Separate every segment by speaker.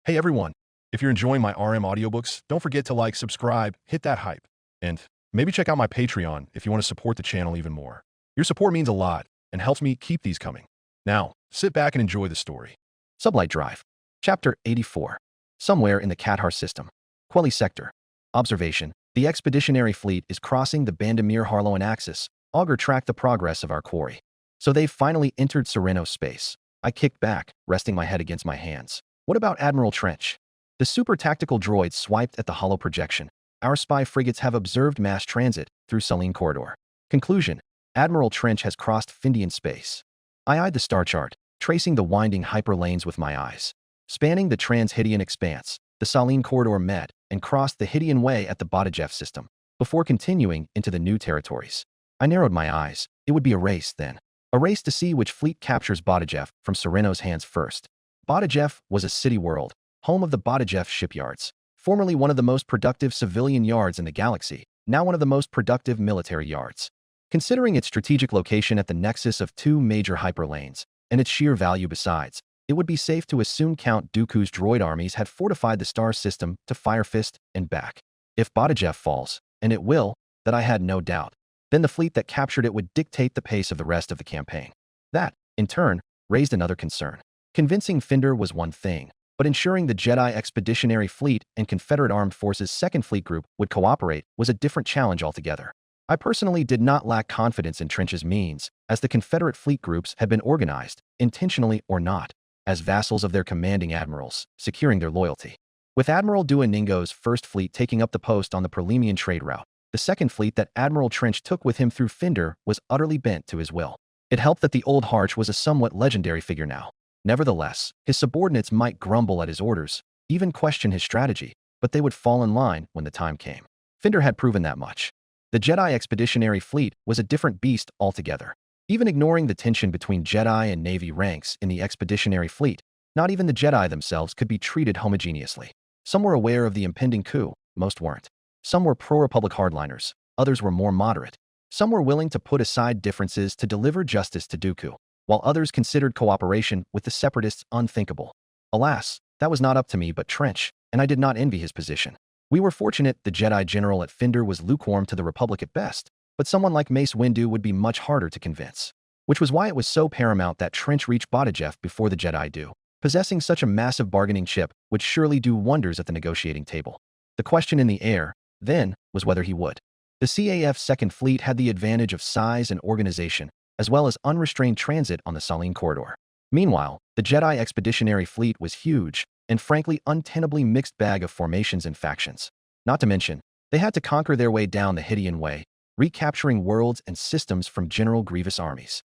Speaker 1: Hey everyone, if you're enjoying my RM audiobooks, don't forget to like, subscribe, hit that hype, and maybe check out my Patreon if you want to support the channel even more. Your support means a lot and helps me keep these coming. Now, sit back and enjoy the story.
Speaker 2: Sublight Drive. Chapter 84. Somewhere in the Qatar system. Quelli Sector. Observation. The expeditionary fleet is crossing the Bandamir-Harloan axis. Augur tracked the progress of our quarry. So they've finally entered Sereno's space. I kicked back, resting my head against my hands. What about Admiral Trench? The super tactical droid swiped at the hollow projection. Our spy frigates have observed mass transit through Saline Corridor. Conclusion. Admiral Trench has crossed Findian space. I eyed the star chart, tracing the winding hyperlanes with my eyes. Spanning the Trans-Hydian expanse, the Saline Corridor met and crossed the Hydian Way at the Badajev system, before continuing into the new territories. I narrowed my eyes. It would be a race then. A race to see which fleet captures Badajev from Sereno's hands first. Badajev was a city world, home of the Badajev shipyards, formerly one of the most productive civilian yards in the galaxy, now one of the most productive military yards. Considering its strategic location at the nexus of two major hyperlanes, and its sheer value besides, it would be safe to assume Count Dooku's droid armies had fortified the star system to Fire Fist and back. If Badajev falls, and it will, that I had no doubt, then the fleet that captured it would dictate the pace of the rest of the campaign. That, in turn, raised another concern. Convincing Finder was one thing, but ensuring the Jedi Expeditionary Fleet and Confederate Armed Forces Second Fleet Group would cooperate was a different challenge altogether. I personally did not lack confidence in Trench's means, as the Confederate fleet groups had been organized, intentionally or not, as vassals of their commanding admirals, securing their loyalty. With Admiral Duoningo's First Fleet taking up the post on the Perlemian trade route, the second fleet that Admiral Trench took with him through Finder was utterly bent to his will. It helped that the old Harch was a somewhat legendary figure now. Nevertheless, his subordinates might grumble at his orders, even question his strategy, but they would fall in line when the time came. Finder had proven that much. The Jedi Expeditionary Fleet was a different beast altogether. Even ignoring the tension between Jedi and Navy ranks in the Expeditionary Fleet, not even the Jedi themselves could be treated homogeneously. Some were aware of the impending coup, most weren't. Some were pro-Republic hardliners, others were more moderate. Some were willing to put aside differences to deliver justice to Dooku, while others considered cooperation with the Separatists unthinkable. Alas, that was not up to me but Trench, and I did not envy his position. We were fortunate the Jedi General at Finder was lukewarm to the Republic at best, but someone like Mace Windu would be much harder to convince. Which was why it was so paramount that Trench reach Badajev before the Jedi do. Possessing such a massive bargaining chip would surely do wonders at the negotiating table. The question in the air, then, was whether he would. The CAF Second Fleet had the advantage of size and organization, as well as unrestrained transit on the Saline Corridor. Meanwhile, the Jedi Expeditionary Fleet was huge, and frankly untenably mixed bag of formations and factions. Not to mention, they had to conquer their way down the Hydian Way, recapturing worlds and systems from General Grievous armies.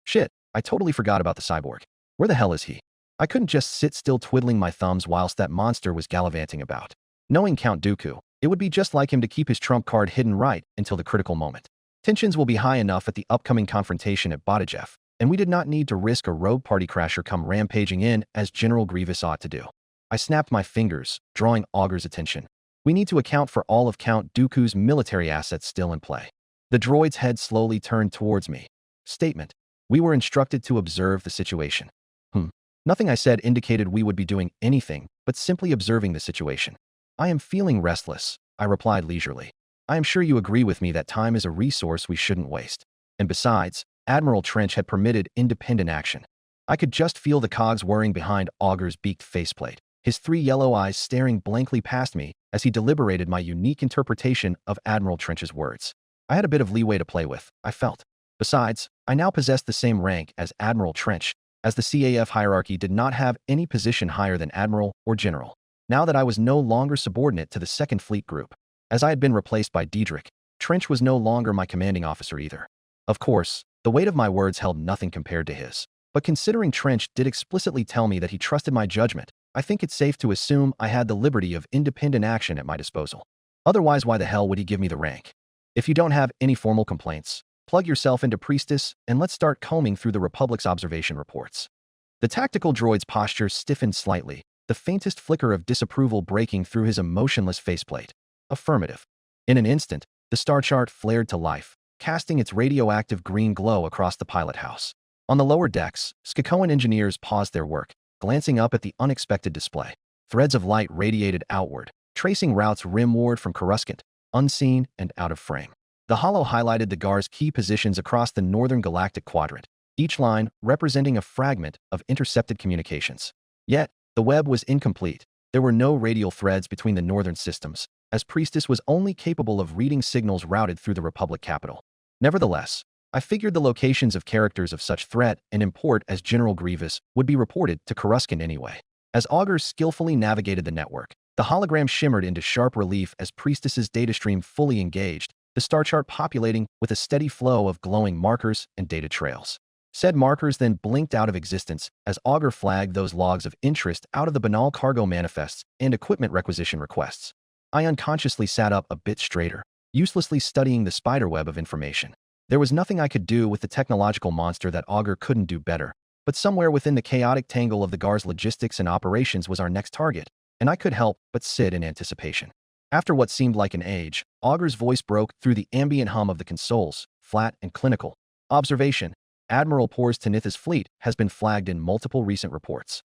Speaker 2: Shit, I totally forgot about the cyborg. Where the hell is he? I couldn't just sit still twiddling my thumbs whilst that monster was gallivanting about. Knowing Count Dooku, it would be just like him to keep his trump card hidden right until the critical moment. Tensions will be high enough at the upcoming confrontation at Badajev, and we did not need to risk a rogue party crasher come rampaging in as General Grievous ought to do. I snapped my fingers, drawing Augur's attention. We need to account for all of Count Dooku's military assets still in play. The droid's head slowly turned towards me. Statement. We were instructed to observe the situation. Nothing I said indicated we would be doing anything, but simply observing the situation. I am feeling restless, I replied leisurely. I am sure you agree with me that time is a resource we shouldn't waste. And besides, Admiral Trench had permitted independent action. I could just feel the cogs whirring behind Augur's beaked faceplate, his three yellow eyes staring blankly past me as he deliberated my unique interpretation of Admiral Trench's words. I had a bit of leeway to play with, I felt. Besides, I now possessed the same rank as Admiral Trench, as the CAF hierarchy did not have any position higher than Admiral or General. Now that I was no longer subordinate to the Second Fleet Group, as I had been replaced by Diedrich, Trench was no longer my commanding officer either. Of course, the weight of my words held nothing compared to his. But considering Trench did explicitly tell me that he trusted my judgment, I think it's safe to assume I had the liberty of independent action at my disposal. Otherwise, why the hell would he give me the rank? If you don't have any formal complaints, plug yourself into Priestess and let's start combing through the Republic's observation reports. The tactical droid's posture stiffened slightly, the faintest flicker of disapproval breaking through his emotionless faceplate. Affirmative. In an instant, the star chart flared to life, casting its radioactive green glow across the pilot house. On the lower decks, Skakoan engineers paused their work, glancing up at the unexpected display. Threads of light radiated outward, tracing routes rimward from Coruscant, unseen and out of frame. The holo highlighted the GAR's key positions across the northern galactic quadrant, each line representing a fragment of intercepted communications. Yet, the web was incomplete. There were no radial threads between the northern systems, as Priestess was only capable of reading signals routed through the Republic capital. Nevertheless, I figured the locations of characters of such threat and import as General Grievous would be reported to Coruscant anyway. As augurs skillfully navigated the network, the hologram shimmered into sharp relief as Priestess's datastream fully engaged, the star chart populating with a steady flow of glowing markers and data trails. Said markers then blinked out of existence as Augur flagged those logs of interest out of the banal cargo manifests and equipment requisition requests. I unconsciously sat up a bit straighter, uselessly studying the spiderweb of information. There was nothing I could do with the technological monster that Augur couldn't do better, but somewhere within the chaotic tangle of the GAR's logistics and operations was our next target, and I could help but sit in anticipation. After what seemed like an age, Augur's voice broke through the ambient hum of the consoles, flat and clinical. Observation: Admiral Pors Tanith's fleet has been flagged in multiple recent reports.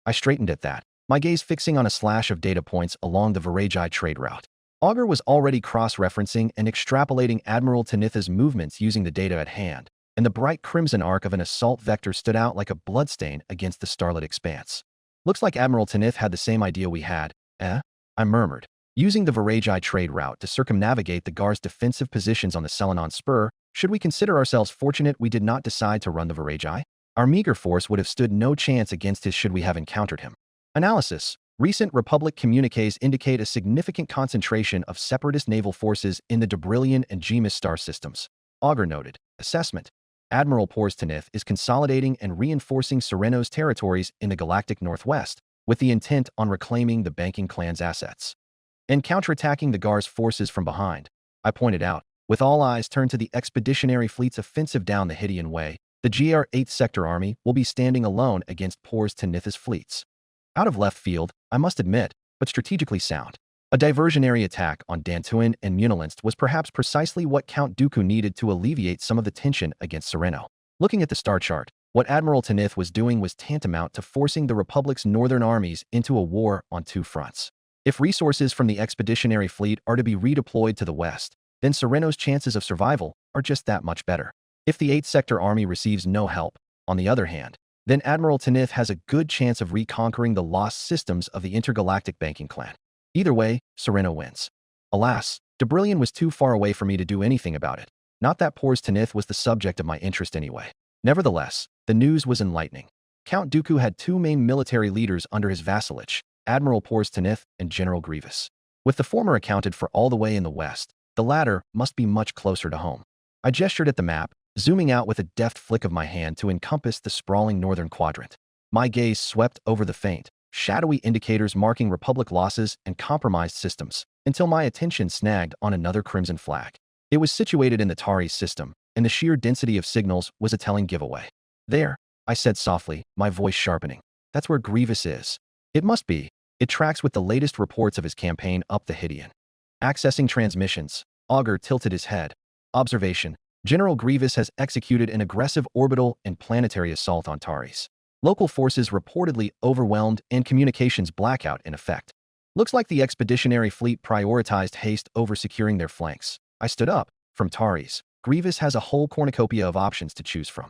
Speaker 2: I straightened at that, my gaze fixing on a slash of data points along the Viragi trade route. Augur was already cross-referencing and extrapolating Admiral Tanith's movements using the data at hand, and the bright crimson arc of an assault vector stood out like a bloodstain against the starlit expanse. Looks like Admiral Tanith had the same idea we had, eh? I murmured. Using the Viragi trade route to circumnavigate the GAR's defensive positions on the Selenon Spur, should we consider ourselves fortunate we did not decide to run the Viragi? Our meager force would have stood no chance against his should we have encountered him. Analysis: Recent Republic communiques indicate a significant concentration of separatist naval forces in the Debrillion and Gemus star systems. Augur noted. Assessment: Admiral Pors Tanith is consolidating and reinforcing Sereno's territories in the galactic northwest, with the intent on reclaiming the banking clan's assets and counterattacking the GAR's forces from behind. I pointed out, with all eyes turned to the expeditionary fleet's offensive down the Hydian Way, the GR 8th Sector Army will be standing alone against Pors Tanith's fleets. Out of left field, I must admit, but strategically sound. A diversionary attack on Dantooine and Munilinst was perhaps precisely what Count Dooku needed to alleviate some of the tension against Sereno. Looking at the star chart, what Admiral Tanith was doing was tantamount to forcing the Republic's northern armies into a war on two fronts. If resources from the expeditionary fleet are to be redeployed to the west, then Sereno's chances of survival are just that much better. If the 8th Sector Army receives no help, on the other hand, then Admiral Tanith has a good chance of reconquering the lost systems of the intergalactic banking clan. Either way, Sereno wins. Alas, Debrillion was too far away for me to do anything about it. Not that Pors Tanith was the subject of my interest anyway. Nevertheless, the news was enlightening. Count Dooku had two main military leaders under his vassalage, Admiral Pors Tanith and General Grievous. With the former accounted for all the way in the west, the latter must be much closer to home. I gestured at the map, zooming out with a deft flick of my hand to encompass the sprawling northern quadrant. My gaze swept over the faint, shadowy indicators marking Republic losses and compromised systems, until my attention snagged on another crimson flag. It was situated in the Tauri system, and the sheer density of signals was a telling giveaway. There, I said softly, my voice sharpening. That's where Grievous is. It must be. It tracks with the latest reports of his campaign up the Hydian. Accessing transmissions, Augur tilted his head. Observation: General Grievous has executed an aggressive orbital and planetary assault on Taris. Local forces reportedly overwhelmed and communications blackout in effect. Looks like the expeditionary fleet prioritized haste over securing their flanks. I stood up. From Taris, Grievous has a whole cornucopia of options to choose from.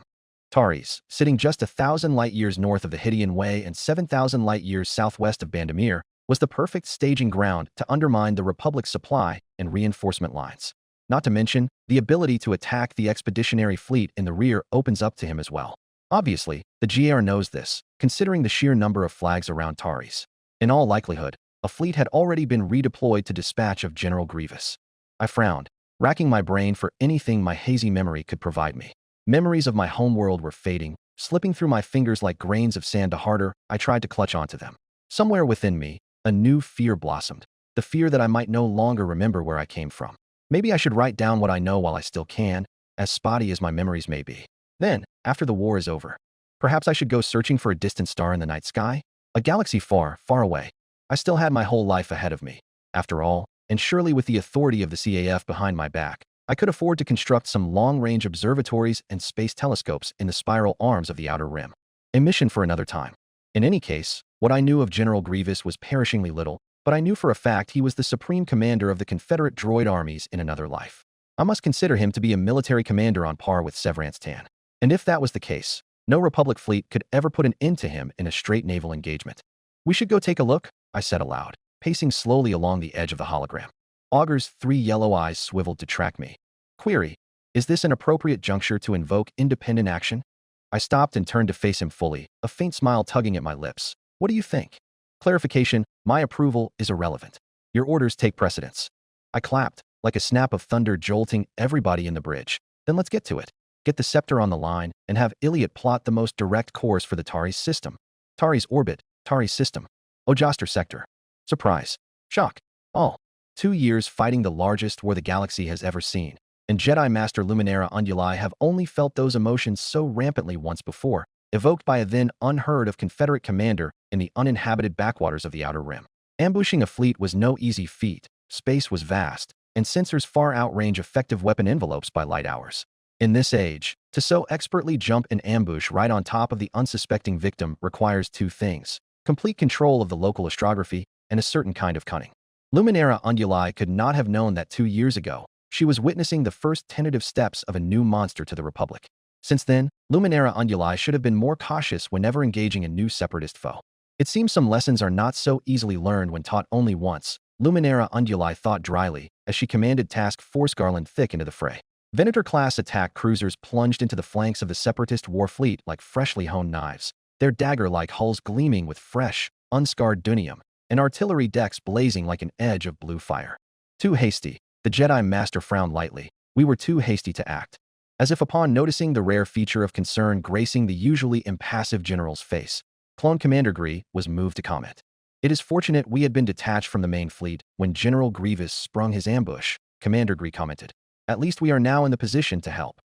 Speaker 2: Taris, sitting just 1,000 light-years north of the Hydian Way and 7,000 light-years southwest of Bandamir, was the perfect staging ground to undermine the Republic's supply and reinforcement lines. Not to mention, the ability to attack the expeditionary fleet in the rear opens up to him as well. Obviously, the GR knows this, considering the sheer number of flags around Taris. In all likelihood, a fleet had already been redeployed to dispatch of General Grievous. I frowned, racking my brain for anything my hazy memory could provide me. Memories of my homeworld were fading, slipping through my fingers like grains of sand to harder. I tried to clutch onto them. Somewhere within me, a new fear blossomed, the fear that I might no longer remember where I came from. Maybe I should write down what I know while I still can, as spotty as my memories may be. Then, after the war is over, perhaps I should go searching for a distant star in the night sky, a galaxy far, far away. I still had my whole life ahead of me. After all, and surely with the authority of the CAF behind my back, I could afford to construct some long-range observatories and space telescopes in the spiral arms of the Outer Rim. A mission for another time. In any case, What I knew of General Grievous was perishingly little, but I knew for a fact he was the supreme commander of the Confederate droid armies in another life. I must consider him to be a military commander on par with Severance Tan. And if that was the case, no Republic fleet could ever put an end to him in a straight naval engagement. "We should go take a look," I said aloud, pacing slowly along the edge of the hologram. Augur's 3 yellow eyes swiveled to track me. Query: "Is this an appropriate juncture to invoke independent action?" I stopped and turned to face him fully, a faint smile tugging at my lips. "What do you think?" Clarification: my approval is irrelevant. Your orders take precedence. I clapped, like a snap of thunder jolting everybody in the bridge. Then let's get to it. Get the scepter on the line, and have Iliot plot the most direct course for the Tari's system. Tari's orbit, Tari's system. Ojoster sector. Surprise. Shock. All. 2 years fighting the largest war the galaxy has ever seen, and Jedi Master Luminara Unduli have only felt those emotions so rampantly once before, evoked by a then unheard of Confederate commander in the uninhabited backwaters of the Outer Rim. Ambushing a fleet was no easy feat, space was vast, and sensors far outrange effective weapon envelopes by light hours. In this age, to so expertly jump an ambush right on top of the unsuspecting victim requires 2 things: complete control of the local astrography and a certain kind of cunning. Luminara Unduli could not have known that 2 years ago, she was witnessing the first tentative steps of a new monster to the Republic. Since then, Luminara Unduli should have been more cautious whenever engaging a new separatist foe. It seems some lessons are not so easily learned when taught only once, Luminara Unduli thought dryly as she commanded Task Force Garland thick into the fray. Venator-class attack cruisers plunged into the flanks of the separatist war fleet like freshly honed knives, their dagger-like hulls gleaming with fresh, unscarred dunium, and artillery decks blazing like an edge of blue fire. Too hasty, the Jedi Master frowned lightly. We were too hasty to act. As if upon noticing the rare feature of concern gracing the usually impassive general's face, Clone Commander Gree was moved to comment. "It is fortunate we had been detached from the main fleet when General Grievous sprung his ambush," Commander Gree commented. "At least we are now in the position to help."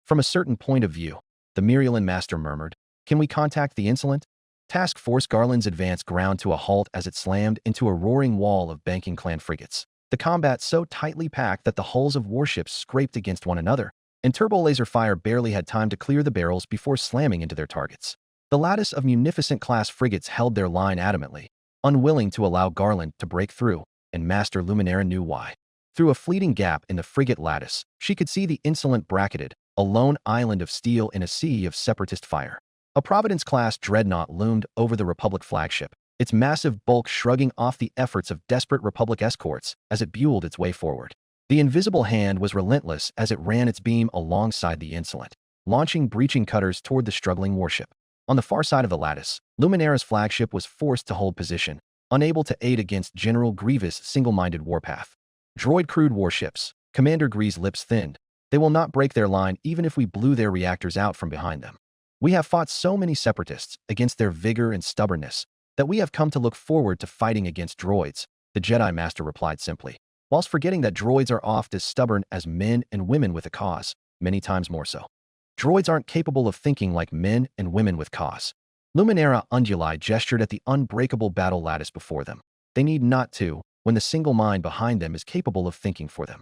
Speaker 2: "From a certain point of view," the Mirialan Master murmured. "Can we contact the Insolent?" Task Force Garland's advance ground to a halt as it slammed into a roaring wall of banking clan frigates. The combat so tightly packed that the hulls of warships scraped against one another, and turbo-laser fire barely had time to clear the barrels before slamming into their targets. The lattice of munificent-class frigates held their line adamantly, unwilling to allow Garland to break through, and Master Luminara knew why. Through a fleeting gap in the frigate lattice, she could see the Insolent bracketed, a lone island of steel in a sea of separatist fire. A Providence-class dreadnought loomed over the Republic flagship, its massive bulk shrugging off the efforts of desperate Republic escorts as it buelled its way forward. The invisible hand was relentless as it ran its beam alongside the Insolent, launching breaching cutters toward the struggling warship. On the far side of the lattice, Luminara's flagship was forced to hold position, unable to aid against General Grievous' single-minded warpath. Droid-crewed warships, Commander Gree's lips thinned. They will not break their line even if we blew their reactors out from behind them. We have fought so many separatists against their vigor and stubbornness that we have come to look forward to fighting against droids, the Jedi Master replied simply, whilst forgetting that droids are oft as stubborn as men and women with a cause, many times more so. Droids aren't capable of thinking like men and women with cause. Luminara Unduli gestured at the unbreakable battle lattice before them. They need not to, when the single mind behind them is capable of thinking for them.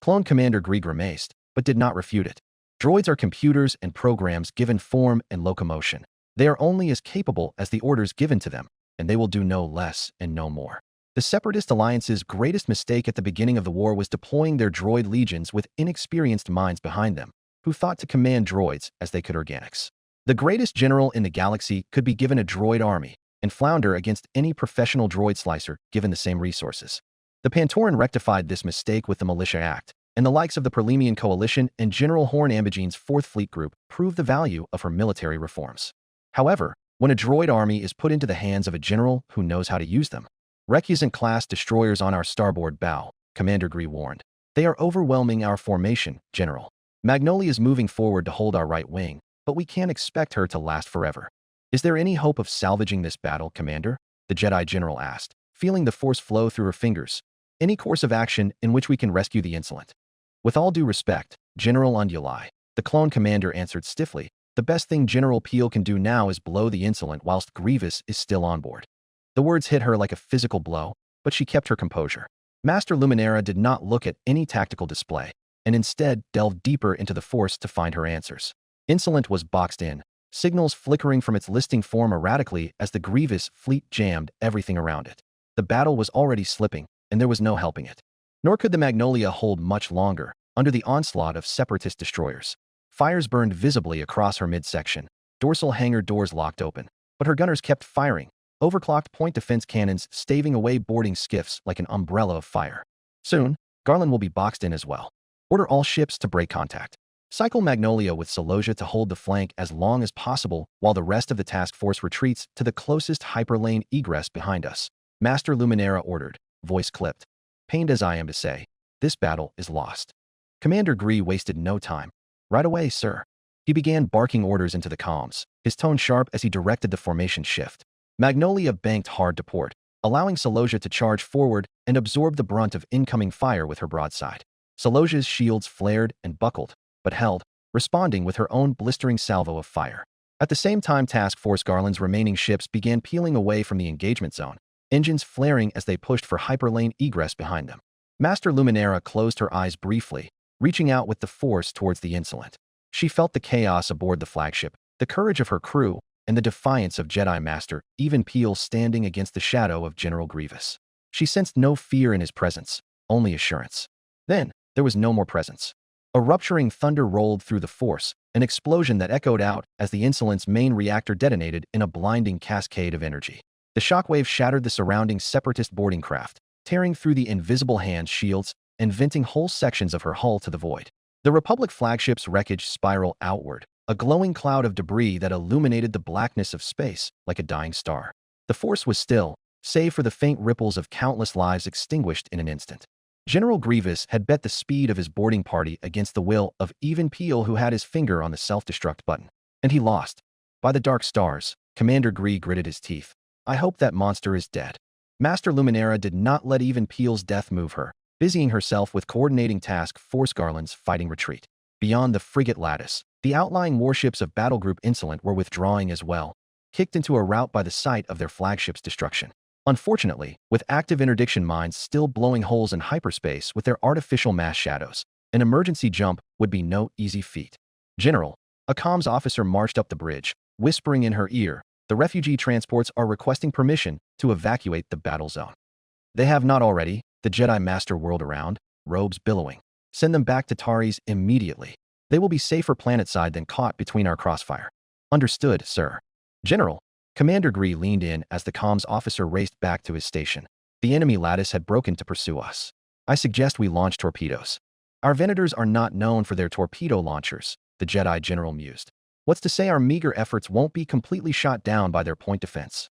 Speaker 2: Clone Commander Gree grimaced, but did not refute it. Droids are computers and programs given form and locomotion. They are only as capable as the orders given to them, and they will do no less and no more. The Separatist Alliance's greatest mistake at the beginning of the war was deploying their droid legions with inexperienced minds behind them, who thought to command droids as they could organics. The greatest general in the galaxy could be given a droid army and flounder against any professional droid slicer given the same resources. The Pantoran rectified this mistake with the Militia Act, and the likes of the Perlemian Coalition and General Horn Ambigene's 4th Fleet Group proved the value of her military reforms. However, when a droid army is put into the hands of a general who knows how to use them, Recusant-class destroyers on our starboard bow, Commander Gree warned. They are overwhelming our formation, General. Magnolia is moving forward to hold our right wing, but we can't expect her to last forever. Is there any hope of salvaging this battle, Commander? The Jedi General asked, feeling the force flow through her fingers. Any course of action in which we can rescue the Insolent? With all due respect, General Unduli, the clone commander answered stiffly, the best thing General Peel can do now is blow the Insolent whilst Grievous is still on board. The words hit her like a physical blow, but she kept her composure. Master Luminara did not look at any tactical display, and instead delved deeper into the Force to find her answers. Insolent was boxed in, signals flickering from its listing form erratically as the Grievous fleet jammed everything around it. The battle was already slipping, and there was no helping it. Nor could the Magnolia hold much longer, under the onslaught of separatist destroyers. Fires burned visibly across her midsection. Dorsal hangar doors locked open, but her gunners kept firing, overclocked point defense cannons staving away boarding skiffs like an umbrella of fire. Soon, Garland will be boxed in as well. Order all ships to break contact. Cycle Magnolia with Celosia to hold the flank as long as possible while the rest of the task force retreats to the closest hyperlane egress behind us. Master Luminera ordered, voice clipped. Pained as I am to say, this battle is lost. Commander Gree wasted no time. Right away, sir. He began barking orders into the comms, his tone sharp as he directed the formation shift. Magnolia banked hard to port, allowing Celosia to charge forward and absorb the brunt of incoming fire with her broadside. Celosia's shields flared and buckled, but held, responding with her own blistering salvo of fire. At the same time, Task Force Garland's remaining ships began peeling away from the engagement zone, engines flaring as they pushed for hyperlane egress behind them. Master Luminera closed her eyes briefly, reaching out with the force towards the insolent. She felt the chaos aboard the flagship, the courage of her crew, and the defiance of Jedi Master Even Piell standing against the shadow of General Grievous. She sensed no fear in his presence, only assurance. Then, there was no more presence. A rupturing thunder rolled through the force, an explosion that echoed out as the Insolent's main reactor detonated in a blinding cascade of energy. The shockwave shattered the surrounding separatist boarding craft, tearing through the invisible hand shields and venting whole sections of her hull to the void. The Republic flagship's wreckage spiraled outward, a glowing cloud of debris that illuminated the blackness of space like a dying star. The force was still, save for the faint ripples of countless lives extinguished in an instant. General Grievous had bet the speed of his boarding party against the will of Even Piell, who had his finger on the self-destruct button. And he lost. By the dark stars, Commander Gree gritted his teeth. I hope that monster is dead. Master Luminera did not let Even Piell's death move her, busying herself with coordinating Task Force Garland's fighting retreat. Beyond the frigate lattice, the outlying warships of Battle Group Insolent were withdrawing as well, kicked into a rout by the sight of their flagship's destruction. Unfortunately, with active interdiction mines still blowing holes in hyperspace with their artificial mass shadows, an emergency jump would be no easy feat. General, a comms officer marched up the bridge, whispering in her ear, the refugee transports are requesting permission to evacuate the battle zone. They have not already, the Jedi Master whirled around, robes billowing. Send them back to Taris immediately. They will be safer planetside than caught between our crossfire. Understood, sir. General, Commander Gree leaned in as the comms officer raced back to his station. The enemy lattice had broken to pursue us. I suggest we launch torpedoes. Our Venators are not known for their torpedo launchers, the Jedi General mused. What's to say our meager efforts won't be completely shot down by their point defense?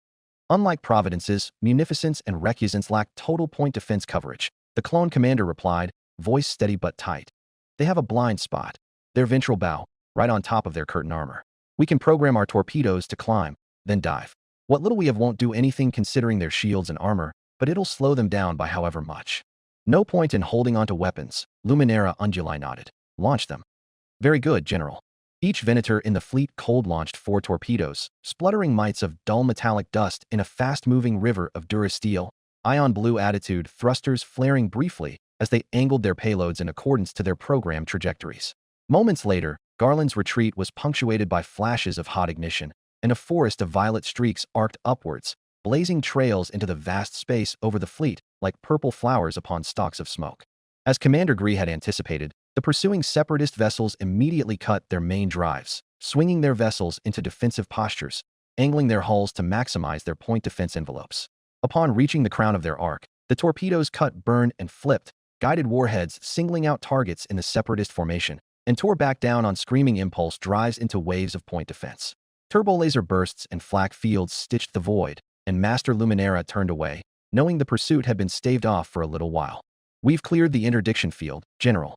Speaker 2: Unlike Providence's, Munificence and Recusance lack total point defense coverage, the clone commander replied, voice steady but tight. They have a blind spot. Their ventral bow, right on top of their curtain armor. We can program our torpedoes to climb, then dive. What little we have won't do anything considering their shields and armor, but it'll slow them down by however much. No point in holding onto weapons, Luminera Unduli nodded. Launch them. Very good, General. Each Venator in the fleet cold-launched 4 torpedoes, spluttering mites of dull metallic dust in a fast-moving river of durasteel, ion blue attitude thrusters flaring briefly as they angled their payloads in accordance to their program trajectories. Moments later, Garland's retreat was punctuated by flashes of hot ignition, and a forest of violet streaks arced upwards, blazing trails into the vast space over the fleet like purple flowers upon stalks of smoke. As Commander Gree had anticipated, the pursuing separatist vessels immediately cut their main drives, swinging their vessels into defensive postures, angling their hulls to maximize their point defense envelopes. Upon reaching the crown of their arc, the torpedoes cut, burned, and flipped, guided warheads singling out targets in the separatist formation, and tore back down on screaming impulse drives into waves of point defense. Turbolaser bursts and flak fields stitched the void, and Master Luminera turned away, knowing the pursuit had been staved off for a little while. We've cleared the interdiction field, General.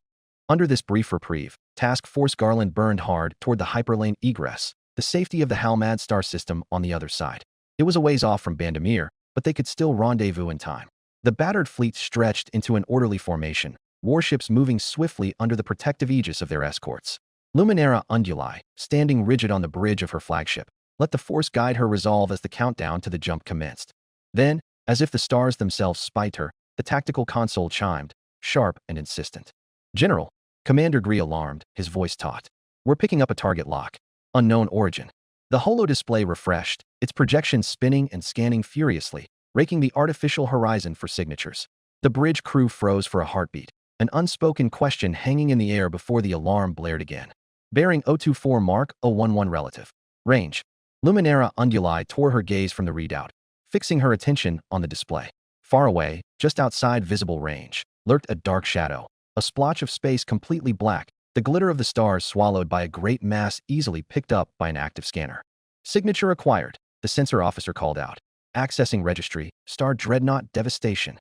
Speaker 2: Under this brief reprieve, Task Force Garland burned hard toward the hyperlane egress, the safety of the Halmad star system on the other side. It was a ways off from Bandamir, but they could still rendezvous in time. The battered fleet stretched into an orderly formation, warships moving swiftly under the protective aegis of their escorts. Luminera Unduli, standing rigid on the bridge of her flagship, let the Force guide her resolve as the countdown to the jump commenced. Then, as if the stars themselves spite her, the tactical console chimed, sharp and insistent. General, Commander Gree alarmed, his voice taut. We're picking up a target lock. Unknown origin. The holo display refreshed, its projection spinning and scanning furiously, raking the artificial horizon for signatures. The bridge crew froze for a heartbeat, an unspoken question hanging in the air before the alarm blared again. Bearing 024 mark 011 relative. Range. Luminara Unduli tore her gaze from the readout, fixing her attention on the display. Far away, just outside visible range, lurked a dark shadow, a splotch of space completely black, the glitter of the stars swallowed by a great mass easily picked up by an active scanner. Signature acquired, the sensor officer called out. Accessing registry, Star Dreadnought Devastation.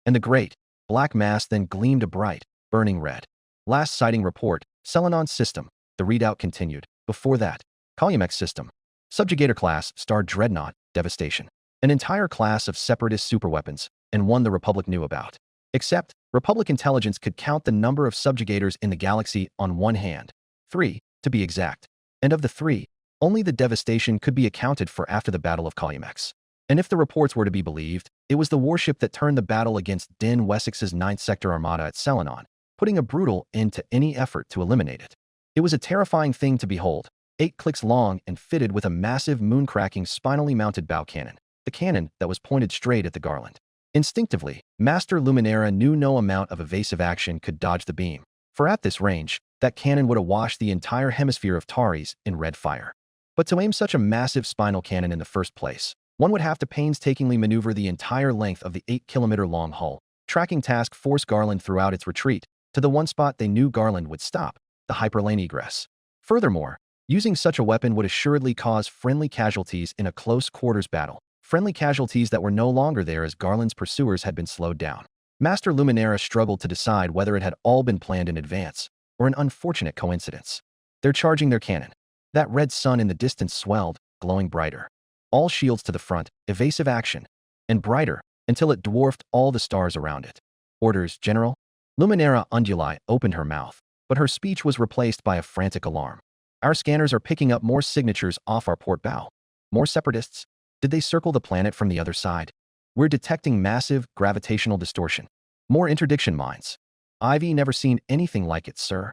Speaker 2: And the great, black mass then gleamed a bright, burning red. Last sighting report, Selenon system. The readout continued. Before that, Calumex system. Subjugator class, Star Dreadnought, Devastation. An entire class of separatist superweapons, and one the Republic knew about. Except, Republic intelligence could count the number of subjugators in the galaxy on one hand. 3, to be exact. And of the 3, only the Devastation could be accounted for after the Battle of Calumex. And if the reports were to be believed, it was the warship that turned the battle against Din Wessex's 9th Sector Armada at Selenon, putting a brutal end to any effort to eliminate it. It was a terrifying thing to behold, 8 clicks long and fitted with a massive moon-cracking spinally mounted bow cannon, the cannon that was pointed straight at the garland. Instinctively, Master Luminara knew no amount of evasive action could dodge the beam, for at this range, that cannon would awash the entire hemisphere of Taris in red fire. But to aim such a massive spinal cannon in the first place, one would have to painstakingly maneuver the entire length of the 8-kilometer-long hull, tracking task force Garland throughout its retreat, to the one spot they knew Garland would stop, the hyperlane egress. Furthermore, using such a weapon would assuredly cause friendly casualties in a close-quarters battle, friendly casualties that were no longer there as Garland's pursuers had been slowed down. Master Luminara struggled to decide whether it had all been planned in advance, or an unfortunate coincidence. They're charging their cannon. That red sun in the distance swelled, glowing brighter. All shields to the front, evasive action, and brighter, until it dwarfed all the stars around it. Orders, General? Luminara Unduli opened her mouth, but her speech was replaced by a frantic alarm. Our scanners are picking up more signatures off our port bow. More separatists? Did they circle the planet from the other side? We're detecting massive gravitational distortion. More interdiction mines. I've never seen anything like it, sir.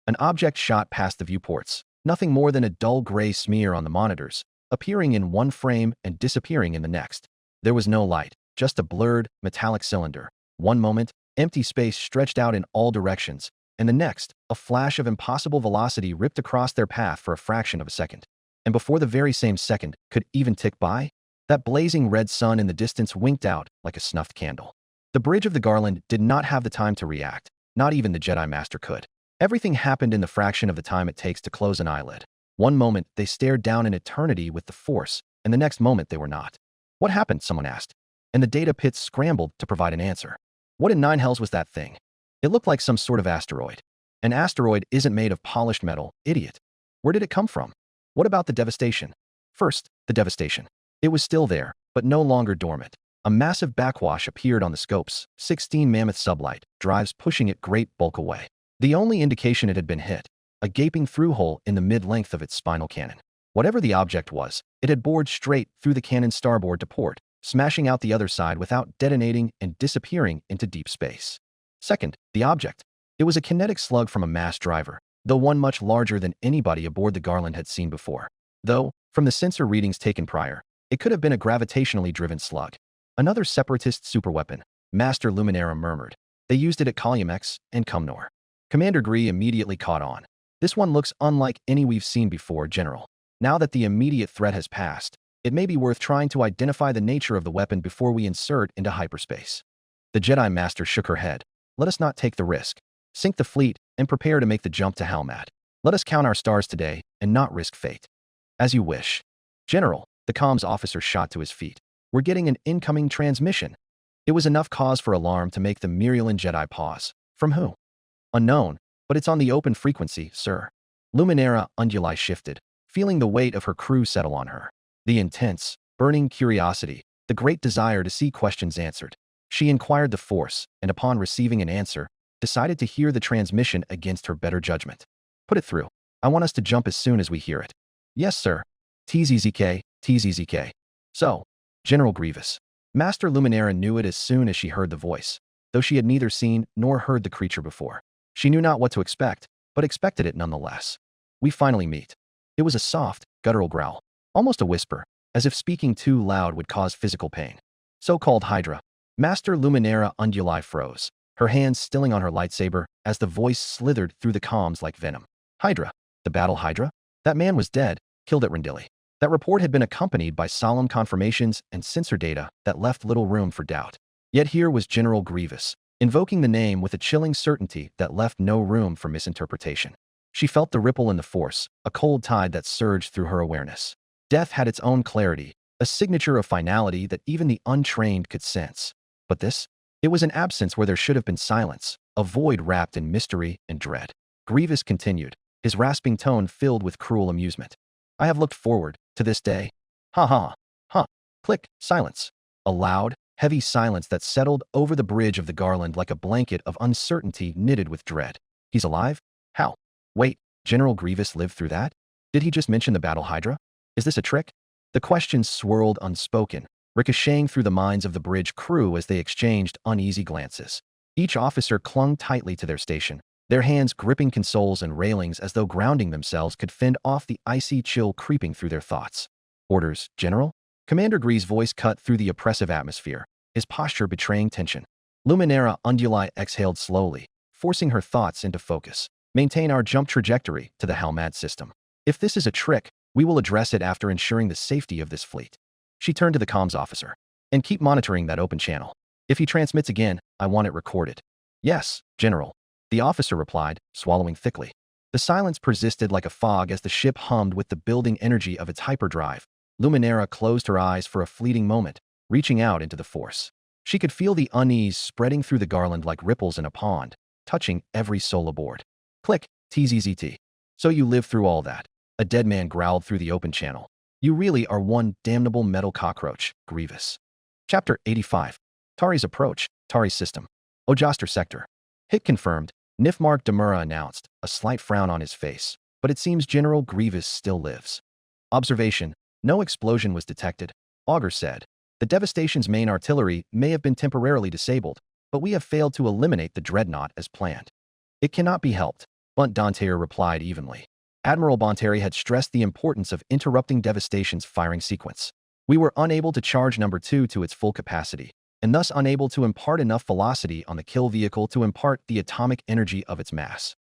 Speaker 2: An object shot past the viewports, nothing more than a dull gray smear on the monitors, appearing in one frame and disappearing in the next. There was no light, just a blurred, metallic cylinder. One moment, empty space stretched out in all directions, and the next, a flash of impossible velocity ripped across their path for a fraction of a second. And before the very same second could even tick by, that blazing red sun in the distance winked out like a snuffed candle. The bridge of the Garland did not have the time to react, not even the Jedi Master could. Everything happened in the fraction of the time it takes to close an eyelid. One moment, they stared down an eternity with the Force, and the next moment they were not. What happened, someone asked. And the data pits scrambled to provide an answer. What in nine hells was that thing? It looked like some sort of asteroid. An asteroid isn't made of polished metal, idiot. Where did it come from? What about the devastation? First, the devastation. It was still there, but no longer dormant. A massive backwash appeared on the scopes, 16 mammoth sublight drives pushing it great bulk away. The only indication it had been hit, a gaping through hole in the mid-length of its spinal cannon. Whatever the object was, it had bored straight through the cannon's starboard to port, smashing out the other side without detonating and disappearing into deep space. Second, the object. It was a kinetic slug from a mass driver, though one much larger than anybody aboard the Garland had seen before. Though, from the sensor readings taken prior, it could have been a gravitationally driven slug. Another separatist superweapon, Master Luminara murmured. They used it at Calumex and Cumnor. Commander Gree immediately caught on. This one looks unlike any we've seen before, General. Now that the immediate threat has passed, it may be worth trying to identify the nature of the weapon before we insert into hyperspace. The Jedi Master shook her head. Let us not take the risk. Sink the fleet and prepare to make the jump to Halmat. Let us count our stars today and not risk fate. As you wish. General, the comms officer shot to his feet. We're getting an incoming transmission. It was enough cause for alarm to make the Mirialan Jedi pause. From who? Unknown, but it's on the open frequency, sir. Luminara Unduli shifted, feeling the weight of her crew settle on her. The intense, burning curiosity, the great desire to see questions answered. She inquired the Force, and upon receiving an answer, decided to hear the transmission against her better judgment. Put it through. I want us to jump as soon as we hear it. Yes, sir. TZZK, TZZK. So, General Grievous. Master Luminara knew it as soon as she heard the voice, though she had neither seen nor heard the creature before. She knew not what to expect, but expected it nonetheless. We finally meet. It was a soft, guttural growl, almost a whisper, as if speaking too loud would cause physical pain. So-called Hydra. Master Luminera Unduli froze, her hands stilling on her lightsaber as the voice slithered through the comms like venom. Hydra. The battle Hydra? That man was dead, killed at Rendili. That report had been accompanied by solemn confirmations and sensor data that left little room for doubt. Yet here was General Grievous, invoking the name with a chilling certainty that left no room for misinterpretation. She felt the ripple in the Force, a cold tide that surged through her awareness. Death had its own clarity, a signature of finality that even the untrained could sense. But this? It was an absence where there should have been silence, a void wrapped in mystery and dread. Grievous continued, his rasping tone filled with cruel amusement. I have looked forward to this day. Ha ha. Ha. Click. Silence. A loud, heavy silence that settled over the bridge of the garland like a blanket of uncertainty knitted with dread. He's alive? How? Wait, General Grievous lived through that? Did he just mention the battle Hydra? Is this a trick? The questions swirled unspoken, ricocheting through the minds of the bridge crew as they exchanged uneasy glances. Each officer clung tightly to their station, their hands gripping consoles and railings as though grounding themselves could fend off the icy chill creeping through their thoughts. Orders, General? Commander Gree's voice cut through the oppressive atmosphere, his posture betraying tension. Luminera Unduli exhaled slowly, forcing her thoughts into focus. Maintain our jump trajectory to the Halmad system. If this is a trick, we will address it after ensuring the safety of this fleet. She turned to the comms officer. And keep monitoring that open channel. If he transmits again, I want it recorded. Yes, General. The officer replied, swallowing thickly. The silence persisted like a fog as the ship hummed with the building energy of its hyperdrive. Luminera closed her eyes for a fleeting moment, reaching out into the Force. She could feel the unease spreading through the garland like ripples in a pond, touching every soul aboard. Click, TZZT. So you lived through all that. A dead man growled through the open channel. You really are one damnable metal cockroach, Grievous. Chapter 85. Tari's approach, Tari's system. Ojoster sector. Hit confirmed, Nifmark Demura announced, a slight frown on his face. But it seems General Grievous still lives. Observation. No explosion was detected, Augur said. The Devastation's main artillery may have been temporarily disabled, but we have failed to eliminate the dreadnought as planned. It cannot be helped, Bunt Dontair replied evenly. Admiral Bonteri had stressed the importance of interrupting Devastation's firing sequence. We were unable to charge number 2 to its full capacity, and thus unable to impart enough velocity on the kill vehicle to impart the atomic energy of its mass.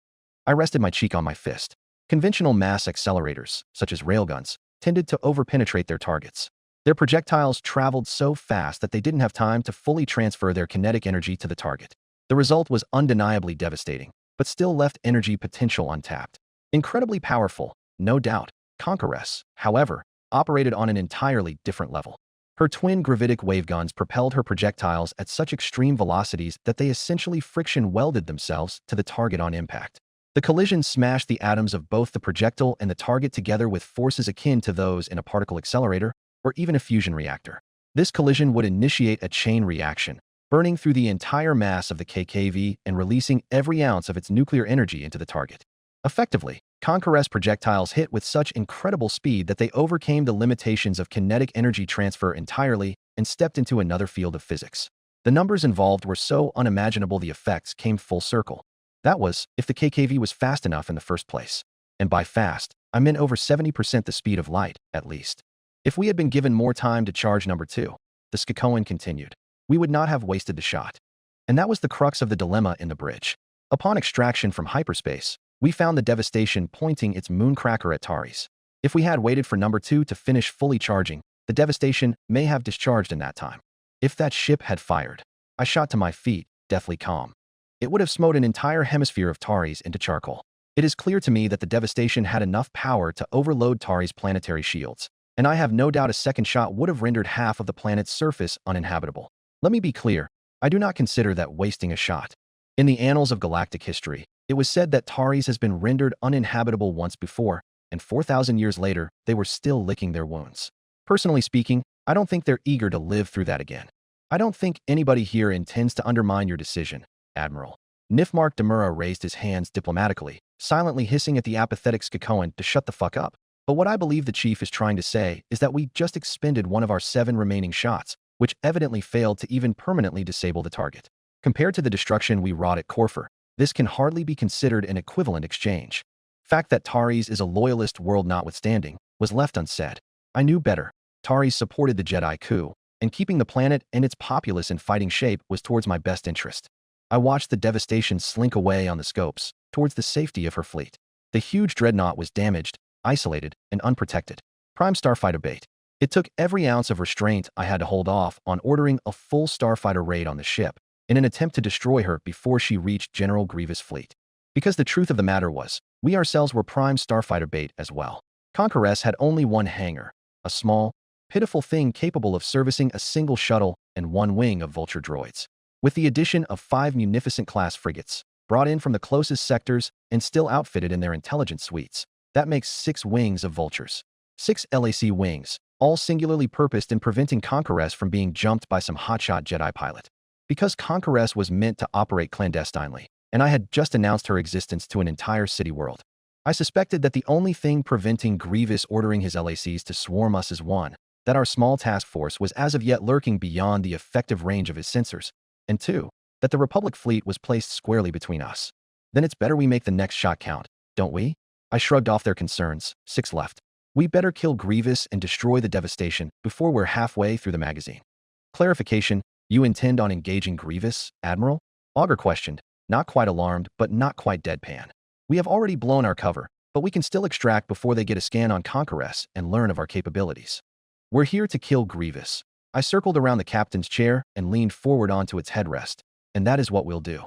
Speaker 2: I rested my cheek on my fist. Conventional mass accelerators, such as railguns, tended to overpenetrate their targets. Their projectiles traveled so fast that they didn't have time to fully transfer their kinetic energy to the target. The result was undeniably devastating, but still left energy potential untapped. Incredibly powerful, no doubt. Conqueress, however, operated on an entirely different level. Her twin gravitic waveguns propelled her projectiles at such extreme velocities that they essentially friction welded themselves to the target on impact. The collision smashed the atoms of both the projectile and the target together with forces akin to those in a particle accelerator or even a fusion reactor. This collision would initiate a chain reaction, burning through the entire mass of the KKV and releasing every ounce of its nuclear energy into the target. Effectively, Conqueress projectiles hit with such incredible speed that they overcame the limitations of kinetic energy transfer entirely and stepped into another field of physics. The numbers involved were so unimaginable the effects came full circle. That was, if the KKV was fast enough in the first place. And by fast, I meant over 70% the speed of light, at least. If we had been given more time to charge number 2, the Skakoan continued, we would not have wasted the shot. And that was the crux of the dilemma in the bridge. Upon extraction from hyperspace, we found the Devastation pointing its mooncracker at Taris. If we had waited for number 2 to finish fully charging, the Devastation may have discharged in that time. If that ship had fired, I shot to my feet, deathly calm. It would have smote an entire hemisphere of Taris into charcoal. It is clear to me that the Devastation had enough power to overload Taris' planetary shields, and I have no doubt a second shot would have rendered half of the planet's surface uninhabitable. Let me be clear, I do not consider that wasting a shot. In the annals of galactic history, it was said that Taris has been rendered uninhabitable once before, and 4,000 years later, they were still licking their wounds. Personally speaking, I don't think they're eager to live through that again. I don't think anybody here intends to undermine your decision, Admiral. Nifmark Demura raised his hands diplomatically, silently hissing at the apathetic Skakoan to shut the fuck up. But what I believe the chief is trying to say is that we just expended one of our 7 remaining shots, which evidently failed to even permanently disable the target. Compared to the destruction we wrought at Corfu, this can hardly be considered an equivalent exchange. Fact that Taris is a loyalist world notwithstanding, was left unsaid. I knew better. Taris supported the Jedi coup, and keeping the planet and its populace in fighting shape was towards my best interest. I watched the devastation slink away on the scopes, towards the safety of her fleet. The huge dreadnought was damaged, isolated, and unprotected. Prime starfighter bait. It took every ounce of restraint I had to hold off on ordering a full starfighter raid on the ship, in an attempt to destroy her before she reached General Grievous' fleet. Because the truth of the matter was, we ourselves were prime starfighter bait as well. Conqueress had only one hangar, a small, pitiful thing capable of servicing a single shuttle and one wing of vulture droids. With the addition of 5 munificent-class frigates, brought in from the closest sectors and still outfitted in their intelligence suites, that makes 6 wings of vultures. 6 LAC wings, all singularly purposed in preventing Conqueress from being jumped by some hotshot Jedi pilot. Because Conqueress was meant to operate clandestinely, and I had just announced her existence to an entire city world, I suspected that the only thing preventing Grievous ordering his LACs to swarm us is one, that our small task force was as of yet lurking beyond the effective range of his sensors, and 2, that the Republic fleet was placed squarely between us. Then it's better we make the next shot count, don't we? I shrugged off their concerns. 6 left. We better kill Grievous and destroy the devastation before we're halfway through the magazine. Clarification, you intend on engaging Grievous, Admiral? Augur questioned, not quite alarmed, but not quite deadpan. We have already blown our cover, but we can still extract before they get a scan on Conqueress and learn of our capabilities. We're here to kill Grievous. I circled around the captain's chair and leaned forward onto its headrest, and that is what we'll do.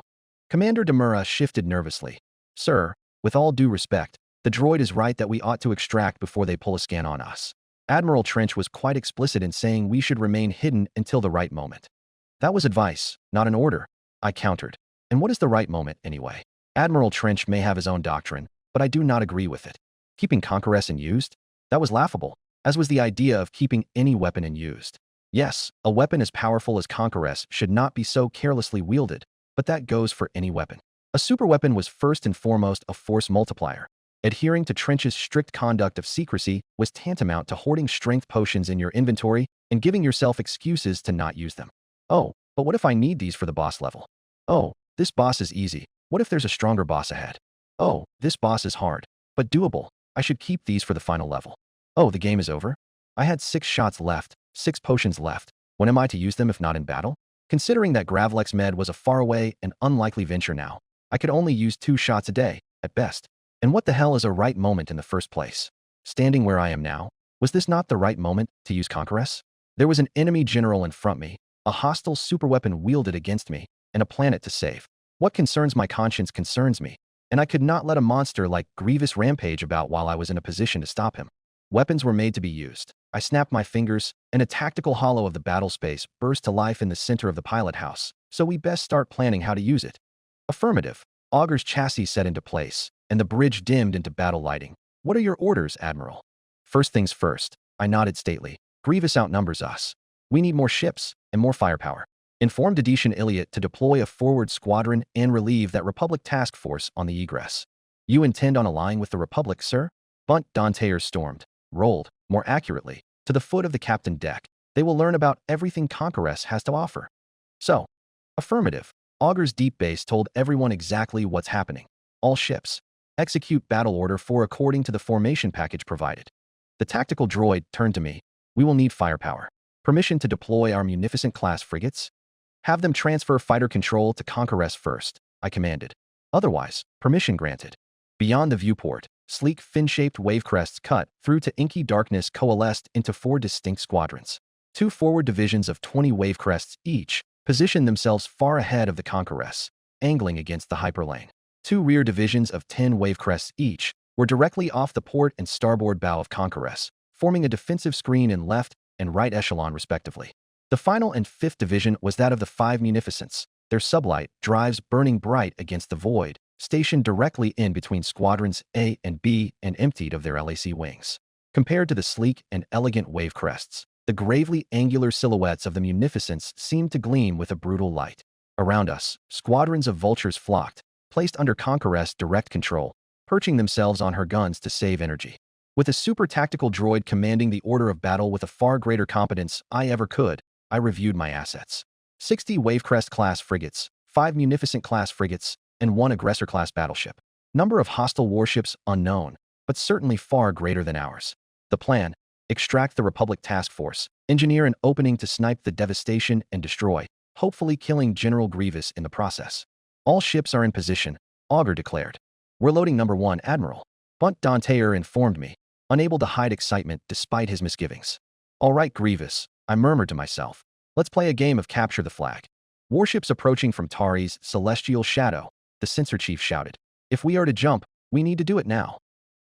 Speaker 2: Commander Demura shifted nervously. Sir, with all due respect, the droid is right that we ought to extract before they pull a scan on us. Admiral Trench was quite explicit in saying we should remain hidden until the right moment. That was advice, not an order, I countered. And what is the right moment, anyway? Admiral Trench may have his own doctrine, but I do not agree with it. Keeping Conqueress unused? That was laughable, as was the idea of keeping any weapon unused. Yes, a weapon as powerful as Conqueress should not be so carelessly wielded, but that goes for any weapon. A superweapon was first and foremost a force multiplier. Adhering to Trench's strict conduct of secrecy was tantamount to hoarding strength potions in your inventory and giving yourself excuses to not use them. Oh, but what if I need these for the boss level? Oh, this boss is easy. What if there's a stronger boss ahead? Oh, this boss is hard, but doable. I should keep these for the final level. Oh, the game is over? I had 6 shots left, 6 potions left. When am I to use them if not in battle? Considering that Gravlex Med was a faraway and unlikely venture now, I could only use 2 shots a day, at best. And what the hell is a right moment in the first place? Standing where I am now, was this not the right moment to use Conqueress? There was an enemy general in front me, a hostile superweapon wielded against me, and a planet to save. What concerns my conscience concerns me, and I could not let a monster like Grievous rampage about while I was in a position to stop him. Weapons were made to be used. I snapped my fingers, and a tactical hollow of the battle space burst to life in the center of the pilot house, so we best start planning how to use it. Affirmative. Augur's chassis set into place, and the bridge dimmed into battle lighting. What are your orders, Admiral? First things first, I nodded stately. Grievous outnumbers us. We need more ships and more firepower. Inform Dedetian Iliot to deploy a forward squadron and relieve that Republic task force on the egress. You intend on allying with the Republic, sir? Bunt Dantayer stormed, rolled, more accurately, to the foot of the captain deck. They will learn about everything Conqueress has to offer. So, affirmative. Augur's deep base told everyone exactly what's happening. All ships. Execute battle order 4 according to the formation package provided. The tactical droid turned to me. We will need firepower. Permission to deploy our munificent-class frigates? Have them transfer fighter control to Conqueress first, I commanded. Otherwise, permission granted. Beyond the viewport, sleek fin-shaped wave crests cut through to inky darkness coalesced into 4 distinct squadrons. 2 forward divisions of 20 wave crests each positioned themselves far ahead of the Conqueress, angling against the hyperlane. 2 rear divisions of 10 wave crests each were directly off the port and starboard bow of Conqueress, forming a defensive screen in left and right echelon respectively. The final and 5th division was that of the 5 munificents, their sublight drives burning bright against the void, stationed directly in between squadrons A and B and emptied of their LAC wings. Compared to the sleek and elegant wave crests, the gravely angular silhouettes of the munificents seemed to gleam with a brutal light. Around us, squadrons of vultures flocked, placed under Conqueress direct control, perching themselves on her guns to save energy. With a super tactical droid commanding the order of battle with a far greater competence I ever could, I reviewed my assets. 60 Wavecrest-class frigates, 5 Munificent-class frigates, and 1 Aggressor-class battleship. Number of hostile warships unknown, but certainly far greater than ours. The plan: extract the Republic task force, engineer an opening to snipe the devastation and destroy, hopefully killing General Grievous in the process. All ships are in position, Augur declared. We're loading number 1, Admiral. Bunt Dantayer informed me, unable to hide excitement despite his misgivings. All right, Grievous, I murmured to myself. Let's play a game of capture the flag. Warships approaching from Tari's celestial shadow, the sensor chief shouted. If we are to jump, we need to do it now.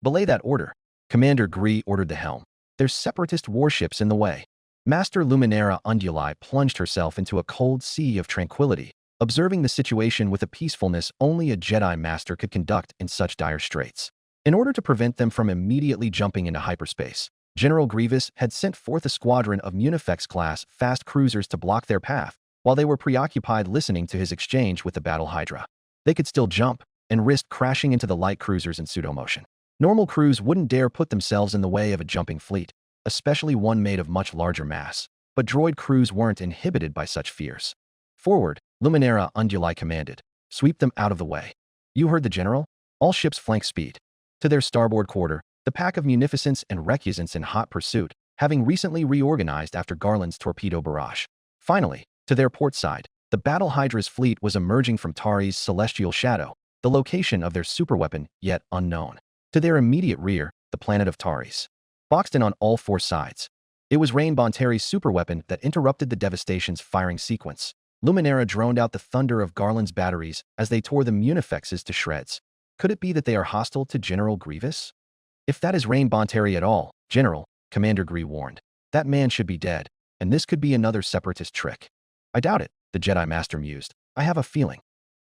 Speaker 2: Belay that order. Commander Gree ordered the helm. There's separatist warships in the way. Master Luminara Unduli plunged herself into a cold sea of tranquility, observing the situation with a peacefulness only a Jedi Master could conduct in such dire straits. In order to prevent them from immediately jumping into hyperspace, General Grievous had sent forth a squadron of Munifex-class fast cruisers to block their path, while they were preoccupied listening to his exchange with the Battle Hydra. They could still jump, and risked crashing into the light cruisers in pseudo-motion. Normal crews wouldn't dare put themselves in the way of a jumping fleet, especially one made of much larger mass, but droid crews weren't inhibited by such fears. Forward, Luminara Unduli commanded. Sweep them out of the way. You heard the general? All ships flank speed. To their starboard quarter, the pack of munificents and recusants in hot pursuit, having recently reorganized after Garland's torpedo barrage. Finally, to their port side, the Battle Hydra's fleet was emerging from Tari's celestial shadow, the location of their superweapon yet unknown. To their immediate rear, the planet of Taris. Boxed in on all 4 sides. It was Rain Bonteri's superweapon that interrupted the devastation's firing sequence. Luminara droned out the thunder of Garland's batteries as they tore the Munifexes to shreds. Could it be that they are hostile to General Grievous? If that is Rain Bonteri at all, General, Commander Gree warned, that man should be dead, and this could be another separatist trick. I doubt it, the Jedi Master mused. I have a feeling.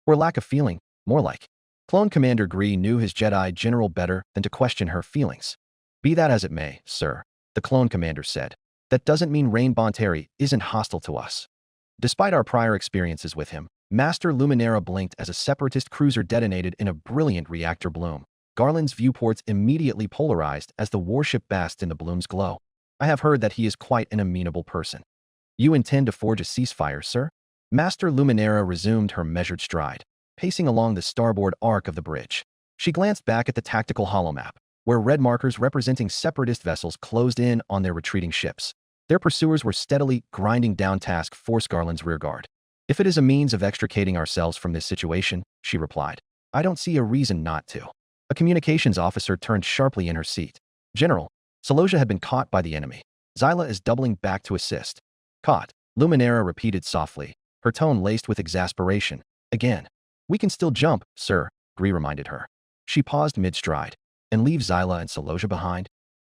Speaker 2: Or lack of feeling, more like. Clone Commander Gree knew his Jedi general better than to question her feelings. Be that as it may, sir, the Clone Commander said. That doesn't mean Rain Bonteri isn't hostile to us. Despite our prior experiences with him, Master Luminara blinked as a separatist cruiser detonated in a brilliant reactor bloom. Garland's viewports immediately polarized as the warship basked in the bloom's glow. I have heard that he is quite an amenable person. You intend to forge a ceasefire, sir? Master Luminara resumed her measured stride, pacing along the starboard arc of the bridge. She glanced back at the tactical holomap, where red markers representing separatist vessels closed in on their retreating ships. Their pursuers were steadily grinding down task force Garland's rearguard. If it is a means of extricating ourselves from this situation, she replied, I don't see a reason not to. A communications officer turned sharply in her seat. General, Selosia had been caught by the enemy. Zyla is doubling back to assist. Caught, Luminara repeated softly, her tone laced with exasperation. Again. We can still jump, sir, Gree reminded her. She paused mid-stride. And leave Zyla and Selosia behind?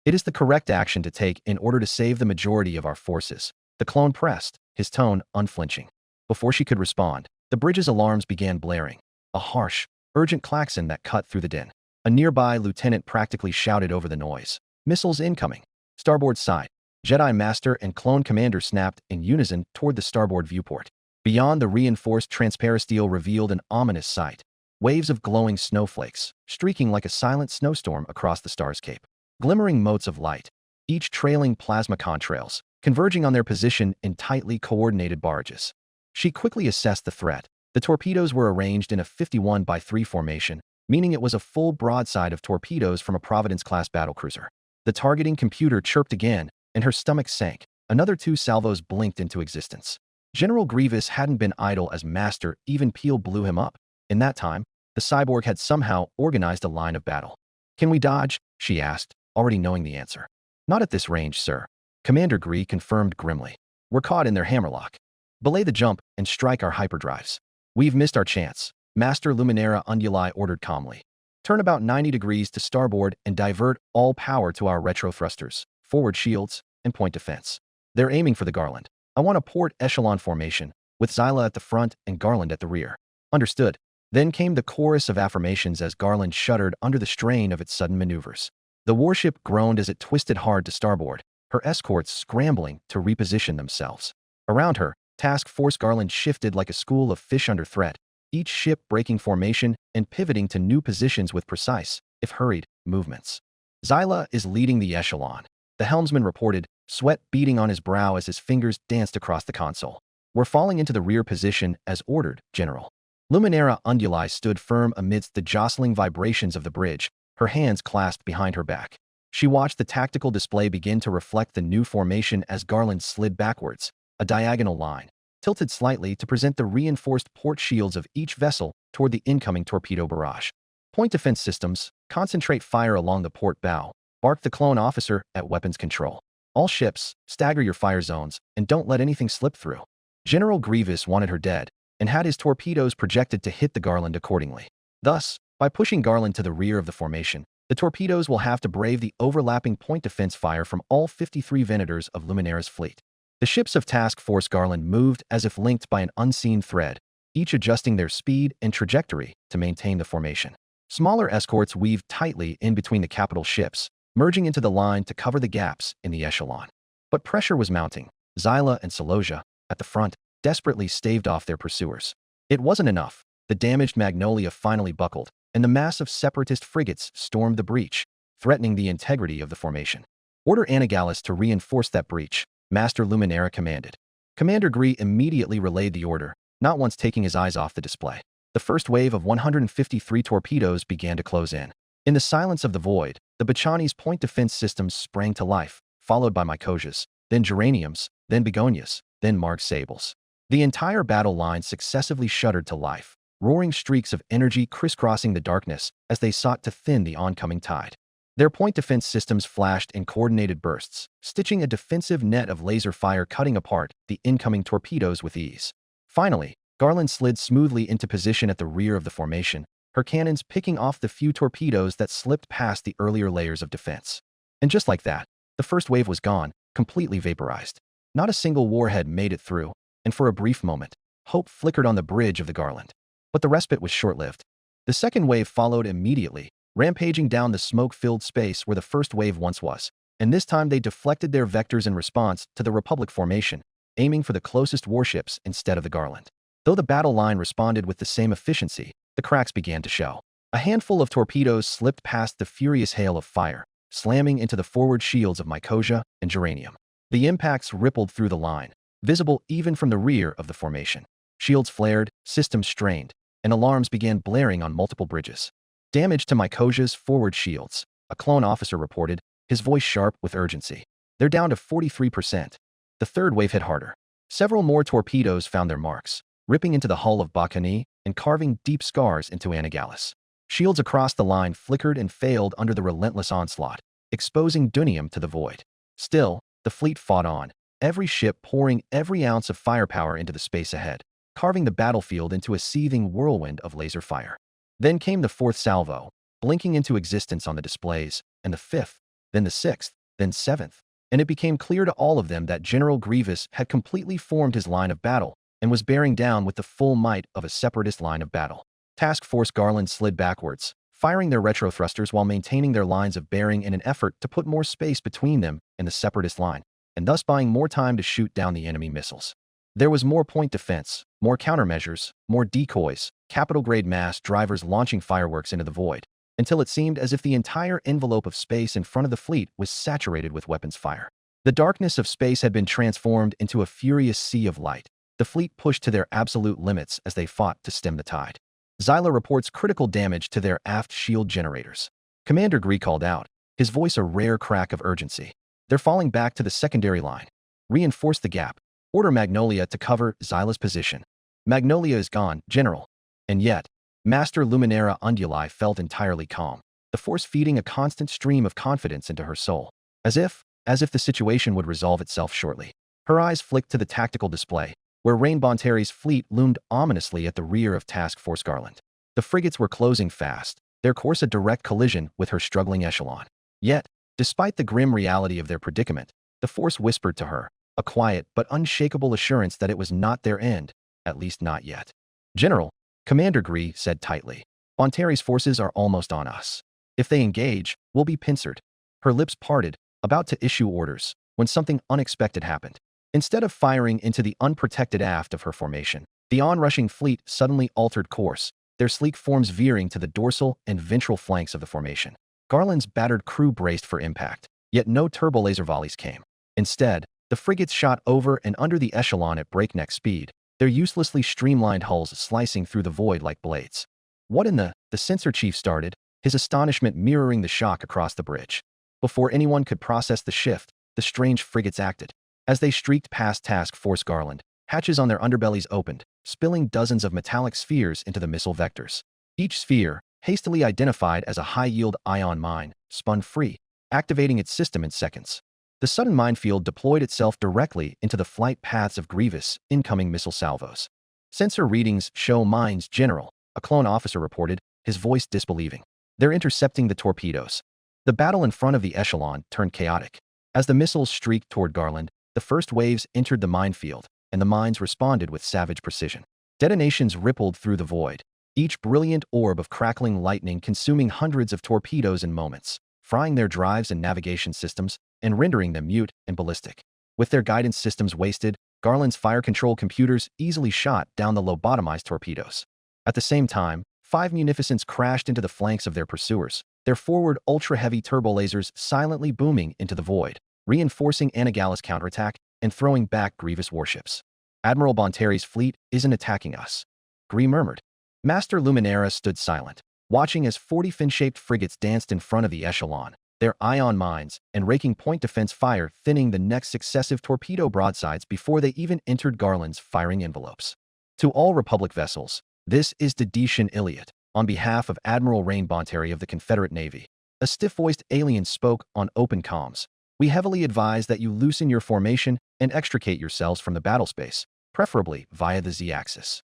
Speaker 2: It is the correct action to take in order to save the majority of our forces. The clone pressed, his tone unflinching. Before she could respond, the bridge's alarms began blaring. A harsh, urgent klaxon that cut through the din. A nearby lieutenant practically shouted over the noise. Missiles incoming. Starboard side. Jedi Master and Clone Commander snapped in unison toward the starboard viewport. Beyond, the reinforced transparisteel revealed an ominous sight. Waves of glowing snowflakes, streaking like a silent snowstorm across the star's cape. Glimmering motes of light, each trailing plasma contrails, converging on their position in tightly coordinated barges. She quickly assessed the threat. The torpedoes were arranged in a 51-by-3 formation, meaning it was a full broadside of torpedoes from a Providence-class battlecruiser. The targeting computer chirped again, and her stomach sank. Another 2 salvos blinked into existence. General Grievous hadn't been idle as Master even Peel blew him up. In that time, the cyborg had somehow organized a line of battle. Can we dodge? She asked, already knowing the answer. Not at this range, sir. Commander Gree confirmed grimly. We're caught in their hammerlock. Belay the jump and strike our hyperdrives. We've missed our chance, Master Luminara Unduli ordered calmly. Turn about 90 degrees to starboard and divert all power to our retro thrusters, forward shields, and point defense. They're aiming for the Garland. I want a port echelon formation, with Zyla at the front and Garland at the rear. Understood. Then came the chorus of affirmations as Garland shuddered under the strain of its sudden maneuvers. The warship groaned as it twisted hard to starboard, her escorts scrambling to reposition themselves. Around her, Task Force Garland shifted like a school of fish under threat, each ship breaking formation and pivoting to new positions with precise, if hurried, movements. Zyla is leading the echelon, the helmsman reported, sweat beading on his brow as his fingers danced across the console. We're falling into the rear position as ordered, General. Luminara Unduli stood firm amidst the jostling vibrations of the bridge, her hands clasped behind her back. She watched the tactical display begin to reflect the new formation as Garland slid backwards, a diagonal line, tilted slightly to present the reinforced port shields of each vessel toward the incoming torpedo barrage. Point defense systems, concentrate fire along the port bow, barked the clone officer at weapons control. All ships, stagger your fire zones, and don't let anything slip through. General Grievous wanted her dead, and had his torpedoes projected to hit the Garland accordingly. Thus, by pushing Garland to the rear of the formation, the torpedoes will have to brave the overlapping point defense fire from all 53 Venators of Luminara's fleet. The ships of Task Force Garland moved as if linked by an unseen thread, each adjusting their speed and trajectory to maintain the formation. Smaller escorts weaved tightly in between the capital ships, merging into the line to cover the gaps in the echelon. But pressure was mounting. Zyla and Saloja, at the front, desperately staved off their pursuers. It wasn't enough. The damaged Magnolia finally buckled, and the mass of separatist frigates stormed the breach, threatening the integrity of the formation. Order Anagallis to reinforce that breach, Master Luminara commanded. Commander Gree immediately relayed the order, not once taking his eyes off the display. The first wave of 153 torpedoes began to close in. In the silence of the void, the Bachani's point defense systems sprang to life, followed by Mycosias, then Geraniums, then Begonias, then Marg Sables. The entire battle line successively shuddered to life, roaring streaks of energy crisscrossing the darkness as they sought to thin the oncoming tide. Their point defense systems flashed in coordinated bursts, stitching a defensive net of laser fire cutting apart the incoming torpedoes with ease. Finally, Garland slid smoothly into position at the rear of the formation, her cannons picking off the few torpedoes that slipped past the earlier layers of defense. And just like that, the first wave was gone, completely vaporized. Not a single warhead made it through, and for a brief moment, hope flickered on the bridge of the Garland. But the respite was short-lived. The second wave followed immediately, rampaging down the smoke-filled space where the first wave once was, and this time they deflected their vectors in response to the Republic formation, aiming for the closest warships instead of the Garland. Though the battle line responded with the same efficiency, the cracks began to show. A handful of torpedoes slipped past the furious hail of fire, slamming into the forward shields of Mycosia and Geranium. The impacts rippled through the line, visible even from the rear of the formation. Shields flared, systems strained, and alarms began blaring on multiple bridges. Damage to Mycosia's forward shields, a clone officer reported, his voice sharp with urgency. They're down to 43%. The third wave hit harder. Several more torpedoes found their marks, ripping into the hull of Bacani and carving deep scars into Anagallis. Shields across the line flickered and failed under the relentless onslaught, exposing Dunium to the void. Still, the fleet fought on, every ship pouring every ounce of firepower into the space ahead, carving the battlefield into a seething whirlwind of laser fire. Then came the fourth salvo, blinking into existence on the displays, and the fifth, then the sixth, then seventh, and it became clear to all of them that General Grievous had completely formed his line of battle and was bearing down with the full might of a separatist line of battle. Task Force Garland slid backwards, firing their retro thrusters while maintaining their lines of bearing in an effort to put more space between them and the separatist line, and thus buying more time to shoot down the enemy missiles. There was more point defense, more countermeasures, more decoys, capital-grade mass drivers launching fireworks into the void, until it seemed as if the entire envelope of space in front of the fleet was saturated with weapons fire. The darkness of space had been transformed into a furious sea of light. The fleet pushed to their absolute limits as they fought to stem the tide. Zyla reports critical damage to their aft shield generators. Commander Gree called out, his voice a rare crack of urgency. They're falling back to the secondary line. Reinforce the gap. Order Magnolia to cover Zyla's position. Magnolia is gone, General. And yet, Master Luminara Unduli felt entirely calm, the force feeding a constant stream of confidence into her soul. As if the situation would resolve itself shortly. Her eyes flicked to the tactical display, where Rain Bonteri's fleet loomed ominously at the rear of Task Force Garland. The frigates were closing fast, their course a direct collision with her struggling echelon. Yet, despite the grim reality of their predicament, the force whispered to her, a quiet but unshakable assurance that it was not their end, at least not yet. General, Commander Gree said tightly, Bonteri's forces are almost on us. If they engage, we'll be pincered. Her lips parted, about to issue orders, when something unexpected happened. Instead of firing into the unprotected aft of her formation, the onrushing fleet suddenly altered course, their sleek forms veering to the dorsal and ventral flanks of the formation. Garland's battered crew braced for impact, yet no turbo laser volleys came. Instead, the frigates shot over and under the echelon at breakneck speed, their uselessly streamlined hulls slicing through the void like blades. What in the sensor chief started, his astonishment mirroring the shock across the bridge. Before anyone could process the shift, the strange frigates acted. As they streaked past Task Force Garland, hatches on their underbellies opened, spilling dozens of metallic spheres into the missile vectors. Each sphere, hastily identified as a high-yield ion mine, spun free, activating its system in seconds. The sudden minefield deployed itself directly into the flight paths of Grievous' incoming missile salvos. Sensor readings show mines general, a clone officer reported, his voice disbelieving. They're intercepting the torpedoes. The battle in front of the echelon turned chaotic. As the missiles streaked toward Garland, the first waves entered the minefield, and the mines responded with savage precision. Detonations rippled through the void, each brilliant orb of crackling lightning consuming hundreds of torpedoes in moments, frying their drives and navigation systems, and rendering them mute and ballistic. With their guidance systems wasted, Garland's fire control computers easily shot down the lobotomized torpedoes. At the same time, 5 munificents crashed into the flanks of their pursuers, their forward ultra-heavy turbolasers silently booming into the void, reinforcing Anagala's counterattack and throwing back Grievous warships. Admiral Bonteri's fleet isn't attacking us, Gree murmured. Master Luminera stood silent, watching as 40 fin-shaped frigates danced in front of the echelon, their ion mines and raking point defense fire thinning the next successive torpedo broadsides before they even entered Garland's firing envelopes. To all Republic vessels, this is Dedetian Iliot, on behalf of Admiral Rain Bonteri of the Confederate Navy. A stiff-voiced alien spoke on open comms. We heavily advise that you loosen your formation and extricate yourselves from the battle space, preferably via the Z-axis.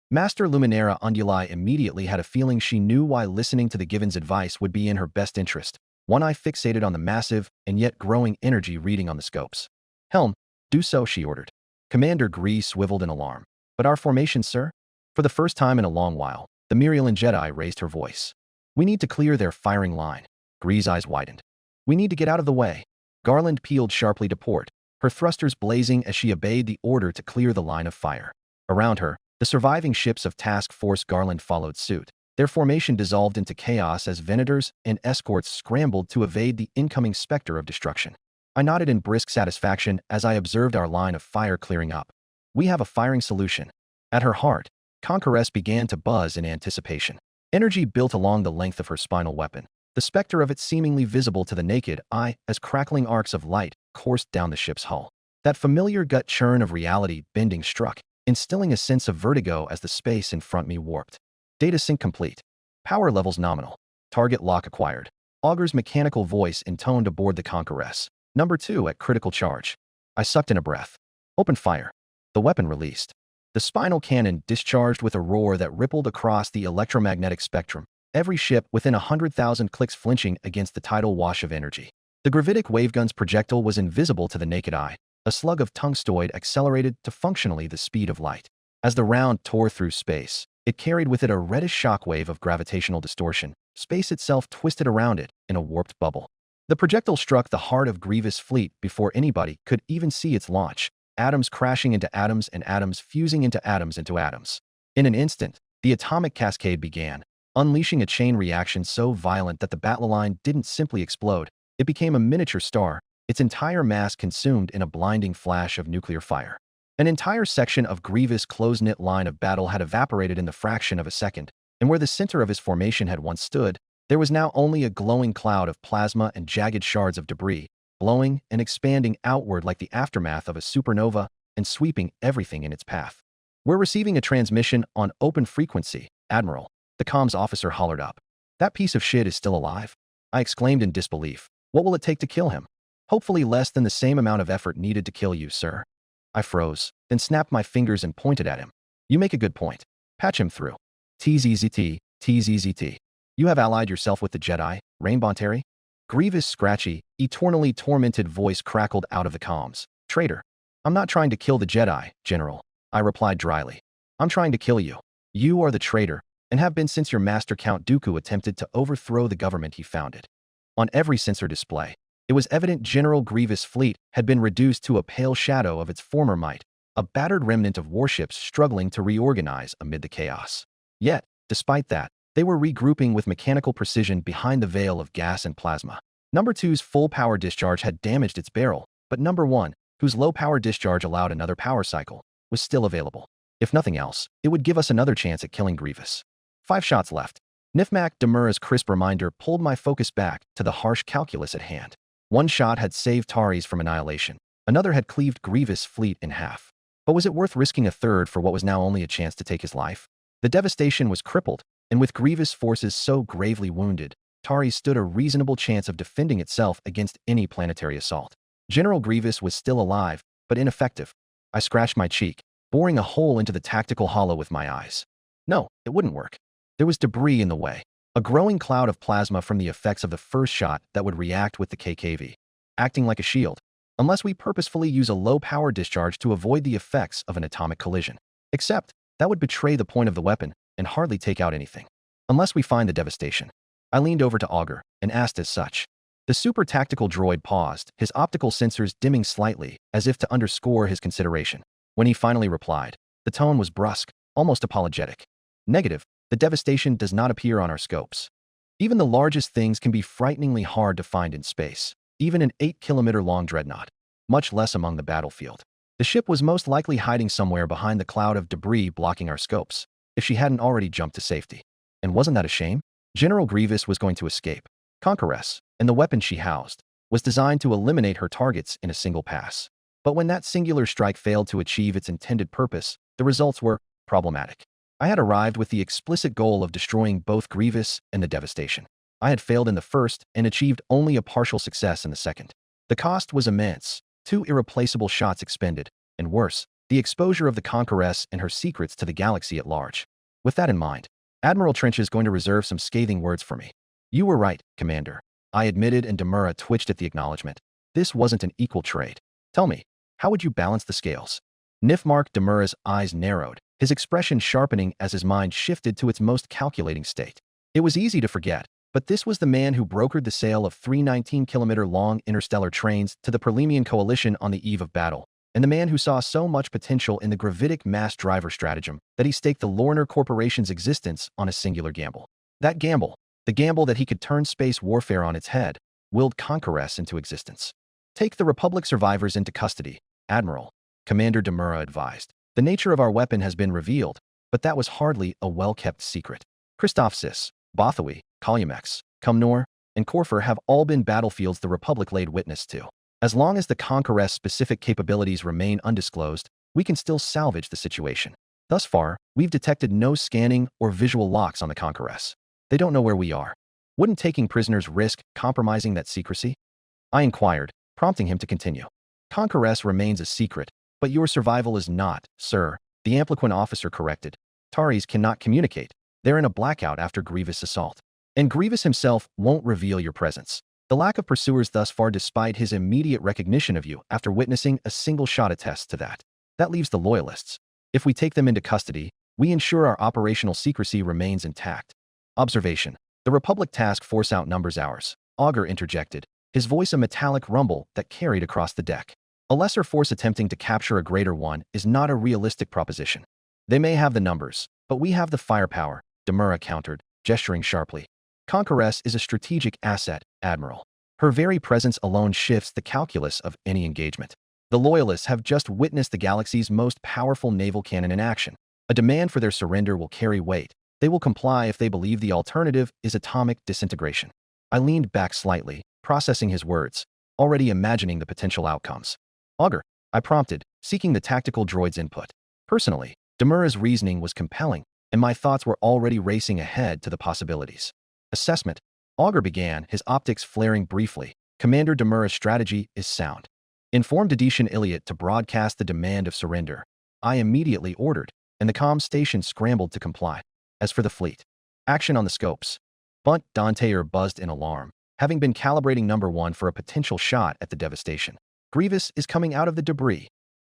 Speaker 2: Master Luminera Unduli immediately had a feeling she knew why listening to the Given's advice would be in her best interest, one eye fixated on the massive and yet growing energy reading on the scopes. Helm, do so, she ordered. Commander Gree swiveled in alarm. But our formation, sir? For the first time in a long while, the Mirialan Jedi raised her voice. We need to clear their firing line. Gree's eyes widened. We need to get out of the way. Garland peeled sharply to port, her thrusters blazing as she obeyed the order to clear the line of fire. Around her, the surviving ships of Task Force Garland followed suit. Their formation dissolved into chaos as Venators and escorts scrambled to evade the incoming specter of destruction. I nodded in brisk satisfaction as I observed our line of fire clearing up. We have a firing solution. At her heart, Conqueress began to buzz in anticipation. Energy built along the length of her spinal weapon, the specter of it seemingly visible to the naked eye as crackling arcs of light coursed down the ship's hull. That familiar gut churn of reality bending struck, instilling a sense of vertigo as the space in front me warped. Data sync complete. Power levels nominal. Target lock acquired. Augur's mechanical voice intoned aboard the Conqueress. Number 2 at critical charge. I sucked in a breath. Open fire. The weapon released. The spinal cannon discharged with a roar that rippled across the electromagnetic spectrum, every ship within 100,000 clicks flinching against the tidal wash of energy. The gravitic wavegun's projectile was invisible to the naked eye, a slug of tungstoid accelerated to functionally the speed of light. As the round tore through space, it carried with it a reddish shockwave of gravitational distortion. Space itself twisted around it in a warped bubble. The projectile struck the heart of Grievous' fleet before anybody could even see its launch, atoms crashing into atoms and atoms fusing into atoms into atoms. In an instant, the atomic cascade began, unleashing a chain reaction so violent that the battle line didn't simply explode. It became a miniature star, its entire mass consumed in a blinding flash of nuclear fire. An entire section of Grievous' close-knit line of battle had evaporated in the fraction of a second, and where the center of his formation had once stood, there was now only a glowing cloud of plasma and jagged shards of debris, blowing and expanding outward like the aftermath of a supernova and sweeping everything in its path. We're receiving a transmission on open frequency, Admiral, the comms officer hollered up. That piece of shit is still alive? I exclaimed in disbelief. What will it take to kill him? Hopefully less than the same amount of effort needed to kill you, sir. I froze, then snapped my fingers and pointed at him. You make a good point. Patch him through. TZZT, TZZT. You have allied yourself with the Jedi, Rain Bonteri? Grievous' scratchy, eternally tormented voice crackled out of the comms. Traitor. I'm not trying to kill the Jedi, General. I replied dryly. I'm trying to kill you. You are the traitor, and have been since your master Count Dooku attempted to overthrow the government he founded. On every sensor display, it was evident General Grievous' fleet had been reduced to a pale shadow of its former might, a battered remnant of warships struggling to reorganize amid the chaos. Yet, despite that, they were regrouping with mechanical precision behind the veil of gas and plasma. Number 2's full power discharge had damaged its barrel, but Number 1, whose low power discharge allowed another power cycle, was still available. If nothing else, it would give us another chance at killing Grievous. 5 shots left. Nifmak Demura's crisp reminder pulled my focus back to the harsh calculus at hand. One shot had saved Tari's from annihilation. Another had cleaved Grievous' fleet in half. But was it worth risking a third for what was now only a chance to take his life? The devastation was crippled, and with Grievous' forces so gravely wounded, Tari stood a reasonable chance of defending itself against any planetary assault. General Grievous was still alive, but ineffective. I scratched my cheek, boring a hole into the tactical hollow with my eyes. No, it wouldn't work. There was debris in the way, a growing cloud of plasma from the effects of the first shot that would react with the KKV, acting like a shield, unless we purposefully use a low-power discharge to avoid the effects of an atomic collision. Except, that would betray the point of the weapon and hardly take out anything. Unless we find the devastation. I leaned over to Augur and asked as such. The super tactical droid paused, his optical sensors dimming slightly, as if to underscore his consideration. When he finally replied, the tone was brusque, almost apologetic. Negative, the devastation does not appear on our scopes. Even the largest things can be frighteningly hard to find in space, even an 8-kilometer-long dreadnought, much less among the battlefield. The ship was most likely hiding somewhere behind the cloud of debris blocking our scopes, if she hadn't already jumped to safety. And wasn't that a shame? General Grievous was going to escape. Conqueress, and the weapon she housed, was designed to eliminate her targets in a single pass. But when that singular strike failed to achieve its intended purpose, the results were problematic. I had arrived with the explicit goal of destroying both Grievous and the devastation. I had failed in the first and achieved only a partial success in the second. The cost was immense, 2 irreplaceable shots expended, and worse, the exposure of the Conqueress and her secrets to the galaxy at large. With that in mind, Admiral Trench is going to reserve some scathing words for me. You were right, Commander, I admitted, and Demura twitched at the acknowledgement. This wasn't an equal trade. Tell me, how would you balance the scales? Nifmark Demura's eyes narrowed, his expression sharpening as his mind shifted to its most calculating state. It was easy to forget, but this was the man who brokered the sale of 3 19-kilometer-long interstellar trains to the Perlemian coalition on the eve of battle, and the man who saw so much potential in the gravitic mass driver stratagem that he staked the Lorner Corporation's existence on a singular gamble. That gamble, the gamble that he could turn space warfare on its head, willed Conqueress into existence. Take the Republic survivors into custody, Admiral, Commander Demura advised. The nature of our weapon has been revealed, but that was hardly a well-kept secret. Christophsis, Bothawi, Kalyumex, Cumnor, and Corfer have all been battlefields the Republic laid witness to. As long as the Conqueress' specific capabilities remain undisclosed, we can still salvage the situation. Thus far, we've detected no scanning or visual locks on the Conqueress. They don't know where we are. Wouldn't taking prisoners risk compromising that secrecy? I inquired, prompting him to continue. Conqueress remains a secret, but your survival is not, sir, the Ampliquin officer corrected. Taris cannot communicate. They're in a blackout after Grievous' assault. And Grievous himself won't reveal your presence. The lack of pursuers thus far, despite his immediate recognition of you after witnessing a single shot, attests to that. That leaves the Loyalists. If we take them into custody, we ensure our operational secrecy remains intact. Observation. The Republic task force outnumbers ours. Augur interjected, his voice a metallic rumble that carried across the deck. A lesser force attempting to capture a greater one is not a realistic proposition. They may have the numbers, but we have the firepower, Demura countered, gesturing sharply. Conqueress is a strategic asset, Admiral. Her very presence alone shifts the calculus of any engagement. The Loyalists have just witnessed the galaxy's most powerful naval cannon in action. A demand for their surrender will carry weight. They will comply if they believe the alternative is atomic disintegration. I leaned back slightly, processing his words, already imagining the potential outcomes. Augur, I prompted, seeking the tactical droid's input. Personally, Demura's reasoning was compelling, and my thoughts were already racing ahead to the possibilities. Assessment. Augur began, his optics flaring briefly. Commander Demura's strategy is sound. Informed Edetian Iliot to broadcast the demand of surrender. I immediately ordered, and the comm station scrambled to comply. As for the fleet, action on the scopes. Bunt Danteyer buzzed in alarm, having been calibrating number 1 for a potential shot at the devastation. Grievous is coming out of the debris.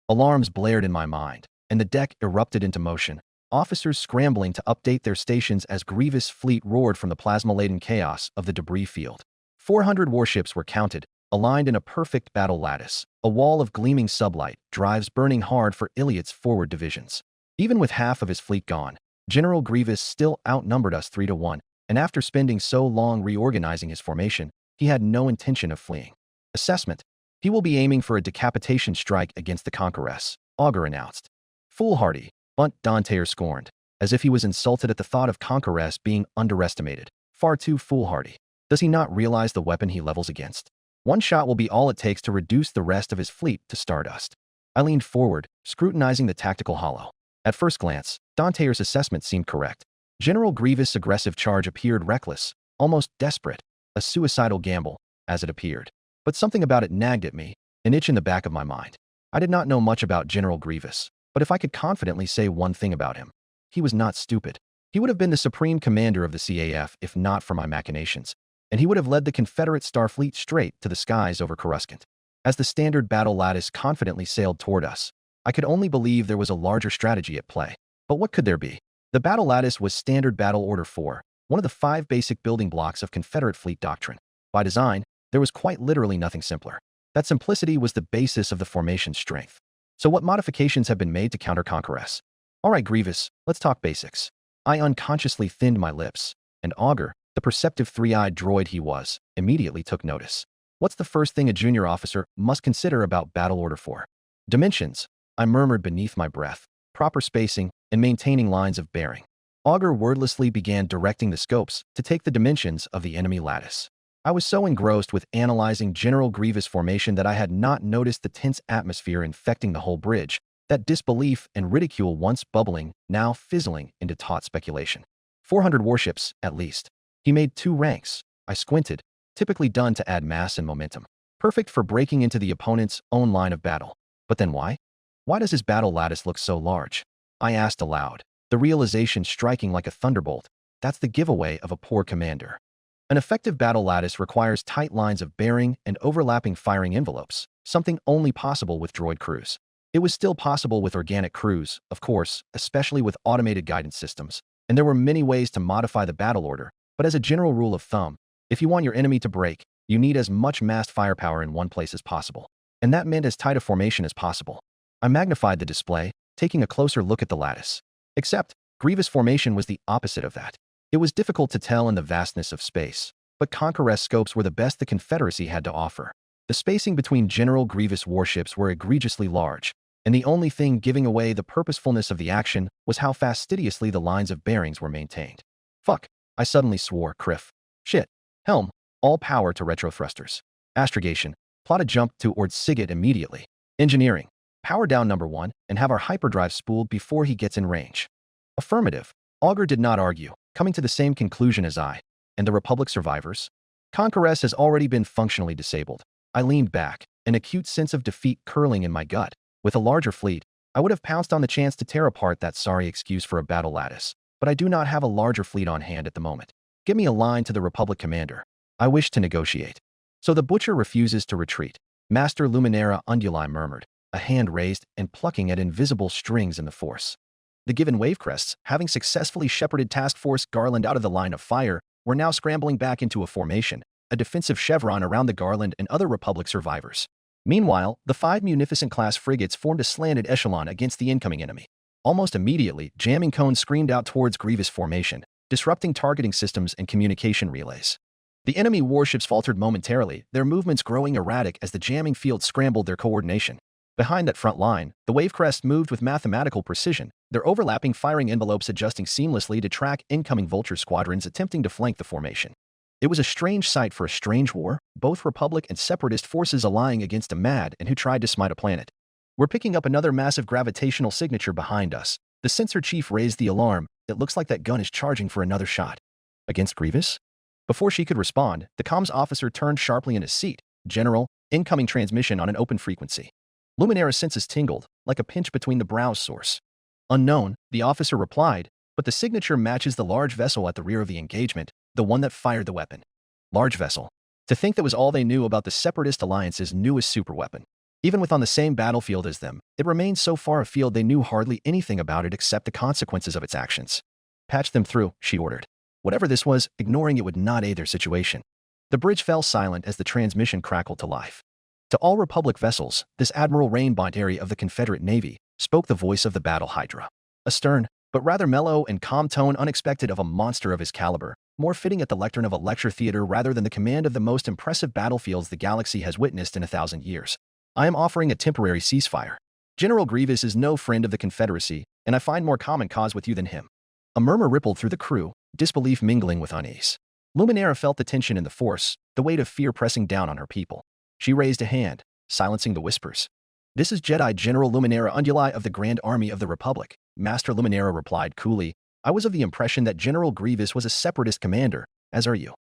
Speaker 2: Alarms blared in my mind, and the deck erupted into motion. Officers scrambling to update their stations as Grievous' fleet roared from the plasma-laden chaos of the debris field. 400 warships were counted, aligned in a perfect battle lattice, a wall of gleaming sublight drives burning hard for Iliot's forward divisions. Even with half of his fleet gone, General Grievous still outnumbered us 3-1, and after spending so long reorganizing his formation, he had no intention of fleeing. Assessment. He will be aiming for a decapitation strike against the Conqueress, Augur announced. Foolhardy, Bunt Danteyer scorned, as if he was insulted at the thought of Conqueress being underestimated. Far too foolhardy. Does he not realize the weapon he levels against? One shot will be all it takes to reduce the rest of his fleet to stardust. I leaned forward, scrutinizing the tactical holo. At first glance, Danteer's assessment seemed correct. General Grievous' aggressive charge appeared reckless, almost desperate, a suicidal gamble, as it appeared. But something about it nagged at me, an itch in the back of my mind. I did not know much about General Grievous, but if I could confidently say one thing about him, he was not stupid. He would have been the supreme commander of the CAF if not for my machinations, and he would have led the Confederate Starfleet straight to the skies over Coruscant. As the standard battle lattice confidently sailed toward us, I could only believe there was a larger strategy at play. But what could there be? The battle lattice was Standard Battle Order 4, one of the 5 basic building blocks of Confederate fleet doctrine. By design, there was quite literally nothing simpler. That simplicity was the basis of the formation's strength. So what modifications have been made to counter Conqueress? All right, Grievous, let's talk basics. I unconsciously thinned my lips, and Augur, the perceptive 3-eyed droid he was, immediately took notice. What's the first thing a junior officer must consider about Battle Order 4? Dimensions, I murmured beneath my breath, proper spacing, and maintaining lines of bearing. Augur wordlessly began directing the scopes to take the dimensions of the enemy lattice. I was so engrossed with analyzing General Grievous' formation that I had not noticed the tense atmosphere infecting the whole bridge, that disbelief and ridicule once bubbling, now fizzling into taut speculation. 400 warships, at least. He made 2 ranks. I squinted, typically done to add mass and momentum. Perfect for breaking into the opponent's own line of battle. But then why? Why does his battle lattice look so large? I asked aloud, the realization striking like a thunderbolt. That's the giveaway of a poor commander. An effective battle lattice requires tight lines of bearing and overlapping firing envelopes, something only possible with droid crews. It was still possible with organic crews, of course, especially with automated guidance systems, and there were many ways to modify the battle order, but as a general rule of thumb, if you want your enemy to break, you need as much massed firepower in one place as possible. And that meant as tight a formation as possible. I magnified the display, taking a closer look at the lattice. Except, Grievous' formation was the opposite of that. It was difficult to tell in the vastness of space, but Conqueress scopes were the best the Confederacy had to offer. The spacing between General Grievous warships were egregiously large, and the only thing giving away the purposefulness of the action was how fastidiously the lines of bearings were maintained. Fuck, I suddenly swore, Criff. Shit. Helm, all power to retro thrusters. Astrogation, plot a jump towards Sigget immediately. Engineering, power down number 1 and have our hyperdrive spooled before he gets in range. Affirmative. Augur did not argue, coming to the same conclusion as I. And the Republic survivors? Conqueress has already been functionally disabled. I leaned back, an acute sense of defeat curling in my gut. With a larger fleet, I would have pounced on the chance to tear apart that sorry excuse for a battle lattice, but I do not have a larger fleet on hand at the moment. Give me a line to the Republic commander. I wish to negotiate. So the butcher refuses to retreat. Master Luminera Unduli murmured, a hand raised and plucking at invisible strings in the force. The given wavecrests, having successfully shepherded Task Force Garland out of the line of fire, were now scrambling back into a formation, a defensive chevron around the Garland and other Republic survivors. Meanwhile, the 5 Munificent-class frigates formed a slanted echelon against the incoming enemy. Almost immediately, jamming cones screamed out towards Grievous formation, disrupting targeting systems and communication relays. The enemy warships faltered momentarily, their movements growing erratic as the jamming field scrambled their coordination. Behind that front line, the wavecrest moved with mathematical precision, their overlapping firing envelopes adjusting seamlessly to track incoming Vulture squadrons attempting to flank the formation. It was a strange sight for a strange war, both Republic and Separatist forces allying against a mad and who tried to smite a planet. We're picking up another massive gravitational signature behind us. The sensor chief raised the alarm. It looks like that gun is charging for another shot. Against Grievous? Before she could respond, the comms officer turned sharply in his seat. General, incoming transmission on an open frequency. Luminera's senses tingled, like a pinch between the browse source. Unknown, the officer replied, but the signature matches the large vessel at the rear of the engagement, the one that fired the weapon. Large vessel. To think that was all they knew about the Separatist Alliance's newest superweapon. Even with on the same battlefield as them, it remained so far afield they knew hardly anything about it except the consequences of its actions. Patch them through, she ordered. Whatever this was, ignoring it would not aid their situation. The bridge fell silent as the transmission crackled to life. To all Republic vessels, this Admiral Rain Bonderi of the Confederate Navy spoke the voice of the battle hydra. A stern, but rather mellow and calm tone unexpected of a monster of his caliber, more fitting at the lectern of a lecture theater rather than the command of the most impressive battlefields the galaxy has witnessed in 1,000 years. I am offering a temporary ceasefire. General Grievous is no friend of the Confederacy, and I find more common cause with you than him. A murmur rippled through the crew, disbelief mingling with unease. Luminera felt the tension in the force, the weight of fear pressing down on her people. She raised a hand, silencing the whispers. "This is Jedi General Luminara Unduli of the Grand Army of the Republic," Master Luminara replied coolly. "I was of the impression that General Grievous was a separatist commander, as are you."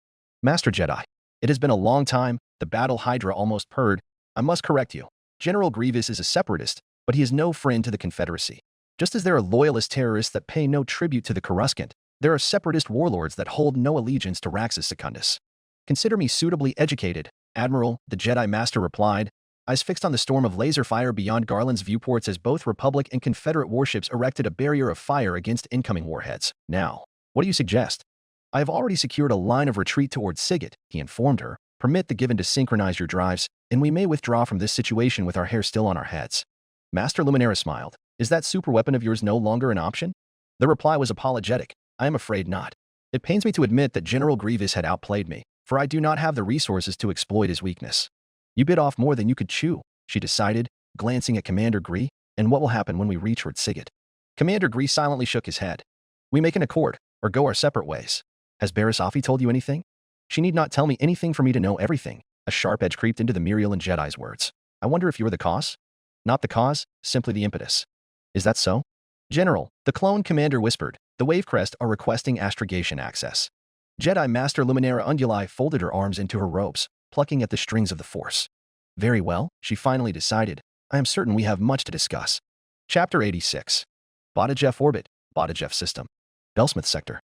Speaker 2: "Master Jedi, it has been a long time," the battle Hydra almost purred. "I must correct you. General Grievous is a separatist, but he is no friend to the Confederacy. Just as there are loyalist terrorists that pay no tribute to the Coruscant, there are separatist warlords that hold no allegiance to Raxus Secundus. Consider me suitably educated, Admiral," the Jedi Master replied, eyes fixed on the storm of laser fire beyond Garland's viewports as both Republic and Confederate warships erected a barrier of fire against incoming warheads. "Now, what do you suggest?" "I have already secured a line of retreat towards Sighet," he informed her. "Permit the Given to synchronize your drives, and we may withdraw from this situation with our hair still on our heads." Master Luminara smiled. "Is that superweapon of yours no longer an option?" The reply was apologetic. "I am afraid not. It pains me to admit that General Grievous had outplayed me, for I do not have the resources to exploit his weakness." "You bit off more than you could chew," she decided, glancing at Commander Gree. "And what will happen when we reach towards Sighet?" Commander Gree silently shook his head. "We make an accord, or go our separate ways. Has Barriss Offee told you anything?" "She need not tell me anything for me to know everything." A sharp edge creeped into the Miriel and Jedi's words. "I wonder if you're the cause?" "Not the cause, simply the impetus." "Is that so?" "General," the clone commander whispered, "the Wavecrest are requesting astrogation access." Jedi Master Luminara Unduli folded her arms into her robes, plucking at the strings of the Force. "Very well," she finally decided. "I am certain we have much to discuss." Chapter 86. Bottajef Orbit, Bottajef System. Belsmith Sector.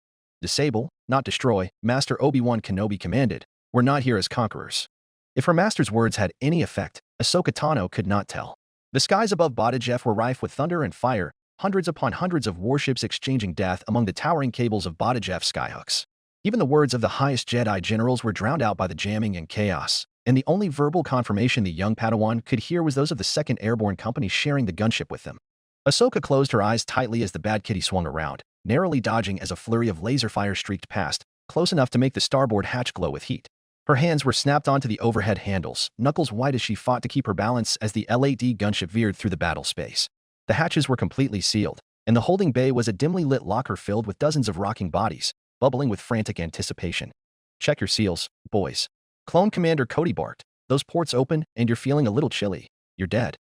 Speaker 2: "Disable, not destroy," Master Obi-Wan Kenobi commanded. "We're not here as conquerors." If her master's words had any effect, Ahsoka Tano could not tell. The skies above Bottajef were rife with thunder and fire, hundreds upon hundreds of warships exchanging death among the towering cables of Bottajef's skyhooks. Even the words of the highest Jedi generals were drowned out by the jamming and chaos, and the only verbal confirmation the young Padawan could hear was those of the 2nd Airborne Company sharing the gunship with them. Ahsoka closed her eyes tightly as the Bad Kitty swung around, narrowly dodging as a flurry of laser fire streaked past, close enough to make the starboard hatch glow with heat. Her hands were snapped onto the overhead handles, knuckles white as she fought to keep her balance as the L-8D gunship veered through the battle space. The hatches were completely sealed, and the holding bay was a dimly lit locker filled with dozens of rocking bodies, bubbling with frantic anticipation. "Check your seals, boys." Clone Commander Cody barked. "Those ports open, and you're feeling a little chilly. You're dead."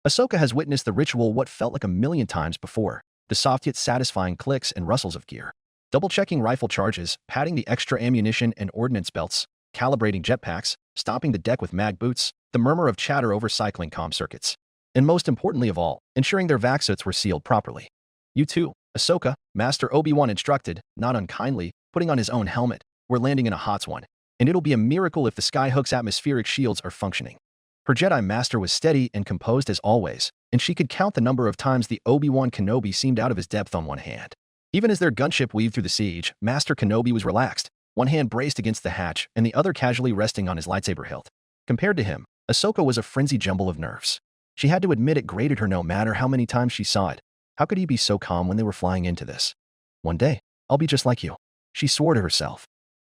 Speaker 2: Ahsoka has witnessed the ritual what felt like a million times before, the soft yet satisfying clicks and rustles of gear. Double-checking rifle charges, patting the extra ammunition and ordnance belts, calibrating jetpacks, stopping the deck with mag boots, the murmur of chatter over cycling comm circuits. And most importantly of all, ensuring their vac suits were sealed properly. "You too, Ahsoka," Master Obi-Wan instructed, not unkindly, putting on his own helmet. "We're landing in a hot one, and it'll be a miracle if the Skyhook's atmospheric shields are functioning." Her Jedi Master was steady and composed as always, and she could count the number of times the Obi-Wan Kenobi seemed out of his depth on one hand. Even as their gunship weaved through the siege, Master Kenobi was relaxed, one hand braced against the hatch and the other casually resting on his lightsaber hilt. Compared to him, Ahsoka was a frenzied jumble of nerves. She had to admit it grated her no matter how many times she saw it. How could he be so calm when they were flying into this? "One day, I'll be just like you," she swore to herself.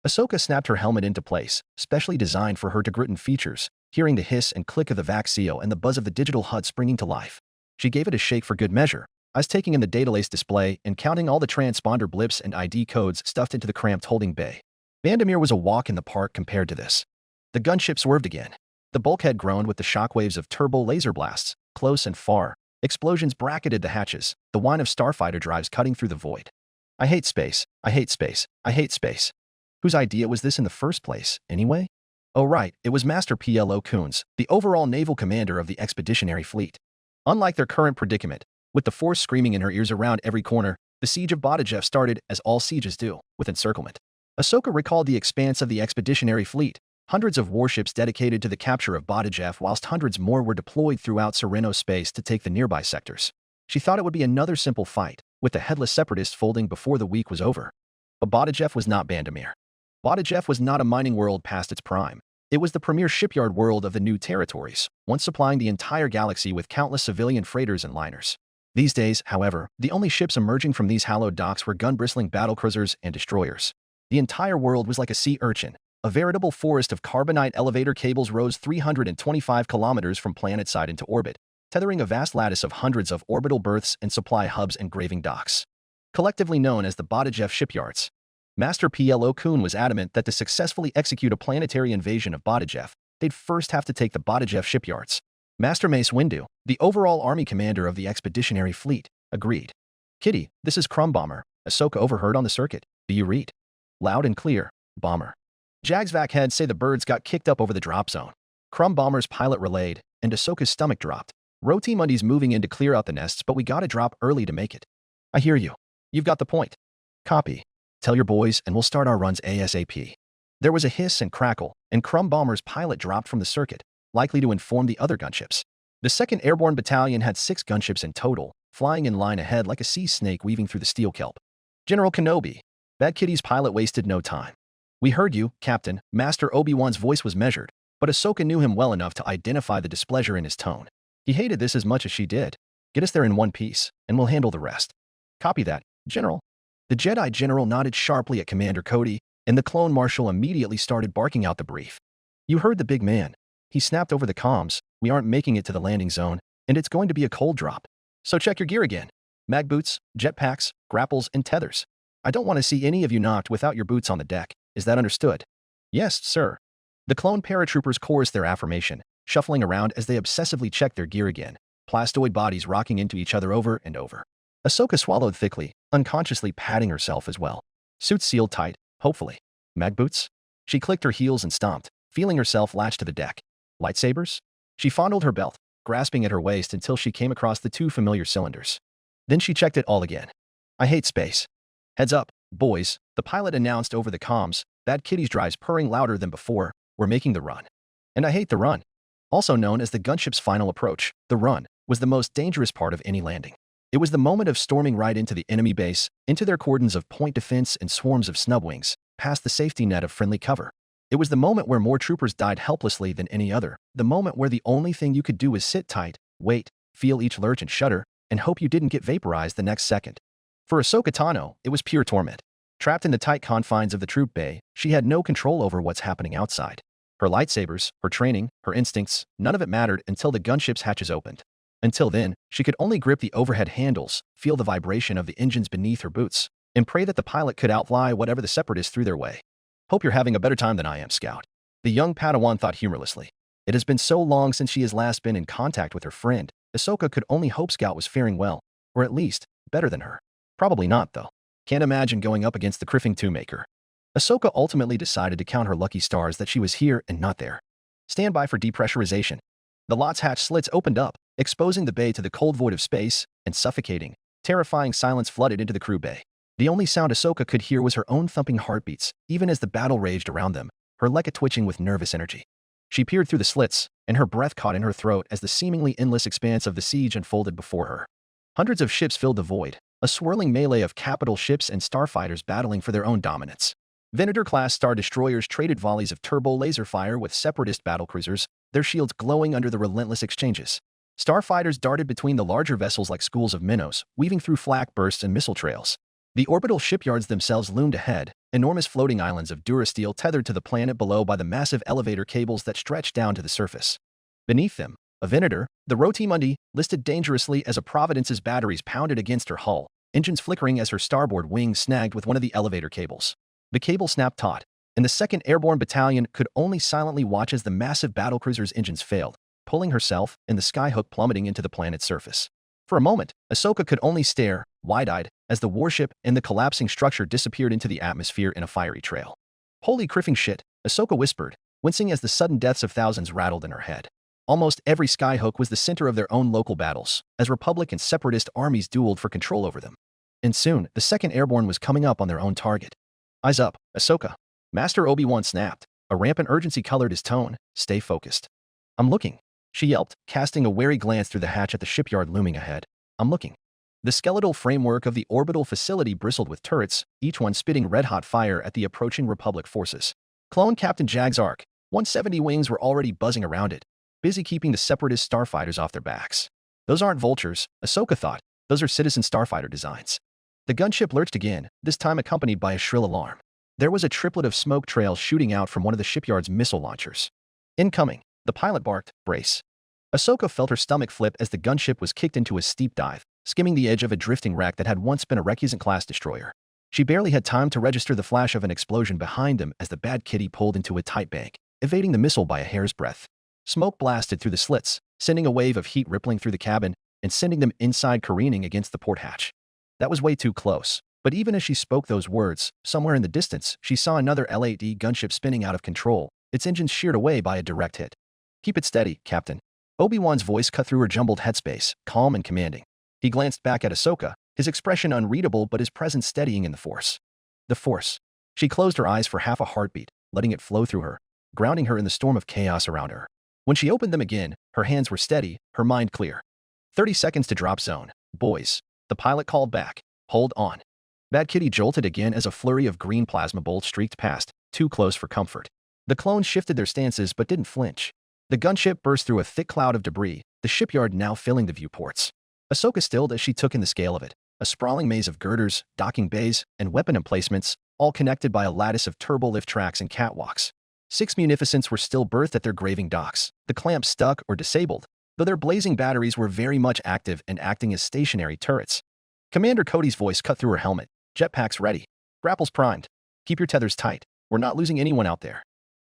Speaker 2: Ahsoka snapped her helmet into place, specially designed for her Tegritan features, hearing the hiss and click of the vac seal and the buzz of the digital HUD springing to life. She gave it a shake for good measure, eyes taking in the datalace display and counting all the transponder blips and ID codes stuffed into the cramped holding bay. Bandamere was a walk in the park compared to this. The gunship swerved again. The bulkhead groaned with the shockwaves of turbo laser blasts, close and far. Explosions bracketed the hatches, the whine of starfighter drives cutting through the void. "I hate space. I hate space. I hate space." Whose idea was this in the first place, anyway? Oh right, it was Master P.L.O. Coons, the overall naval commander of the Expeditionary Fleet. Unlike their current predicament, with the Force screaming in her ears around every corner, the siege of Bottajef started, as all sieges do, with encirclement. Ahsoka recalled the expanse of the Expeditionary Fleet, hundreds of warships dedicated to the capture of Bottajef whilst hundreds more were deployed throughout Sereno space to take the nearby sectors. She thought it would be another simple fight, with the headless separatists folding before the week was over. But Bottajef was not Bandamere. Bottajef was not a mining world past its prime. It was the premier shipyard world of the New Territories, once supplying the entire galaxy with countless civilian freighters and liners. These days, however, the only ships emerging from these hallowed docks were gun-bristling battlecruisers and destroyers. The entire world was like a sea urchin. A veritable forest of carbonite elevator cables rose 325 kilometers from planetside into orbit, tethering a vast lattice of hundreds of orbital berths and supply hubs and graving docks. Collectively known as the Bottajef shipyards, Master P.L.O. Coon was adamant that to successfully execute a planetary invasion of Bottajef, they'd first have to take the Badajev shipyards. Master Mace Windu, the overall army commander of the expeditionary fleet, agreed. Kitty, this is Crumb Bomber, Ahsoka overheard on the circuit. Do you read? Loud and clear, Bomber. Jagsvac heads say the birds got kicked up over the drop zone. Crumb Bomber's pilot relayed, and Ahsoka's stomach dropped. Roti Mundy's moving in to clear out the nests, but we gotta drop early to make it. I hear you. You've got the point. Copy. Tell your boys and we'll start our runs ASAP. There was a hiss and crackle, and Crumb Bomber's pilot dropped from the circuit, likely to inform the other gunships. The 2nd Airborne Battalion had 6 gunships in total, flying in line ahead like a sea snake weaving through the steel kelp. General Kenobi. Bad Kitty's pilot wasted no time. We heard you, Captain. Master Obi-Wan's voice was measured, but Ahsoka knew him well enough to identify the displeasure in his tone. He hated this as much as she did. Get us there in one piece, and we'll handle the rest. Copy that, General. The Jedi General nodded sharply at Commander Cody, and the Clone Marshal immediately started barking out the brief. You heard the big man. He snapped over the comms. We aren't making it to the landing zone, and it's going to be a cold drop. So check your gear again. Mag boots, jetpacks, grapples, and tethers. I don't want to see any of you knocked without your boots on the deck. Is that understood? Yes, sir. The clone paratroopers chorused their affirmation, shuffling around as they obsessively checked their gear again, plastoid bodies rocking into each other over and over. Ahsoka swallowed thickly, unconsciously patting herself as well. Suits sealed tight, hopefully. Mag boots? She clicked her heels and stomped, feeling herself latch to the deck. Lightsabers? She fondled her belt, grasping at her waist until she came across the 2 familiar cylinders. Then she checked it all again. I hate space. Heads up, boys, the pilot announced over the comms. Bad Kitty's drives purring louder than before. We're making the run. And I hate the run. Also known as the gunship's final approach, the run was the most dangerous part of any landing. It was the moment of storming right into the enemy base, into their cordons of point defense and swarms of snubwings, past the safety net of friendly cover. It was the moment where more troopers died helplessly than any other, the moment where the only thing you could do was sit tight, wait, feel each lurch and shudder, and hope you didn't get vaporized the next second. For Ahsoka Tano, it was pure torment. Trapped in the tight confines of the troop bay, she had no control over what's happening outside. Her lightsabers, her training, her instincts, none of it mattered until the gunship's hatches opened. Until then, she could only grip the overhead handles, feel the vibration of the engines beneath her boots, and pray that the pilot could outfly whatever the separatists threw their way. Hope you're having a better time than I am, Scout. The young Padawan thought humorlessly. It has been so long since she has last been in contact with her friend. Ahsoka could only hope Scout was faring well, or at least, better than her. Probably not, though. Can't imagine going up against the Criffing Two-Maker. Ahsoka ultimately decided to count her lucky stars that she was here and not there. Stand by for depressurization. The lot's hatch slits opened up, exposing the bay to the cold void of space, and suffocating, terrifying silence flooded into the crew bay. The only sound Ahsoka could hear was her own thumping heartbeats, even as the battle raged around them, her lekka twitching with nervous energy. She peered through the slits, and her breath caught in her throat as the seemingly endless expanse of the siege unfolded before her. Hundreds of ships filled the void, a swirling melee of capital ships and starfighters battling for their own dominance. Venator-class Star Destroyers traded volleys of turbo laser fire with separatist battlecruisers, their shields glowing under the relentless exchanges. Starfighters darted between the larger vessels like schools of minnows, weaving through flak bursts and missile trails. The orbital shipyards themselves loomed ahead, enormous floating islands of durasteel tethered to the planet below by the massive elevator cables that stretched down to the surface. Beneath them, a Venator, the Roti Mundi, listed dangerously as a Providence's batteries pounded against her hull, engines flickering as her starboard wing snagged with one of the elevator cables. The cable snapped taut, and the 2nd Airborne Battalion could only silently watch as the massive battlecruiser's engines failed, pulling herself and the skyhook plummeting into the planet's surface. For a moment, Ahsoka could only stare, wide-eyed, as the warship and the collapsing structure disappeared into the atmosphere in a fiery trail. Holy criffing shit, Ahsoka whispered, wincing as the sudden deaths of thousands rattled in her head. Almost every skyhook was the center of their own local battles, as Republic and Separatist armies dueled for control over them. And soon, the 2nd Airborne was coming up on their own target. Eyes up, Ahsoka. Master Obi-Wan snapped. A rampant urgency colored his tone. Stay focused. I'm looking, she yelped, casting a wary glance through the hatch at the shipyard looming ahead. I'm looking. The skeletal framework of the orbital facility bristled with turrets, each one spitting red-hot fire at the approaching Republic forces. Clone Captain Jag's Ark, 170 wings were already buzzing around it, busy keeping the Separatist starfighters off their backs. Those aren't vultures, Ahsoka thought. Those are citizen starfighter designs. The gunship lurched again, this time accompanied by a shrill alarm. There was a triplet of smoke trails shooting out from one of the shipyard's missile launchers. Incoming, the pilot barked, brace. Ahsoka felt her stomach flip as the gunship was kicked into a steep dive, skimming the edge of a drifting wreck that had once been a Recusant-class destroyer. She barely had time to register the flash of an explosion behind them as the Bad Kitty pulled into a tight bank, evading the missile by a hair's breadth. Smoke blasted through the slits, sending a wave of heat rippling through the cabin and sending them inside careening against the port hatch. That was way too close. But even as she spoke those words, somewhere in the distance, she saw another L-8D gunship spinning out of control, its engines sheared away by a direct hit. "Keep it steady, Captain." Obi-Wan's voice cut through her jumbled headspace, calm and commanding. He glanced back at Ahsoka, his expression unreadable but his presence steadying in the Force. The Force. She closed her eyes for half a heartbeat, letting it flow through her, grounding her in the storm of chaos around her. When she opened them again, her hands were steady, her mind clear. 30 seconds to drop zone. Boys. The pilot called back. Hold on. Bad Kitty jolted again as a flurry of green plasma bolts streaked past, too close for comfort. The clones shifted their stances but didn't flinch. The gunship burst through a thick cloud of debris, the shipyard now filling the viewports. Ahsoka stilled as she took in the scale of it, a sprawling maze of girders, docking bays, and weapon emplacements, all connected by a lattice of turbo-lift tracks and catwalks. 6 munificents were still berthed at their graving docks, the clamps stuck or disabled, though their blazing batteries were very much active and acting as stationary turrets. Commander Cody's voice cut through her helmet. "Jetpacks ready. Grapples primed. Keep your tethers tight. We're not losing anyone out there."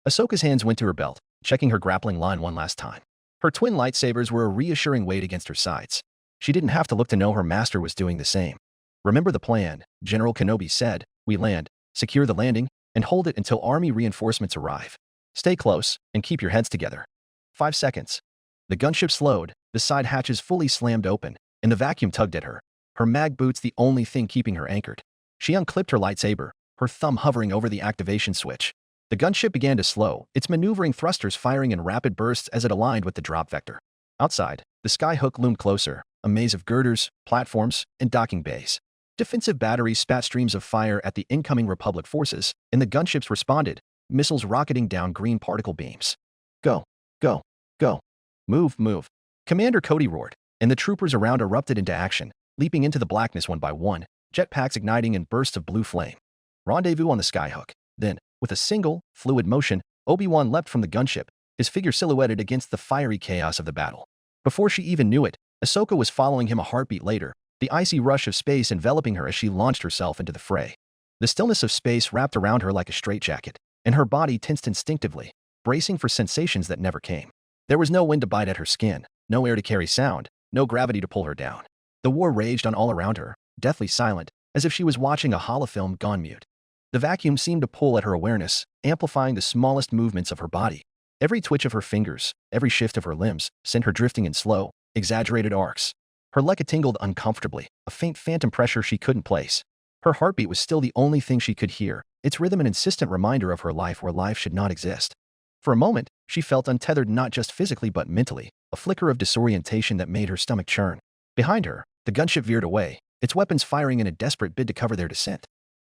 Speaker 2: Ahsoka's hands went to her belt, checking her grappling line one last time. Her twin lightsabers were a reassuring weight against her sides. She didn't have to look to know her master was doing the same. "Remember the plan," General Kenobi said. "We land, secure the landing, and hold it until army reinforcements arrive. Stay close, and keep your heads together." 5 seconds. The gunship slowed, the side hatches fully slammed open, and the vacuum tugged at her, her mag boots the only thing keeping her anchored. She unclipped her lightsaber, her thumb hovering over the activation switch. The gunship began to slow, its maneuvering thrusters firing in rapid bursts as it aligned with the drop vector. Outside, the skyhook loomed closer, a maze of girders, platforms, and docking bays. Defensive batteries spat streams of fire at the incoming Republic forces, and the gunships responded, missiles rocketing down green particle beams. "Go, go, go. Move, move." Commander Cody roared, and the troopers around erupted into action, leaping into the blackness one by one, jetpacks igniting in bursts of blue flame. Rendezvous on the skyhook. Then, with a single, fluid motion, Obi-Wan leapt from the gunship, his figure silhouetted against the fiery chaos of the battle. Before she even knew it, Ahsoka was following him a heartbeat later, the icy rush of space enveloping her as she launched herself into the fray. The stillness of space wrapped around her like a straitjacket, and her body tensed instinctively, bracing for sensations that never came. There was no wind to bite at her skin, no air to carry sound, no gravity to pull her down. The war raged on all around her, deathly silent, as if she was watching a holofilm gone mute. The vacuum seemed to pull at her awareness, amplifying the smallest movements of her body. Every twitch of her fingers, every shift of her limbs, sent her drifting in slow, exaggerated arcs. Her lega tingled uncomfortably, a faint phantom pressure she couldn't place. Her heartbeat was still the only thing she could hear, its rhythm an insistent reminder of her life where life should not exist. For a moment, she felt untethered not just physically but mentally, a flicker of disorientation that made her stomach churn. Behind her, the gunship veered away, its weapons firing in a desperate bid to cover their descent.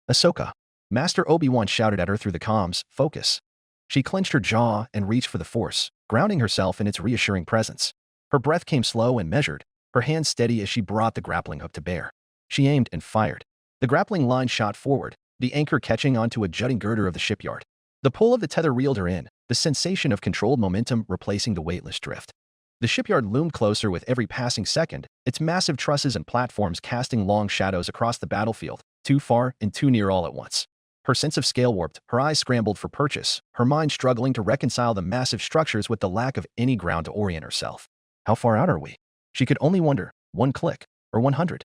Speaker 2: "Ahsoka!" Master Obi-Wan shouted at her through the comms, "Focus." She clenched her jaw and reached for the Force, grounding herself in its reassuring presence. Her breath came slow and measured, her hands steady as she brought the grappling hook to bear. She aimed and fired. The grappling line shot forward, the anchor catching onto a jutting girder of the shipyard. The pull of the tether reeled her in, the sensation of controlled momentum replacing the weightless drift. The shipyard loomed closer with every passing second, its massive trusses and platforms casting long shadows across the battlefield, too far and too near all at once. Her sense of scale warped, her eyes scrambled for purchase, her mind struggling to reconcile the massive structures with the lack of any ground to orient herself. How far out are we? She could only wonder, 1 click, or 100.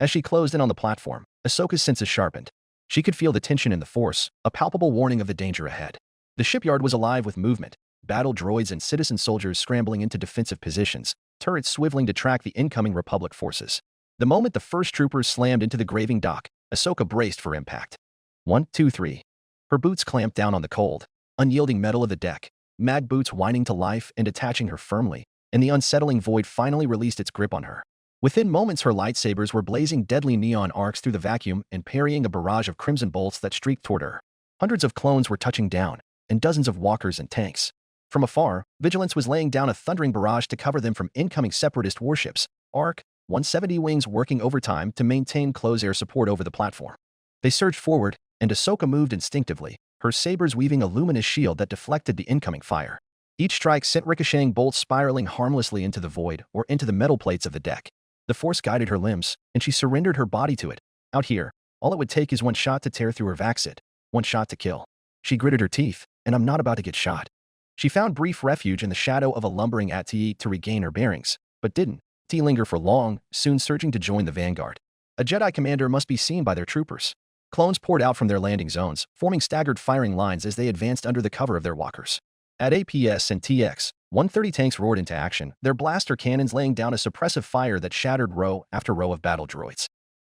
Speaker 2: As she closed in on the platform, Ahsoka's senses sharpened. She could feel the tension in the Force, a palpable warning of the danger ahead. The shipyard was alive with movement, battle droids and citizen soldiers scrambling into defensive positions, turrets swiveling to track the incoming Republic forces. The moment the first troopers slammed into the graving dock, Ahsoka braced for impact. 1, 2, 3. Her boots clamped down on the cold, unyielding metal of the deck, mag boots whining to life and attaching her firmly, and the unsettling void finally released its grip on her. Within moments her lightsabers were blazing deadly neon arcs through the vacuum and parrying a barrage of crimson bolts that streaked toward her. Hundreds of clones were touching down, and dozens of walkers and tanks. From afar, Vigilance was laying down a thundering barrage to cover them from incoming separatist warships, ARC 170 wings working overtime to maintain close air support over the platform. They surged forward, and Ahsoka moved instinctively, her sabers weaving a luminous shield that deflected the incoming fire. Each strike sent ricocheting bolts spiraling harmlessly into the void or into the metal plates of the deck. The Force guided her limbs, and she surrendered her body to it. Out here, all it would take is one shot to tear through her vaxid, one shot to kill. She gritted her teeth, and I'm not about to get shot. She found brief refuge in the shadow of a lumbering AT to regain her bearings, but didn't linger for long, soon surging to join the vanguard. A Jedi commander must be seen by their troopers. Clones poured out from their landing zones, forming staggered firing lines as they advanced under the cover of their walkers. At APS and TX-130 tanks roared into action, their blaster cannons laying down a suppressive fire that shattered row after row of battle droids.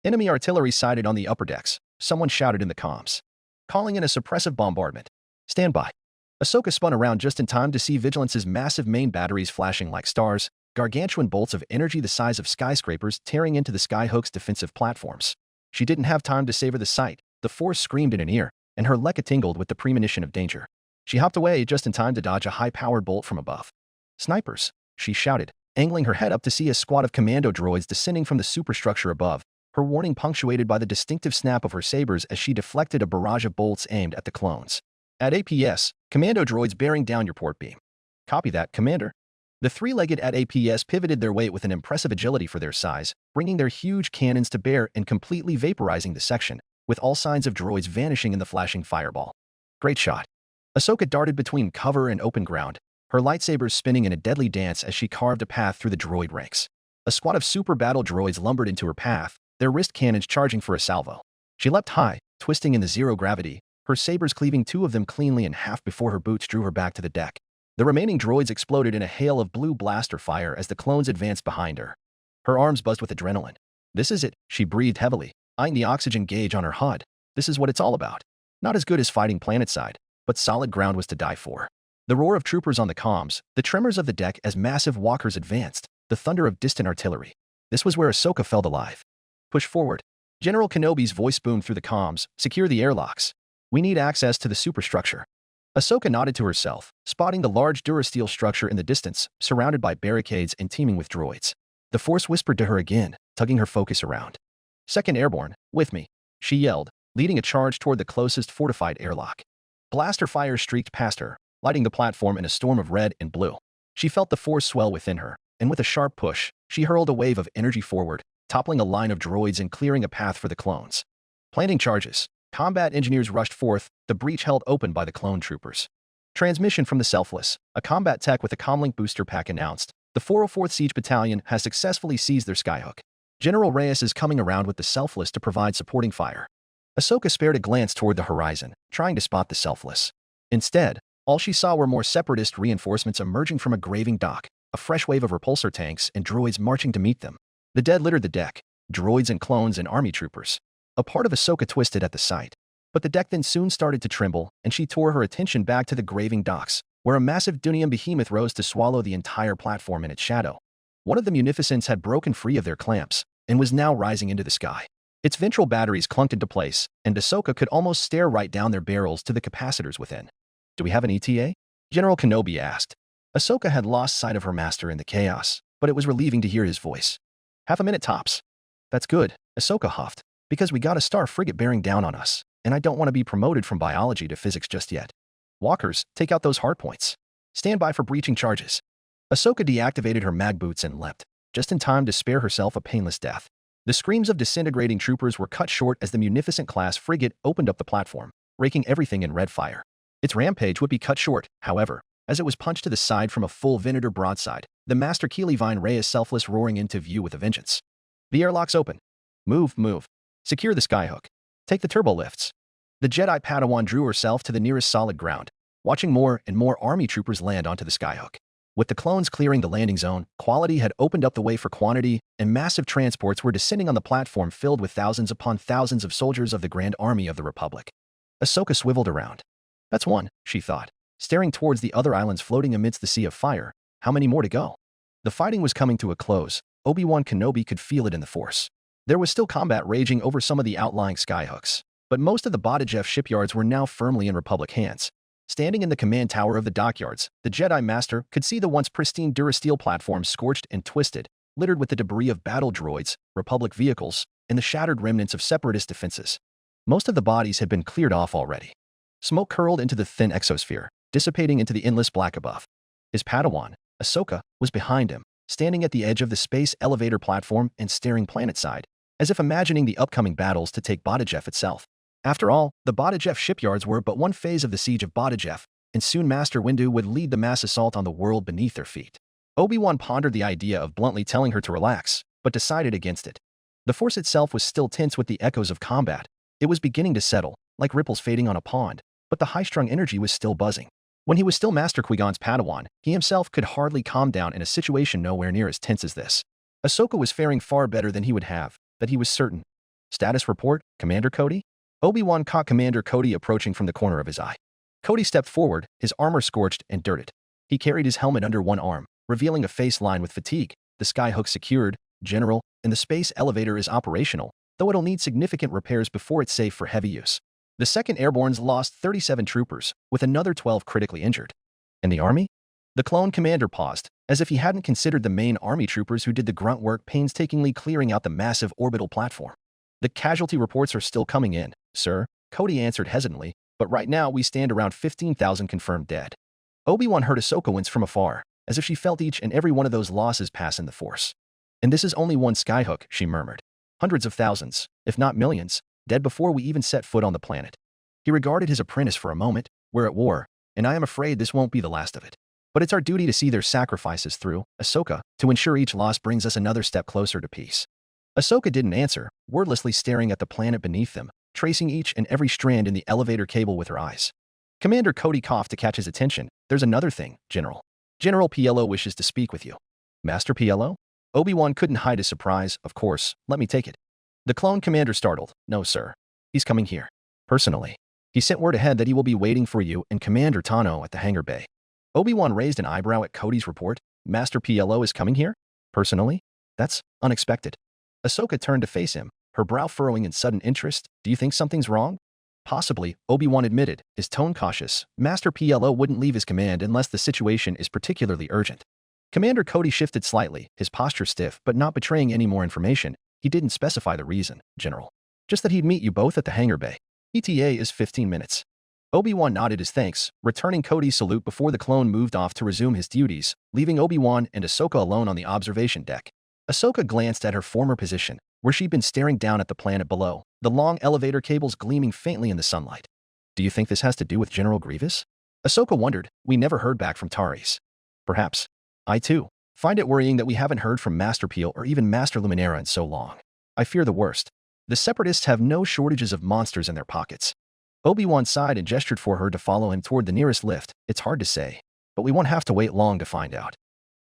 Speaker 2: Enemy artillery sighted on the upper decks. Someone shouted in the comms, calling in a suppressive bombardment. Stand by. Ahsoka spun around just in time to see Vigilance's massive main batteries flashing like stars, gargantuan bolts of energy the size of skyscrapers tearing into the Skyhook's defensive platforms. She didn't have time to savor the sight. The Force screamed in an ear, and her lekka tingled with the premonition of danger. She hopped away just in time to dodge a high-powered bolt from above. Snipers, she shouted, angling her head up to see a squad of commando droids descending from the superstructure above, her warning punctuated by the distinctive snap of her sabers as she deflected a barrage of bolts aimed at the clones. At APS, commando droids bearing down your port beam. Copy that, Commander. The three-legged at APS pivoted their weight with an impressive agility for their size, bringing their huge cannons to bear and completely vaporizing the section, with all signs of droids vanishing in the flashing fireball. Great shot. Ahsoka darted between cover and open ground, her lightsabers spinning in a deadly dance as she carved a path through the droid ranks. A squad of super battle droids lumbered into her path, their wrist cannons charging for a salvo. She leapt high, twisting in the zero gravity, her sabers cleaving two of them cleanly in half before her boots drew her back to the deck. The remaining droids exploded in a hail of blue blaster fire as the clones advanced behind her. Her arms buzzed with adrenaline. This is it, she breathed heavily, eyeing the oxygen gauge on her HUD. This is what it's all about. Not as good as fighting planetside, but solid ground was to die for. The roar of troopers on the comms, the tremors of the deck as massive walkers advanced, the thunder of distant artillery. This was where Ahsoka felt alive. Push forward. General Kenobi's voice boomed through the comms. Secure the airlocks. We need access to the superstructure. Ahsoka nodded to herself, spotting the large durasteel structure in the distance, surrounded by barricades and teeming with droids. The Force whispered to her again, tugging her focus around. Second Airborne, with me, she yelled, leading a charge toward the closest fortified airlock. Blaster fire streaked past her, lighting the platform in a storm of red and blue. She felt the Force swell within her, and with a sharp push, she hurled a wave of energy forward, toppling a line of droids and clearing a path for the clones. Planting charges. Combat engineers rushed forth, the breach held open by the clone troopers. Transmission from the Selfless, a combat tech with a comlink booster pack announced, the 404th Siege Battalion has successfully seized their Skyhook. General Reyes is coming around with the Selfless to provide supporting fire. Ahsoka spared a glance toward the horizon, trying to spot the Selfless. Instead, all she saw were more separatist reinforcements emerging from a graving dock, a fresh wave of repulsor tanks and droids marching to meet them. The dead littered the deck, droids and clones and army troopers. A part of Ahsoka twisted at the sight. But the deck then soon started to tremble, and she tore her attention back to the graving docks, where a massive Dunium behemoth rose to swallow the entire platform in its shadow. One of the munificents had broken free of their clamps, and was now rising into the sky. Its ventral batteries clunked into place, and Ahsoka could almost stare right down their barrels to the capacitors within. Do we have an ETA? General Kenobi asked. Ahsoka had lost sight of her master in the chaos, but it was relieving to hear his voice. Half a minute tops. That's good, Ahsoka huffed, because we got a star frigate bearing down on us, and I don't want to be promoted from biology to physics just yet. Walkers, take out those hardpoints. Stand by for breaching charges. Ahsoka deactivated her mag boots and leapt, just in time to spare herself a painless death. The screams of disintegrating troopers were cut short as the munificent-class frigate opened up the platform, raking everything in red fire. Its rampage would be cut short, however, as it was punched to the side from a full Venator broadside, the Master Keelivine Reyes Selfless roaring into view with a vengeance. The airlocks open. Move, move. Secure the Skyhook. Take the turbo lifts. The Jedi Padawan drew herself to the nearest solid ground, watching more and more army troopers land onto the Skyhook. With the clones clearing the landing zone, quality had opened up the way for quantity, and massive transports were descending on the platform filled with thousands upon thousands of soldiers of the Grand Army of the Republic. Ahsoka swiveled around. That's one, she thought, staring towards the other islands floating amidst the sea of fire. How many more to go? The fighting was coming to a close. Obi-Wan Kenobi could feel it in the Force. There was still combat raging over some of the outlying Skyhooks, but most of the Bottijeff shipyards were now firmly in Republic hands. Standing in the command tower of the dockyards, the Jedi Master could see the once pristine durasteel platform scorched and twisted, littered with the debris of battle droids, Republic vehicles, and the shattered remnants of separatist defenses. Most of the bodies had been cleared off already. Smoke curled into the thin exosphere, dissipating into the endless black above. His Padawan, Ahsoka, was behind him, standing at the edge of the space elevator platform and staring planetside, as if imagining the upcoming battles to take Bottijeff itself. After all, the Bottijeff shipyards were but one phase of the siege of Bottijeff, and soon Master Windu would lead the mass assault on the world beneath their feet. Obi-Wan pondered the idea of bluntly telling her to relax, but decided against it. The Force itself was still tense with the echoes of combat. It was beginning to settle, like ripples fading on a pond, but the high-strung energy was still buzzing. When he was still Master Qui-Gon's Padawan, he himself could hardly calm down in a situation nowhere near as tense as this. Ahsoka was faring far better than he would have, that he was certain. Status report, Commander Cody? Obi-Wan caught Commander Cody approaching from the corner of his eye. Cody stepped forward, his armor scorched and dirted. He carried his helmet under one arm, revealing a face lined with fatigue. The skyhook secured, General, and the space elevator is operational, though it'll need significant repairs before it's safe for heavy use. The 2nd Airborne's lost 37 troopers, with another 12 critically injured. And the Army? The clone commander paused, as if he hadn't considered the main Army troopers who did the grunt work painstakingly clearing out the massive orbital platform. The casualty reports are still coming in, sir, Cody answered hesitantly, but right now we stand around 15,000 confirmed dead. Obi-Wan heard Ahsoka wince from afar, as if she felt each and every one of those losses pass in the Force. And this is only one skyhook, she murmured. Hundreds of thousands, if not millions, dead before we even set foot on the planet. He regarded his apprentice for a moment. We're at war, and I am afraid this won't be the last of it. But it's our duty to see their sacrifices through, Ahsoka, to ensure each loss brings us another step closer to peace. Ahsoka didn't answer, wordlessly staring at the planet beneath them, tracing each and every strand in the elevator cable with her eyes. Commander Cody coughed to catch his attention. There's another thing, General. General Piello wishes to speak with you. Master Piello? Obi-Wan couldn't hide his surprise. Of course, let me take it. The clone commander startled. No, sir. He's coming here. Personally. He sent word ahead that he will be waiting for you and Commander Tano at the hangar bay. Obi-Wan raised an eyebrow at Cody's report. Master Piello is coming here? Personally? That's unexpected. Ahsoka turned to face him, her brow furrowing in sudden interest. Do you think something's wrong? Possibly, Obi-Wan admitted, his tone cautious. Master Piello wouldn't leave his command unless the situation is particularly urgent. Commander Cody shifted slightly, his posture stiff but not betraying any more information. He didn't specify the reason, General. Just that he'd meet you both at the hangar bay. ETA is 15 minutes. Obi-Wan nodded his thanks, returning Cody's salute before the clone moved off to resume his duties, leaving Obi-Wan and Ahsoka alone on the observation deck. Ahsoka glanced at her former position, where she'd been staring down at the planet below, the long elevator cables gleaming faintly in the sunlight. Do you think this has to do with General Grievous? Ahsoka wondered. We never heard back from Taris. Perhaps. I, too, find it worrying that we haven't heard from Master Peel or even Master Luminera in so long. I fear the worst. The Separatists have no shortages of monsters in their pockets. Obi-Wan sighed and gestured for her to follow him toward the nearest lift. It's hard to say, but we won't have to wait long to find out.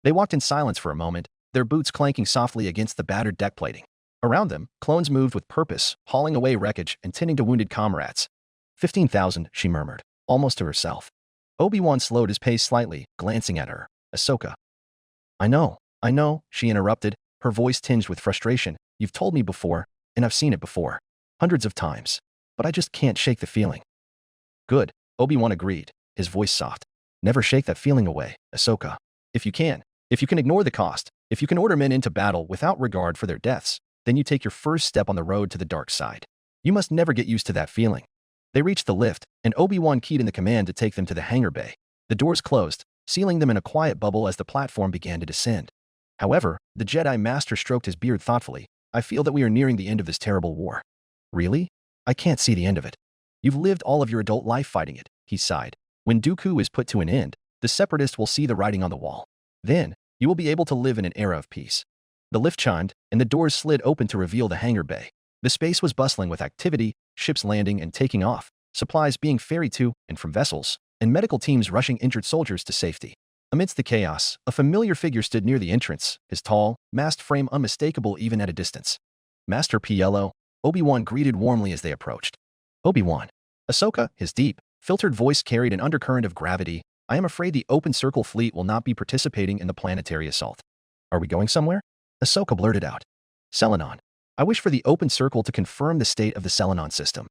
Speaker 2: They walked in silence for a moment, their boots clanking softly against the battered deck plating. Around them, clones moved with purpose, hauling away wreckage and tending to wounded comrades. 15,000, she murmured, almost to herself. Obi-Wan slowed his pace slightly, glancing at her. Ahsoka. I know, she interrupted, her voice tinged with frustration. You've told me before, and I've seen it before. Hundreds of times. But I just can't shake the feeling. Good, Obi-Wan agreed, his voice soft. Never shake that feeling away, Ahsoka. If you can ignore the cost, if you can order men into battle without regard for their deaths, then you take your first step on the road to the dark side. You must never get used to that feeling. They reached the lift, and Obi-Wan keyed in the command to take them to the hangar bay. The doors closed, sealing them in a quiet bubble as the platform began to descend. However, the Jedi Master stroked his beard thoughtfully. I feel that we are nearing the end of this terrible war. Really? I can't see the end of it. You've lived all of your adult life fighting it, he sighed. When Dooku is put to an end, the Separatists will see the writing on the wall. Then, you will be able to live in an era of peace. The lift chimed, and the doors slid open to reveal the hangar bay. The space was bustling with activity, ships landing and taking off, supplies being ferried to and from vessels, and medical teams rushing injured soldiers to safety. Amidst the chaos, a familiar figure stood near the entrance, his tall, masked frame unmistakable even at a distance. Master Piello, Obi-Wan greeted warmly as they approached. Obi-Wan. Ahsoka, his deep, filtered voice carried an undercurrent of gravity. I am afraid the Open Circle fleet will not be participating in the planetary assault. Are we going somewhere? Ahsoka blurted out. Selenon. I wish for the Open Circle to confirm the state of the Selenon system.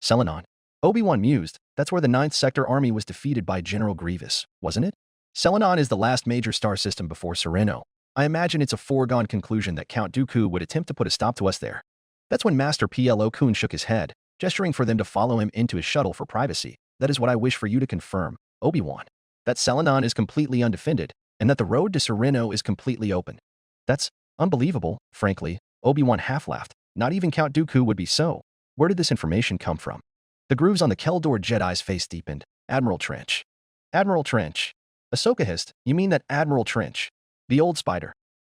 Speaker 2: Selenon. Obi-Wan mused. That's where the 9th Sector Army was defeated by General Grievous, wasn't it? Selenon is the last major star system before Sereno. I imagine it's a foregone conclusion that Count Dooku would attempt to put a stop to us there. That's when Master Plo Koon shook his head, gesturing for them to follow him into his shuttle for privacy. That is what I wish for you to confirm, Obi-Wan. That Selenon is completely undefended, and that the road to Sereno is completely open. That's unbelievable, frankly, Obi-Wan half-laughed. Not even Count Dooku would be so. Where did this information come from? The grooves on the Keldor Jedi's face deepened. Admiral Trench. Admiral Trench. Ahsoka hissed, you mean that Admiral Trench? The old spider.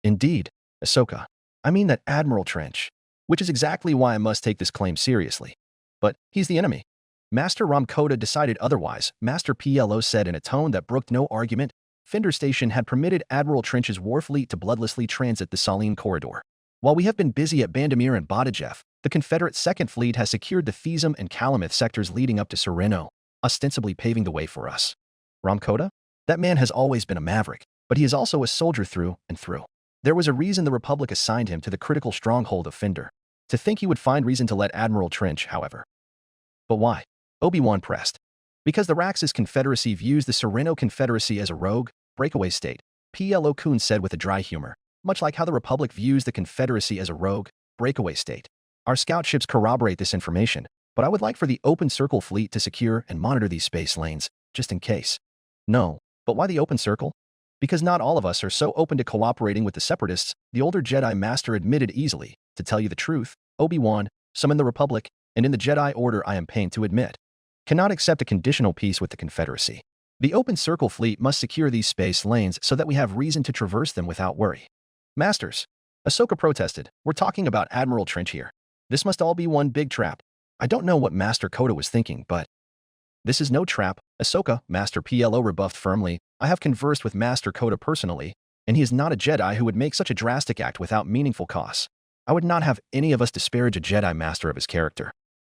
Speaker 2: Indeed, Ahsoka. I mean that Admiral Trench. Which is exactly why I must take this claim seriously. But he's the enemy. Master Ramkota decided otherwise, Master PLO said in a tone that brooked no argument. Fender Station had permitted Admiral Trench's war fleet to bloodlessly transit the Saline Corridor. While we have been busy at Bandamir and Badajev, the Confederate Second Fleet has secured the Thesum and Calamith sectors leading up to Sereno, ostensibly paving the way for us. Ramkota? That man has always been a maverick, but he is also a soldier through and through. There was a reason the Republic assigned him to the critical stronghold of Fender. To think he would find reason to let Admiral Trench, however. But why? Obi-Wan pressed. Because the Raxus Confederacy views the Sereno Confederacy as a rogue, breakaway state, PLO Kun said with a dry humor, much like how the Republic views the Confederacy as a rogue, breakaway state. Our scout ships corroborate this information, but I would like for the Open Circle fleet to secure and monitor these space lanes, just in case. No, but why the Open Circle? Because not all of us are so open to cooperating with the Separatists, the older Jedi Master admitted easily. To tell you the truth, Obi-Wan, some in the Republic, and in the Jedi Order I am pained to admit, cannot accept a conditional peace with the Confederacy. The Open Circle fleet must secure these space lanes so that we have reason to traverse them without worry. Masters, Ahsoka protested, we're talking about Admiral Trench here. This must all be one big trap. I don't know what Master Kota was thinking, but this is no trap, Ahsoka, Master PLO rebuffed firmly. I have conversed with Master Kota personally, and he is not a Jedi who would make such a drastic act without meaningful costs. I would not have any of us disparage a Jedi Master of his character.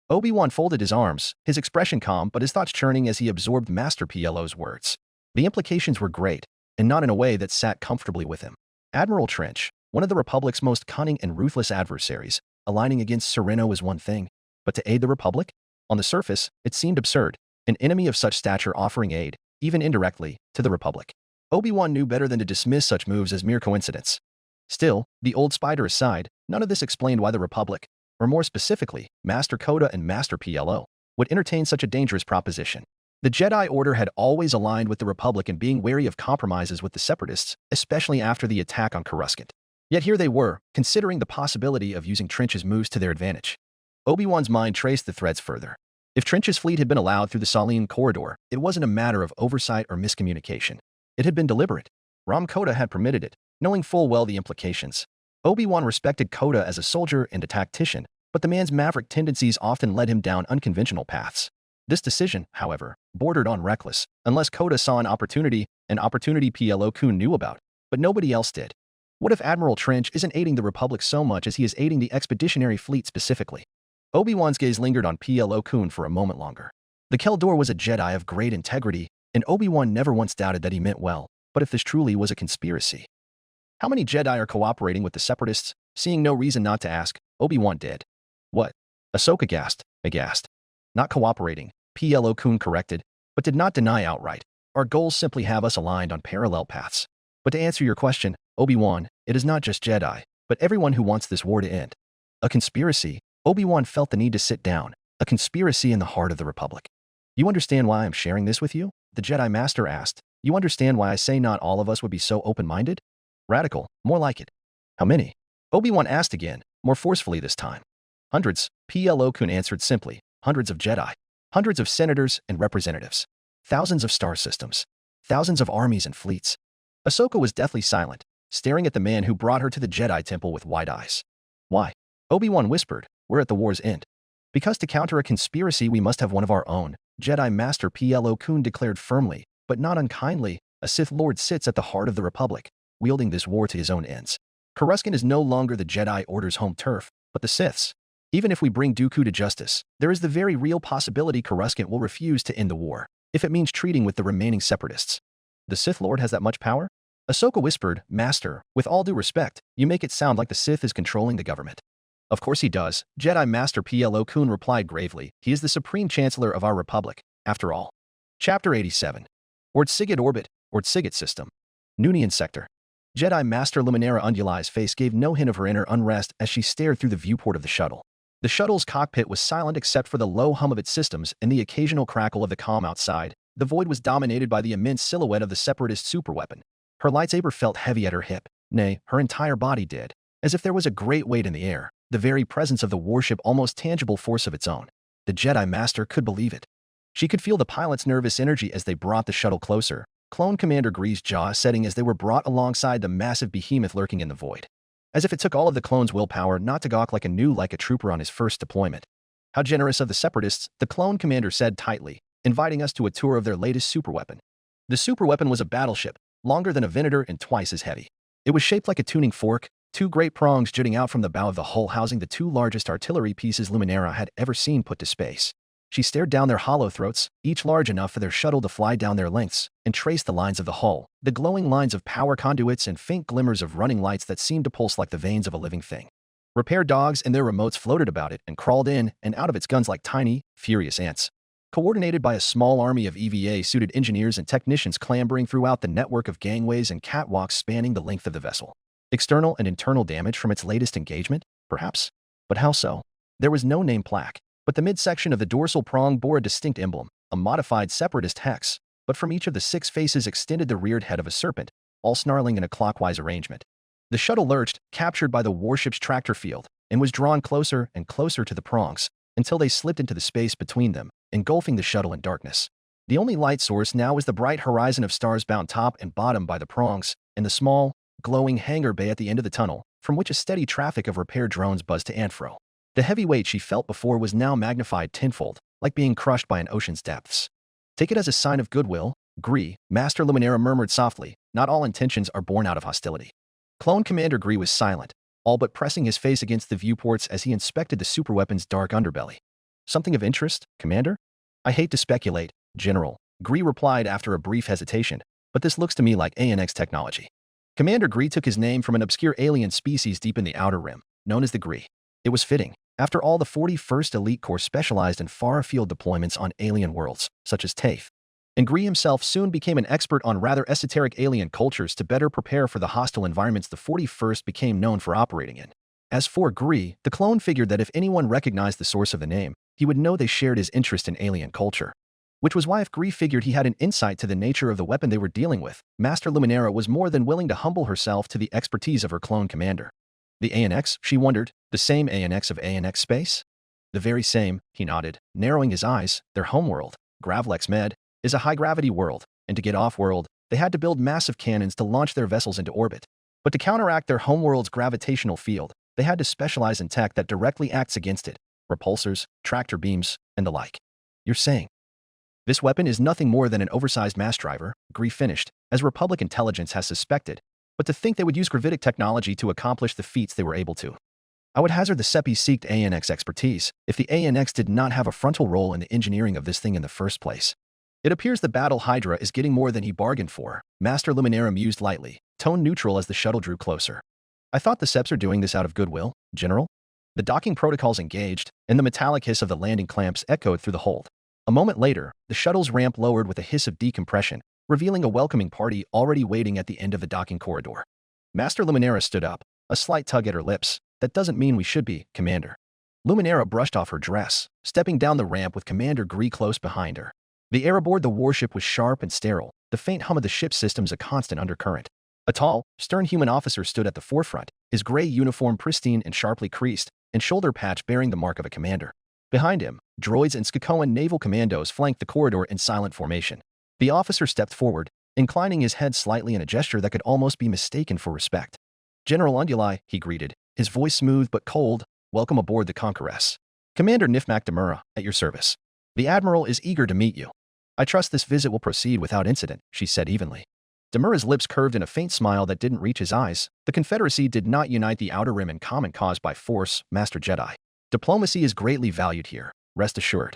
Speaker 2: Obi-Wan folded his arms, his expression calm but his thoughts churning as he absorbed Master PLO's words. The implications were great, and not in a way that sat comfortably with him. Admiral Trench, one of the Republic's most cunning and ruthless adversaries, aligning against Sereno is one thing, but to aid the Republic? On the surface, it seemed absurd, an enemy of such stature offering aid, even indirectly, to the Republic. Obi-Wan knew better than to dismiss such moves as mere coincidence. Still, the old spider aside, none of this explained why the Republic, or more specifically, Master Kota and Master PLO, would entertain such a dangerous proposition. The Jedi Order had always aligned with the Republic in being wary of compromises with the Separatists, especially after the attack on Coruscant. Yet here they were, considering the possibility of using Trench's moves to their advantage. Obi-Wan's mind traced the threads further. If Trench's fleet had been allowed through the Saline Corridor, it wasn't a matter of oversight or miscommunication. It had been deliberate. Ramkota had permitted it, knowing full well the implications. Obi-Wan respected Kota as a soldier and a tactician, but the man's maverick tendencies often led him down unconventional paths. This decision, however, bordered on reckless, unless Kota saw an opportunity PLO Kun knew about, but nobody else did. What if Admiral Trench isn't aiding the Republic so much as he is aiding the expeditionary fleet specifically? Obi-Wan's gaze lingered on PLO Kun for a moment longer. The Keldor was a Jedi of great integrity, and Obi-Wan never once doubted that he meant well, but if this truly was a conspiracy? How many Jedi are cooperating with the Separatists? Seeing no reason not to ask, Obi-Wan did. What? Ahsoka gasped, aghast. Not cooperating, PLO Kun corrected, but did not deny outright. Our goals simply have us aligned on parallel paths. But to answer your question, Obi-Wan, it is not just Jedi, but everyone who wants this war to end. A conspiracy? Obi-Wan felt the need to sit down. A conspiracy in the heart of the Republic. You understand why I'm sharing this with you? The Jedi Master asked. You understand why I say not all of us would be so open-minded? Radical, more like it. How many? Obi-Wan asked again, more forcefully this time. Hundreds, PLO Kun answered simply. Hundreds of Jedi. Hundreds of senators and representatives. Thousands of star systems. Thousands of armies and fleets. Ahsoka was deathly silent, staring at the man who brought her to the Jedi Temple with wide eyes. Why? Obi-Wan whispered, we're at the war's end. Because to counter a conspiracy we must have one of our own, Jedi Master PLO Kun declared firmly, but not unkindly, a Sith Lord sits at the heart of the Republic, wielding this war to his own ends. Coruscant is no longer the Jedi Order's home turf, but the Sith's. Even if we bring Dooku to justice, there is the very real possibility Coruscant will refuse to end the war, if it means treating with the remaining Separatists. The Sith Lord has that much power? Ahsoka whispered, Master, with all due respect, you make it sound like the Sith is controlling the government. Of course he does, Jedi Master PLO Kun replied gravely. He is the Supreme Chancellor of our Republic, after all. Chapter 87. Ord-Sigit Orbit, Ord-Sigit System. Noonien Sector. Jedi Master Luminara Undula's face gave no hint of her inner unrest as she stared through the viewport of the shuttle. The shuttle's cockpit was silent except for the low hum of its systems and the occasional crackle of the comm outside. The void was dominated by the immense silhouette of the Separatist superweapon. Her lightsaber felt heavy at her hip. Nay, her entire body did. As if there was a great weight in the air, the very presence of the warship almost tangible force of its own. The Jedi Master could believe it. She could feel the pilot's nervous energy as they brought the shuttle closer, Clone Commander Gree's jaw setting as they were brought alongside the massive behemoth lurking in the void. As if it took all of the clone's willpower not to gawk like a trooper on his first deployment. How generous of the Separatists, the Clone Commander said tightly, inviting us to a tour of their latest superweapon. The superweapon was a battleship, longer than a Venator and twice as heavy. It was shaped like a tuning fork, two great prongs jutting out from the bow of the hull housing the two largest artillery pieces Luminara had ever seen put to space. She stared down their hollow throats, each large enough for their shuttle to fly down their lengths, and traced the lines of the hull, the glowing lines of power conduits and faint glimmers of running lights that seemed to pulse like the veins of a living thing. Repair dogs and their remotes floated about it and crawled in and out of its guns like tiny, furious ants. Coordinated by a small army of EVA-suited engineers and technicians clambering throughout the network of gangways and catwalks spanning the length of the vessel. External and internal damage from its latest engagement? Perhaps. But how so? There was no name plaque, but the midsection of the dorsal prong bore a distinct emblem, a modified Separatist hex, but from each of the 6 faces extended the reared head of a serpent, all snarling in a clockwise arrangement. The shuttle lurched, captured by the warship's tractor field, and was drawn closer and closer to the prongs, until they slipped into the space between them, engulfing the shuttle in darkness. The only light source now was the bright horizon of stars bound top and bottom by the prongs, and the small, glowing hangar bay at the end of the tunnel, from which a steady traffic of repair drones buzzed to and fro. The heavy weight she felt before was now magnified tenfold, like being crushed by an ocean's depths. Take it as a sign of goodwill, Gree, Master Luminara murmured softly. Not all intentions are born out of hostility. Clone Commander Gree was silent, all but pressing his face against the viewports as he inspected the superweapon's dark underbelly. Something of interest, Commander? I hate to speculate, General, Gree replied after a brief hesitation, but this looks to me like ANX technology. Commander Gree took his name from an obscure alien species deep in the Outer Rim, known as the Gree. It was fitting. After all, the 41st Elite Corps specialized in far-afield deployments on alien worlds, such as TAFE. And Gree himself soon became an expert on rather esoteric alien cultures to better prepare for the hostile environments the 41st became known for operating in. As for Gree, the clone figured that if anyone recognized the source of the name, he would know they shared his interest in alien culture. Which was why if Gree figured he had an insight to the nature of the weapon they were dealing with, Master Luminara was more than willing to humble herself to the expertise of her clone commander. The ANX, she wondered, the same ANX of ANX space? The very same, he nodded, narrowing his eyes. Their homeworld, Gravlex Med, is a high-gravity world, and to get off-world, they had to build massive cannons to launch their vessels into orbit. But to counteract their homeworld's gravitational field, they had to specialize in tech that directly acts against it, repulsors, tractor beams, and the like. You're saying this weapon is nothing more than an oversized mass driver, Gree finished, as Republic intelligence has suspected, but to think they would use gravitic technology to accomplish the feats they were able to. I would hazard the SEPI seeked ANX expertise if the ANX did not have a frontal role in the engineering of this thing in the first place. It appears the Battle Hydra is getting more than he bargained for, Master Luminara mused lightly, tone neutral as the shuttle drew closer. I thought the SEPs are doing this out of goodwill, General? The docking protocols engaged, and the metallic hiss of the landing clamps echoed through the hold. A moment later, the shuttle's ramp lowered with a hiss of decompression, revealing a welcoming party already waiting at the end of the docking corridor. Master Luminara stood up, a slight tug at her lips. That doesn't mean we should be, Commander. Luminara brushed off her dress, stepping down the ramp with Commander Gree close behind her. The air aboard the warship was sharp and sterile, the faint hum of the ship's systems a constant undercurrent. A tall, stern human officer stood at the forefront, his gray uniform pristine and sharply creased, and shoulder patch bearing the mark of a commander. Behind him, droids and Skakoan naval commandos flanked the corridor in silent formation. The officer stepped forward, inclining his head slightly in a gesture that could almost be mistaken for respect. General Unduli, he greeted, his voice smooth but cold, welcome aboard the Conqueress. Commander Nifmak Demura, at your service. The Admiral is eager to meet you. I trust this visit will proceed without incident, she said evenly. Demura's lips curved in a faint smile that didn't reach his eyes. The Confederacy did not unite the Outer Rim in common cause by force, Master Jedi. Diplomacy is greatly valued here, rest assured.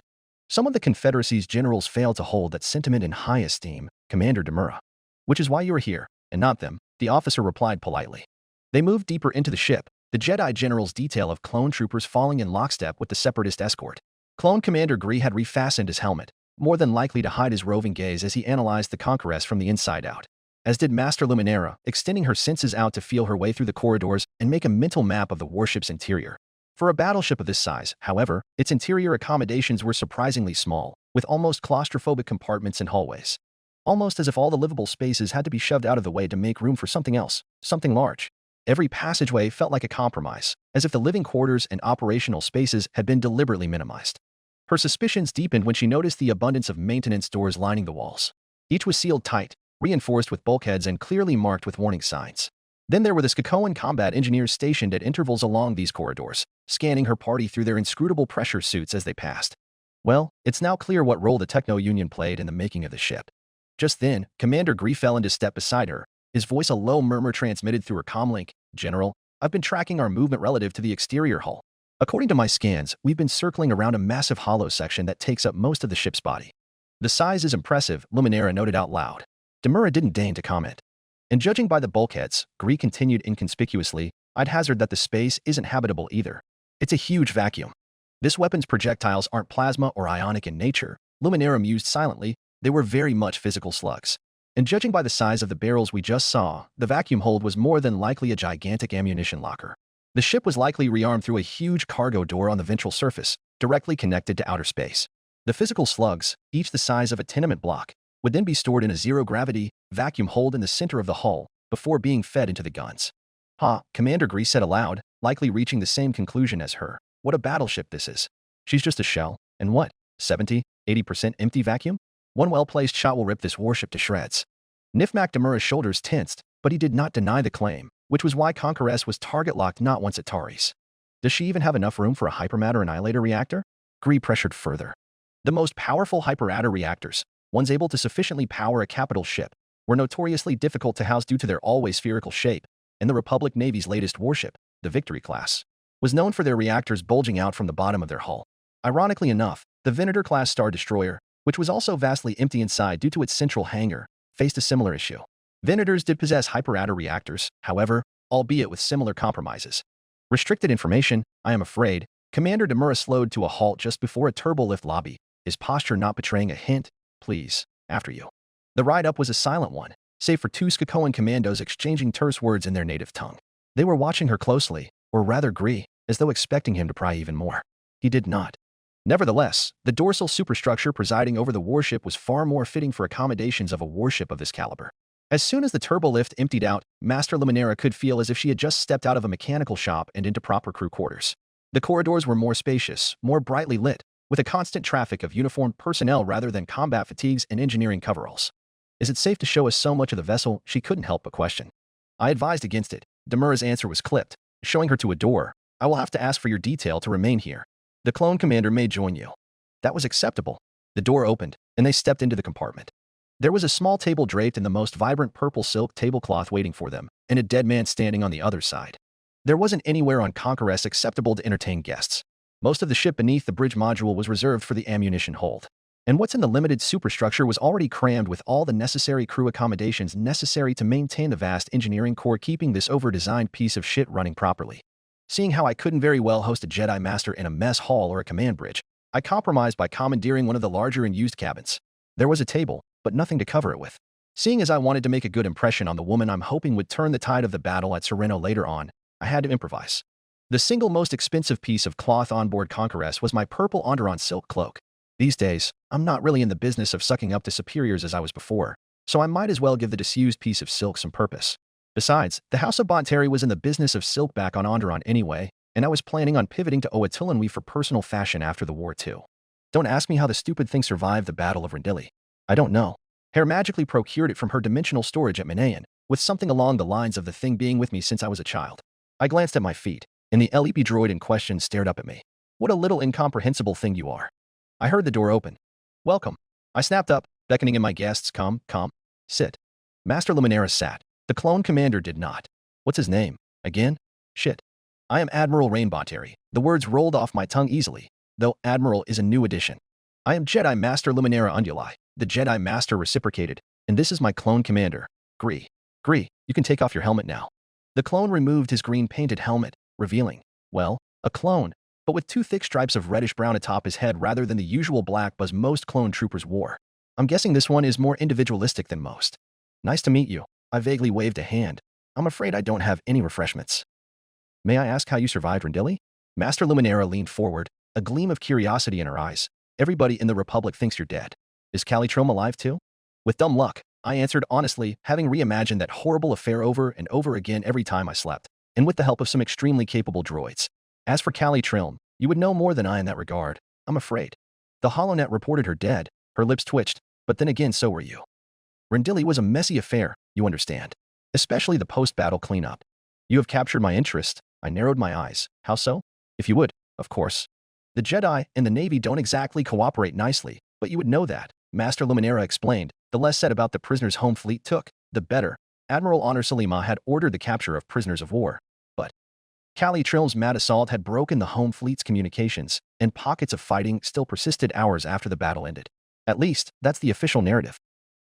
Speaker 2: Some of the Confederacy's generals failed to hold that sentiment in high esteem, Commander Demura. Which is why you are here, and not them, the officer replied politely. They moved deeper into the ship, the Jedi General's detail of clone troopers falling in lockstep with the Separatist escort. Clone Commander Gree had refastened his helmet, more than likely to hide his roving gaze as he analyzed the Conqueress from the inside out. As did Master Luminara, extending her senses out to feel her way through the corridors and make a mental map of the warship's interior. For a battleship of this size, however, its interior accommodations were surprisingly small, with almost claustrophobic compartments and hallways. Almost as if all the livable spaces had to be shoved out of the way to make room for something else, something large. Every passageway felt like a compromise, as if the living quarters and operational spaces had been deliberately minimized. Her suspicions deepened when she noticed the abundance of maintenance doors lining the walls. Each was sealed tight, reinforced with bulkheads and clearly marked with warning signs. Then there were the Skakoan combat engineers stationed at intervals along these corridors, scanning her party through their inscrutable pressure suits as they passed. Well, it's now clear what role the Techno-Union played in the making of the ship. Just then, Commander Gree fell into step beside her, his voice a low murmur transmitted through her comlink. "General, I've been tracking our movement relative to the exterior hull. According to my scans, we've been circling around a massive hollow section that takes up most of the ship's body." "The size is impressive," Luminera noted out loud. Demura didn't deign to comment. "And judging by the bulkheads," Gree continued inconspicuously, "I'd hazard that the space isn't habitable either. It's a huge vacuum." "This weapon's projectiles aren't plasma or ionic in nature," Luminera mused silently. "They were very much physical slugs. And judging by the size of the barrels we just saw, the vacuum hold was more than likely a gigantic ammunition locker. The ship was likely rearmed through a huge cargo door on the ventral surface, directly connected to outer space. The physical slugs, each the size of a tenement block, would then be stored in a zero-gravity vacuum hold in the center of the hull before being fed into the guns." "Ha," Commander Gree said aloud, likely reaching the same conclusion as her. "What a battleship this is. She's just a shell, and what, 70–80% empty vacuum? One well-placed shot will rip this warship to shreds." Nifmak Demura's shoulders tensed, but he did not deny the claim, which was why Conqueress was target-locked not once at Taris. "Does she even have enough room for a hypermatter annihilator reactor?" Gree pressured further. The most powerful hyperatter reactors, ones able to sufficiently power a capital ship, were notoriously difficult to house due to their always spherical shape, and the Republic Navy's latest warship, the Victory class, was known for their reactors bulging out from the bottom of their hull. Ironically enough, the Venator-class Star Destroyer, which was also vastly empty inside due to its central hangar, faced a similar issue. Venators did possess hyperatter reactors, however, albeit with similar compromises. "Restricted information, I am afraid." Commander Demura slowed to a halt just before a turbolift lobby, his posture not betraying a hint. "Please, after you." The ride-up was a silent one, save for two Skakoan commandos exchanging terse words in their native tongue. They were watching her closely, or rather Gree, as though expecting him to pry even more. He did not. Nevertheless, the dorsal superstructure presiding over the warship was far more fitting for accommodations of a warship of this caliber. As soon as the turbolift emptied out, Master Luminera could feel as if she had just stepped out of a mechanical shop and into proper crew quarters. The corridors were more spacious, more brightly lit, with a constant traffic of uniformed personnel rather than combat fatigues and engineering coveralls. "Is it safe to show us so much of the vessel?" she couldn't help but question. "I advised against it." Demura's answer was clipped, showing her to a door. "I will have to ask for your detail to remain here. The clone commander may join you." That was acceptable. The door opened, and they stepped into the compartment. There was a small table draped in the most vibrant purple silk tablecloth waiting for them, and a dead man standing on the other side. There wasn't anywhere on Conqueress acceptable to entertain guests. Most of the ship beneath the bridge module was reserved for the ammunition hold. And what's in the limited superstructure was already crammed with all the necessary crew accommodations necessary to maintain the vast engineering core keeping this over-designed piece of shit running properly. Seeing how I couldn't very well host a Jedi Master in a mess hall or a command bridge, I compromised by commandeering one of the larger and used cabins. There was a table, but nothing to cover it with. Seeing as I wanted to make a good impression on the woman I'm hoping would turn the tide of the battle at Sereno later on, I had to improvise. The single most expensive piece of cloth on board Conqueress was my purple Onderon silk cloak. These days, I'm not really in the business of sucking up to superiors as I was before, so I might as well give the disused piece of silk some purpose. Besides, the House of Bonteri was in the business of silk back on Onderon anyway, and I was planning on pivoting to Oatilanwi for personal fashion after the war too. Don't ask me how the stupid thing survived the Battle of Rendili. I don't know. Hare magically procured it from her dimensional storage at Manayan, with something along the lines of the thing being with me since I was a child. I glanced at my feet, and the LEP droid in question stared up at me. "What a little incomprehensible thing you are." I heard the door open. "Welcome." I snapped up, beckoning in my guests. Come, sit." Master Luminera sat. The clone commander did not. "What's his name? Again? Shit. I am Admiral Rain Bonteri." The words rolled off my tongue easily, though Admiral is a new addition. "I am Jedi Master Luminera Unduli." The Jedi Master reciprocated. "And this is my clone commander, Gree. Gree, you can take off your helmet now." The clone removed his green-painted helmet, revealing, well, a clone, but with two thick stripes of reddish-brown atop his head rather than the usual black buzz most clone troopers wore. I'm guessing this one is more individualistic than most. "Nice to meet you." I vaguely waved a hand. "I'm afraid I don't have any refreshments." "May I ask how you survived Rendili?" Master Luminera leaned forward, a gleam of curiosity in her eyes. "Everybody in the Republic thinks you're dead. Is Calitrom alive too?" "With dumb luck," I answered honestly, having reimagined that horrible affair over and over again every time I slept, and with the help of some extremely capable droids. "As for Calitrom, you would know more than I in that regard, I'm afraid." The HoloNet reported her dead. Her lips twitched, but then again so were you. Rendili was a messy affair, you understand. Especially the post-battle cleanup. You have captured my interest. I narrowed my eyes. How so? If you would, of course. The Jedi and the Navy don't exactly cooperate nicely, but you would know that, Master Luminera explained. The less said about the prisoners' home fleet took, the better. Admiral Honor Salima had ordered the capture of prisoners of war. But Kali Trilm's mad assault had broken the home fleet's communications, and pockets of fighting still persisted hours after the battle ended. At least, that's the official narrative.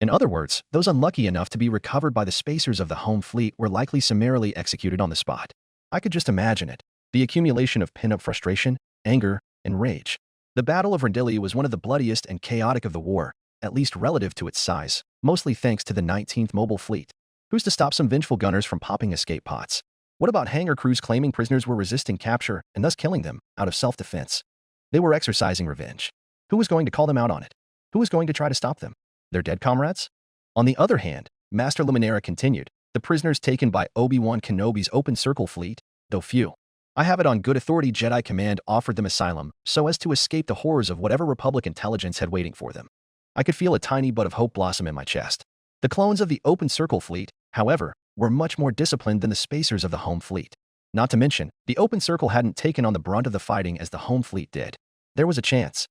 Speaker 2: In other words, those unlucky enough to be recovered by the spacers of the home fleet were likely summarily executed on the spot. I could just imagine it. The accumulation of pin-up frustration, anger, and rage. The Battle of Rendili was one of the bloodiest and chaotic of the war, at least relative to its size, mostly thanks to the 19th Mobile Fleet. Who's to stop some vengeful gunners from popping escape pods? What about hangar crews claiming prisoners were resisting capture and thus killing them out of self-defense? They were exercising revenge. Who was going to call them out on it? Who was going to try to stop them? Their dead comrades? On the other hand, Master Luminera continued, the prisoners taken by Obi-Wan Kenobi's open circle fleet, though few. I have it on good authority Jedi Command offered them asylum so as to escape the horrors of whatever Republic intelligence had waiting for them. I could feel a tiny bud of hope blossom in my chest. The clones of the open circle fleet, however, were much more disciplined than the spacers of the home fleet. Not to mention, the open circle hadn't taken on the brunt of the fighting as the home fleet did. There was a chance.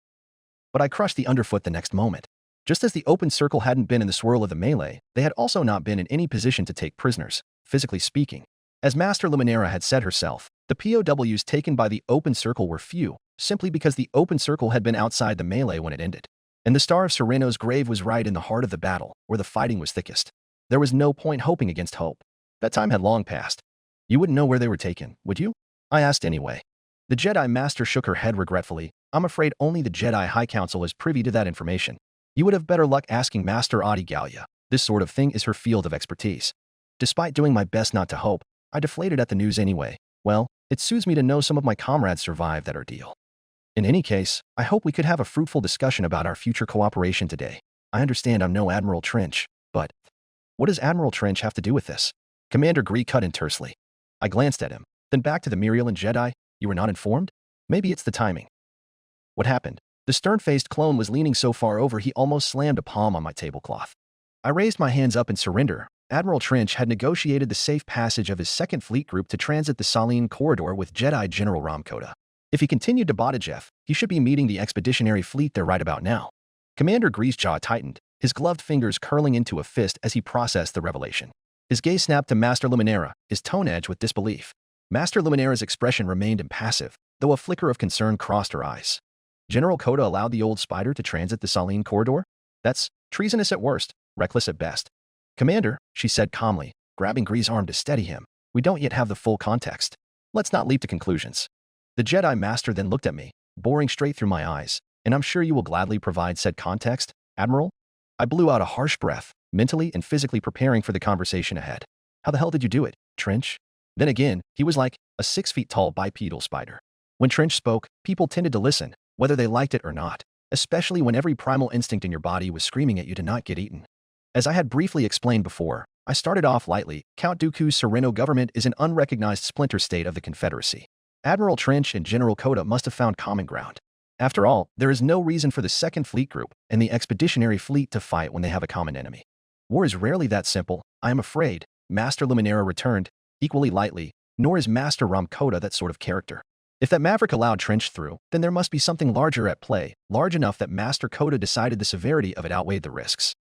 Speaker 2: But I crushed the underfoot the next moment. Just as the open circle hadn't been in the swirl of the melee, they had also not been in any position to take prisoners, physically speaking. As Master Luminera had said herself, the POWs taken by the open circle were few, simply because the open circle had been outside the melee when it ended. And the Star of Sereno's grave was right in the heart of the battle, where the fighting was thickest. There was no point hoping against hope. That time had long passed. You wouldn't know where they were taken, would you? I asked anyway. The Jedi Master shook her head regretfully. I'm afraid only the Jedi High Council is privy to that information. You would have better luck asking Master Adi Gallia. This sort of thing is her field of expertise. Despite doing my best not to hope, I deflated at the news anyway. Well, it soothes me to know some of my comrades survived that ordeal. In any case, I hope we could have a fruitful discussion about our future cooperation today. I understand I'm no Admiral Trench, but what does Admiral Trench have to do with this? Commander Gree cut in tersely. I glanced at him, then back to the Miriel Jedi. You were not informed? Maybe it's the timing. What happened? The stern-faced clone was leaning so far over he almost slammed a palm on my tablecloth. I raised my hands up in surrender. Admiral Trench had negotiated the safe passage of his second fleet group to transit the Saline corridor with Jedi General Ramkota. If he continued to Badajeff, he should be meeting the expeditionary fleet there right about now. Commander Gree's jaw tightened, his gloved fingers curling into a fist as he processed the revelation. His gaze snapped to Master Luminera, his tone edged with disbelief. Master Luminera's expression remained impassive, though a flicker of concern crossed her eyes. General Kota allowed the old spider to transit the Saline corridor? That's treasonous at worst, reckless at best. Commander, she said calmly, grabbing Gree's arm to steady him, we don't yet have the full context. Let's not leap to conclusions. The Jedi Master then looked at me, boring straight through my eyes, and I'm sure you will gladly provide said context, Admiral? I blew out a harsh breath, mentally and physically preparing for the conversation ahead. How the hell did you do it, Trench? Then again, he was like a 6-feet-tall bipedal spider. When Trench spoke, people tended to listen, whether they liked it or not, especially when every primal instinct in your body was screaming at you to not get eaten. As I had briefly explained before, I started off lightly. Count Dooku's Sereno government is an unrecognized splinter state of the Confederacy. Admiral Trench and General Kota must have found common ground. After all, there is no reason for the Second Fleet Group and the Expeditionary Fleet to fight when they have a common enemy. War is rarely that simple, I am afraid, Master Luminera returned, equally lightly, nor is Master Ramkota that sort of character. If that maverick allowed Trench through, then there must be something larger at play, large enough that Master Kota decided the severity of it outweighed the risks.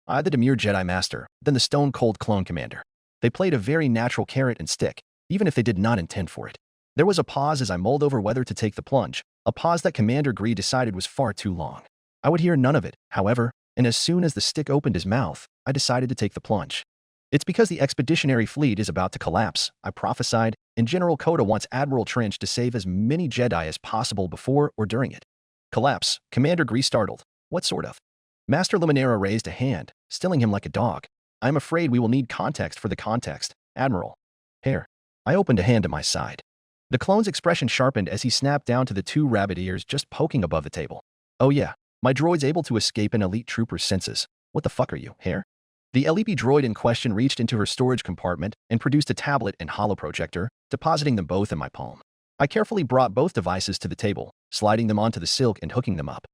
Speaker 2: I, the demure Jedi Master, then the stone-cold clone commander. They played a very natural carrot and stick, even if they did not intend for it. There was a pause as I mulled over whether to take the plunge, a pause that Commander Gree decided was far too long. I would hear none of it, however, and as soon as the stick opened his mouth, I decided to take the plunge. It's because the Expeditionary Fleet is about to collapse, I prophesied, and General Kota wants Admiral Trench to save as many Jedi as possible before or during it. Collapse, Commander Gree startled. What sort of? Master Luminera raised a hand, stilling him like a dog. I'm afraid we will need context for the context, Admiral. Here. I opened a hand at my side. The clone's expression sharpened as he snapped down to the 2 rabbit ears just poking above the table. Oh yeah, my droid's able to escape an elite trooper's senses. What the fuck are you, Hare? The LEP droid in question reached into her storage compartment and produced a tablet and holoprojector, depositing them both in my palm. I carefully brought both devices to the table, sliding them onto the silk and hooking them up.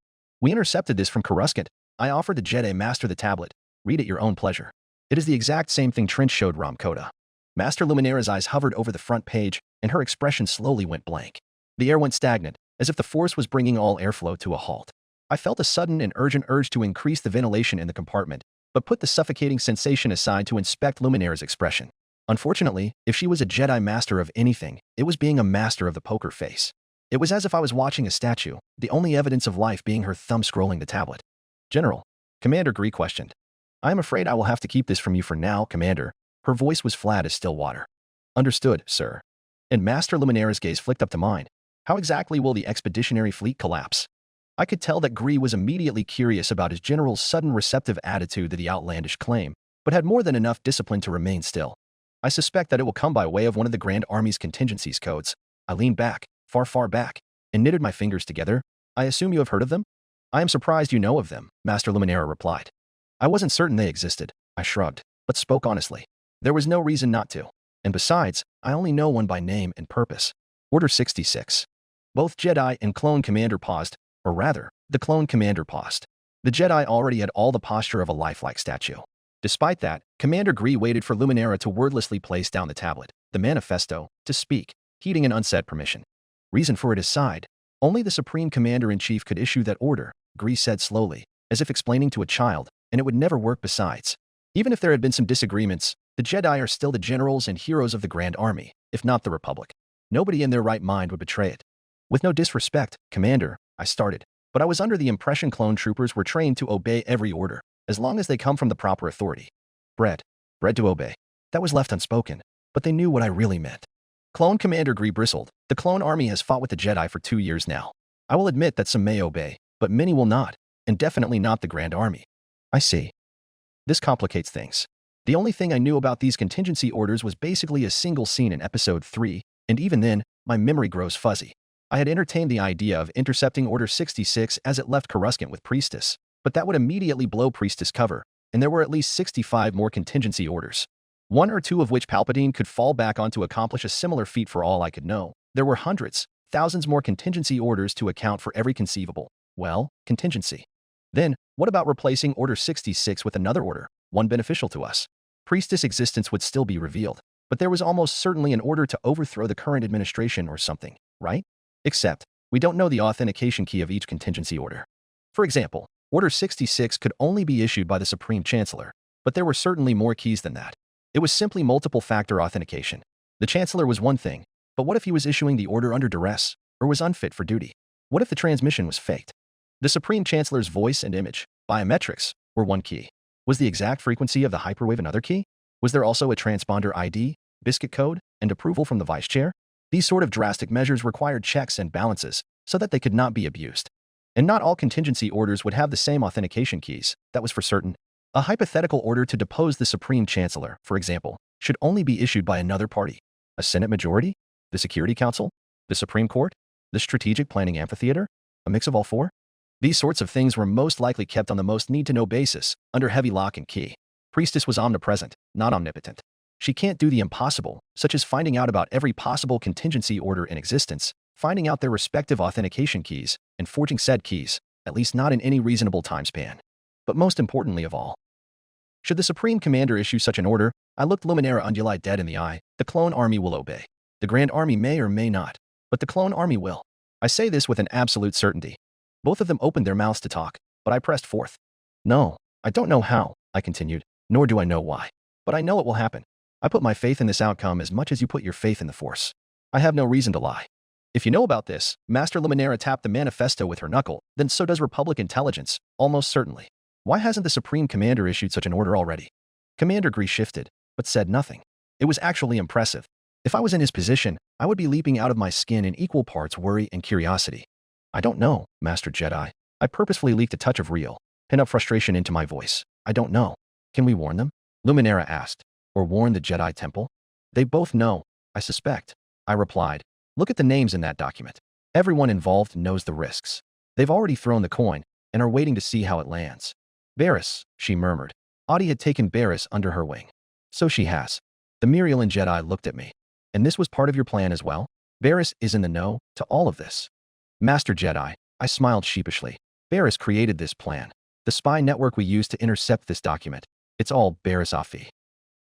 Speaker 2: We intercepted this from Coruscant. I offered the Jedi Master the tablet. Read at your own pleasure. It is the exact same thing Trinch showed Ramcoda. Master Luminara's eyes hovered over the front page, and her expression slowly went blank. The air went stagnant, as if the Force was bringing all airflow to a halt. I felt a sudden and urgent urge to increase the ventilation in the compartment, but put the suffocating sensation aside to inspect Luminara's expression. Unfortunately, if she was a Jedi Master of anything, it was being a master of the poker face. It was as if I was watching a statue, the only evidence of life being her thumb scrolling the tablet. General, Commander Gree questioned. I am afraid I will have to keep this from you for now, Commander. Her voice was flat as still water. Understood, sir. And Master Luminara's gaze flicked up to mine. How exactly will the expeditionary fleet collapse? I could tell that Gree was immediately curious about his general's sudden receptive attitude to the outlandish claim, but had more than enough discipline to remain still. I suspect that it will come by way of one of the Grand Army's contingencies codes. I leaned back, far back, and knitted my fingers together. I assume you have heard of them? I am surprised you know of them, Master Luminara replied. I wasn't certain they existed. I shrugged, but spoke honestly. There was no reason not to. And besides, I only know one by name and purpose. Order 66. Both Jedi and Clone Commander paused, or rather, the Clone Commander paused. The Jedi already had all the posture of a lifelike statue. Despite that, Commander Gree waited for Luminara to wordlessly place down the tablet, the manifesto, to speak, heeding an unsaid permission. Reason for it aside, only the Supreme Commander-in-Chief could issue that order, Gree said slowly, as if explaining to a child, and it would never work besides. Even if there had been some disagreements, the Jedi are still the generals and heroes of the Grand Army, if not the Republic. Nobody in their right mind would betray it. With no disrespect, Commander, I started, but I was under the impression clone troopers were trained to obey every order, as long as they come from the proper authority. Bred to obey. That was left unspoken, but they knew what I really meant. Clone Commander Gree bristled. The clone army has fought with the Jedi for 2 years now. I will admit that some may obey, but many will not, and definitely not the Grand Army. I see. This complicates things. The only thing I knew about these contingency orders was basically a single scene in Episode 3, and even then, my memory grows fuzzy. I had entertained the idea of intercepting Order 66 as it left Coruscant with Priestess, but that would immediately blow Priestess cover, and there were at least 65 more contingency orders. 1 or 2 of which Palpatine could fall back on to accomplish a similar feat for all I could know. There were hundreds, thousands more contingency orders to account for every conceivable, well, contingency. Then, what about replacing Order 66 with another order, one beneficial to us? Priestess' existence would still be revealed, but there was almost certainly an order to overthrow the current administration or something, right? Except, we don't know the authentication key of each contingency order. For example, Order 66 could only be issued by the Supreme Chancellor, but there were certainly more keys than that. It was simply multiple-factor authentication. The Chancellor was one thing, but what if he was issuing the order under duress, or was unfit for duty? What if the transmission was faked? The Supreme Chancellor's voice and image, biometrics, were one key. Was the exact frequency of the hyperwave another key? Was there also a transponder ID, biscuit code, and approval from the Vice Chair? These sort of drastic measures required checks and balances, so that they could not be abused. And not all contingency orders would have the same authentication keys, that was for certain. A hypothetical order to depose the Supreme Chancellor, for example, should only be issued by another party. A Senate majority? The Security Council? The Supreme Court? The Strategic Planning Amphitheater? A mix of all four? These sorts of things were most likely kept on the most need-to-know basis, under heavy lock and key. Priestess was omnipresent, not omnipotent. She can't do the impossible, such as finding out about every possible contingency order in existence, finding out their respective authentication keys, and forging said keys, at least not in any reasonable time span. But most importantly of all, should the Supreme Commander issue such an order, I looked Luminara Unduli dead in the eye, the clone army will obey. The Grand Army may or may not, but the clone army will. I say this with an absolute certainty. Both of them opened their mouths to talk, but I pressed forth. No, I don't know how, I continued, nor do I know why. But I know it will happen. I put my faith in this outcome as much as you put your faith in the Force. I have no reason to lie. If you know about this, Master Luminara tapped the manifesto with her knuckle, then so does Republic intelligence, almost certainly. Why hasn't the Supreme Commander issued such an order already? Commander Gree shifted, but said nothing. It was actually impressive. If I was in his position, I would be leaping out of my skin in equal parts worry and curiosity. I don't know, Master Jedi. I purposefully leaked a touch of real, pin-up frustration into my voice. I don't know. Can we warn them? Luminara asked. Or warn the Jedi Temple? They both know, I suspect. I replied. Look at the names in that document. Everyone involved knows the risks. They've already thrown the coin, and are waiting to see how it lands. Barriss, she murmured. Audie had taken Barriss under her wing. So she has. The Mirialan Jedi looked at me. And this was part of your plan as well? Barriss is in the know to all of this. Master Jedi, I smiled sheepishly. Barriss created this plan. The spy network we used to intercept this document. It's all Barriss Afi.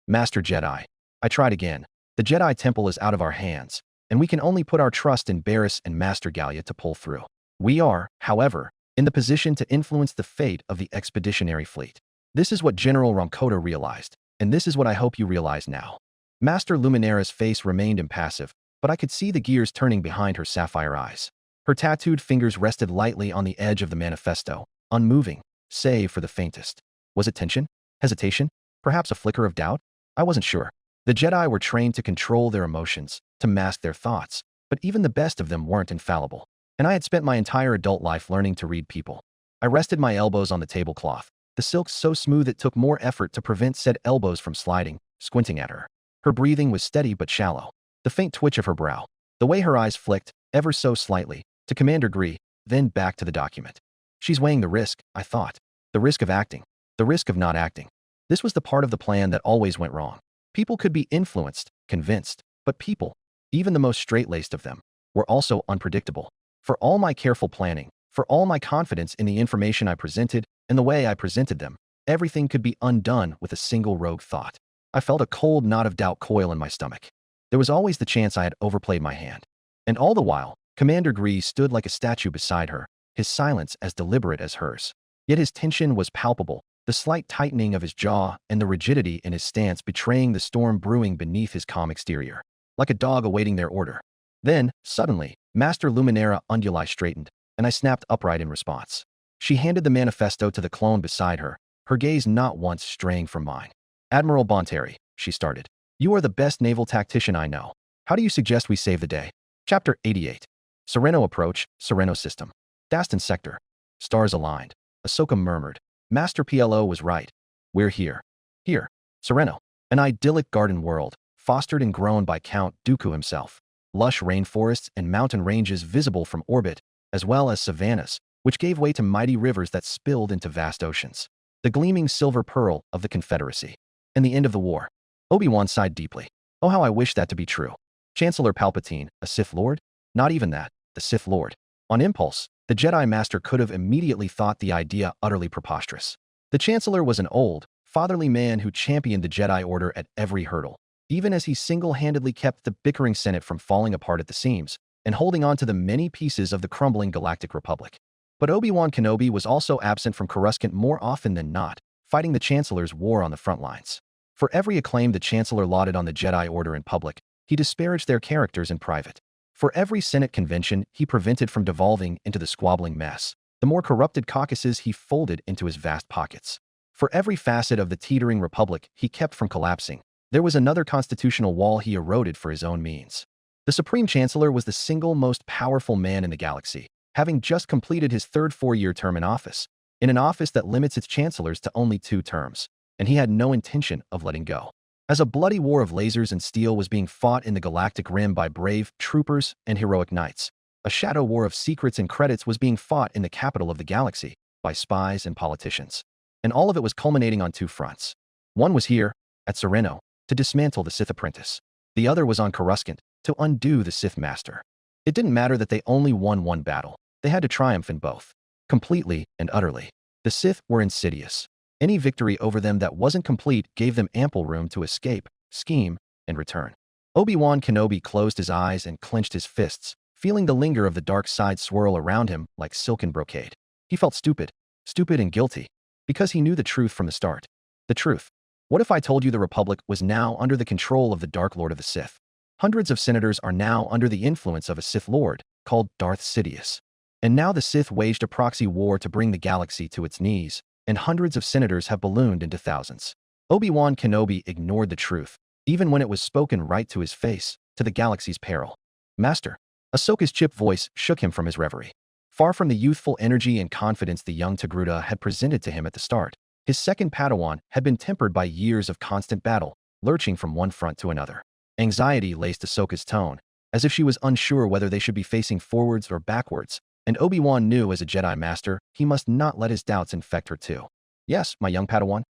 Speaker 2: Master Jedi. I tried again. The Jedi Temple is out of our hands, and we can only put our trust in Barriss and Master Gallia to pull through. We are, however, in the position to influence the fate of the expeditionary fleet. This is what General Romkoda realized, and this is what I hope you realize now. Master Luminara's face remained impassive, but I could see the gears turning behind her sapphire eyes. Her tattooed fingers rested lightly on the edge of the manifesto, unmoving, save for the faintest. Was it tension? Hesitation? Perhaps a flicker of doubt? I wasn't sure. The Jedi were trained to control their emotions, to mask their thoughts, but even the best of them weren't infallible. And I had spent my entire adult life learning to read people. I rested my elbows on the tablecloth, the silk so smooth it took more effort to prevent said elbows from sliding, squinting at her. Her breathing was steady but shallow. The faint twitch of her brow, the way her eyes flicked, ever so slightly, to Commander Gree, then back to the document. She's weighing the risk, I thought. The risk of acting. The risk of not acting. This was the part of the plan that always went wrong. People could be influenced, convinced, but people, even the most straight-laced of them, were also unpredictable. For all my careful planning, for all my confidence in the information I presented and the way I presented them, everything could be undone with a single rogue thought. I felt a cold knot of doubt coil in my stomach. There was always the chance I had overplayed my hand. And all the while, Commander Gree stood like a statue beside her, his silence as deliberate as hers. Yet his tension was palpable, the slight tightening of his jaw and the rigidity in his stance betraying the storm brewing beneath his calm exterior, like a dog awaiting their order. Then, suddenly, Master Luminara Unduli straightened, and I snapped upright in response. She handed the manifesto to the clone beside her, her gaze not once straying from mine. Admiral Bonteri, she started. You are the best naval tactician I know. How do you suggest we save the day? Chapter 88. Sereno Approach, Sereno System. Dastan Sector. Stars aligned. Ahsoka murmured. Master PLO was right. We're here. Here. Sereno. An idyllic garden world, fostered and grown by Count Dooku himself. Lush rainforests and mountain ranges visible from orbit, as well as savannas, which gave way to mighty rivers that spilled into vast oceans. The gleaming silver pearl of the Confederacy. And the end of the war. Obi-Wan sighed deeply. Oh, how I wish that to be true. Chancellor Palpatine, a Sith Lord? Not even that, the Sith Lord. On impulse, the Jedi Master could have immediately thought the idea utterly preposterous. The Chancellor was an old, fatherly man who championed the Jedi Order at every hurdle, even as he single-handedly kept the bickering Senate from falling apart at the seams and holding on to the many pieces of the crumbling Galactic Republic. But Obi-Wan Kenobi was also absent from Coruscant more often than not, fighting the Chancellor's war on the front lines. For every acclaim the Chancellor lauded on the Jedi Order in public, he disparaged their characters in private. For every Senate convention he prevented from devolving into the squabbling mess, the more corrupted caucuses he folded into his vast pockets. For every facet of the teetering republic he kept from collapsing, there was another constitutional wall he eroded for his own means. The Supreme Chancellor was the single most powerful man in the galaxy, having just completed his third four-year term in an office that limits its chancellors to only 2 terms, and he had no intention of letting go. As a bloody war of lasers and steel was being fought in the galactic rim by brave troopers and heroic knights, a shadow war of secrets and credits was being fought in the capital of the galaxy by spies and politicians. And all of it was culminating on 2 fronts. One was here, at Sereno, to dismantle the Sith apprentice. The other was on Coruscant, to undo the Sith Master. It didn't matter that they only won one battle. They had to triumph in both. Completely and utterly. The Sith were insidious. Any victory over them that wasn't complete gave them ample room to escape, scheme, and return. Obi-Wan Kenobi closed his eyes and clenched his fists, feeling the linger of the dark side swirl around him like silken brocade. He felt stupid and guilty, because he knew the truth from the start. The truth. What if I told you the Republic was now under the control of the Dark Lord of the Sith? Hundreds of senators are now under the influence of a Sith Lord, called Darth Sidious. And now the Sith waged a proxy war to bring the galaxy to its knees, and hundreds of senators have ballooned into thousands. Obi-Wan Kenobi ignored the truth, even when it was spoken right to his face, to the galaxy's peril. Master. Ahsoka's chip voice shook him from his reverie. Far from the youthful energy and confidence the young Togruta had presented to him at the start, his second Padawan had been tempered by years of constant battle, lurching from one front to another. Anxiety laced Ahsoka's tone, as if she was unsure whether they should be facing forwards or backwards, and Obi-Wan knew as a Jedi Master, he must not let his doubts infect her too. Yes, my young Padawan?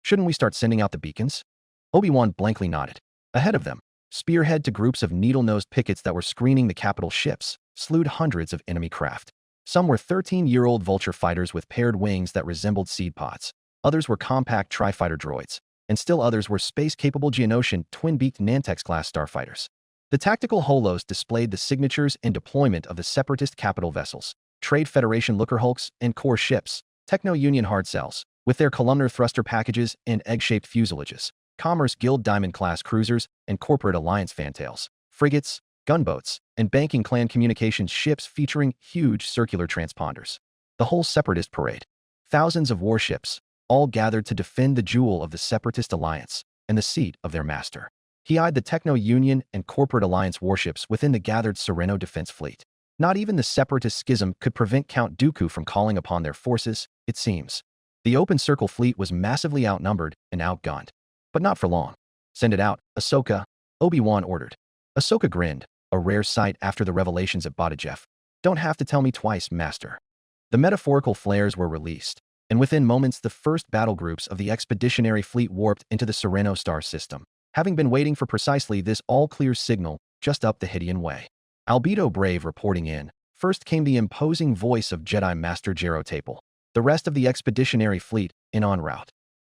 Speaker 2: Shouldn't we start sending out the beacons? Obi-Wan blankly nodded. Ahead of them, spearhead to groups of needle-nosed pickets that were screening the capital ships, slewed hundreds of enemy craft. Some were 13-year-old vulture fighters with paired wings that resembled seed pods. Others were compact tri-fighter droids, and still others were space-capable Geonosian twin-beaked Nantex-class starfighters. The tactical holos displayed the signatures and deployment of the separatist capital vessels, Trade Federation looker hulks, and core ships, Techno-Union hard cells, with their columnar thruster packages and egg-shaped fuselages, Commerce Guild Diamond-class cruisers and Corporate Alliance fantails, frigates, gunboats, and banking clan communications ships featuring huge circular transponders. The whole separatist parade. Thousands of warships, all gathered to defend the jewel of the Separatist Alliance and the seat of their master. He eyed the Techno-Union and Corporate Alliance warships within the gathered Sereno defense fleet. Not even the Separatist schism could prevent Count Dooku from calling upon their forces, it seems. The Open Circle fleet was massively outnumbered and outgunned. But not for long. Send it out, Ahsoka, Obi-Wan ordered. Ahsoka grinned, a rare sight after the revelations at Badajeff. Don't have to tell me twice, Master. The metaphorical flares were released, and within moments the first battle groups of the expeditionary fleet warped into the Sereno star system, having been waiting for precisely this all-clear signal just up the Hydian way. Albedo Brave reporting in. First came the imposing voice of Jedi Master Jero Tapel. The rest of the expeditionary fleet en route.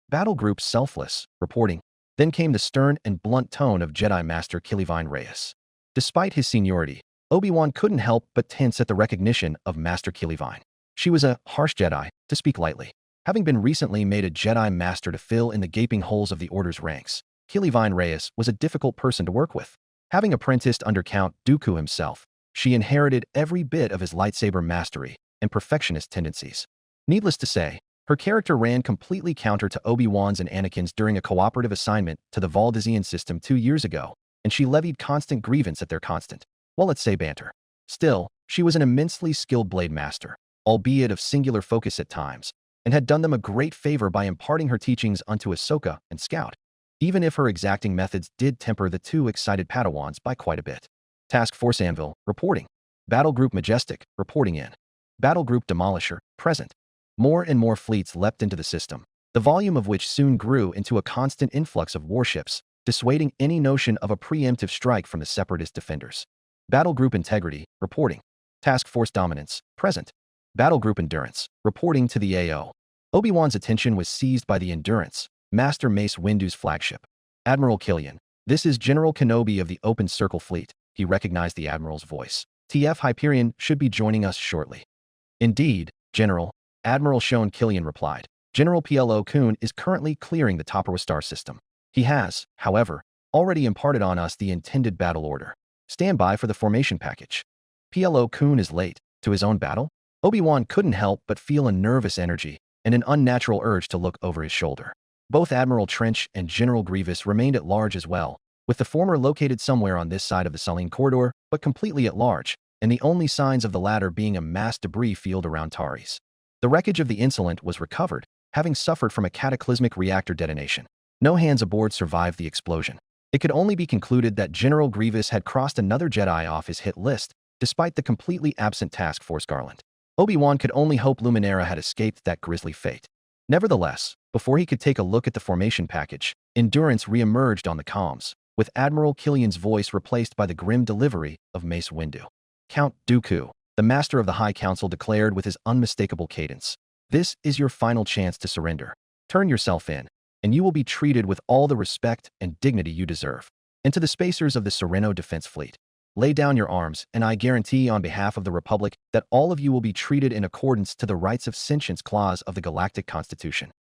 Speaker 2: Battle Group Selfless reporting. Then came the stern and blunt tone of Jedi Master Kilivine Reyes. Despite his seniority, Obi-Wan couldn't help but tense at the recognition of Master Kilivine. She was a harsh Jedi, to speak lightly. Having been recently made a Jedi Master to fill in the gaping holes of the Order's ranks, Kilivine Reyes was a difficult person to work with. Having apprenticed under Count Dooku himself, she inherited every bit of his lightsaber mastery and perfectionist tendencies. Needless to say, her character ran completely counter to Obi-Wan's and Anakin's during a cooperative assignment to the Valdizian system 2 years ago, and she levied constant grievance at their constant, well, let's say banter. Still, she was an immensely skilled blade master, albeit of singular focus at times, and had done them a great favor by imparting her teachings unto Ahsoka and Scout, even if her exacting methods did temper the two excited Padawans by quite a bit. Task Force Anvil, reporting. Battle Group Majestic, reporting in. Battle Group Demolisher, present. More and more fleets leapt into the system, the volume of which soon grew into a constant influx of warships, dissuading any notion of a preemptive strike from the Separatist defenders. Battle Group Integrity, reporting. Task Force Dominance, present. Battle Group Endurance, reporting to the AO. Obi-Wan's attention was seized by the Endurance, Master Mace Windu's flagship. Admiral Killian, this is General Kenobi of the Open Circle Fleet. He recognized the Admiral's voice. TF Hyperion should be joining us shortly. Indeed, General, Admiral Shone Killian replied. General PLO Kuhn is currently clearing the Topperwa star system. He has, however, already imparted on us the intended battle order. Stand by for the formation package. PLO Kuhn is late. To his own battle? Obi-Wan couldn't help but feel a nervous energy and an unnatural urge to look over his shoulder. Both Admiral Trench and General Grievous remained at large as well, with the former located somewhere on this side of the Saline Corridor, but completely at large, and the only signs of the latter being a mass debris field around Taris. The wreckage of the Insolent was recovered, having suffered from a cataclysmic reactor detonation. No hands aboard survived the explosion. It could only be concluded that General Grievous had crossed another Jedi off his hit list, despite the completely absent Task Force Garland. Obi-Wan could only hope Luminara had escaped that grisly fate. Nevertheless, before he could take a look at the formation package, Endurance re-emerged on the comms, with Admiral Killian's voice replaced by the grim delivery of Mace Windu. Count Dooku, the Master of the High Council, declared with his unmistakable cadence, "This is your final chance to surrender. Turn yourself in, and you will be treated with all the respect and dignity you deserve." And to the spacers of the Sereno Defense Fleet, lay down your arms, and I guarantee on behalf of the Republic that all of you will be treated in accordance to the rights of sentience clause of the Galactic Constitution.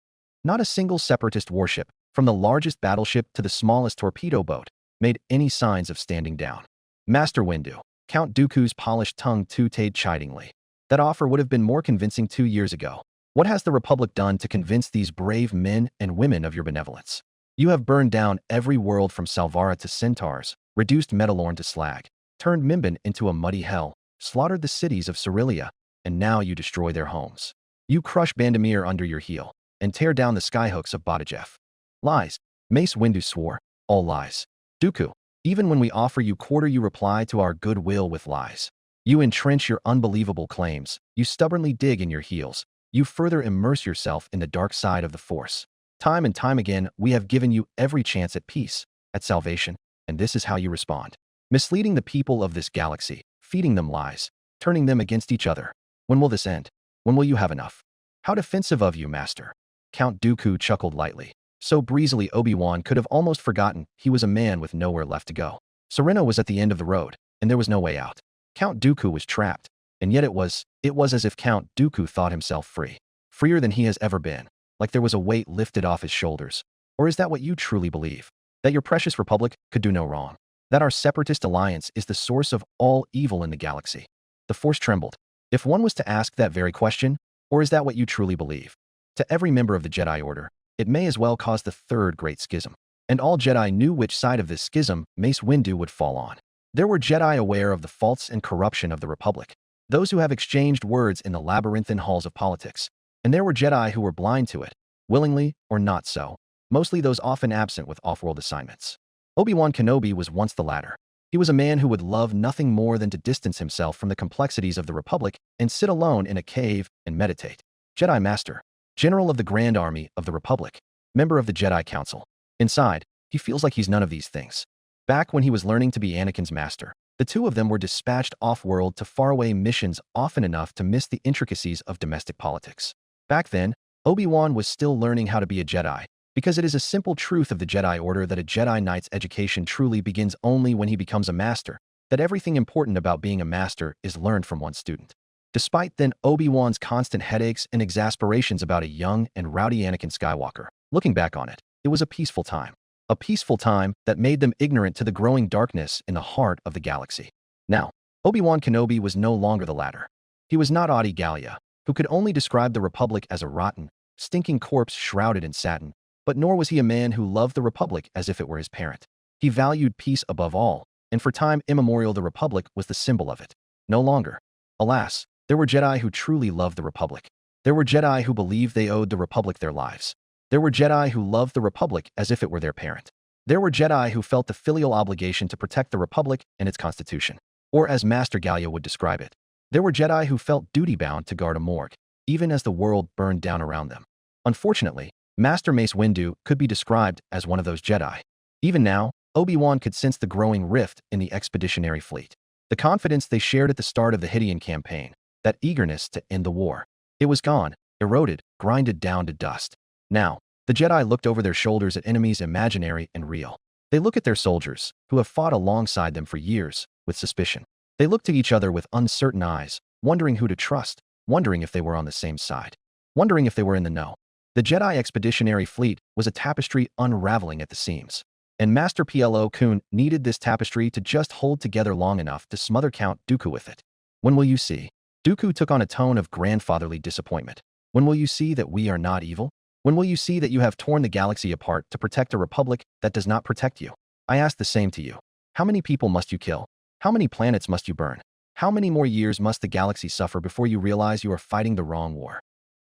Speaker 2: Not a single Separatist warship, from the largest battleship to the smallest torpedo boat, made any signs of standing down. Master Windu, Count Dooku's polished tongue tooted chidingly. That offer would have been more convincing 2 years ago. What has the Republic done to convince these brave men and women of your benevolence? You have burned down every world from Salvara to Centaurs, reduced Metalorn to slag, turned Mimban into a muddy hell, slaughtered the cities of Cyrilia, and now you destroy their homes. You crush Bandamir under your heel, and tear down the skyhooks of Badajeff. Lies, Mace Windu swore, all lies. Dooku, even when we offer you quarter you reply to our goodwill with lies. You entrench your unbelievable claims, you stubbornly dig in your heels, you further immerse yourself in the dark side of the Force. Time and time again, we have given you every chance at peace, at salvation, and this is how you respond. Misleading the people of this galaxy, feeding them lies, turning them against each other. When will this end? When will you have enough? How defensive of you, Master. Count Dooku chuckled lightly. So breezily Obi-Wan could have almost forgotten he was a man with nowhere left to go. Sereno was at the end of the road, and there was no way out. Count Dooku was trapped, and yet it was as if Count Dooku thought himself free. Freer than he has ever been, like there was a weight lifted off his shoulders. Or is that what you truly believe? That your precious republic could do no wrong? That our separatist alliance is the source of all evil in the galaxy? The Force trembled. If one was to ask that very question, or is that what you truly believe? To every member of the Jedi Order, it may as well cause the third great schism. And all Jedi knew which side of this schism Mace Windu would fall on. There were Jedi aware of the faults and corruption of the Republic, those who have exchanged words in the labyrinthine halls of politics. And there were Jedi who were blind to it, willingly or not so, mostly those often absent with off-world assignments. Obi-Wan Kenobi was once the latter. He was a man who would love nothing more than to distance himself from the complexities of the Republic and sit alone in a cave and meditate. Jedi Master, General of the Grand Army of the Republic, member of the Jedi Council. Inside, he feels like he's none of these things. Back when he was learning to be Anakin's master, the two of them were dispatched off-world to faraway missions often enough to miss the intricacies of domestic politics. Back then, Obi-Wan was still learning how to be a Jedi, because it is a simple truth of the Jedi Order that a Jedi Knight's education truly begins only when he becomes a master, that everything important about being a master is learned from one student. Despite then Obi-Wan's constant headaches and exasperations about a young and rowdy Anakin Skywalker, looking back on it, it was a peaceful time. A peaceful time that made them ignorant to the growing darkness in the heart of the galaxy. Now, Obi-Wan Kenobi was no longer the latter. He was not Adi Gallia, who could only describe the Republic as a rotten, stinking corpse shrouded in satin, but nor was he a man who loved the Republic as if it were his parent. He valued peace above all, and for time immemorial the Republic was the symbol of it. No longer. Alas, there were Jedi who truly loved the Republic. There were Jedi who believed they owed the Republic their lives. There were Jedi who loved the Republic as if it were their parent. There were Jedi who felt the filial obligation to protect the Republic and its constitution. Or as Master Gallia would describe it, there were Jedi who felt duty-bound to guard a morgue, even as the world burned down around them. Unfortunately, Master Mace Windu could be described as one of those Jedi. Even now, Obi-Wan could sense the growing rift in the expeditionary fleet. The confidence they shared at the start of the Hydian campaign, that eagerness to end the war. It was gone, eroded, grinded down to dust. Now, the Jedi looked over their shoulders at enemies imaginary and real. They look at their soldiers, who have fought alongside them for years, with suspicion. They look to each other with uncertain eyes, wondering who to trust, wondering if they were on the same side, wondering if they were in the know. The Jedi Expeditionary Fleet was a tapestry unraveling at the seams. And Master Plo Koon needed this tapestry to just hold together long enough to smother Count Dooku with it. When will you see? Dooku took on a tone of grandfatherly disappointment. When will you see that we are not evil? When will you see that you have torn the galaxy apart to protect a republic that does not protect you? I ask the same to you. How many people must you kill? How many planets must you burn? How many more years must the galaxy suffer before you realize you are fighting the wrong war?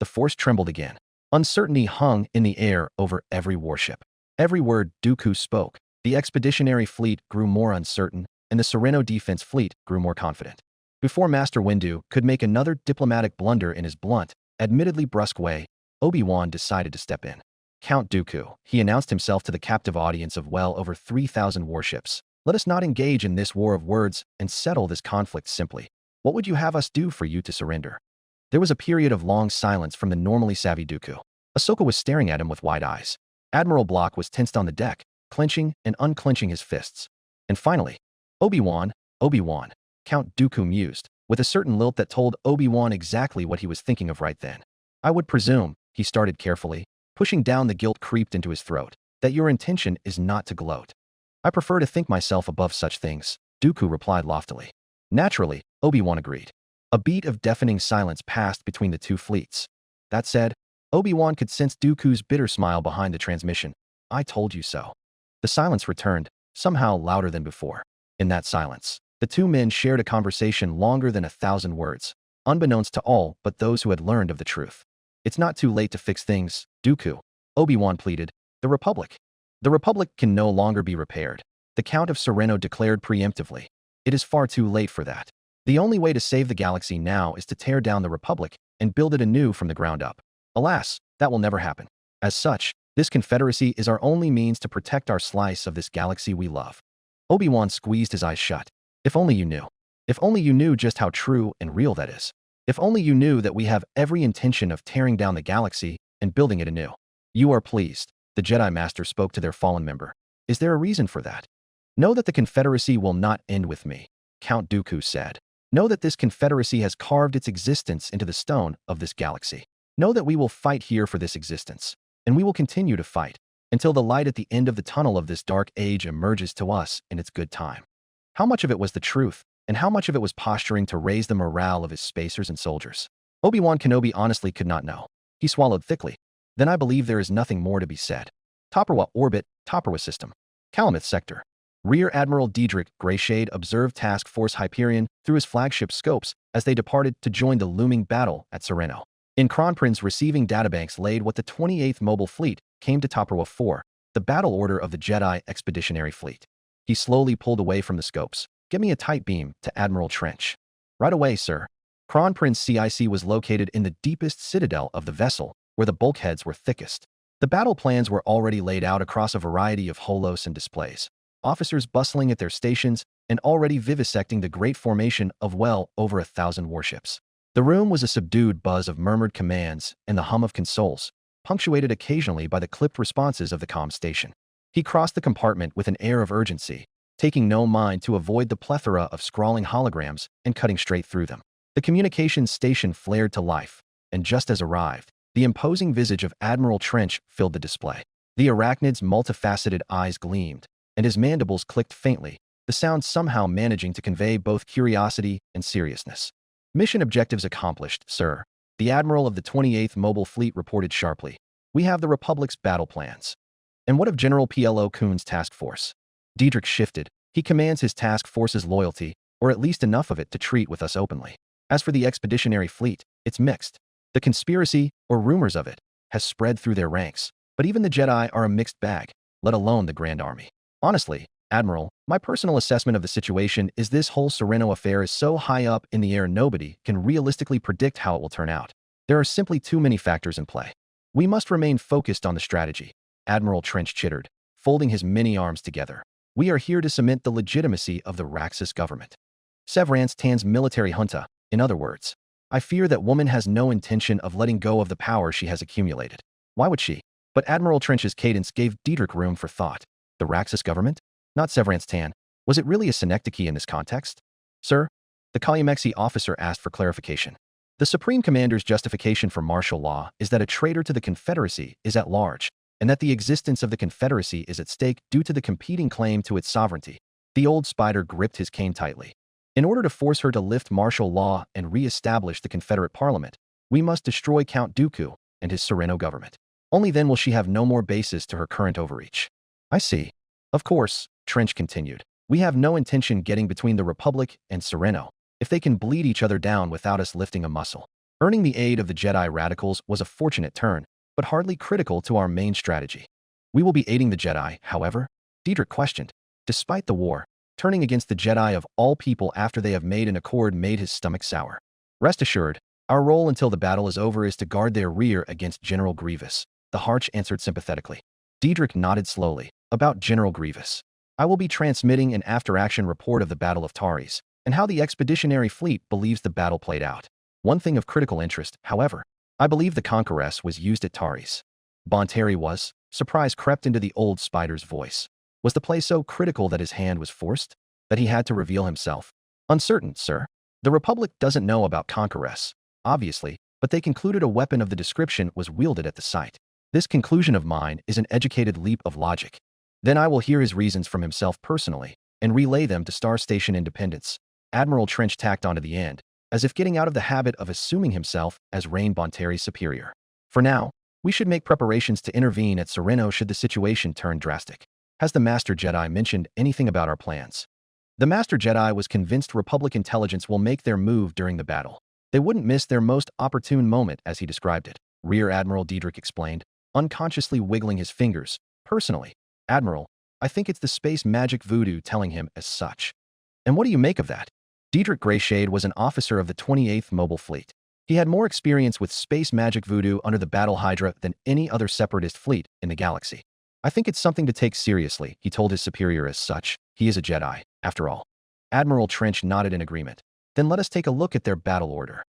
Speaker 2: The Force trembled again. Uncertainty hung in the air over every warship. Every word Dooku spoke, the Expeditionary Fleet grew more uncertain, and the Sereno Defense Fleet grew more confident. Before Master Windu could make another diplomatic blunder in his blunt, admittedly brusque way, Obi-Wan decided to step in. Count Dooku, he announced himself to the captive audience of well over 3,000 warships. Let us not engage in this war of words and settle this conflict simply. What would you have us do for you to surrender? There was a period of long silence from the normally savvy Dooku. Ahsoka was staring at him with wide eyes. Admiral Block was tensed on the deck, clenching and unclenching his fists. And finally, Obi-Wan, Count Dooku mused, with a certain lilt that told Obi-Wan exactly what he was thinking of right then. I would presume, he started carefully, pushing down the guilt creeped into his throat, that your intention is not to gloat. I prefer to think myself above such things, Dooku replied loftily. Naturally, Obi-Wan agreed. A beat of deafening silence passed between the two fleets. That said, Obi-Wan could sense Dooku's bitter smile behind the transmission. I told you so. The silence returned, somehow louder than before. In that silence, the two men shared a conversation longer than 1,000 words, unbeknownst to all but those who had learned of the truth. It's not too late to fix things, Dooku, Obi-Wan pleaded. The Republic can no longer be repaired, the Count of Sereno declared preemptively. It is far too late for that. The only way to save the galaxy now is to tear down the Republic and build it anew from the ground up. Alas, that will never happen. As such, this confederacy is our only means to protect our slice of this galaxy we love. Obi-Wan squeezed his eyes shut. If only you knew. If only you knew just how true and real that is. If only you knew that we have every intention of tearing down the galaxy and building it anew. You are pleased, the Jedi Master spoke to their fallen member. Is there a reason for that? Know that the Confederacy will not end with me, Count Dooku said. Know that this Confederacy has carved its existence into the stone of this galaxy. Know that we will fight here for this existence, and we will continue to fight until the light at the end of the tunnel of this dark age emerges to us in its good time. How much of it was the truth, and how much of it was posturing to raise the morale of his spacers and soldiers? Obi-Wan Kenobi honestly could not know. He swallowed thickly. Then I believe there is nothing more to be said. Topperwa Orbit, Topperwa System. Calamith Sector. Rear Admiral Diedrich Greyshade observed Task Force Hyperion through his flagship scopes as they departed to join the looming battle at Sereno. In Kronprinz receiving databanks laid what the 28th Mobile Fleet came to Topperwa 4, the battle order of the Jedi Expeditionary Fleet. He slowly pulled away from the scopes. Get me a tight beam to Admiral Trench. Right away, sir. Kronprinz CIC was located in the deepest citadel of the vessel, where the bulkheads were thickest. The battle plans were already laid out across a variety of holos and displays. Officers bustling at their stations and already vivisecting the great formation of well over 1,000 warships. The room was a subdued buzz of murmured commands and the hum of consoles, punctuated occasionally by the clipped responses of the comm station. He crossed the compartment with an air of urgency, taking no mind to avoid the plethora of scrawling holograms and cutting straight through them. The communications station flared to life, and just as arrived, the imposing visage of Admiral Trench filled the display. The arachnid's multifaceted eyes gleamed, and his mandibles clicked faintly, the sound somehow managing to convey both curiosity and seriousness. Mission objectives accomplished, sir. The Admiral of the 28th Mobile Fleet reported sharply. We have the Republic's battle plans. And what of General PLO Kuhn's task force? Diedrich shifted. He commands his task force's loyalty, or at least enough of it to treat with us openly. As for the Expeditionary Fleet, it's mixed. The conspiracy, or rumors of it, has spread through their ranks, but even the Jedi are a mixed bag, let alone the Grand Army. Honestly, Admiral, my personal assessment of the situation is this whole Sereno affair is so high up in the air nobody can realistically predict how it will turn out. There are simply too many factors in play. We must remain focused on the strategy, Admiral Trench chittered, folding his many arms together. We are here to cement the legitimacy of the Raxus government. Severance Tan's military junta, in other words. I fear that woman has no intention of letting go of the power she has accumulated. Why would she? But Admiral Trench's cadence gave Diedrich room for thought. The Raxus government? Not Severance Tan. Was it really a synecdoche in this context? Sir? The Kalyamexi officer asked for clarification. The Supreme Commander's justification for martial law is that a traitor to the Confederacy is at large, and that the existence of the Confederacy is at stake due to the competing claim to its sovereignty. The old spider gripped his cane tightly. In order to force her to lift martial law and re-establish the Confederate Parliament, we must destroy Count Dooku and his Sereno government. Only then will she have no more basis to her current overreach. I see. Of course, Trench continued. We have no intention getting between the Republic and Sereno, if they can bleed each other down without us lifting a muscle. Earning the aid of the Jedi radicals was a fortunate turn, but hardly critical to our main strategy. We will be aiding the Jedi, however? Diedrich questioned. Despite the war, turning against the Jedi of all people after they have made an accord made his stomach sour. Rest assured, our role until the battle is over is to guard their rear against General Grievous, the Harch answered sympathetically. Diedrich nodded slowly. About General Grievous. I will be transmitting an after-action report of the Battle of Taris, and how the Expeditionary Fleet believes the battle played out. One thing of critical interest, however. I believe the Conqueress was used at Taris. Bonteri was? Surprise crept into the old spider's voice. Was the play so critical that his hand was forced? That he had to reveal himself? Uncertain, sir. The Republic doesn't know about Conqueress, obviously, but they concluded a weapon of the description was wielded at the site. This conclusion of mine is an educated leap of logic. Then I will hear his reasons from himself personally, and relay them to Star Station Independence. Admiral Trench tacked onto the end, as if getting out of the habit of assuming himself as Rain Bonteri's superior. For now, we should make preparations to intervene at Sereno should the situation turn drastic. Has the Master Jedi mentioned anything about our plans? The Master Jedi was convinced Republic intelligence will make their move during the battle. They wouldn't miss their most opportune moment, as he described it, Rear Admiral Diedrich explained, unconsciously wiggling his fingers. Personally, Admiral, I think it's the space magic voodoo telling him as such. And what do you make of that? Diedrich Greyshade was an officer of the 28th Mobile Fleet. He had more experience with space magic voodoo under the Battle Hydra than any other separatist fleet in the galaxy. I think it's something to take seriously, he told his superior as such. He is a Jedi, after all. Admiral Trench nodded in agreement. Then let us take a look at their battle order.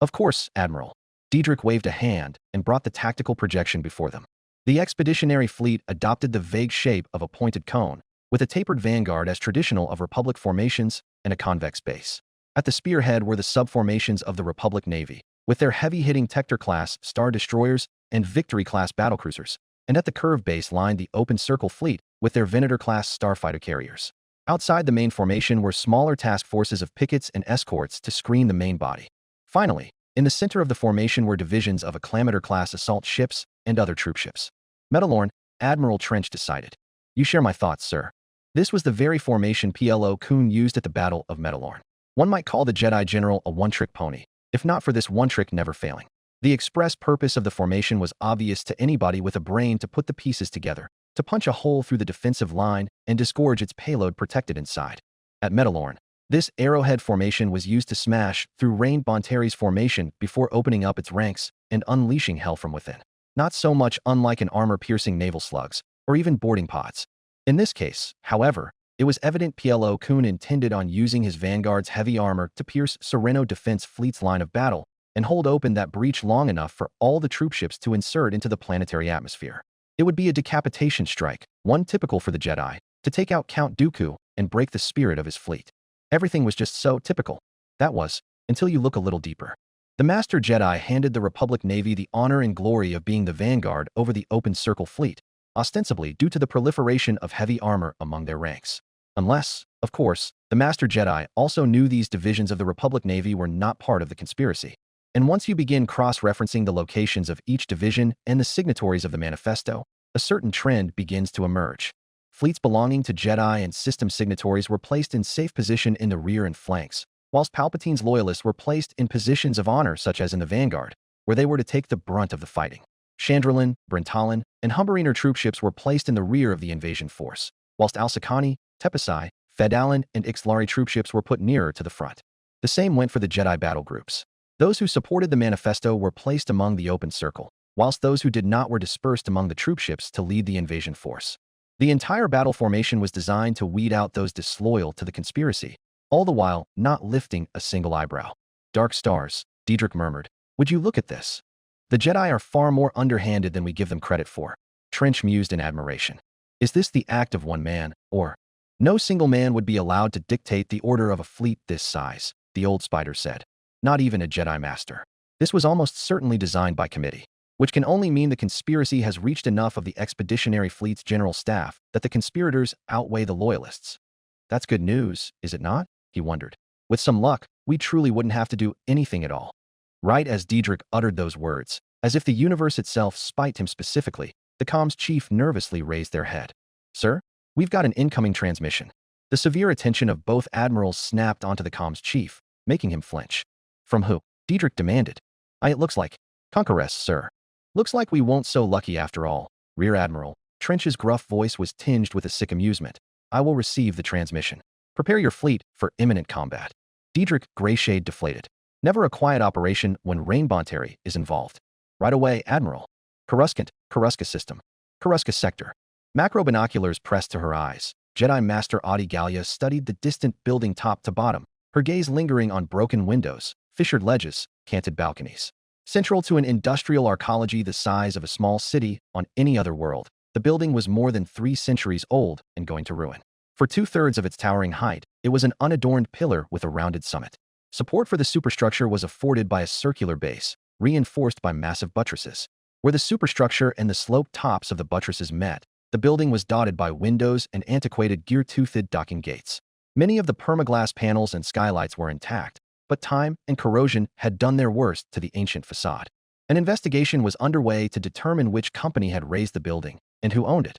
Speaker 2: Of course, Admiral. Diedrich waved a hand and brought the tactical projection before them. The expeditionary fleet adopted the vague shape of a pointed cone, with a tapered vanguard as traditional of Republic formations and a convex base. At the spearhead were the subformations of the Republic Navy, with their heavy-hitting Tector-class Star Destroyers and Victory-class battlecruisers, and at the curved base lined the Open Circle fleet with their Venator-class starfighter carriers. Outside the main formation were smaller task forces of pickets and escorts to screen the main body. Finally, in the center of the formation were divisions of Acclamator-class assault ships and other troopships. Metalorn, Admiral Trench decided. You share my thoughts, sir. This was the very formation Plo Koon used at the Battle of Metalorn. One might call the Jedi General a one-trick pony, if not for this one trick never failing. The express purpose of the formation was obvious to anybody with a brain to put the pieces together, to punch a hole through the defensive line and disgorge its payload protected inside. At Metalorn, this arrowhead formation was used to smash through Rain Bonteri's formation before opening up its ranks and unleashing hell from within. Not so much unlike an armor-piercing naval slugs, or even boarding pods. In this case, however, it was evident Plo Koon intended on using his vanguard's heavy armor to pierce Sereno Defense Fleet's line of battle and hold open that breach long enough for all the troopships to insert into the planetary atmosphere. It would be a decapitation strike, one typical for the Jedi, to take out Count Dooku and break the spirit of his fleet. Everything was just so typical. That was, until you look a little deeper. The Master Jedi handed the Republic Navy the honor and glory of being the vanguard over the Open Circle fleet, ostensibly due to the proliferation of heavy armor among their ranks. Unless, of course, the Master Jedi also knew these divisions of the Republic Navy were not part of the conspiracy. And once you begin cross-referencing the locations of each division and the signatories of the manifesto, a certain trend begins to emerge. Fleets belonging to Jedi and system signatories were placed in safe position in the rear and flanks, whilst Palpatine's loyalists were placed in positions of honor such as in the vanguard, where they were to take the brunt of the fighting. Chandrillin, Brentalin, and Humberiner troopships were placed in the rear of the invasion force, whilst Alsakani, Tepesai, Fedalin, and Ixlari troopships were put nearer to the front. The same went for the Jedi battle groups. Those who supported the manifesto were placed among the Open Circle, whilst those who did not were dispersed among the troopships to lead the invasion force. The entire battle formation was designed to weed out those disloyal to the conspiracy, all the while not lifting a single eyebrow. Dark stars, Diedrich murmured. Would you look at this? The Jedi are far more underhanded than we give them credit for. Trench mused in admiration. Is this the act of one man, or? No single man would be allowed to dictate the order of a fleet this size, the old spider said. Not even a Jedi Master. This was almost certainly designed by committee, which can only mean the conspiracy has reached enough of the Expeditionary Fleet's general staff that the conspirators outweigh the loyalists. That's good news, is it not? He wondered. With some luck, we truly wouldn't have to do anything at all. Right as Diedrich uttered those words, as if the universe itself spiked him specifically, the comms chief nervously raised their head. Sir, we've got an incoming transmission. The severe attention of both admirals snapped onto the comms chief, making him flinch. From who? Diedrich demanded. It looks like. Conqueress, sir. Looks like we won't so lucky after all. Rear Admiral. Trench's gruff voice was tinged with a sick amusement. I will receive the transmission. Prepare your fleet for imminent combat. Diedrich, gray shade deflated. Never a quiet operation when Rain Bonteri is involved. Right away, Admiral. Coruscant, Coruscant System. Coruscant Sector. Macro binoculars pressed to her eyes. Jedi Master Audi Gallia studied the distant building top to bottom, her gaze lingering on broken windows, fissured ledges, canted balconies. Central to an industrial arcology the size of a small city on any other world, the building was more than 3 centuries old and going to ruin. For 2/3 of its towering height, it was an unadorned pillar with a rounded summit. Support for the superstructure was afforded by a circular base, reinforced by massive buttresses. Where the superstructure and the sloped tops of the buttresses met, the building was dotted by windows and antiquated gear-toothed docking gates. Many of the permaglass panels and skylights were intact, but time and corrosion had done their worst to the ancient facade. An investigation was underway to determine which company had raised the building and who owned it.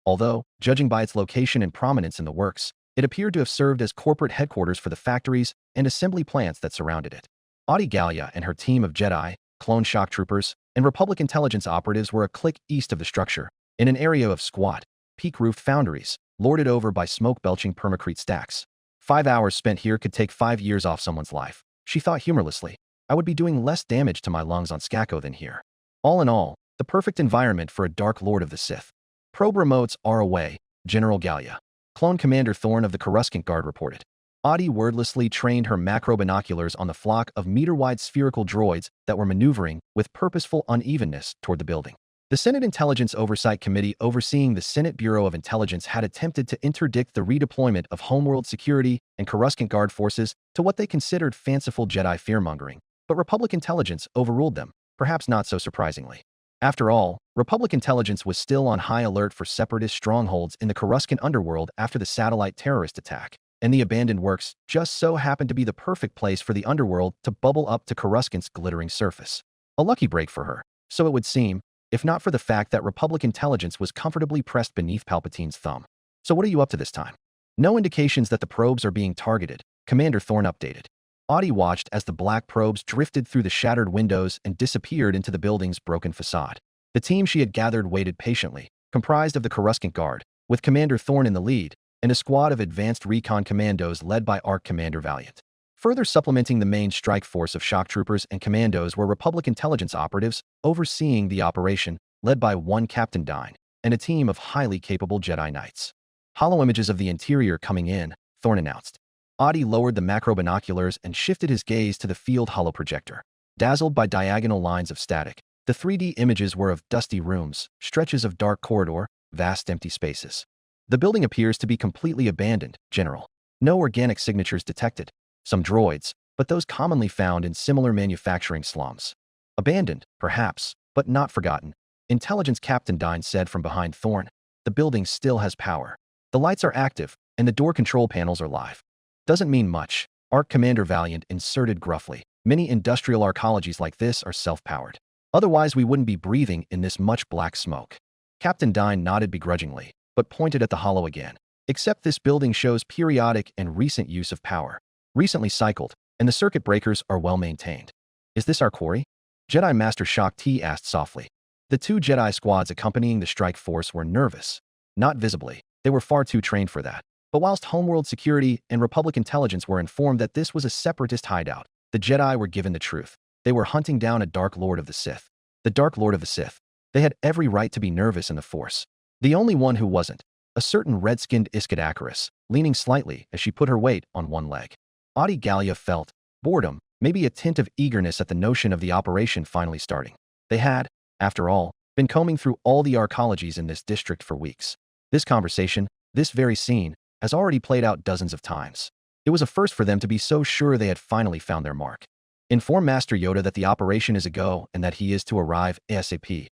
Speaker 2: Although, judging by its location and prominence in the works, it appeared to have served as corporate headquarters for the factories and assembly plants that surrounded it. Audi Gallia and her team of Jedi, clone shock troopers, and Republic intelligence operatives were a click east of the structure, in an area of squat, peak-roofed foundries, lorded over by smoke-belching permacrete stacks. 5 hours spent here could take 5 years off someone's life, she thought humorlessly. I would be doing less damage to my lungs on Skako than here. All in all, the perfect environment for a Dark Lord of the Sith. Probe remotes are away, General Gallia. Clone Commander Thorne of the Coruscant Guard reported. Audi wordlessly trained her macro binoculars on the flock of meter-wide spherical droids that were maneuvering with purposeful unevenness toward the building. The Senate Intelligence Oversight Committee overseeing the Senate Bureau of Intelligence had attempted to interdict the redeployment of homeworld security and Coruscant Guard forces to what they considered fanciful Jedi fear-mongering, but Republic intelligence overruled them, perhaps not so surprisingly. After all, Republic intelligence was still on high alert for separatist strongholds in the Coruscant underworld after the satellite terrorist attack, and the abandoned works just so happened to be the perfect place for the underworld to bubble up to Coruscant's glittering surface. A lucky break for her, so it would seem, if not for the fact that Republic intelligence was comfortably pressed beneath Palpatine's thumb. So what are you up to this time? No indications that the probes are being targeted, Commander Thorne updated. Audi watched as the black probes drifted through the shattered windows and disappeared into the building's broken facade. The team she had gathered waited patiently, comprised of the Coruscant Guard, with Commander Thorne in the lead, and a squad of advanced recon commandos led by ARC Commander Valiant. Further supplementing the main strike force of shock troopers and commandos were Republic intelligence operatives overseeing the operation, led by one Captain Dine, and a team of highly capable Jedi Knights. Hollow images of the interior coming in, Thorne announced. Audi lowered the macro binoculars and shifted his gaze to the field holoprojector. Dazzled by diagonal lines of static, the 3D images were of dusty rooms, stretches of dark corridor, vast empty spaces. The building appears to be completely abandoned, General. No organic signatures detected. Some droids, but those commonly found in similar manufacturing slums. Abandoned, perhaps, but not forgotten. Intelligence Captain Dine said from behind Thorne. The building still has power. The lights are active, and the door control panels are live. Doesn't mean much, ARC Commander Valiant inserted gruffly. Many industrial arcologies like this are self-powered. Otherwise we wouldn't be breathing in this much black smoke. Captain Dine nodded begrudgingly, but pointed at the hollow again. Except this building shows periodic and recent use of power. Recently cycled, and the circuit breakers are well maintained. Is this our quarry? Jedi Master Shock T asked softly. The two Jedi squads accompanying the strike force were nervous. Not visibly, they were far too trained for that. But whilst homeworld security and Republic intelligence were informed that this was a separatist hideout, the Jedi were given the truth. They were hunting down a Dark Lord of the Sith. The Dark Lord of the Sith. They had every right to be nervous in the Force. The only one who wasn't, a certain red-skinned Iscad Acaris, leaning slightly as she put her weight on one leg. Audi Gallia felt boredom, maybe a tint of eagerness at the notion of the operation finally starting. They had, after all, been combing through all the arcologies in this district for weeks. This conversation, this very scene, has already played out dozens of times. It was a first for them to be so sure they had finally found their mark. Inform Master Yoda that the operation is a go and that he is to arrive ASAP.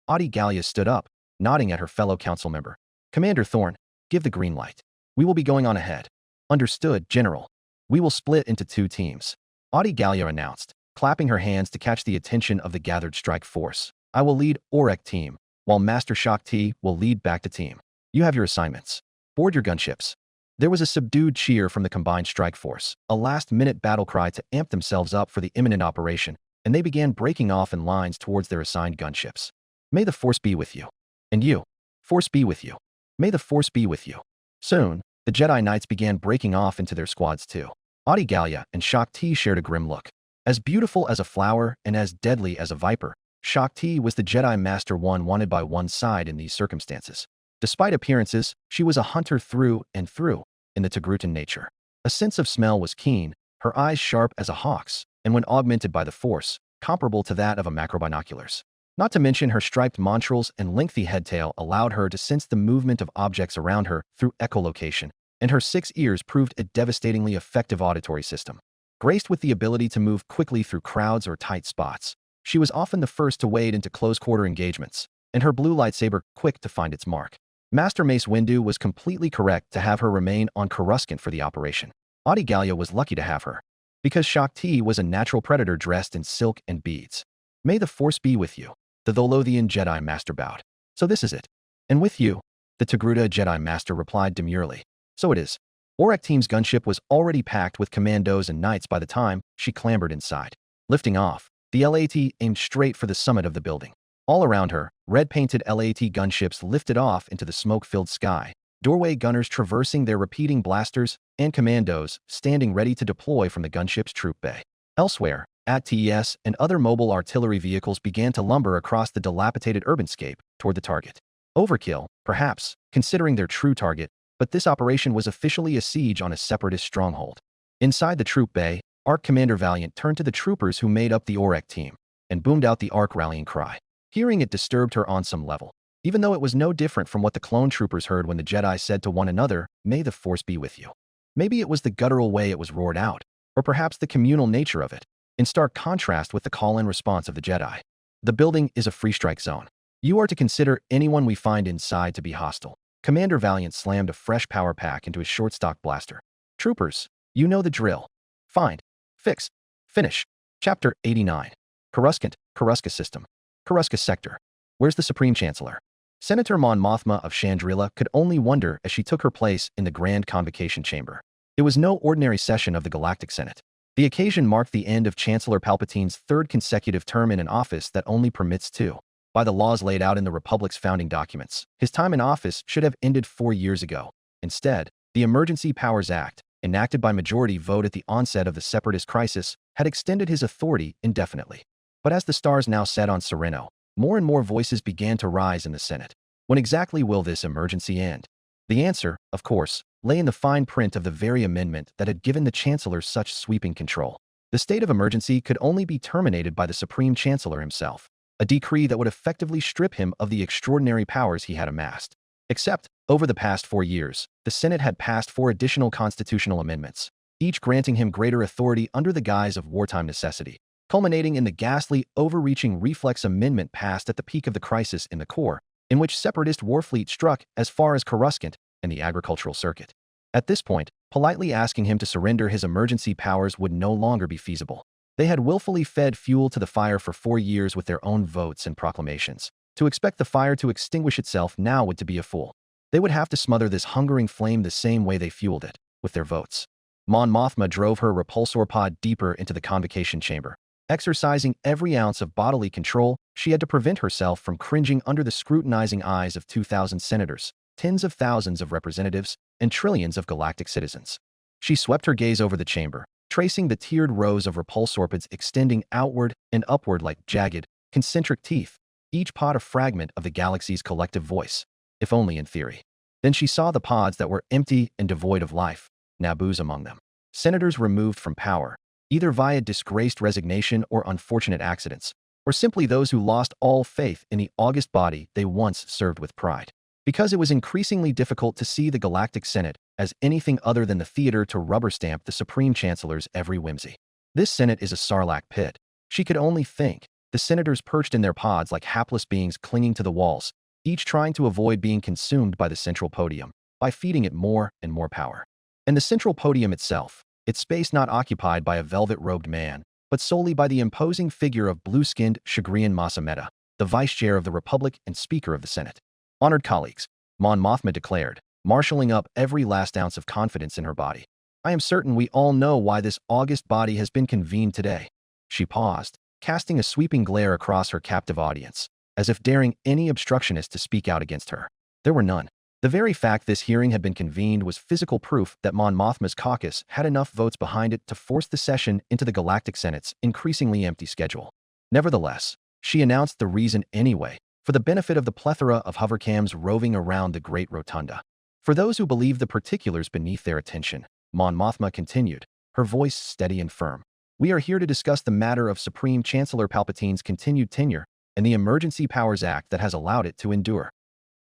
Speaker 2: Audi Gallia stood up, nodding at her fellow council member. Commander Thorne, give the green light. We will be going on ahead. Understood, General. We will split into two teams. Audi Gallia announced, clapping her hands to catch the attention of the gathered strike force. I will lead Orek team, while Master Shock T will lead back to team. You have your assignments. Board your gunships. There was a subdued cheer from the combined strike force, a last-minute battle cry to amp themselves up for the imminent operation, and they began breaking off in lines towards their assigned gunships. May the Force be with you. And you. Force be with you. May the Force be with you. Soon, the Jedi Knights began breaking off into their squads too. Audi Gallia and Shock T shared a grim look. As beautiful as a flower and as deadly as a viper, Shock T was the Jedi Master one wanted by one side in these circumstances. Despite appearances, she was a hunter through and through, in the Togrutan nature. A sense of smell was keen, her eyes sharp as a hawk's, and when augmented by the Force, comparable to that of a macrobinoculars. Not to mention her striped montrals and lengthy headtail allowed her to sense the movement of objects around her through echolocation, and her 6 ears proved a devastatingly effective auditory system. Graced with the ability to move quickly through crowds or tight spots, she was often the first to wade into close-quarter engagements, and her blue lightsaber quick to find its mark. Master Mace Windu was completely correct to have her remain on Coruscant for the operation. Audi Gallia was lucky to have her, because Shock T was a natural predator dressed in silk and beads. May the Force be with you, the Tholothian Jedi Master bowed. So this is it. And with you, the Togruta Jedi Master replied demurely. So it is. Orek team's gunship was already packed with commandos and knights by the time she clambered inside. Lifting off, the LAT aimed straight for the summit of the building. All around her, red-painted LAT gunships lifted off into the smoke-filled sky, doorway gunners traversing their repeating blasters, and commandos standing ready to deploy from the gunship's troop bay. Elsewhere, AT-TES and other mobile artillery vehicles began to lumber across the dilapidated urbanscape toward the target. Overkill, perhaps, considering their true target, but this operation was officially a siege on a separatist stronghold. Inside the troop bay, ARC Commander Valiant turned to the troopers who made up the OREC team and boomed out the ARC rallying cry. Hearing it disturbed her on some level, even though it was no different from what the clone troopers heard when the Jedi said to one another, "May the Force be with you." Maybe it was the guttural way it was roared out, or perhaps the communal nature of it, in stark contrast with the call-in response of the Jedi. The building is a free strike zone. You are to consider anyone we find inside to be hostile. Commander Valiant slammed a fresh power pack into his short-stock blaster. Troopers, you know the drill. Find, fix, finish. Chapter 89. Coruscant, Coruscant System. Coruscant Sector. Where's the Supreme Chancellor? Senator Mon Mothma of Chandrila could only wonder as she took her place in the Grand Convocation Chamber. It was no ordinary session of the Galactic Senate. The occasion marked the end of Chancellor Palpatine's third consecutive term in an office that only permits two. By the laws laid out in the Republic's founding documents, his time in office should have ended 4 years ago. Instead, the Emergency Powers Act, enacted by majority vote at the onset of the Separatist crisis, had extended his authority indefinitely. But as the stars now set on Sereno, more and more voices began to rise in the Senate. When exactly will this emergency end? The answer, of course, lay in the fine print of the very amendment that had given the Chancellor such sweeping control. The state of emergency could only be terminated by the Supreme Chancellor himself, a decree that would effectively strip him of the extraordinary powers he had amassed. Except, over the past 4 years, the Senate had passed 4 additional constitutional amendments, each granting him greater authority under the guise of wartime necessity, culminating in the ghastly, overreaching Reflex Amendment passed at the peak of the crisis in the core, in which Separatist warfleet struck as far as Coruscant and the agricultural circuit. At this point, politely asking him to surrender his emergency powers would no longer be feasible. They had willfully fed fuel to the fire for 4 years with their own votes and proclamations. To expect the fire to extinguish itself now would be a fool. They would have to smother this hungering flame the same way they fueled it, with their votes. Mon Mothma drove her repulsor pod deeper into the convocation chamber. Exercising every ounce of bodily control, she had to prevent herself from cringing under the scrutinizing eyes of 2,000 senators, tens of thousands of representatives, and trillions of galactic citizens. She swept her gaze over the chamber, tracing the tiered rows of repulsorpods extending outward and upward like jagged, concentric teeth, each pod a fragment of the galaxy's collective voice, if only in theory. Then she saw the pods that were empty and devoid of life, Naboo's among them. Senators removed from power, either via disgraced resignation or unfortunate accidents, or simply those who lost all faith in the august body they once served with pride. Because it was increasingly difficult to see the Galactic Senate as anything other than the theater to rubber-stamp the Supreme Chancellor's every whimsy. This Senate is a sarlacc pit. She could only think, the senators perched in their pods like hapless beings clinging to the walls, each trying to avoid being consumed by the central podium, by feeding it more and more power. And the central podium itself, its space not occupied by a velvet-robed man, but solely by the imposing figure of blue-skinned Chagrian Masameta, the vice chair of the Republic and Speaker of the Senate. Honored colleagues, Mon Mothma declared, marshalling up every last ounce of confidence in her body. I am certain we all know why this august body has been convened today. She paused, casting a sweeping glare across her captive audience, as if daring any obstructionist to speak out against her. There were none. The very fact this hearing had been convened was physical proof that Mon Mothma's caucus had enough votes behind it to force the session into the Galactic Senate's increasingly empty schedule. Nevertheless, she announced the reason anyway, for the benefit of the plethora of hovercams roving around the Great Rotunda. For those who believe the particulars beneath their attention, Mon Mothma continued, her voice steady and firm. We are here to discuss the matter of Supreme Chancellor Palpatine's continued tenure and the Emergency Powers Act that has allowed it to endure.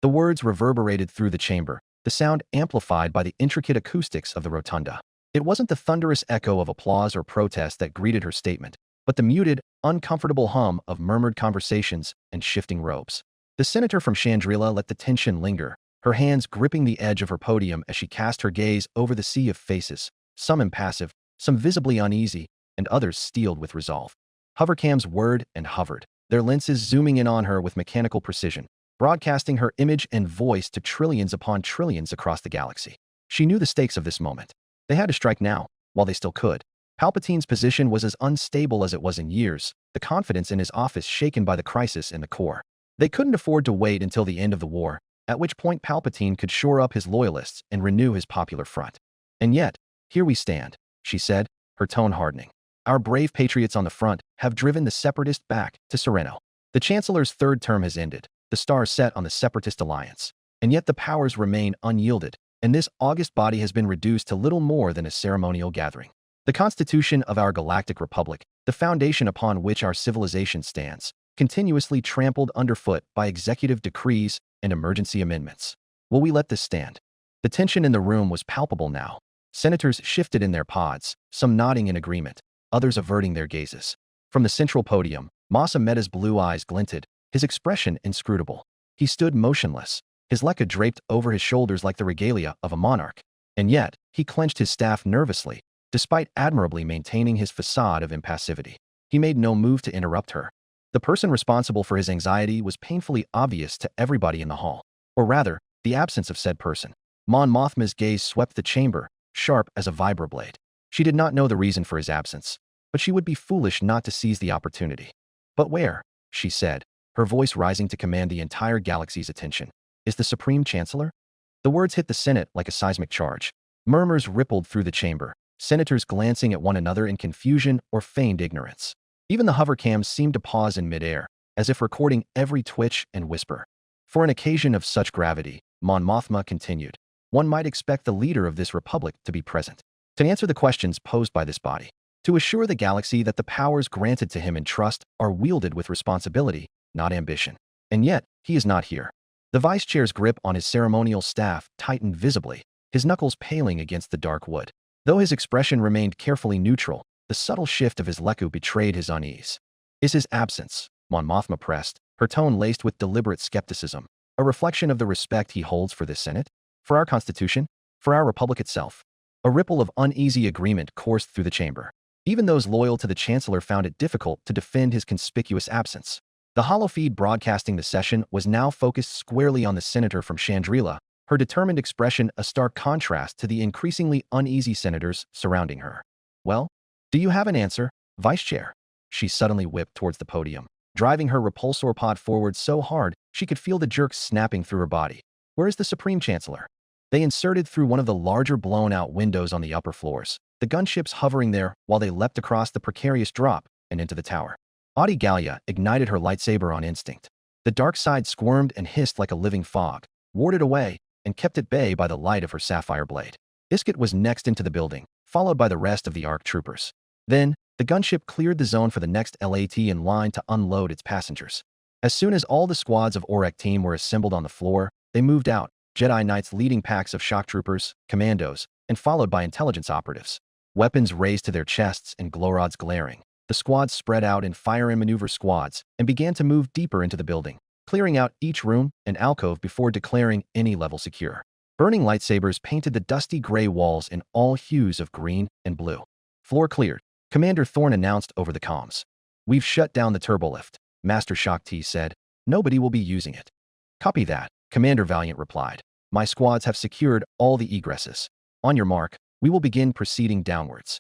Speaker 2: The words reverberated through the chamber, the sound amplified by the intricate acoustics of the rotunda. It wasn't the thunderous echo of applause or protest that greeted her statement, but the muted, uncomfortable hum of murmured conversations and shifting robes. The senator from Chandrila let the tension linger, her hands gripping the edge of her podium as she cast her gaze over the sea of faces, some impassive, some visibly uneasy, and others steeled with resolve. Hovercams whirred and hovered, their lenses zooming in on her with mechanical precision, broadcasting her image and voice to trillions upon trillions across the galaxy. She knew the stakes of this moment. They had to strike now, while they still could. Palpatine's position was as unstable as it was in years, the confidence in his office shaken by the crisis in the core. They couldn't afford to wait until the end of the war, at which point Palpatine could shore up his loyalists and renew his popular front. And yet, here we stand, she said, her tone hardening. Our brave patriots on the front have driven the Separatists back to Sereno. The Chancellor's third term has ended, the stars set on the Separatist alliance, and yet the powers remain unyielded, and this august body has been reduced to little more than a ceremonial gathering. The Constitution of our Galactic Republic, the foundation upon which our civilization stands, continuously trampled underfoot by executive decrees and emergency amendments. Will we let this stand? The tension in the room was palpable now. Senators shifted in their pods, some nodding in agreement, others averting their gazes. From the central podium, Masa Meta's blue eyes glinted, his expression inscrutable. He stood motionless, his lekka draped over his shoulders like the regalia of a monarch. And yet, he clenched his staff nervously, despite admirably maintaining his facade of impassivity. He made no move to interrupt her. The person responsible for his anxiety was painfully obvious to everybody in the hall, or rather, the absence of said person. Mon Mothma's gaze swept the chamber, sharp as a vibroblade. She did not know the reason for his absence, but she would be foolish not to seize the opportunity. "But where?" she said, her voice rising to command the entire galaxy's attention. "Is the Supreme Chancellor?" The words hit the Senate like a seismic charge. Murmurs rippled through the chamber, senators glancing at one another in confusion or feigned ignorance. Even the hovercams seemed to pause in midair, as if recording every twitch and whisper. For an occasion of such gravity, Mon Mothma continued, one might expect the leader of this republic to be present, to answer the questions posed by this body, to assure the galaxy that the powers granted to him in trust are wielded with responsibility, not ambition. And yet, he is not here. The vice chair's grip on his ceremonial staff tightened visibly, his knuckles paling against the dark wood. Though his expression remained carefully neutral, the subtle shift of his lekku betrayed his unease. "Is his absence," Mon Mothma pressed, her tone laced with deliberate skepticism, "a reflection of the respect he holds for this Senate? For our Constitution? For our Republic itself?" A ripple of uneasy agreement coursed through the chamber. Even those loyal to the Chancellor found it difficult to defend his conspicuous absence. The holofeed broadcasting the session was now focused squarely on the senator from Chandrila, her determined expression a stark contrast to the increasingly uneasy senators surrounding her. "Well, do you have an answer, Vice Chair?" She suddenly whipped towards the podium, driving her repulsor pod forward so hard she could feel the jerks snapping through her body. "Where is the Supreme Chancellor?" They inserted through one of the larger blown-out windows on the upper floors, the gunships hovering there while they leapt across the precarious drop and into the tower. Audi Gallia ignited her lightsaber on instinct. The dark side squirmed and hissed like a living fog, warded away, and kept at bay by the light of her sapphire blade. Iskut was next into the building, followed by the rest of the ARC troopers. Then, the gunship cleared the zone for the next LAT in line to unload its passengers. As soon as all the squads of Aurak team were assembled on the floor, they moved out, Jedi Knights leading packs of shock troopers, commandos, and followed by intelligence operatives. Weapons raised to their chests and glowrods glaring. The squads spread out in fire and maneuver squads and began to move deeper into the building, clearing out each room and alcove before declaring any level secure. Burning lightsabers painted the dusty gray walls in all hues of green and blue. "Floor cleared," Commander Thorne announced over the comms. "We've shut down the turbolift," Master Shock T said. "Nobody will be using it." "Copy that," Commander Valiant replied. "My squads have secured all the egresses. On your mark, we will begin proceeding downwards."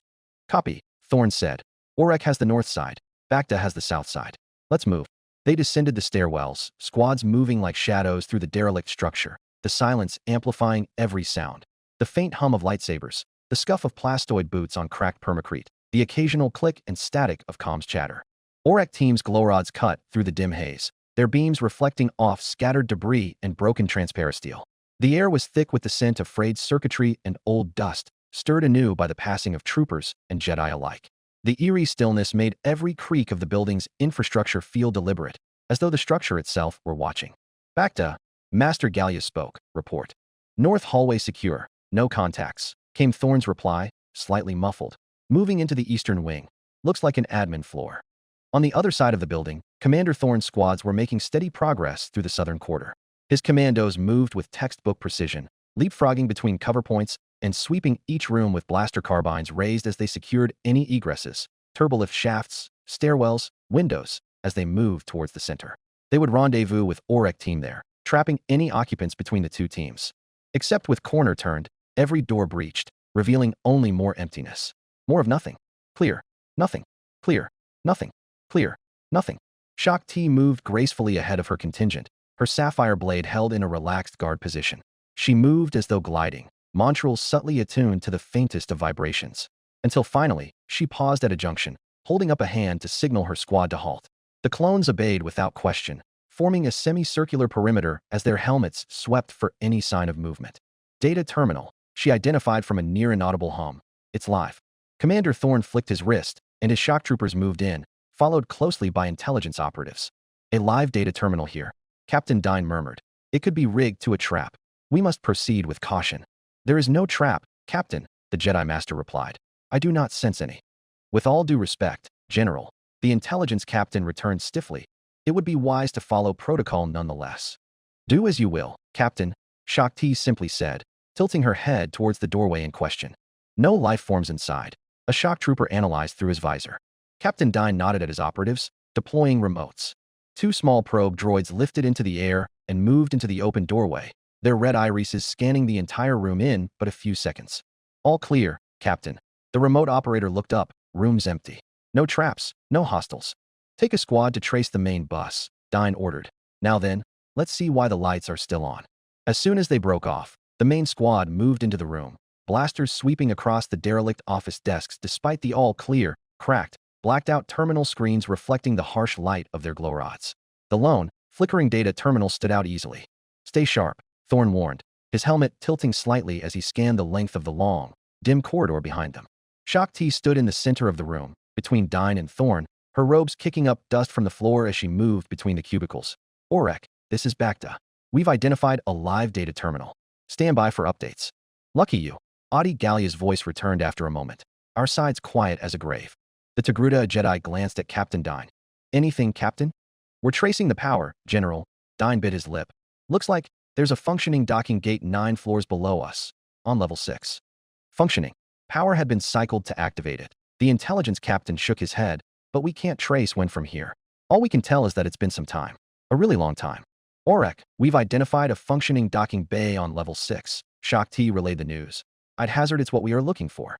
Speaker 2: "Copy," Thorne said. "Aurak has the north side, Bacta has the south side. Let's move." They descended the stairwells, squads moving like shadows through the derelict structure, the silence amplifying every sound. The faint hum of lightsabers, the scuff of plastoid boots on cracked permacrete, the occasional click and static of comms chatter. Aurak team's glowrods cut through the dim haze, their beams reflecting off scattered debris and broken transparasteel. The air was thick with the scent of frayed circuitry and old dust, stirred anew by the passing of troopers and Jedi alike. The eerie stillness made every creak of the building's infrastructure feel deliberate, as though the structure itself were watching. "Bacta," Master Gallia spoke. "Report. North hallway secure, no contacts," came Thorne's reply, slightly muffled. "Moving into the eastern wing. Looks like an admin floor." On the other side of the building, Commander Thorne's squads were making steady progress through the southern quarter. His commandos moved with textbook precision, leapfrogging between cover points and sweeping each room with blaster carbines raised as they secured any egresses, turbolift shafts, stairwells, windows, as they moved towards the center. They would rendezvous with Aurak team there, trapping any occupants between the two teams. Except with corner turned, every door breached, revealing only more emptiness. More of nothing. Clear. Nothing. Clear. Nothing. Clear. Nothing. Shock T moved gracefully ahead of her contingent, her sapphire blade held in a relaxed guard position. She moved as though gliding, montrals subtly attuned to the faintest of vibrations. Until finally, she paused at a junction, holding up a hand to signal her squad to halt. The clones obeyed without question, forming a semicircular perimeter as their helmets swept for any sign of movement. "Data terminal," she identified from a near-inaudible hum. "It's live." Commander Thorne flicked his wrist, and his shock troopers moved in, followed closely by intelligence operatives. A live data terminal here, Captain Dine murmured. It could be rigged to a trap. We must proceed with caution. There is no trap, Captain, the Jedi Master replied. I do not sense any. With all due respect, General, the intelligence captain returned stiffly. It would be wise to follow protocol nonetheless. Do as you will, Captain, Shaak Ti simply said, tilting her head towards the doorway in question. No life forms inside. A shock trooper analyzed through his visor. Captain Dine nodded at his operatives, deploying remotes. Two small probe droids lifted into the air and moved into the open doorway, their red irises scanning the entire room in but a few seconds. All clear, Captain. The remote operator looked up, rooms empty. No traps, no hostiles. Take a squad to trace the main bus, Dine ordered. Now then, let's see why the lights are still on. As soon as they broke off, the main squad moved into the room, blasters sweeping across the derelict office desks despite the all-clear, cracked, blacked-out terminal screens reflecting the harsh light of their glow rods. The lone, flickering data terminal stood out easily. Stay sharp, Thorne warned, his helmet tilting slightly as he scanned the length of the long, dim corridor behind them. Shaak Ti stood in the center of the room, between Dine and Thorne, her robes kicking up dust from the floor as she moved between the cubicles. Orek, this is Bacta. We've identified a live data terminal. Stand by for updates. Lucky you. Adi Gallia's voice returned after a moment. Our side's quiet as a grave. The Togruta Jedi glanced at Captain Dine. Anything, Captain? We're tracing the power, General. Dine bit his lip. Looks like there's a functioning docking gate 9 floors below us, on level 6. Functioning. Power had been cycled to activate it. The intelligence captain shook his head, but we can't trace when from here. All we can tell is that it's been some time. A really long time. Orek, we've identified a functioning docking bay on level 6. Shaak Ti relayed the news. I'd hazard it's what we are looking for.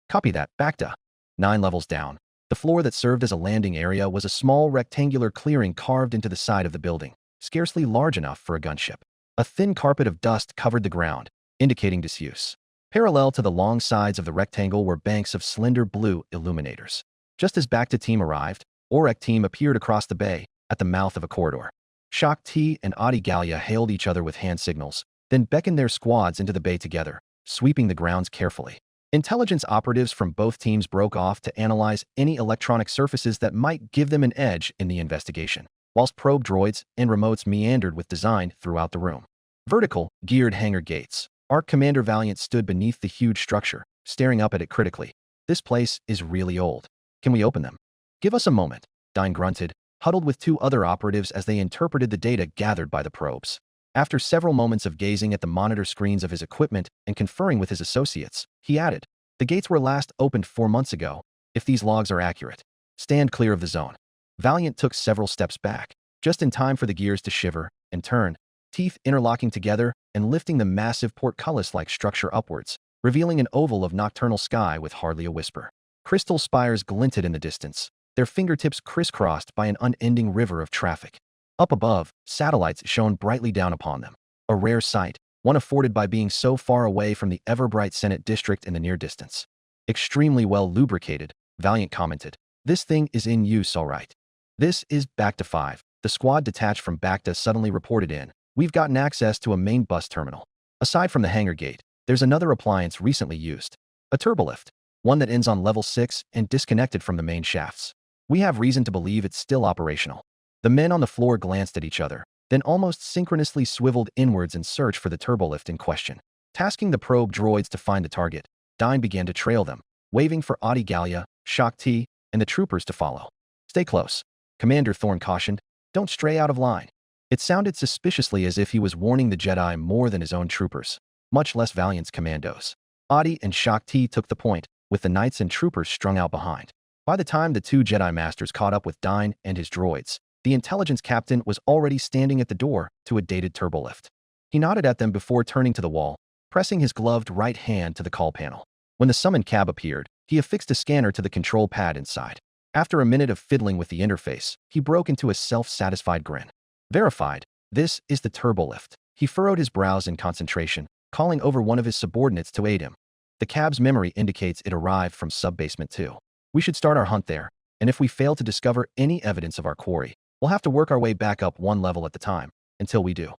Speaker 2: Copy that, Bacta. 9 levels down. The floor that served as a landing area was a small rectangular clearing carved into the side of the building, scarcely large enough for a gunship. A thin carpet of dust covered the ground, indicating disuse. Parallel to the long sides of the rectangle were banks of slender blue illuminators. Just as Bacta team arrived, Orek team appeared across the bay, at the mouth of a corridor. Shaak Ti and Adi Gallia hailed each other with hand signals, then beckoned their squads into the bay together, sweeping the grounds carefully. Intelligence operatives from both teams broke off to analyze any electronic surfaces that might give them an edge in the investigation, whilst probe droids and remotes meandered with design throughout the room. Vertical, geared hangar gates. Arc Commander Valiant stood beneath the huge structure, staring up at it critically. This place is really old. Can we open them? Give us a moment, Dine grunted, huddled with 2 other operatives as they interpreted the data gathered by the probes. After several moments of gazing at the monitor screens of his equipment and conferring with his associates, he added, the gates were last opened 4 months ago, if these logs are accurate. Stand clear of the zone. Valiant took several steps back, just in time for the gears to shiver and turn, teeth interlocking together and lifting the massive portcullis-like structure upwards, revealing an oval of nocturnal sky with hardly a whisper. Crystal spires glinted in the distance, their fingertips crisscrossed by an unending river of traffic. Up above, satellites shone brightly down upon them, a rare sight, one afforded by being so far away from the ever-bright Senate district in the near distance. Extremely well lubricated, Valiant commented. This thing is in use all right. This is Bacta 5. The squad detached from Bacta suddenly reported in. We've gotten access to a main bus terminal. Aside from the hangar gate, there's another appliance recently used. A turbolift, one that ends on level 6 and disconnected from the main shafts. We have reason to believe it's still operational. The men on the floor glanced at each other, then almost synchronously swiveled inwards in search for the turbolift in question. Tasking the probe droids to find the target, Dine began to trail them, waving for Adi Gallia, Shaak Ti, and the troopers to follow. Stay close, Commander Thorne cautioned. Don't stray out of line. It sounded suspiciously as if he was warning the Jedi more than his own troopers, much less Valiant's commandos. Adi and Shaak Ti took the point, with the knights and troopers strung out behind. By the time the 2 Jedi Masters caught up with Dine and his droids, the intelligence captain was already standing at the door to a dated turbolift. He nodded at them before turning to the wall, pressing his gloved right hand to the call panel. When the summon cab appeared, he affixed a scanner to the control pad inside. After a minute of fiddling with the interface, he broke into a self-satisfied grin. Verified. This is the turbolift. He furrowed his brows in concentration, calling over one of his subordinates to aid him. The cab's memory indicates it arrived from sub-basement 2. We should start our hunt there, and if we fail to discover any evidence of our quarry, we'll have to work our way back up 1 level at a time, until we do.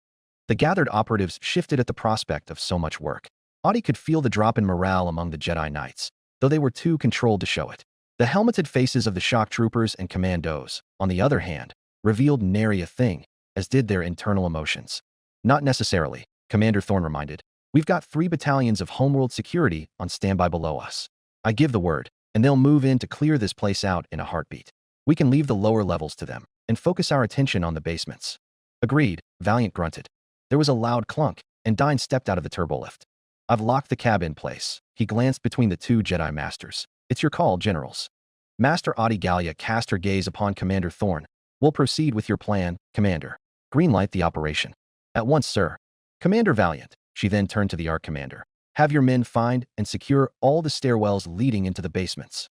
Speaker 2: The gathered operatives shifted at the prospect of so much work. Adi could feel the drop in morale among the Jedi Knights. though they were too controlled to show it. The helmeted faces of the shock troopers and commandos, on the other hand, revealed nary a thing, as did their internal emotions. Not necessarily, Commander Thorne reminded. We've got 3 battalions of homeworld security on standby below us. I give the word, and they'll move in to clear this place out in a heartbeat. We can leave the lower levels to them and focus our attention on the basements. Agreed, Valiant grunted. There was a loud clunk, and Dine stepped out of the turbolift. I've locked the cab in place. He glanced between the 2 Jedi Masters. It's your call, generals. Master Audigalia cast her gaze upon Commander Thorne. We'll proceed with your plan, Commander. Greenlight the operation. At once, sir. Commander Valiant. She then turned to the Arc Commander. Have your men find and secure all the stairwells leading into the basements.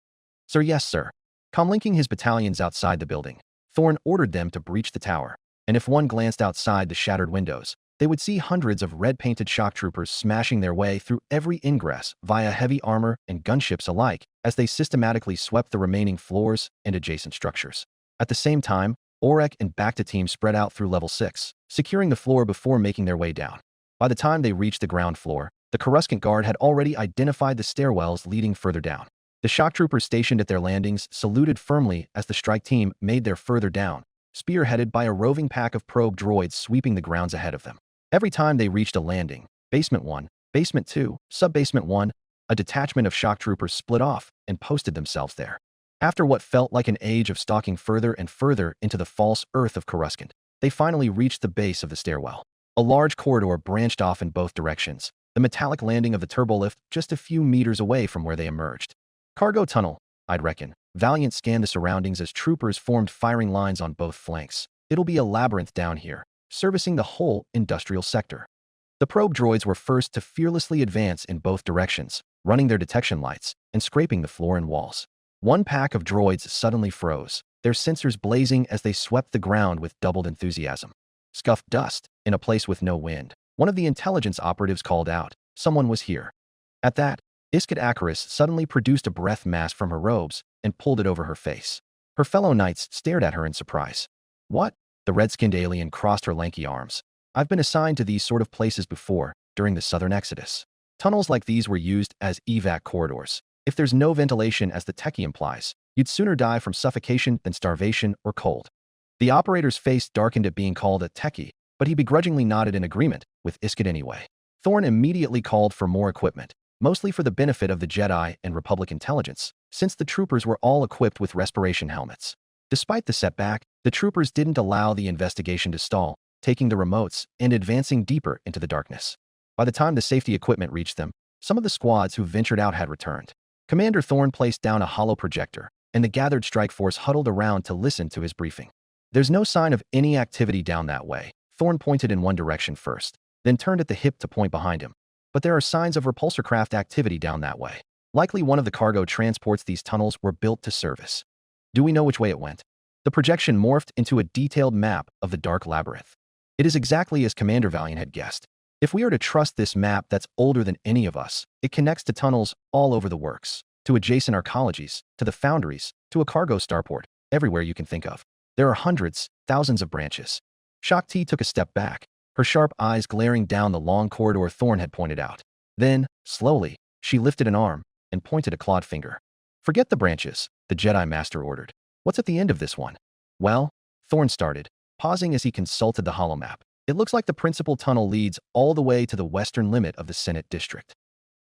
Speaker 2: Sir, yes, sir. Comlinking his battalions outside the building, Thorne ordered them to breach the tower, and if one glanced outside the shattered windows, they would see hundreds of red-painted shock troopers smashing their way through every ingress via heavy armor and gunships alike as they systematically swept the remaining floors and adjacent structures. At the same time, Orek and Bacta teams spread out through level 6, securing the floor before making their way down. By the time they reached the ground floor, the Coruscant Guard had already identified the stairwells leading further down. The shock troopers stationed at their landings saluted firmly as the strike team made their further down, spearheaded by a roving pack of probe droids sweeping the grounds ahead of them. Every time they reached a landing, Basement 1, Basement 2, Sub-Basement 1, a detachment of shock troopers split off and posted themselves there. After what felt like an age of stalking further and further into the false earth of Coruscant, they finally reached the base of the stairwell. A large corridor branched off in both directions, the metallic landing of the turbolift just a few meters away from where they emerged. Cargo tunnel, I'd reckon. Valiant scanned the surroundings as troopers formed firing lines on both flanks. It'll be a labyrinth down here, servicing the whole industrial sector. The probe droids were first to fearlessly advance in both directions, running their detection lights and scraping the floor and walls. One pack of droids suddenly froze, their sensors blazing as they swept the ground with doubled enthusiasm. Scuffed dust, in a place with no wind. One of the intelligence operatives called out. Someone was here. At that, Iskat Akaris suddenly produced a breath mask from her robes and pulled it over her face. Her fellow knights stared at her in surprise. What? The red-skinned alien crossed her lanky arms. I've been assigned to these sort of places before, during the Southern Exodus. Tunnels like these were used as evac corridors. If there's no ventilation, as the techie implies, you'd sooner die from suffocation than starvation or cold. The operator's face darkened at being called a techie, but he begrudgingly nodded in agreement, with Iskat anyway. Thorne immediately called for more equipment, mostly for the benefit of the Jedi and Republic intelligence, since the troopers were all equipped with respiration helmets. Despite the setback, the troopers didn't allow the investigation to stall, taking the remotes and advancing deeper into the darkness. By the time the safety equipment reached them, some of the squads who ventured out had returned. Commander Thorne placed down a hollow projector, and the gathered strike force huddled around to listen to his briefing. There's no sign of any activity down that way. Thorne pointed in one direction first, then turned at the hip to point behind him. But there are signs of repulsor craft activity down that way. Likely one of the cargo transports these tunnels were built to service. Do we know which way it went? The projection morphed into a detailed map of the dark labyrinth. It is exactly as Commander Valiant had guessed. If we are to trust this map that's older than any of us, it connects to tunnels all over the works, to adjacent arcologies, to the foundries, to a cargo starport, everywhere you can think of. There are hundreds, thousands of branches. Shakti took a step back, her sharp eyes glaring down the long corridor Thorne had pointed out. Then, slowly, she lifted an arm and pointed a clawed finger. Forget the branches, the Jedi Master ordered. What's at the end of this one? Well, Thorne started, pausing as he consulted the holomap. It looks like the principal tunnel leads all the way to the western limit of the Senate District.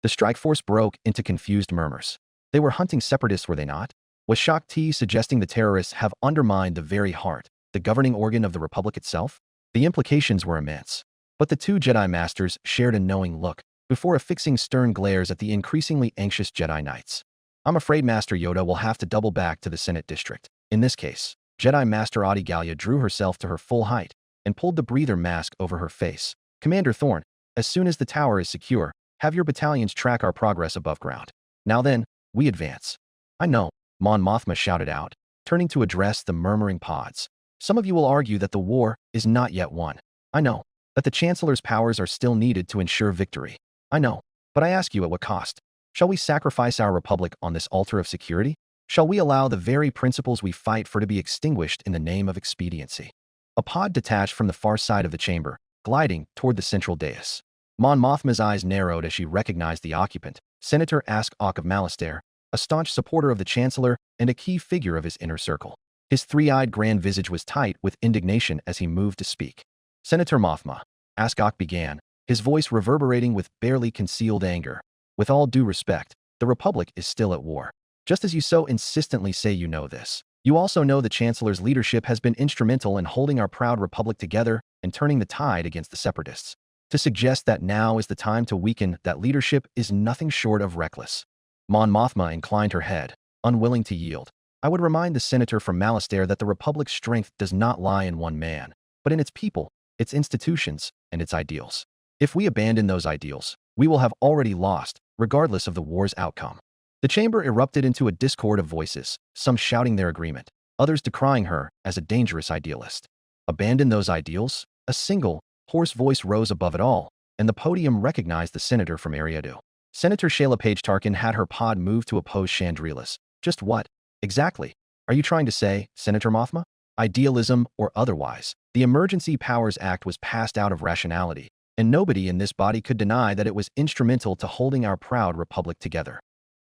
Speaker 2: The strike force broke into confused murmurs. They were hunting separatists, were they not? Was Shakti suggesting the terrorists have undermined the very heart, the governing organ of the Republic itself? The implications were immense. But the 2 Jedi Masters shared a knowing look, before affixing stern glares at the increasingly anxious Jedi Knights. I'm afraid Master Yoda will have to double back to the Senate District. In this case, Jedi Master Audigalia drew herself to her full height and pulled the breather mask over her face. Commander Thorne, as soon as the tower is secure, have your battalions track our progress above ground. Now then, we advance. I know, Mon Mothma shouted out, turning to address the murmuring pods. Some of you will argue that the war is not yet won. I know, that the Chancellor's powers are still needed to ensure victory. I know, but I ask you, at what cost? Shall we sacrifice our Republic on this altar of security? Shall we allow the very principles we fight for to be extinguished in the name of expediency? A pod detached from the far side of the chamber, gliding toward the central dais. Mon Mothma's eyes narrowed as she recognized the occupant, Senator Ask-Ok of Malastare, a staunch supporter of the Chancellor and a key figure of his inner circle. His three-eyed grand visage was tight with indignation as he moved to speak. Senator Mothma, Asgok began, his voice reverberating with barely concealed anger. With all due respect, the Republic is still at war. Just as you so insistently say you know this, you also know the Chancellor's leadership has been instrumental in holding our proud Republic together and turning the tide against the Separatists. To suggest that now is the time to weaken that leadership is nothing short of reckless. Mon Mothma inclined her head, unwilling to yield. I would remind the senator from Malastare that the Republic's strength does not lie in one man, but in its people, its institutions, and its ideals. If we abandon those ideals, we will have already lost, regardless of the war's outcome. The chamber erupted into a discord of voices, some shouting their agreement, others decrying her as a dangerous idealist. Abandon those ideals? A single, hoarse voice rose above it all, and the podium recognized the senator from Eriadu. Senator Shayla Page Tarkin had her pod move to oppose Chandrila's. Just what, exactly, are you trying to say, Senator Mothma? Idealism or otherwise, the Emergency Powers Act was passed out of rationality, and nobody in this body could deny that it was instrumental to holding our proud republic together.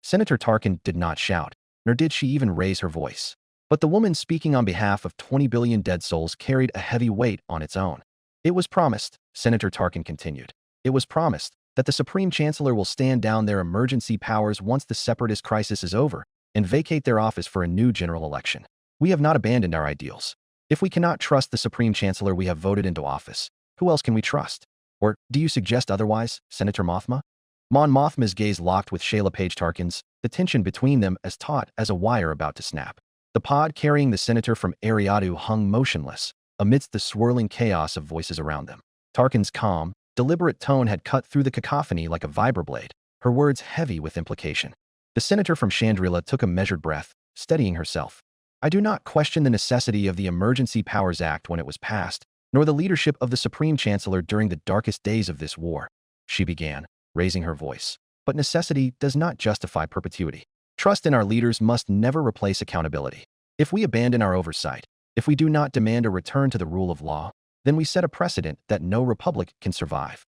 Speaker 2: Senator Tarkin did not shout, nor did she even raise her voice. But the woman speaking on behalf of 20 billion dead souls carried a heavy weight on its own. It was promised, Senator Tarkin continued, it was promised that the Supreme Chancellor will stand down their emergency powers once the Separatist crisis is over and vacate their office for a new general election. We have not abandoned our ideals. If we cannot trust the Supreme Chancellor we have voted into office, who else can we trust? Or do you suggest otherwise, Senator Mothma? Mon Mothma's gaze locked with Shayla Page Tarkin's, the tension between them as taut as a wire about to snap. The pod carrying the senator from Eriadu hung motionless, amidst the swirling chaos of voices around them. Tarkin's calm, deliberate tone had cut through the cacophony like a vibroblade, her words heavy with implication. The senator from Chandrila took a measured breath, steadying herself. I do not question the necessity of the Emergency Powers Act when it was passed, nor the leadership of the Supreme Chancellor during the darkest days of this war, she began, raising her voice. But necessity does not justify perpetuity. Trust in our leaders must never replace accountability. If we abandon our oversight, if we do not demand a return to the rule of law, then we set a precedent that no republic can survive.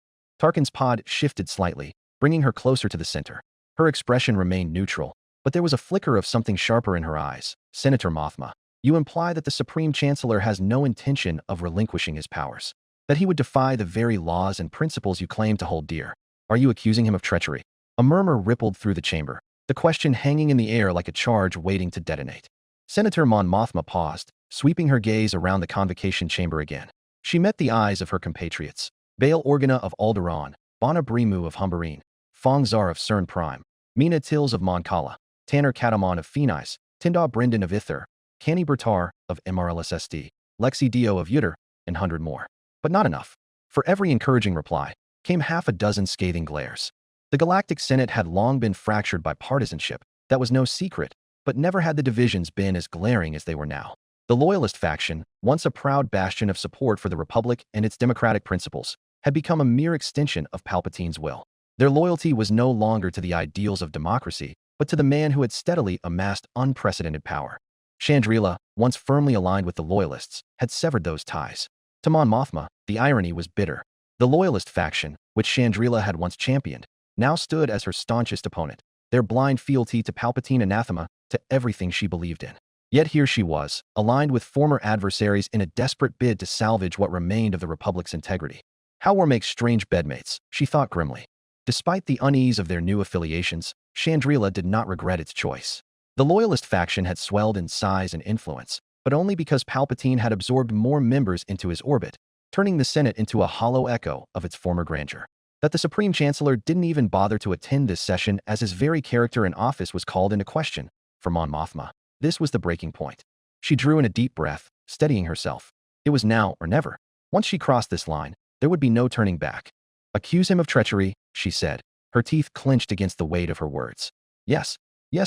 Speaker 2: Tarkin's pod shifted slightly, bringing her closer to the center. Her expression remained neutral, but there was a flicker of something sharper in her eyes. Senator Mothma, you imply that the Supreme Chancellor has no intention of relinquishing his powers, that he would defy the very laws and principles you claim to hold dear. Are you accusing him of treachery? A murmur rippled through the chamber, the question hanging in the air like a charge waiting to detonate. Senator Mon Mothma paused, sweeping her gaze around the convocation chamber again. She met the eyes of her compatriots, Bail Organa of Alderaan, Bana Brimu of Humbarine, Fong Zar of Cern Prime, Mina Tills of Mon Cala, Tanner Katamon of Phenais, Tindar Brendan of Ither, Canny Bertar of MRLSSD, Lexi Dio of Yutter, and 100 more. But not enough. For every encouraging reply, came half a dozen scathing glares. The Galactic Senate had long been fractured by partisanship. That was no secret, but never had the divisions been as glaring as they were now. The Loyalist faction, once a proud bastion of support for the Republic and its democratic principles, had become a mere extension of Palpatine's will. Their loyalty was no longer to the ideals of democracy, but to the man who had steadily amassed unprecedented power. Chandrila, once firmly aligned with the Loyalists, had severed those ties. To Mon Mothma, the irony was bitter. The Loyalist faction, which Chandrila had once championed, now stood as her staunchest opponent, their blind fealty to Palpatine anathema to everything she believed in. Yet here she was, aligned with former adversaries in a desperate bid to salvage what remained of the Republic's integrity. How war makes strange bedmates, she thought grimly. Despite the unease of their new affiliations, Chandrila did not regret its choice. The Loyalist faction had swelled in size and influence, but only because Palpatine had absorbed more members into his orbit, turning the Senate into a hollow echo of its former grandeur. That the Supreme Chancellor didn't even bother to attend this session as his very character in office was called into question. For Mon Mothma, this was the breaking point. She drew in a deep breath, steadying herself. It was now or never. Once she crossed this line, there would be no turning back. Accuse him of treachery, she said, her teeth clenched against the weight of her words. Yes,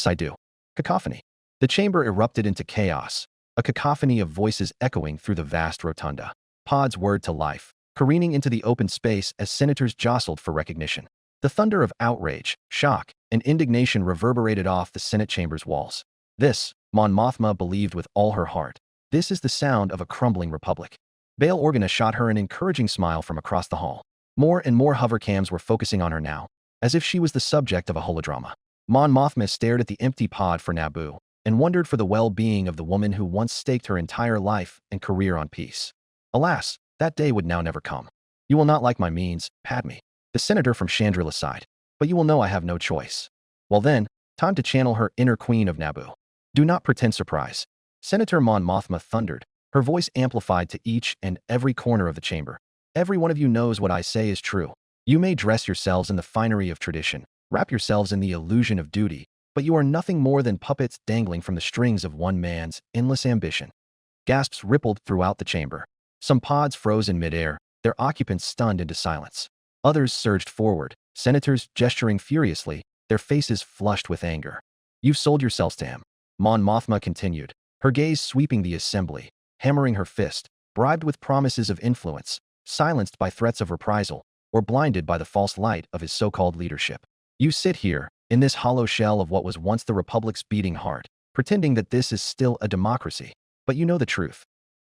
Speaker 2: I do. Cacophony. The chamber erupted into chaos, a cacophony of voices echoing through the vast rotunda. Pods whirred to life, careening into the open space as senators jostled for recognition. The thunder of outrage, shock, and indignation reverberated off the Senate chamber's walls. This, Mon Mothma believed with all her heart, this is the sound of a crumbling republic. Bail Organa shot her an encouraging smile from across the hall. More and more hovercams were focusing on her now, as if she was the subject of a holodrama. Mon Mothma stared at the empty pod for Naboo and wondered for the well-being of the woman who once staked her entire life and career on peace. Alas, that day would now never come. You will not like my means, Padme, the senator from Chandrila sighed, but you will know I have no choice. Well then, time to channel her inner queen of Naboo. Do not pretend surprise. Senator Mon Mothma thundered, her voice amplified to each and every corner of the chamber. Every one of you knows what I say is true. You may dress yourselves in the finery of tradition, wrap yourselves in the illusion of duty, but you are nothing more than puppets dangling from the strings of one man's endless ambition. Gasps rippled throughout the chamber. Some pods froze in midair, their occupants stunned into silence. Others surged forward, senators gesturing furiously, their faces flushed with anger. You've sold yourselves to him, Mon Mothma continued, her gaze sweeping the assembly, hammering her fist, bribed with promises of influence, silenced by threats of reprisal, or blinded by the false light of his so-called leadership. You sit here, in this hollow shell of what was once the Republic's beating heart, pretending that this is still a democracy, but you know the truth.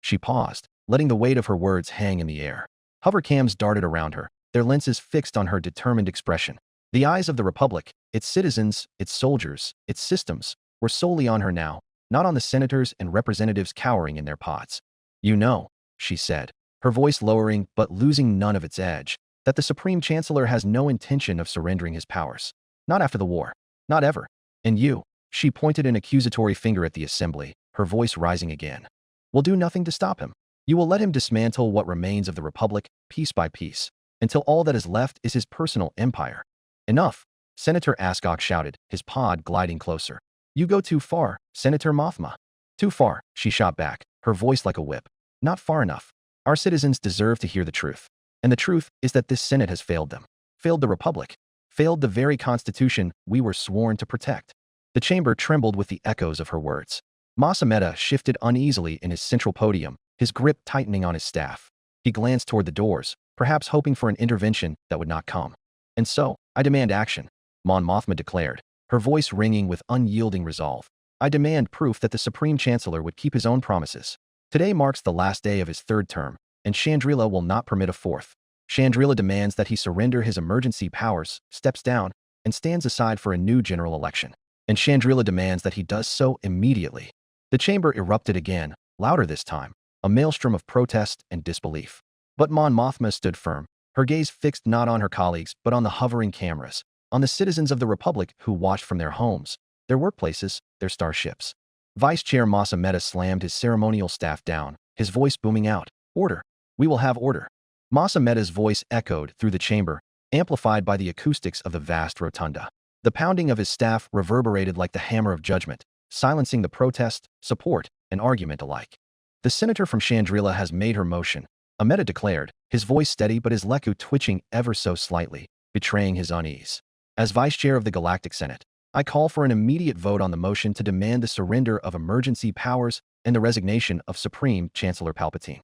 Speaker 2: She paused, letting the weight of her words hang in the air. Hovercams darted around her, their lenses fixed on her determined expression. The eyes of the Republic, its citizens, its soldiers, its systems, were solely on her now, not on the senators and representatives cowering in their pods. You know, she said, her voice lowering but losing none of its edge, that the Supreme Chancellor has no intention of surrendering his powers. Not after the war. Not ever. And you, she pointed an accusatory finger at the assembly, her voice rising again, will do nothing to stop him. You will let him dismantle what remains of the Republic, piece by piece, until all that is left is his personal empire. Enough, Senator Ascok shouted, his pod gliding closer. You go too far, Senator Mothma. Too far, she shot back, her voice like a whip. Not far enough. Our citizens deserve to hear the truth. And the truth is that this Senate has failed them. Failed the Republic. Failed the very Constitution we were sworn to protect. The chamber trembled with the echoes of her words. Masameda shifted uneasily in his central podium, his grip tightening on his staff. He glanced toward the doors, perhaps hoping for an intervention that would not come. And so, I demand action, Mon Mothma declared, her voice ringing with unyielding resolve. I demand proof that the Supreme Chancellor would keep his own promises. Today marks the last day of his third term, and Chandrila will not permit a fourth. Chandrila demands that he surrender his emergency powers, steps down, and stands aside for a new general election. And Chandrila demands that he does so immediately. The chamber erupted again, louder this time, a maelstrom of protest and disbelief. But Mon Mothma stood firm, her gaze fixed not on her colleagues but on the hovering cameras, on the citizens of the Republic who watched from their homes, their workplaces, their starships. Vice Chair Masameda slammed his ceremonial staff down, his voice booming out, Order. We will have order. Masameda's voice echoed through the chamber, amplified by the acoustics of the vast rotunda. The pounding of his staff reverberated like the hammer of judgment, silencing the protest, support, and argument alike. The senator from Chandrila has made her motion, Ameda declared, his voice steady but his leku twitching ever so slightly, betraying his unease. As Vice Chair of the Galactic Senate, I call for an immediate vote on the motion to demand the surrender of emergency powers and the resignation of Supreme Chancellor Palpatine.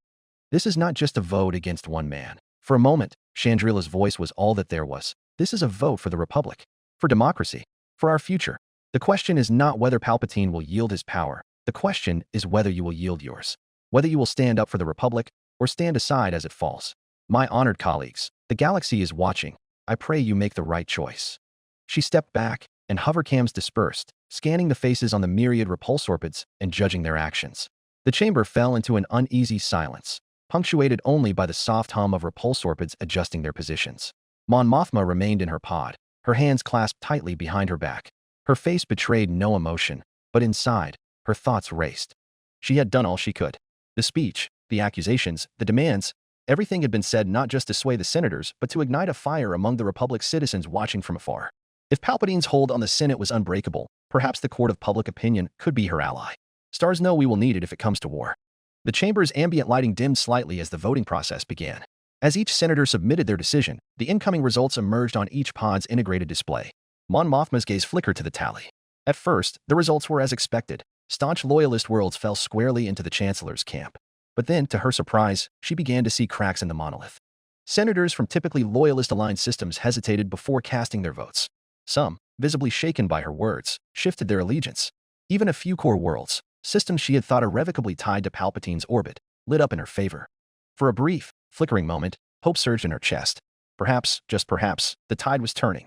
Speaker 2: This is not just a vote against one man. For a moment, Chandrila's voice was all that there was. This is a vote for the Republic, for democracy, for our future. The question is not whether Palpatine will yield his power. The question is whether you will yield yours. Whether you will stand up for the Republic or stand aside as it falls. My honored colleagues, the galaxy is watching. I pray you make the right choice. She stepped back, and hovercams dispersed, scanning the faces on the myriad repulsorpids and judging their actions. The chamber fell into an uneasy silence, punctuated only by the soft hum of repulsorpids adjusting their positions. Mon Mothma remained in her pod, her hands clasped tightly behind her back. Her face betrayed no emotion, but inside, her thoughts raced. She had done all she could. The speech, the accusations, the demands, everything had been said not just to sway the senators, but to ignite a fire among the Republic's citizens watching from afar. If Palpatine's hold on the Senate was unbreakable, perhaps the court of public opinion could be her ally. Stars know we will need it if it comes to war. The chamber's ambient lighting dimmed slightly as the voting process began. As each senator submitted their decision, the incoming results emerged on each pod's integrated display. Mon Mothma's gaze flickered to the tally. At first, the results were as expected. Staunch loyalist worlds fell squarely into the Chancellor's camp. But then, to her surprise, she began to see cracks in the monolith. Senators from typically loyalist-aligned systems hesitated before casting their votes. Some, visibly shaken by her words, shifted their allegiance. Even a few core worlds, systems she had thought irrevocably tied to Palpatine's orbit, lit up in her favor. For a brief, flickering moment, hope surged in her chest. Perhaps, just perhaps, the tide was turning.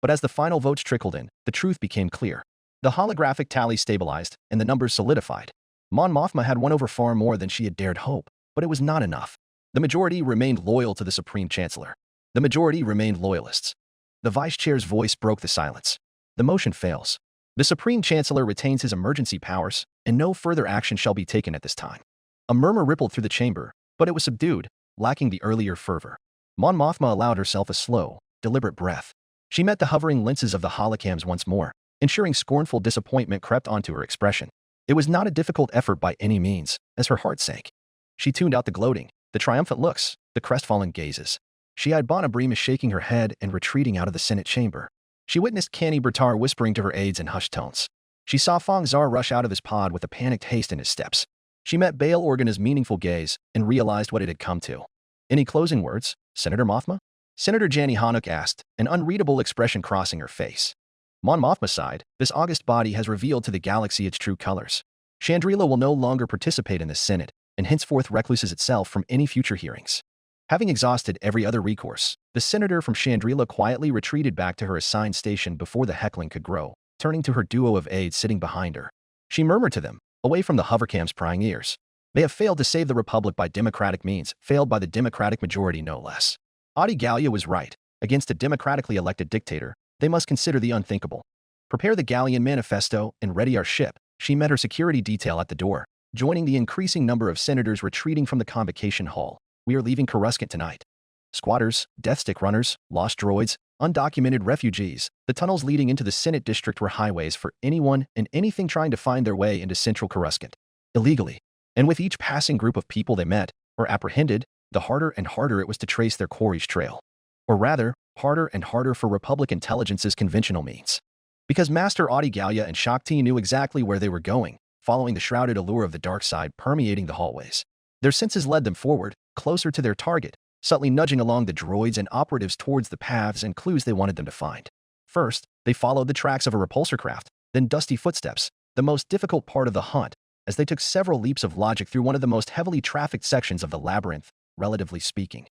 Speaker 2: But as the final votes trickled in, the truth became clear. The holographic tally stabilized, and the numbers solidified. Mon Mothma had won over far more than she had dared hope, but it was not enough. The majority remained loyal to the Supreme Chancellor. The majority remained loyalists. The Vice Chair's voice broke the silence. The motion fails. The Supreme Chancellor retains his emergency powers, and no further action shall be taken at this time. A murmur rippled through the chamber, but it was subdued, lacking the earlier fervor. Mon Mothma allowed herself a slow, deliberate breath. She met the hovering lenses of the holocams once more, ensuring scornful disappointment crept onto her expression. It was not a difficult effort by any means, as her heart sank. She tuned out the gloating, the triumphant looks, the crestfallen gazes. She eyed Bana Brima shaking her head and retreating out of the Senate chamber. She witnessed Canny Bertar whispering to her aides in hushed tones. She saw Fong Zar rush out of his pod with a panicked haste in his steps. She met Bail Organa's meaningful gaze and realized what it had come to. Any closing words, Senator Mothma? Senator Jani Hanuk asked, an unreadable expression crossing her face. Mon Mothma sighed, this august body has revealed to the galaxy its true colors. Chandrila will no longer participate in the Senate, and henceforth recluses itself from any future hearings. Having exhausted every other recourse, the senator from Chandrila quietly retreated back to her assigned station before the heckling could grow, turning to her duo of aides sitting behind her. She murmured to them, away from the hovercam's prying ears. They have failed to save the Republic by democratic means, failed by the democratic majority no less. Adi Gallia was right. Against a democratically elected dictator, they must consider the unthinkable. Prepare the Gallian manifesto and ready our ship. She met her security detail at the door, joining the increasing number of senators retreating from the convocation hall. We are leaving Coruscant tonight. Squatters, Deathstick runners, lost droids, undocumented refugees, the tunnels leading into the Senate district were highways for anyone and anything trying to find their way into central Coruscant. Illegally. And with each passing group of people they met, or apprehended, the harder and harder it was to trace their quarry's trail. Or rather, harder and harder for Republic intelligence's conventional means. Because Master Adi Gallia and Shakti knew exactly where they were going, following the shrouded allure of the dark side permeating the hallways. Their senses led them forward, closer to their target, subtly nudging along the droids and operatives towards the paths and clues they wanted them to find. First, they followed the tracks of a repulsor craft, then dusty footsteps, the most difficult part of the hunt, as they took several leaps of logic through one of the most heavily trafficked sections of the labyrinth, relatively speaking.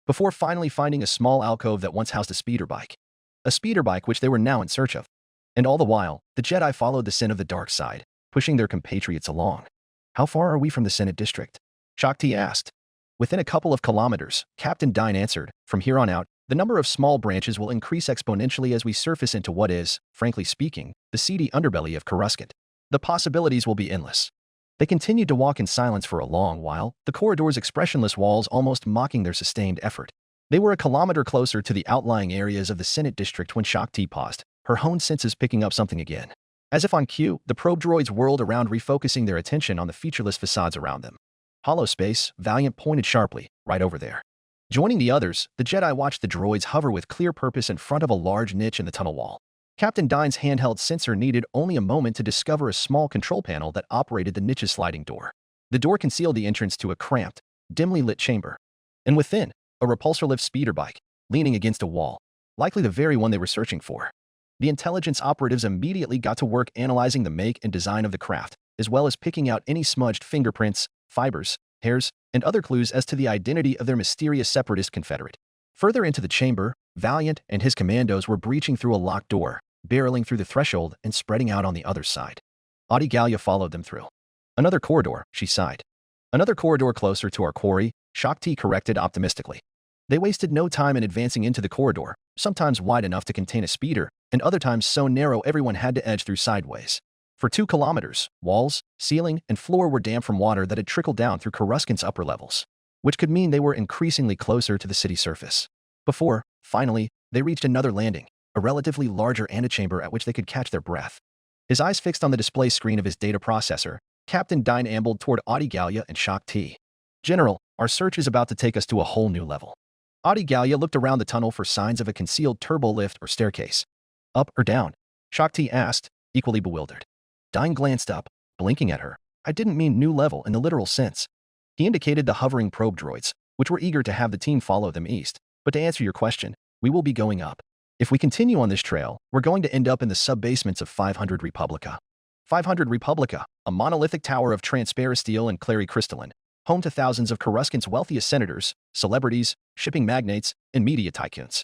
Speaker 2: Before finally finding a small alcove that once housed a speeder bike. A speeder bike which they were now in search of. And all the while, the Jedi followed the scent of the dark side, pushing their compatriots along. How far are we from the Senate district? Shakti asked. Within a couple of kilometers, Captain Dine answered. From here on out, the number of small branches will increase exponentially as we surface into what is, frankly speaking, the seedy underbelly of Coruscant. The possibilities will be endless. They continued to walk in silence for a long while, the corridor's expressionless walls almost mocking their sustained effort. They were a kilometer closer to the outlying areas of the Senate district when Shakti paused, her honed senses picking up something again. As if on cue, the probe droids whirled around, refocusing their attention on the featureless facades around them. Hollow space, Valiant pointed sharply, right over there. Joining the others, the Jedi watched the droids hover with clear purpose in front of a large niche in the tunnel wall. Captain Dine's handheld sensor needed only a moment to discover a small control panel that operated the niche's sliding door. The door concealed the entrance to a cramped, dimly lit chamber. And within, a repulsor-lift speeder bike, leaning against a wall, likely the very one they were searching for. The intelligence operatives immediately got to work analyzing the make and design of the craft, as well as picking out any smudged fingerprints, fibers, hairs, and other clues as to the identity of their mysterious separatist confederate. Further into the chamber, Valiant and his commandos were breaching through a locked door, barreling through the threshold and spreading out on the other side. Adi Gallia followed them through. Another corridor, she sighed. Another corridor closer to our quarry, Shakti corrected optimistically. They wasted no time in advancing into the corridor, sometimes wide enough to contain a speeder, and other times so narrow everyone had to edge through sideways. For 2 kilometers, walls, ceiling, and floor were damp from water that had trickled down through Coruscant's upper levels, which could mean they were increasingly closer to the city surface. Before, finally, they reached another landing, a relatively larger antechamber at which they could catch their breath. His eyes fixed on the display screen of his data processor, Captain Dine ambled toward Adi Gallia and Shakti. General, our search is about to take us to a whole new level. Adi Gallia looked around the tunnel for signs of a concealed turbo lift or staircase. Up or down? Shakti asked, equally bewildered. Dine glanced up, blinking at her. I didn't mean new level in the literal sense. He indicated the hovering probe droids, which were eager to have the team follow them east. But to answer your question, we will be going up. If we continue on this trail, we're going to end up in the sub-basements of 500 Republica. 500 Republica, a monolithic tower of transparisteel and claricrystalline, home to thousands of Coruscant's wealthiest senators, celebrities, shipping magnates, and media tycoons.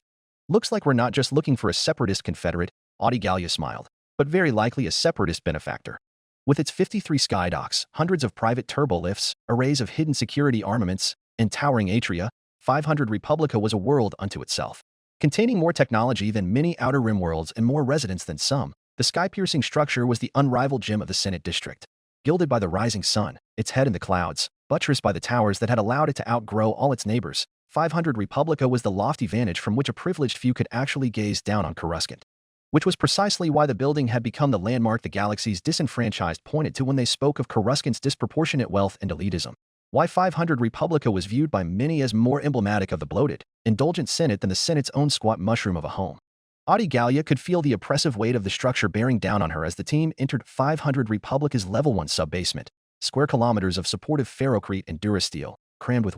Speaker 2: Looks like we're not just looking for a separatist confederate, Audigalia smiled, but very likely a separatist benefactor. With its 53 skydocks, hundreds of private turbolifts, arrays of hidden security armaments, and towering atria, 500 Republica was a world unto itself. Containing more technology than many Outer Rim worlds and more residents than some, the sky-piercing structure was the unrivaled gem of the Senate District. Gilded by the rising sun, its head in the clouds, buttressed by the towers that had allowed it to outgrow all its neighbors, 500 Republica was the lofty vantage from which a privileged few could actually gaze down on Coruscant. Which was precisely why the building had become the landmark the galaxy's disenfranchised pointed to when they spoke of Coruscant's disproportionate wealth and elitism. Why 500 Republica was viewed by many as more emblematic of the bloated, indulgent Senate than the Senate's own squat mushroom of a home. Audigalia could feel the oppressive weight of the structure bearing down on her as the team entered 500 Republica's Level 1 sub-basement, square kilometers of supportive ferrocrete and durasteel, crammed with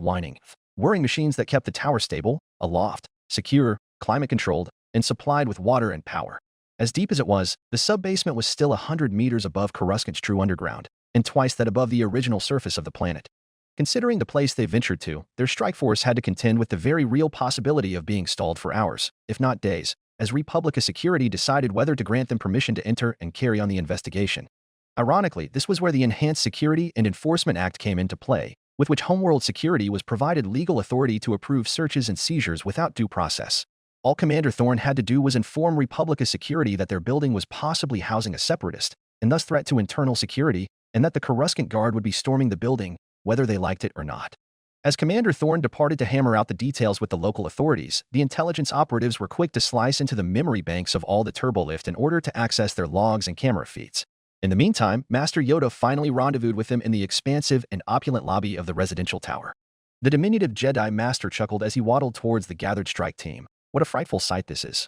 Speaker 2: whirring machines that kept the tower stable, aloft, secure, climate-controlled, and supplied with water and power. As deep as it was, the sub-basement was still 100 meters above Coruscant's true underground, and twice that above the original surface of the planet. Considering the place they ventured to, their strike force had to contend with the very real possibility of being stalled for hours, if not days, as Republica Security decided whether to grant them permission to enter and carry on the investigation. Ironically, this was where the Enhanced Security and Enforcement Act came into play, with which Homeworld Security was provided legal authority to approve searches and seizures without due process. All Commander Thorne had to do was inform Republica Security that their building was possibly housing a separatist, and thus threat to internal security, and that the Coruscant Guard would be storming the building, whether they liked it or not. As Commander Thorne departed to hammer out the details with the local authorities, the intelligence operatives were quick to slice into the memory banks of all the turbolift in order to access their logs and camera feeds. In the meantime, Master Yoda finally rendezvoused with them in the expansive and opulent lobby of the residential tower. The diminutive Jedi Master chuckled as he waddled towards the gathered strike team. What a frightful sight this is,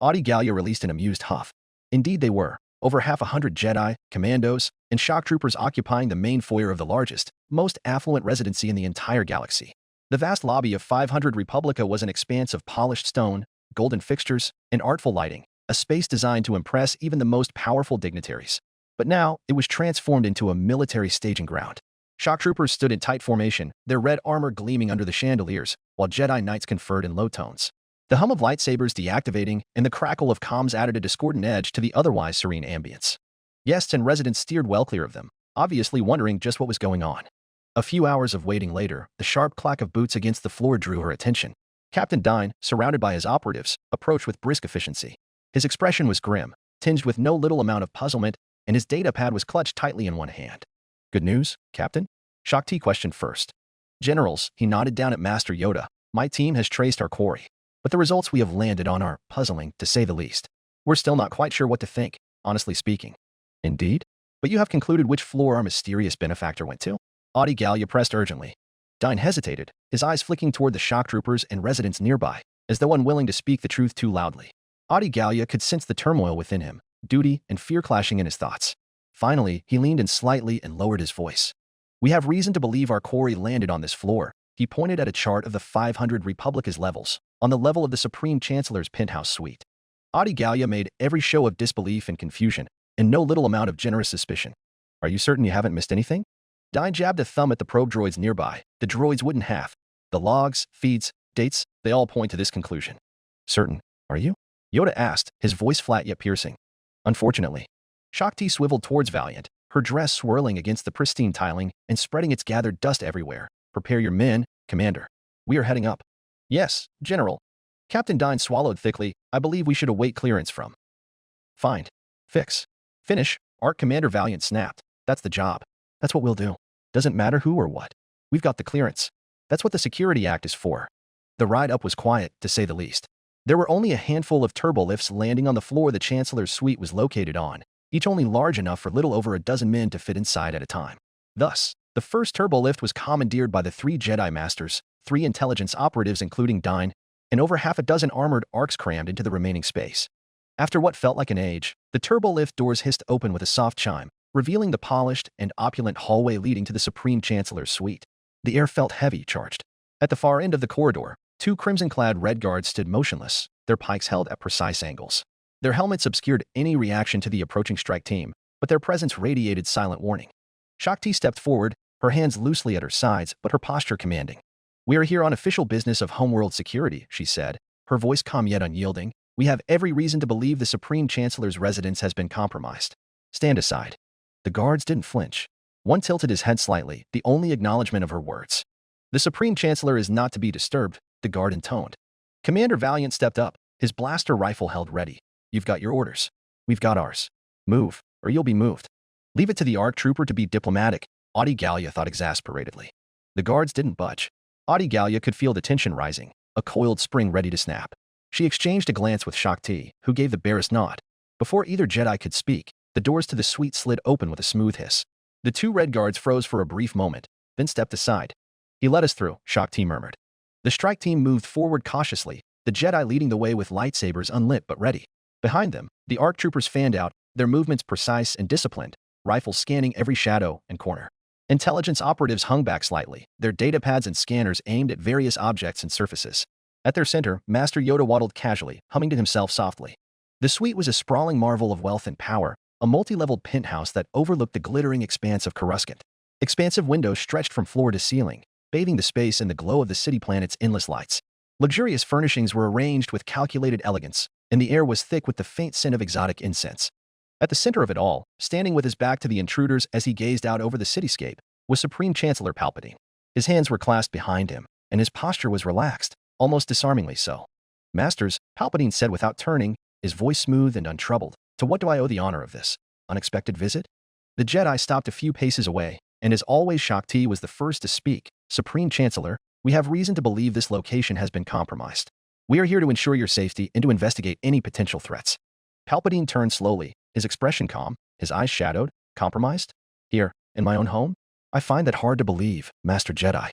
Speaker 2: Audigalia released an amused huff. Indeed they were. Over 100 Jedi, commandos, and shock troopers occupying the main foyer of the largest, most affluent residency in the entire galaxy. The vast lobby of 500 Republica was an expanse of polished stone, golden fixtures, and artful lighting, a space designed to impress even the most powerful dignitaries. But now, it was transformed into a military staging ground. Shock troopers stood in tight formation, their red armor gleaming under the chandeliers, while Jedi Knights conferred in low tones. The hum of lightsabers deactivating and the crackle of comms added a discordant edge to the otherwise serene ambience. Guests and residents steered well clear of them, obviously wondering just what was going on. A few hours of waiting later, the sharp clack of boots against the floor drew her attention. Captain Dine, surrounded by his operatives, approached with brisk efficiency. His expression was grim, tinged with no little amount of puzzlement, and his datapad was clutched tightly in one hand. Good news, Captain? Shaak Ti questioned first. Generals, he nodded down at Master Yoda. My team has traced our quarry. But the results we have landed on are puzzling, to say the least. We're still not quite sure what to think, honestly speaking. Indeed? But you have concluded which floor our mysterious benefactor went to? Audigalia pressed urgently. Dine hesitated, his eyes flicking toward the shock troopers and residents nearby, as though unwilling to speak the truth too loudly. Audigalia could sense the turmoil within him, duty and fear clashing in his thoughts. Finally, he leaned in slightly and lowered his voice. We have reason to believe our quarry landed on this floor. He pointed at a chart of the 500 Republica's levels, on the level of the Supreme Chancellor's penthouse suite. Audigalia made every show of disbelief and confusion, and no little amount of generous suspicion. Are you certain you haven't missed anything? Dine jabbed a thumb at the probe droids nearby. The droids wouldn't have. The logs, feeds, dates, they all point to this conclusion. Certain, are you? Yoda asked, his voice flat yet piercing. Unfortunately. Shaak Ti swiveled towards Valiant, her dress swirling against the pristine tiling and spreading its gathered dust everywhere. Prepare your men, Commander. We are heading up. Yes, General. Captain Dine swallowed thickly. I believe we should await clearance from. Find. Fix. Finish. Arc Commander Valiant snapped. That's the job. That's what we'll do. Doesn't matter who or what. We've got the clearance. That's what the Security Act is for. The ride up was quiet, to say the least. There were only a handful of turbolifts landing on the floor the Chancellor's suite was located on, each only large enough for little over a dozen men to fit inside at a time. Thus, the first turbolift was commandeered by the 3 Jedi Masters, 3 intelligence operatives including Dine, and over half a dozen armored arcs crammed into the remaining space. After what felt like an age, the turbolift doors hissed open with a soft chime, revealing the polished and opulent hallway leading to the Supreme Chancellor's suite. The air felt heavy, charged. At the far end of the corridor, 2 crimson-clad red guards stood motionless, their pikes held at precise angles. Their helmets obscured any reaction to the approaching strike team, but their presence radiated silent warning. Shaak Ti stepped forward, her hands loosely at her sides, but her posture commanding. We are here on official business of Homeworld Security, she said, her voice calm yet unyielding. "We have every reason to believe the Supreme Chancellor's residence has been compromised. Stand aside." The guards didn't flinch. One tilted his head slightly, the only acknowledgement of her words. "The Supreme Chancellor is not to be disturbed," the guard intoned. Commander Valiant stepped up, his blaster rifle held ready. "You've got your orders. We've got ours. Move, or you'll be moved." "Leave it to the ARC trooper to be diplomatic," Audi Gallia thought exasperatedly. The guards didn't budge. Audi Gallia could feel the tension rising, a coiled spring ready to snap. She exchanged a glance with Shakti, who gave the barest nod. Before either Jedi could speak, the doors to the suite slid open with a smooth hiss. The two red guards froze for a brief moment, then stepped aside. "He let us through," Shakti murmured. The strike team moved forward cautiously, the Jedi leading the way with lightsabers unlit but ready. Behind them, the ARC troopers fanned out, their movements precise and disciplined, rifles scanning every shadow and corner. Intelligence operatives hung back slightly, their datapads and scanners aimed at various objects and surfaces. At their center, Master Yoda waddled casually, humming to himself softly. The suite was a sprawling marvel of wealth and power, a multi-leveled penthouse that overlooked the glittering expanse of Coruscant. Expansive windows stretched from floor to ceiling, bathing the space in the glow of the city planet's endless lights. Luxurious furnishings were arranged with calculated elegance, and the air was thick with the faint scent of exotic incense. At the center of it all, standing with his back to the intruders as he gazed out over the cityscape, was Supreme Chancellor Palpatine. His hands were clasped behind him, and his posture was relaxed, almost disarmingly so. "Masters," Palpatine said without turning, his voice smooth and untroubled, "to what do I owe the honor of this unexpected visit?" The Jedi stopped a few paces away, and as always Shakti was the first to speak. "Supreme Chancellor, we have reason to believe this location has been compromised. We are here to ensure your safety and to investigate any potential threats." Palpatine turned slowly, his expression calm, his eyes shadowed. "Compromised? Here, in my own home? I find that hard to believe, Master Jedi."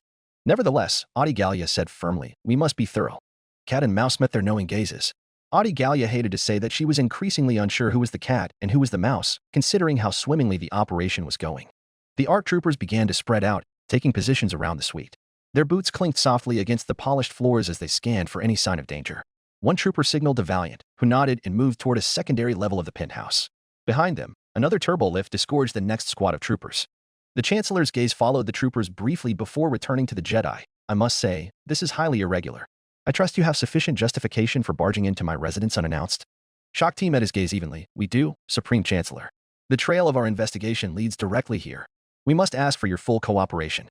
Speaker 2: "Nevertheless," Audi Gallia said firmly, "we must be thorough." Cat and mouse met their knowing gazes. Audi Gallia hated to say that she was increasingly unsure who was the cat and who was the mouse, considering how swimmingly the operation was going. The ARC troopers began to spread out, taking positions around the suite. Their boots clinked softly against the polished floors as they scanned for any sign of danger. One trooper signaled to Valiant, who nodded and moved toward a secondary level of the penthouse. Behind them, another turbo lift disgorged the next squad of troopers. The Chancellor's gaze followed the troopers briefly before returning to the Jedi. "I must say, this is highly irregular. I trust you have sufficient justification for barging into my residence unannounced?" Shakti met his gaze evenly. "We do, Supreme Chancellor. The trail of our investigation leads directly here. We must ask for your full cooperation."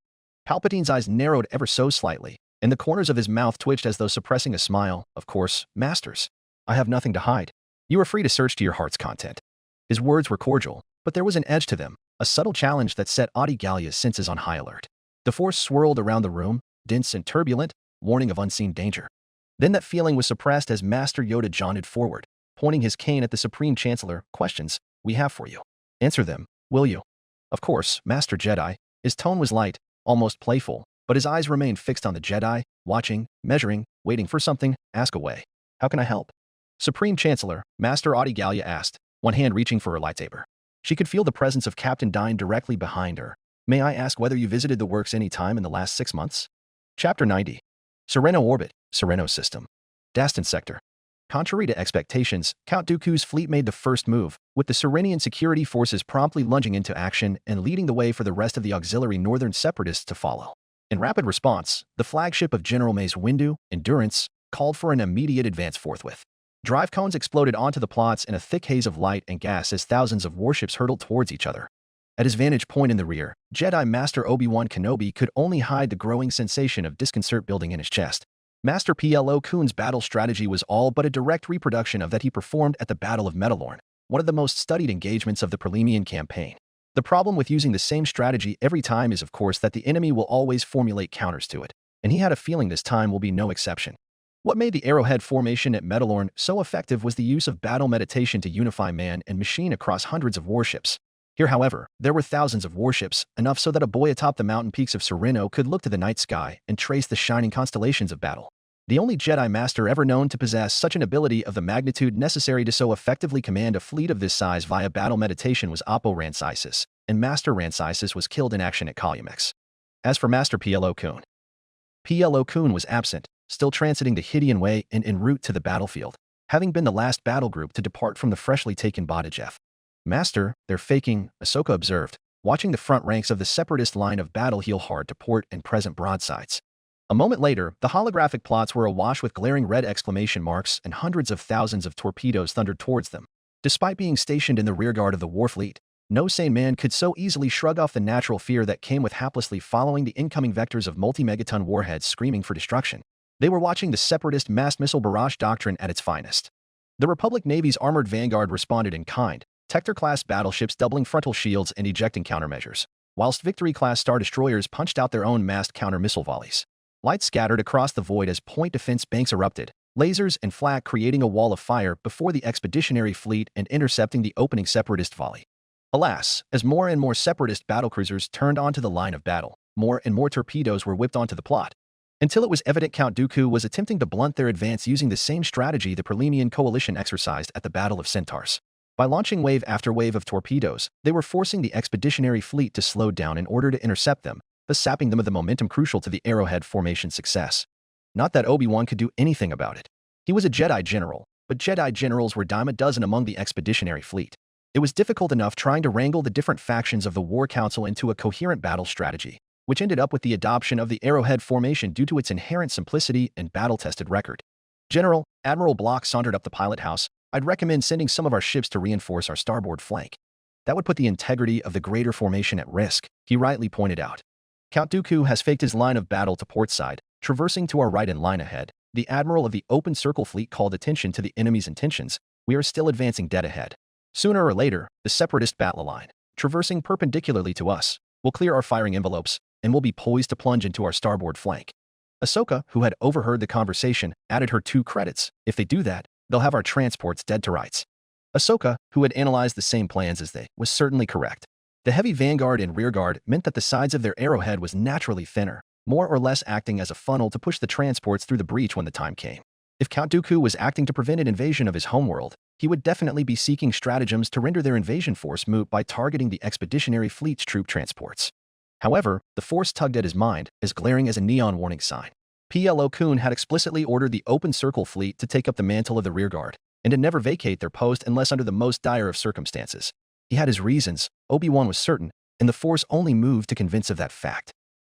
Speaker 2: Palpatine's eyes narrowed ever so slightly, and the corners of his mouth twitched as though suppressing a smile. "Of course, Masters. I have nothing to hide. You are free to search to your heart's content." His words were cordial, but there was an edge to them, a subtle challenge that set Audi Gallia's senses on high alert. The force swirled around the room, dense and turbulent, warning of unseen danger. Then that feeling was suppressed as Master Yoda jaunted forward, pointing his cane at the Supreme Chancellor. "Questions we have for you. Answer them, will you?" "Of course, Master Jedi." His tone was light, almost playful, but his eyes remained fixed on the Jedi, watching, measuring, waiting for something. "Ask away. How can I help?" "Supreme Chancellor," Master Audi Gallia asked, one hand reaching for her lightsaber. She could feel the presence of Captain Dine directly behind her. "May I ask whether you visited the works any time in the last 6 months?" Chapter 90. Sereno Orbit, Sereno System. Dastan Sector. Contrary to expectations, Count Dooku's fleet made the first move, with the Serenian security forces promptly lunging into action and leading the way for the rest of the auxiliary northern separatists to follow. In rapid response, the flagship of General Mace Windu, Endurance, called for an immediate advance forthwith. Drive cones exploded onto the plots in a thick haze of light and gas as thousands of warships hurtled towards each other. At his vantage point in the rear, Jedi Master Obi-Wan Kenobi could only hide the growing sensation of disconcert building in his chest. Master Plo Koon's battle strategy was all but a direct reproduction of that he performed at the Battle of Mandalore, one of the most studied engagements of the Prelimian campaign. The problem with using the same strategy every time is, of course, that the enemy will always formulate counters to it, and he had a feeling this time will be no exception. What made the Arrowhead formation at Mandalore so effective was the use of battle meditation to unify man and machine across hundreds of warships. Here, however, there were thousands of warships, enough so that a boy atop the mountain peaks of Sereno could look to the night sky and trace the shining constellations of battle. The only Jedi Master ever known to possess such an ability of the magnitude necessary to so effectively command a fleet of this size via battle meditation was Oppo Rancisis, and Master Rancisis was killed in action at Calumex. As for Master Plo Koon, Plo Koon was absent, still transiting the Hydian Way and en route to the battlefield, having been the last battle group to depart from the freshly taken Badajev. "Master, they're faking," Ahsoka observed, watching the front ranks of the separatist line of battle heal hard to port and present broadsides. A moment later, the holographic plots were awash with glaring red exclamation marks and hundreds of thousands of torpedoes thundered towards them. Despite being stationed in the rearguard of the war fleet, no sane man could so easily shrug off the natural fear that came with haplessly following the incoming vectors of multi-megaton warheads screaming for destruction. They were watching the separatist mass missile barrage doctrine at its finest. The Republic Navy's armored vanguard responded in kind, Tector-class battleships doubling frontal shields and ejecting countermeasures, whilst Victory-class star destroyers punched out their own massed counter-missile volleys. Lights scattered across the void as point defense banks erupted, lasers and flak creating a wall of fire before the expeditionary fleet and intercepting the opening separatist volley. Alas, as more and more separatist battlecruisers turned onto the line of battle, more and more torpedoes were whipped onto the plot, until it was evident Count Dooku was attempting to blunt their advance using the same strategy the Perlemian coalition exercised at the Battle of Centaurs. By launching wave after wave of torpedoes, they were forcing the expeditionary fleet to slow down in order to intercept them, thus sapping them of the momentum crucial to the Arrowhead formation's success. Not that Obi-Wan could do anything about it. He was a Jedi general, but Jedi generals were dime a dozen among the expeditionary fleet. It was difficult enough trying to wrangle the different factions of the War Council into a coherent battle strategy, which ended up with the adoption of the Arrowhead formation due to its inherent simplicity and battle-tested record. General, Admiral Block sauntered up the pilot house. I'd recommend sending some of our ships to reinforce our starboard flank. That would put the integrity of the greater formation at risk, he rightly pointed out. Count Dooku has faked his line of battle to port side, traversing to our right in line ahead. The Admiral of the Open Circle Fleet called attention to the enemy's intentions. We are still advancing dead ahead. Sooner or later, the separatist battle line, traversing perpendicularly to us, will clear our firing envelopes, and will be poised to plunge into our starboard flank. Ahsoka, who had overheard the conversation, added her 2 credits. If they do that, they'll have our transports dead to rights. Ahsoka, who had analyzed the same plans as they, was certainly correct. The heavy vanguard and rearguard meant that the sides of their arrowhead was naturally thinner, more or less acting as a funnel to push the transports through the breach when the time came. If Count Dooku was acting to prevent an invasion of his homeworld, he would definitely be seeking stratagems to render their invasion force moot by targeting the expeditionary fleet's troop transports. However, the force tugged at his mind, as glaring as a neon warning sign. Plo Koon had explicitly ordered the Open Circle Fleet to take up the mantle of the rearguard, and to never vacate their post unless under the most dire of circumstances. He had his reasons, Obi-Wan was certain, and the Force only moved to convince of that fact.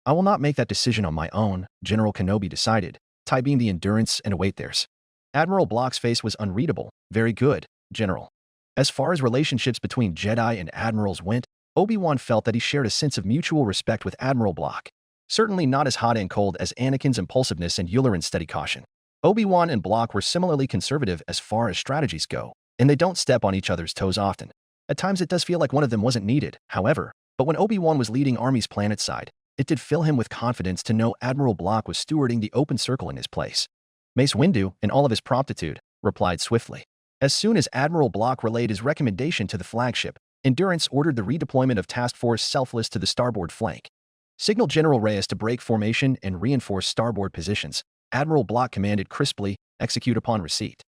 Speaker 2: I will not make that decision on my own, General Kenobi decided, tie-beam the Endurance and await theirs. Admiral Block's face was unreadable. Very good, General. As far as relationships between Jedi and Admirals went, Obi-Wan felt that he shared a sense of mutual respect with Admiral Block. Certainly not as hot and cold as Anakin's impulsiveness and Yulerin's steady caution. Obi-Wan and Block were similarly conservative as far as strategies go, and they don't step on each other's toes often. At times it does feel like one of them wasn't needed, however, but when Obi-Wan was leading armies planetside, it did fill him with confidence to know Admiral Block was stewarding the Open Circle in his place. Mace Windu, in all of his promptitude, replied swiftly. As soon as Admiral Block relayed his recommendation to the flagship, Endurance ordered the redeployment of Task Force Selfless to the starboard flank. Signal General Reyes to break formation and reinforce starboard positions. Admiral Block commanded crisply, execute upon receipt.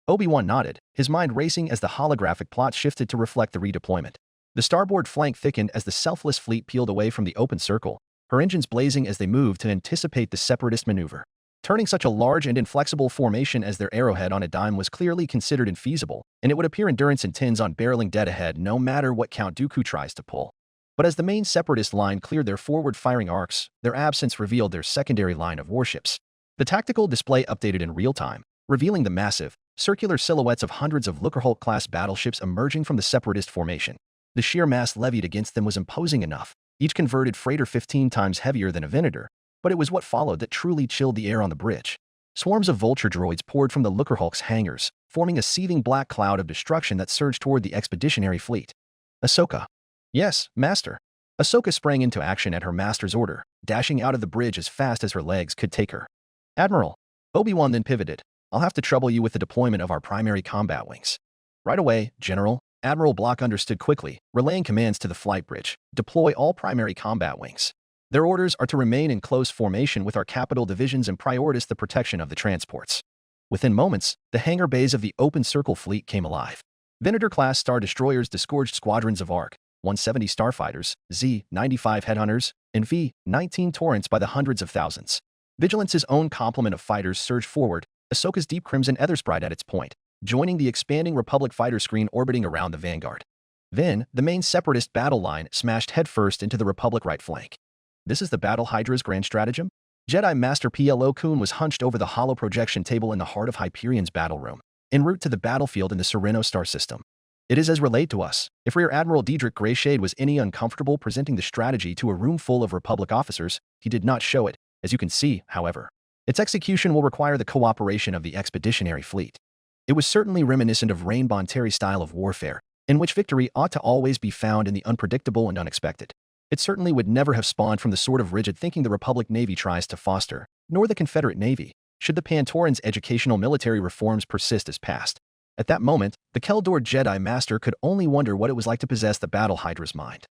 Speaker 2: Obi-Wan nodded, his mind racing as the holographic plot shifted to reflect the redeployment. The starboard flank thickened as the Selfless fleet peeled away from the Open Circle, her engines blazing as they moved to anticipate the separatist maneuver. Turning such a large and inflexible formation as their arrowhead on a dime was clearly considered infeasible, and it would appear Endurance intends on barreling dead ahead no matter what Count Dooku tries to pull. But as the main separatist line cleared their forward-firing arcs, their absence revealed their secondary line of warships. The tactical display updated in real time, revealing the massive, circular silhouettes of hundreds of Looker-Hulk-class battleships emerging from the separatist formation. The sheer mass levied against them was imposing enough, each converted freighter 15 times heavier than a Venator, but it was what followed that truly chilled the air on the bridge. Swarms of vulture droids poured from the Looker-Hulk's hangars, forming a seething black cloud of destruction that surged toward the expeditionary fleet. Ahsoka. Yes, Master. Ahsoka sprang into action at her master's order, dashing out of the bridge as fast as her legs could take her. Admiral. Obi-Wan then pivoted. I'll have to trouble you with the deployment of our primary combat wings. Right away, General. Admiral Block understood quickly, relaying commands to the flight bridge. Deploy all primary combat wings. Their orders are to remain in close formation with our capital divisions and prioritize the protection of the transports. Within moments, the hangar bays of the Open Circle fleet came alive. Venator-class star destroyers disgorged squadrons of ARC-170 starfighters, Z-95 headhunters, and V-19 torrents by the hundreds of thousands. Vigilance's own complement of fighters surged forward, Ahsoka's Deep Crimson Ethersprite at its point, joining the expanding Republic fighter screen orbiting around the vanguard. Then, the main separatist battle line smashed headfirst into the Republic right flank. This is the Battle Hydra's grand stratagem? Jedi Master Plo Koon was hunched over the hollow projection table in the heart of Hyperion's battle room, en route to the battlefield in the Sereno star system. It is as relayed to us. If Rear Admiral Diedrich Greyshade was any uncomfortable presenting the strategy to a room full of Republic officers, he did not show it, as you can see, however. Its execution will require the cooperation of the expeditionary fleet. It was certainly reminiscent of Rain Bonteri's style of warfare, in which victory ought to always be found in the unpredictable and unexpected. It certainly would never have spawned from the sort of rigid thinking the Republic Navy tries to foster, nor the Confederate Navy, should the Pantorans' educational military reforms persist as past. At that moment, the Keldor Jedi Master could only wonder what it was like to possess the Battle Hydra's mind.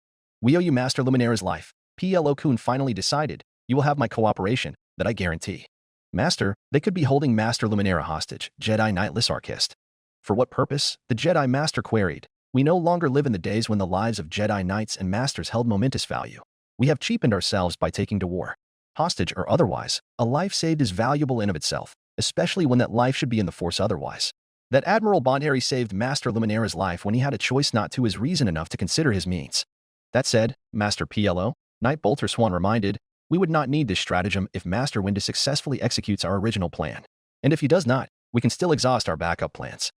Speaker 2: We owe you Master Luminara's life. Plo Koon finally decided. You will have my cooperation, that I guarantee. Master, they could be holding Master Luminara hostage, Jedi Knight Lissark hissed. For what purpose? The Jedi Master queried. We no longer live in the days when the lives of Jedi Knights and Masters held momentous value. We have cheapened ourselves by taking to war. Hostage or otherwise, a life saved is valuable in of itself, especially when that life should be in the Force otherwise. That Admiral Bonheri saved Master Luminara's life when he had a choice not to is reason enough to consider his means. That said, Master Plo, Knight Bolter Swan reminded, we would not need this stratagem if Master Windu successfully executes our original plan. And if he does not, we can still exhaust our backup plans.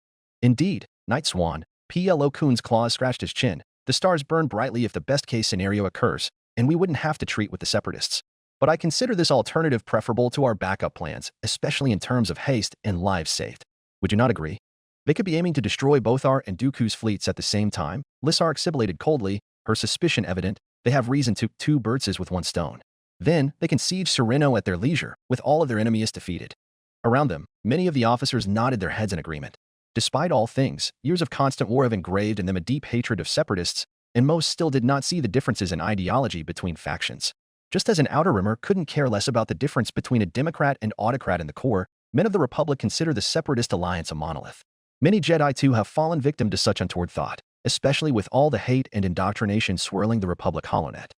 Speaker 2: Indeed, Knight Swan, Plo Koon's claws scratched his chin. The stars burn brightly if the best-case scenario occurs, and we wouldn't have to treat with the Separatists. But I consider this alternative preferable to our backup plans, especially in terms of haste and lives saved. Would you not agree? They could be aiming to destroy both our and Dooku's fleets at the same time. Lissark sibilated coldly, her suspicion evident. They have reason to two birds with one stone. Then, they can siege Sereno at their leisure, with all of their enemies defeated. Around them, many of the officers nodded their heads in agreement. Despite all things, years of constant war have engraved in them a deep hatred of Separatists, and most still did not see the differences in ideology between factions. Just as an outer rimmer couldn't care less about the difference between a Democrat and autocrat in the core, men of the Republic consider the Separatist alliance a monolith. Many Jedi, too, have fallen victim to such untoward thought, especially with all the hate and indoctrination swirling the Republic holonet.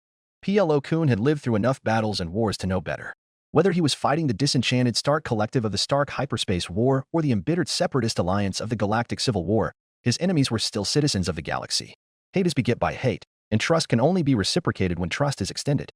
Speaker 2: Plo Koon had lived through enough battles and wars to know better. Whether he was fighting the disenchanted Stark Collective of the Stark Hyperspace War or the embittered Separatist alliance of the Galactic Civil War, his enemies were still citizens of the galaxy. Hate is beget by hate, and trust can only be reciprocated when trust is extended.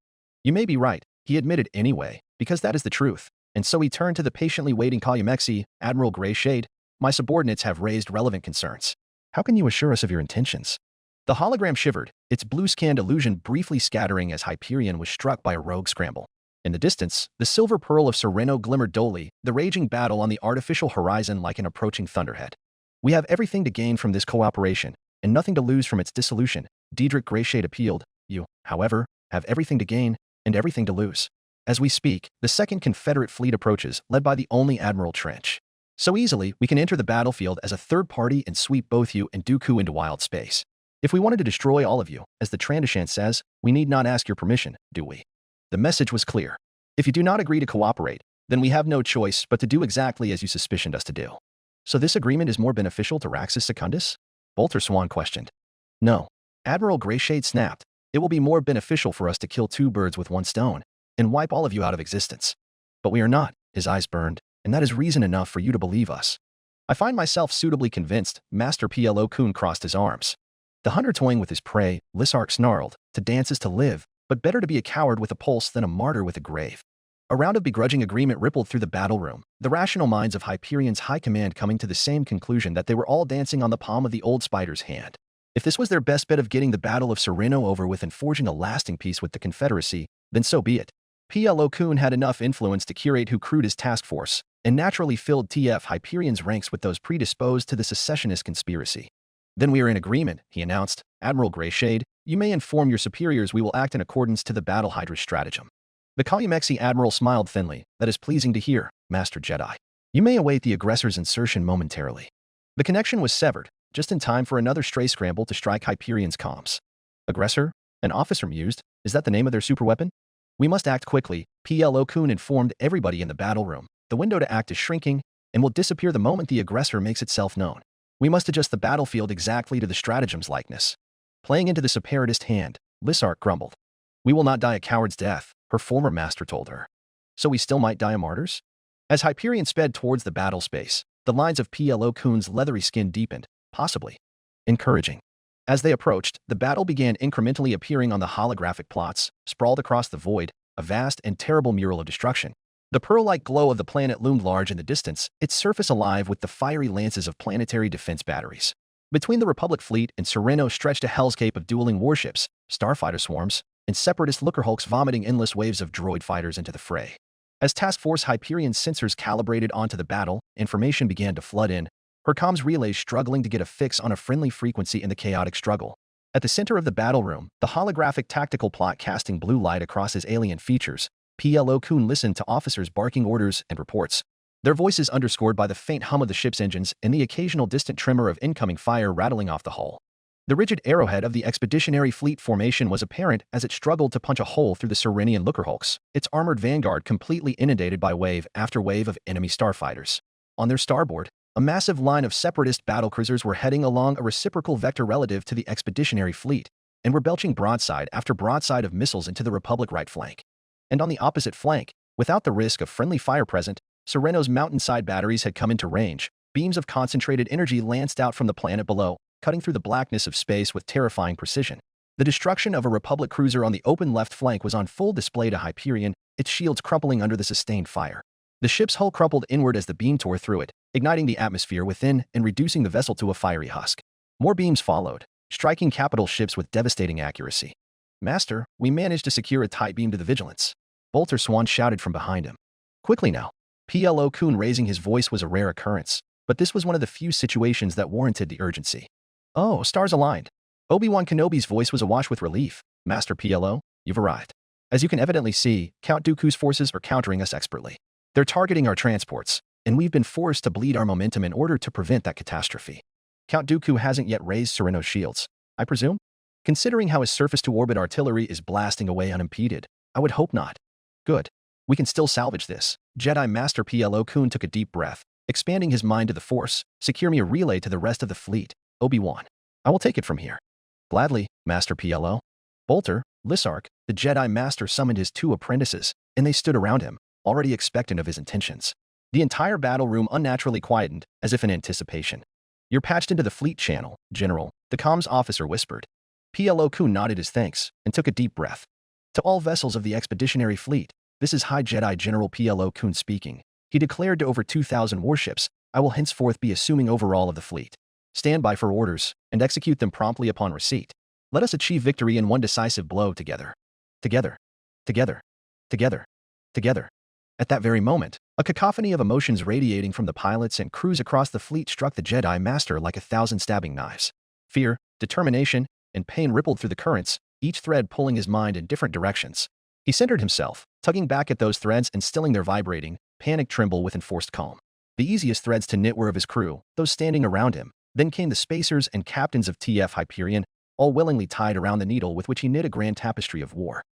Speaker 2: You may be right, he admitted anyway, because that is the truth. And so he turned to the patiently waiting Kalyamexi, Admiral Greyshade. My subordinates have raised relevant concerns. How can you assure us of your intentions? The hologram shivered, its blue-scanned illusion briefly scattering as Hyperion was struck by a rogue scramble. In the distance, the silver pearl of Sereno glimmered dully, the raging battle on the artificial horizon like an approaching thunderhead. We have everything to gain from this cooperation, and nothing to lose from its dissolution, Diedrich Greyshade appealed. You, however, have everything to gain, and everything to lose. As we speak, the second Confederate fleet approaches, led by the only Admiral Trench. So easily, we can enter the battlefield as a third party and sweep both you and Dooku into wild space. If we wanted to destroy all of you, as the Trandoshan says, we need not ask your permission, do we? The message was clear. If you do not agree to cooperate, then we have no choice but to do exactly as you suspicioned us to do. So this agreement is more beneficial to Raxus Secundus? Bolter Swan questioned. No. Admiral Greyshade snapped. It will be more beneficial for us to kill two birds with one stone, and wipe all of you out of existence. But we are not, his eyes burned, and that is reason enough for you to believe us. I find myself suitably convinced, Master Plo Koon crossed his arms. The hunter toying with his prey, Lissark snarled, to dance is to live, but better to be a coward with a pulse than a martyr with a grave. A round of begrudging agreement rippled through the battle room, the rational minds of Hyperion's high command coming to the same conclusion that they were all dancing on the palm of the old spider's hand. If this was their best bet of getting the Battle of Sereno over with and forging a lasting peace with the Confederacy, then so be it. Plo Koon had enough influence to curate who crewed his task force, and naturally filled TF Hyperion's ranks with those predisposed to the secessionist conspiracy. Then we are in agreement, he announced. Admiral Greyshade, you may inform your superiors we will act in accordance to the Battle Hydra stratagem. The Kalyamexi Admiral smiled thinly. That is pleasing to hear, Master Jedi. You may await the aggressor's insertion momentarily. The connection was severed, just in time for another stray scramble to strike Hyperion's comms. Aggressor? An officer mused. Is that the name of their superweapon? We must act quickly, Plo Koon informed everybody in the battle room. The window to act is shrinking, and will disappear the moment the aggressor makes itself known. We must adjust the battlefield exactly to the stratagem's likeness. Playing into the separatist hand, Lissark grumbled. We will not die a coward's death, her former master told her. So we still might die a martyr's? As Hyperion sped towards the battle space, the lines of Plo Koon's leathery skin deepened, possibly encouraging. As they approached, the battle began incrementally appearing on the holographic plots, sprawled across the void, a vast and terrible mural of destruction. The pearl-like glow of the planet loomed large in the distance, its surface alive with the fiery lances of planetary defense batteries. Between the Republic fleet and Sereno stretched a hellscape of dueling warships, starfighter swarms, and separatist looker-hulks vomiting endless waves of droid fighters into the fray. As Task Force Hyperion's sensors calibrated onto the battle, information began to flood in, her comms relays struggling to get a fix on a friendly frequency in the chaotic struggle. At the center of the battle room, the holographic tactical plot casting blue light across his alien features, PLO Kun listened to officers barking orders and reports, their voices underscored by the faint hum of the ship's engines and the occasional distant tremor of incoming fire rattling off the hull. The rigid arrowhead of the expeditionary fleet formation was apparent as it struggled to punch a hole through the Serenian looker-hulks, its armored vanguard completely inundated by wave after wave of enemy starfighters. On their starboard, a massive line of separatist battlecruisers were heading along a reciprocal vector relative to the expeditionary fleet, and were belching broadside after broadside of missiles into the Republic right flank. And on the opposite flank, without the risk of friendly fire present, Sereno's mountainside batteries had come into range. Beams of concentrated energy lanced out from the planet below, cutting through the blackness of space with terrifying precision. The destruction of a Republic cruiser on the open left flank was on full display to Hyperion, its shields crumpling under the sustained fire. The ship's hull crumpled inward as the beam tore through it, igniting the atmosphere within and reducing the vessel to a fiery husk. More beams followed, striking capital ships with devastating accuracy. "Master, we managed to secure a tight beam to the Vigilance," Bolter Swan shouted from behind him. "Quickly now." PLO Kun raising his voice was a rare occurrence, but this was one of the few situations that warranted the urgency. "Oh, stars aligned." Obi-Wan Kenobi's voice was awash with relief. "Master PLO, you've arrived. As you can evidently see, Count Dooku's forces are countering us expertly. They're targeting our transports, and we've been forced to bleed our momentum in order to prevent that catastrophe. Count Dooku hasn't yet raised Sereno's shields, I presume? Considering how his surface-to-orbit artillery is blasting away unimpeded, I would hope not. Good. We can still salvage this." Jedi Master PLO Kun took a deep breath, expanding his mind to the Force. "Secure me a relay to the rest of the fleet, Obi-Wan. I will take it from here." "Gladly, Master PLO." Bolter, Lissark, the Jedi Master summoned his 2 apprentices, and they stood around him, already expectant of his intentions. The entire battle room unnaturally quietened, as if in anticipation. "You're patched into the fleet channel, General," the comms officer whispered. PLO Kun nodded his thanks and took a deep breath. "To all vessels of the expeditionary fleet, this is High Jedi General PLO Kun speaking." He declared to over 2,000 warships, "I will henceforth be assuming overall of the fleet. Stand by for orders, and execute them promptly upon receipt. Let us achieve victory in one decisive blow together. Together. Together. Together. Together." At that very moment, a cacophony of emotions radiating from the pilots and crews across the fleet struck the Jedi Master like 1,000 stabbing knives. Fear, determination, and pain rippled through the currents, each thread pulling his mind in different directions. He centered himself, tugging back at those threads and stilling their vibrating, panic tremble with enforced calm. The easiest threads to knit were of his crew, those standing around him. Then came the spacers and captains of TF Hyperion, all willingly tied around the needle with which he knit a grand tapestry of war.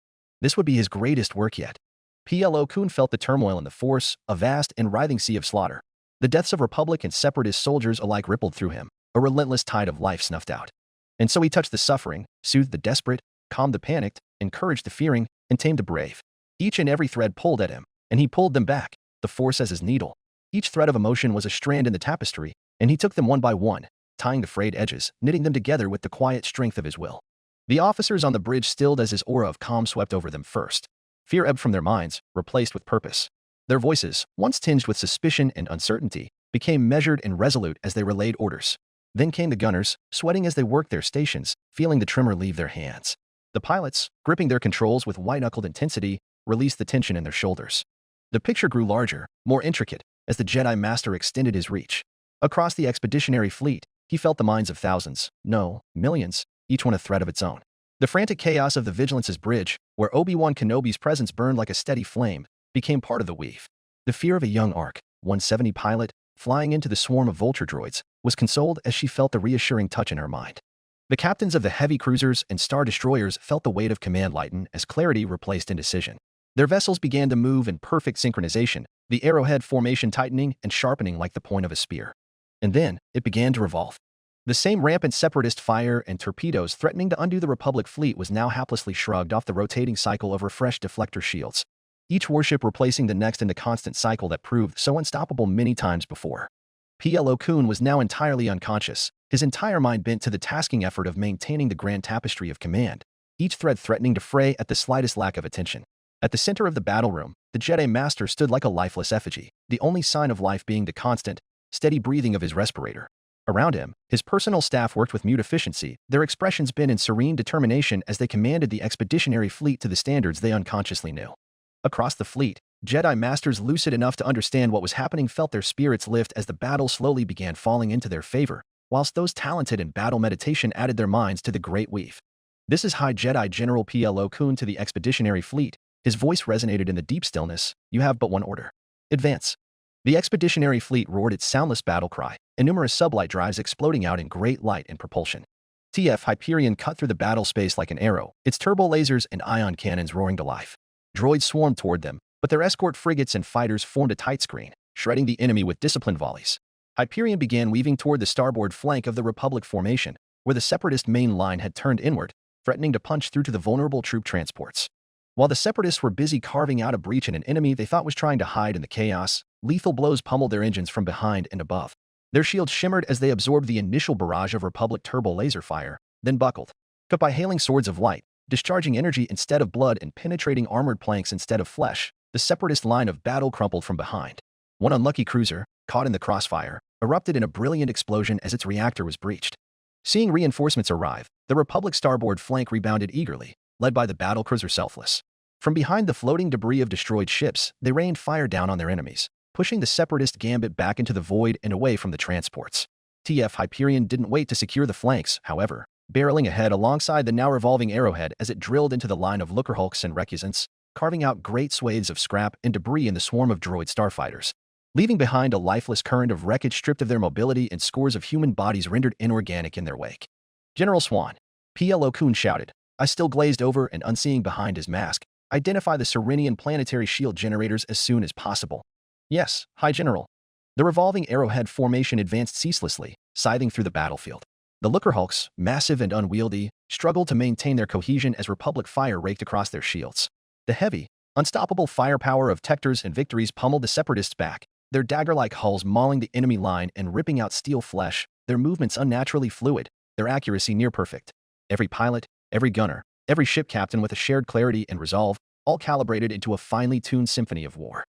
Speaker 2: This would be his greatest work yet. PLO Kun felt the turmoil in the Force, a vast and writhing sea of slaughter. The deaths of Republic and Separatist soldiers alike rippled through him, a relentless tide of life snuffed out. And so he touched the suffering, soothed the desperate, calmed the panicked, encouraged the fearing, and tamed the brave. Each and every thread pulled at him, and he pulled them back, the Force as his needle. Each thread of emotion was a strand in the tapestry, and he took them one by one, tying the frayed edges, knitting them together with the quiet strength of his will. The officers on the bridge stilled as his aura of calm swept over them first. Fear ebbed from their minds, replaced with purpose. Their voices, once tinged with suspicion and uncertainty, became measured and resolute as they relayed orders. Then came the gunners, sweating as they worked their stations, feeling the tremor leave their hands. The pilots, gripping their controls with white-knuckled intensity, released the tension in their shoulders. The picture grew larger, more intricate, as the Jedi Master extended his reach. Across the expeditionary fleet, he felt the minds of thousands, no, millions, each one a thread of its own. The frantic chaos of the Vigilance's bridge, where Obi-Wan Kenobi's presence burned like a steady flame, became part of the weave. The fear of a young ARC 170 pilot, flying into the swarm of vulture droids, was consoled as she felt the reassuring touch in her mind. The captains of the heavy cruisers and star destroyers felt the weight of command lighten as clarity replaced indecision. Their vessels began to move in perfect synchronization, the arrowhead formation tightening and sharpening like the point of a spear. And then, it began to revolve. The same rampant separatist fire and torpedoes threatening to undo the Republic fleet was now haplessly shrugged off the rotating cycle of refreshed deflector shields, each warship replacing the next in the constant cycle that proved so unstoppable many times before. PLO Kun was now entirely unconscious, his entire mind bent to the tasking effort of maintaining the grand tapestry of command, each thread threatening to fray at the slightest lack of attention. At the center of the battle room, the Jedi Master stood like a lifeless effigy, the only sign of life being the constant, steady breathing of his respirator. Around him, his personal staff worked with mute efficiency, their expressions bent in serene determination as they commanded the expeditionary fleet to the standards they unconsciously knew. Across the fleet, Jedi Masters lucid enough to understand what was happening felt their spirits lift as the battle slowly began falling into their favor, whilst those talented in battle meditation added their minds to the great weave. This is High Jedi General Plo Koon to the expeditionary fleet. His voice resonated in the deep stillness. You have but one order. Advance. The expeditionary fleet roared its soundless battle cry, and numerous sublight drives exploding out in great light and propulsion. TF Hyperion cut through the battle space like an arrow, its turbo lasers and ion cannons roaring to life. Droids swarmed toward them, but their escort frigates and fighters formed a tight screen, shredding the enemy with disciplined volleys. Hyperion began weaving toward the starboard flank of the Republic formation, where the Separatist main line had turned inward, threatening to punch through to the vulnerable troop transports. While the Separatists were busy carving out a breach in an enemy they thought was trying to hide in the chaos, lethal blows pummeled their engines from behind and above. Their shields shimmered as they absorbed the initial barrage of Republic turbo laser fire, then buckled, cut by hailing swords of light, discharging energy instead of blood and penetrating armored planks instead of flesh. The Separatist line of battle crumpled from behind. One unlucky cruiser, caught in the crossfire, erupted in a brilliant explosion as its reactor was breached. Seeing reinforcements arrive, the Republic starboard flank rebounded eagerly, led by the battlecruiser Selfless. From behind the floating debris of destroyed ships, they rained fire down on their enemies, pushing the Separatist gambit back into the void and away from the transports. TF Hyperion didn't wait to secure the flanks, however, barreling ahead alongside the now revolving arrowhead as it drilled into the line of Lookerhulks and Recusants, carving out great swathes of scrap and debris in the swarm of droid starfighters, leaving behind a lifeless current of wreckage stripped of their mobility and scores of human bodies rendered inorganic in their wake. General Swan, Plo Koon shouted, eyes still glazed over and unseeing behind his mask, identify the Serenian planetary shield generators as soon as possible. Yes, High General. The revolving arrowhead formation advanced ceaselessly, scything through the battlefield. The Lookerhulks, massive and unwieldy, struggled to maintain their cohesion as Republic fire raked across their shields. The heavy, unstoppable firepower of Tectors and Victories pummeled the Separatists back, their dagger-like hulls mauling the enemy line and ripping out steel flesh, their movements unnaturally fluid, their accuracy near perfect. Every pilot, every gunner, every ship captain with a shared clarity and resolve, all calibrated into a finely tuned symphony of war.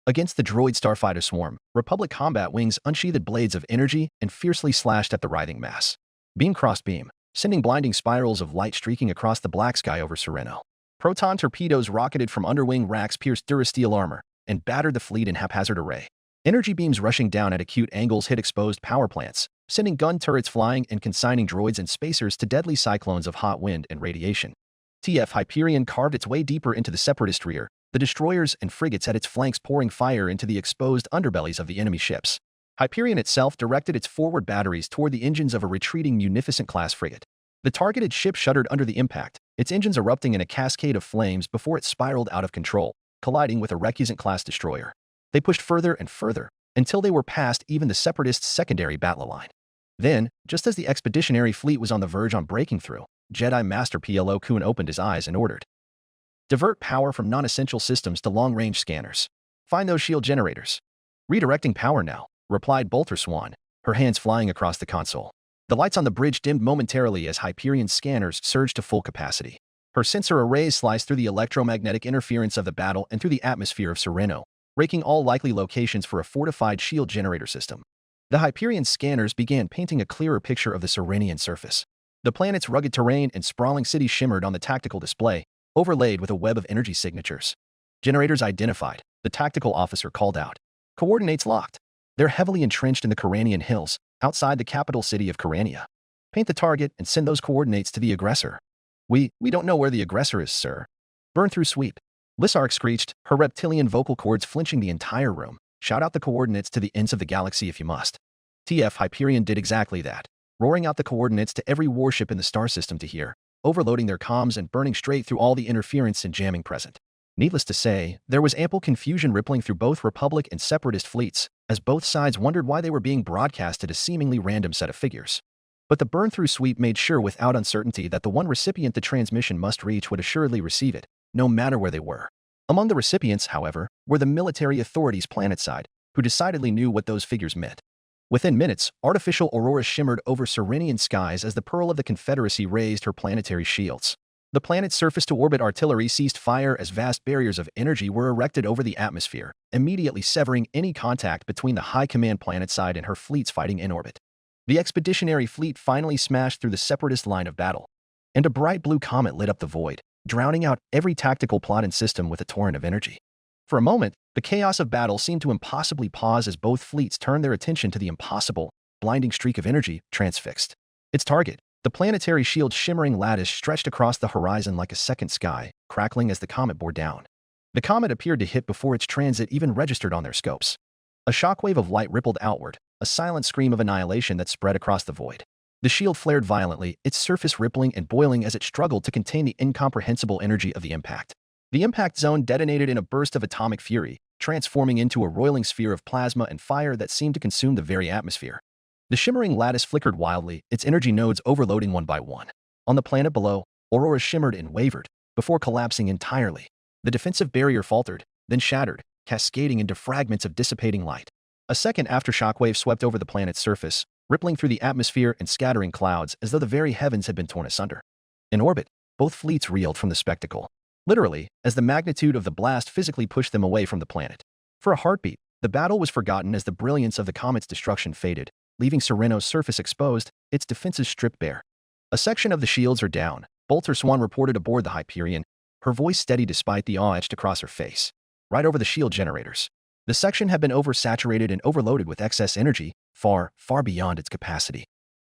Speaker 2: Against the droid starfighter swarm, Republic combat wings unsheathed blades of energy and fiercely slashed at the writhing mass. Beam crossed beam, sending blinding spirals of light streaking across the black sky over Sereno. Proton torpedoes rocketed from underwing racks pierced durasteel armor and battered the fleet in haphazard array. Energy beams rushing down at acute angles hit exposed power plants, sending gun turrets flying and consigning droids and spacers to deadly cyclones of hot wind and radiation. TF Hyperion carved its way deeper into the Separatist rear, the destroyers and frigates at its flanks pouring fire into the exposed underbellies of the enemy ships. Hyperion itself directed its forward batteries toward the engines of a retreating Munificent-class frigate. The targeted ship shuddered under the impact, its engines erupting in a cascade of flames before it spiraled out of control, colliding with a Recusant-class destroyer. They pushed further and further, until they were past even the Separatists' secondary battle line. Then, just as the expeditionary fleet was on the verge on breaking through, Jedi Master Plo Koon opened his eyes and ordered, divert power from non-essential systems to long-range scanners. Find those shield generators. Redirecting power now, replied Bolter Swan, her hands flying across the console. The lights on the bridge dimmed momentarily as Hyperion's scanners surged to full capacity. Her sensor arrays sliced through the electromagnetic interference of the battle and through the atmosphere of Sereno, raking all likely locations for a fortified shield generator system. The Hyperion scanners began painting a clearer picture of the Serenian surface. The planet's rugged terrain and sprawling cities shimmered on the tactical display, overlaid with a web of energy signatures. Generators identified, the tactical officer called out. Coordinates locked. They're heavily entrenched in the Coranian hills, outside the capital city of Corania. Paint the target and send those coordinates to the aggressor. We don't know where the aggressor is, sir. Burn through sweep. Lissark screeched, her reptilian vocal cords flinching the entire room. Shout out the coordinates to the ends of the galaxy if you must. TF Hyperion did exactly that, roaring out the coordinates to every warship in the star system to hear, overloading their comms and burning straight through all the interference and jamming present. Needless to say, there was ample confusion rippling through both Republic and Separatist fleets, as both sides wondered why they were being broadcasted a seemingly random set of figures. But the burn-through sweep made sure without uncertainty that the one recipient the transmission must reach would assuredly receive it, no matter where they were. Among the recipients, however, were the military authorities planetside, who decidedly knew what those figures meant. Within minutes, artificial aurora shimmered over Serenian skies as the Pearl of the Confederacy raised her planetary shields. The planet's surface-to-orbit artillery ceased fire as vast barriers of energy were erected over the atmosphere, immediately severing any contact between the High Command planetside and her fleets fighting in orbit. The expeditionary fleet finally smashed through the separatist line of battle, and a bright blue comet lit up the void, drowning out every tactical plot and system with a torrent of energy. For a moment, the chaos of battle seemed to impossibly pause as both fleets turned their attention to the impossible, blinding streak of energy transfixed. Its target, the planetary shield's shimmering lattice, stretched across the horizon like a second sky, crackling as the comet bore down. The comet appeared to hit before its transit even registered on their scopes. A shockwave of light rippled outward, a silent scream of annihilation that spread across the void. The shield flared violently, its surface rippling and boiling as it struggled to contain the incomprehensible energy of the impact. The impact zone detonated in a burst of atomic fury, transforming into a roiling sphere of plasma and fire that seemed to consume the very atmosphere. The shimmering lattice flickered wildly, its energy nodes overloading one by one. On the planet below, auroras shimmered and wavered, before collapsing entirely. The defensive barrier faltered, then shattered, cascading into fragments of dissipating light. A second aftershock wave swept over the planet's surface, rippling through the atmosphere and scattering clouds as though the very heavens had been torn asunder. In orbit, both fleets reeled from the spectacle, literally, as the magnitude of the blast physically pushed them away from the planet. For a heartbeat, the battle was forgotten as the brilliance of the comet's destruction faded, leaving Sereno's surface exposed, its defenses stripped bare. A section of the shields are down, Bolter Swan reported aboard the Hyperion, her voice steady despite the awe etched across her face. Right over the shield generators. The section had been oversaturated and overloaded with excess energy, far, far beyond its capacity.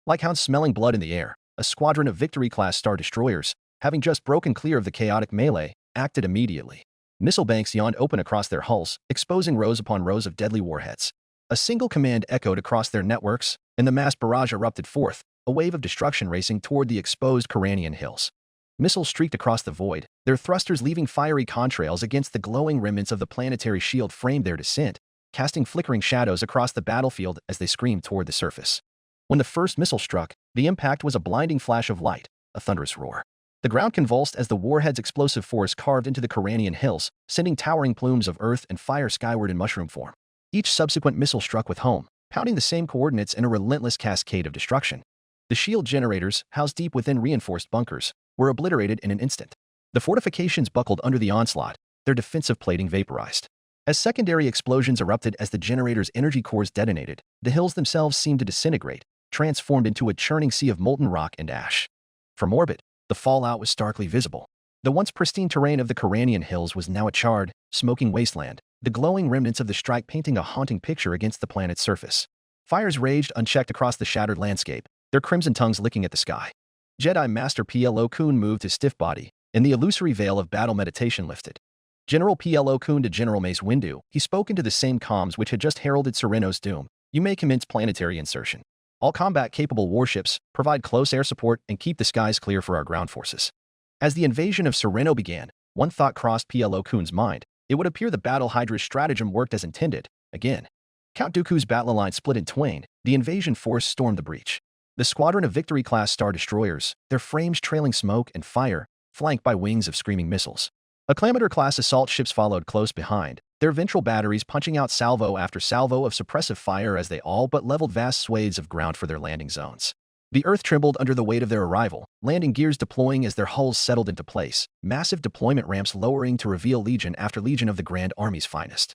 Speaker 2: Like hounds smelling blood in the air, a squadron of Victory-class Star Destroyers, having just broken clear of the chaotic melee, acted immediately. Missile banks yawned open across their hulls, exposing rows upon rows of deadly warheads. A single command echoed across their networks, and the mass barrage erupted forth, a wave of destruction racing toward the exposed Coranian hills. Missiles streaked across the void, their thrusters leaving fiery contrails against the glowing remnants of the planetary shield framed their descent, casting flickering shadows across the battlefield as they screamed toward the surface. When the first missile struck, the impact was a blinding flash of light, a thunderous roar. The ground convulsed as the warhead's explosive force carved into the Coranian hills, sending towering plumes of earth and fire skyward in mushroom form. Each subsequent missile struck with home, pounding the same coordinates in a relentless cascade of destruction. The shield generators, housed deep within reinforced bunkers, were obliterated in an instant. The fortifications buckled under the onslaught, their defensive plating vaporized. As secondary explosions erupted as the generators' energy cores detonated, the hills themselves seemed to disintegrate, transformed into a churning sea of molten rock and ash. From orbit, the fallout was starkly visible. The once pristine terrain of the Coranian hills was now a charred, smoking wasteland, the glowing remnants of the strike painting a haunting picture against the planet's surface. Fires raged unchecked across the shattered landscape, their crimson tongues licking at the sky. Jedi Master Plo Koon moved his stiff body, and the illusory veil of battle meditation lifted. General Plo Koon to General Mace Windu, he spoke into the same comms which had just heralded Sereno's doom. You may commence planetary insertion. All combat-capable warships, provide close air support and keep the skies clear for our ground forces. As the invasion of Sereno began, one thought crossed Plo Koon's mind. It would appear the Battle Hydra's stratagem worked as intended. Again, Count Dooku's battle line split in twain, the invasion force stormed the breach. The squadron of Victory-class Star Destroyers, their frames trailing smoke and fire, flanked by wings of screaming missiles. Acclamator-class assault ships followed close behind, their ventral batteries punching out salvo after salvo of suppressive fire as they all but leveled vast swathes of ground for their landing zones. The Earth trembled under the weight of their arrival, landing gears deploying as their hulls settled into place, massive deployment ramps lowering to reveal legion after legion of the Grand Army's finest.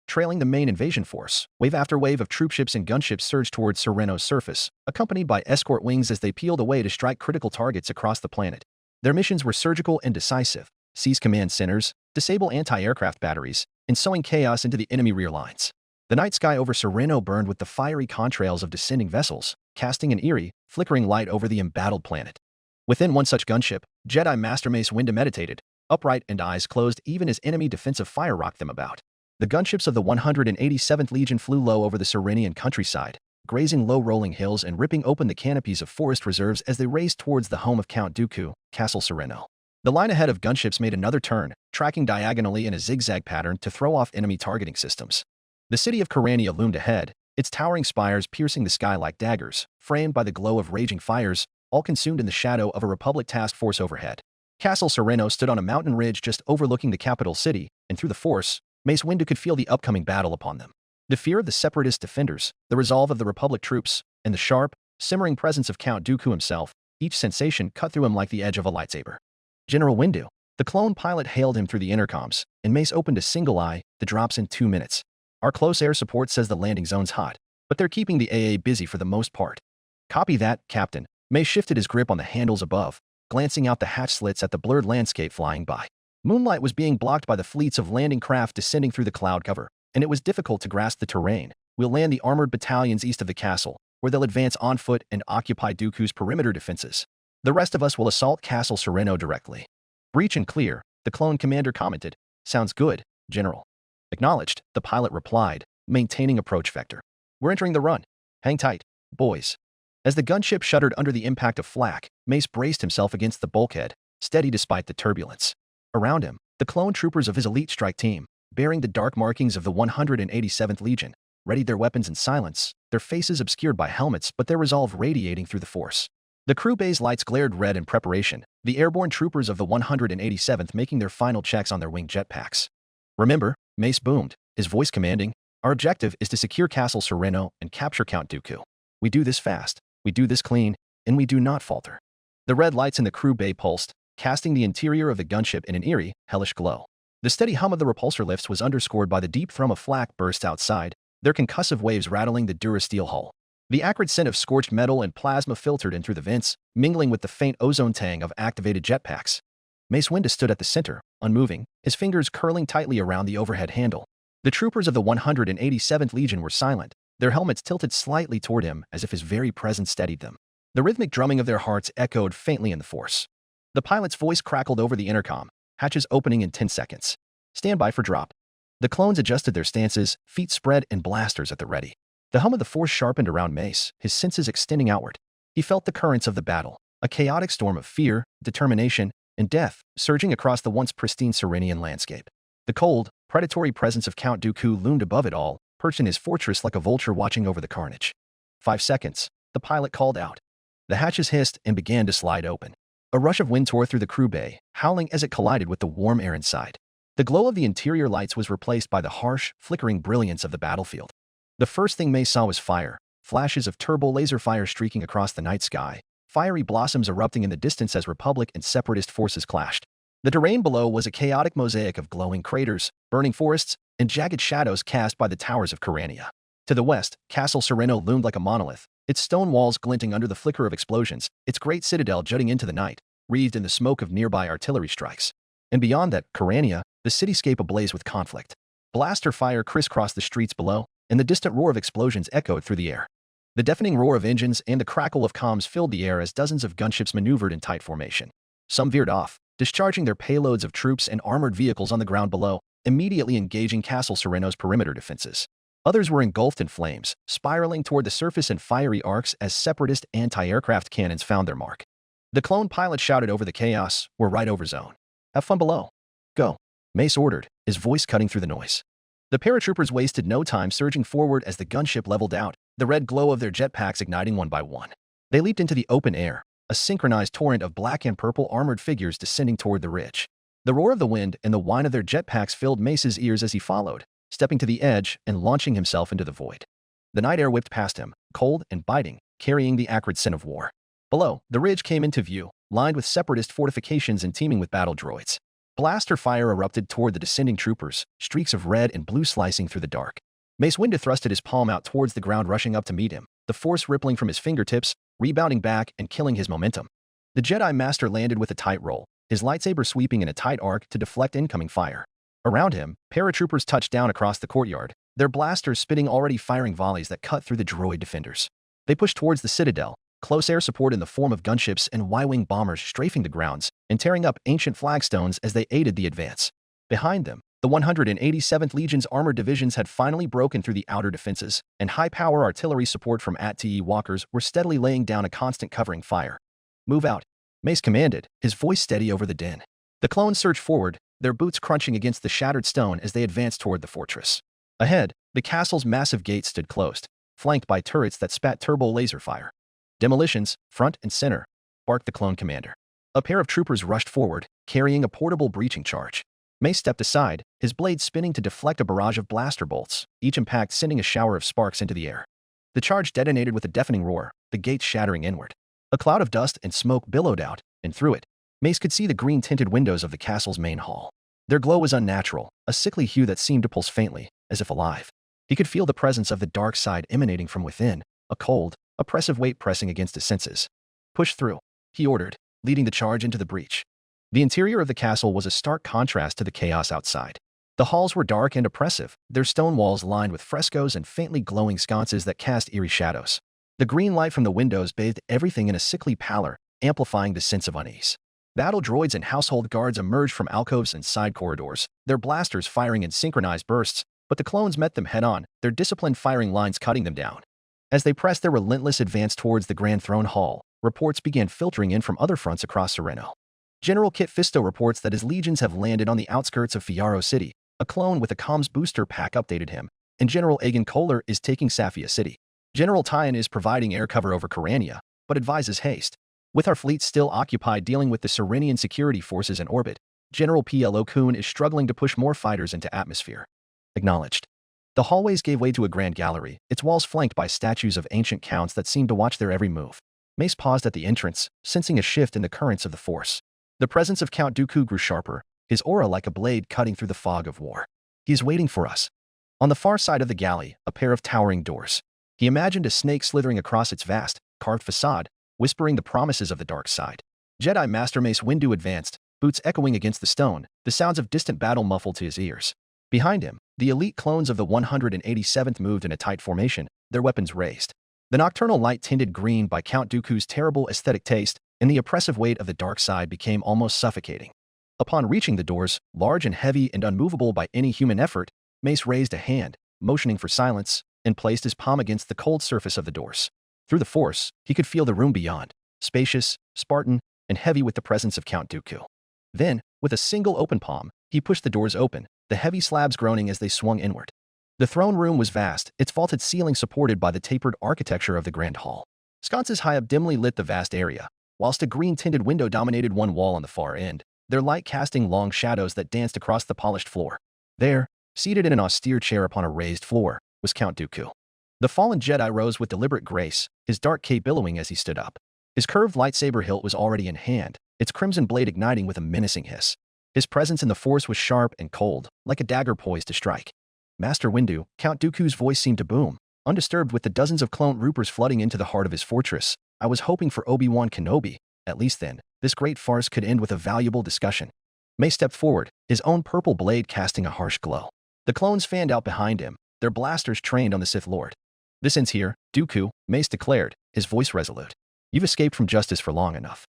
Speaker 2: Trailing the main invasion force, wave after wave of troopships and gunships surged towards Sereno's surface, accompanied by escort wings as they peeled away to strike critical targets across the planet. Their missions were surgical and decisive: seize command centers, disable anti-aircraft batteries, and sowing chaos into the enemy rear lines. The night sky over Sereno burned with the fiery contrails of descending vessels, casting an eerie, flickering light over the embattled planet. Within one such gunship, Jedi Master Mace Windu meditated, upright and eyes closed even as enemy defensive fire rocked them about. The gunships of the 187th Legion flew low over the Serenian countryside, grazing low-rolling hills and ripping open the canopies of forest reserves as they raced towards the home of Count Dooku, Castle Sereno. The line ahead of gunships made another turn, tracking diagonally in a zigzag pattern to throw off enemy targeting systems. The city of Corania loomed ahead, its towering spires piercing the sky like daggers, framed by the glow of raging fires, all consumed in the shadow of a Republic task force overhead. Castle Sereno stood on a mountain ridge just overlooking the capital city, and through the force, Mace Windu could feel the upcoming battle upon them. The fear of the Separatist defenders, the resolve of the Republic troops, and the sharp, simmering presence of Count Dooku himself, each sensation cut through him like the edge of a lightsaber. General Windu. The clone pilot hailed him through the intercoms, and Mace opened a single eye. The drop's in 2 minutes. Our close air support says the landing zone's hot, but they're keeping the AA busy for the most part. Copy that, Captain. Mace shifted his grip on the handles above, glancing out the hatch slits at the blurred landscape flying by. Moonlight was being blocked by the fleets of landing craft descending through the cloud cover, and it was difficult to grasp the terrain. We'll land the armored battalions east of the castle, where they'll advance on foot and occupy Dooku's perimeter defenses. The rest of us will assault Castle Sereno directly. Breach and clear, the clone commander commented. Sounds good, General. Acknowledged, the pilot replied, maintaining approach vector. We're entering the run. Hang tight, boys. As the gunship shuddered under the impact of flak, Mace braced himself against the bulkhead, steady despite the turbulence. Around him, the clone troopers of his elite strike team, bearing the dark markings of the 187th Legion, readied their weapons in silence, their faces obscured by helmets but their resolve radiating through the force. The crew bay's lights glared red in preparation, the airborne troopers of the 187th making their final checks on their winged jetpacks. Remember, Mace boomed, his voice commanding, our objective is to secure Castle Sereno and capture Count Dooku. We do this fast, we do this clean, and we do not falter. The red lights in the crew bay pulsed, casting the interior of the gunship in an eerie, hellish glow. The steady hum of the repulsor lifts was underscored by the deep thrum of flak bursts outside, their concussive waves rattling the durasteel hull. The acrid scent of scorched metal and plasma filtered in through the vents, mingling with the faint ozone tang of activated jetpacks. Mace Windu stood at the center, unmoving, his fingers curling tightly around the overhead handle. The troopers of the 187th Legion were silent, their helmets tilted slightly toward him as if his very presence steadied them. The rhythmic drumming of their hearts echoed faintly in the force. The pilot's voice crackled over the intercom, hatches opening in 10 seconds. Stand by for drop. The clones adjusted their stances, feet spread and blasters at the ready. The hum of the force sharpened around Mace, his senses extending outward. He felt the currents of the battle, a chaotic storm of fear, determination, and death surging across the once pristine Serenian landscape. The cold, predatory presence of Count Dooku loomed above it all, perched in his fortress like a vulture watching over the carnage. 5 seconds, the pilot called out. The hatches hissed and began to slide open. A rush of wind tore through the crew bay, howling as it collided with the warm air inside. The glow of the interior lights was replaced by the harsh, flickering brilliance of the battlefield. The first thing Mace saw was fire, flashes of turbo laser fire streaking across the night sky, fiery blossoms erupting in the distance as Republic and Separatist forces clashed. The terrain below was a chaotic mosaic of glowing craters, burning forests, and jagged shadows cast by the towers of Corania. To the west, Castle Sereno loomed like a monolith, its stone walls glinting under the flicker of explosions, its great citadel jutting into the night, wreathed in the smoke of nearby artillery strikes. And beyond that, Corania, the cityscape ablaze with conflict. Blaster fire crisscrossed the streets below, and the distant roar of explosions echoed through the air. The deafening roar of engines and the crackle of comms filled the air as dozens of gunships maneuvered in tight formation. Some veered off, discharging their payloads of troops and armored vehicles on the ground below, immediately engaging Castle Sereno's perimeter defenses. Others were engulfed in flames, spiraling toward the surface in fiery arcs as Separatist anti-aircraft cannons found their mark. The clone pilot shouted over the chaos, "We're right over zone. Have fun below. Go." Mace ordered, his voice cutting through the noise. The paratroopers wasted no time surging forward as the gunship leveled out, the red glow of their jetpacks igniting one by one. They leaped into the open air, a synchronized torrent of black and purple armored figures descending toward the ridge. The roar of the wind and the whine of their jetpacks filled Mace's ears as he followed, stepping to the edge and launching himself into the void. The night air whipped past him, cold and biting, carrying the acrid scent of war. Below, the ridge came into view, lined with Separatist fortifications and teeming with battle droids. Blaster fire erupted toward the descending troopers, streaks of red and blue slicing through the dark. Mace Windu thrusted his palm out towards the ground, rushing up to meet him, the force rippling from his fingertips, rebounding back and killing his momentum. The Jedi Master landed with a tight roll, his lightsaber sweeping in a tight arc to deflect incoming fire. Around him, paratroopers touched down across the courtyard, their blasters spitting already firing volleys that cut through the droid defenders. They pushed towards the citadel, close air support in the form of gunships and Y-wing bombers strafing the grounds and tearing up ancient flagstones as they aided the advance. Behind them, the 187th Legion's armored divisions had finally broken through the outer defenses, and high-power artillery support from AT-TE walkers were steadily laying down a constant covering fire. "Move out," Mace commanded, his voice steady over the din. The clones surged forward, their boots crunching against the shattered stone as they advanced toward the fortress. Ahead, the castle's massive gates stood closed, flanked by turrets that spat turbo laser fire. "Demolitions, front and center," barked the clone commander. A pair of troopers rushed forward, carrying a portable breaching charge. Mace stepped aside, his blade spinning to deflect a barrage of blaster bolts, each impact sending a shower of sparks into the air. The charge detonated with a deafening roar, the gates shattering inward. A cloud of dust and smoke billowed out, and through it, Mace could see the green-tinted windows of the castle's main hall. Their glow was unnatural, a sickly hue that seemed to pulse faintly, as if alive. He could feel the presence of the dark side emanating from within, a cold, oppressive weight pressing against his senses. "Push through," he ordered, leading the charge into the breach. The interior of the castle was a stark contrast to the chaos outside. The halls were dark and oppressive, their stone walls lined with frescoes and faintly glowing sconces that cast eerie shadows. The green light from the windows bathed everything in a sickly pallor, amplifying the sense of unease. Battle droids and household guards emerged from alcoves and side corridors, their blasters firing in synchronized bursts, but the clones met them head-on, their disciplined firing lines cutting them down. As they pressed their relentless advance towards the Grand Throne Hall, reports began filtering in from other fronts across Sereno. General Kit Fisto reports that his legions have landed on the outskirts of Fiyaro City. A clone with a comms booster pack updated him, and General Agan Kohler is taking Safia City. General Tyan is providing air cover over Karania, but advises haste. With our fleet still occupied dealing with the Serenian security forces in orbit, General P.L.O. Kuhn is struggling to push more fighters into atmosphere. Acknowledged. The hallways gave way to a grand gallery, its walls flanked by statues of ancient counts that seemed to watch their every move. Mace paused at the entrance, sensing a shift in the currents of the Force. The presence of Count Dooku grew sharper, his aura like a blade cutting through the fog of war. He is waiting for us. On the far side of the galley, a pair of towering doors. He imagined a snake slithering across its vast, carved facade, whispering the promises of the dark side. Jedi Master Mace Windu advanced, boots echoing against the stone, the sounds of distant battle muffled to his ears. Behind him, the elite clones of the 187th moved in a tight formation, their weapons raised. The nocturnal light tinted green by Count Dooku's terrible aesthetic taste, and the oppressive weight of the dark side became almost suffocating. Upon reaching the doors, large and heavy and unmovable by any human effort, Mace raised a hand, motioning for silence, and placed his palm against the cold surface of the doors. Through the Force, he could feel the room beyond, spacious, Spartan, and heavy with the presence of Count Dooku. Then, with a single open palm, he pushed the doors open, the heavy slabs groaning as they swung inward. The throne room was vast, its vaulted ceiling supported by the tapered architecture of the Grand Hall. Sconces high up dimly lit the vast area, whilst a green-tinted window dominated one wall on the far end, their light casting long shadows that danced across the polished floor. There, seated in an austere chair upon a raised floor, was Count Dooku. The fallen Jedi rose with deliberate grace, his dark cape billowing as he stood up. His curved lightsaber hilt was already in hand, its crimson blade igniting with a menacing hiss. His presence in the Force was sharp and cold, like a dagger poised to strike. Master Windu, Count Dooku's voice seemed to boom, undisturbed with the dozens of clone troopers flooding into the heart of his fortress. I was hoping for Obi-Wan Kenobi. At least then, this great farce could end with a valuable discussion. Mace stepped forward, his own purple blade casting a harsh glow. The clones fanned out behind him, their blasters trained on the Sith Lord. "This ends here, Dooku," Mace declared, his voice resolute. "You've escaped from justice for long enough.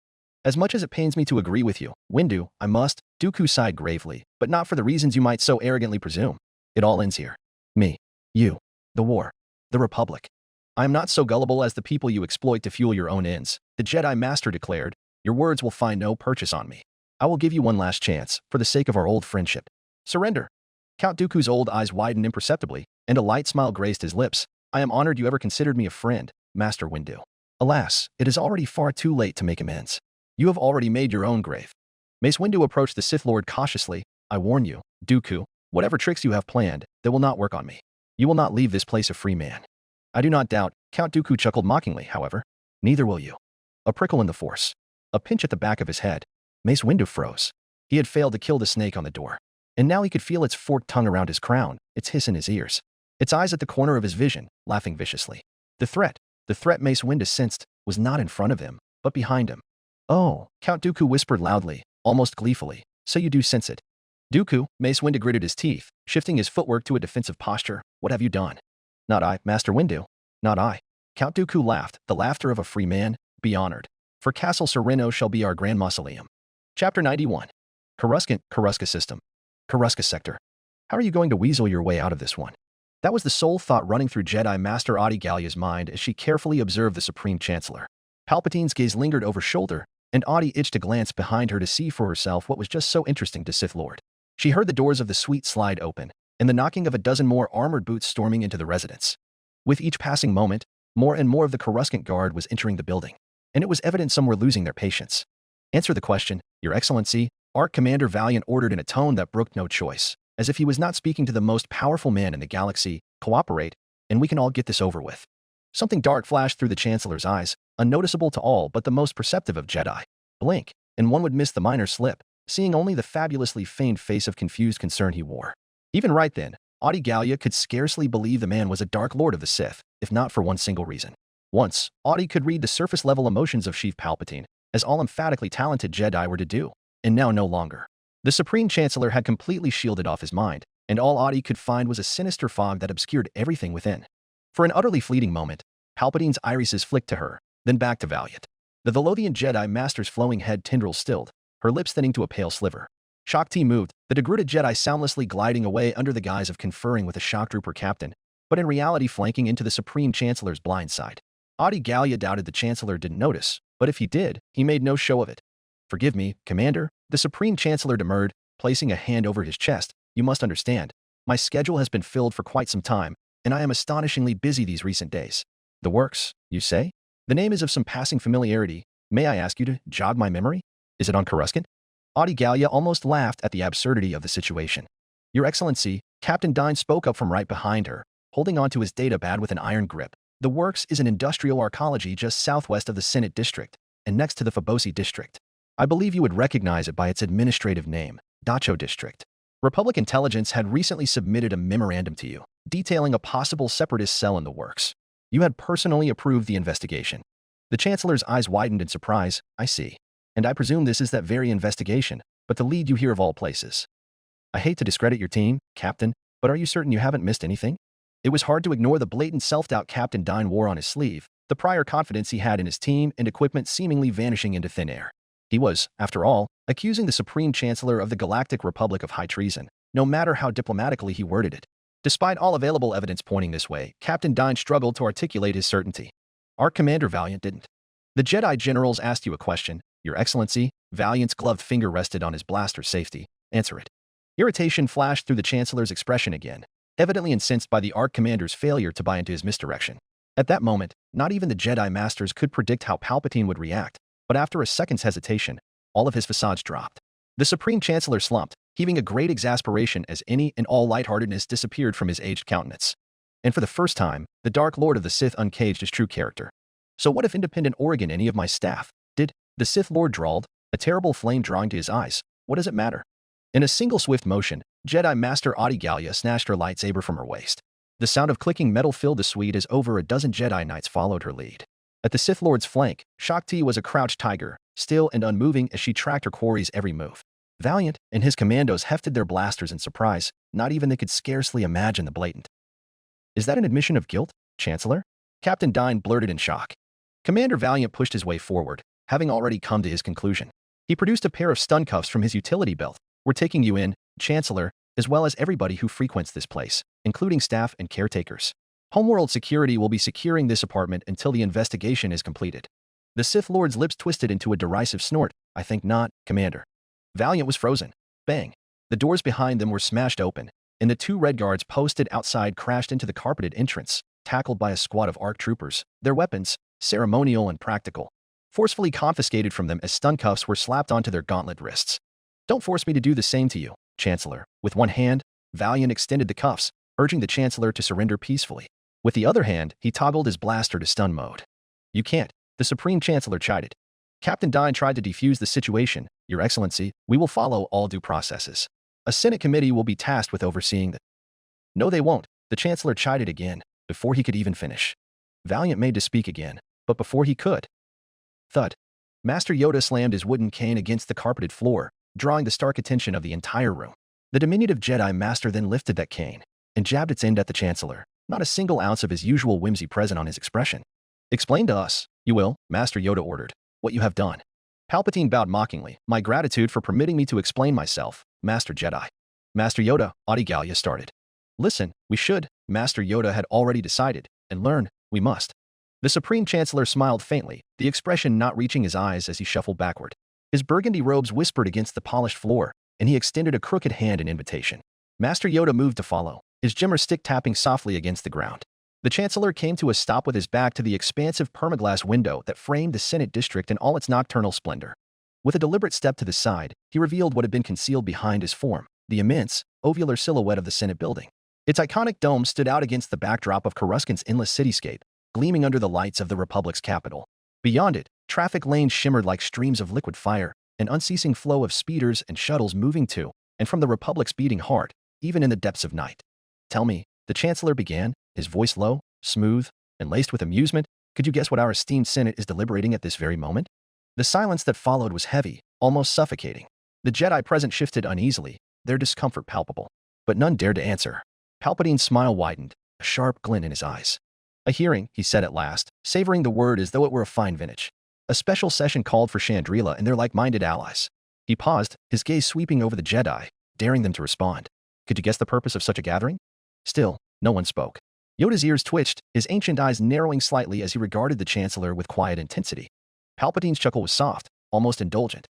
Speaker 2: As much as it pains me to agree with you, Windu, I must," Dooku sighed gravely, "but not for the reasons you might so arrogantly presume. It all ends here. Me. You. The war. The Republic. I am not so gullible as the people you exploit to fuel your own ends," the Jedi Master declared. "Your words will find no purchase on me. I will give you one last chance, for the sake of our old friendship. Surrender." Count Dooku's old eyes widened imperceptibly, and a light smile graced his lips. "I am honored you ever considered me a friend, Master Windu. Alas, it is already far too late to make amends. You have already made your own grave." Mace Windu approached the Sith Lord cautiously. "I warn you, Dooku, whatever tricks you have planned, they will not work on me. You will not leave this place a free man." "I do not doubt," Count Dooku chuckled mockingly, however. "Neither will you." A prickle in the Force. A pinch at the back of his head. Mace Windu froze. He had failed to kill the snake on the door. And now he could feel its forked tongue around his crown, its hiss in his ears. Its eyes at the corner of his vision, laughing viciously. The threat Mace Windu sensed, was not in front of him, but behind him. "Oh," Count Dooku whispered loudly, almost gleefully, "so you do sense it." "Dooku," Mace Windu gritted his teeth, shifting his footwork to a defensive posture. "What have you done?" "Not I, Master Windu. Not I." Count Dooku laughed, the laughter of a free man. "Be honored. For Castle Sereno shall be our grand mausoleum." Chapter 91. Karuska System. Karuska Sector. How are you going to weasel your way out of this one? That was the sole thought running through Jedi Master Adi Gallia's mind as she carefully observed the Supreme Chancellor. Palpatine's gaze lingered over shoulder, and Adi itched a glance behind her to see for herself what was just so interesting to Sith Lord. She heard the doors of the suite slide open, and the knocking of a dozen more armored boots storming into the residence. With each passing moment, more and more of the Coruscant Guard was entering the building, and it was evident some were losing their patience. "Answer the question, Your Excellency," Arc Commander Valiant ordered in a tone that brooked no choice, as if he was not speaking to the most powerful man in the galaxy. "Cooperate, and we can all get this over with." Something dark flashed through the Chancellor's eyes, unnoticeable to all but the most perceptive of Jedi. "Blink." and one would miss the minor slip, seeing only the fabulously feigned face of confused concern he wore. Even right then, Audi could scarcely believe the man was a Dark Lord of the Sith, if not for one single reason. Once, Audi could read the surface-level emotions of Chief Palpatine, as all emphatically talented Jedi were to do, and now no longer. The Supreme Chancellor had completely shielded off his mind, and all Audi could find was a sinister fog that obscured everything within. For an utterly fleeting moment, Palpatine's irises flicked to her, then back to Valiant. The Velothian Jedi Master's flowing head tendrils stilled, her lips thinning to a pale sliver. Shock T moved, the degraded Jedi soundlessly gliding away under the guise of conferring with a shock trooper captain, but in reality flanking into the Supreme Chancellor's blind side. Audi doubted the Chancellor didn't notice, but if he did, he made no show of it. "Forgive me, Commander," the Supreme Chancellor demurred, placing a hand over his chest. "You must understand. My schedule has been filled for quite some time, and I am astonishingly busy these recent days." "The works, you say? The name is of some passing familiarity. May I ask you to jog my memory? Is it on Coruscant?" Audi almost laughed at the absurdity of the situation. "Your Excellency," Captain Dine spoke up from right behind her, holding onto his datapad with an iron grip. "The works is an industrial arcology just southwest of the Senate District, and next to the Fabosi District. I believe you would recognize it by its administrative name, Dacho District. Republic Intelligence had recently submitted a memorandum to you, detailing a possible separatist cell in the works. You had personally approved the investigation." The Chancellor's eyes widened in surprise. "I see. And I presume this is that very investigation, but the lead you hear of all places. I hate to discredit your team, Captain, but are you certain you haven't missed anything?" It was hard to ignore the blatant self-doubt Captain Dine wore on his sleeve, the prior confidence he had in his team and equipment seemingly vanishing into thin air. He was, after all, accusing the Supreme Chancellor of the Galactic Republic of high treason, no matter how diplomatically he worded it. Despite all available evidence pointing this way, Captain Dine struggled to articulate his certainty. "Our Commander Valiant didn't." "The Jedi generals asked you a question, Your Excellency." Valiant's gloved finger rested on his blaster's safety. "Answer it." Irritation flashed through the Chancellor's expression again, evidently incensed by the Arc Commander's failure to buy into his misdirection. At that moment, not even the Jedi Masters could predict how Palpatine would react, but after a second's hesitation, all of his facades dropped. The Supreme Chancellor slumped, heaving a great exasperation as any and all lightheartedness disappeared from his aged countenance. And for the first time, the Dark Lord of the Sith uncaged his true character. "So what if independent Oregon any of my staff did?" The Sith Lord drawled, a terrible flame drawing to his eyes. "What does it matter?" In a single swift motion, Jedi Master Audi snatched her lightsaber from her waist. The sound of clicking metal filled the suite as over a dozen Jedi Knights followed her lead. At the Sith Lord's flank, Shock T was a crouched tiger, still and unmoving as she tracked her quarry's every move. Valiant and his commandos hefted their blasters in surprise, not even they could scarcely imagine the blatant. "Is that an admission of guilt, Chancellor?" Captain Dine blurted in shock. Commander Valiant pushed his way forward, having already come to his conclusion. He produced a pair of stun cuffs from his utility belt. "We're taking you in, Chancellor, as well as everybody who frequents this place, including staff and caretakers. Homeworld security will be securing this apartment until the investigation is completed." The Sith Lord's lips twisted into a derisive snort. "I think not, Commander." Valiant was frozen. Bang! The doors behind them were smashed open, and the two Red Guards posted outside crashed into the carpeted entrance, tackled by a squad of ARC troopers, their weapons, ceremonial and practical, forcefully confiscated from them as stun cuffs were slapped onto their gauntlet wrists. "Don't force me to do the same to you, Chancellor." With one hand, Valiant extended the cuffs, urging the Chancellor to surrender peacefully. With the other hand, he toggled his blaster to stun mode. "You can't," the Supreme Chancellor chided. Captain Dine tried to defuse the situation. "Your Excellency, we will follow all due processes. A Senate committee will be tasked with overseeing the—" "No, they won't," the Chancellor chided again, before he could even finish. Valiant made to speak again, but before he could. Thud. Master Yoda slammed his wooden cane against the carpeted floor, drawing the stark attention of the entire room. The diminutive Jedi Master then lifted that cane and jabbed its end at the Chancellor, not a single ounce of his usual whimsy present on his expression. "Explain to us, you will," Master Yoda ordered, "what you have done." Palpatine bowed mockingly. "My gratitude for permitting me to explain myself, Master Jedi." "Master Yoda," Audi started. "Listen, we should," Master Yoda had already decided, "and learn, we must." The Supreme Chancellor smiled faintly, the expression not reaching his eyes as he shuffled backward. His burgundy robes whispered against the polished floor, and he extended a crooked hand in invitation. Master Yoda moved to follow, his jimmer stick tapping softly against the ground. The Chancellor came to a stop with his back to the expansive permaglass window that framed the Senate District in all its nocturnal splendor. With a deliberate step to the side, he revealed what had been concealed behind his form, the immense, ovular silhouette of the Senate building. Its iconic dome stood out against the backdrop of Coruscant's endless cityscape, gleaming under the lights of the Republic's capital. Beyond it, traffic lanes shimmered like streams of liquid fire, an unceasing flow of speeders and shuttles moving to and from the Republic's beating heart, even in the depths of night. Tell me, the Chancellor began, his voice low, smooth, and laced with amusement. Could you guess what our esteemed Senate is deliberating at this very moment? The silence that followed was heavy, almost suffocating. The Jedi present shifted uneasily, their discomfort palpable. But none dared to answer. Palpatine's smile widened, a sharp glint in his eyes. A hearing, he said at last, savoring the word as though it were a fine vintage. A special session called for Chandrila and their like-minded allies. He paused, his gaze sweeping over the Jedi, daring them to respond. Could you guess the purpose of such a gathering? Still, no one spoke. Yoda's ears twitched, his ancient eyes narrowing slightly as he regarded the Chancellor with quiet intensity. Palpatine's chuckle was soft, almost indulgent.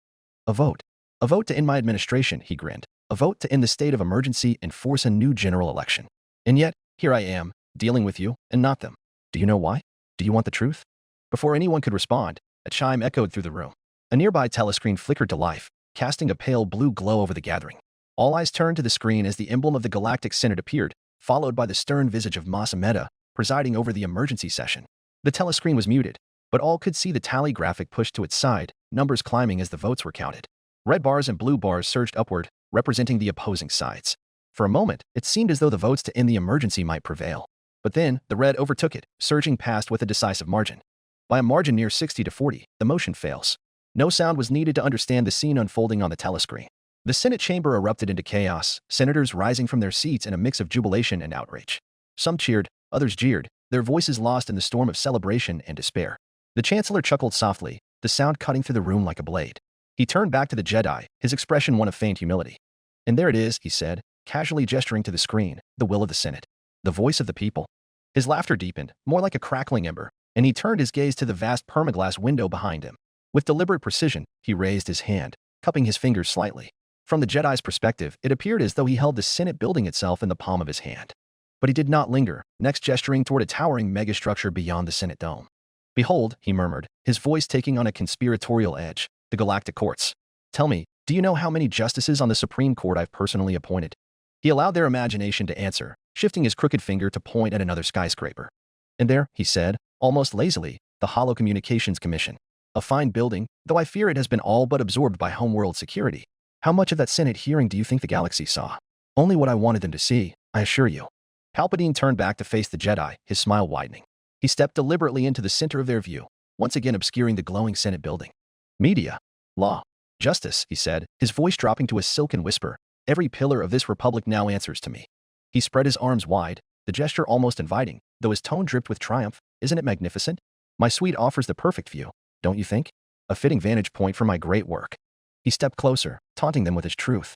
Speaker 2: A vote. A vote to end my administration, he grinned. A vote to end the state of emergency and force a new general election. And yet, here I am, dealing with you, and not them. Do you know why? Do you want the truth? Before anyone could respond, a chime echoed through the room. A nearby telescreen flickered to life, casting a pale blue glow over the gathering. All eyes turned to the screen as the emblem of the Galactic Senate appeared, followed by the stern visage of Mas Amedda, presiding over the emergency session. The telescreen was muted, but all could see the tally graphic pushed to its side, numbers climbing as the votes were counted. Red bars and blue bars surged upward, representing the opposing sides. For a moment, it seemed as though the votes to end the emergency might prevail. But then, the red overtook it, surging past with a decisive margin. By a margin near 60-40, the motion fails. No sound was needed to understand the scene unfolding on the telescreen. The Senate chamber erupted into chaos, senators rising from their seats in a mix of jubilation and outrage. Some cheered, others jeered, their voices lost in the storm of celebration and despair. The Chancellor chuckled softly, the sound cutting through the room like a blade. He turned back to the Jedi, his expression one of feigned humility. And there it is, he said, casually gesturing to the screen, the will of the Senate. The voice of the people. His laughter deepened, more like a crackling ember, and he turned his gaze to the vast permaglass window behind him. With deliberate precision, he raised his hand, cupping his fingers slightly. From the Jedi's perspective, it appeared as though he held the Senate building itself in the palm of his hand. But he did not linger, next gesturing toward a towering megastructure beyond the Senate dome. Behold, he murmured, his voice taking on a conspiratorial edge, the Galactic Courts. Tell me, do you know how many justices on the Supreme Court I've personally appointed? He allowed their imagination to answer, shifting his crooked finger to point at another skyscraper. And there, he said, almost lazily, the Hollow Communications Commission. A fine building, though I fear it has been all but absorbed by homeworld security. How much of that Senate hearing do you think the galaxy saw? Only what I wanted them to see, I assure you. Palpatine turned back to face the Jedi, his smile widening. He stepped deliberately into the center of their view, once again obscuring the glowing Senate building. Media. Law. Justice, he said, his voice dropping to a silken whisper. Every pillar of this republic now answers to me. He spread his arms wide, the gesture almost inviting, though his tone dripped with triumph. Isn't it magnificent? My suite offers the perfect view, don't you think? A fitting vantage point for my great work. He stepped closer, taunting them with his truth.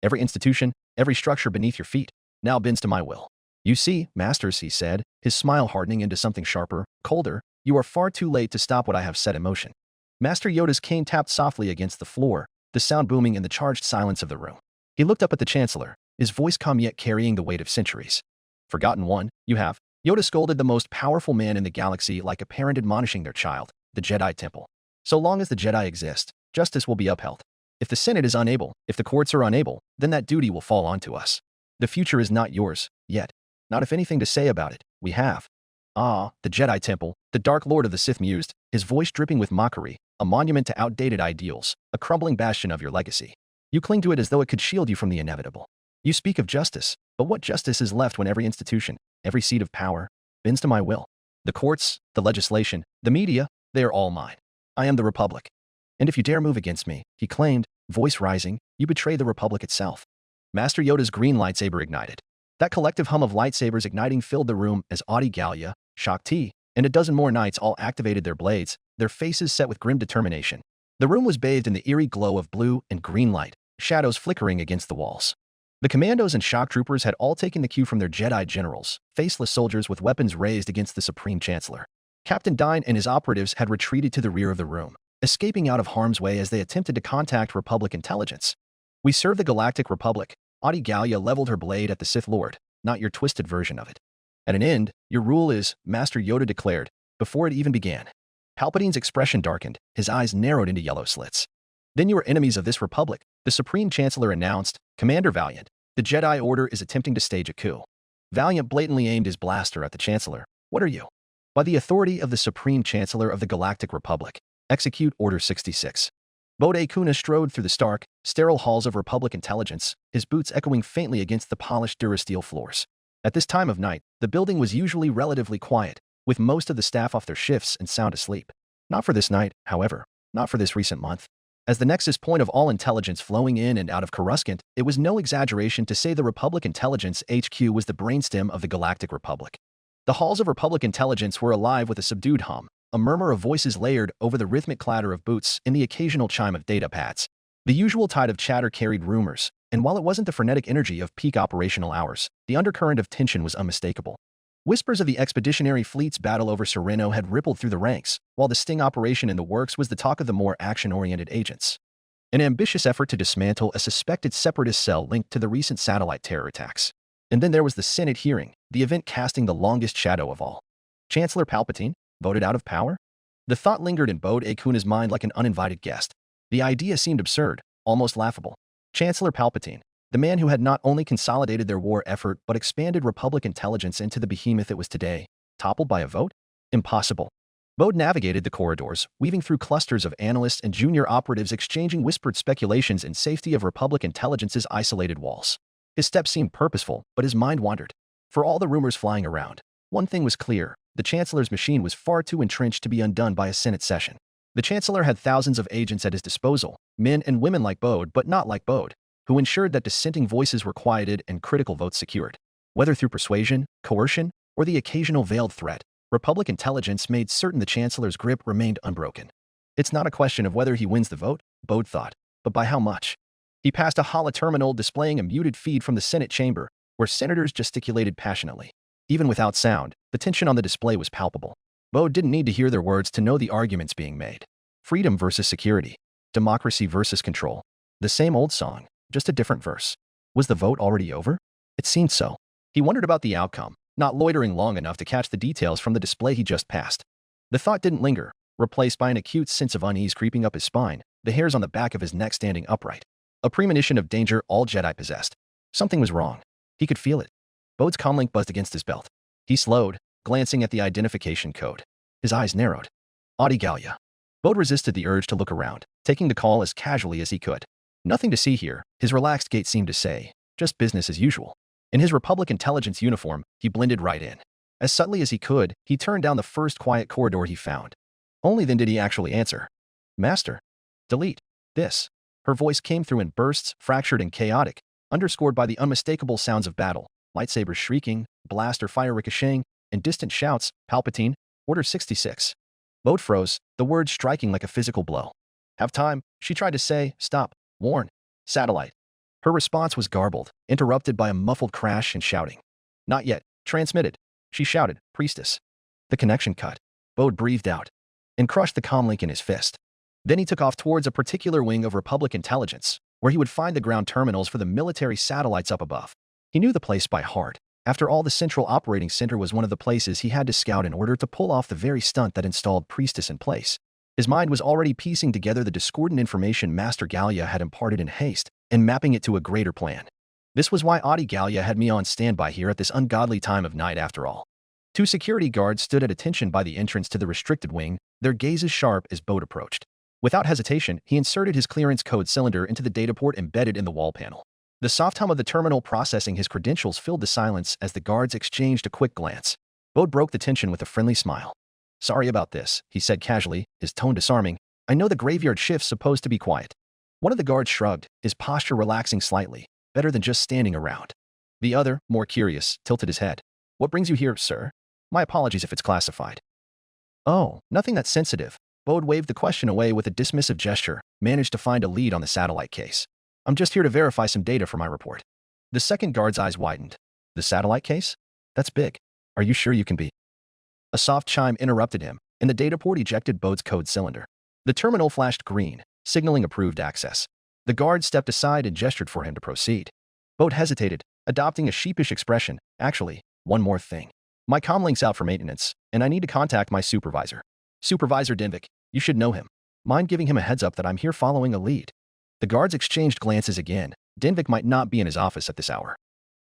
Speaker 2: Every institution, every structure beneath your feet, now bends to my will. You see, masters, he said, his smile hardening into something sharper, colder, you are far too late to stop what I have set in motion. Master Yoda's cane tapped softly against the floor, the sound booming in the charged silence of the room. He looked up at the Chancellor, his voice calm yet carrying the weight of centuries. Forgotten one, you have. Yoda scolded the most powerful man in the galaxy like a parent admonishing their child, the Jedi Temple. So long as the Jedi exist, justice will be upheld. If the Senate is unable, if the courts are unable, then that duty will fall onto us. The future is not yours, yet. Not if anything to say about it, we have. Ah, the Jedi Temple, the Dark Lord of the Sith mused, his voice dripping with mockery, a monument to outdated ideals, a crumbling bastion of your legacy. You cling to it as though it could shield you from the inevitable. You speak of justice, but what justice is left when every institution, every seat of power, bends to my will? The courts, the legislation, the media, they are all mine. I am the Republic. And if you dare move against me, he claimed, voice rising, you betray the Republic itself. Master Yoda's green lightsaber ignited. That collective hum of lightsabers igniting filled the room as Adi Gallia, Shak Ti, and a dozen more knights all activated their blades, their faces set with grim determination. The room was bathed in the eerie glow of blue and green light, shadows flickering against the walls. The commandos and shock troopers had all taken the cue from their Jedi generals, faceless soldiers with weapons raised against the Supreme Chancellor. Captain Dine and his operatives had retreated to the rear of the room, escaping out of harm's way as they attempted to contact Republic intelligence. We serve the Galactic Republic. Adi Gallia leveled her blade at the Sith Lord, not your twisted version of it. At an end, your rule is, Master Yoda declared, before it even began. Palpatine's expression darkened, his eyes narrowed into yellow slits. Then you are enemies of this republic, the Supreme Chancellor announced. Commander Valiant, the Jedi Order is attempting to stage a coup. Valiant blatantly aimed his blaster at the Chancellor. What are you? By the authority of the Supreme Chancellor of the Galactic Republic, execute Order 66. Bode Kuna strode through the stark, sterile halls of Republic intelligence, his boots echoing faintly against the polished durasteel floors. At this time of night, the building was usually relatively quiet, with most of the staff off their shifts and sound asleep. Not for this night, however, not for this recent month. As the nexus point of all intelligence flowing in and out of Coruscant, it was no exaggeration to say the Republic Intelligence HQ was the brainstem of the Galactic Republic. The halls of Republic Intelligence were alive with a subdued hum, a murmur of voices layered over the rhythmic clatter of boots and the occasional chime of data pads. The usual tide of chatter carried rumors, and while it wasn't the frenetic energy of peak operational hours, the undercurrent of tension was unmistakable. Whispers of the expeditionary fleet's battle over Sereno had rippled through the ranks, while the sting operation in the works was the talk of the more action-oriented agents. An ambitious effort to dismantle a suspected separatist cell linked to the recent satellite terror attacks. And then there was the Senate hearing, the event casting the longest shadow of all. Chancellor Palpatine, voted out of power? The thought lingered in Bode Akuna's mind like an uninvited guest. The idea seemed absurd, almost laughable. Chancellor Palpatine, the man who had not only consolidated their war effort but expanded Republic intelligence into the behemoth it was today, toppled by a vote? Impossible. Bode navigated the corridors, weaving through clusters of analysts and junior operatives exchanging whispered speculations in safety of Republic intelligence's isolated walls. His steps seemed purposeful, but his mind wandered. For all the rumors flying around, one thing was clear: the Chancellor's machine was far too entrenched to be undone by a Senate session. The Chancellor had thousands of agents at his disposal, men and women like Bode but not like Bode, who ensured that dissenting voices were quieted and critical votes secured. Whether through persuasion, coercion, or the occasional veiled threat, Republic intelligence made certain the Chancellor's grip remained unbroken. It's not a question of whether he wins the vote, Bode thought, but by how much. He passed a holo-terminal displaying a muted feed from the Senate chamber, where senators gesticulated passionately. Even without sound, the tension on the display was palpable. Bode didn't need to hear their words to know the arguments being made. Freedom versus security. Democracy versus control. The same old song, just a different verse. Was the vote already over? It seemed so. He wondered about the outcome, not loitering long enough to catch the details from the display he just passed. The thought didn't linger, replaced by an acute sense of unease creeping up his spine, the hairs on the back of his neck standing upright. A premonition of danger all Jedi possessed. Something was wrong. He could feel it. Bode's comlink buzzed against his belt. He slowed, glancing at the identification code. His eyes narrowed. Audi Gallia. Bode resisted the urge to look around, taking the call as casually as he could. Nothing to see here, his relaxed gait seemed to say. Just business as usual. In his Republic intelligence uniform, he blended right in. As subtly as he could, he turned down the first quiet corridor he found. Only then did he actually answer. Master. Delete. This. Her voice came through in bursts, fractured and chaotic, underscored by the unmistakable sounds of battle, lightsabers shrieking, blaster fire ricocheting, and distant shouts. Palpatine, Order 66. Bode froze, the words striking like a physical blow. Have time, she tried to say. Stop. Warn. Satellite. Her response was garbled, interrupted by a muffled crash and shouting. Not yet. Transmitted. She shouted. Priestess. The connection cut. Bode breathed out and crushed the comlink in his fist. Then he took off towards a particular wing of Republic intelligence, where he would find the ground terminals for the military satellites up above. He knew the place by heart. After all, the Central Operating Center was one of the places he had to scout in order to pull off the very stunt that installed Priestess in place. His mind was already piecing together the discordant information Master Gallia had imparted in haste and mapping it to a greater plan. This was why Audi Gallia had me on standby here at this ungodly time of night after all. Two security guards stood at attention by the entrance to the restricted wing, their gazes sharp as Bode approached. Without hesitation, he inserted his clearance code cylinder into the data port embedded in the wall panel. The soft hum of the terminal processing his credentials filled the silence as the guards exchanged a quick glance. Bode broke the tension with a friendly smile. Sorry about this, he said casually, his tone disarming. I know the graveyard shift's supposed to be quiet. One of the guards shrugged, his posture relaxing slightly, better than just standing around. The other, more curious, tilted his head. What brings you here, sir? My apologies if it's classified. Oh, nothing that sensitive. Bode waved the question away with a dismissive gesture, managed to find a lead on the satellite case. I'm just here to verify some data for my report. The second guard's eyes widened. The satellite case? That's big. Are you sure you can be? A soft chime interrupted him, and the data port ejected Bode's code cylinder. The terminal flashed green, signaling approved access. The guard stepped aside and gestured for him to proceed. Bode hesitated, adopting a sheepish expression. Actually, one more thing. My comlink's out for maintenance, and I need to contact my supervisor. Supervisor Denvik, you should know him. Mind giving him a heads up that I'm here following a lead? The guards exchanged glances again. Denvik might not be in his office at this hour.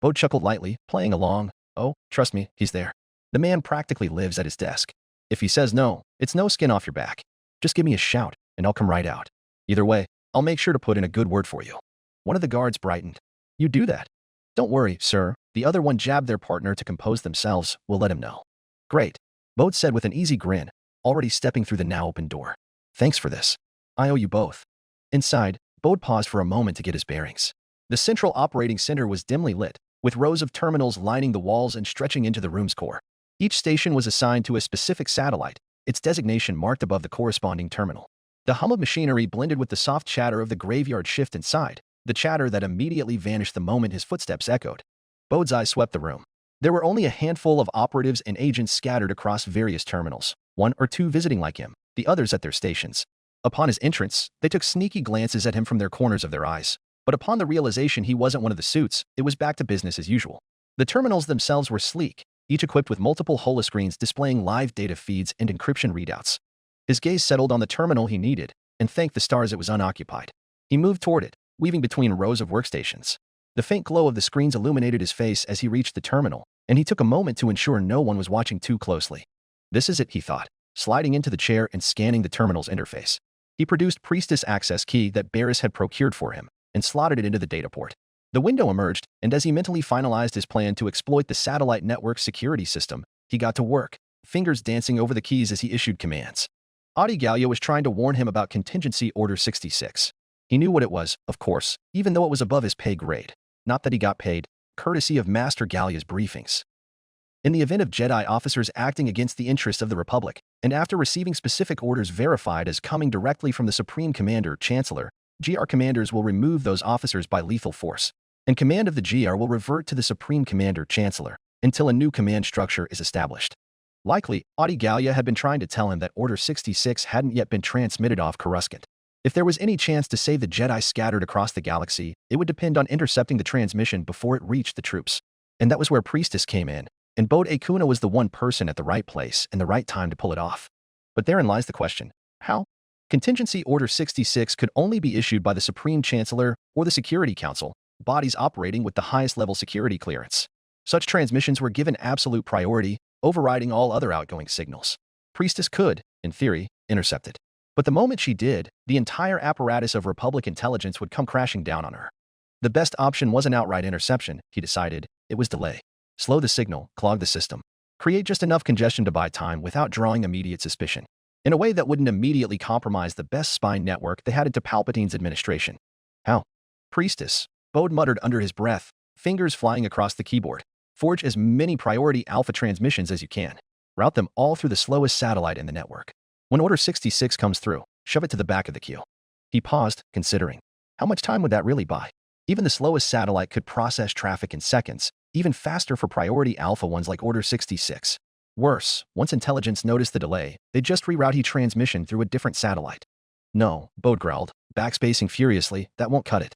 Speaker 2: Bode chuckled lightly, playing along. Oh, trust me, he's there. The man practically lives at his desk. If he says no, it's no skin off your back. Just give me a shout, and I'll come right out. Either way, I'll make sure to put in a good word for you. One of the guards brightened. You do that? Don't worry, sir. The other one jabbed their partner to compose themselves. We'll let him know. Great, Bode said with an easy grin, already stepping through the now open door. Thanks for this. I owe you both. Inside, Bode paused for a moment to get his bearings. The central operating center was dimly lit, with rows of terminals lining the walls and stretching into the room's core. Each station was assigned to a specific satellite, its designation marked above the corresponding terminal. The hum of machinery blended with the soft chatter of the graveyard shift inside, the chatter that immediately vanished the moment his footsteps echoed. Bode's eyes swept the room. There were only a handful of operatives and agents scattered across various terminals, one or two visiting like him, the others at their stations. Upon his entrance, they took sneaky glances at him from their corners of their eyes. But upon the realization he wasn't one of the suits, it was back to business as usual. The terminals themselves were sleek, each equipped with multiple holoscreens displaying live data feeds and encryption readouts. His gaze settled on the terminal he needed, and thanked the stars it was unoccupied. He moved toward it, weaving between rows of workstations. The faint glow of the screens illuminated his face as he reached the terminal, and he took a moment to ensure no one was watching too closely. This is it, he thought, sliding into the chair and scanning the terminal's interface. He produced Priestess access key that Barris had procured for him, and slotted it into the data port. The window emerged, and as he mentally finalized his plan to exploit the satellite network security system, he got to work, fingers dancing over the keys as he issued commands. Audiobooks was trying to warn him about Contingency Order 66. He knew what it was, of course, even though it was above his pay grade. Not that he got paid, courtesy of Master Gallia's briefings. In the event of Jedi officers acting against the interests of the Republic, and after receiving specific orders verified as coming directly from the Supreme Commander, Chancellor, GR commanders will remove those officers by lethal force, and command of the GR will revert to the Supreme Commander, Chancellor, until a new command structure is established. Likely, Audiobooks had been trying to tell him that Order 66 hadn't yet been transmitted off Coruscant. If there was any chance to save the Jedi scattered across the galaxy, it would depend on intercepting the transmission before it reached the troops. And that was where Priestess came in, and Bode Akuna was the one person at the right place and the right time to pull it off. But therein lies the question. How? Contingency Order 66 could only be issued by the Supreme Chancellor or the Security Council, bodies operating with the highest level security clearance. Such transmissions were given absolute priority, overriding all other outgoing signals. Priestess could, in theory, intercept it. But the moment she did, the entire apparatus of Republic intelligence would come crashing down on her. The best option wasn't outright interception, he decided. It was delay. Slow the signal, clog the system. Create just enough congestion to buy time without drawing immediate suspicion. In a way that wouldn't immediately compromise the best spy network they had into Palpatine's administration. How? Priestess, Bode muttered under his breath, fingers flying across the keyboard. Forge as many priority alpha transmissions as you can. Route them all through the slowest satellite in the network. When Order 66 comes through, shove it to the back of the queue. He paused, considering. How much time would that really buy? Even the slowest satellite could process traffic in seconds, even faster for priority alpha ones like Order 66. Worse, once intelligence noticed the delay, they'd just reroute his transmission through a different satellite. No, Bode growled, backspacing furiously, that won't cut it.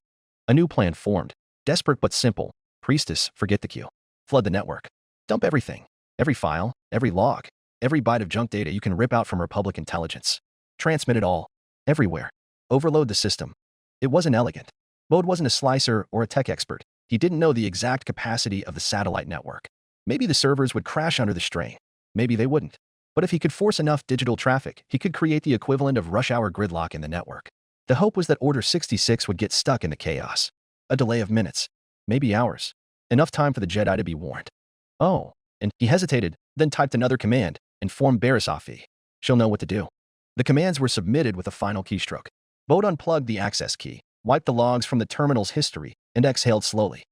Speaker 2: A new plan formed. Desperate but simple. Priestess, forget the queue. Flood the network. Dump everything. Every file, every log, every byte of junk data you can rip out from Republic intelligence. Transmit it all. Everywhere. Overload the system. It wasn't elegant. Bode wasn't a slicer or a tech expert. He didn't know the exact capacity of the satellite network. Maybe the servers would crash under the strain. Maybe they wouldn't. But if he could force enough digital traffic, he could create the equivalent of rush hour gridlock in the network. The hope was that Order 66 would get stuck in the chaos. A delay of minutes. Maybe hours. Enough time for the Jedi to be warned. Oh, and he hesitated, then typed another command, informed Barisafi. She'll know what to do. The commands were submitted with a final keystroke. Bode unplugged the access key, wiped the logs from the terminal's history, and exhaled slowly.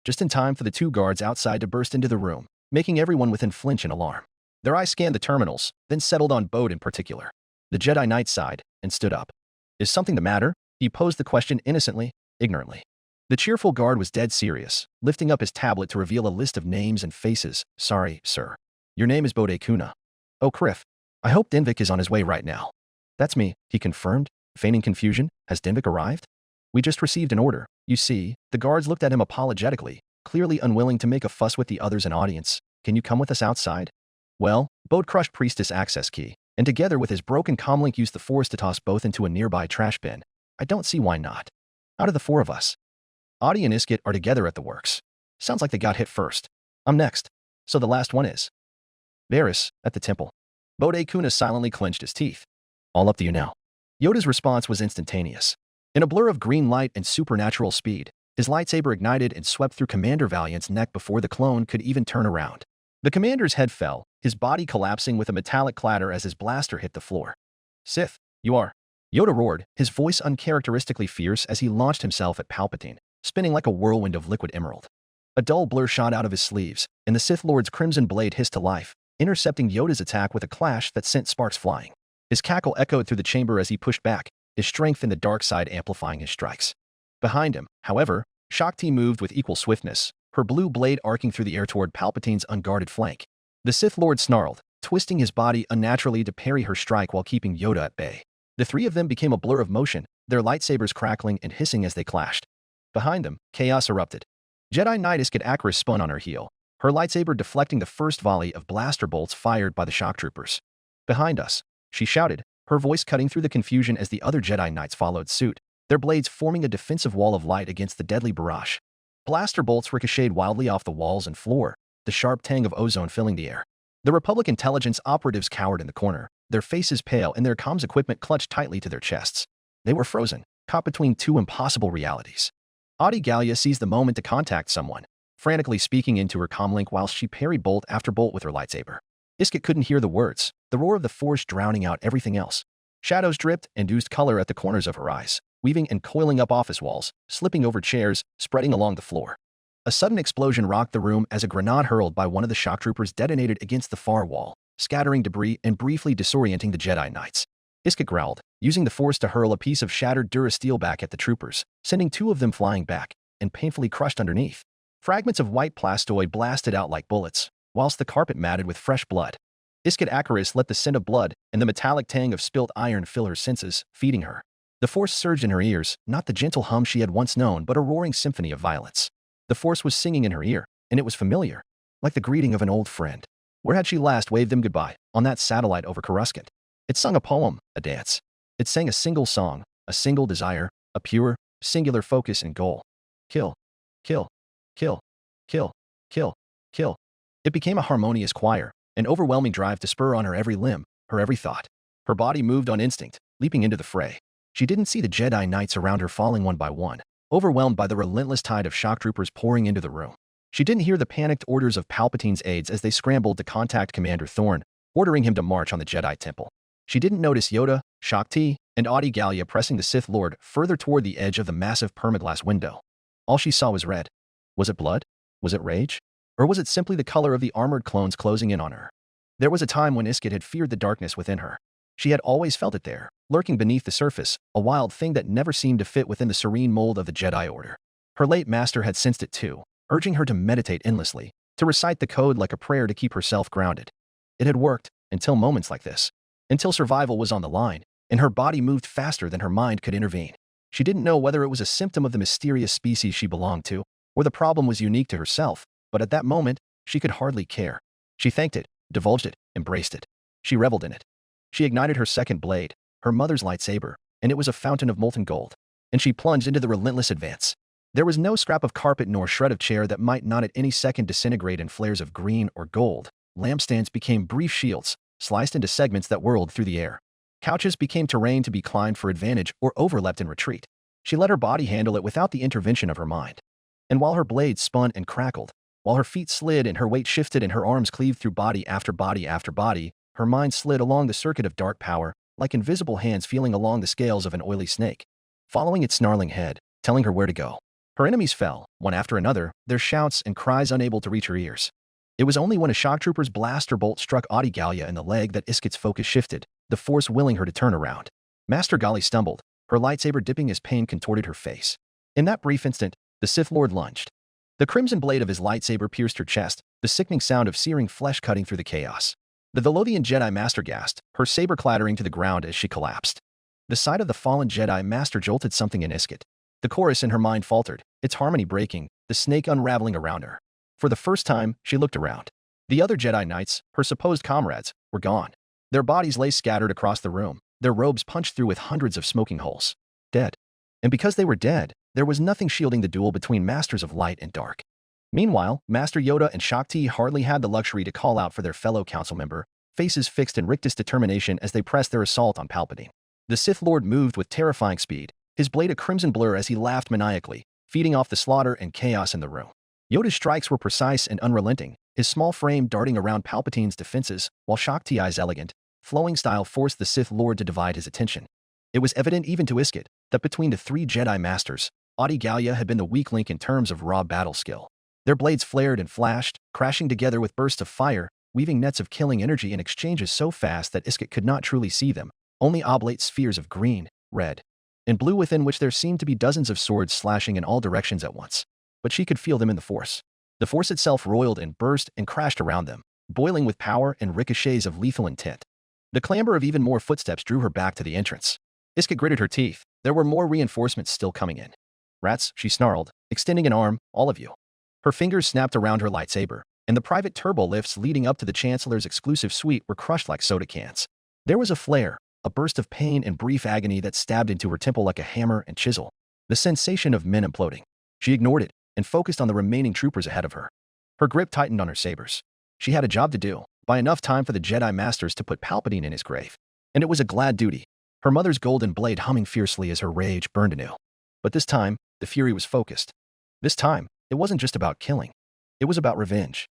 Speaker 2: Just in time for the two guards outside to burst into the room, making everyone within flinch in alarm. Their eyes scanned the terminals, then settled on Bode in particular. The Jedi Knight sighed and stood up. Is something the matter? He posed the question innocently, ignorantly. The cheerful guard was dead serious, lifting up his tablet to reveal a list of names and faces. Sorry, sir. Your name is Bode Akuna. Oh, Criff. I hope Denvik is on his way right now. That's me, he confirmed, feigning confusion. Has Denvik arrived? We just received an order. You see, the guards looked at him apologetically, clearly unwilling to make a fuss with the others in audience. Can you come with us outside? Well, Bode crushed Priestess access key, and together with his broken comlink used the Force to toss both into a nearby trash bin. I don't see why not. Out of the four of us, Audi and Iskit are together at the works. Sounds like they got hit first. I'm next. So the last one is Varys, at the temple. Bode Akuna silently clenched his teeth. All up to you now. Yoda's response was instantaneous. In a blur of green light and supernatural speed, his lightsaber ignited and swept through Commander Valiant's neck before the clone could even turn around. The commander's head fell, his body collapsing with a metallic clatter as his blaster hit the floor. "Sith, you are..." Yoda roared, his voice uncharacteristically fierce as he launched himself at Palpatine, spinning like a whirlwind of liquid emerald. A dull blur shot out of his sleeves, and the Sith Lord's crimson blade hissed to life, intercepting Yoda's attack with a clash that sent sparks flying. His cackle echoed through the chamber as he pushed back, his strength in the dark side amplifying his strikes. Behind him, however, Shakti moved with equal swiftness, her blue blade arcing through the air toward Palpatine's unguarded flank. The Sith Lord snarled, twisting his body unnaturally to parry her strike while keeping Yoda at bay. The three of them became a blur of motion, their lightsabers crackling and hissing as they clashed. Behind them, chaos erupted. Jedi Knight Isket Akaris spun on her heel, her lightsaber deflecting the first volley of blaster bolts fired by the shock troopers. "Behind us," she shouted, her voice cutting through the confusion as the other Jedi Knights followed suit, their blades forming a defensive wall of light against the deadly barrage. Blaster bolts ricocheted wildly off the walls and floor, the sharp tang of ozone filling the air. The Republic intelligence operatives cowered in the corner, their faces pale and their comms equipment clutched tightly to their chests. They were frozen, caught between two impossible realities. Adi Gallia seized the moment to contact someone, frantically speaking into her comlink whilst she parried bolt after bolt with her lightsaber. Isket couldn't hear the words, the roar of the Force drowning out everything else. Shadows dripped and oozed color at the corners of her eyes, weaving and coiling up office walls, slipping over chairs, spreading along the floor. A sudden explosion rocked the room as a grenade hurled by one of the shock troopers detonated against the far wall, scattering debris and briefly disorienting the Jedi Knights. Isket growled, using the Force to hurl a piece of shattered durasteel back at the troopers, sending two of them flying back, and painfully crushed underneath. Fragments of white plastoid blasted out like bullets, whilst the carpet matted with fresh blood. Isket Akaris let the scent of blood and the metallic tang of spilt iron fill her senses, feeding her. The Force surged in her ears, not the gentle hum she had once known but a roaring symphony of violence. The Force was singing in her ear, and it was familiar, like the greeting of an old friend. Where had she last waved them goodbye? On that satellite over Coruscant. It sung a poem, a dance. It sang a single song, a single desire, a pure, singular focus and goal. Kill. Kill. Kill. Kill. Kill. Kill. It became a harmonious choir, an overwhelming drive to spur on her every limb, her every thought. Her body moved on instinct, leaping into the fray. She didn't see the Jedi Knights around her falling one by one, overwhelmed by the relentless tide of shock troopers pouring into the room. She didn't hear the panicked orders of Palpatine's aides as they scrambled to contact Commander Thorn, ordering him to march on the Jedi Temple. She didn't notice Yoda, Shakti, and Adi Gallia pressing the Sith Lord further toward the edge of the massive permaglass window. All she saw was red. Was it blood? Was it rage? Or was it simply the color of the armored clones closing in on her? There was a time when Isket had feared the darkness within her. She had always felt it there, lurking beneath the surface, a wild thing that never seemed to fit within the serene mold of the Jedi Order. Her late master had sensed it too, urging her to meditate endlessly, to recite the code like a prayer to keep herself grounded. It had worked, until moments like this. Until survival was on the line, and her body moved faster than her mind could intervene. She didn't know whether it was a symptom of the mysterious species she belonged to, or the problem was unique to herself, but at that moment, she could hardly care. She thanked it, divulged it, embraced it. She reveled in it. She ignited her second blade, her mother's lightsaber, and it was a fountain of molten gold. And she plunged into the relentless advance. There was no scrap of carpet nor shred of chair that might not at any second disintegrate in flares of green or gold. Lampstands became brief shields, sliced into segments that whirled through the air. Couches became terrain to be climbed for advantage or overleapt in retreat. She let her body handle it without the intervention of her mind. And while her blades spun and crackled, while her feet slid and her weight shifted and her arms cleaved through body after body after body, her mind slid along the circuit of dark power, like invisible hands feeling along the scales of an oily snake, following its snarling head, telling her where to go. Her enemies fell, one after another, their shouts and cries unable to reach her ears. It was only when a shock trooper's blaster bolt struck Adi Gallia in the leg that Isket's focus shifted, the Force willing her to turn around. Master Gali stumbled, her lightsaber dipping as pain contorted her face. In that brief instant, the Sith Lord lunged. The crimson blade of his lightsaber pierced her chest, the sickening sound of searing flesh cutting through the chaos. The Velothian Jedi Master gasped, her saber clattering to the ground as she collapsed. The sight of the fallen Jedi Master jolted something in Isket. The chorus in her mind faltered, its harmony breaking, the snake unraveling around her. For the first time, she looked around. The other Jedi Knights, her supposed comrades, were gone. Their bodies lay scattered across the room, their robes punched through with hundreds of smoking holes. Dead. And because they were dead, there was nothing shielding the duel between Masters of Light and Dark. Meanwhile, Master Yoda and Shakti hardly had the luxury to call out for their fellow council member, faces fixed in rictus determination as they pressed their assault on Palpatine. The Sith Lord moved with terrifying speed, his blade a crimson blur as he laughed maniacally, feeding off the slaughter and chaos in the room. Yoda's strikes were precise and unrelenting, his small frame darting around Palpatine's defenses, while Shaak Ti's elegant, flowing style forced the Sith Lord to divide his attention. It was evident even to Iskit that between the three Jedi Masters, Adi Gallia had been the weak link in terms of raw battle skill. Their blades flared and flashed, crashing together with bursts of fire, weaving nets of killing energy in exchanges so fast that Iskit could not truly see them, only oblate spheres of green, red, and blue within which there seemed to be dozens of swords slashing in all directions at once. But she could feel them in the Force. The Force itself roiled and burst and crashed around them, boiling with power and ricochets of lethal intent. The clamor of even more footsteps drew her back to the entrance. Iskit gritted her teeth. There were more reinforcements still coming in. Rats, she snarled, extending an arm, all of you. Her fingers snapped around her lightsaber, and the private turbo lifts leading up to the Chancellor's exclusive suite were crushed like soda cans. There was a flare, a burst of pain and brief agony that stabbed into her temple like a hammer and chisel. The sensation of men imploding. She ignored it and focused on the remaining troopers ahead of her. Her grip tightened on her sabers. She had a job to do, by enough time for the Jedi Masters to put Palpatine in his grave. And it was a glad duty, her mother's golden blade humming fiercely as her rage burned anew. But this time, the fury was focused. This time, it wasn't just about killing. It was about revenge.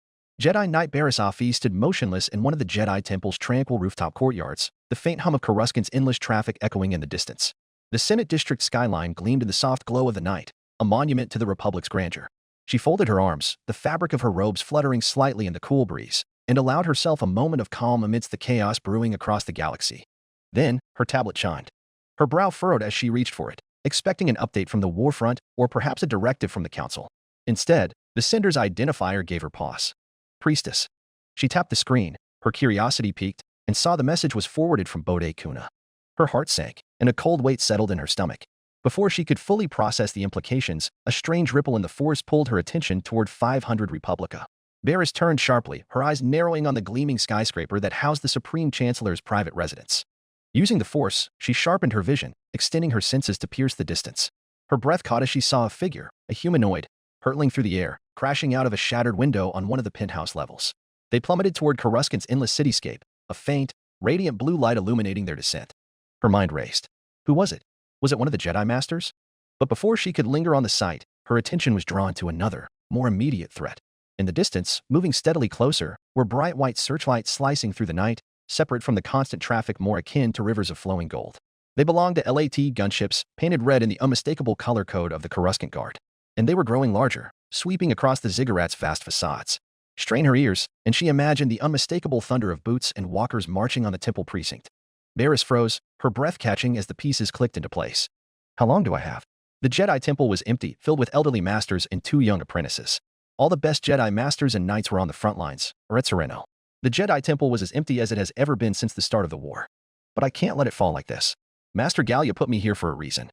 Speaker 2: Jedi Knight Barriss Offee stood motionless in one of the Jedi Temple's tranquil rooftop courtyards, the faint hum of Coruscant's endless traffic echoing in the distance. The Senate District skyline gleamed in the soft glow of the night, a monument to the Republic's grandeur. She folded her arms, the fabric of her robes fluttering slightly in the cool breeze, and allowed herself a moment of calm amidst the chaos brewing across the galaxy. Then, her tablet chimed. Her brow furrowed as she reached for it, expecting an update from the war front or perhaps a directive from the Council. Instead, the sender's identifier gave her pause. Priestess. She tapped the screen, her curiosity piqued, and saw the message was forwarded from Bode Kuna. Her heart sank, and a cold weight settled in her stomach. Before she could fully process the implications, a strange ripple in the Force pulled her attention toward 500 Republica. Barriss turned sharply, her eyes narrowing on the gleaming skyscraper that housed the Supreme Chancellor's private residence. Using the Force, she sharpened her vision, extending her senses to pierce the distance. Her breath caught as she saw a figure, a humanoid, hurtling through the air, crashing out of a shattered window on one of the penthouse levels. They plummeted toward Coruscant's endless cityscape, a faint, radiant blue light illuminating their descent. Her mind raced. Who was it? Was it one of the Jedi Masters? But before she could linger on the sight, her attention was drawn to another, more immediate threat. In the distance, moving steadily closer, were bright white searchlights slicing through the night, separate from the constant traffic more akin to rivers of flowing gold. They belonged to LAT gunships, painted red in the unmistakable color code of the Coruscant Guard. And they were growing larger, sweeping across the ziggurats' vast facades. Strain her ears, and she imagined the unmistakable thunder of boots and walkers marching on the temple precinct. Barriss froze, her breath catching as the pieces clicked into place. How long do I have? The Jedi Temple was empty, filled with elderly masters and 2 young apprentices. All the best Jedi Masters and Knights were on the front lines, or at Sereno. The Jedi Temple was as empty as it has ever been since the start of the war. But I can't let it fall like this. Master Gallia put me here for a reason.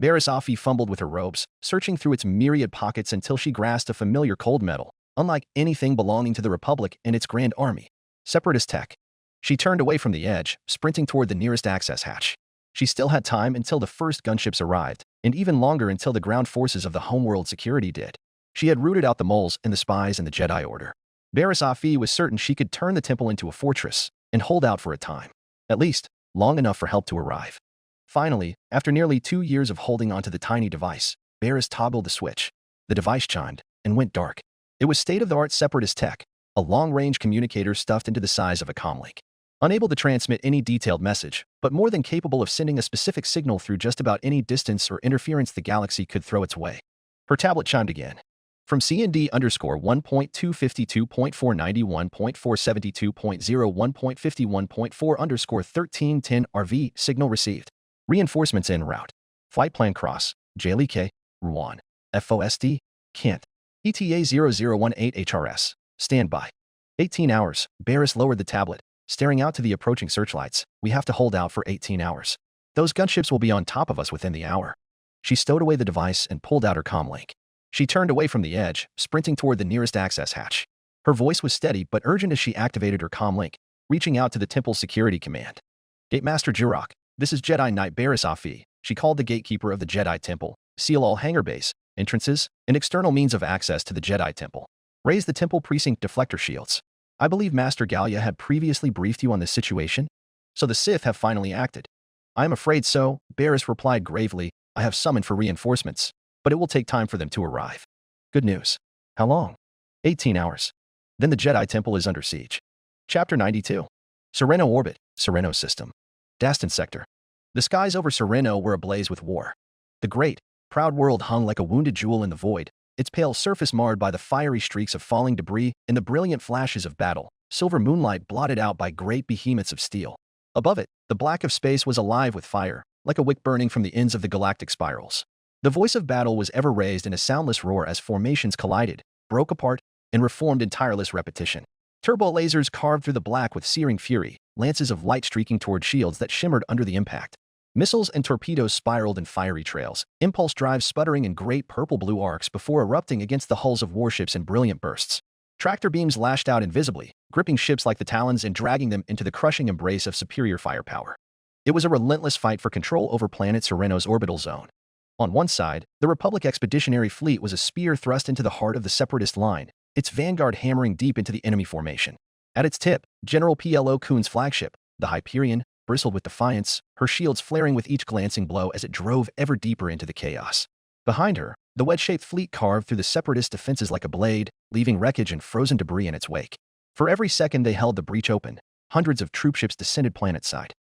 Speaker 2: Barriss Offee fumbled with her robes, searching through its myriad pockets until she grasped a familiar cold metal, unlike anything belonging to the Republic and its Grand Army. Separatist tech. She turned away from the edge, sprinting toward the nearest access hatch. She still had time until the first gunships arrived, and even longer until the ground forces of the homeworld security did. She had rooted out the moles and the spies in the Jedi Order. Barriss Offee was certain she could turn the temple into a fortress and hold out for a time. At least, long enough for help to arrive. Finally, after nearly 2 years of holding onto the tiny device, Barriss toggled the switch. The device chimed and went dark. It was state-of-the-art separatist tech, a long-range communicator stuffed into the size of a comlink. Unable to transmit any detailed message, but more than capable of sending a specific signal through just about any distance or interference the galaxy could throw its way. Her tablet chimed again. From CND_1.252.491.472.01.51.4_1310 RV, signal received. Reinforcements en route. Flight plan cross, JLK, Rouen. FOSD, Kent. ETA 0018 HRS. Standby. 18 hours, Barriss lowered the tablet, staring out to the approaching searchlights. We have to hold out for 18 hours. Those gunships will be on top of us within the hour. She stowed away the device and pulled out her comlink. She turned away from the edge, sprinting toward the nearest access hatch. Her voice was steady but urgent as she activated her comlink, reaching out to the temple security command. Gatemaster Jurok, this is Jedi Knight Barriss Offee. She called the gatekeeper of the Jedi Temple. Seal all hangar bays, entrances, and external means of access to the Jedi Temple. Raise the temple precinct deflector shields. I believe Master Gallia had previously briefed you on this situation, so the Sith have finally acted. I am afraid so, Barris replied gravely. I have summoned for reinforcements, but it will take time for them to arrive. Good news. How long? 18 hours. Then the Jedi Temple is under siege. Chapter 92. Sereno Orbit, Sereno System. Dastan Sector. The skies over Sereno were ablaze with war. The great, proud world hung like a wounded jewel in the void, its pale surface marred by the fiery streaks of falling debris and the brilliant flashes of battle, silver moonlight blotted out by great behemoths of steel. Above it, the black of space was alive with fire, like a wick burning from the ends of the galactic spirals. The voice of battle was ever raised in a soundless roar as formations collided, broke apart, and reformed in tireless repetition. Turbo lasers carved through the black with searing fury, lances of light streaking toward shields that shimmered under the impact. Missiles and torpedoes spiraled in fiery trails, impulse drives sputtering in great purple-blue arcs before erupting against the hulls of warships in brilliant bursts. Tractor beams lashed out invisibly, gripping ships like the talons and dragging them into the crushing embrace of superior firepower. It was a relentless fight for control over planet Sereno's orbital zone. On one side, the Republic Expeditionary Fleet was a spear thrust into the heart of the Separatist line, its vanguard hammering deep into the enemy formation. At its tip, General Plo Koon's flagship, the Hyperion, bristled with defiance, her shields flaring with each glancing blow as it drove ever deeper into the chaos. Behind her, the wedge-shaped fleet carved through the Separatist defenses like a blade, leaving wreckage and frozen debris in its wake. For every second they held the breach open, hundreds of troopships descended planet-side.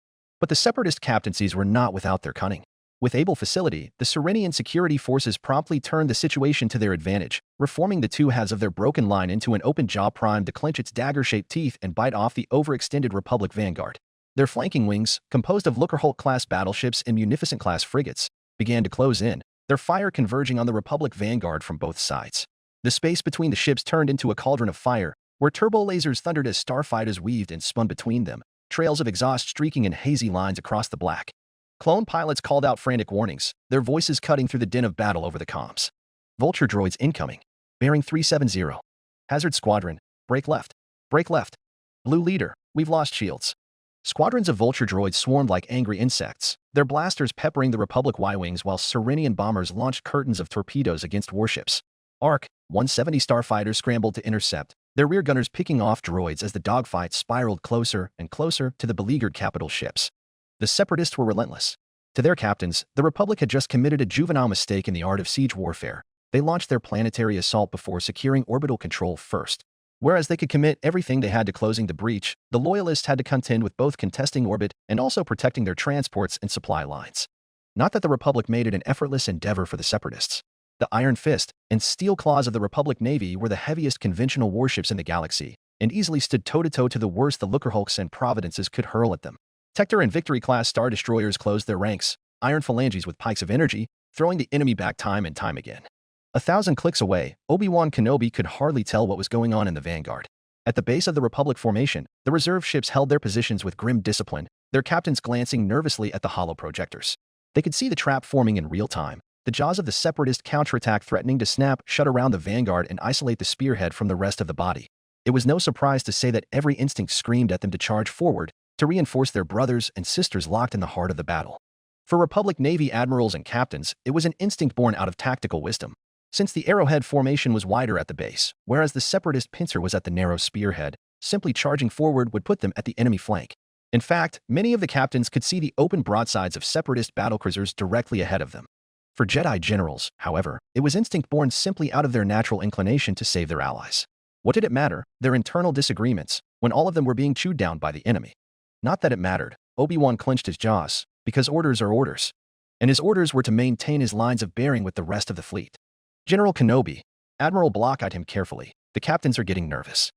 Speaker 2: But the Separatist captaincies were not without their cunning. With able facility, the Serenian security forces promptly turned the situation to their advantage, reforming the two halves of their broken line into an open jaw primed to clench its dagger-shaped teeth and bite off the overextended Republic vanguard. Their flanking wings, composed of Lookerholt-class battleships and Munificent-class frigates, began to close in, their fire converging on the Republic vanguard from both sides. The space between the ships turned into a cauldron of fire, where turbo lasers thundered as starfighters weaved and spun between them, trails of exhaust streaking in hazy lines across the black. Clone pilots called out frantic warnings, their voices cutting through the din of battle over the comms. Vulture droids incoming. Bearing 370. Hazard Squadron, break left. Break left. Blue Leader, we've lost shields. Squadrons of Vulture droids swarmed like angry insects, their blasters peppering the Republic Y-wings while Serenian bombers launched curtains of torpedoes against warships. ARC 170 starfighters scrambled to intercept, their rear gunners picking off droids as the dogfight spiraled closer and closer to the beleaguered capital ships. The Separatists were relentless. To their captains, the Republic had just committed a juvenile mistake in the art of siege warfare. They launched their planetary assault before securing orbital control first. Whereas they could commit everything they had to closing the breach, the Loyalists had to contend with both contesting orbit and also protecting their transports and supply lines. Not that the Republic made it an effortless endeavor for the Separatists. The Iron Fist and Steel Claws of the Republic Navy were the heaviest conventional warships in the galaxy, and easily stood toe-to-toe to the worst the Lookerhulks and Providences could hurl at them. Tector and Victory-class Star Destroyers closed their ranks, iron phalanges with pikes of energy, throwing the enemy back time and time again. 1,000 clicks away, Obi-Wan Kenobi could hardly tell what was going on in the vanguard. At the base of the Republic formation, the reserve ships held their positions with grim discipline, their captains glancing nervously at the holo projectors. They could see the trap forming in real time, the jaws of the Separatist counterattack threatening to snap shut around the vanguard and isolate the spearhead from the rest of the body. It was no surprise to say that every instinct screamed at them to charge forward, to reinforce their brothers and sisters locked in the heart of the battle. For Republic Navy admirals and captains, it was an instinct born out of tactical wisdom. Since the arrowhead formation was wider at the base, whereas the Separatist pincer was at the narrow spearhead, simply charging forward would put them at the enemy flank. In fact, many of the captains could see the open broadsides of Separatist battlecruisers directly ahead of them. For Jedi generals, however, it was instinct born simply out of their natural inclination to save their allies. What did it matter, their internal disagreements, when all of them were being chewed down by the enemy? Not that it mattered, Obi-Wan clenched his jaws, because orders are orders. And his orders were to maintain his lines of bearing with the rest of the fleet. General Kenobi, Admiral Block eyed him carefully. The captains are getting nervous.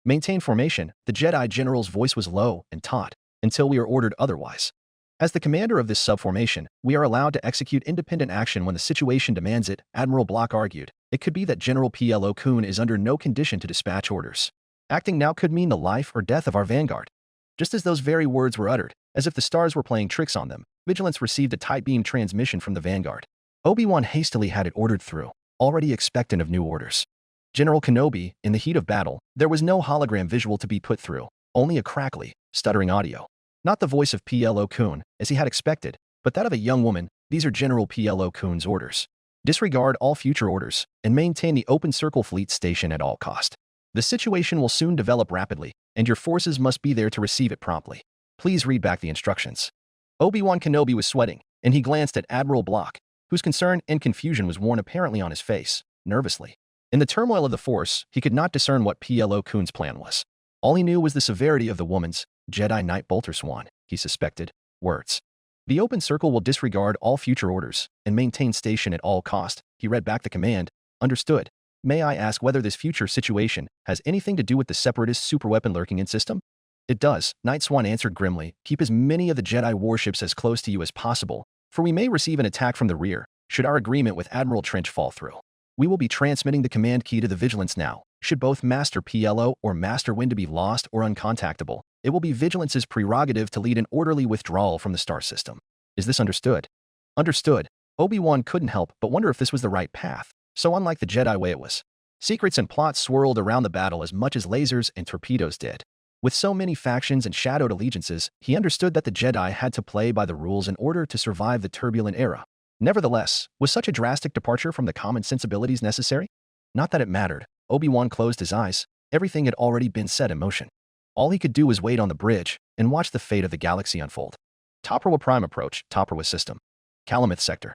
Speaker 2: Maintain formation, the Jedi general's voice was low and taut, until we are ordered otherwise. As the commander of this subformation, we are allowed to execute independent action when the situation demands it, Admiral Block argued. It could be that General Plo Koon is under no condition to dispatch orders. Acting now could mean the life or death of our vanguard. Just as those very words were uttered, as if the stars were playing tricks on them, Vigilance received a tight beam transmission from the vanguard. Obi-Wan hastily had it ordered through, already expectant of new orders. General Kenobi, in the heat of battle, there was no hologram visual to be put through, only a crackly, stuttering audio. Not the voice of Plo Koon, as he had expected, but that of a young woman. These are General Plo Koon's orders. Disregard all future orders, and maintain the open circle fleet station at all cost. The situation will soon develop rapidly, and your forces must be there to receive it promptly. Please read back the instructions. Obi-Wan Kenobi was sweating, and he glanced at Admiral Block, whose concern and confusion was worn apparently on his face, nervously. In the turmoil of the Force, he could not discern what Plo Koon's plan was. All he knew was the severity of the woman's, Jedi Knight Bolter Swan, he suspected, words. The open circle will disregard all future orders and maintain station at all cost. He read back the command. Understood. May I ask whether this future situation has anything to do with the Separatist superweapon lurking in system? It does, Night Swan answered grimly. Keep as many of the Jedi warships as close to you as possible, for we may receive an attack from the rear, should our agreement with Admiral Trench fall through. We will be transmitting the command key to the Vigilance now. Should both Master Plo or Master Windu be lost or uncontactable, it will be Vigilance's prerogative to lead an orderly withdrawal from the star system. Is this understood? Understood. Obi-Wan couldn't help but wonder if this was the right path, so unlike the Jedi way it was. Secrets and plots swirled around the battle as much as lasers and torpedoes did. With so many factions and shadowed allegiances, he understood that the Jedi had to play by the rules in order to survive the turbulent era. Nevertheless, was such a drastic departure from the common sensibilities necessary? Not that it mattered. Obi-Wan closed his eyes. Everything had already been set in motion. All he could do was wait on the bridge and watch the fate of the galaxy unfold. Toprawa Prime approach, Toprawa system. Calamith sector.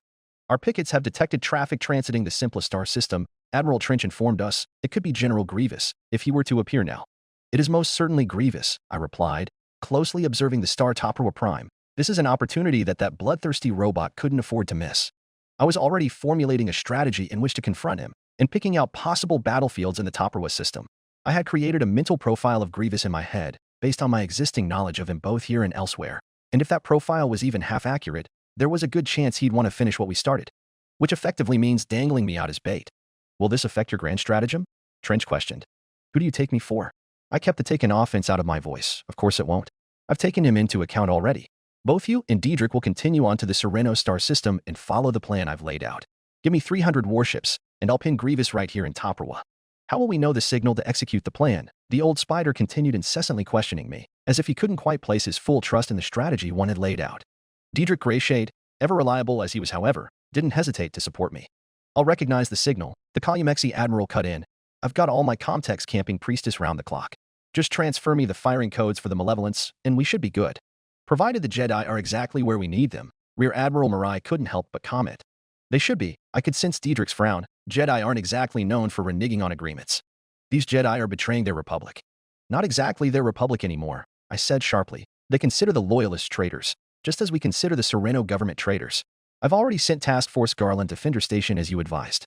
Speaker 2: Our pickets have detected traffic transiting the simplest star system. Admiral Trench informed us it could be General Grievous if he were to appear now. It is most certainly Grievous, I replied, closely observing the star Toprawa Prime. This is an opportunity that bloodthirsty robot couldn't afford to miss. I was already formulating a strategy in which to confront him and picking out possible battlefields in the Toprawa system. I had created a mental profile of Grievous in my head based on my existing knowledge of him both here and elsewhere. And if that profile was even half accurate, there was a good chance he'd want to finish what we started, which effectively means dangling me out as bait. Will this affect your grand stratagem? Trench questioned. Who do you take me for? I kept the taken offense out of my voice. Of course it won't. I've taken him into account already. Both you and Diedrich will continue on to the Sereno star system and follow the plan I've laid out. Give me 300 warships, and I'll pin Grievous right here in Toprawa. How will we know the signal to execute the plan? The old spider continued incessantly questioning me, as if he couldn't quite place his full trust in the strategy one had laid out. Diedrich Greyshade, ever reliable as he was however, didn't hesitate to support me. I'll recognize the signal, the Kalyamexi Admiral cut in. I've got all my Comtex camping priestess round the clock. Just transfer me the firing codes for the Malevolence, and we should be good. Provided the Jedi are exactly where we need them, Rear Admiral Marai couldn't help but comment. They should be. I could sense Diedrich's frown. Jedi aren't exactly known for reneging on agreements. These Jedi are betraying their republic. Not exactly their republic anymore, I said sharply. They consider the Loyalists traitors, just as we consider the Sereno government traitors. I've already sent Task Force Garland to Fender Station as you advised.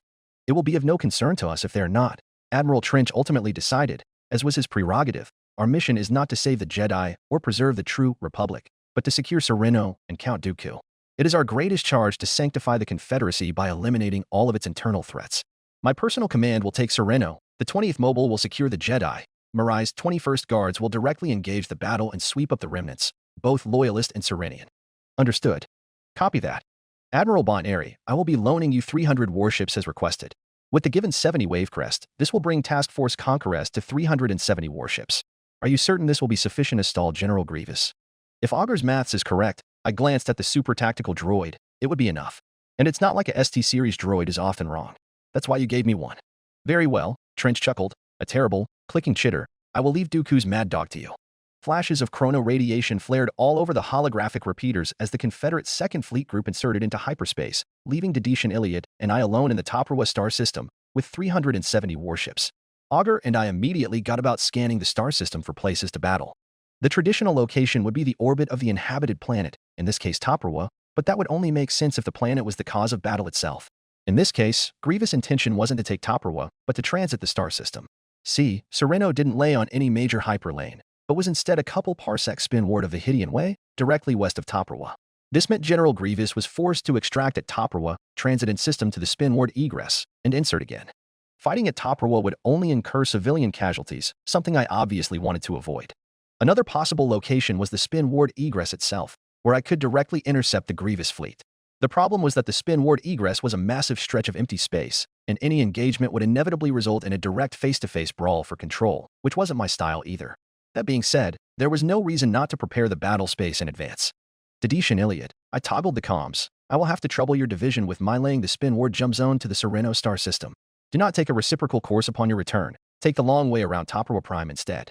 Speaker 2: It will be of no concern to us if they are not. Admiral Trench ultimately decided, as was his prerogative, our mission is not to save the Jedi or preserve the true Republic, but to secure Sereno and Count Dooku. It is our greatest charge to sanctify the Confederacy by eliminating all of its internal threats. My personal command will take Sereno, the 20th Mobile will secure the Jedi, Marai's 21st Guards will directly engage the battle and sweep up the remnants, both Loyalist and Serenian. Understood. Copy that. Admiral Bon Airy, I will be loaning you 300 warships as requested. With the given 70 Wavecrest, this will bring Task Force Conquerest to 370 warships. Are you certain this will be sufficient to stall General Grievous? If Augur's maths is correct, I glanced at the super tactical droid, it would be enough. And it's not like a ST series droid is often wrong. That's why you gave me one. Very well, Trench chuckled, a terrible, clicking chitter. I will leave Dooku's mad dog to you. Flashes of chrono radiation flared all over the holographic repeaters as the Confederate 2nd Fleet Group inserted into hyperspace, leaving Dedish and Iliad and I alone in the Toprawa star system with 370 warships. Augur and I immediately got about scanning the star system for places to battle. The traditional location would be the orbit of the inhabited planet, in this case Toprawa, but that would only make sense if the planet was the cause of battle itself. In this case, Grievous' intention wasn't to take Toprawa, but to transit the star system. See, Sereno didn't lay on any major hyperlane, but was instead a couple parsec spinward of the Hydian Way, directly west of Toprawa. This meant General Grievous was forced to extract at Toprawa, transit in system to the spinward egress, and insert again. Fighting at Toprawa would only incur civilian casualties, something I obviously wanted to avoid. Another possible location was the spinward egress itself, where I could directly intercept the Grievous fleet. The problem was that the spinward egress was a massive stretch of empty space, and any engagement would inevitably result in a direct face-to-face brawl for control, which wasn't my style either. That being said, there was no reason not to prepare the battle space in advance. Dedish and Iliad, I toggled the comms. I will have to trouble your division with my laying the spinward jump zone to the Sereno star system. Do not take a reciprocal course upon your return. Take the long way around Toprawa Prime instead.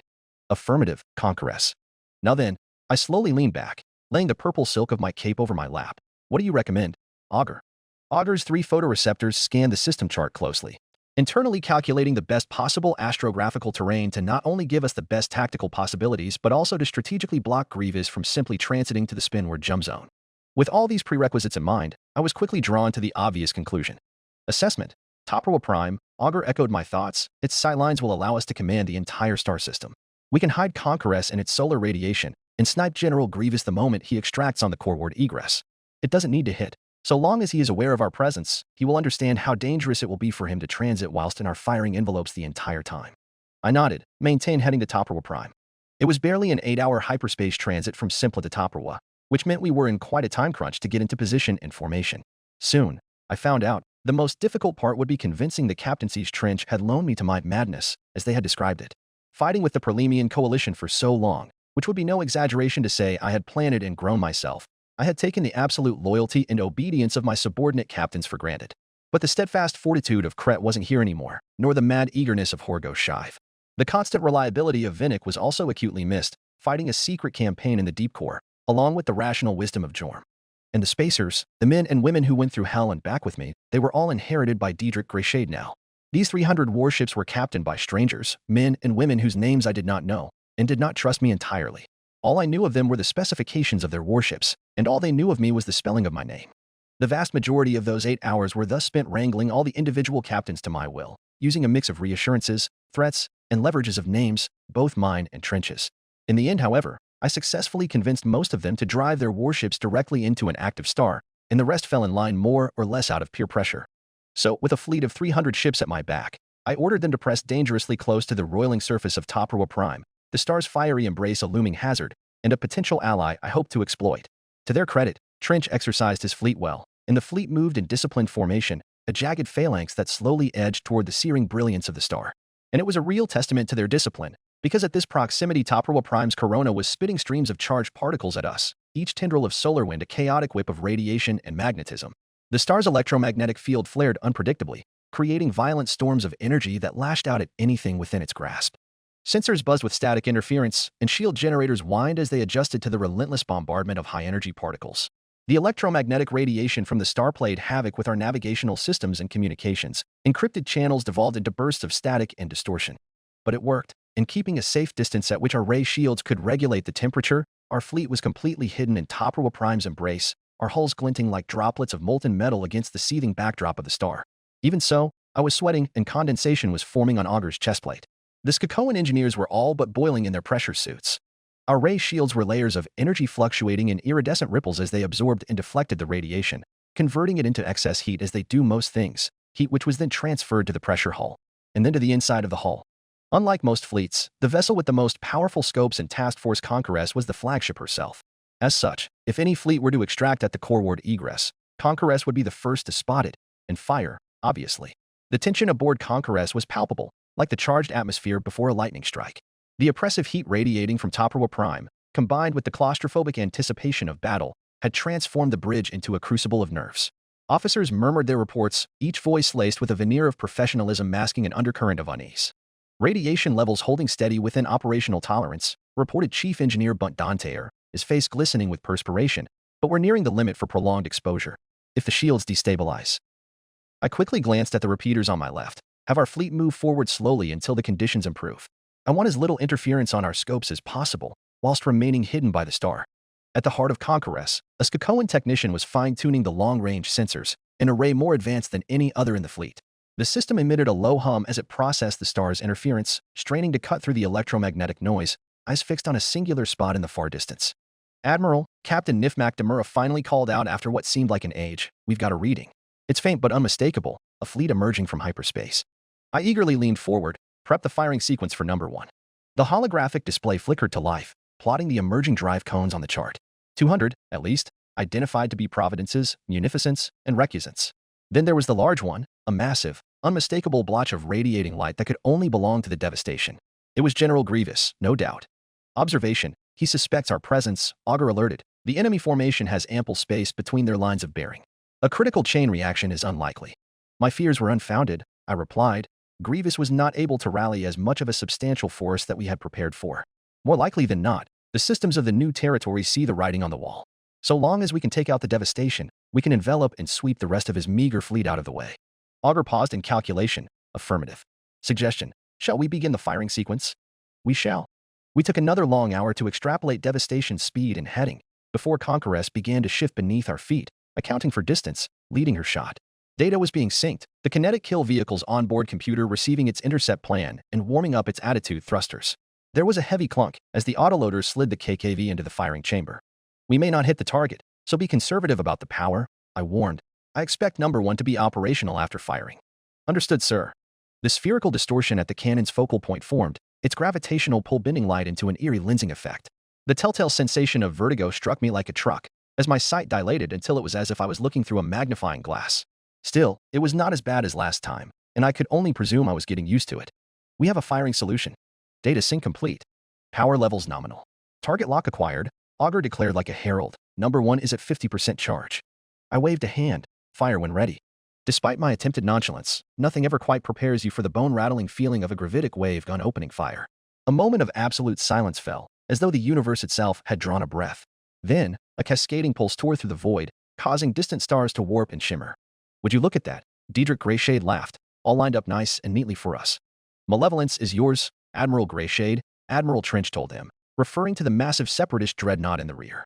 Speaker 2: Affirmative, Conqueress. Now then, I slowly leaned back, laying the purple silk of my cape over my lap. What do you recommend, Augur? Augur's 3 photoreceptors scanned the system chart closely, internally calculating the best possible astrographical terrain to not only give us the best tactical possibilities but also to strategically block Grievous from simply transiting to the spinward jump zone. With all these prerequisites in mind, I was quickly drawn to the obvious conclusion. Assessment. Toprowa Prime. Augur echoed my thoughts. Its sightlines will allow us to command the entire star system. We can hide Conqueress in its solar radiation and snipe General Grievous the moment he extracts on the coreward egress. It doesn't need to hit. So long as he is aware of our presence, he will understand how dangerous it will be for him to transit whilst in our firing envelopes the entire time. I nodded, maintained heading to Toprowa Prime. It was barely an 8-hour hyperspace transit from Simpla to Toprowa, which meant we were in quite a time crunch to get into position and formation. Soon, I found out, the most difficult part would be convincing the captaincy's trench had loaned me to my madness, as they had described it. Fighting with the Prelemian coalition for so long, which would be no exaggeration to say I had planted and grown myself, I had taken the absolute loyalty and obedience of my subordinate captains for granted. But the steadfast fortitude of Kret wasn't here anymore, nor the mad eagerness of Horgo Shive. The constant reliability of Vinnick was also acutely missed, fighting a secret campaign in the deep core, along with the rational wisdom of Jorm. And the Spacers, the men and women who went through hell and back with me, they were all inherited by Diedrich Greyshade now. These 300 warships were captained by strangers, men and women whose names I did not know, and did not trust me entirely. All I knew of them were the specifications of their warships, and all they knew of me was the spelling of my name. The vast majority of those 8 hours were thus spent wrangling all the individual captains to my will, using a mix of reassurances, threats, and leverages of names, both mine and Trench's. In the end, however, I successfully convinced most of them to drive their warships directly into an active star, and the rest fell in line more or less out of peer pressure. So, with a fleet of 300 ships at my back, I ordered them to press dangerously close to the roiling surface of Toprowa Prime, the star's fiery embrace a looming hazard, and a potential ally I hoped to exploit. To their credit, Trench exercised his fleet well, and the fleet moved in disciplined formation, a jagged phalanx that slowly edged toward the searing brilliance of the star. And it was a real testament to their discipline, because at this proximity Toprowa Prime's corona was spitting streams of charged particles at us, each tendril of solar wind a chaotic whip of radiation and magnetism. The star's electromagnetic field flared unpredictably, creating violent storms of energy that lashed out at anything within its grasp. Sensors buzzed with static interference, and shield generators whined as they adjusted to the relentless bombardment of high-energy particles. The electromagnetic radiation from the star played havoc with our navigational systems and communications. Encrypted channels devolved into bursts of static and distortion. But it worked, and keeping a safe distance at which our ray shields could regulate the temperature, our fleet was completely hidden in Toprowa Prime's embrace, our hulls glinting like droplets of molten metal against the seething backdrop of the star. Even so, I was sweating, and condensation was forming on Augur's chestplate. The Skakoan engineers were all but boiling in their pressure suits. Our ray shields were layers of energy fluctuating in iridescent ripples as they absorbed and deflected the radiation, converting it into excess heat as they do most things, heat which was then transferred to the pressure hull, and then to the inside of the hull. Unlike most fleets, the vessel with the most powerful scopes and task force Conqueress was the flagship herself. As such, if any fleet were to extract at the coreward egress, Conqueress would be the first to spot it, and fire, obviously. The tension aboard Conqueress was palpable, like the charged atmosphere before a lightning strike. The oppressive heat radiating from Toprowa Prime, combined with the claustrophobic anticipation of battle, had transformed the bridge into a crucible of nerves. Officers murmured their reports, each voice laced with a veneer of professionalism masking an undercurrent of unease. Radiation levels holding steady within operational tolerance, reported Chief Engineer Bunt Danteer, his face glistening with perspiration, but we're nearing the limit for prolonged exposure. If the shields destabilize. I quickly glanced at the repeaters on my left. Have our fleet move forward slowly until the conditions improve. I want as little interference on our scopes as possible, whilst remaining hidden by the star. At the heart of Conqueress, a Skakoan technician was fine-tuning the long-range sensors, an array more advanced than any other in the fleet. The system emitted a low hum as it processed the star's interference, straining to cut through the electromagnetic noise, eyes fixed on a singular spot in the far distance. Admiral, Captain Nifmak Demura finally called out after what seemed like an age, "We've got a reading." It's faint but unmistakable, a fleet emerging from hyperspace. I eagerly leaned forward, prepped the firing sequence for number 1. The holographic display flickered to life, plotting the emerging drive cones on the chart. 200, at least, identified to be Providences, Munificence, and Recusants. Then there was the large one, a massive, unmistakable blotch of radiating light that could only belong to the devastation. It was General Grievous, no doubt. Observation, he suspects our presence, Augur alerted. The enemy formation has ample space between their lines of bearing. A critical chain reaction is unlikely. My fears were unfounded, I replied. Grievous was not able to rally as much of a substantial force that we had prepared for. More likely than not, The systems of the new territory see the writing on the wall. So long as we can take out the devastation, we can envelop and sweep the rest of his meager fleet out of the way. Augur paused in calculation. Affirmative. Suggestion. Shall we begin the firing sequence? We shall. We took another long hour to extrapolate devastation's speed and heading, before Conqueress began to shift beneath our feet, accounting for distance, leading her shot. Data was being synced, the kinetic kill vehicle's onboard computer receiving its intercept plan and warming up its attitude thrusters. There was a heavy clunk as the autoloader slid the KKV into the firing chamber. We may not hit the target, so be conservative about the power, I warned. I expect number 1 to be operational after firing. Understood, sir. The spherical distortion at the cannon's focal point formed, its gravitational pull bending light into an eerie lensing effect. The telltale sensation of vertigo struck me like a truck, as my sight dilated until it was as if I was looking through a magnifying glass. Still, it was not as bad as last time, and I could only presume I was getting used to it. We have a firing solution. Data sync complete. Power levels nominal. Target lock acquired, Augur declared like a herald. Number 1 is at 50% charge. I waved a hand. Fire when ready. Despite my attempted nonchalance, nothing ever quite prepares you for the bone-rattling feeling of a gravitic wave gun opening fire. A moment of absolute silence fell, as though the universe itself had drawn a breath. Then, a cascading pulse tore through the void, causing distant stars to warp and shimmer. Would you look at that? Diedrich Greyshade laughed, all lined up nice and neatly for us. Malevolence is yours, Admiral Greyshade, Admiral Trench told him, referring to the massive separatist dreadnought in the rear.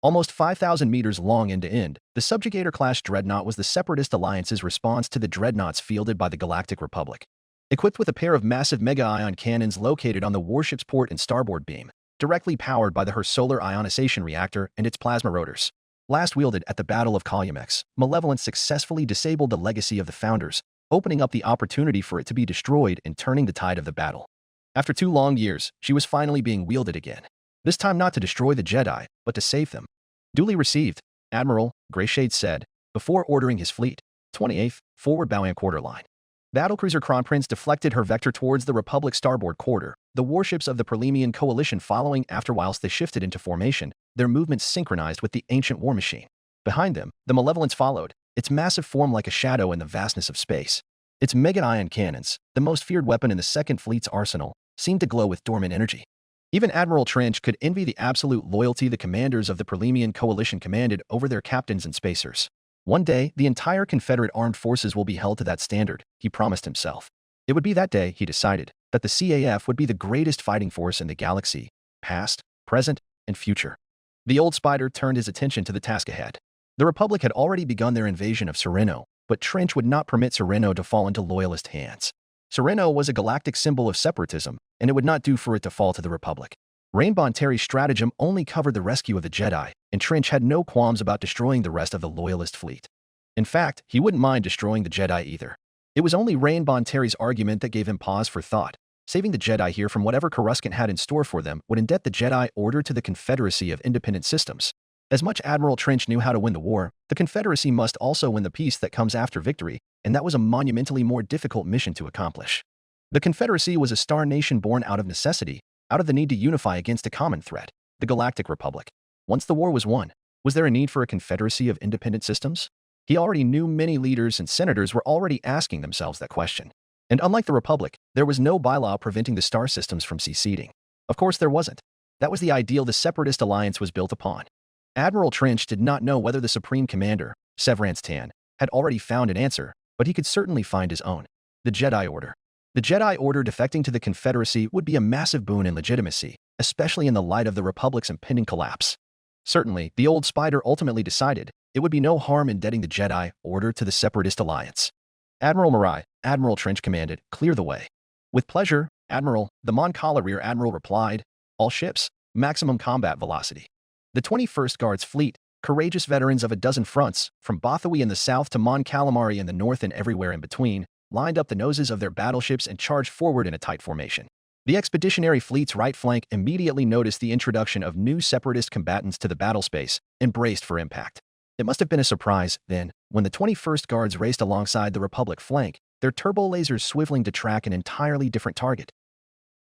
Speaker 2: Almost 5,000 meters long end to end, the Subjugator-class dreadnought was the Separatist Alliance's response to the dreadnoughts fielded by the Galactic Republic. Equipped with a pair of massive mega-ion cannons located on the warship's port and starboard beam, directly powered by her solar ionization reactor and its plasma rotors. Last wielded at the Battle of Yavin, Malevolence successfully disabled the legacy of the Founders, opening up the opportunity for it to be destroyed and turning the tide of the battle. After 2 long years, she was finally being wielded again. This time not to destroy the Jedi, but to save them. Duly received, Admiral, Greyshade said, before ordering his fleet. 28th, forward bowing quarter line. Battlecruiser Kronprinz deflected her vector towards the Republic's starboard quarter, the warships of the Perlemian coalition following after whilst they shifted into formation, their movements synchronized with the ancient war machine. Behind them, the Malevolence followed, its massive form like a shadow in the vastness of space. Its mega-ion cannons, the most feared weapon in the Second Fleet's arsenal, seemed to glow with dormant energy. Even Admiral Trench could envy the absolute loyalty the commanders of the Perlemian coalition commanded over their captains and spacers. One day, the entire Confederate armed forces will be held to that standard, he promised himself. It would be that day, he decided, that the CAF would be the greatest fighting force in the galaxy, past, present, and future. The old spider turned his attention to the task ahead. The Republic had already begun their invasion of Sereno, but Trench would not permit Sereno to fall into loyalist hands. Sereno was a galactic symbol of separatism, and it would not do for it to fall to the Republic. Rainbow Terry's stratagem only covered the rescue of the Jedi, and Trench had no qualms about destroying the rest of the Loyalist fleet. In fact, he wouldn't mind destroying the Jedi either. It was only Rainbow Terry's argument that gave him pause for thought. Saving the Jedi here from whatever Coruscant had in store for them would indebt the Jedi Order to the Confederacy of Independent Systems. As much Admiral Trench knew how to win the war, the Confederacy must also win the peace that comes after victory, and that was a monumentally more difficult mission to accomplish. The Confederacy was a star nation born out of necessity, out of the need to unify against a common threat, the Galactic Republic. Once the war was won, was there a need for a Confederacy of Independent Systems? He already knew many leaders and senators were already asking themselves that question. And unlike the Republic, there was no bylaw preventing the star systems from seceding. Of course there wasn't. That was the ideal the Separatist Alliance was built upon. Admiral Trench did not know whether the Supreme Commander, Severance Tan, had already found an answer, but he could certainly find his own. The Jedi Order. The Jedi Order defecting to the Confederacy would be a massive boon in legitimacy, especially in the light of the Republic's impending collapse. Certainly, the old spider ultimately decided it would be no harm indebting the Jedi Order to the Separatist Alliance. Admiral Marai, Admiral Trench commanded, clear the way. With pleasure, Admiral, the Mon Cala Rear Admiral replied, all ships, maximum combat velocity. The 21st Guards Fleet, courageous veterans of a dozen fronts, from Bothawi in the south to Mon Calamari in the north and everywhere in between, lined up the noses of their battleships and charged forward in a tight formation. The Expeditionary Fleet's right flank immediately noticed the introduction of new Separatist combatants to the battlespace and braced for impact. It must have been a surprise, then, when the 21st Guards raced alongside the Republic flank, their turbo lasers swiveling to track an entirely different target.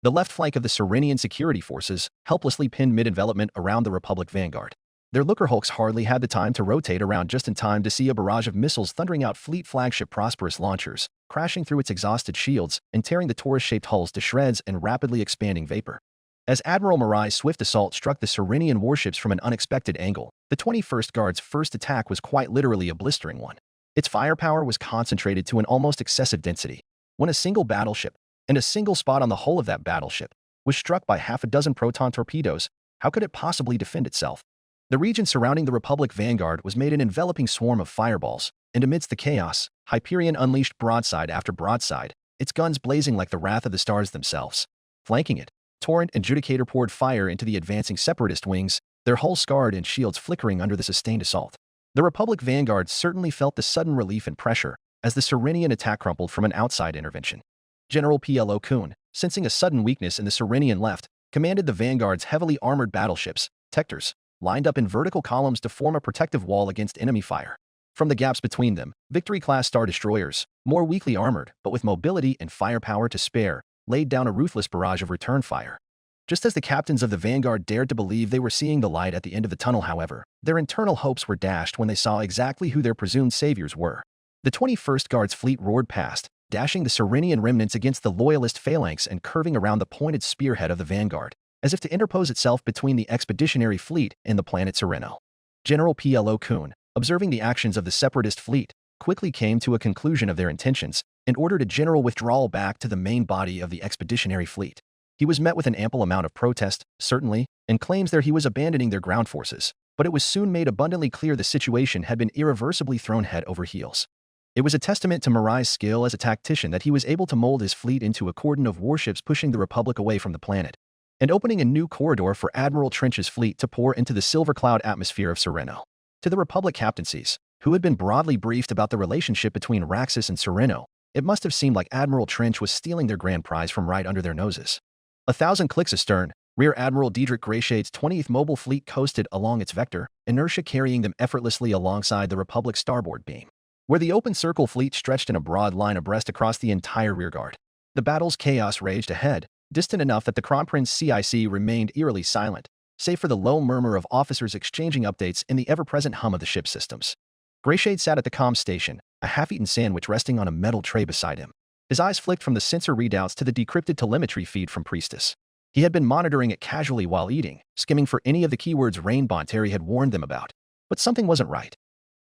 Speaker 2: The left flank of the Serenian security forces, helplessly pinned mid-envelopment around the Republic vanguard. Their Looker-Hulks hardly had the time to rotate around just in time to see a barrage of missiles thundering out fleet flagship Prosperous launchers, crashing through its exhausted shields and tearing the Taurus-shaped hulls to shreds and rapidly expanding vapor. As Admiral Marai's swift assault struck the Serenian warships from an unexpected angle, the 21st Guard's first attack was quite literally a blistering one. Its firepower was concentrated to an almost excessive density. When a single battleship, and a single spot on the hull of that battleship, was struck by half a dozen proton torpedoes, how could it possibly defend itself? The region surrounding the Republic vanguard was made an enveloping swarm of fireballs, and amidst the chaos, Hyperion unleashed broadside after broadside, its guns blazing like the wrath of the stars themselves. Flanking it, Torrent and Judicator poured fire into the advancing Separatist wings, their hulls scarred and shields flickering under the sustained assault. The Republic vanguard certainly felt the sudden relief and pressure as the Serenian attack crumpled from an outside intervention. General P.L.O. Kuhn, sensing a sudden weakness in the Serenian left, commanded the vanguard's heavily armored battleships, Tectors, lined up in vertical columns to form a protective wall against enemy fire. From the gaps between them, Victory-class Star Destroyers, more weakly armored but with mobility and firepower to spare, laid down a ruthless barrage of return fire. Just as the captains of the vanguard dared to believe they were seeing the light at the end of the tunnel, however, their internal hopes were dashed when they saw exactly who their presumed saviors were. The 21st Guard's fleet roared past, dashing the Serenian remnants against the Loyalist phalanx and curving around the pointed spearhead of the vanguard, as if to interpose itself between the expeditionary fleet and the planet Sereno. General P.L.O. Kuhn, observing the actions of the Separatist fleet, quickly came to a conclusion of their intentions and ordered a general withdrawal back to the main body of the expeditionary fleet. He was met with an ample amount of protest, certainly, and claims that he was abandoning their ground forces, but it was soon made abundantly clear the situation had been irreversibly thrown head over heels. It was a testament to Marai's skill as a tactician that he was able to mold his fleet into a cordon of warships pushing the Republic away from the planet, and opening a new corridor for Admiral Trench's fleet to pour into the silver cloud atmosphere of Sereno. To the Republic captaincies, who had been broadly briefed about the relationship between Raxus and Sereno, it must have seemed like Admiral Trench was stealing their grand prize from right under their noses. 1,000 clicks astern, Rear Admiral Diedrich Greyshade's 20th Mobile Fleet coasted along its vector, inertia carrying them effortlessly alongside the Republic's starboard beam, where the open circle fleet stretched in a broad line abreast across the entire rearguard. The battle's chaos raged ahead, distant enough that the Kronprinz CIC remained eerily silent, save for the low murmur of officers exchanging updates and the ever-present hum of the ship's systems. Greyshade sat at the comm station, a half-eaten sandwich resting on a metal tray beside him. His eyes flicked from the sensor readouts to the decrypted telemetry feed from Priestess. He had been monitoring it casually while eating, skimming for any of the keywords Rain Bonteri had warned them about. But something wasn't right.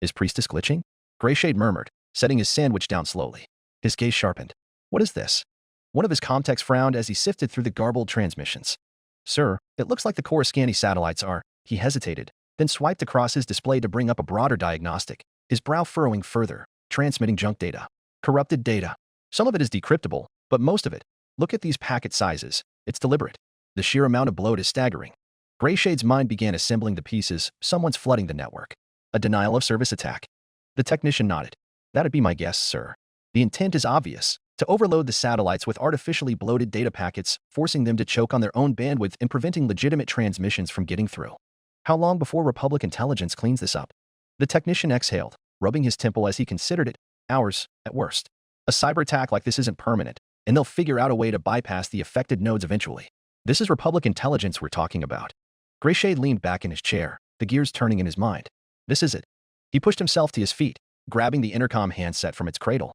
Speaker 2: Is Priestess glitching? Greyshade murmured, setting his sandwich down slowly. His gaze sharpened. What is this? One of his comtechs frowned as he sifted through the garbled transmissions. Sir, it looks like the Coruscanti satellites are. He hesitated, then swiped across his display to bring up a broader diagnostic, his brow furrowing further, transmitting junk data. Corrupted data. Some of it is decryptable, but most of it. Look at these packet sizes. It's deliberate. The sheer amount of bloat is staggering. Greyshade's mind began assembling the pieces. Someone's flooding the network. A denial of service attack. The technician nodded. That'd be my guess, sir. The intent is obvious. To overload the satellites with artificially bloated data packets, forcing them to choke on their own bandwidth and preventing legitimate transmissions from getting through. How long before Republic intelligence cleans this up? The technician exhaled, rubbing his temple as he considered it. Hours, at worst. A cyber attack like this isn't permanent, and they'll figure out a way to bypass the affected nodes eventually. This is Republic intelligence we're talking about. Greyshade leaned back in his chair, the gears turning in his mind. This is it. He pushed himself to his feet, grabbing the intercom handset from its cradle.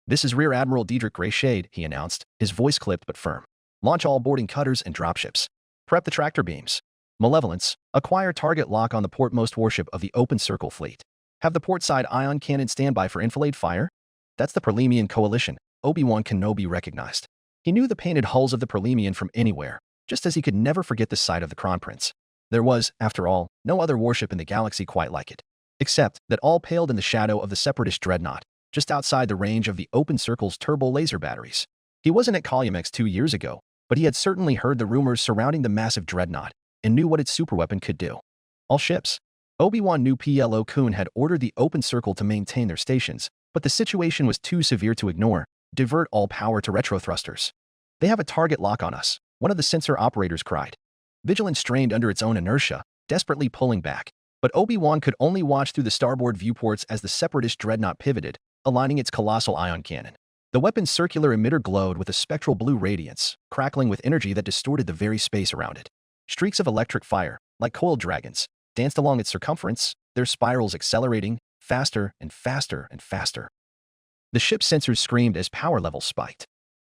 Speaker 2: This is Rear Admiral Diedrich Greyshade, he announced, his voice clipped but firm. Launch all boarding cutters and dropships. Prep the tractor beams. Malevolence, acquire target lock on the portmost warship of the Open Circle fleet. Have the portside ion cannon standby for enfilade fire? That's the Perlemian coalition. Obi-Wan Kenobi recognized. He knew the painted hulls of the Perlemian from anywhere, just as he could never forget the sight of the Kronprinz. There was, after all, no other warship in the galaxy quite like it. Except that all paled in the shadow of the Separatist dreadnought, just outside the range of the Open Circle's turbo laser batteries. He wasn't at Calumex 2 years ago, but he had certainly heard the rumors surrounding the massive dreadnought and knew what its superweapon could do. All ships. Obi-Wan knew P.L.O. Kuhn had ordered the Open Circle to maintain their stations, but the situation was too severe to ignore. Divert all power to retro thrusters. They have a target lock on us, one of the sensor operators cried. Vigilance strained under its own inertia, desperately pulling back, but Obi-Wan could only watch through the starboard viewports as the Separatist dreadnought pivoted, aligning its colossal ion cannon. The weapon's circular emitter glowed with a spectral blue radiance, crackling with energy that distorted the very space around it. Streaks of electric fire, like coiled dragons, danced along its circumference, their spirals accelerating, faster and faster and faster. The ship's sensors screamed as power levels spiked.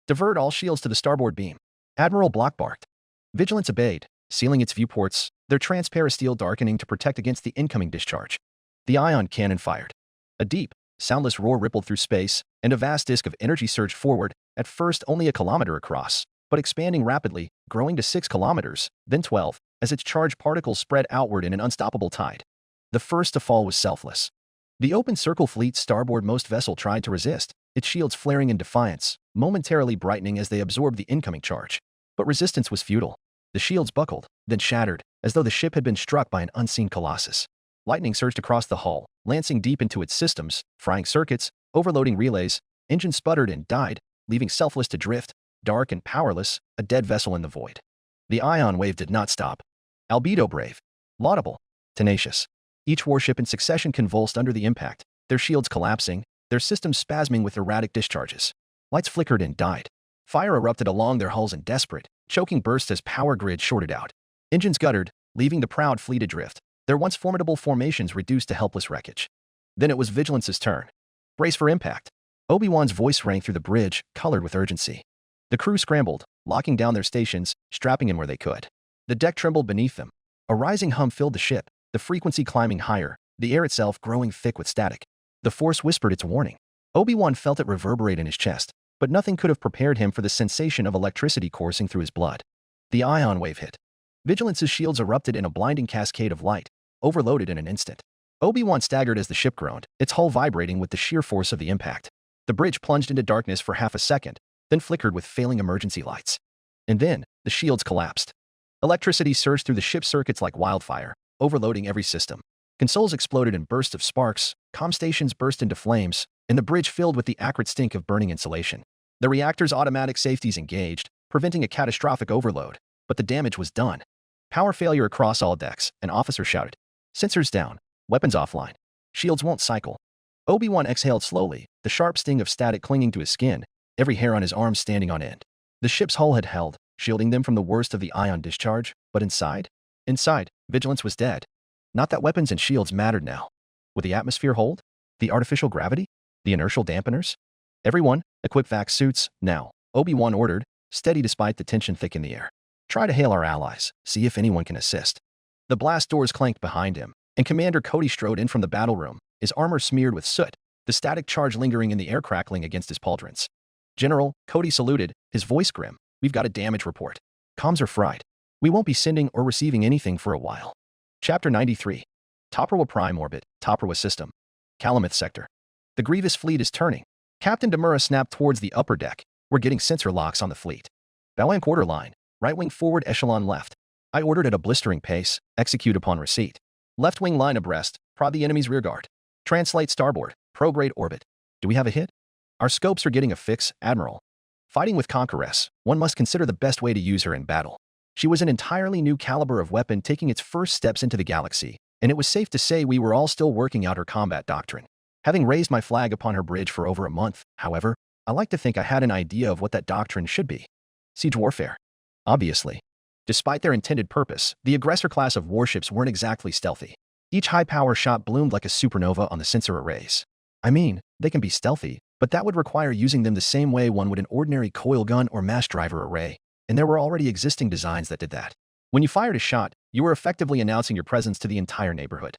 Speaker 2: Divert all shields to the starboard beam. Admiral Block barked. Vigilance obeyed, sealing its viewports, their transparent steel darkening to protect against the incoming discharge. The ion cannon fired. A deep, soundless roar rippled through space, and a vast disk of energy surged forward, at first only a kilometer across, but expanding rapidly, growing to 6 kilometers, then 12, as its charged particles spread outward in an unstoppable tide. The first to fall was selfless. The open circle fleet's starboard-most vessel tried to resist, its shields flaring in defiance, momentarily brightening as they absorbed the incoming charge. But resistance was futile. The shields buckled, then shattered, as though the ship had been struck by an unseen colossus. Lightning surged across the hull, lancing deep into its systems, frying circuits, overloading relays. Engines sputtered and died, leaving selfless to drift, dark and powerless, a dead vessel in the void. The ion wave did not stop. Albedo brave, laudable, tenacious. Each warship in succession convulsed under the impact, their shields collapsing, their systems spasming with erratic discharges. Lights flickered and died. Fire erupted along their hulls in desperate, choking bursts as power grids shorted out. Engines guttered, leaving the proud fleet adrift, their once formidable formations reduced to helpless wreckage. Then it was Vigilance's turn. Brace for impact. Obi-Wan's voice rang through the bridge, colored with urgency. The crew scrambled, locking down their stations, strapping in where they could. The deck trembled beneath them. A rising hum filled the ship, the frequency climbing higher, the air itself growing thick with static. The Force whispered its warning. Obi-Wan felt it reverberate in his chest, but nothing could have prepared him for the sensation of electricity coursing through his blood. The ion wave hit. Vigilance's shields erupted in a blinding cascade of light, overloaded in an instant. Obi-Wan staggered as the ship groaned, its hull vibrating with the sheer force of the impact. The bridge plunged into darkness for half a second, then flickered with failing emergency lights. And then, the shields collapsed. Electricity surged through the ship's circuits like wildfire, overloading every system. Consoles exploded in bursts of sparks, comm stations burst into flames, and the bridge filled with the acrid stink of burning insulation. The reactor's automatic safeties engaged, preventing a catastrophic overload, but the damage was done. Power failure across all decks, an officer shouted. Sensors down, weapons offline. Shields won't cycle. Obi-Wan exhaled slowly, the sharp sting of static clinging to his skin, every hair on his arm standing on end. The ship's hull had held, shielding them from the worst of the ion discharge, but inside? Inside, Vigilance was dead. Not that weapons and shields mattered now. Would the atmosphere hold? The artificial gravity? The inertial dampeners? Everyone, equip vac suits, now, Obi-Wan ordered, steady despite the tension thick in the air. Try to hail our allies, see if anyone can assist. The blast doors clanked behind him, and Commander Cody strode in from the battle room, his armor smeared with soot, the static charge lingering in the air crackling against his pauldrons. General, Cody saluted, his voice grim. We've got a damage report. Comms are fried. We won't be sending or receiving anything for a while. Chapter 93. Toprawa Prime Orbit, Toprawa System. Calamith Sector. The Grievous fleet is turning. Captain Demura snapped towards the upper deck. We're getting sensor locks on the fleet. Bow quarter line, right wing forward echelon left. I ordered at a blistering pace, execute upon receipt. Left wing line abreast, prod the enemy's rearguard. Translate starboard, prograde orbit. Do we have a hit? Our scopes are getting a fix, Admiral. Fighting with Conqueress, one must consider the best way to use her in battle. She was an entirely new caliber of weapon taking its first steps into the galaxy, and it was safe to say we were all still working out her combat doctrine. Having raised my flag upon her bridge for over a month, however, I like to think I had an idea of what that doctrine should be. Siege warfare. Obviously. Despite their intended purpose, the aggressor class of warships weren't exactly stealthy. Each high-power shot bloomed like a supernova on the sensor arrays. I mean, they can be stealthy, but that would require using them the same way one would an ordinary coil gun or mass driver array, and there were already existing designs that did that. When you fired a shot, you were effectively announcing your presence to the entire neighborhood.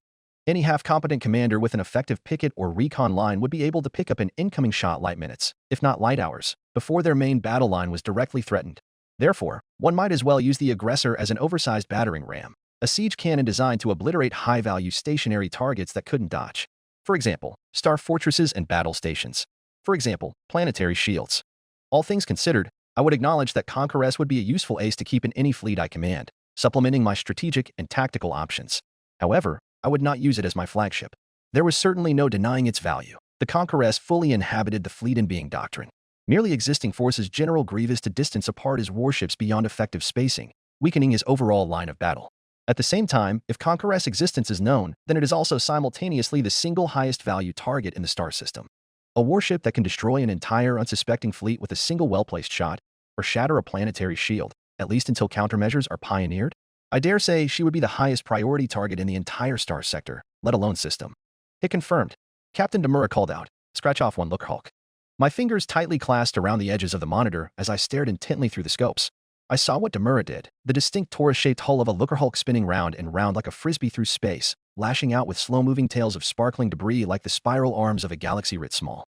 Speaker 2: Any half-competent commander with an effective picket or recon line would be able to pick up an incoming shot light minutes, if not light hours, before their main battle line was directly threatened. Therefore, one might as well use the aggressor as an oversized battering ram, a siege cannon designed to obliterate high-value stationary targets that couldn't dodge. For example, star fortresses and battle stations. For example, planetary shields. All things considered, I would acknowledge that Conqueress would be a useful ace to keep in any fleet I command, supplementing my strategic and tactical options. However, I would not use it as my flagship. There was certainly no denying its value. The Conqueress fully inhabited the fleet in being doctrine. Merely existing forces General Grievous to distance apart his warships beyond effective spacing, weakening his overall line of battle. At the same time, if Conqueress' existence is known, then it is also simultaneously the single highest value target in the star system. A warship that can destroy an entire unsuspecting fleet with a single well-placed shot, or shatter a planetary shield, at least until countermeasures are pioneered? I dare say she would be the highest priority target in the entire star sector, let alone system. Hit confirmed. Captain Demura called out. Scratch off one look, Hulk. My fingers tightly clasped around the edges of the monitor as I stared intently through the scopes. I saw what Demura did, the distinct Taurus-shaped hull of a looker hulk spinning round and round like a frisbee through space, lashing out with slow-moving tails of sparkling debris like the spiral arms of a galaxy writ small.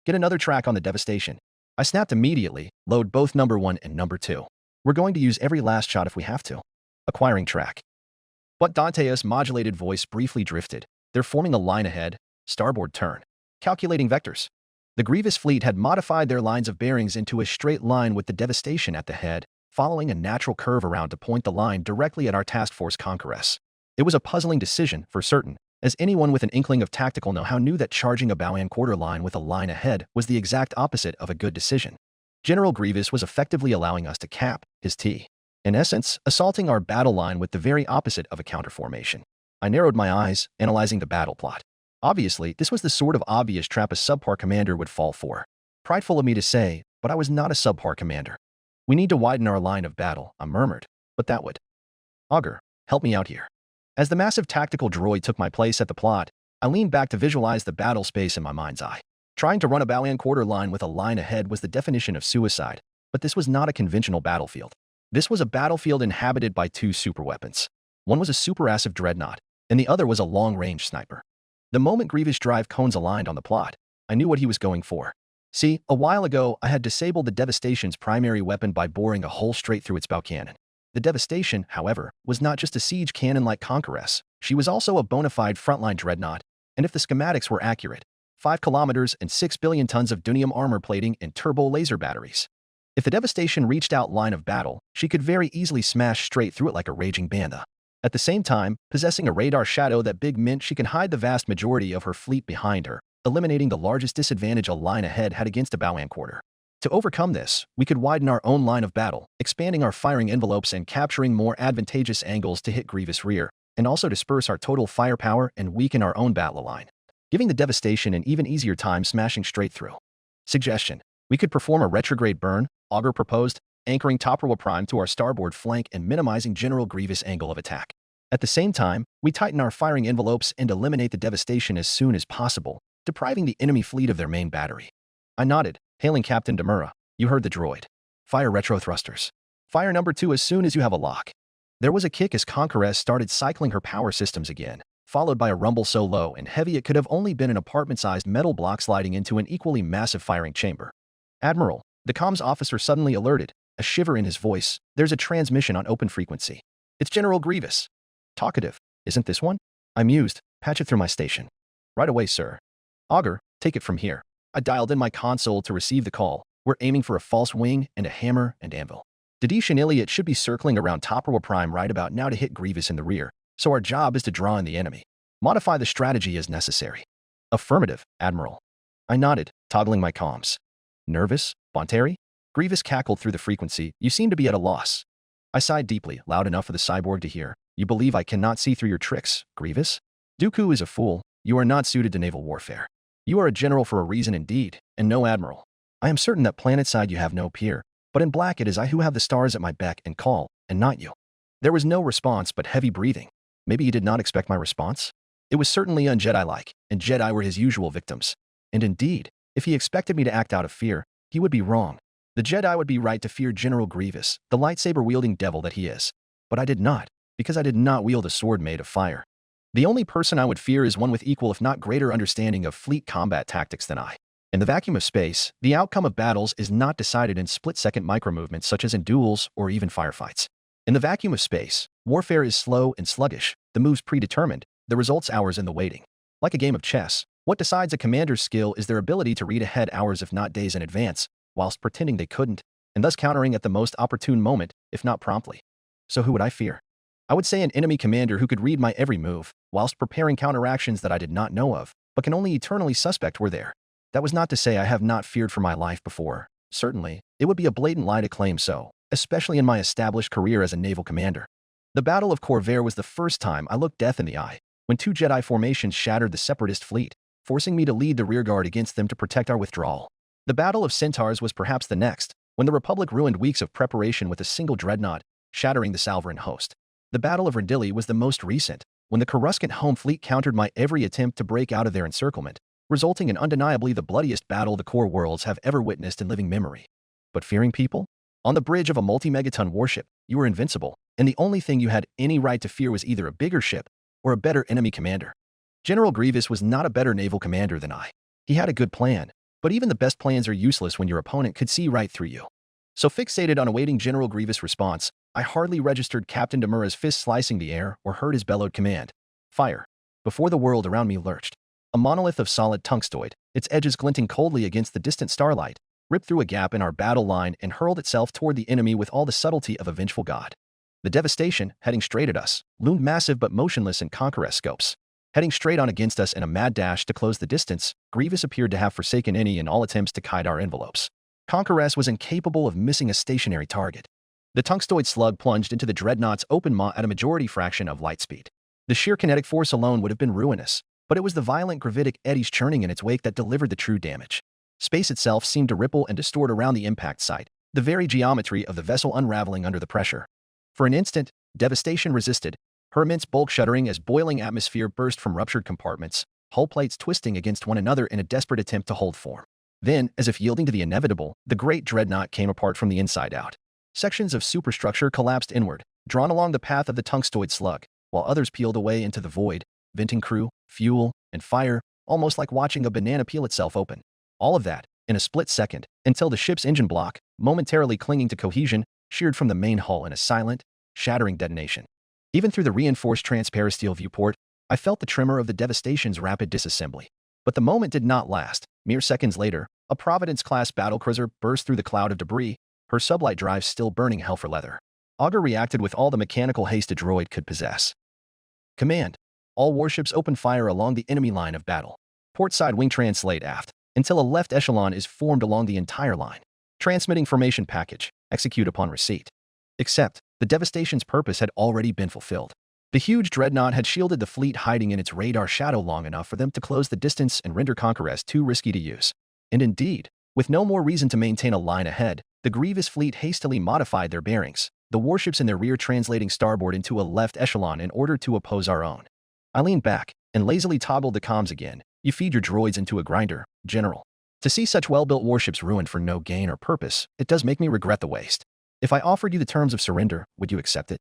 Speaker 2: Get another track on the devastation. I snapped immediately, load both number 1 and number 2. We're going to use every last shot if we have to. Acquiring track. But Dantea's modulated voice briefly drifted. They're forming a line ahead, starboard turn. Calculating vectors. The Grievous fleet had modified their lines of bearings into a straight line with the devastation at the head, following a natural curve around to point the line directly at our task force Conqueress. It was a puzzling decision, for certain, as anyone with an inkling of tactical know-how knew that charging a bow and quarter line with a line ahead was the exact opposite of a good decision. General Grievous was effectively allowing us to cap his T. In essence, assaulting our battle line with the very opposite of a counterformation. I narrowed my eyes, analyzing the battle plot. Obviously, this was the sort of obvious trap a subpar commander would fall for. Prideful of me to say, but I was not a subpar commander. We need to widen our line of battle, I murmured, but that would. Augur, help me out here. As the massive tactical droid took my place at the plot, I leaned back to visualize the battle space in my mind's eye. Trying to run a bow and quarter line with a line ahead was the definition of suicide, but this was not a conventional battlefield. This was a battlefield inhabited by 2 superweapons. One was a supermassive dreadnought, and the other was a long-range sniper. The moment Grievous drive cones aligned on the plot, I knew what he was going for. See, a while ago, I had disabled the Devastation's primary weapon by boring a hole straight through its bow cannon. The Devastation, however, was not just a siege cannon like Conqueress. She was also a bona fide frontline dreadnought, and if the schematics were accurate, 5 kilometers and 6 billion tons of Dunium armor plating and turbo laser batteries. If the Devastation reached out line of battle, she could very easily smash straight through it like a raging banda. At the same time, possessing a radar shadow that big meant she can hide the vast majority of her fleet behind her, eliminating the largest disadvantage a line ahead had against a bow and quarter. To overcome this, we could widen our own line of battle, expanding our firing envelopes and capturing more advantageous angles to hit Grievous rear, and also disperse our total firepower and weaken our own battle line, giving the Devastation an even easier time smashing straight through. Suggestion: we could perform a retrograde burn, Augur proposed, anchoring Toprowa Prime to our starboard flank and minimizing General Grievous' angle of attack. At the same time, we tighten our firing envelopes and eliminate the Devastation as soon as possible, depriving the enemy fleet of their main battery. I nodded, hailing Captain Demura. You heard the droid. Fire retro thrusters. Fire number 2 as soon as you have a lock. There was a kick as Conqueress started cycling her power systems again, followed by a rumble so low and heavy it could have only been an apartment-sized metal block sliding into an equally massive firing chamber. Admiral, the comms officer suddenly alerted, a shiver in his voice. There's a transmission on open frequency. It's General Grievous. Talkative. Isn't this one? I mused. Patch it through my station. Right away, sir. Augur, take it from here. I dialed in my console to receive the call. We're aiming for a false wing and a hammer and anvil. Didish and Iliot should be circling around Toprowa Prime right about now to hit Grievous in the rear, so our job is to draw in the enemy. Modify the strategy as necessary. Affirmative, Admiral. I nodded, toggling my comms. Nervous, Bonteri? Grievous cackled through the frequency. You seem to be at a loss. I sighed deeply, loud enough for the cyborg to hear. You believe I cannot see through your tricks, Grievous? Dooku is a fool. You are not suited to naval warfare. You are a general for a reason indeed, and no admiral. I am certain that planetside you have no peer, but in black it is I who have the stars at my beck and call, and not you. There was no response but heavy breathing. Maybe he did not expect my response? It was certainly un-Jedi-like, and Jedi were his usual victims. And indeed, if he expected me to act out of fear, he would be wrong. The Jedi would be right to fear General Grievous, the lightsaber-wielding devil that he is. But I did not, because I did not wield a sword made of fire. The only person I would fear is one with equal if not greater understanding of fleet combat tactics than I. In the vacuum of space, the outcome of battles is not decided in split-second micromovements such as in duels or even firefights. In the vacuum of space, warfare is slow and sluggish, the moves predetermined, the results hours in the waiting. Like a game of chess, what decides a commander's skill is their ability to read ahead hours if not days in advance, whilst pretending they couldn't, and thus countering at the most opportune moment, if not promptly. So who would I fear? I would say an enemy commander who could read my every move, whilst preparing counteractions that I did not know of, but can only eternally suspect were there. That was not to say I have not feared for my life before. Certainly, it would be a blatant lie to claim so, especially in my established career as a naval commander. The Battle of Corvair was the first time I looked death in the eye, when 2 Jedi formations shattered the Separatist fleet, forcing me to lead the rearguard against them to protect our withdrawal. The Battle of Centaurs was perhaps the next, when the Republic ruined weeks of preparation with a single dreadnought, shattering the Salvaran host. The Battle of Rendili was the most recent, when the Coruscant home fleet countered my every attempt to break out of their encirclement, resulting in undeniably the bloodiest battle the core worlds have ever witnessed in living memory. But fearing people? On the bridge of a multi-megaton warship, you were invincible, and the only thing you had any right to fear was either a bigger ship or a better enemy commander. General Grievous was not a better naval commander than I. He had a good plan, but even the best plans are useless when your opponent could see right through you. So fixated on awaiting General Grievous' response, I hardly registered Captain Demura's fist slicing the air or heard his bellowed command. Fire. Before the world around me lurched. A monolith of solid tungstoid, its edges glinting coldly against the distant starlight, ripped through a gap in our battle line and hurled itself toward the enemy with all the subtlety of a vengeful god. The devastation, heading straight at us, loomed massive but motionless in Conqueror scopes. Heading straight on against us in a mad dash to close the distance, Grievous appeared to have forsaken any and all attempts to kite our envelopes. Conqueror was incapable of missing a stationary target. The tungstoid slug plunged into the dreadnought's open maw at a majority fraction of light speed. The sheer kinetic force alone would have been ruinous, but it was the violent gravitic eddies churning in its wake that delivered the true damage. Space itself seemed to ripple and distort around the impact site, the very geometry of the vessel unraveling under the pressure. For an instant, devastation resisted, her immense bulk shuddering as boiling atmosphere burst from ruptured compartments, hull plates twisting against one another in a desperate attempt to hold form. Then, as if yielding to the inevitable, the great dreadnought came apart from the inside out. Sections of superstructure collapsed inward, drawn along the path of the tungstoid slug, while others peeled away into the void, venting crew, fuel, and fire, almost like watching a banana peel itself open. All of that, in a split second, until the ship's engine block, momentarily clinging to cohesion, sheared from the main hull in a silent, shattering detonation. Even through the reinforced transparasteel viewport, I felt the tremor of the devastation's rapid disassembly. But the moment did not last. Mere seconds later, a Providence-class battlecruiser burst through the cloud of debris, her sublight drive still burning hell for leather. Augur reacted with all the mechanical haste a droid could possess. Command. All warships open fire along the enemy line of battle. Portside wing translate aft, until a left echelon is formed along the entire line. Transmitting formation package. Execute upon receipt. Except, the devastation's purpose had already been fulfilled. The huge dreadnought had shielded the fleet hiding in its radar shadow long enough for them to close the distance and render Conqueror too risky to use. And indeed, with no more reason to maintain a line ahead, the Grievous fleet hastily modified their bearings, the warships in their rear translating starboard into a left echelon in order to oppose our own. I leaned back and lazily toggled the comms again. You feed your droids into a grinder, General. To see such well-built warships ruined for no gain or purpose, it does make me regret the waste. If I offered you the terms of surrender, would you accept it?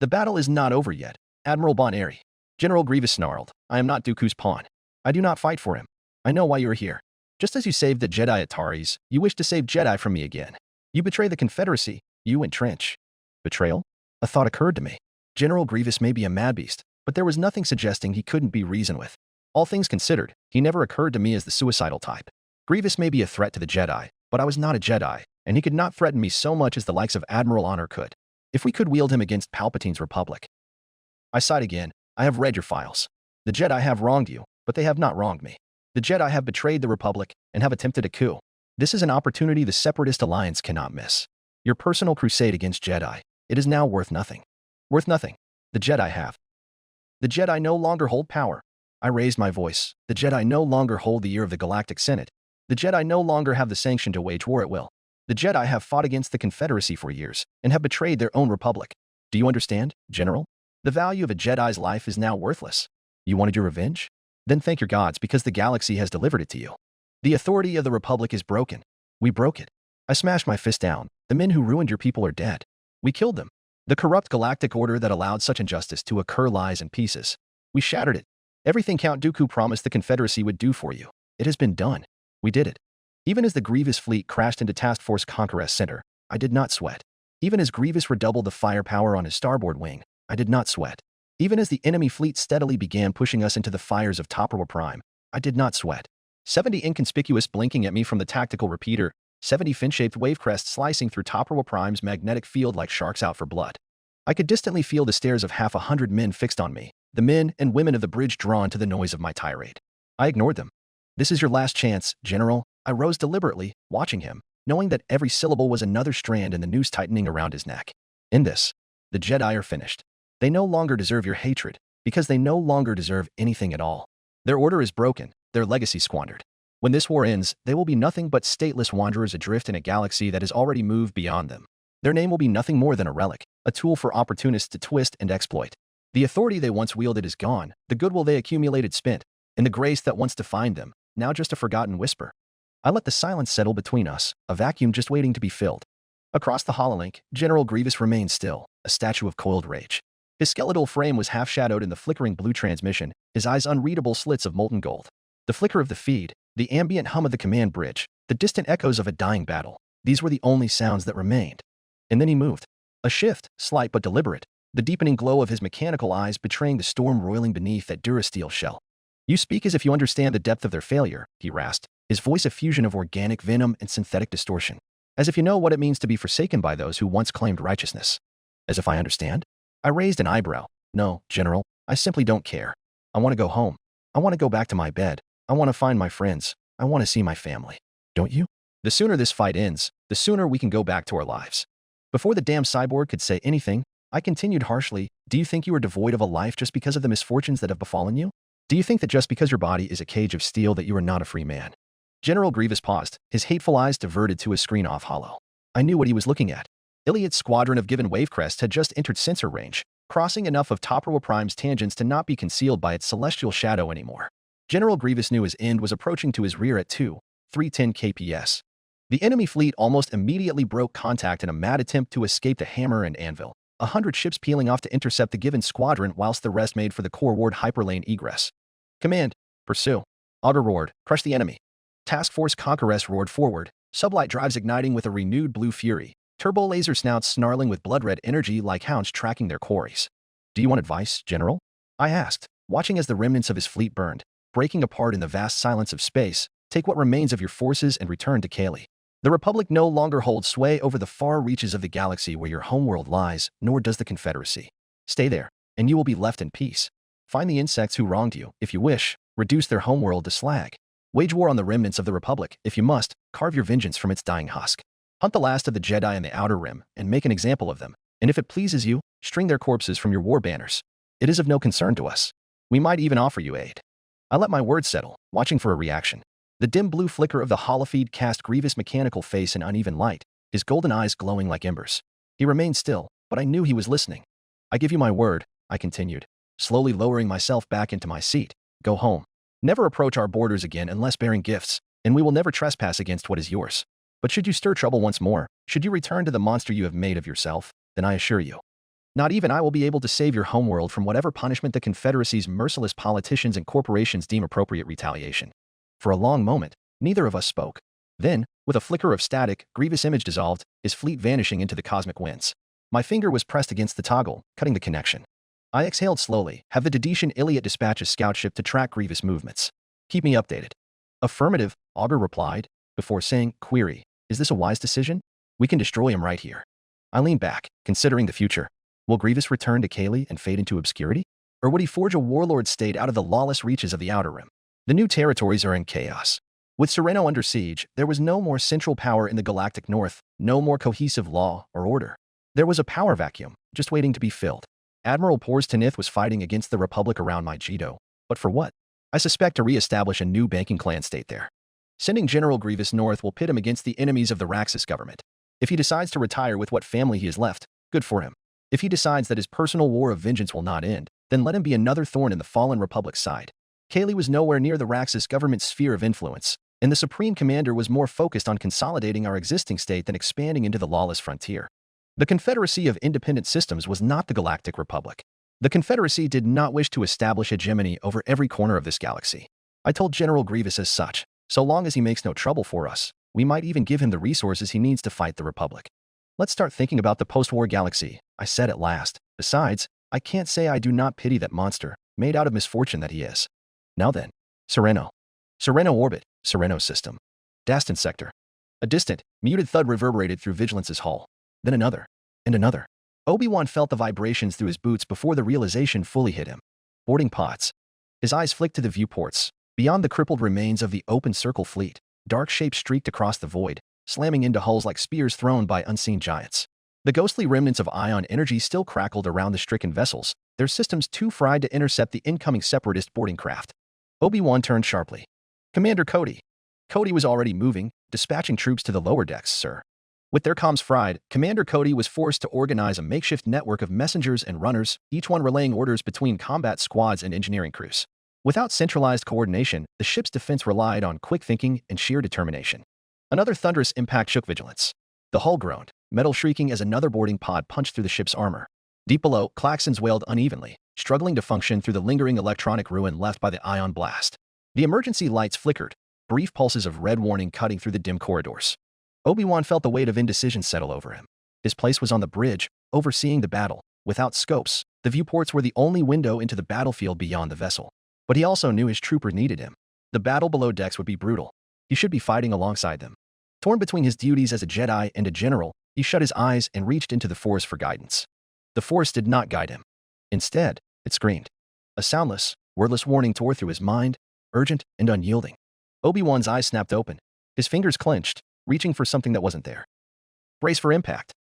Speaker 2: The battle is not over yet, Admiral Bon Airy. General Grievous snarled. I am not Dooku's pawn. I do not fight for him. I know why you are here. Just as you saved the Jedi at Taris, you wish to save Jedi from me again. You betray the Confederacy, you and Trench. Betrayal? A thought occurred to me. General Grievous may be a mad beast, but there was nothing suggesting he couldn't be reasoned with. All things considered, he never occurred to me as the suicidal type. Grievous may be a threat to the Jedi, but I was not a Jedi, and he could not threaten me so much as the likes of Admiral Honor could. If we could wield him against Palpatine's Republic. I sighed again. I have read your files. The Jedi have wronged you, but they have not wronged me. The Jedi have betrayed the Republic and have attempted a coup. This is an opportunity the Separatist Alliance cannot miss. Your personal crusade against Jedi, it is now worth nothing. Worth nothing. The Jedi have. The Jedi no longer hold power. I raised my voice. The Jedi no longer hold the ear of the Galactic Senate. The Jedi no longer have the sanction to wage war at will. The Jedi have fought against the Confederacy for years and have betrayed their own republic. Do you understand, General? The value of a Jedi's life is now worthless. You wanted your revenge? Then thank your gods because the galaxy has delivered it to you. The authority of the Republic is broken. We broke it. I smashed my fist down. The men who ruined your people are dead. We killed them. The corrupt galactic order that allowed such injustice to occur lies in pieces. We shattered it. Everything Count Dooku promised the Confederacy would do for you. It has been done. We did it. Even as the Grievous fleet crashed into Task Force Conqueror Center, I did not sweat. Even as Grievous redoubled the firepower on his starboard wing, I did not sweat. Even as the enemy fleet steadily began pushing us into the fires of Topperware Prime, I did not sweat. 70 inconspicuous blinking at me from the tactical repeater, 70 fin-shaped wave crests slicing through Topperware Prime's magnetic field like sharks out for blood. I could distantly feel the stares of 100 men fixed on me, the men and women of the bridge drawn to the noise of my tirade. I ignored them. This is your last chance, General. I rose deliberately, watching him, knowing that every syllable was another strand in the noose tightening around his neck. In this, the Jedi are finished. They no longer deserve your hatred, because they no longer deserve anything at all. Their order is broken, their legacy squandered. When this war ends, they will be nothing but stateless wanderers adrift in a galaxy that has already moved beyond them. Their name will be nothing more than a relic, a tool for opportunists to twist and exploit. The authority they once wielded is gone, the goodwill they accumulated spent, and the grace that once defined them, now just a forgotten whisper. I let the silence settle between us, a vacuum just waiting to be filled. Across the hololink, General Grievous remained still, a statue of coiled rage. His skeletal frame was half-shadowed in the flickering blue transmission, his eyes unreadable slits of molten gold. The flicker of the feed, the ambient hum of the command bridge, the distant echoes of a dying battle, these were the only sounds that remained. And then he moved. A shift, slight but deliberate, the deepening glow of his mechanical eyes betraying the storm roiling beneath that durasteel shell. "You speak as if you understand the depth of their failure," he rasped, his voice a fusion of organic venom and synthetic distortion. "As if you know what it means to be forsaken by those who once claimed righteousness." "As if I understand?" I raised an eyebrow. "No, General, I simply don't care. I want to go home. I want to go back to my bed. I want to find my friends. I want to see my family. Don't you? The sooner this fight ends, the sooner we can go back to our lives." Before the damn cyborg could say anything, I continued harshly, "Do you think you are devoid of a life just because of the misfortunes that have befallen you? Do you think that just because your body is a cage of steel that you are not a free man?" General Grievous paused, his hateful eyes diverted to a screen off hollow. I knew what he was looking at. Iliad's squadron of given Wavecrest had just entered sensor range, crossing enough of Toprowa Prime's tangents to not be concealed by its celestial shadow anymore. General Grievous knew his end was approaching to his rear at 310 kps. The enemy fleet almost immediately broke contact in a mad attempt to escape the hammer and anvil, 100 ships peeling off to intercept the given squadron whilst the rest made for the core ward hyperlane egress. "Command, pursue." Augur roared, "Crush the enemy." Task Force Conqueress roared forward, sublight drives igniting with a renewed blue fury, turbo laser snouts snarling with blood-red energy like hounds tracking their quarries. "Do you want advice, General?" I asked, watching as the remnants of his fleet burned, breaking apart in the vast silence of space. "Take what remains of your forces and return to Kaylee. The Republic no longer holds sway over the far reaches of the galaxy where your homeworld lies, nor does the Confederacy. Stay there, and you will be left in peace. Find the insects who wronged you, if you wish, reduce their homeworld to slag. Wage war on the remnants of the Republic, if you must, carve your vengeance from its dying husk. Hunt the last of the Jedi in the Outer Rim, and make an example of them, and if it pleases you, string their corpses from your war banners. It is of no concern to us. We might even offer you aid." I let my words settle, watching for a reaction. The dim blue flicker of the holofeed cast Grievous' mechanical face in uneven light, his golden eyes glowing like embers. He remained still, but I knew he was listening. "I give you my word," I continued, slowly lowering myself back into my seat. "Go home. Never approach our borders again unless bearing gifts, and we will never trespass against what is yours. But should you stir trouble once more, should you return to the monster you have made of yourself, then I assure you, not even I will be able to save your homeworld from whatever punishment the Confederacy's merciless politicians and corporations deem appropriate retaliation." For a long moment, neither of us spoke. Then, with a flicker of static, Grievous' image dissolved, his fleet vanishing into the cosmic winds. My finger was pressed against the toggle, cutting the connection. I exhaled slowly, have the Dedetian Iliad dispatch a scout ship to track Grievous' movements. "Keep me updated." "Affirmative," Augur replied, before saying, "Query, is this a wise decision? We can destroy him right here." I leaned back, considering the future. Will Grievous return to Kaylee and fade into obscurity? Or would he forge a warlord state out of the lawless reaches of the Outer Rim? The new territories are in chaos. With Sereno under siege, there was no more central power in the galactic north, no more cohesive law or order. There was a power vacuum, just waiting to be filled. Admiral Pors Tanith was fighting against the Republic around Mygedo. But for what? I suspect to re-establish a new banking clan state there. Sending General Grievous north will pit him against the enemies of the Raxus government. If he decides to retire with what family he has left, good for him. If he decides that his personal war of vengeance will not end, then let him be another thorn in the fallen Republic's side. Kaylee was nowhere near the Raxus government's sphere of influence, and the Supreme Commander was more focused on consolidating our existing state than expanding into the lawless frontier. The Confederacy of Independent Systems was not the Galactic Republic. The Confederacy did not wish to establish hegemony over every corner of this galaxy. I told General Grievous as such, so long as he makes no trouble for us, we might even give him the resources he needs to fight the Republic. "Let's start thinking about the post-war galaxy," I said at last. "Besides, I can't say I do not pity that monster, made out of misfortune that he is. Now then, Sereno. Sereno orbit, Sereno system. Dastan sector." A distant, muted thud reverberated through Vigilance's hull. Then another, and another. Obi-Wan felt the vibrations through his boots before the realization fully hit him. Boarding pods. His eyes flicked to the viewports. Beyond the crippled remains of the open circle fleet, dark shapes streaked across the void, slamming into hulls like spears thrown by unseen giants. The ghostly remnants of ion energy still crackled around the stricken vessels, their systems too fried to intercept the incoming separatist boarding craft. Obi-Wan turned sharply. "Commander Cody." Cody was already moving, dispatching troops to the lower decks, sir. With their comms fried, Commander Cody was forced to organize a makeshift network of messengers and runners, each one relaying orders between combat squads and engineering crews. Without centralized coordination, the ship's defense relied on quick thinking and sheer determination. Another thunderous impact shook Vigilance. The hull groaned, metal shrieking as another boarding pod punched through the ship's armor. Deep below, klaxons wailed unevenly, struggling to function through the lingering electronic ruin left by the ion blast. The emergency lights flickered, brief pulses of red warning cutting through the dim corridors. Obi-Wan felt the weight of indecision settle over him. His place was on the bridge, overseeing the battle. Without scopes, the viewports were the only window into the battlefield beyond the vessel. But he also knew his trooper needed him. The battle below decks would be brutal. He should be fighting alongside them. Torn between his duties as a Jedi and a general, he shut his eyes and reached into the Force for guidance. The Force did not guide him. Instead, it screamed. A soundless, wordless warning tore through his mind, urgent and unyielding. Obi-Wan's eyes snapped open. His fingers clenched, reaching for something that wasn't there. Brace for impact.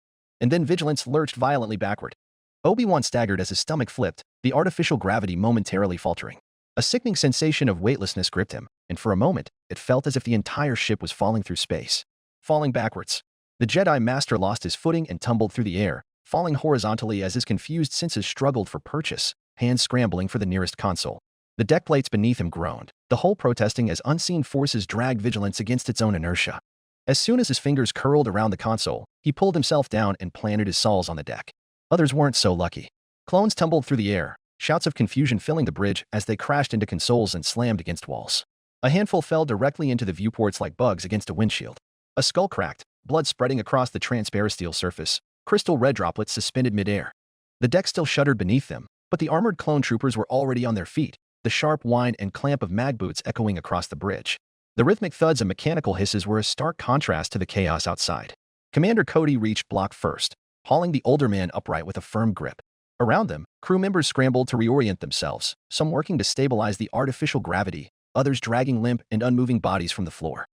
Speaker 2: And then vigilance lurched violently backward. Obi-Wan staggered as his stomach flipped, the artificial gravity momentarily faltering. A sickening sensation of weightlessness gripped him, and for a moment, it felt as if the entire ship was falling through space. Falling backwards. The Jedi Master lost his footing and tumbled through the air, falling horizontally as his confused senses struggled for purchase, hands scrambling for the nearest console. The deck plates beneath him groaned, the hull protesting as unseen forces dragged vigilance against its own inertia. As soon as his fingers curled around the console, he pulled himself down and planted his saws on the deck. Others weren't so lucky. Clones tumbled through the air, shouts of confusion filling the bridge as they crashed into consoles and slammed against walls. A handful fell directly into the viewports like bugs against a windshield. A skull cracked, blood spreading across the transparent steel surface, crystal red droplets suspended midair. The deck still shuddered beneath them, but the armored clone troopers were already on their feet, the sharp whine and clamp of mag boots echoing across the bridge. The rhythmic thuds and mechanical hisses were a stark contrast to the chaos outside. Commander Cody reached block first, hauling the older man upright with a firm grip. Around them, crew members scrambled to reorient themselves, some working to stabilize the artificial gravity, others dragging limp and unmoving bodies from the floor.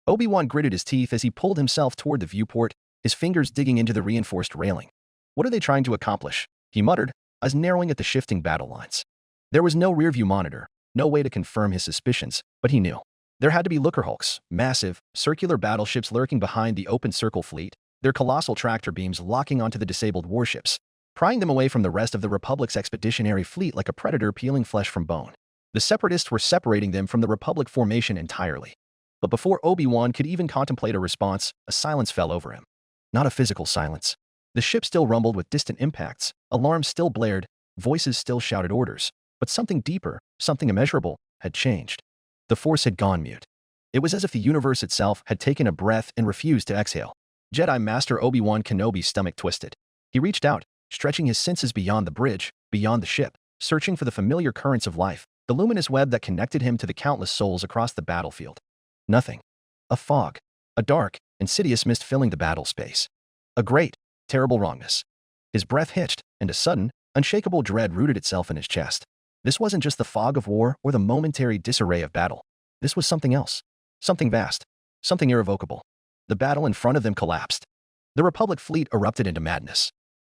Speaker 2: Obi-Wan gritted his teeth as he pulled himself toward the viewport, his fingers digging into the reinforced railing. What are they trying to accomplish? He muttered, eyes narrowing at the shifting battle lines. There was no rearview monitor, no way to confirm his suspicions, but he knew. There had to be looker hulks, massive, circular battleships lurking behind the open circle fleet, their colossal tractor beams locking onto the disabled warships, prying them away from the rest of the Republic's expeditionary fleet like a predator peeling flesh from bone. The Separatists were separating them from the Republic formation entirely. But before Obi-Wan could even contemplate a response, a silence fell over him. Not a physical silence. The ship still rumbled with distant impacts, alarms still blared, voices still shouted orders, but something deeper, something immeasurable, had changed. The Force had gone mute. It was as if the universe itself had taken a breath and refused to exhale. Jedi Master Obi-Wan Kenobi's stomach twisted. He reached out, stretching his senses beyond the bridge, beyond the ship, searching for the familiar currents of life, the luminous web that connected him to the countless souls across the battlefield. Nothing. A fog. A dark, insidious mist filling the battle space. A great, terrible wrongness. His breath hitched, and a sudden, unshakable dread rooted itself in his chest. This wasn't just the fog of war or the momentary disarray of battle. This was something else. Something vast. Something irrevocable. The battle in front of them collapsed. The Republic fleet erupted into madness.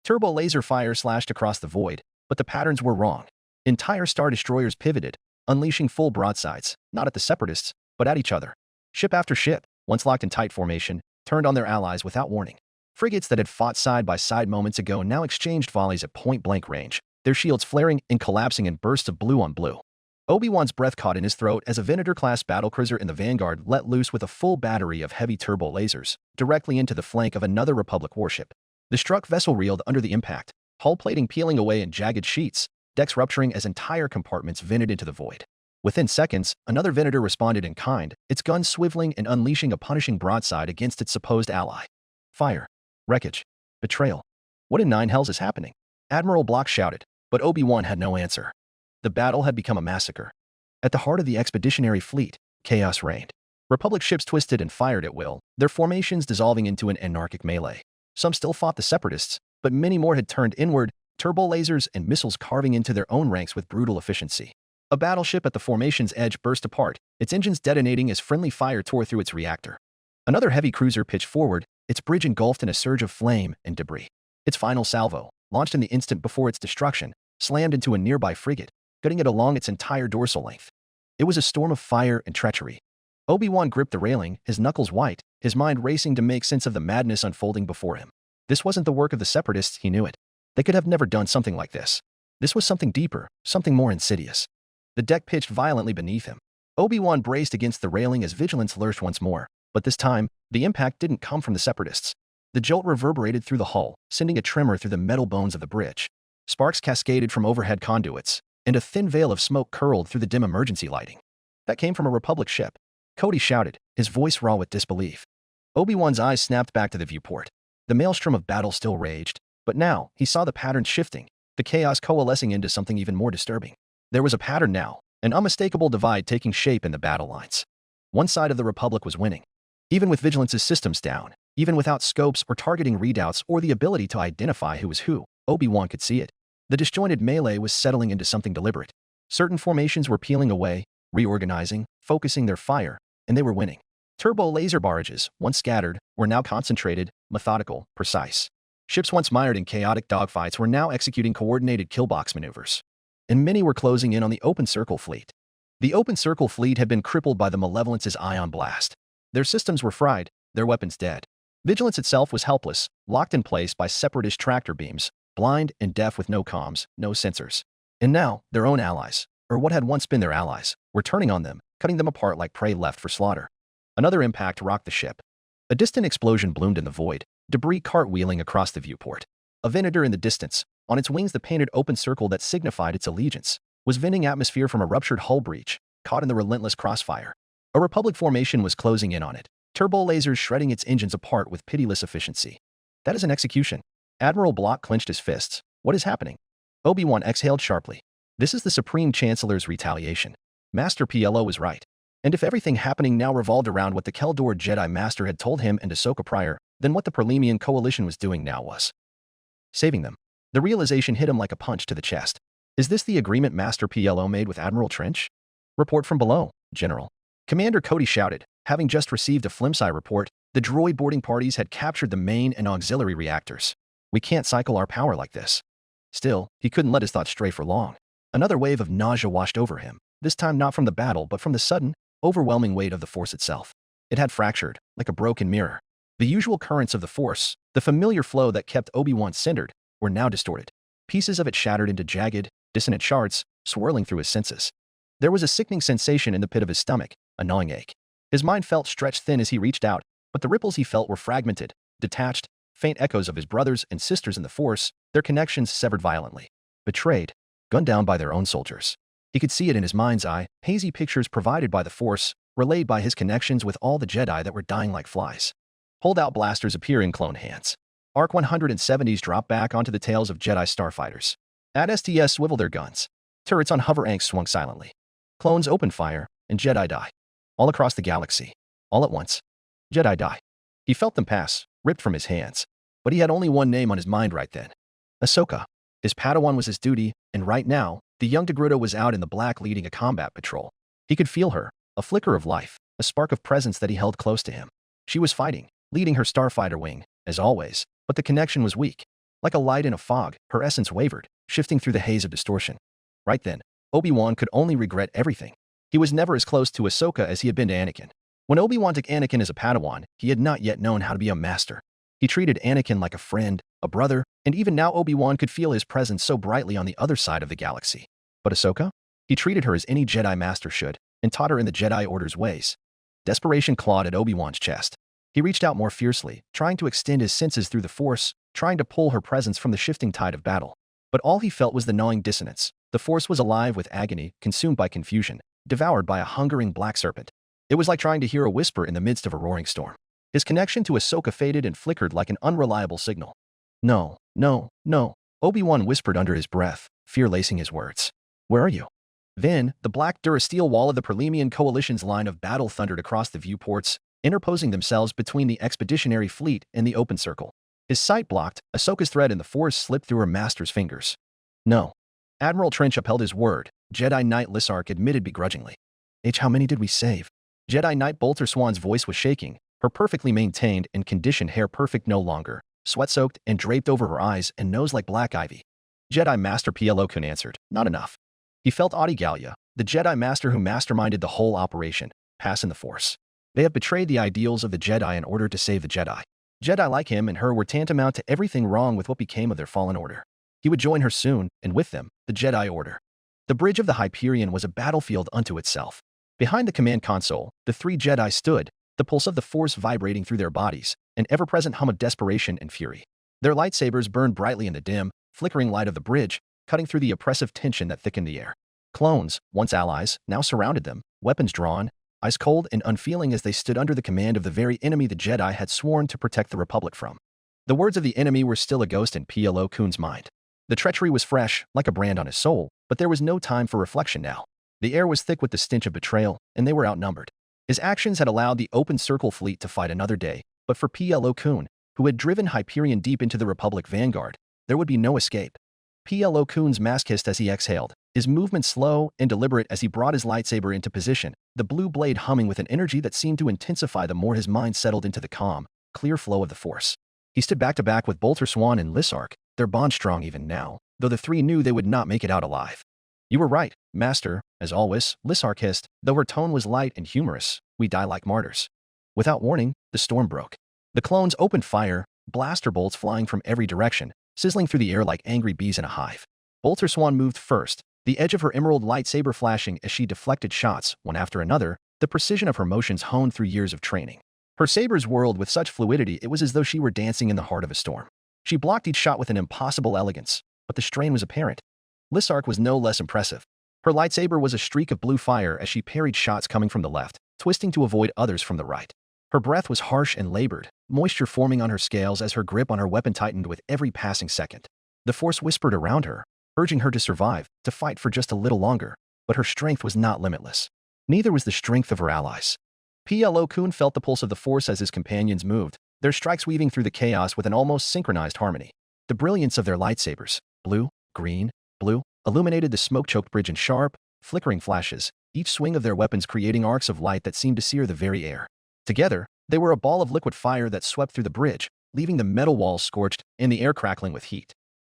Speaker 2: Turbo laser fire slashed across the void, but the patterns were wrong. Entire Star Destroyers pivoted, unleashing full broadsides, not at the Separatists, but at each other. Ship after ship, once locked in tight formation, turned on their allies without warning. Frigates that had fought side by side moments ago now exchanged volleys at point-blank range, their shields flaring and collapsing in bursts of blue on blue. Obi-Wan's breath caught in his throat as a Venator-class battlecruiser in the Vanguard let loose with a full battery of heavy turbo lasers, directly into the flank of another Republic warship. The struck vessel reeled under the impact, hull plating peeling away in jagged sheets, decks rupturing as entire compartments vented into the void. Within seconds, another Venator responded in kind, its guns swiveling and unleashing a punishing broadside against its supposed ally. Fire. Wreckage. Betrayal. What in nine hells is happening? Admiral Block shouted, but Obi-Wan had no answer. The battle had become a massacre. At the heart of the expeditionary fleet, chaos reigned. Republic ships twisted and fired at will, their formations dissolving into an anarchic melee. Some still fought the Separatists, but many more had turned inward, turbo lasers and missiles carving into their own ranks with brutal efficiency. A battleship at the formation's edge burst apart, its engines detonating as friendly fire tore through its reactor. Another heavy cruiser pitched forward, its bridge engulfed in a surge of flame and debris. Its final salvo, launched in the instant before its destruction, slammed into a nearby frigate, cutting it along its entire dorsal length. It was a storm of fire and treachery. Obi-Wan gripped the railing, his knuckles white, his mind racing to make sense of the madness unfolding before him. This wasn't the work of the Separatists, he knew it. They could have never done something like this. This was something deeper, something more insidious. The deck pitched violently beneath him. Obi-Wan braced against the railing as vigilance lurched once more, but this time, the impact didn't come from the Separatists. The jolt reverberated through the hull, sending a tremor through the metal bones of the bridge. Sparks cascaded from overhead conduits, and a thin veil of smoke curled through the dim emergency lighting. That came from a Republic ship. Cody shouted, his voice raw with disbelief. Obi-Wan's eyes snapped back to the viewport. The maelstrom of battle still raged, but now he saw the pattern shifting, the chaos coalescing into something even more disturbing. There was a pattern now, an unmistakable divide taking shape in the battle lines. One side of the Republic was winning. Even with Vigilance's systems down, even without scopes or targeting readouts or the ability to identify who was who, Obi-Wan could see it. The disjointed melee was settling into something deliberate. Certain formations were peeling away, reorganizing, focusing their fire, and they were winning. Turbo laser barrages, once scattered, were now concentrated, methodical, precise. Ships once mired in chaotic dogfights were now executing coordinated killbox maneuvers. And many were closing in on the Open Circle fleet. The Open Circle fleet had been crippled by the Malevolence's ion blast. Their systems were fried, their weapons dead. Vigilance itself was helpless, locked in place by separatist tractor beams, blind and deaf with no comms, no sensors. And now, their own allies, or what had once been their allies, were turning on them, cutting them apart like prey left for slaughter. Another impact rocked the ship. A distant explosion bloomed in the void, debris cartwheeling across the viewport. A Venator in the distance, on its wings the painted open circle that signified its allegiance, was venting atmosphere from a ruptured hull breach, caught in the relentless crossfire. A Republic formation was closing in on it, turbo lasers shredding its engines apart with pitiless efficiency. That is an execution. Admiral Block clenched his fists. What is happening? Obi-Wan exhaled sharply. This is the Supreme Chancellor's retaliation. Master PLO was right. And if everything happening now revolved around what the Keldor Jedi Master had told him and Ahsoka prior, then what the Prelemian Coalition was doing now was saving them. The realization hit him like a punch to the chest. Is this the agreement Master PLO made with Admiral Trench? Report from below, General. Commander Cody shouted, having just received a flimsy report. The droid boarding parties had captured the main and auxiliary reactors. We can't cycle our power like this. Still, he couldn't let his thoughts stray for long. Another wave of nausea washed over him, this time not from the battle but from the sudden, overwhelming weight of the Force itself. It had fractured, like a broken mirror. The usual currents of the Force, the familiar flow that kept Obi-Wan centered, were now distorted. Pieces of it shattered into jagged, dissonant shards, swirling through his senses. There was a sickening sensation in the pit of his stomach, a gnawing ache. His mind felt stretched thin as he reached out, but the ripples he felt were fragmented, detached, faint echoes of his brothers and sisters in the Force, their connections severed violently. Betrayed, gunned down by their own soldiers. He could see it in his mind's eye, hazy pictures provided by the Force, relayed by his connections with all the Jedi that were dying like flies. Hold-out blasters appear in clone hands. Arc 170s drop back onto the tails of Jedi starfighters. AT-STs swivel their guns. Turrets on hover anchs swung silently. Clones open fire, and Jedi die. All across the galaxy. All at once. Jedi die. He felt them pass, ripped from his hands. But he had only one name on his mind right then. Ahsoka. His Padawan was his duty, and right now, the young Degrudo was out in the black leading a combat patrol. He could feel her, a flicker of life, a spark of presence that he held close to him. She was fighting, leading her starfighter wing, as always, but the connection was weak. Like a light in a fog, her essence wavered, shifting through the haze of distortion. Right then, Obi-Wan could only regret everything. He was never as close to Ahsoka as he had been to Anakin. When Obi-Wan took Anakin as a Padawan, he had not yet known how to be a master. He treated Anakin like a friend, a brother, and even now Obi-Wan could feel his presence so brightly on the other side of the galaxy. But Ahsoka? He treated her as any Jedi Master should, and taught her in the Jedi Order's ways. Desperation clawed at Obi-Wan's chest. He reached out more fiercely, trying to extend his senses through the Force, trying to pull her presence from the shifting tide of battle. But all he felt was the gnawing dissonance. The Force was alive with agony, consumed by confusion, devoured by a hungering black serpent. It was like trying to hear a whisper in the midst of a roaring storm. His connection to Ahsoka faded and flickered like an unreliable signal. No, no, no, Obi-Wan whispered under his breath, fear lacing his words. Where are you? Then, the black durasteel wall of the Prelemian Coalition's line of battle thundered across the viewports, interposing themselves between the expeditionary fleet and the open circle. His sight blocked, Ahsoka's thread in the Force slipped through her master's fingers. No. Admiral Trench upheld his word, Jedi Knight Lissark admitted begrudgingly. How many did we save? Jedi Knight Bolter Swan's voice was shaking, her perfectly maintained and conditioned hair perfect no longer, sweat-soaked and draped over her eyes and nose like black ivy. Jedi Master PLO Kun answered, not enough. He felt Adi Gallia, the Jedi Master who masterminded the whole operation, pass in the Force. They have betrayed the ideals of the Jedi in order to save the Jedi. Jedi like him and her were tantamount to everything wrong with what became of their fallen order. He would join her soon, and with them, the Jedi Order. The bridge of the Hyperion was a battlefield unto itself. Behind the command console, the three Jedi stood, the pulse of the Force vibrating through their bodies, an ever-present hum of desperation and fury. Their lightsabers burned brightly in the dim, flickering light of the bridge, cutting through the oppressive tension that thickened the air. Clones, once allies, now surrounded them, weapons drawn, ice cold and unfeeling as they stood under the command of the very enemy the Jedi had sworn to protect the Republic from. The words of the enemy were still a ghost in Plo Koon's mind. The treachery was fresh, like a brand on his soul, but there was no time for reflection now. The air was thick with the stench of betrayal, and they were outnumbered. His actions had allowed the Open Circle fleet to fight another day, but for Plo Koon, who had driven Hyperion deep into the Republic vanguard, there would be no escape. Plo Koon's mask hissed as he exhaled, his movement slow and deliberate as he brought his lightsaber into position, the blue blade humming with an energy that seemed to intensify the more his mind settled into the calm, clear flow of the Force. He stood back to back with Bolter Swan and Lissark, their bond strong even now, though the three knew they would not make it out alive. "You were right, Master," as always, Lissark hissed, though her tone was light and humorous. "We die like martyrs." Without warning, the storm broke. The clones opened fire, blaster bolts flying from every direction, sizzling through the air like angry bees in a hive. Bolter Swan moved first, the edge of her emerald lightsaber flashing as she deflected shots, one after another, the precision of her motions honed through years of training. Her sabers whirled with such fluidity it was as though she were dancing in the heart of a storm. She blocked each shot with an impossible elegance, but the strain was apparent. Lissark was no less impressive. Her lightsaber was a streak of blue fire as she parried shots coming from the left, twisting to avoid others from the right. Her breath was harsh and labored, moisture forming on her scales as her grip on her weapon tightened with every passing second. The Force whispered around her, urging her to survive, to fight for just a little longer, but her strength was not limitless. Neither was the strength of her allies. Plo Koon felt the pulse of the Force as his companions moved, their strikes weaving through the chaos with an almost synchronized harmony. The brilliance of their lightsabers, blue, green, blue, illuminated the smoke-choked bridge in sharp, flickering flashes, each swing of their weapons creating arcs of light that seemed to sear the very air. Together, they were a ball of liquid fire that swept through the bridge, leaving the metal walls scorched and the air crackling with heat.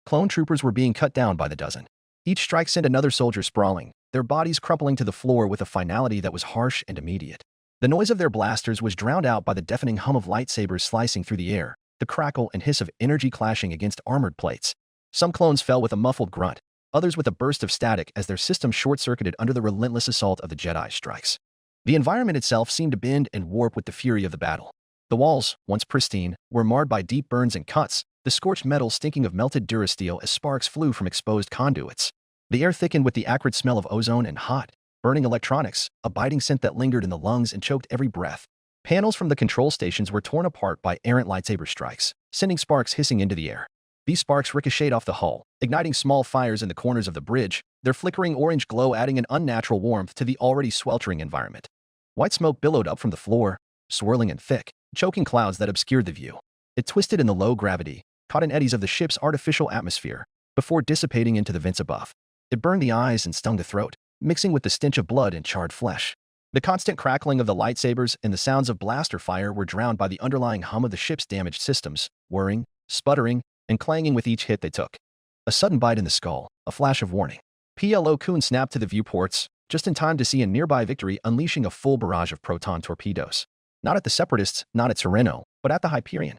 Speaker 2: Clone troopers were being cut down by the dozen. Each strike sent another soldier sprawling, their bodies crumpling to the floor with a finality that was harsh and immediate. The noise of their blasters was drowned out by the deafening hum of lightsabers slicing through the air, the crackle and hiss of energy clashing against armored plates. Some clones fell with a muffled grunt, others with a burst of static as their systems short-circuited under the relentless assault of the Jedi strikes. The environment itself seemed to bend and warp with the fury of the battle. The walls, once pristine, were marred by deep burns and cuts, the scorched metal stinking of melted durasteel as sparks flew from exposed conduits. The air thickened with the acrid smell of ozone and hot, burning electronics, a biting scent that lingered in the lungs and choked every breath. Panels from the control stations were torn apart by errant lightsaber strikes, sending sparks hissing into the air. These sparks ricocheted off the hull, igniting small fires in the corners of the bridge, their flickering orange glow adding an unnatural warmth to the already sweltering environment. White smoke billowed up from the floor, swirling and thick, choking clouds that obscured the view. It twisted in the low gravity, caught in eddies of the ship's artificial atmosphere, before dissipating into the vents above. It burned the eyes and stung the throat, mixing with the stench of blood and charred flesh. The constant crackling of the lightsabers and the sounds of blaster fire were drowned by the underlying hum of the ship's damaged systems, whirring, sputtering, and clanging with each hit they took. A sudden bite in the skull, a flash of warning. Plo Koon snapped to the viewports, just in time to see a nearby Victory unleashing a full barrage of proton torpedoes. Not at the Separatists, not at Sereno, but at the Hyperion.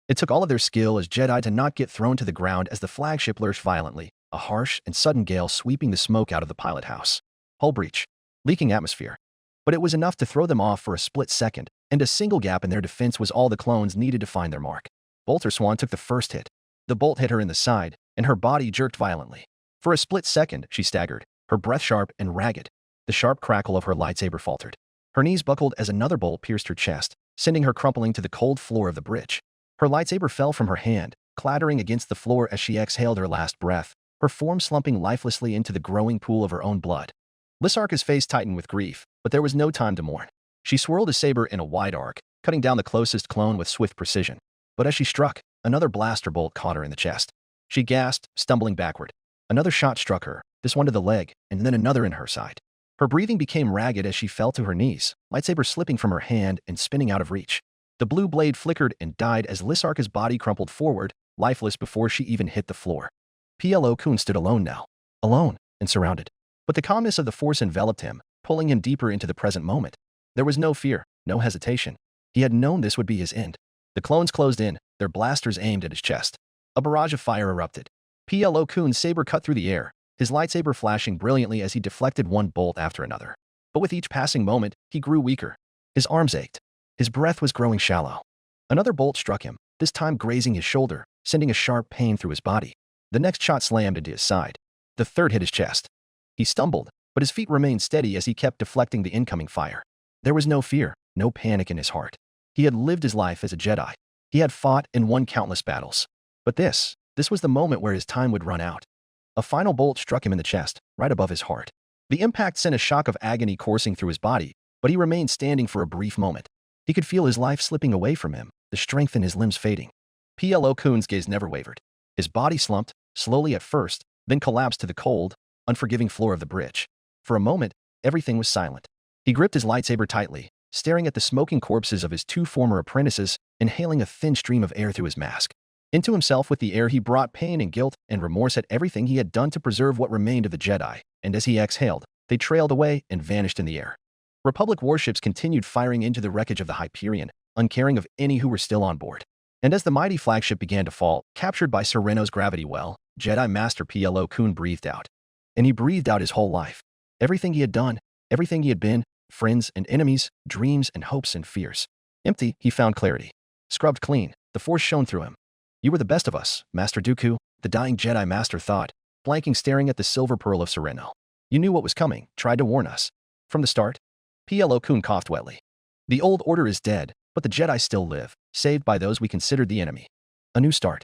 Speaker 2: It took all of their skill as Jedi to not get thrown to the ground as the flagship lurched violently, a harsh and sudden gale sweeping the smoke out of the pilot house. Hull breach. Leaking atmosphere. But it was enough to throw them off for a split second, and a single gap in their defense was all the clones needed to find their mark. Bolter Swan took the first hit. The bolt hit her in the side, and her body jerked violently. For a split second, she staggered, her breath sharp and ragged. The sharp crackle of her lightsaber faltered. Her knees buckled as another bolt pierced her chest, sending her crumpling to the cold floor of the bridge. Her lightsaber fell from her hand, clattering against the floor as she exhaled her last breath, her form slumping lifelessly into the growing pool of her own blood. Lissarka's face tightened with grief, but there was no time to mourn. She swirled a saber in a wide arc, cutting down the closest clone with swift precision. But as she struck, another blaster bolt caught her in the chest. She gasped, stumbling backward. Another shot struck her, this one to the leg, and then another in her side. Her breathing became ragged as she fell to her knees, lightsaber slipping from her hand and spinning out of reach. The blue blade flickered and died as Lissarka's body crumpled forward, lifeless before she even hit the floor. Plo Koon stood alone now. Alone and surrounded. But the calmness of the Force enveloped him, pulling him deeper into the present moment. There was no fear, no hesitation. He had known this would be his end. The clones closed in, their blasters aimed at his chest. A barrage of fire erupted. Plo Koon's saber cut through the air, his lightsaber flashing brilliantly as he deflected one bolt after another. But with each passing moment, he grew weaker. His arms ached. His breath was growing shallow. Another bolt struck him, this time grazing his shoulder, sending a sharp pain through his body. The next shot slammed into his side. The third hit his chest. He stumbled, but his feet remained steady as he kept deflecting the incoming fire. There was no fear, no panic in his heart. He had lived his life as a Jedi. He had fought and won countless battles. But this was the moment where his time would run out. A final bolt struck him in the chest, right above his heart. The impact sent a shock of agony coursing through his body, but he remained standing for a brief moment. He could feel his life slipping away from him, the strength in his limbs fading. Plo Koon's gaze never wavered. His body slumped, slowly at first, then collapsed to the cold, unforgiving floor of the bridge. For a moment, everything was silent. He gripped his lightsaber tightly, staring at the smoking corpses of his two former apprentices, inhaling a thin stream of air through his mask. Into himself with the air he brought pain and guilt and remorse at everything he had done to preserve what remained of the Jedi, and as he exhaled, they trailed away and vanished in the air. Republic warships continued firing into the wreckage of the Hyperion, uncaring of any who were still on board. And as the mighty flagship began to fall, captured by Sereno's gravity well, Jedi Master Plo Koon breathed out. And he breathed out his whole life. Everything he had done, everything he had been, friends and enemies, dreams and hopes and fears. Empty, he found clarity. Scrubbed clean, the Force shone through him. You were the best of us, Master Dooku, the dying Jedi Master thought, blanking staring at the silver pearl of Sereno. You knew what was coming, tried to warn us. From the start? Plo Koon coughed wetly. The old order is dead, but the Jedi still live, saved by those we considered the enemy. A new start.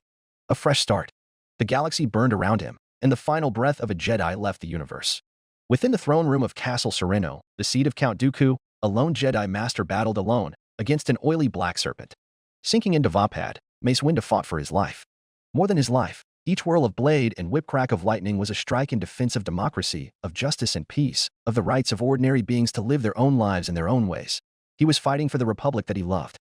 Speaker 2: A fresh start. The galaxy burned around him, and the final breath of a Jedi left the universe. Within the throne room of Castle Sereno, the seat of Count Dooku, a lone Jedi Master battled alone against an oily black serpent. Sinking into Vapad, Mace Windu fought for his life. More than his life, each whirl of blade and whip crack of lightning was a strike in defense of democracy, of justice and peace, of the rights of ordinary beings to live their own lives in their own ways. He was fighting for the republic that he loved.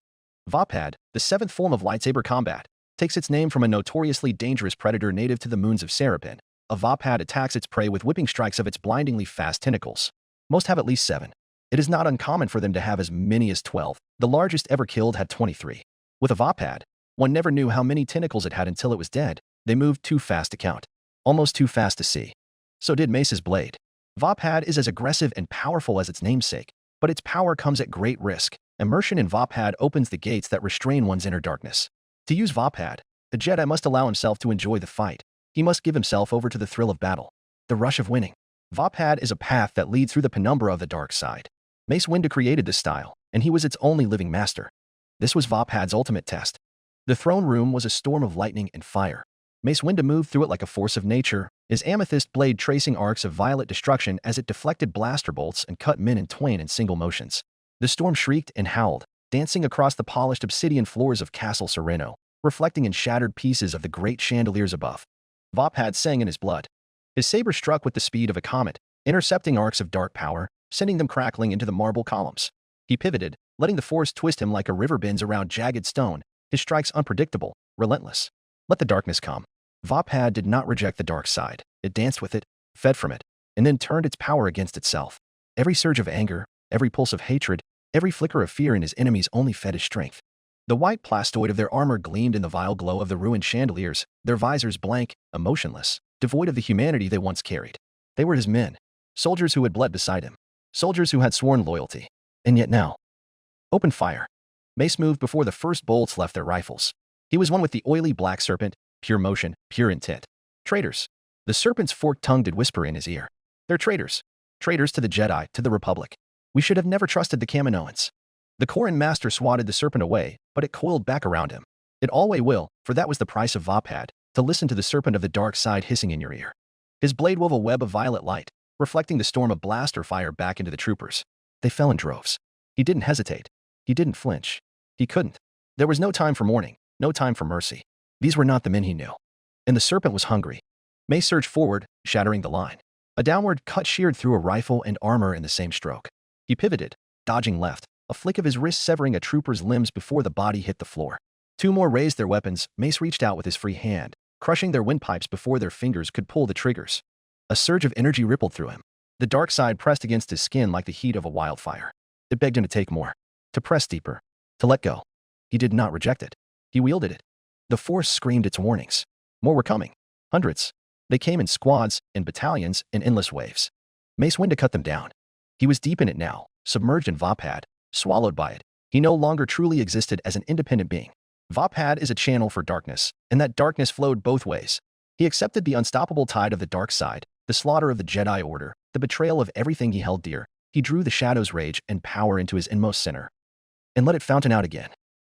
Speaker 2: Vapad, the seventh form of lightsaber combat, takes its name from a notoriously dangerous predator native to the moons of Serapin. A Vapad attacks its prey with whipping strikes of its blindingly fast tentacles. Most have at least 7. It is not uncommon for them to have as many as 12. The largest ever killed had 23. With a Vapad, one never knew how many tentacles it had until it was dead. They moved too fast to count. Almost too fast to see. So did Mace's blade. Vapad is as aggressive and powerful as its namesake, but its power comes at great risk. Immersion in Vapad opens the gates that restrain one's inner darkness. To use Vapad, the Jedi must allow himself to enjoy the fight. He must give himself over to the thrill of battle, the rush of winning. Vapad is a path that leads through the penumbra of the dark side. Mace Windu created this style, and he was its only living master. This was Vapad's ultimate test. The throne room was a storm of lightning and fire. Mace Windu moved through it like a force of nature, his amethyst blade tracing arcs of violet destruction as it deflected blaster bolts and cut men in twain in single motions. The storm shrieked and howled, dancing across the polished obsidian floors of Castle Sereno, reflecting in shattered pieces of the great chandeliers above. Vapad sang in his blood. His saber struck with the speed of a comet, intercepting arcs of dark power, sending them crackling into the marble columns. He pivoted, letting the force twist him like a river bends around jagged stone, his strikes unpredictable, relentless. Let the darkness come. Vapad did not reject the dark side. It danced with it, fed from it, and then turned its power against itself. Every surge of anger, every pulse of hatred, every flicker of fear in his enemies only fed his strength. The white plastoid of their armor gleamed in the vile glow of the ruined chandeliers, their visors blank, emotionless, devoid of the humanity they once carried. They were his men, soldiers who had bled beside him, soldiers who had sworn loyalty. And yet now, open fire. Mace moved before the first bolts left their rifles. He was one with the oily black serpent, pure motion, pure intent. Traitors. The serpent's forked tongue did whisper in his ear. They're traitors. Traitors to the Jedi, to the Republic. We should have never trusted the Kaminoans. The Koran master swatted the serpent away, but it coiled back around him. It always will, for that was the price of Vapad, to listen to the serpent of the dark side hissing in your ear. His blade wove a web of violet light, reflecting the storm of blaster fire back into the troopers. They fell in droves. He didn't hesitate. He didn't flinch. He couldn't. There was no time for mourning, no time for mercy. These were not the men he knew. And the serpent was hungry. Mace surged forward, shattering the line. A downward cut sheared through a rifle and armor in the same stroke. He pivoted, dodging left, a flick of his wrist severing a trooper's limbs before the body hit the floor. 2 more raised their weapons. Mace reached out with his free hand, crushing their windpipes before their fingers could pull the triggers. A surge of energy rippled through him. The dark side pressed against his skin like the heat of a wildfire. It begged him to take more, to press deeper, to let go. He did not reject it. He wielded it. The force screamed its warnings. More were coming. Hundreds. They came in squads, in battalions, in endless waves. Mace Windu cut them down. He was deep in it now, submerged in Vapad, swallowed by it, He no longer truly existed as an independent being. Vapad is a channel for darkness, and that darkness flowed both ways. He accepted the unstoppable tide of the dark side, the slaughter of the Jedi Order, the betrayal of everything he held dear. He drew the shadow's rage and power into his inmost center, and let it fountain out again.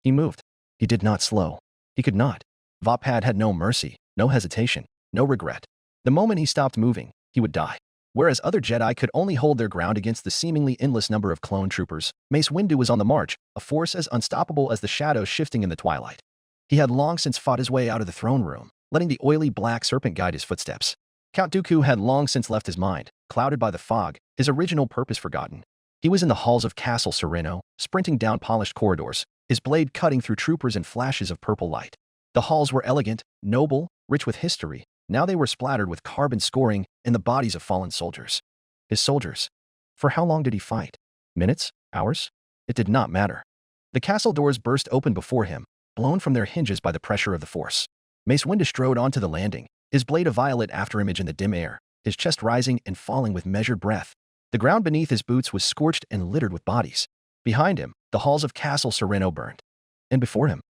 Speaker 2: He moved. He did not slow. He could not. Vapad had no mercy, no hesitation, no regret. The moment he stopped moving, he would die. Whereas other Jedi could only hold their ground against the seemingly endless number of clone troopers, Mace Windu was on the march, a force as unstoppable as the shadows shifting in the twilight. He had long since fought his way out of the throne room, letting the oily black serpent guide his footsteps. Count Dooku had long since left his mind, clouded by the fog, his original purpose forgotten. He was in the halls of Castle Sereno, sprinting down polished corridors, his blade cutting through troopers in flashes of purple light. The halls were elegant, noble, rich with history. Now they were splattered with carbon scoring and the bodies of fallen soldiers. His soldiers. For how long did he fight? Minutes? Hours? It did not matter. The castle doors burst open before him, blown from their hinges by the pressure of the Force. Mace Windu strode onto the landing, his blade a violet afterimage in the dim air, his chest rising and falling with measured breath. The ground beneath his boots was scorched and littered with bodies. Behind him, the halls of Castle Sereno burned. And before him,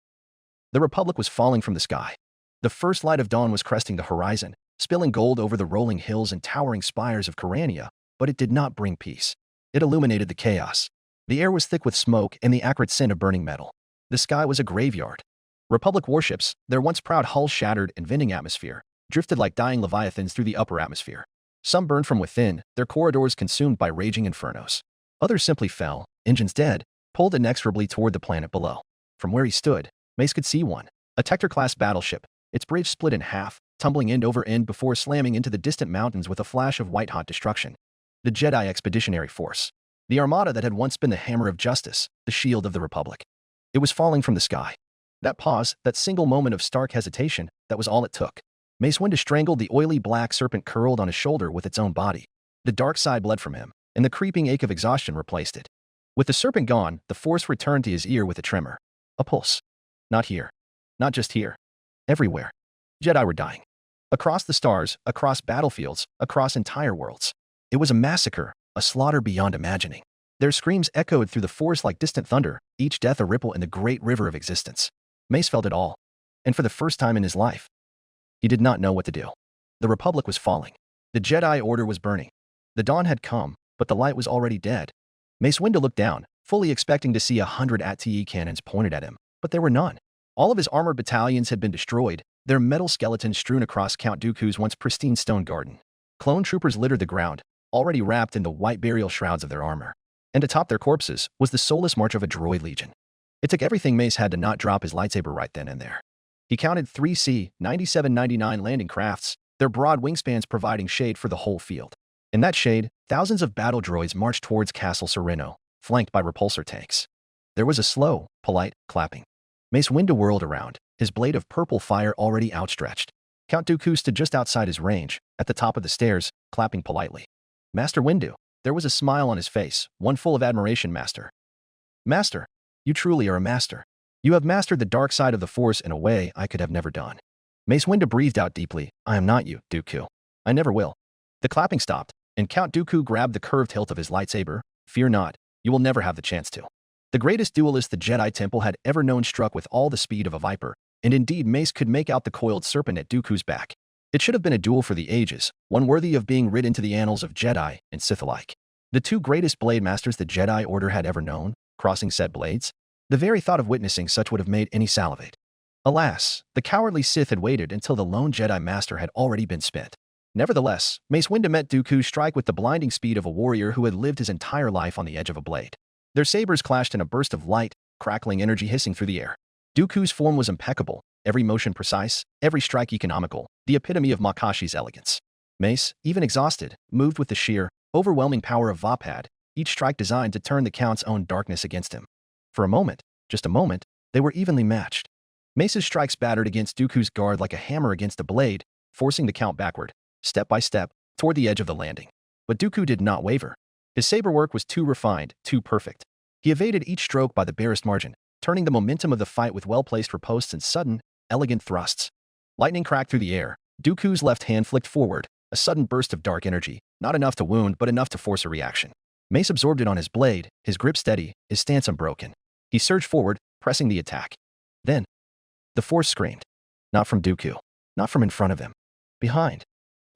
Speaker 2: the Republic was falling from the sky. The first light of dawn was cresting the horizon, spilling gold over the rolling hills and towering spires of Corania, but it did not bring peace. It illuminated the chaos. The air was thick with smoke and the acrid scent of burning metal. The sky was a graveyard. Republic warships, their once proud hulls shattered and venting atmosphere, drifted like dying leviathans through the upper atmosphere. Some burned from within, their corridors consumed by raging infernos. Others simply fell, engines dead, pulled inexorably toward the planet below. From where he stood, Mace could see one, a Tector-class battleship, its bridge split in half, tumbling end over end before slamming into the distant mountains with a flash of white-hot destruction. The Jedi Expeditionary Force. The armada that had once been the hammer of justice, the shield of the Republic. It was falling from the sky. That pause, that single moment of stark hesitation, that was all it took. Mace Windu strangled the oily black serpent curled on his shoulder with its own body. The dark side bled from him, and the creeping ache of exhaustion replaced it. With the serpent gone, the Force returned to his ear with a tremor. A pulse. Not here. Not just here. Everywhere. Jedi were dying. Across the stars, across battlefields, across entire worlds. It was a massacre, a slaughter beyond imagining. Their screams echoed through the Force like distant thunder, each death a ripple in the great river of existence. Mace felt it all. And for the first time in his life, he did not know what to do. The Republic was falling. The Jedi Order was burning. The dawn had come, but the light was already dead. Mace Windu looked down, fully expecting to see 100 AT-E cannons pointed at him, but there were none. All of his armored battalions had been destroyed, their metal skeletons strewn across Count Dooku's once pristine stone garden. Clone troopers littered the ground, already wrapped in the white burial shrouds of their armor. And atop their corpses was the soulless march of a droid legion. It took everything Mace had to not drop his lightsaber right then and there. He counted 3 C-9799 landing crafts, their broad wingspans providing shade for the whole field. In that shade, thousands of battle droids marched towards Castle Sereno, flanked by repulsor tanks. There was a slow, polite clapping. Mace Windu whirled around, his blade of purple fire already outstretched. Count Dooku stood just outside his range, at the top of the stairs, clapping politely. Master Windu. There was a smile on his face, one full of admiration, Master. Master, you truly are a master. You have mastered the dark side of the Force in a way I could have never done. Mace Windu breathed out deeply. I am not you, Dooku. I never will. The clapping stopped, and Count Dooku grabbed the curved hilt of his lightsaber. Fear not, you will never have the chance to. The greatest duelist the Jedi Temple had ever known struck with all the speed of a viper, and indeed Mace could make out the coiled serpent at Dooku's back. It should have been a duel for the ages, one worthy of being writ into the annals of Jedi and Sith alike. The two greatest blade masters the Jedi Order had ever known, crossing set blades. The very thought of witnessing such would have made any salivate. Alas, the cowardly Sith had waited until the lone Jedi Master had already been spent. Nevertheless, Mace Windu met Dooku's strike with the blinding speed of a warrior who had lived his entire life on the edge of a blade. Their sabers clashed in a burst of light, crackling energy hissing through the air. Dooku's form was impeccable, every motion precise, every strike economical, the epitome of Makashi's elegance. Mace, even exhausted, moved with the sheer, overwhelming power of Vapad, each strike designed to turn the Count's own darkness against him. For a moment, just a moment, they were evenly matched. Mace's strikes battered against Dooku's guard like a hammer against a blade, forcing the Count backward, step by step, toward the edge of the landing. But Dooku did not waver. His saber work was too refined, too perfect. He evaded each stroke by the barest margin, turning the momentum of the fight with well-placed riposts and sudden, elegant thrusts. Lightning cracked through the air. Dooku's left hand flicked forward, a sudden burst of dark energy, not enough to wound but enough to force a reaction. Mace absorbed it on his blade, his grip steady, his stance unbroken. He surged forward, pressing the attack. Then, the force screamed. Not from Dooku. Not from in front of him. Behind.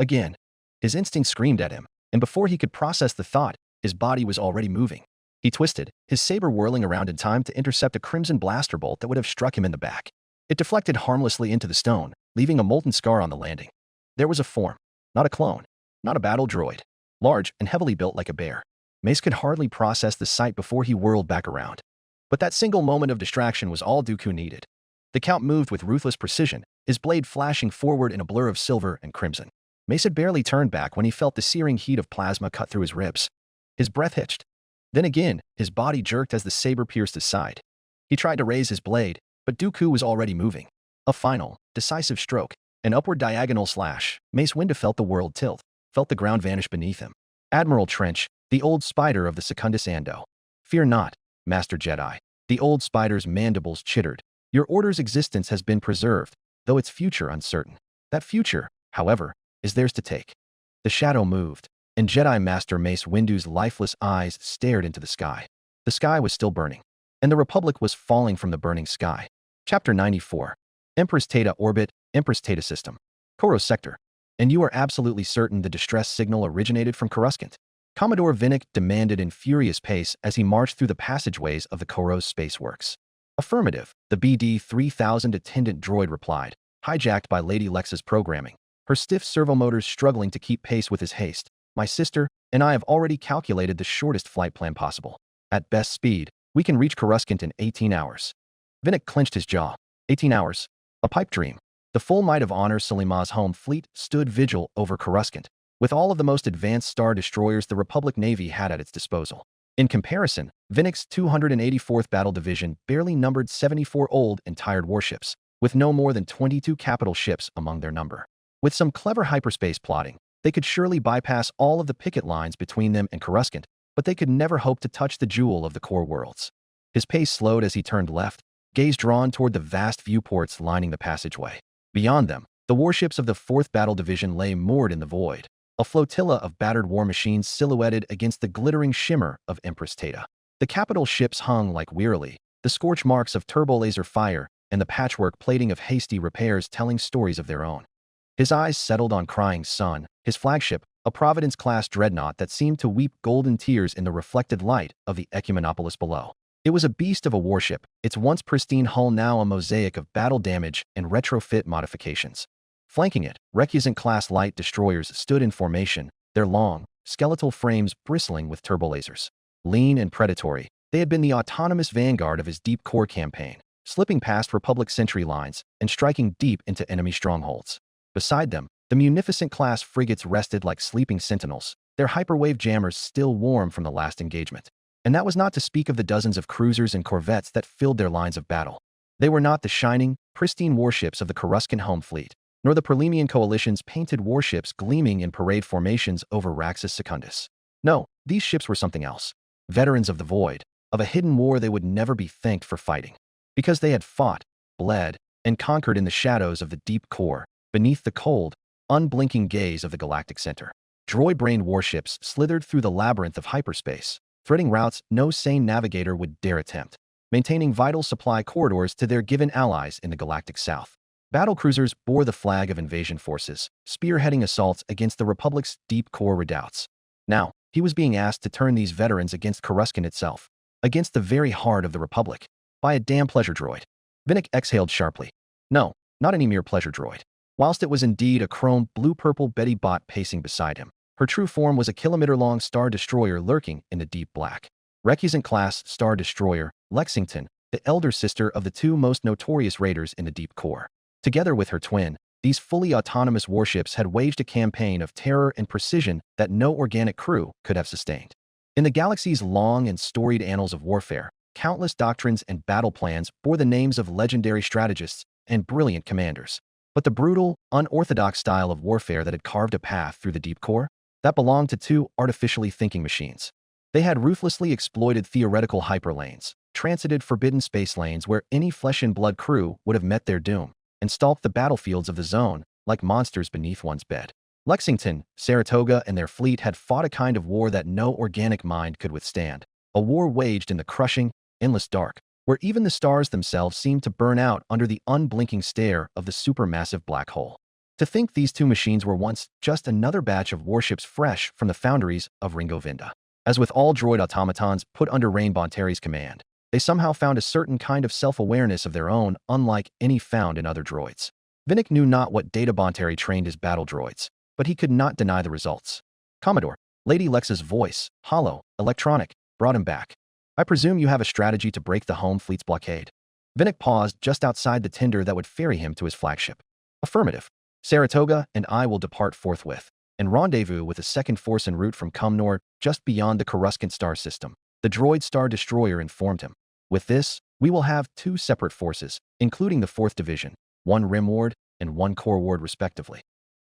Speaker 2: Again. His instinct screamed at him, and before he could process the thought, his body was already moving. He twisted, his saber whirling around in time to intercept a crimson blaster bolt that would have struck him in the back. It deflected harmlessly into the stone, leaving a molten scar on the landing. There was a form. Not a clone. Not a battle droid. Large and heavily built like a bear. Mace could hardly process the sight before he whirled back around. But that single moment of distraction was all Dooku needed. The Count moved with ruthless precision, his blade flashing forward in a blur of silver and crimson. Mace had barely turned back when he felt the searing heat of plasma cut through his ribs. His breath hitched. Then again, his body jerked as the saber pierced his side. He tried to raise his blade, but Dooku was already moving. A final, decisive stroke, an upward diagonal slash. Mace Windu felt the world tilt, felt the ground vanish beneath him. Admiral Trench, the old spider of the Secundus Ando. Fear not, Master Jedi. The old spider's mandibles chittered. Your order's existence has been preserved, though its future uncertain. That future, however, is theirs to take. The shadow moved, and Jedi Master Mace Windu's lifeless eyes stared into the sky. The sky was still burning, and the Republic was falling from the burning sky. Chapter 94. Empress Teta Orbit, Empress Teta System. Koros Sector. And you are absolutely certain the distress signal originated from Coruscant? Commodore Vinnick demanded in furious pace as he marched through the passageways of the Koros Space Works. Affirmative, the BD-3000 attendant droid replied, hijacked by Lady Lexa's programming, her stiff servomotors struggling to keep pace with his haste. My sister and I have already calculated the shortest flight plan possible. At best speed, we can reach Coruscant in 18 hours. Vinnick clenched his jaw. 18 hours. A pipe dream. The full might of honor Suleiman's home fleet stood vigil over Coruscant, with all of the most advanced star destroyers the Republic Navy had at its disposal. In comparison, Vinnick's 284th Battle Division barely numbered 74 old and tired warships, with no more than 22 capital ships among their number. With some clever hyperspace plotting, they could surely bypass all of the picket lines between them and Coruscant, but they could never hope to touch the jewel of the core worlds. His pace slowed as he turned left, gaze drawn toward the vast viewports lining the passageway. Beyond them, the warships of the 4th Battle Division lay moored in the void, a flotilla of battered war machines silhouetted against the glittering shimmer of Empress Teta. The capital ships hung like wearily, the scorch marks of turbolaser fire and the patchwork plating of hasty repairs telling stories of their own. His eyes settled on Crying Sun, his flagship, a Providence-class dreadnought that seemed to weep golden tears in the reflected light of the Ecumenopolis below. It was a beast of a warship, its once pristine hull now a mosaic of battle damage and retrofit modifications. Flanking it, Recusant-class light destroyers stood in formation, their long, skeletal frames bristling with turbolasers. Lean and predatory, they had been the autonomous vanguard of his deep core campaign, slipping past Republic sentry lines and striking deep into enemy strongholds. Beside them, the munificent-class frigates rested like sleeping sentinels, their hyperwave jammers still warm from the last engagement. And that was not to speak of the dozens of cruisers and corvettes that filled their lines of battle. They were not the shining, pristine warships of the Coruscant home fleet, nor the Prelemian Coalition's painted warships gleaming in parade formations over Raxus Secundus. No, these ships were something else. Veterans of the void, of a hidden war they would never be thanked for fighting. Because they had fought, bled, and conquered in the shadows of the deep core, beneath the cold, unblinking gaze of the galactic center. Droid-brained warships slithered through the labyrinth of hyperspace, threading routes no sane navigator would dare attempt, maintaining vital supply corridors to their given allies in the galactic south. Battlecruisers bore the flag of invasion forces, spearheading assaults against the Republic's deep core redoubts. Now, he was being asked to turn these veterans against Coruscant itself, against the very heart of the Republic, by a damn pleasure droid. Vinnick exhaled sharply. No, not any mere pleasure droid. Whilst it was indeed a chrome blue-purple Betty Bot pacing beside him, her true form was a kilometer-long Star Destroyer lurking in the deep black. Recusant-class Star Destroyer, Lexington, the elder sister of the two most notorious raiders in the deep core. Together with her twin, these fully autonomous warships had waged a campaign of terror and precision that no organic crew could have sustained. In the galaxy's long and storied annals of warfare, countless doctrines and battle plans bore the names of legendary strategists and brilliant commanders. But the brutal, unorthodox style of warfare that had carved a path through the deep core, that belonged to two artificially thinking machines. They had ruthlessly exploited theoretical hyperlanes, transited forbidden space lanes where any flesh-and-blood crew would have met their doom, and stalked the battlefields of the zone like monsters beneath one's bed. Lexington, Saratoga, and their fleet had fought a kind of war that no organic mind could withstand, a war waged in the crushing, endless dark, where even the stars themselves seemed to burn out under the unblinking stare of the supermassive black hole. To think these two machines were once just another batch of warships fresh from the foundries of Ringovinda. As with all droid automatons put under Rain Bonteri's command, they somehow found a certain kind of self-awareness of their own, unlike any found in other droids. Vinnick knew not what data Bonteri trained his battle droids, but he could not deny the results. Commodore, Lady Lexa's voice, hollow, electronic, brought him back. I presume you have a strategy to break the home fleet's blockade. Vinnick paused just outside the tender that would ferry him to his flagship. Affirmative. Saratoga and I will depart forthwith, and rendezvous with a second force en route from Cumnor just beyond the Coruscant star system. The droid Star Destroyer informed him. With this, we will have two separate forces, including the 4th Division, one Rim Ward and one Core Ward respectively.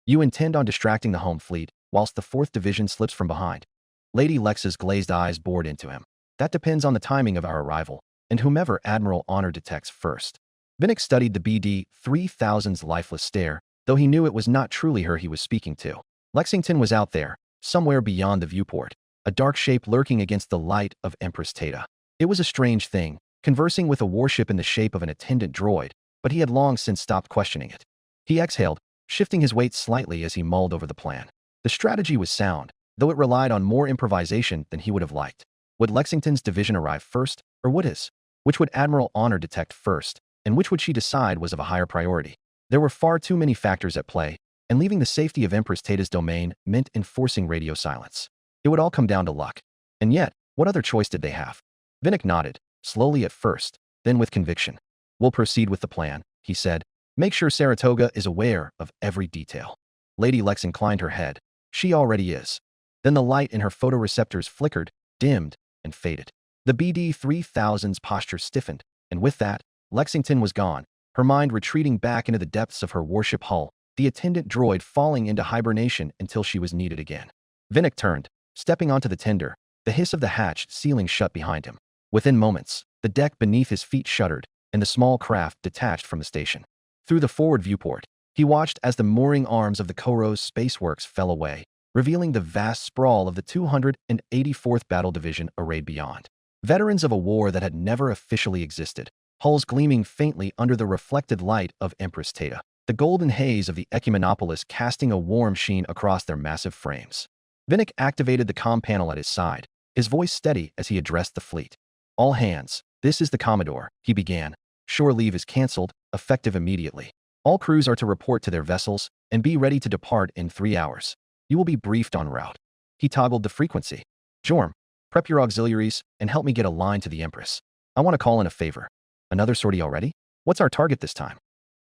Speaker 2: You intend on distracting the home fleet, whilst the 4th Division slips from behind. Lady Lexa's glazed eyes bored into him. That depends on the timing of our arrival, and whomever Admiral Honor detects first. Vinnick studied the BD-3000's lifeless stare, though he knew it was not truly her he was speaking to. Lexington was out there, somewhere beyond the viewport, a dark shape lurking against the light of Empress Tata. It was a strange thing, conversing with a warship in the shape of an attendant droid, but he had long since stopped questioning it. He exhaled, shifting his weight slightly as he mulled over the plan. The strategy was sound, though it relied on more improvisation than he would have liked. Would Lexington's division arrive first, or would his? Which would Admiral Honor detect first, and which would she decide was of a higher priority? There were far too many factors at play, and leaving the safety of Empress Tata's domain meant enforcing radio silence. It would all come down to luck. And yet, what other choice did they have? Vinnick nodded, slowly at first, then with conviction. We'll proceed with the plan, he said. Make sure Saratoga is aware of every detail. Lady Lex inclined her head. She already is. Then the light in her photoreceptors flickered, dimmed, and faded. The BD-3000's posture stiffened, and with that, Lexington was gone, her mind retreating back into the depths of her warship hull, the attendant droid falling into hibernation until she was needed again. Vinnick turned, stepping onto the tender, the hiss of the hatch sealing shut behind him. Within moments, the deck beneath his feet shuddered, and the small craft detached from the station. Through the forward viewport, he watched as the mooring arms of the Koros Spaceworks fell away, revealing the vast sprawl of the 284th Battle Division arrayed beyond. Veterans of a war that had never officially existed, hulls gleaming faintly under the reflected light of Empress Tata, the golden haze of the Ecumenopolis casting a warm sheen across their massive frames. Vinnick activated the comm panel at his side, his voice steady as he addressed the fleet. All hands, this is the Commodore, he began. Shore leave is cancelled, effective immediately. All crews are to report to their vessels and be ready to depart in 3 hours. You will be briefed en route. He toggled the frequency. Jorm, prep your auxiliaries and help me get a line to the Empress. I want to call in a favor. Another sortie already? What's our target this time?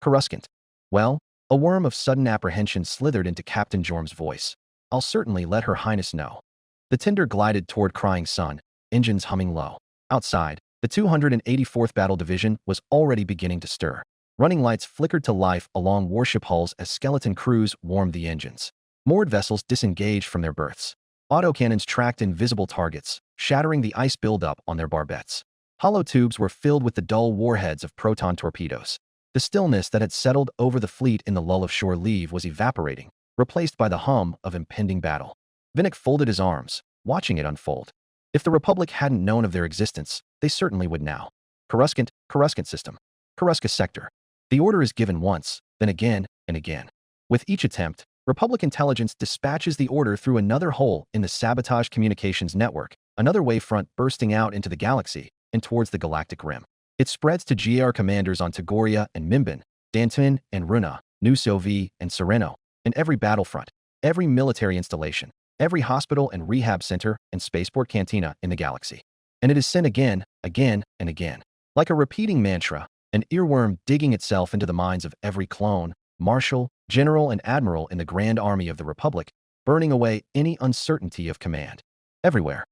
Speaker 2: Coruscant. Well, a worm of sudden apprehension slithered into Captain Jorm's voice. I'll certainly let Her Highness know. The tender glided toward Crying Sun, engines humming low. Outside, the 284th Battle Division was already beginning to stir. Running lights flickered to life along warship hulls as skeleton crews warmed the engines. Moored vessels disengaged from their berths. Autocannons tracked invisible targets, shattering the ice buildup on their barbettes. Hollow tubes were filled with the dull warheads of proton torpedoes. The stillness that had settled over the fleet in the lull of shore leave was evaporating, replaced by the hum of impending battle. Vinnick folded his arms, watching it unfold. If the Republic hadn't known of their existence, they certainly would now. Coruscant system. Coruscant sector. The order is given once, then again and again. With each attempt, Republic intelligence dispatches the order through another hole in the sabotage communications network, another wavefront bursting out into the galaxy and towards the galactic rim. It spreads to GR commanders on Tagoria and Mimbin, Dantin and Runa, New Sovi and Sereno, and every battlefront, every military installation, every hospital and rehab center and spaceport cantina in the galaxy. And it is sent again, again, and again. Like a repeating mantra, an earworm digging itself into the minds of every clone, marshal, general, and admiral in the Grand Army of the Republic, burning away any uncertainty of command. Everywhere,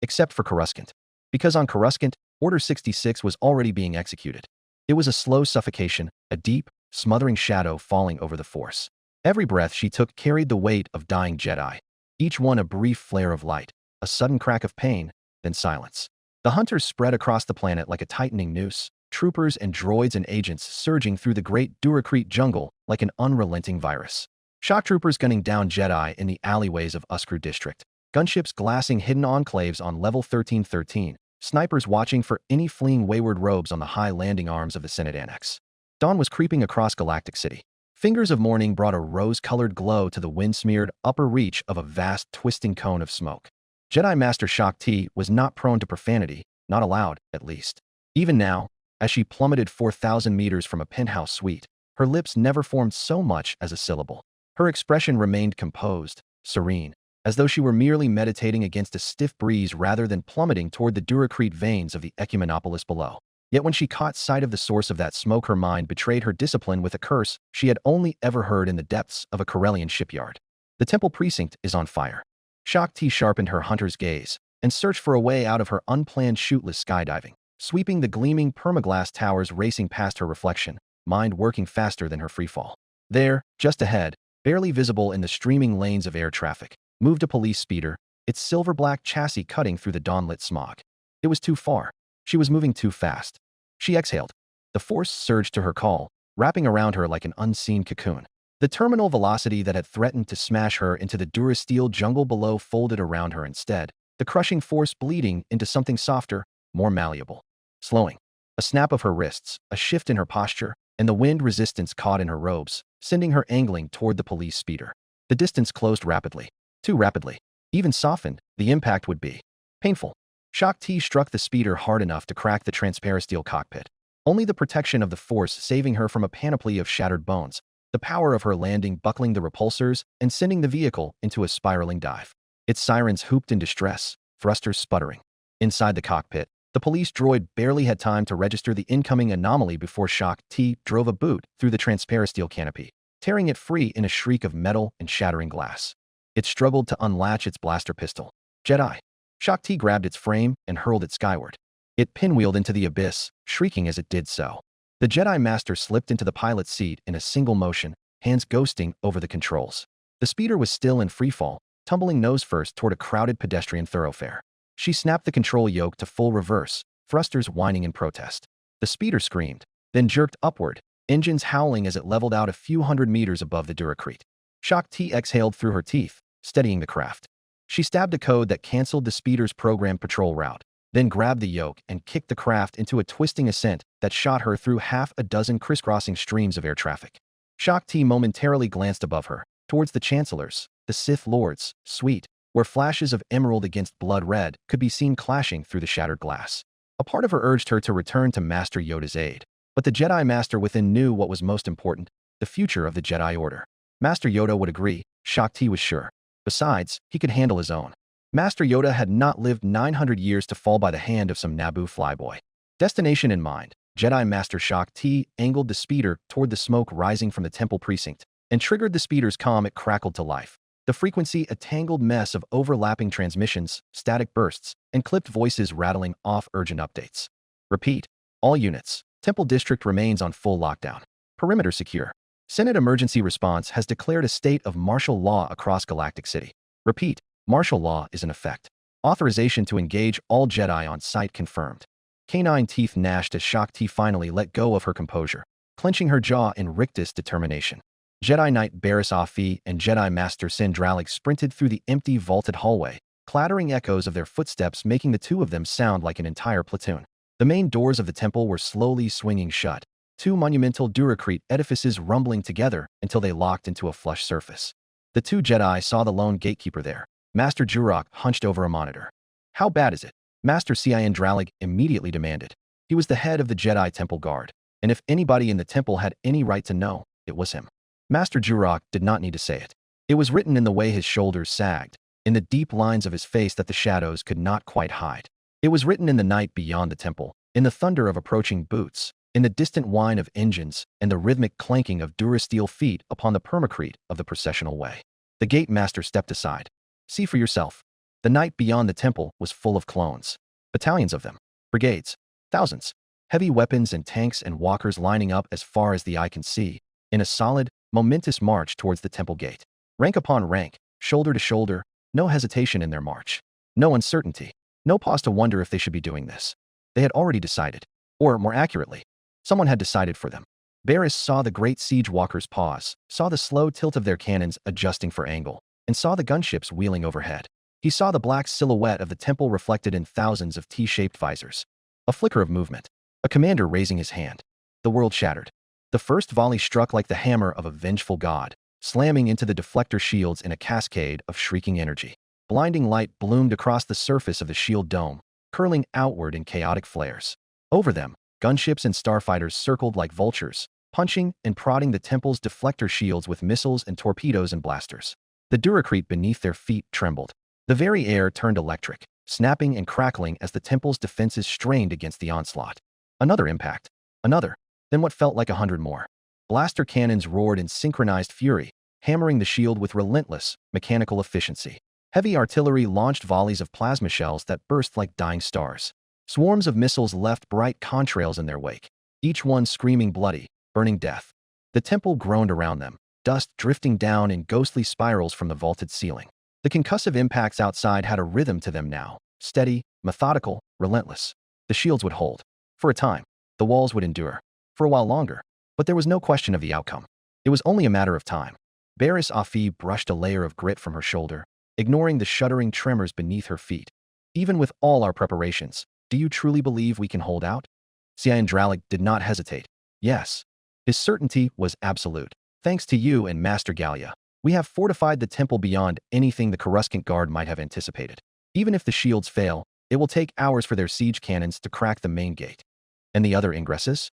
Speaker 2: except for Coruscant. Because on Coruscant, Order 66 was already being executed. It was a slow suffocation, a deep, smothering shadow falling over the Force. Every breath she took carried the weight of dying Jedi, each one a brief flare of light, a sudden crack of pain, then silence. The hunters spread across the planet like a tightening noose, troopers and droids and agents surging through the great Duracrete jungle like an unrelenting virus. Shock troopers gunning down Jedi in the alleyways of Uskru District, gunships glassing hidden enclaves on Level 1313, snipers watching for any fleeing wayward robes on the high landing arms of the Senate Annex. Dawn was creeping across Galactic City. Fingers of morning brought a rose-colored glow to the wind-smeared upper reach of a vast, twisting cone of smoke. Jedi Master Shaak Ti was not prone to profanity, not allowed, at least. Even now, as she plummeted 4,000 meters from a penthouse suite, her lips never formed so much as a syllable. Her expression remained composed, serene, as though she were merely meditating against a stiff breeze rather than plummeting toward the Duracrete veins of the Ecumenopolis below. Yet when she caught sight of the source of that smoke, her mind betrayed her discipline with a curse she had only ever heard in the depths of a Corellian shipyard. The temple precinct is on fire. Shaak Ti sharpened her hunter's gaze and searched for a way out of her unplanned shootless skydiving, sweeping the gleaming permaglass towers racing past her reflection, mind working faster than her freefall. There, just ahead, barely visible in the streaming lanes of air traffic, moved a police speeder, its silver-black chassis cutting through the dawn-lit smog. It was too far. She was moving too fast. She exhaled. The force surged to her call, wrapping around her like an unseen cocoon. The terminal velocity that had threatened to smash her into the Durasteel jungle below folded around her instead, the crushing force bleeding into something softer, more malleable. Slowing. A snap of her wrists, a shift in her posture, and the wind resistance caught in her robes, sending her angling toward the police speeder. The distance closed rapidly. Too rapidly. Even softened, the impact would be painful. Shaak Ti struck the speeder hard enough to crack the transparasteel cockpit. Only the protection of the force saving her from a panoply of shattered bones, the power of her landing buckling the repulsors and sending the vehicle into a spiraling dive. Its sirens hooped in distress, thrusters sputtering. Inside the cockpit, the police droid barely had time to register the incoming anomaly before Shaak Ti drove a boot through the transparasteel canopy, tearing it free in a shriek of metal and shattering glass. It struggled to unlatch its blaster pistol. Jedi. Shaak Ti grabbed its frame and hurled it skyward. It pinwheeled into the abyss, shrieking as it did so. The Jedi Master slipped into the pilot's seat in a single motion, hands ghosting over the controls. The speeder was still in freefall, tumbling nose first toward a crowded pedestrian thoroughfare. She snapped the control yoke to full reverse, thrusters whining in protest. The speeder screamed, then jerked upward, engines howling as it leveled out a few hundred meters above the Duracrete. Shaak Ti exhaled through her teeth, steadying the craft. She stabbed a code that canceled the speeder's programmed patrol route, then grabbed the yoke and kicked the craft into a twisting ascent that shot her through half a dozen crisscrossing streams of air traffic. Shaak Ti momentarily glanced above her, towards the Chancellor's, the Sith Lord's, suite, where flashes of emerald against blood red could be seen clashing through the shattered glass. A part of her urged her to return to Master Yoda's aid, but the Jedi Master within knew what was most important, the future of the Jedi Order. Master Yoda would agree, Shaak Ti was sure. Besides, he could handle his own. Master Yoda had not lived 900 years to fall by the hand of some Naboo flyboy. Destination in mind, Jedi Master Shaak Ti angled the speeder toward the smoke rising from the temple precinct and triggered the speeder's comm. It crackled to life. The frequency a tangled mess of overlapping transmissions, static bursts, and clipped voices rattling off urgent updates. Repeat. All units. Temple District remains on full lockdown. Perimeter secure. Senate Emergency Response has declared a state of martial law across Galactic City. Repeat. Martial law is in effect. Authorization to engage all Jedi on site confirmed. Canine teeth gnashed as Shaak Ti finally let go of her composure, clenching her jaw in rictus determination. Jedi Knight Barriss Offee and Jedi Master Sindralig sprinted through the empty vaulted hallway, clattering echoes of their footsteps making the two of them sound like an entire platoon. The main doors of the temple were slowly swinging shut, two monumental Duracrete edifices rumbling together until they locked into a flush surface. The two Jedi saw the lone gatekeeper there, Master Jurok, hunched over a monitor. How bad is it? Master Sindralig immediately demanded. He was the head of the Jedi Temple Guard, and if anybody in the temple had any right to know, it was him. Master Jurok did not need to say it. It was written in the way his shoulders sagged, in the deep lines of his face that the shadows could not quite hide. It was written in the night beyond the temple, in the thunder of approaching boots, in the distant whine of engines, and the rhythmic clanking of Durasteel feet upon the permacrete of the processional way. The gate master stepped aside. See for yourself. The night beyond the temple was full of clones. Battalions of them. Brigades. Thousands. Heavy weapons and tanks and walkers lining up as far as the eye can see, in a solid, momentous march towards the temple gate. Rank upon rank, shoulder to shoulder, no hesitation in their march. No uncertainty. No pause to wonder if they should be doing this. They had already decided. Or, more accurately, someone had decided for them. Barriss saw the great siege walkers pause, saw the slow tilt of their cannons adjusting for angle, and saw the gunships wheeling overhead. He saw the black silhouette of the temple reflected in thousands of T-shaped visors. A flicker of movement. A commander raising his hand. The world shattered. The first volley struck like the hammer of a vengeful god, slamming into the deflector shields in a cascade of shrieking energy. Blinding light bloomed across the surface of the shield dome, curling outward in chaotic flares. Over them, gunships and starfighters circled like vultures, punching and prodding the temple's deflector shields with missiles and torpedoes and blasters. The duracrete beneath their feet trembled. The very air turned electric, snapping and crackling as the temple's defenses strained against the onslaught. Another impact. Another. Then what felt like 100 more. Blaster cannons roared in synchronized fury, hammering the shield with relentless, mechanical efficiency. Heavy artillery launched volleys of plasma shells that burst like dying stars. Swarms of missiles left bright contrails in their wake, each one screaming bloody, burning death. The temple groaned around them, dust drifting down in ghostly spirals from the vaulted ceiling. The concussive impacts outside had a rhythm to them now, steady, methodical, relentless. The shields would hold. For a time. The walls would endure. For a while longer. But there was no question of the outcome. It was only a matter of time. Barriss Afi brushed a layer of grit from her shoulder, ignoring the shuddering tremors beneath her feet. Even with all our preparations, do you truly believe we can hold out? Cian Dralik did not hesitate. Yes. His certainty was absolute. Thanks to you and Master Gallia, we have fortified the temple beyond anything the Coruscant Guard might have anticipated. Even if the shields fail, it will take hours for their siege cannons to crack the main gate. And the other ingresses?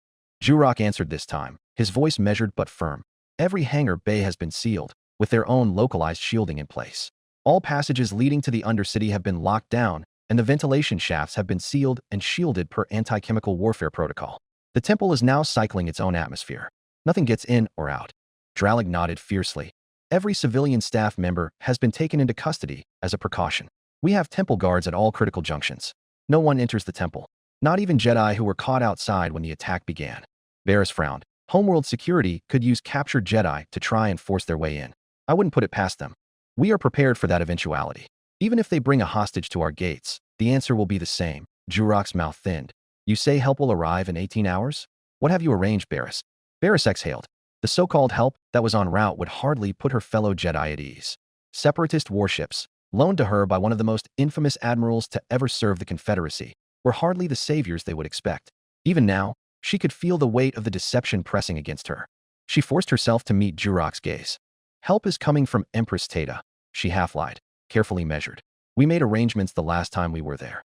Speaker 2: Jurok answered this time, his voice measured but firm. Every hangar bay has been sealed, with their own localized shielding in place. All passages leading to the Undercity have been locked down, and the ventilation shafts have been sealed and shielded per anti-chemical warfare protocol. The temple is now cycling its own atmosphere. Nothing gets in or out. Dralik nodded fiercely. Every civilian staff member has been taken into custody as a precaution. We have temple guards at all critical junctions. No one enters the temple. Not even Jedi who were caught outside when the attack began. Barriss frowned. Homeworld security could use captured Jedi to try and force their way in. I wouldn't put it past them. We are prepared for that eventuality. Even if they bring a hostage to our gates, the answer will be the same. Jurok's mouth thinned. You say help will arrive in 18 hours? What have you arranged, Barriss? Barriss exhaled. The so-called help that was en route would hardly put her fellow Jedi at ease. Separatist warships, loaned to her by one of the most infamous admirals to ever serve the Confederacy, were hardly the saviors they would expect. Even now, she could feel the weight of the deception pressing against her. She forced herself to meet Jurok's gaze. Help is coming from Empress Tata, she half-lied, carefully measured. We made arrangements the last time we were there.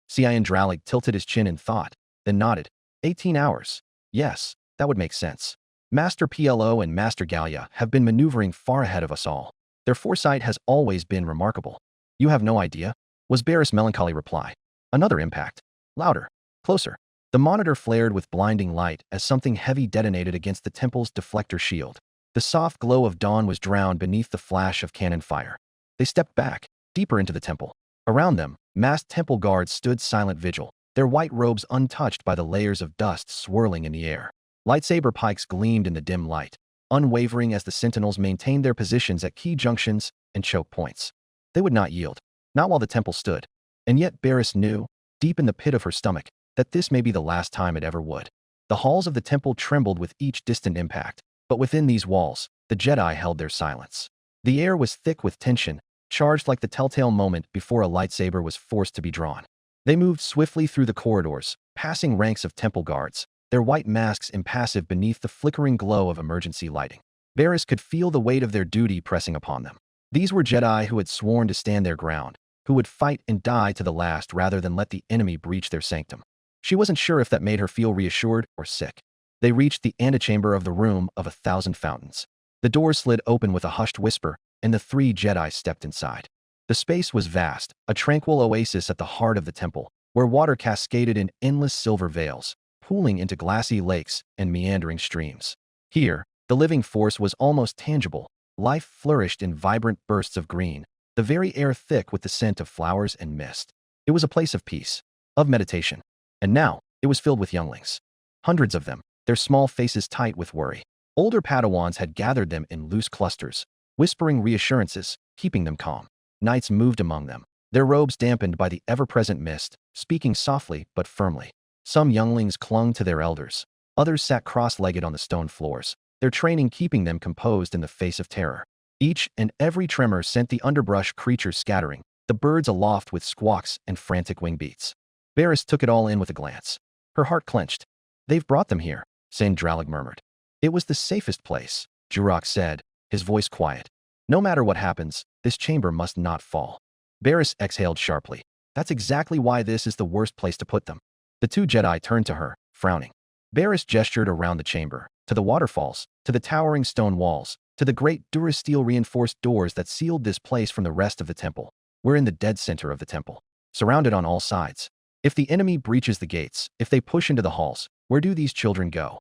Speaker 2: Cian Dralik tilted his chin in thought, then nodded. 18 hours. Yes, that would make sense. Master PLO and Master Gallia have been maneuvering far ahead of us all. Their foresight has always been remarkable. You have no idea, was Barriss' melancholy reply. Another impact. Louder. Closer. The monitor flared with blinding light as something heavy detonated against the temple's deflector shield. The soft glow of dawn was drowned beneath the flash of cannon fire. They stepped back, deeper into the temple. Around them, masked temple guards stood silent vigil, their white robes untouched by the layers of dust swirling in the air. Lightsaber pikes gleamed in the dim light, unwavering as the sentinels maintained their positions at key junctions and choke points. They would not yield, not while the temple stood. And yet Barriss knew, deep in the pit of her stomach, that this may be the last time it ever would. The halls of the temple trembled with each distant impact, but within these walls, the Jedi held their silence. The air was thick with tension, charged like the telltale moment before a lightsaber was forced to be drawn. They moved swiftly through the corridors, passing ranks of temple guards, their white masks impassive beneath the flickering glow of emergency lighting. Barriss could feel the weight of their duty pressing upon them. These were Jedi who had sworn to stand their ground, who would fight and die to the last rather than let the enemy breach their sanctum. She wasn't sure if that made her feel reassured or sick. They reached the antechamber of the Room of 1,000 Fountains. The doors slid open with a hushed whisper, and the three Jedi stepped inside. The space was vast, a tranquil oasis at the heart of the temple, where water cascaded in endless silver veils, pooling into glassy lakes and meandering streams. Here, the living force was almost tangible. Life flourished in vibrant bursts of green, the very air thick with the scent of flowers and mist. It was a place of peace, of meditation. And now, it was filled with younglings. Hundreds of them, their small faces tight with worry. Older Padawans had gathered them in loose clusters, whispering reassurances, keeping them calm. Knights moved among them, their robes dampened by the ever-present mist, speaking softly but firmly. Some younglings clung to their elders. Others sat cross-legged on the stone floors, their training keeping them composed in the face of terror. Each and every tremor sent the underbrush creatures scattering, the birds aloft with squawks and frantic wing beats. Barris took it all in with a glance. Her heart clenched. They've brought them here, Sandralig murmured. It was the safest place, Jurok said, his voice quiet. No matter what happens, this chamber must not fall. Barris exhaled sharply. That's exactly why this is the worst place to put them. The two Jedi turned to her, frowning. Barris gestured around the chamber, to the waterfalls, to the towering stone walls, to the great durasteel reinforced doors that sealed this place from the rest of the temple. We're in the dead center of the temple, surrounded on all sides. If the enemy breaches the gates, if they push into the halls, where do these children go?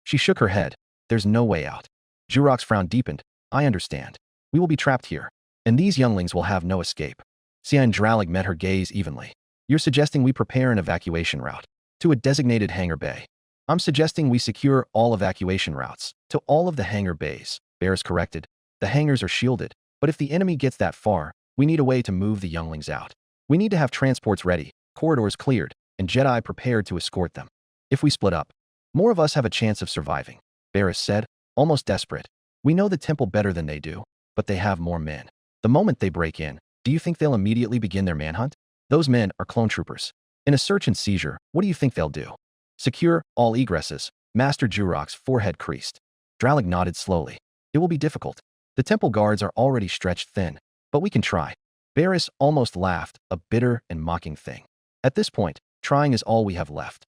Speaker 2: She shook her head. There's no way out. Jurok's frown deepened. I understand. We will be trapped here, and these younglings will have no escape. Sandralig met her gaze evenly. You're suggesting we prepare an evacuation route to a designated hangar bay. I'm suggesting we secure all evacuation routes to all of the hangar bays. Barris corrected. The hangars are shielded, but if the enemy gets that far, we need a way to move the younglings out. We need to have transports ready, corridors cleared, and Jedi prepared to escort them. If we split up, more of us have a chance of surviving, Barris said, almost desperate. We know the temple better than they do, but they have more men. The moment they break in, do you think they'll immediately begin their manhunt? Those men are clone troopers. In a search and seizure, what do you think they'll do? Secure all egresses. Master Jurok's forehead creased. Dralig nodded slowly. It will be difficult. The temple guards are already stretched thin, but we can try. Barris almost laughed, a bitter and mocking thing. At this point, trying is all we have left.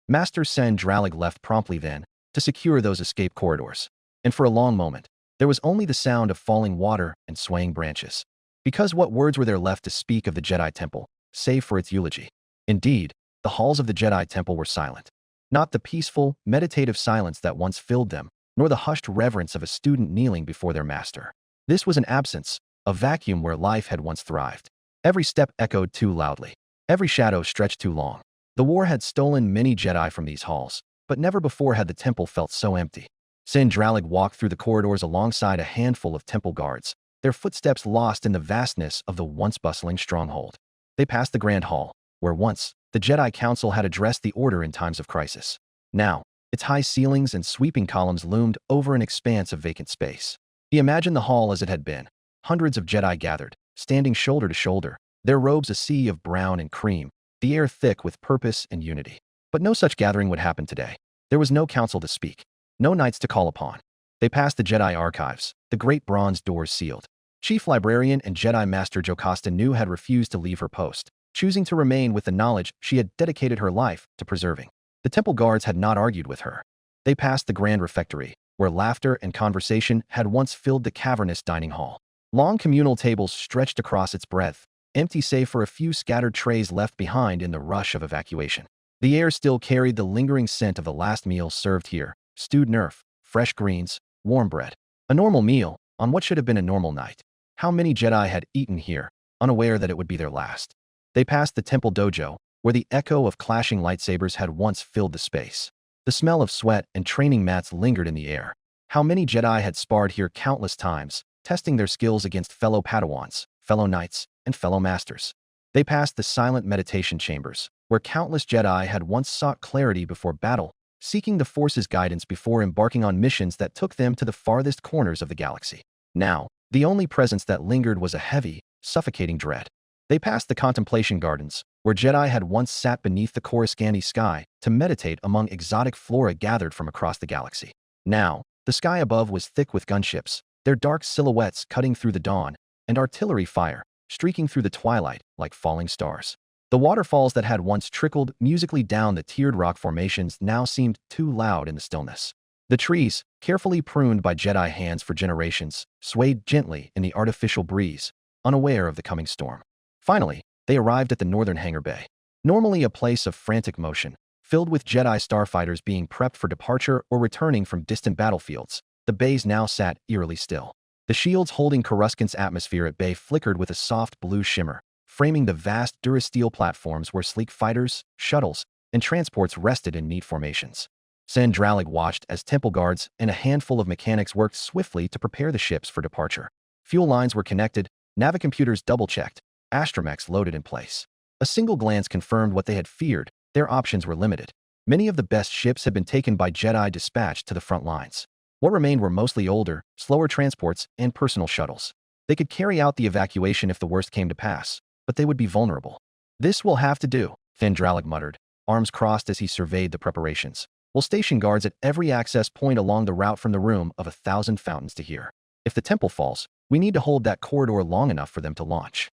Speaker 2: Master Sandralig left promptly then, to secure those escape corridors. And for a long moment, there was only the sound of falling water and swaying branches. Because what words were there left to speak of the Jedi Temple, save for its eulogy? Indeed, the halls of the Jedi Temple were silent. Not the peaceful, meditative silence that once filled them, nor the hushed reverence of a student kneeling before their master. This was an absence, a vacuum where life had once thrived. Every step echoed too loudly. Every shadow stretched too long. The war had stolen many Jedi from these halls, but never before had the temple felt so empty. Sandralig walked through the corridors alongside a handful of temple guards, their footsteps lost in the vastness of the once bustling stronghold. They passed the Grand Hall, where once the Jedi Council had addressed the Order in times of crisis. Now, its high ceilings and sweeping columns loomed over an expanse of vacant space. He imagined the hall as it had been. Hundreds of Jedi gathered, standing shoulder to shoulder, their robes a sea of brown and cream, the air thick with purpose and unity. But no such gathering would happen today. There was no council to speak, no knights to call upon. They passed the Jedi archives, the great bronze doors sealed. Chief Librarian and Jedi Master Jocasta Nu had refused to leave her post, choosing to remain with the knowledge she had dedicated her life to preserving. The temple guards had not argued with her. They passed the grand refectory, where laughter and conversation had once filled the cavernous dining hall. Long communal tables stretched across its breadth, empty save for a few scattered trays left behind in the rush of evacuation. The air still carried the lingering scent of the last meal served here: stewed nerf, fresh greens, warm bread. A normal meal, on what should have been a normal night. How many Jedi had eaten here, unaware that it would be their last? They passed the temple dojo, where the echo of clashing lightsabers had once filled the space. The smell of sweat and training mats lingered in the air. How many Jedi had sparred here countless times, testing their skills against fellow Padawans, fellow knights, and fellow masters. They passed the silent meditation chambers, where countless Jedi had once sought clarity before battle, seeking the Force's guidance before embarking on missions that took them to the farthest corners of the galaxy. Now, the only presence that lingered was a heavy, suffocating dread. They passed the contemplation gardens, where Jedi had once sat beneath the Coruscanti sky to meditate among exotic flora gathered from across the galaxy. Now, the sky above was thick with gunships, their dark silhouettes cutting through the dawn, and artillery fire, streaking through the twilight like falling stars. The waterfalls that had once trickled musically down the tiered rock formations now seemed too loud in the stillness. The trees, carefully pruned by Jedi hands for generations, swayed gently in the artificial breeze, unaware of the coming storm. Finally, they arrived at the northern hangar bay. Normally a place of frantic motion, filled with Jedi starfighters being prepped for departure or returning from distant battlefields, the bays now sat eerily still. The shields holding Coruscant's atmosphere at bay flickered with a soft blue shimmer, framing the vast durasteel platforms where sleek fighters, shuttles, and transports rested in neat formations. Sandralig watched as temple guards and a handful of mechanics worked swiftly to prepare the ships for departure. Fuel lines were connected, navicomputers double-checked, astromechs loaded in place. A single glance confirmed what they had feared: their options were limited. Many of the best ships had been taken by Jedi dispatched to the front lines. What remained were mostly older, slower transports and personal shuttles. They could carry out the evacuation if the worst came to pass, but they would be vulnerable. "This will have to do," Thandralik muttered, arms crossed as he surveyed the preparations. "We'll station guards at every access point along the route from the Room of 1,000 Fountains to here. If the temple falls, we need to hold that corridor long enough for them to launch.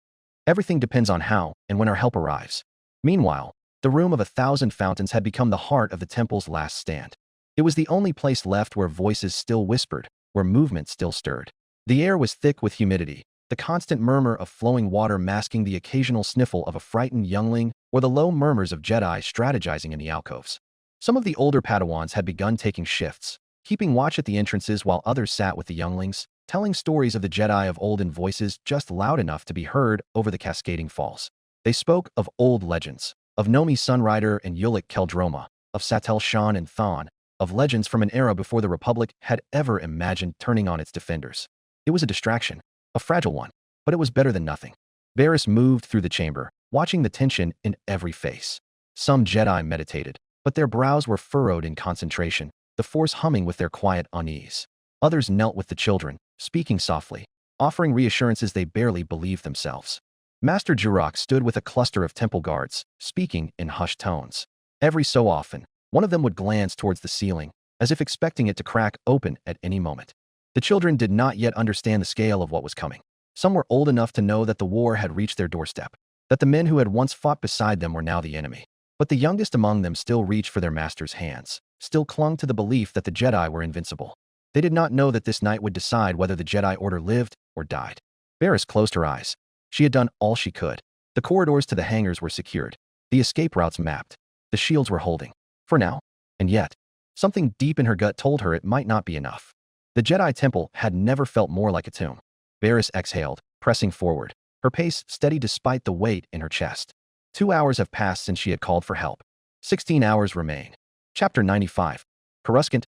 Speaker 2: Everything depends on how and when our help arrives." Meanwhile, the Room of 1,000 Fountains had become the heart of the temple's last stand. It was the only place left where voices still whispered, where movement still stirred. The air was thick with humidity, the constant murmur of flowing water masking the occasional sniffle of a frightened youngling or the low murmurs of Jedi strategizing in the alcoves. Some of the older Padawans had begun taking shifts, keeping watch at the entrances while others sat with the younglings, telling stories of the Jedi of old in voices just loud enough to be heard over the cascading falls. They spoke of old legends, of Nomi Sunrider and Yulik Keldroma, of Satel Shan and Thon, of legends from an era before the Republic had ever imagined turning on its defenders. It was a distraction, a fragile one, but it was better than nothing. Varys moved through the chamber, watching the tension in every face. Some Jedi meditated, but their brows were furrowed in concentration, the Force humming with their quiet unease. Others knelt with the children, speaking softly, offering reassurances they barely believed themselves. Master Jurok stood with a cluster of temple guards, speaking in hushed tones. Every so often, one of them would glance towards the ceiling, as if expecting it to crack open at any moment. The children did not yet understand the scale of what was coming. Some were old enough to know that the war had reached their doorstep, that the men who had once fought beside them were now the enemy. But the youngest among them still reached for their master's hands, still clung to the belief that the Jedi were invincible. They did not know that this night would decide whether the Jedi Order lived or died. Varys closed her eyes. She had done all she could. The corridors to the hangars were secured, the escape routes mapped, the shields were holding. For now. And yet, something deep in her gut told her it might not be enough. The Jedi Temple had never felt more like a tomb. Varys exhaled, pressing forward, her pace steady despite the weight in her chest. 2 hours have passed since she had called for help. 16 hours remain. Chapter 95. Coruscant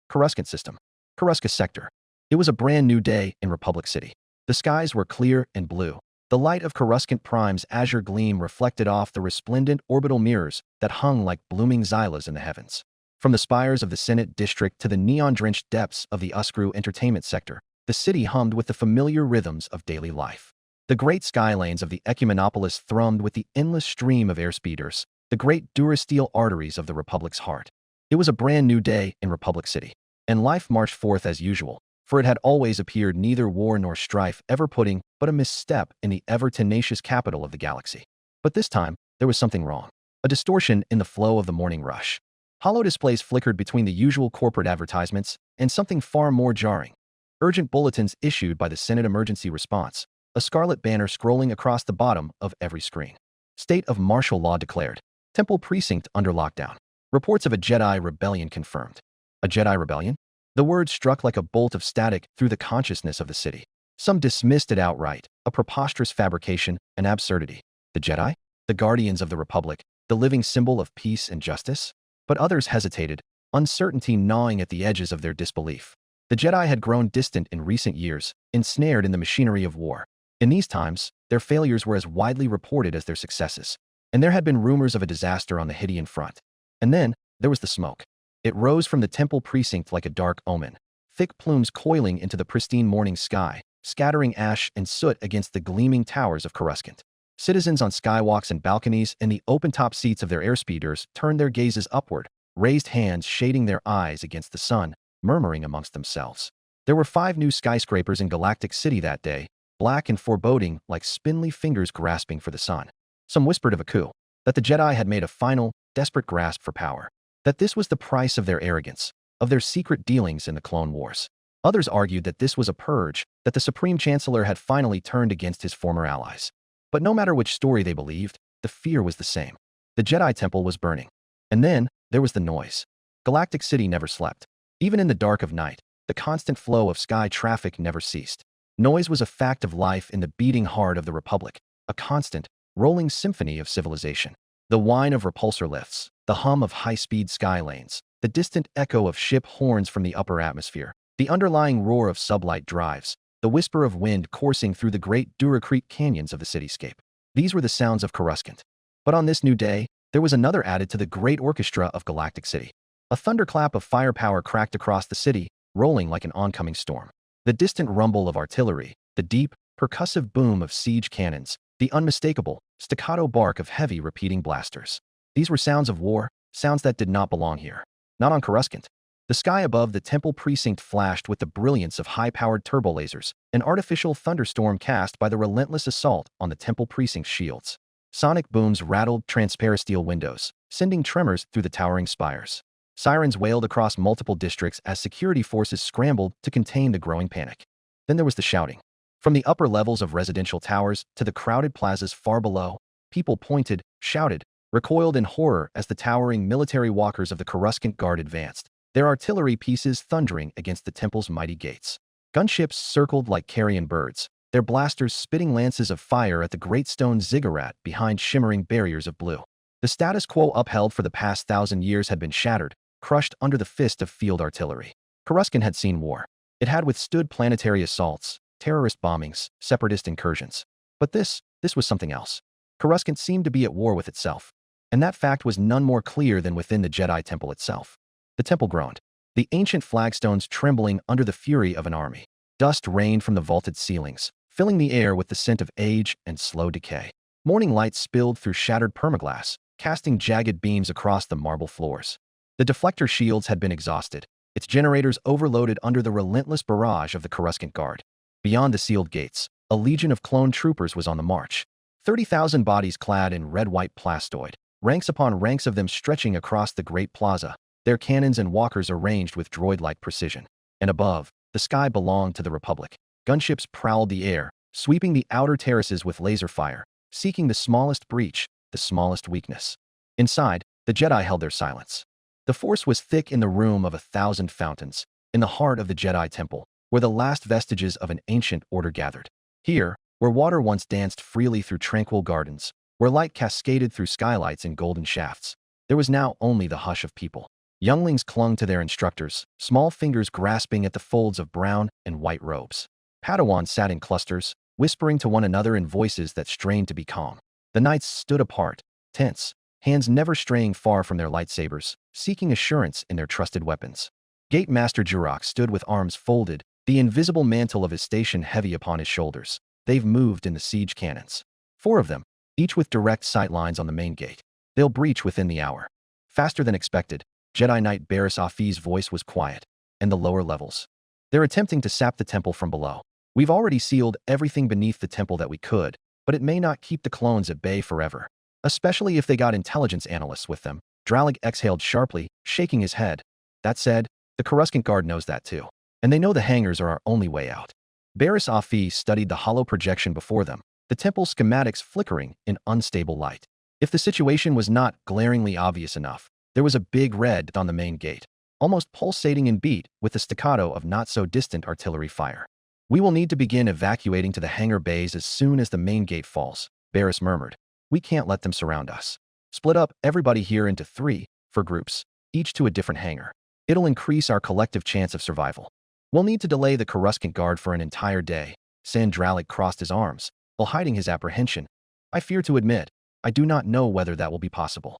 Speaker 2: System. Coruscant Sector. It was a brand new day in Republic City. The skies were clear and blue. The light of Coruscant Prime's azure gleam reflected off the resplendent orbital mirrors that hung like blooming xylas in the heavens. From the spires of the Senate District to the neon-drenched depths of the Uskru Entertainment Sector, the city hummed with the familiar rhythms of daily life. The great skylanes of the Ecumenopolis thrummed with the endless stream of airspeeders, the great durasteel arteries of the Republic's heart. It was a brand new day in Republic City, and life marched forth as usual, for it had always appeared neither war nor strife ever putting but a misstep in the ever-tenacious capital of the galaxy. But this time, there was something wrong. A distortion in the flow of the morning rush. Hollow displays flickered between the usual corporate advertisements and something far more jarring. Urgent bulletins issued by the Senate Emergency Response, a scarlet banner scrolling across the bottom of every screen. State of martial law declared. Temple precinct under lockdown. Reports of a Jedi rebellion confirmed. A Jedi rebellion? The word struck like a bolt of static through the consciousness of the city. Some dismissed it outright, a preposterous fabrication, an absurdity. The Jedi? The guardians of the Republic, the living symbol of peace and justice? But others hesitated, uncertainty gnawing at the edges of their disbelief. The Jedi had grown distant in recent years, ensnared in the machinery of war. In these times, their failures were as widely reported as their successes, and there had been rumors of a disaster on the Hydian front. And then, there was the smoke. It rose from the temple precinct like a dark omen, thick plumes coiling into the pristine morning sky, scattering ash and soot against the gleaming towers of Coruscant. Citizens on skywalks and balconies and the open-top seats of their airspeeders turned their gazes upward, raised hands shading their eyes against the sun, murmuring amongst themselves. There were 5 new skyscrapers in Galactic City that day, black and foreboding like spindly fingers grasping for the sun. Some whispered of a coup, that the Jedi had made a final, desperate grasp for power, that this was the price of their arrogance, of their secret dealings in the Clone Wars. Others argued that this was a purge, that the Supreme Chancellor had finally turned against his former allies. But no matter which story they believed, the fear was the same. The Jedi Temple was burning. And then, there was the noise. Galactic City never slept. Even in the dark of night, the constant flow of sky traffic never ceased. Noise was a fact of life in the beating heart of the Republic, a constant, rolling symphony of civilization. The whine of repulsor lifts, the hum of high-speed sky lanes, the distant echo of ship horns from the upper atmosphere, the underlying roar of sublight drives, the whisper of wind coursing through the great Duracrete canyons of the cityscape. These were the sounds of Coruscant. But on this new day, there was another added to the great orchestra of Galactic City. A thunderclap of firepower cracked across the city, rolling like an oncoming storm. The distant rumble of artillery, the deep, percussive boom of siege cannons, the unmistakable, staccato bark of heavy, repeating blasters. These were sounds of war, sounds that did not belong here. Not on Coruscant. The sky above the temple precinct flashed with the brilliance of high-powered turbolasers, an artificial thunderstorm cast by the relentless assault on the temple precinct's shields. Sonic booms rattled transparent steel windows, sending tremors through the towering spires. Sirens wailed across multiple districts as security forces scrambled to contain the growing panic. Then there was the shouting. From the upper levels of residential towers to the crowded plazas far below, people pointed, shouted, recoiled in horror as the towering military walkers of the Coruscant Guard advanced, their artillery pieces thundering against the temple's mighty gates. Gunships circled like carrion birds, their blasters spitting lances of fire at the great stone ziggurat behind shimmering barriers of blue. The status quo upheld for the past 1,000 years had been shattered, crushed under the fist of field artillery. Coruscant had seen war. It had withstood planetary assaults, terrorist bombings, separatist incursions. But this was something else. Coruscant seemed to be at war with itself. And that fact was none more clear than within the Jedi Temple itself. The temple groaned, the ancient flagstones trembling under the fury of an army. Dust rained from the vaulted ceilings, filling the air with the scent of age and slow decay. Morning light spilled through shattered permaglass, casting jagged beams across the marble floors. The deflector shields had been exhausted, its generators overloaded under the relentless barrage of the Coruscant Guard. Beyond the sealed gates, a legion of clone troopers was on the march. 30,000 bodies clad in red-white plastoid, ranks upon ranks of them stretching across the great plaza, their cannons and walkers arranged with droid-like precision. And above, the sky belonged to the Republic. Gunships prowled the air, sweeping the outer terraces with laser fire, seeking the smallest breach, the smallest weakness. Inside, the Jedi held their silence. The Force was thick in the room of 1,000 fountains, in the heart of the Jedi Temple, where the last vestiges of an ancient order gathered. Here, where water once danced freely through tranquil gardens, where light cascaded through skylights in golden shafts, there was now only the hush of people. Younglings clung to their instructors, small fingers grasping at the folds of brown and white robes. Padawans sat in clusters, whispering to one another in voices that strained to be calm. The knights stood apart, tense, hands never straying far from their lightsabers, seeking assurance in their trusted weapons. Gate Master Jurok stood with arms folded, the invisible mantle of his station heavy upon his shoulders. They've moved in the siege cannons. 4 of them, each with direct sight lines on the main gate. They'll breach within the hour. Faster than expected, Jedi Knight Barriss Afi's voice was quiet, and the lower levels. They're attempting to sap the temple from below. We've already sealed everything beneath the temple that we could, but it may not keep the clones at bay forever. Especially if they got intelligence analysts with them. Dralig exhaled sharply, shaking his head. That said, the Coruscant Guard knows that too. And they know the hangars are our only way out. Barriss Afi studied the hollow projection before them, the temple schematics flickering in unstable light. If the situation was not glaringly obvious enough, there was a big red on the main gate, almost pulsating in beat with the staccato of not-so-distant artillery fire. We will need to begin evacuating to the hangar bays as soon as the main gate falls, Barriss murmured. We can't let them surround us. Split up everybody here into 3, for groups, each to a different hangar. It'll increase our collective chance of survival. We'll need to delay the Coruscant Guard for an entire day. Sin Dralig crossed his arms, while hiding his apprehension. I fear to admit, I do not know whether that will be possible.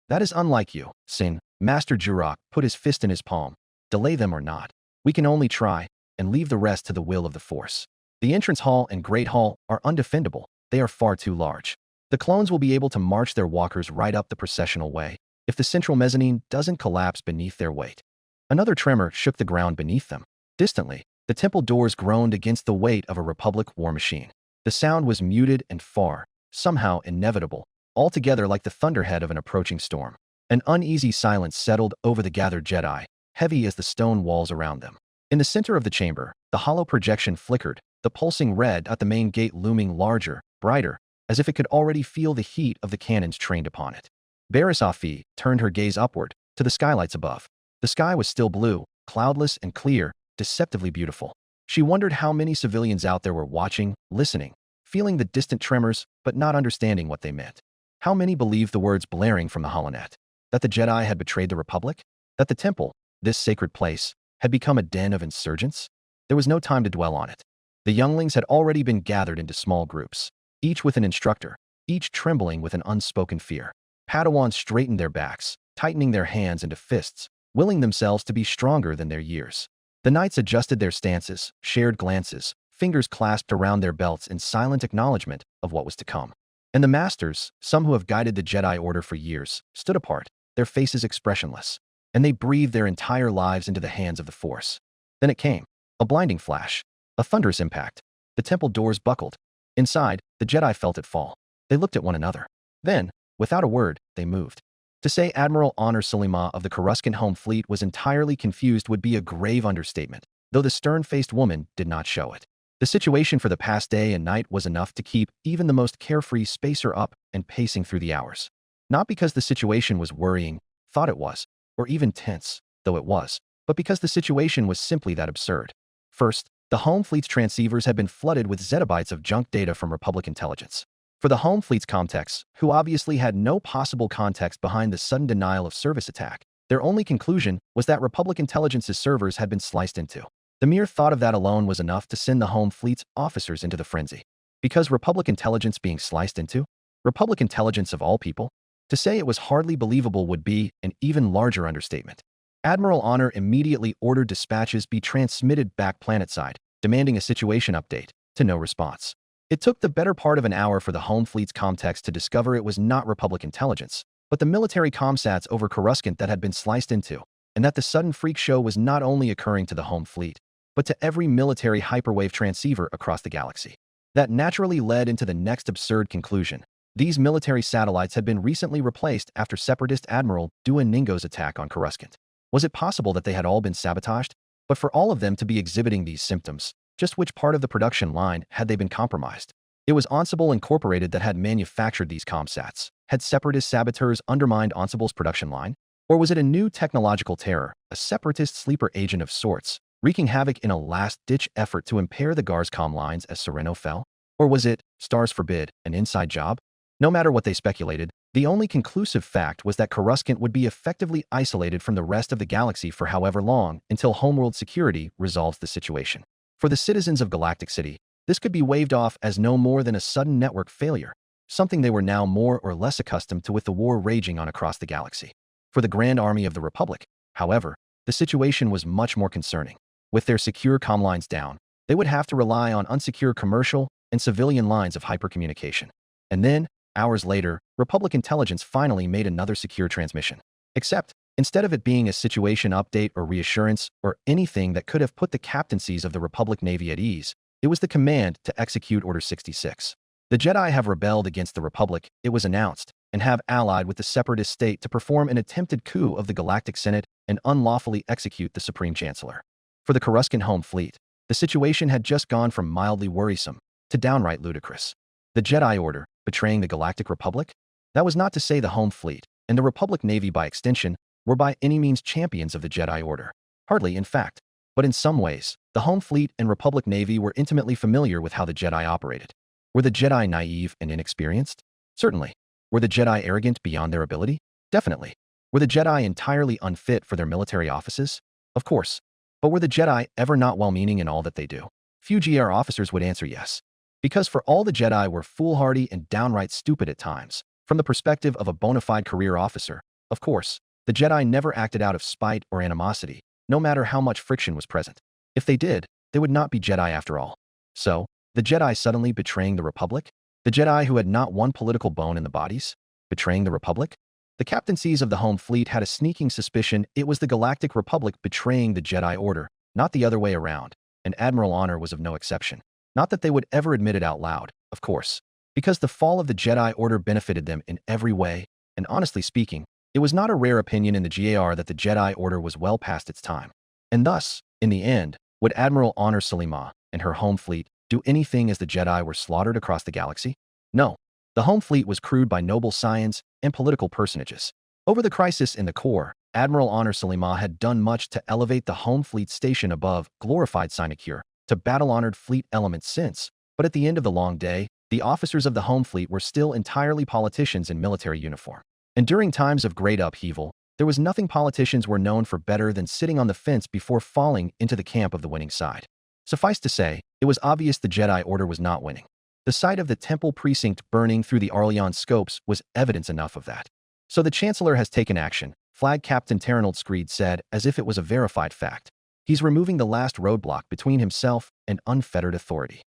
Speaker 2: That is unlike you, Sin. Master Jurok put his fist in his palm. Delay them or not. We can only try, and leave the rest to the will of the Force. The entrance hall and Great Hall are undefendable. They are far too large. The clones will be able to march their walkers right up the processional way, if the central mezzanine doesn't collapse beneath their weight. Another tremor shook the ground beneath them. Distantly, the temple doors groaned against the weight of a Republic war machine. The sound was muted and far, somehow inevitable, altogether like the thunderhead of an approaching storm. An uneasy silence settled over the gathered Jedi, heavy as the stone walls around them. In the center of the chamber, the hollow projection flickered, the pulsing red at the main gate looming larger, brighter, as if it could already feel the heat of the cannons trained upon it. Barriss Afi turned her gaze upward, to the skylights above. The sky was still blue, cloudless and clear, deceptively beautiful. She wondered how many civilians out there were watching, listening, feeling the distant tremors, but not understanding what they meant. How many believed the words blaring from the holonet? That the Jedi had betrayed the Republic? That the temple, this sacred place, had become a den of insurgents? There was no time to dwell on it. The younglings had already been gathered into small groups, each with an instructor, each trembling with an unspoken fear. Padawans straightened their backs, tightening their hands into fists, willing themselves to be stronger than their years. The knights adjusted their stances, shared glances, fingers clasped around their belts in silent acknowledgement of what was to come. And the masters, some who have guided the Jedi Order for years, stood apart, their faces expressionless, and they breathed their entire lives into the hands of the Force. Then it came. A blinding flash. A thunderous impact. The temple doors buckled. Inside, the Jedi felt it fall. They looked at one another. Then, without a word, they moved. To say Admiral Honor Sulima of the Coruscant Home Fleet was entirely confused would be a grave understatement, though the stern-faced woman did not show it. The situation for the past day and night was enough to keep even the most carefree spacer up and pacing through the hours. Not because the situation was worrying, thought it was, or even tense, though it was, but because the situation was simply that absurd. First, the Home Fleet's transceivers had been flooded with zettabytes of junk data from Republic intelligence. For the Home Fleet's comtechs, who obviously had no possible context behind the sudden denial of service attack, their only conclusion was that Republic intelligence's servers had been sliced into. The mere thought of that alone was enough to send the Home Fleet's officers into the frenzy. Because Republic intelligence being sliced into? Republic intelligence of all people? To say it was hardly believable would be an even larger understatement. Admiral Honor immediately ordered dispatches be transmitted back planetside, demanding a situation update, to no response. It took the better part of an hour for the Home Fleet's comtechs to discover it was not Republic intelligence, but the military comsats over Coruscant that had been sliced into, and that the sudden freak show was not only occurring to the Home Fleet, but to every military hyperwave transceiver across the galaxy. That naturally led into the next absurd conclusion. These military satellites had been recently replaced after Separatist Admiral Duoningo's attack on Coruscant. Was it possible that they had all been sabotaged? But for all of them to be exhibiting these symptoms, just which part of the production line had they been compromised? It was Ensemble Incorporated that had manufactured these comsats. Had Separatist saboteurs undermined Ensemble's production line? Or was it a new technological terror, a Separatist sleeper agent of sorts, wreaking havoc in a last-ditch effort to impair the Garscom lines as Sereno fell? Or was it, stars forbid, an inside job? No matter what they speculated, the only conclusive fact was that Coruscant would be effectively isolated from the rest of the galaxy for however long until homeworld security resolves the situation. For the citizens of Galactic City, this could be waved off as no more than a sudden network failure, something they were now more or less accustomed to with the war raging on across the galaxy. For the Grand Army of the Republic, however, the situation was much more concerning. With their secure comm lines down, they would have to rely on unsecure commercial and civilian lines of hypercommunication. And then, hours later, Republic intelligence finally made another secure transmission. Except, instead of it being a situation update or reassurance or anything that could have put the captaincies of the Republic Navy at ease, it was the command to execute Order 66. The Jedi have rebelled against the Republic, it was announced, and have allied with the Separatist state to perform an attempted coup of the Galactic Senate and unlawfully execute the Supreme Chancellor. For the Coruscant Home Fleet, the situation had just gone from mildly worrisome to downright ludicrous. The Jedi Order, betraying the Galactic Republic? That was not to say the Home Fleet, and the Republic Navy by extension, were by any means champions of the Jedi Order. Hardly, in fact. But in some ways, the Home Fleet and Republic Navy were intimately familiar with how the Jedi operated. Were the Jedi naive and inexperienced? Certainly. Were the Jedi arrogant beyond their ability? Definitely. Were the Jedi entirely unfit for their military offices? Of course. But were the Jedi ever not well-meaning in all that they do? Few GR officers would answer yes. Because for all the Jedi were foolhardy and downright stupid at times, from the perspective of a bona fide career officer, of course, the Jedi never acted out of spite or animosity, no matter how much friction was present. If they did, they would not be Jedi after all. So, the Jedi suddenly betraying the Republic? The Jedi who had not one political bone in the bodies? Betraying the Republic? The captaincies of the Home Fleet had a sneaking suspicion it was the Galactic Republic betraying the Jedi Order, not the other way around, and Admiral Honor was of no exception. Not that they would ever admit it out loud, of course, because the fall of the Jedi Order benefited them in every way, and honestly speaking, it was not a rare opinion in the GAR that the Jedi Order was well past its time. And thus, in the end, would Admiral Honor Sulima and her Home Fleet do anything as the Jedi were slaughtered across the galaxy? No. The Home Fleet was crewed by noble scions and political personages. Over the crisis in the core, Admiral Honor Sulima had done much to elevate the Home Fleet station above glorified sinecure to battle-honored fleet elements since, but at the end of the long day, the officers of the Home Fleet were still entirely politicians in military uniform. And during times of great upheaval, there was nothing politicians were known for better than sitting on the fence before falling into the camp of the winning side. Suffice to say, it was obvious the Jedi Order was not winning. The sight of the temple precinct burning through the Arleon scopes was evidence enough of that. So the Chancellor has taken action, Flag Captain Terrenold Screed said, as if it was a verified fact. He's removing the last roadblock between himself and unfettered authority.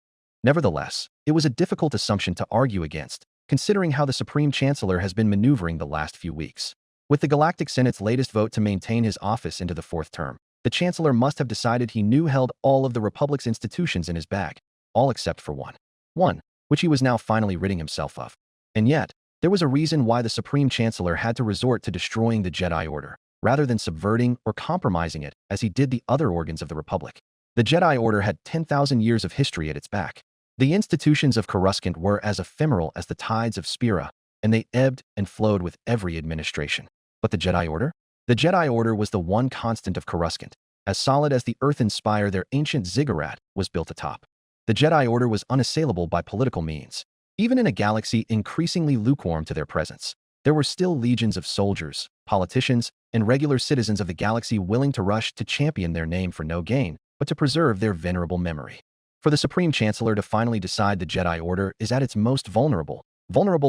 Speaker 2: Nevertheless, it was a difficult assumption to argue against, considering how the Supreme Chancellor has been maneuvering the last few weeks. With the Galactic Senate's latest vote to maintain his office into the fourth term, the Chancellor must have decided he knew held all of the Republic's institutions in his bag, all except for one. One, which he was now finally ridding himself of. And yet, there was a reason why the Supreme Chancellor had to resort to destroying the Jedi Order, rather than subverting or compromising it as he did the other organs of the Republic. The Jedi Order had 10,000 years of history at its back. The institutions of Coruscant were as ephemeral as the tides of Spira, and they ebbed and flowed with every administration. But the Jedi Order? The Jedi Order was the one constant of Coruscant, as solid as the earthen spire their ancient ziggurat was built atop. The Jedi Order was unassailable by political means. Even in a galaxy increasingly lukewarm to their presence, there were still legions of soldiers, politicians, and regular citizens of the galaxy willing to rush to champion their name for no gain, but to preserve their venerable memory. For the Supreme Chancellor to finally decide the Jedi Order is at its most vulnerable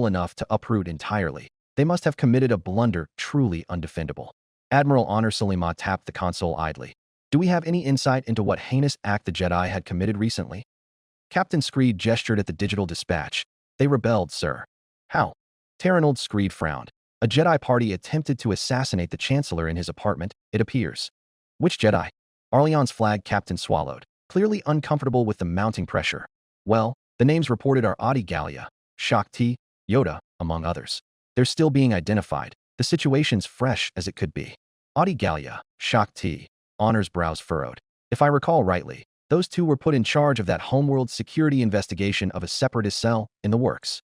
Speaker 2: enough to uproot entirely, they must have committed a blunder truly undefendable. Admiral Honor Sulima tapped the console idly. Do we have any insight into what heinous act the Jedi had committed recently? Captain Screed gestured at the digital dispatch. They rebelled, sir. How? Terranold Screed frowned. A Jedi party attempted to assassinate the Chancellor in his apartment, it appears. Which Jedi? Arleon's flag captain swallowed, clearly uncomfortable with the mounting pressure. Well, the names reported are Adi Gallia, Shak Ti, Yoda, among others. They're still being identified. The situation's fresh as it could be. Adi Gallia, Shak Ti, Honor's brows furrowed. If I recall rightly, those two were put in charge of that homeworld security investigation of a separatist cell in the works.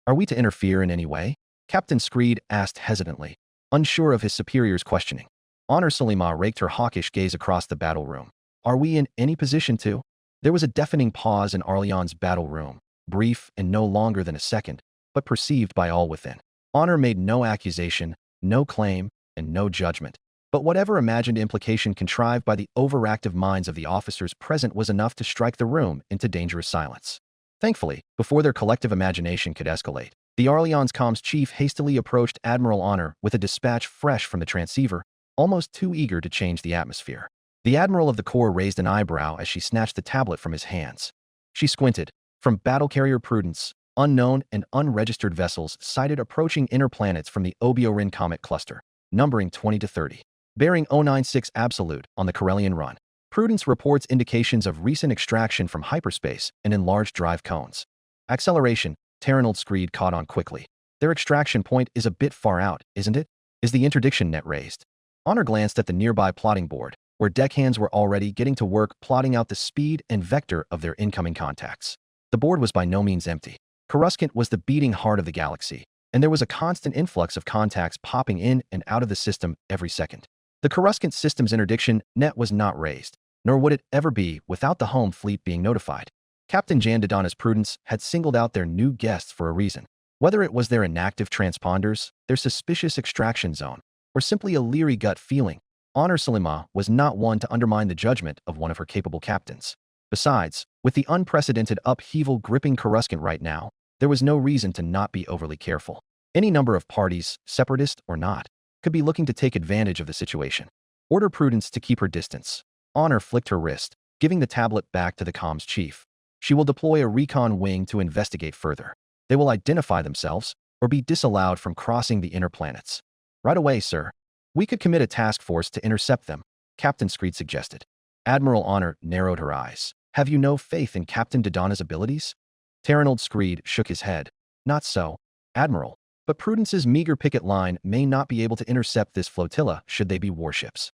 Speaker 2: Are we to interfere in any way? Captain Screed asked hesitantly, unsure of his superior's questioning. Honor Sulima raked her hawkish gaze across the battle room. Are we in any position to? There was a deafening pause in Arleon's battle room, brief and no longer than a second, but perceived by all within. Honor made no accusation, no claim, and no judgment. But whatever imagined implication contrived by the overactive minds of the officers present was enough to strike the room into dangerous silence. Thankfully, before their collective imagination could escalate, the Arleon's comms chief hastily approached Admiral Honor with a dispatch fresh from the transceiver, almost too eager to change the atmosphere. The Admiral of the Corps raised an eyebrow as she snatched the tablet from his hands. She squinted. From battle carrier Prudence, unknown and unregistered vessels sighted approaching inner planets from the Oberon Comet Cluster, numbering 20 to 30. Bearing 096 Absolute on the Corellian run. Prudence reports indications of recent extraction from hyperspace and enlarged drive cones. Acceleration, Terranold Screed caught on quickly. Their extraction point is a bit far out, isn't it? Is the interdiction net raised? Honor glanced at the nearby plotting board, where deckhands were already getting to work plotting out the speed and vector of their incoming contacts. The board was by no means empty. Coruscant was the beating heart of the galaxy, and there was a constant influx of contacts popping in and out of the system every second. The Coruscant system's interdiction net was not raised, nor would it ever be without the home fleet being notified. Captain Jan Dodonna's Prudence had singled out their new guests for a reason. Whether it was their inactive transponders, their suspicious extraction zone, or simply a leery gut feeling, Honor Sulima was not one to undermine the judgment of one of her capable captains. Besides, with the unprecedented upheaval gripping Coruscant right now, there was no reason to not be overly careful. Any number of parties, separatist or not, could be looking to take advantage of the situation. Order Prudence to keep her distance. Honor flicked her wrist, giving the tablet back to the comms chief. She will deploy a recon wing to investigate further. They will identify themselves or be disallowed from crossing the inner planets. Right away, sir. We could commit a task force to intercept them, Captain Screed suggested. Admiral Honor narrowed her eyes. Have you no faith in Captain Dodonna's abilities? Terranold Screed shook his head. Not so, Admiral. But Prudence's meager picket line may not be able to intercept this flotilla should they be warships.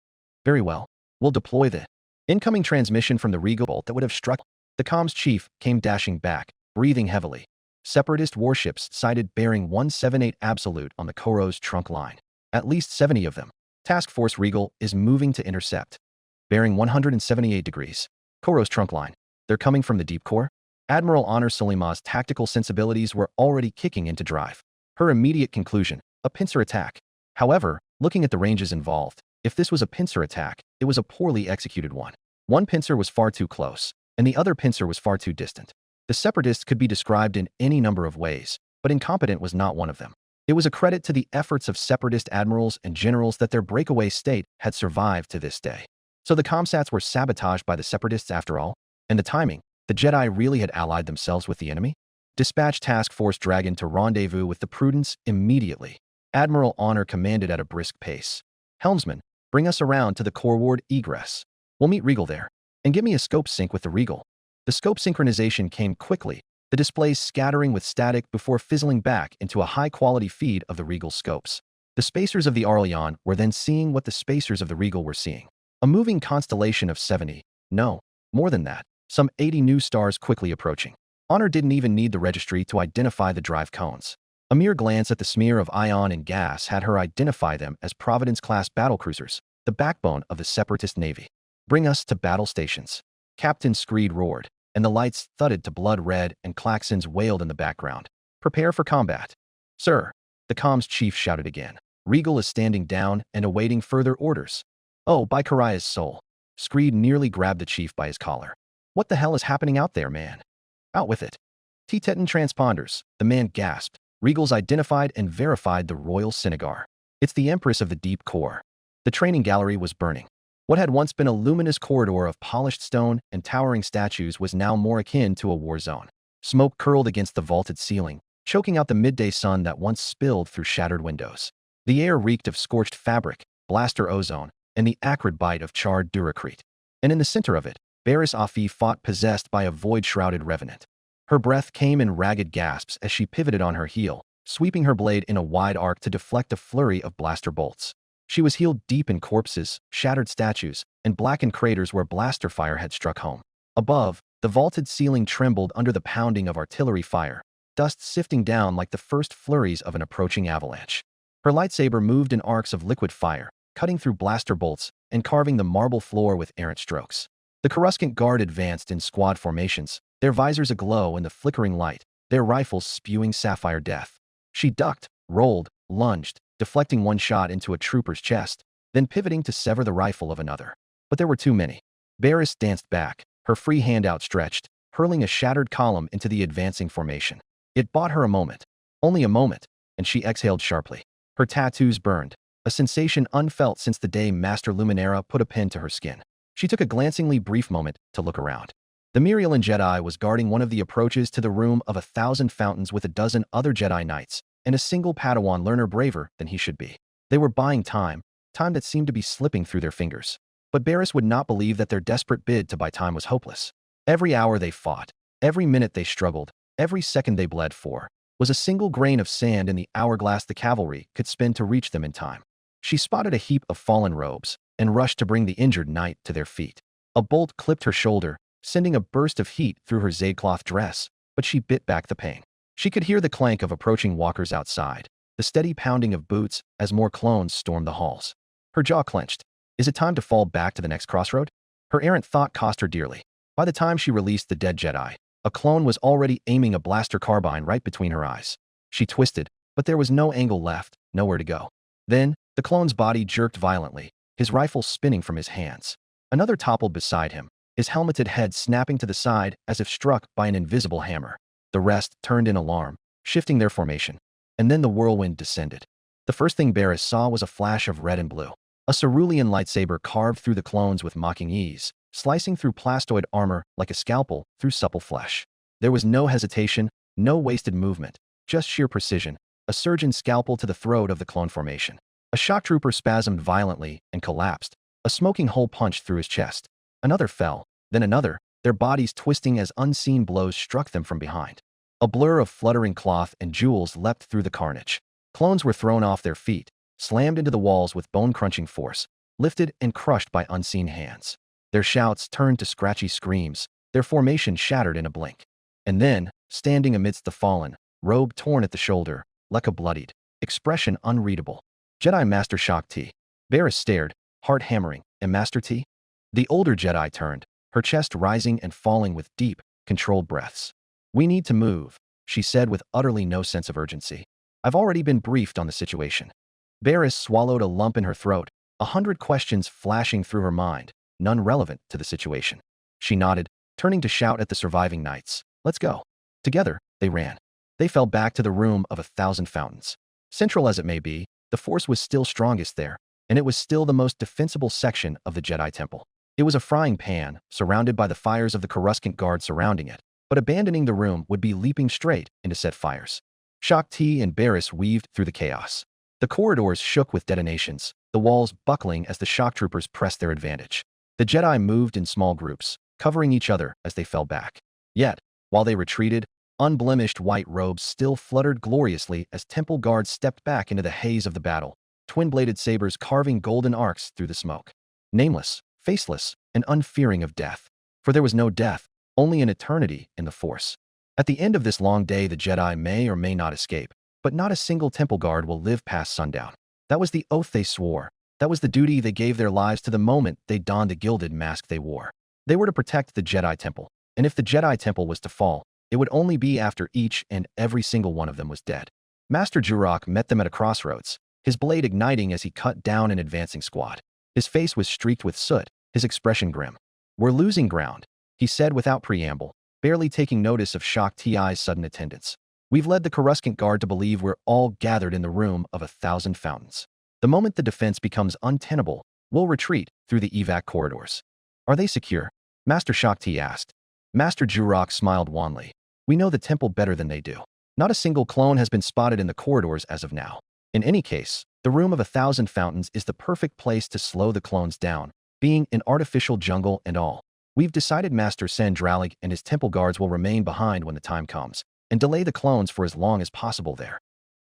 Speaker 2: Very well. We'll deploy the incoming transmission from the Regal bolt that would have struck. The comms chief came dashing back, breathing heavily. Separatist warships sighted bearing 178 Absolute on the Koro's trunk line. At least 70 of them. Task Force Regal is moving to intercept. Bearing 178 degrees. Koro's trunk line. They're coming from the deep core? Admiral Honor Sulima's tactical sensibilities were already kicking into drive. Her immediate conclusion, a pincer attack. However, looking at the ranges involved, if this was a pincer attack, it was a poorly executed one. One pincer was far too close, and the other pincer was far too distant. The Separatists could be described in any number of ways, but incompetent was not one of them. It was a credit to the efforts of Separatist admirals and generals that their breakaway state had survived to this day. So the comsats were sabotaged by the Separatists after all? And the timing, the Jedi really had allied themselves with the enemy? Dispatch Task Force Dragon to rendezvous with the Prudence immediately. Admiral Honor commanded at a brisk pace. Helmsman, bring us around to the core ward egress. We'll meet Regal there. And give me a scope sync with the Regal. The scope synchronization came quickly, the displays scattering with static before fizzling back into a high-quality feed of the Regal scopes. The spacers of the Arleon were then seeing what the spacers of the Regal were seeing. A moving constellation of 70, no, more than that, some 80 new stars quickly approaching. Honor didn't even need the registry to identify the drive cones. A mere glance at the smear of ion and gas had her identify them as Providence-class battlecruisers, the backbone of the Separatist Navy. Bring us to battle stations. Captain Screed roared, and the lights thudded to blood red and klaxons wailed in the background. Prepare for combat. Sir, the comms chief shouted again. Regal is standing down and awaiting further orders. Oh, by Karaya's soul. Screed nearly grabbed the chief by his collar. What the hell is happening out there, man? Out with it. T-Teton transponders, the man gasped. Regal's identified and verified the Royal Cinegar. It's the Empress of the Deep Core. The training gallery was burning. What had once been a luminous corridor of polished stone and towering statues was now more akin to a war zone. Smoke curled against the vaulted ceiling, choking out the midday sun that once spilled through shattered windows. The air reeked of scorched fabric, blaster ozone, and the acrid bite of charred duracrete. And in the center of it, Barriss Afi fought possessed by a void-shrouded revenant. Her breath came in ragged gasps as she pivoted on her heel, sweeping her blade in a wide arc to deflect a flurry of blaster bolts. She was heeled deep in corpses, shattered statues, and blackened craters where blaster fire had struck home. Above, the vaulted ceiling trembled under the pounding of artillery fire, dust sifting down like the first flurries of an approaching avalanche. Her lightsaber moved in arcs of liquid fire, cutting through blaster bolts and carving the marble floor with errant strokes. The Coruscant Guard advanced in squad formations, their visors aglow in the flickering light, their rifles spewing sapphire death. She ducked, rolled, lunged, deflecting one shot into a trooper's chest, then pivoting to sever the rifle of another. But there were too many. Barriss danced back, her free hand outstretched, hurling a shattered column into the advancing formation. It bought her a moment. Only a moment, and she exhaled sharply. Her tattoos burned, a sensation unfelt since the day Master Luminara put a pin to her skin. She took a glancingly brief moment to look around. The Mirialan Jedi was guarding one of the approaches to the Room of 1,000 Fountains with a dozen other Jedi Knights, and a single Padawan learner braver than he should be. They were buying time that seemed to be slipping through their fingers. But Barriss would not believe that their desperate bid to buy time was hopeless. Every hour they fought, every minute they struggled, every second they bled for, was a single grain of sand in the hourglass the cavalry could spin to reach them in time. She spotted a heap of fallen robes and rushed to bring the injured knight to their feet. A bolt clipped her shoulder, sending a burst of heat through her zaidcloth dress, but she bit back the pain. She could hear the clank of approaching walkers outside, the steady pounding of boots as more clones stormed the halls. Her jaw clenched. Is it time to fall back to the next crossroad? Her errant thought cost her dearly. By the time she released the dead Jedi, a clone was already aiming a blaster carbine right between her eyes. She twisted, but there was no angle left, nowhere to go. Then, the clone's body jerked violently, his rifle spinning from his hands. Another toppled beside him, his helmeted head snapping to the side as if struck by an invisible hammer. The rest turned in alarm, shifting their formation. And then the whirlwind descended. The first thing Barriss saw was a flash of red and blue. A cerulean lightsaber carved through the clones with mocking ease, slicing through plastoid armor like a scalpel through supple flesh. There was no hesitation, no wasted movement, just sheer precision, a surgeon's scalpel to the throat of the clone formation. A shock trooper spasmed violently and collapsed, a smoking hole punched through his chest. Another fell, then another, their bodies twisting as unseen blows struck them from behind. A blur of fluttering cloth and jewels leapt through the carnage. Clones were thrown off their feet, slammed into the walls with bone-crunching force, lifted and crushed by unseen hands. Their shouts turned to scratchy screams, their formation shattered in a blink. And then, standing amidst the fallen, robe torn at the shoulder, Lekka bloodied, expression unreadable. Jedi Master Shock T. Barriss stared, heart hammering, and Master T? The older Jedi turned, her chest rising and falling with deep, controlled breaths. We need to move, she said with utterly no sense of urgency. I've already been briefed on the situation. Barriss swallowed a lump in her throat, 100 questions flashing through her mind, none relevant to the situation. She nodded, turning to shout at the surviving knights. Let's go. Together, they ran. They fell back to the Room of 1,000 Fountains. Central as it may be, the Force was still strongest there, and it was still the most defensible section of the Jedi Temple. It was a frying pan, surrounded by the fires of the Coruscant Guard surrounding it, but abandoning the room would be leaping straight into set fires. Shaak Ti and Barriss weaved through the chaos. The corridors shook with detonations, the walls buckling as the shock troopers pressed their advantage. The Jedi moved in small groups, covering each other as they fell back. Yet, while they retreated, unblemished white robes still fluttered gloriously as temple guards stepped back into the haze of the battle, twin-bladed sabers carving golden arcs through the smoke. Nameless, faceless, and unfearing of death. For there was no death, only an eternity in the Force. At the end of this long day, the Jedi may or may not escape, but not a single temple guard will live past sundown. That was the oath they swore. That was the duty they gave their lives to the moment they donned the gilded mask they wore. They were to protect the Jedi Temple, and if the Jedi Temple was to fall, it would only be after each and every single one of them was dead. Master Jurok met them at a crossroads, his blade igniting as he cut down an advancing squad. His face was streaked with soot, his expression grim. "We're losing ground," he said without preamble, barely taking notice of Shaak Ti's sudden attendance. "We've led the Coruscant Guard to believe we're all gathered in the room of 1,000 fountains. The moment the defense becomes untenable, we'll retreat through the evac corridors." "Are they secure?" Master Shaak Ti asked. Master Jurok smiled wanly. "We know the temple better than they do. Not a single clone has been spotted in the corridors as of now. In any case, the room of 1,000 fountains is the perfect place to slow the clones down, being an artificial jungle and all. We've decided Master Sandralig and his temple guards will remain behind when the time comes, and delay the clones for as long as possible there."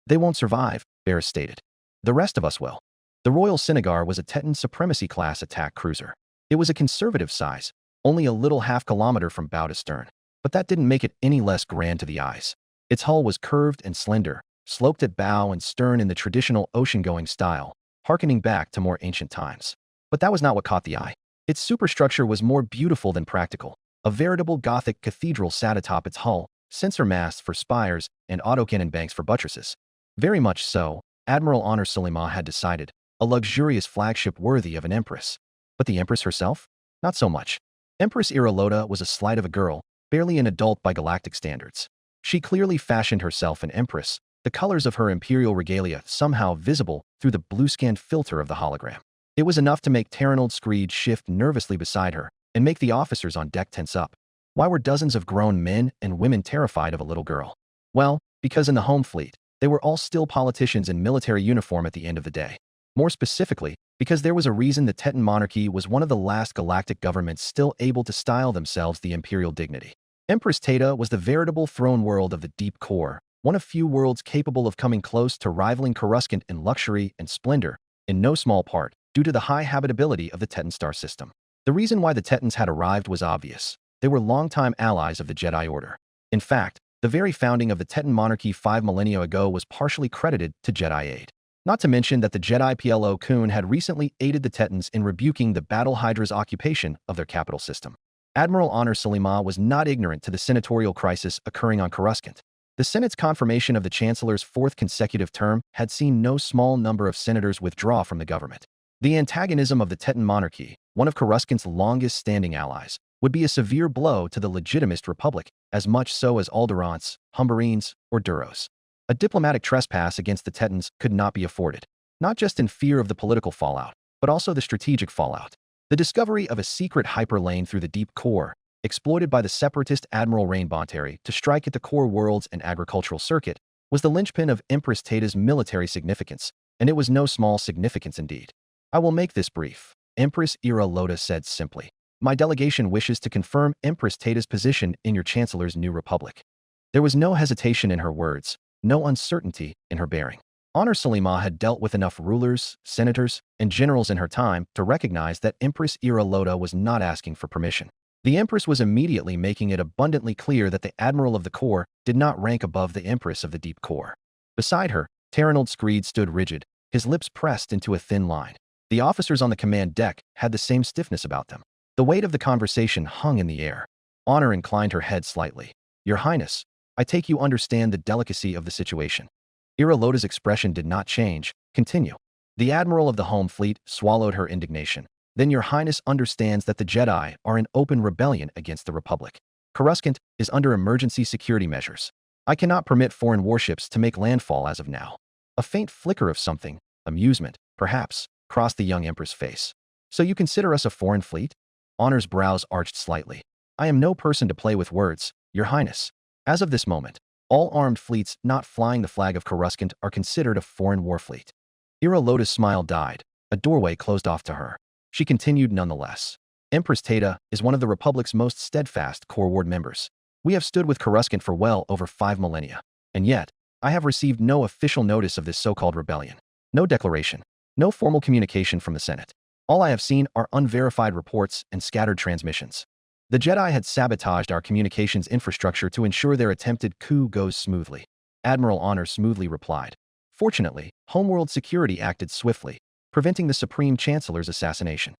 Speaker 2: "They won't survive," Barriss stated. "The rest of us will." The Royal Cinegar was a Teton Supremacy-class attack cruiser. It was a conservative size, only a little half-kilometer from bow to stern, but that didn't make it any less grand to the eyes. Its hull was curved and slender, sloped at bow and stern in the traditional ocean-going style, harkening back to more ancient times. But that was not what caught the eye. Its superstructure was more beautiful than practical. A veritable Gothic cathedral sat atop its hull, sensor masts for spires and autocannon banks for buttresses. Very much so, Admiral Honor Sulima had decided, a luxurious flagship worthy of an empress. But the empress herself? Not so much. Empress Iraloda was a slight of a girl, barely an adult by galactic standards. She clearly fashioned herself an empress, the colors of her imperial regalia somehow visible through the blue-scan filter of the hologram. It was enough to make Terranold Screed shift nervously beside her and make the officers on deck tense up. Why were dozens of grown men and women terrified of a little girl? Well, because in the home fleet, they were all still politicians in military uniform at the end of the day. More specifically, because there was a reason the Teton monarchy was one of the last galactic governments still able to style themselves the imperial dignity. Empress Teta was the veritable throne world of the deep core, one of few worlds capable of coming close to rivaling Coruscant in luxury and splendor, in no small part, due to the high habitability of the Teton star system. The reason why the Tetons had arrived was obvious. They were longtime allies of the Jedi Order. In fact, the very founding of the Teton monarchy 5 millennia ago was partially credited to Jedi aid. Not to mention that the Jedi Plo Koon had recently aided the Tetons in rebuking the Battle Hydra's occupation of their capital system. Admiral Honor Sulima was not ignorant to the senatorial crisis occurring on Coruscant. The Senate's confirmation of the Chancellor's 4th consecutive term had seen no small number of senators withdraw from the government. The antagonism of the Teton monarchy, one of Coruscant's longest-standing allies, would be a severe blow to the legitimist republic, as much so as Alderaunts, Humberines, or Duros. A diplomatic trespass against the Tetons could not be afforded, not just in fear of the political fallout, but also the strategic fallout. The discovery of a secret hyperlane through the deep core, exploited by the separatist Admiral Rain Bonteri to strike at the core worlds and agricultural circuit, was the linchpin of Empress Teta's military significance, and it was no small significance indeed. "I will make this brief," Empress Iraloda said simply. "My delegation wishes to confirm Empress Teta's position in your Chancellor's new republic." There was no hesitation in her words, no uncertainty in her bearing. Honor Sulima had dealt with enough rulers, senators, and generals in her time to recognize that Empress Iraloda was not asking for permission. The Empress was immediately making it abundantly clear that the Admiral of the Core did not rank above the Empress of the Deep Core. Beside her, Terranold Screed stood rigid, his lips pressed into a thin line. The officers on the command deck had the same stiffness about them. The weight of the conversation hung in the air. Honor inclined her head slightly. "Your Highness, I take you understand the delicacy of the situation." Iraloda's expression did not change. "Continue." The Admiral of the Home Fleet swallowed her indignation. "Then your Highness understands that the Jedi are in open rebellion against the Republic. Coruscant is under emergency security measures. I cannot permit foreign warships to make landfall as of now." A faint flicker of something, amusement, perhaps, crossed the young Empress' face. "So you consider us a foreign fleet?" Honor's brows arched slightly. I am no person to play with words, Your Highness. As of this moment, all armed fleets not flying the flag of Coruscant are considered a foreign war fleet. Ira Loda's smile died. A doorway closed off to her. She continued nonetheless. Empress Tata is one of the Republic's most steadfast core ward members. We have stood with Coruscant for well over 5 millennia. And yet, I have received no official notice of this so-called rebellion. No declaration. No formal communication from the Senate. All I have seen are unverified reports and scattered transmissions. The Jedi had sabotaged our communications infrastructure to ensure their attempted coup goes smoothly. Admiral Honor smoothly replied. Fortunately, Homeworld security acted swiftly, preventing the Supreme Chancellor's assassination.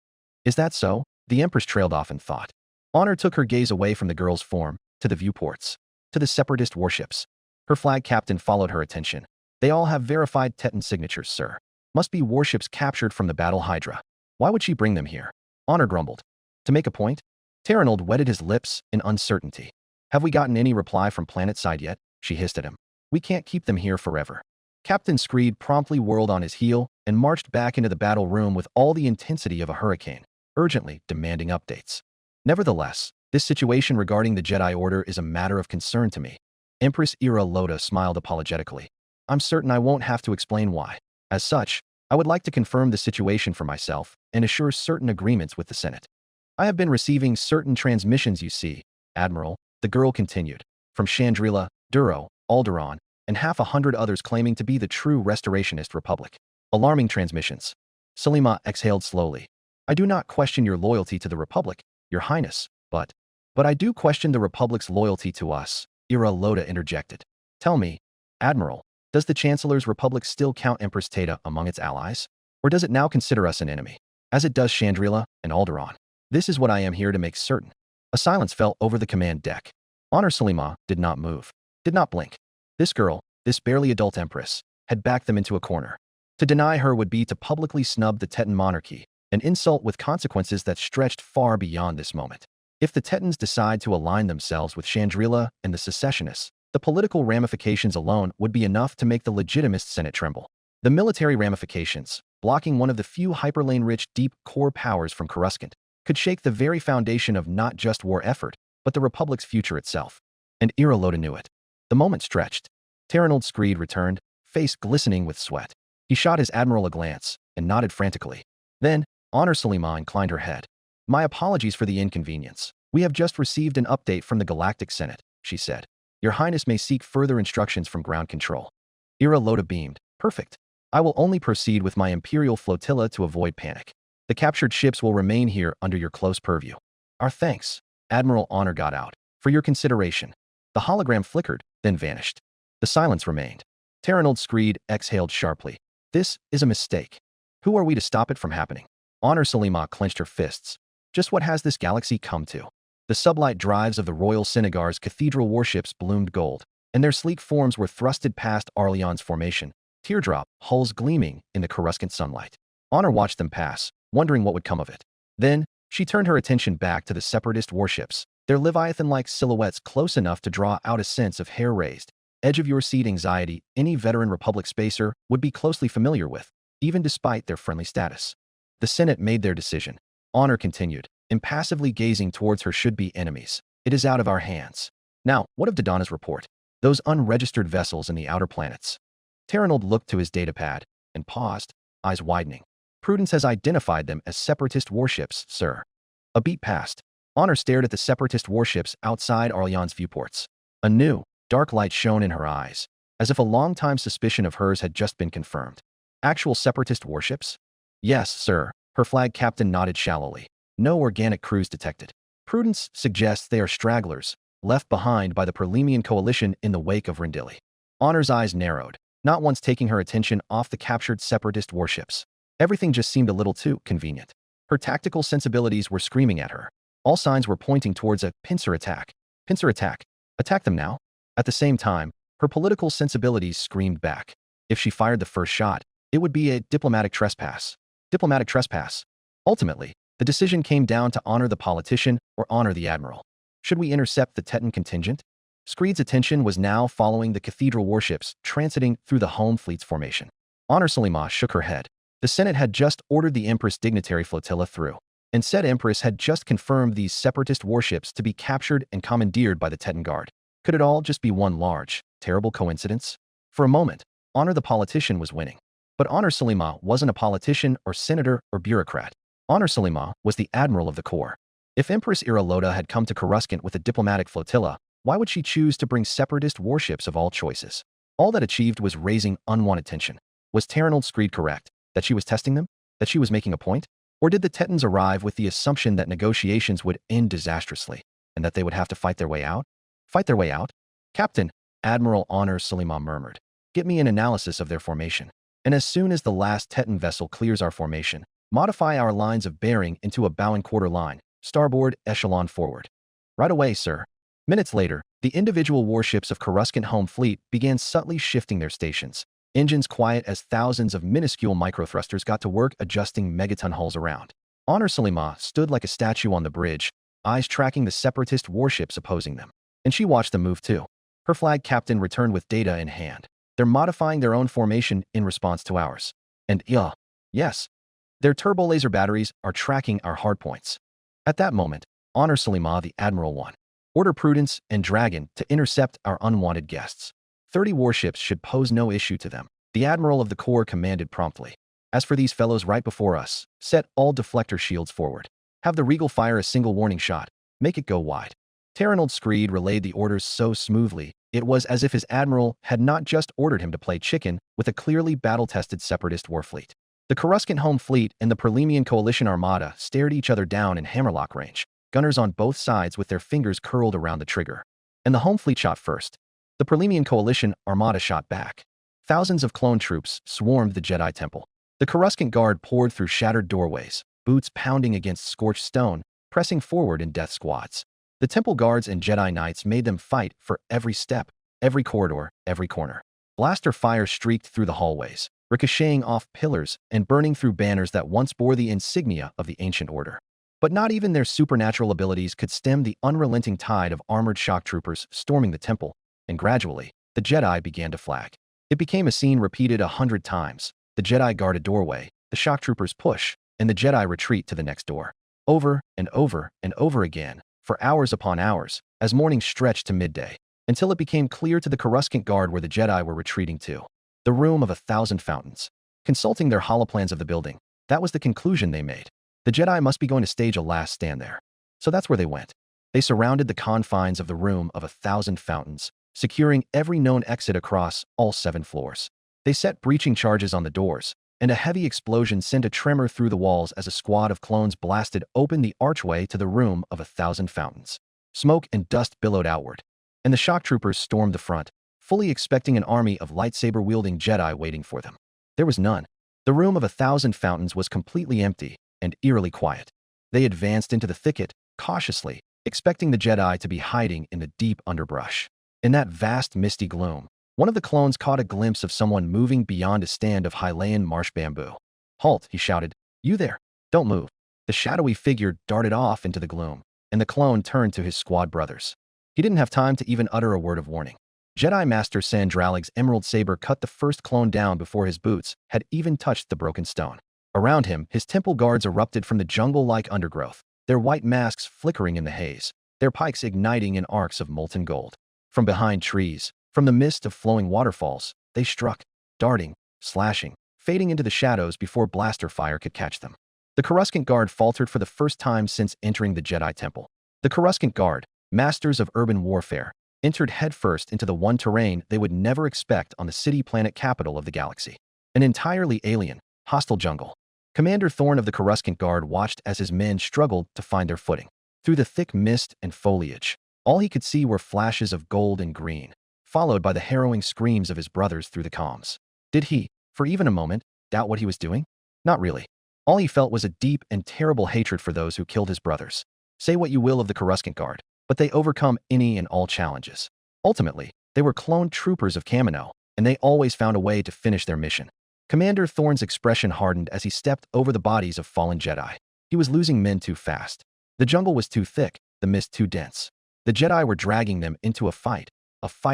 Speaker 2: Is that so? The Empress trailed off in thought. Honor took her gaze away from the girl's form, to the viewports, to the Separatist warships. Her flag captain followed her attention. They all have verified Teton signatures, sir. Must be warships captured from the Battle Hydra. Why would she bring them here? Honor grumbled. To make a point? Terranold wetted his lips in uncertainty. Have we gotten any reply from planet side yet? She hissed at him. We can't keep them here forever. Captain Screed promptly whirled on his heel and marched back into the battle room with all the intensity of a hurricane, urgently demanding updates. Nevertheless, this situation regarding the Jedi Order is a matter of concern to me. Empress Ira Loda smiled apologetically. I'm certain I won't have to explain why. As such, I would like to confirm the situation for myself and assure certain agreements with the Senate. I have been receiving certain transmissions, you see, Admiral, the girl continued, from Chandrila, Duro, Alderaan, and half 100 others claiming to be the true Restorationist Republic. Alarming transmissions. Selima exhaled slowly. I do not question your loyalty to the Republic, Your Highness, but I do question the Republic's loyalty to us, Ira Loda interjected. Tell me, Admiral, does the Chancellor's Republic still count Empress Tata among its allies? Or does it now consider us an enemy, as it does Chandrila and Alderaan? This is what I am here to make certain. A silence fell over the command deck. Honor Selima did not move, did not blink. This girl, this barely adult Empress, had backed them into a corner. To deny her would be to publicly snub the Teton monarchy, an insult with consequences that stretched far beyond this moment. If the Tetons decide to align themselves with Chandrila and the secessionists, the political ramifications alone would be enough to make the legitimist Senate tremble. The military ramifications, blocking one of the few hyperlane-rich deep core powers from Coruscant, could shake the very foundation of not just war effort, but the Republic's future itself. And Ira Loda knew it. The moment stretched. Terranold Screed returned, face glistening with sweat. He shot his admiral a glance and nodded frantically. Then, Honor Selima inclined her head. My apologies for the inconvenience. We have just received an update from the Galactic Senate, she said. Your Highness may seek further instructions from ground control. Ira Loda beamed. Perfect. I will only proceed with my Imperial flotilla to avoid panic. The captured ships will remain here under your close purview. Our thanks, Admiral Honor got out, for your consideration. The hologram flickered, then vanished. The silence remained. Terranold Screed exhaled sharply. This is a mistake. Who are we to stop it from happening? Honor Selima clenched her fists. Just what has this galaxy come to? The sublight drives of the Royal Senegar's cathedral warships bloomed gold, and their sleek forms were thrusted past Arleon's formation, teardrop hulls gleaming in the Coruscant sunlight. Honor watched them pass, wondering what would come of it. Then, she turned her attention back to the Separatist warships, their Leviathan-like silhouettes close enough to draw out a sense of hair-raised, edge-of-your-seat anxiety any veteran Republic spacer would be closely familiar with, even despite their friendly status. The Senate made their decision. Honor continued, impassively gazing towards her should-be enemies. It is out of our hands. Now, what of Dodonna's report? Those unregistered vessels in the outer planets. Terranold looked to his datapad and paused, eyes widening. Prudence has identified them as Separatist warships, sir. A beat passed. Honor stared at the Separatist warships outside Arleon's viewports. A new, dark light shone in her eyes, as if a long-time suspicion of hers had just been confirmed. Actual Separatist warships? Yes, sir. Her flag captain nodded shallowly. No organic crews detected. Prudence suggests they are stragglers, left behind by the Perlemian coalition in the wake of Rendili. Honor's eyes narrowed, not once taking her attention off the captured Separatist warships. Everything just seemed a little too convenient. Her tactical sensibilities were screaming at her. All signs were pointing towards a pincer attack. Pincer attack. Attack them now. At the same time, her political sensibilities screamed back. If she fired the first shot, it would be a diplomatic trespass. Diplomatic trespass. Ultimately, the decision came down to honor the politician or honor the admiral. Should we intercept the Teton contingent? Screed's attention was now following the cathedral warships transiting through the home fleet's formation. Honor Selima shook her head. The Senate had just ordered the Empress dignitary flotilla through. and said Empress had just confirmed these separatist warships to be captured and commandeered by the Teton Guard. Could it all just be one large, terrible coincidence? For a moment, Honor the politician was winning. But Honor Salima wasn't a politician or senator or bureaucrat. Honor Salima was the admiral of the Corps. If Empress Iraloda had come to Coruscant with a diplomatic flotilla, why would she choose to bring separatist warships of all choices? All that achieved was raising unwanted tension. Was Terranold Screed correct? That she was testing them? That she was making a point? Or did the Tetons arrive with the assumption that negotiations would end disastrously, and that they would have to fight their way out? Fight their way out? Captain, Admiral Honor Salima murmured. Get me an analysis of their formation. And as soon as the last Teton vessel clears our formation, modify our lines of bearing into a bow and quarter line, starboard, echelon forward. Right away, sir. Minutes later, the individual warships of Coruscant Home Fleet began subtly shifting their stations. Engines quiet as thousands of minuscule microthrusters got to work adjusting megaton hulls around. Honor Salima stood like a statue on the bridge, eyes tracking the separatist warships opposing them. And she watched them move too. Her flag captain returned with data in hand. They're modifying their own formation in response to ours. And yes, their turbo laser batteries are tracking our hardpoints. At that moment, Honor Salima, the Admiral, won. Order Prudence and Dragon to intercept our unwanted guests. 30 warships should pose no issue to them. The Admiral of the Corps commanded promptly. As for these fellows right before us, set all deflector shields forward. Have the Regal fire a single warning shot. Make it go wide. Terranold Screed relayed the orders so smoothly, it was as if his admiral had not just ordered him to play chicken with a clearly battle-tested separatist warfleet. The Coruscant Home Fleet and the Perlemian Coalition Armada stared each other down in hammerlock range, gunners on both sides with their fingers curled around the trigger. And the Home Fleet shot first. The Perlemian Coalition Armada shot back. Thousands of clone troops swarmed the Jedi Temple. The Coruscant Guard poured through shattered doorways, boots pounding against scorched stone, pressing forward in death squads. The Temple Guards and Jedi Knights made them fight for every step, every corridor, every corner. Blaster fire streaked through the hallways, ricocheting off pillars and burning through banners that once bore the insignia of the Ancient Order. But not even their supernatural abilities could stem the unrelenting tide of armored shock troopers storming the temple, and gradually, the Jedi began to flag. It became a scene repeated 100 times. The Jedi guard a doorway, the shock troopers push, and the Jedi retreat to the next door. Over and over and over again, for hours upon hours, as morning stretched to midday, until it became clear to the Coruscant Guard where the Jedi were retreating to. The Room of 1,000 Fountains. Consulting their holoplans of the building, that was the conclusion they made. The Jedi must be going to stage a last stand there. So that's where they went. They surrounded the confines of the Room of 1,000 Fountains, securing every known exit across all 7 floors. They set breaching charges on the doors, and a heavy explosion sent a tremor through the walls as a squad of clones blasted open the archway to the Room of 1,000 Fountains. Smoke and dust billowed outward, and the shock troopers stormed the front, fully expecting an army of lightsaber-wielding Jedi waiting for them. There was none. The Room of 1,000 Fountains was completely empty and eerily quiet. They advanced into the thicket, cautiously, expecting the Jedi to be hiding in the deep underbrush. In that vast misty gloom, one of the clones caught a glimpse of someone moving beyond a stand of Hylian marsh bamboo. "Halt," he shouted. "You there. Don't move." The shadowy figure darted off into the gloom, and the clone turned to his squad brothers. He didn't have time to even utter a word of warning. Jedi Master Sandralig's emerald saber cut the first clone down before his boots had even touched the broken stone. Around him, his temple guards erupted from the jungle-like undergrowth, their white masks flickering in the haze, their pikes igniting in arcs of molten gold. From behind trees, from the mist of flowing waterfalls, they struck, darting, slashing, fading into the shadows before blaster fire could catch them. The Coruscant Guard faltered for the first time since entering the Jedi Temple. The Coruscant Guard, masters of urban warfare, entered headfirst into the one terrain they would never expect on the city-planet capital of the galaxy. An entirely alien, hostile jungle. Commander Thorn of the Coruscant Guard watched as his men struggled to find their footing. Through the thick mist and foliage, all he could see were flashes of gold and green, followed by the harrowing screams of his brothers through the comms. Did he, for even a moment, doubt what he was doing? Not really. All he felt was a deep and terrible hatred for those who killed his brothers. Say what you will of the Coruscant Guard, but they overcome any and all challenges. Ultimately, they were cloned troopers of Kamino, and they always found a way to finish their mission. Commander Thorn's expression hardened as he stepped over the bodies of fallen Jedi. He was losing men too fast. The jungle was too thick, the mist too dense. The Jedi were dragging them into a fight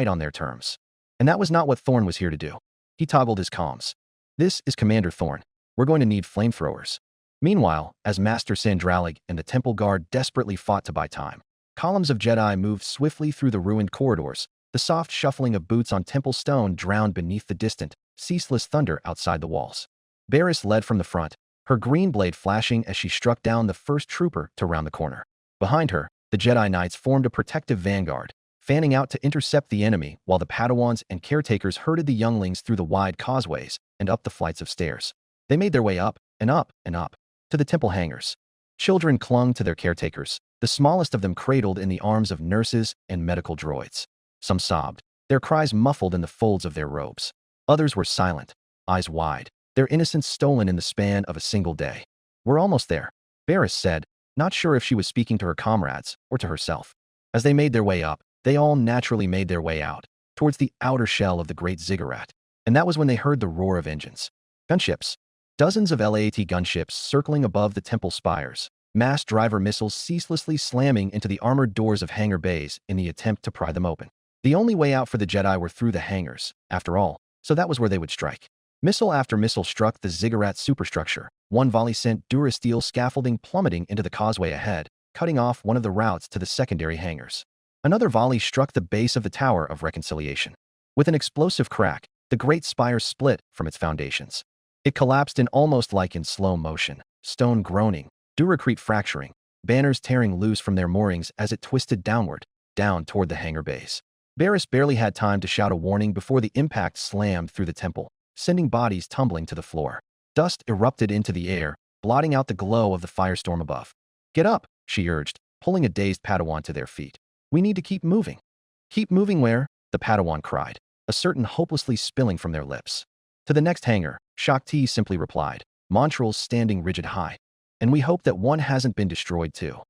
Speaker 2: on their terms. And that was not what Thorn was here to do. He toggled his comms. "This is Commander Thorn. We're going to need flamethrowers. Meanwhile, as Master Sandralig and the temple guard desperately fought to buy time, columns of Jedi moved swiftly through the ruined corridors. The soft shuffling of boots on temple stone drowned beneath the distant, ceaseless thunder outside the walls. Barriss led from the front, her green blade flashing as she struck down the first trooper to round the corner. Behind her, the Jedi Knights formed a protective vanguard, fanning out to intercept the enemy while the Padawans and caretakers herded the younglings through the wide causeways and up the flights of stairs. They made their way up and up and up to the temple hangars. Children clung to their caretakers, the smallest of them cradled in the arms of nurses and medical droids. Some sobbed, their cries muffled in the folds of their robes. Others were silent, eyes wide, their innocence stolen in the span of a single day. "We're almost there," Barriss said, not sure if she was speaking to her comrades or to herself. As they made their way up, they all naturally made their way out, towards the outer shell of the great ziggurat. And that was when they heard the roar of engines. Gunships. Dozens of LAAT gunships circling above the temple spires, mass driver missiles ceaselessly slamming into the armored doors of hangar bays in the attempt to pry them open. The only way out for the Jedi were through the hangars, after all, so that was where they would strike. Missile after missile struck the ziggurat superstructure. One volley sent durasteel scaffolding plummeting into the causeway ahead, cutting off one of the routes to the secondary hangars. Another volley struck the base of the Tower of Reconciliation. With an explosive crack, the great spire split from its foundations. It collapsed in almost like in slow motion, stone groaning, duracrete fracturing, banners tearing loose from their moorings as it twisted downward, down toward the hangar base. Barriss barely had time to shout a warning before the impact slammed through the temple, sending bodies tumbling to the floor. Dust erupted into the air, blotting out the glow of the firestorm above. "Get up," she urged, pulling a dazed Padawan to their feet. "We need to keep moving." "Keep moving where?" the Padawan cried, a certain hopelessly spilling from their lips. "To the next hangar," Shakti simply replied, montrals standing rigid high. "And we hope that one hasn't been destroyed too."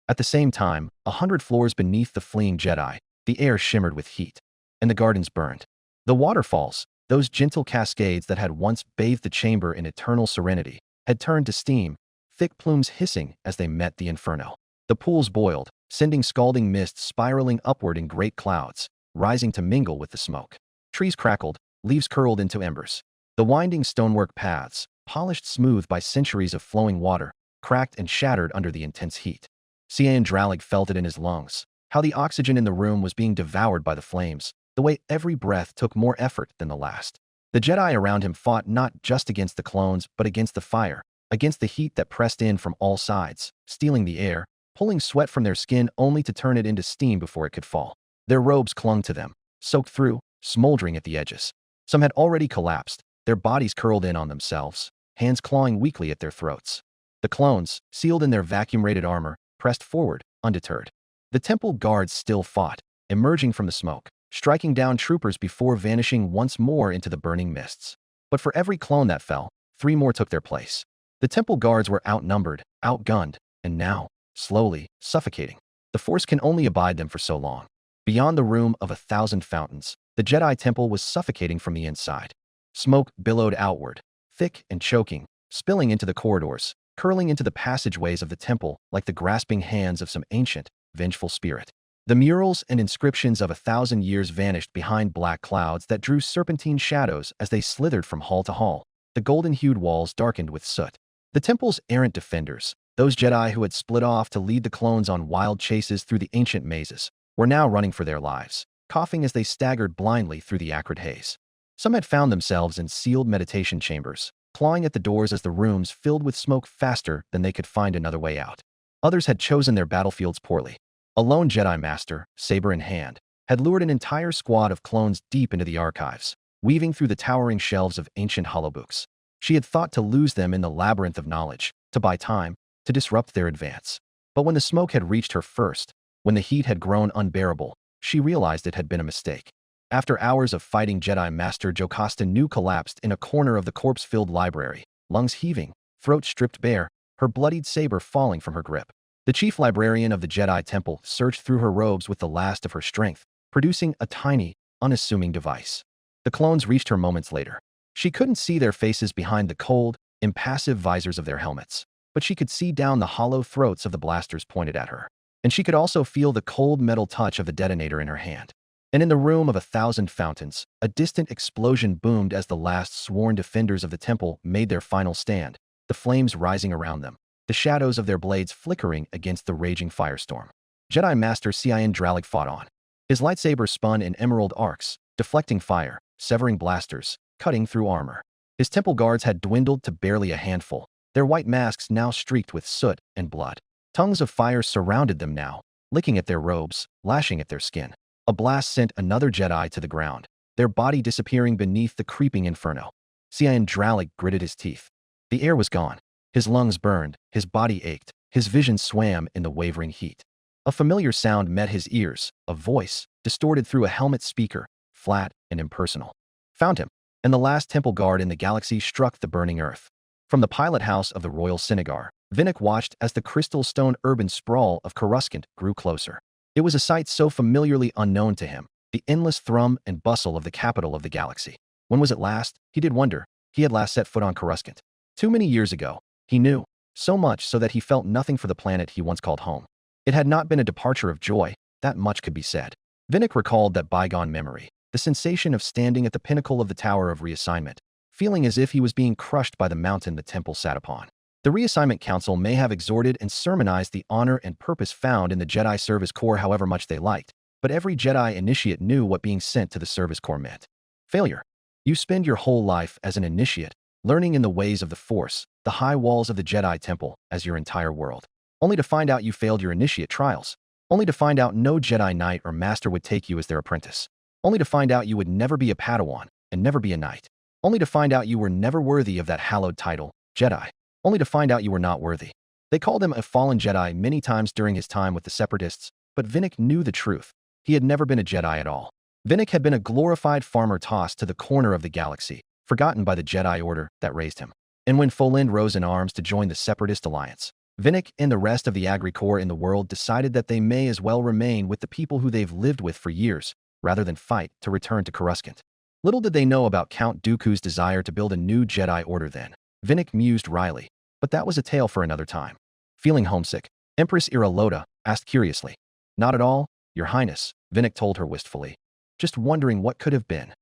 Speaker 2: At the same time, 100 floors beneath the fleeing Jedi, the air shimmered with heat, and the gardens burned. The waterfalls, those gentle cascades that had once bathed the chamber in eternal serenity, had turned to steam, thick plumes hissing as they met the inferno. The pools boiled, sending scalding mist spiraling upward in great clouds, rising to mingle with the smoke. Trees crackled, leaves curled into embers. The winding stonework paths, polished smooth by centuries of flowing water, cracked and shattered under the intense heat. Sandralig felt it in his lungs, how the oxygen in the room was being devoured by the flames, the way every breath took more effort than the last. The Jedi around him fought not just against the clones, but against the fire, against the heat that pressed in from all sides, stealing the air, pulling sweat from their skin only to turn it into steam before it could fall. Their robes clung to them, soaked through, smoldering at the edges. Some had already collapsed, their bodies curled in on themselves, hands clawing weakly at their throats. The clones, sealed in their vacuum-rated armor, pressed forward, undeterred. The temple guards still fought, emerging from the smoke, striking down troopers before vanishing once more into the burning mists. But for every clone that fell, 3 more took their place. The temple guards were outnumbered, outgunned, and now, slowly, suffocating. The Force can only abide them for so long. Beyond the room of 1,000 fountains, the Jedi temple was suffocating from the inside. Smoke billowed outward, thick and choking, spilling into the corridors, curling into the passageways of the temple like the grasping hands of some ancient, vengeful spirit. The murals and inscriptions of 1,000 years vanished behind black clouds that drew serpentine shadows as they slithered from hall to hall. The golden-hued walls darkened with soot. The temple's errant defenders, those Jedi who had split off to lead the clones on wild chases through the ancient mazes, were now running for their lives, coughing as they staggered blindly through the acrid haze. Some had found themselves in sealed meditation chambers, clawing at the doors as the rooms filled with smoke faster than they could find another way out. Others had chosen their battlefields poorly. A lone Jedi Master, saber in hand, had lured an entire squad of clones deep into the archives, weaving through the towering shelves of ancient holobooks. She had thought to lose them in the labyrinth of knowledge, to buy time, to disrupt their advance. But when the smoke had reached her first, when the heat had grown unbearable, she realized it had been a mistake. After hours of fighting, Jedi Master Jocasta Nu collapsed in a corner of the corpse-filled library, lungs heaving, throat stripped bare, her bloodied saber falling from her grip. The chief librarian of the Jedi Temple searched through her robes with the last of her strength, producing a tiny, unassuming device. The clones reached her moments later. She couldn't see their faces behind the cold, impassive visors of their helmets, but she could see down the hollow throats of the blasters pointed at her. And she could also feel the cold metal touch of the detonator in her hand. And in the room of 1,000 fountains, a distant explosion boomed as the last sworn defenders of the temple made their final stand, the flames rising around them, the shadows of their blades flickering against the raging firestorm. Jedi Master Cian Dralik fought on. His lightsaber spun in emerald arcs, deflecting fire, severing blasters, cutting through armor. His temple guards had dwindled to barely a handful, their white masks now streaked with soot and blood. Tongues of fire surrounded them now, licking at their robes, lashing at their skin. A blast sent another Jedi to the ground, their body disappearing beneath the creeping inferno. Cian Dralik gritted his teeth. The air was gone. His lungs burned, his body ached, his vision swam in the wavering heat. A familiar sound met his ears, a voice, distorted through a helmet speaker, flat and impersonal. Found him, and the last temple guard in the galaxy struck the burning earth. From the pilot house of the Royal Synagogue, Vinnick watched as the crystal stone urban sprawl of Coruscant grew closer. It was a sight so familiarly unknown to him, the endless thrum and bustle of the capital of the galaxy. When was it last, he did wonder, he had last set foot on Coruscant? Too many years ago, he knew, so much so that he felt nothing for the planet he once called home. It had not been a departure of joy, that much could be said. Vinnick recalled that bygone memory, the sensation of standing at the pinnacle of the Tower of Reassignment, feeling as if he was being crushed by the mountain the temple sat upon. The Reassignment Council may have exhorted and sermonized the honor and purpose found in the Jedi Service Corps however much they liked, but every Jedi initiate knew what being sent to the Service Corps meant. Failure. You spend your whole life as an initiate, learning in the ways of the Force, the high walls of the Jedi Temple, as your entire world, only to find out you failed your initiate trials, only to find out no Jedi Knight or Master would take you as their apprentice, only to find out you would never be a Padawan and never be a Knight, only to find out you were never worthy of that hallowed title, Jedi, only to find out you were not worthy. They called him a fallen Jedi many times during his time with the Separatists, but Vinnick knew the truth. He had never been a Jedi at all. Vinnick had been a glorified farmer tossed to the corner of the galaxy, forgotten by the Jedi Order that raised him. And when Folind rose in arms to join the Separatist Alliance, Vinnick and the rest of the Agri-Corps in the world decided that they may as well remain with the people who they've lived with for years, rather than fight to return to Coruscant. Little did they know about Count Dooku's desire to build a new Jedi Order then. Vinnick mused wryly, but that was a tale for another time. Feeling homesick, Empress Iraloda asked curiously. Not at all, Your Highness, Vinnick told her wistfully. Just wondering what could have been.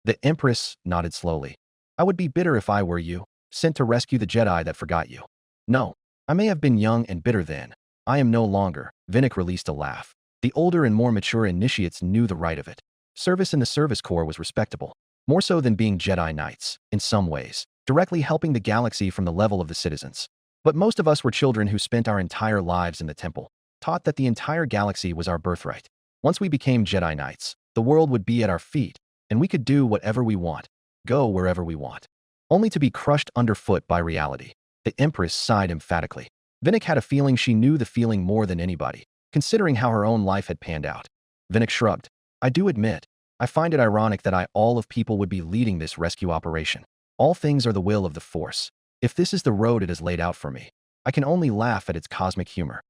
Speaker 2: The Empress nodded slowly. I would be bitter if I were you, sent to rescue the Jedi that forgot you. No, I may have been young and bitter then. I am no longer. Vinnick released a laugh. The older and more mature initiates knew the right of it. Service in the Service Corps was respectable, more so than being Jedi Knights, in some ways, directly helping the galaxy from the level of the citizens. But most of us were children who spent our entire lives in the temple, taught that the entire galaxy was our birthright. Once we became Jedi Knights, the world would be at our feet, and we could do whatever we want, go wherever we want. Only to be crushed underfoot by reality. The Empress sighed emphatically. Vinnick had a feeling she knew the feeling more than anybody, considering how her own life had panned out. Vinnick shrugged. I do admit, I find it ironic that I all of people would be leading this rescue operation. All things are the will of the Force. If this is the road it has laid out for me, I can only laugh at its cosmic humor.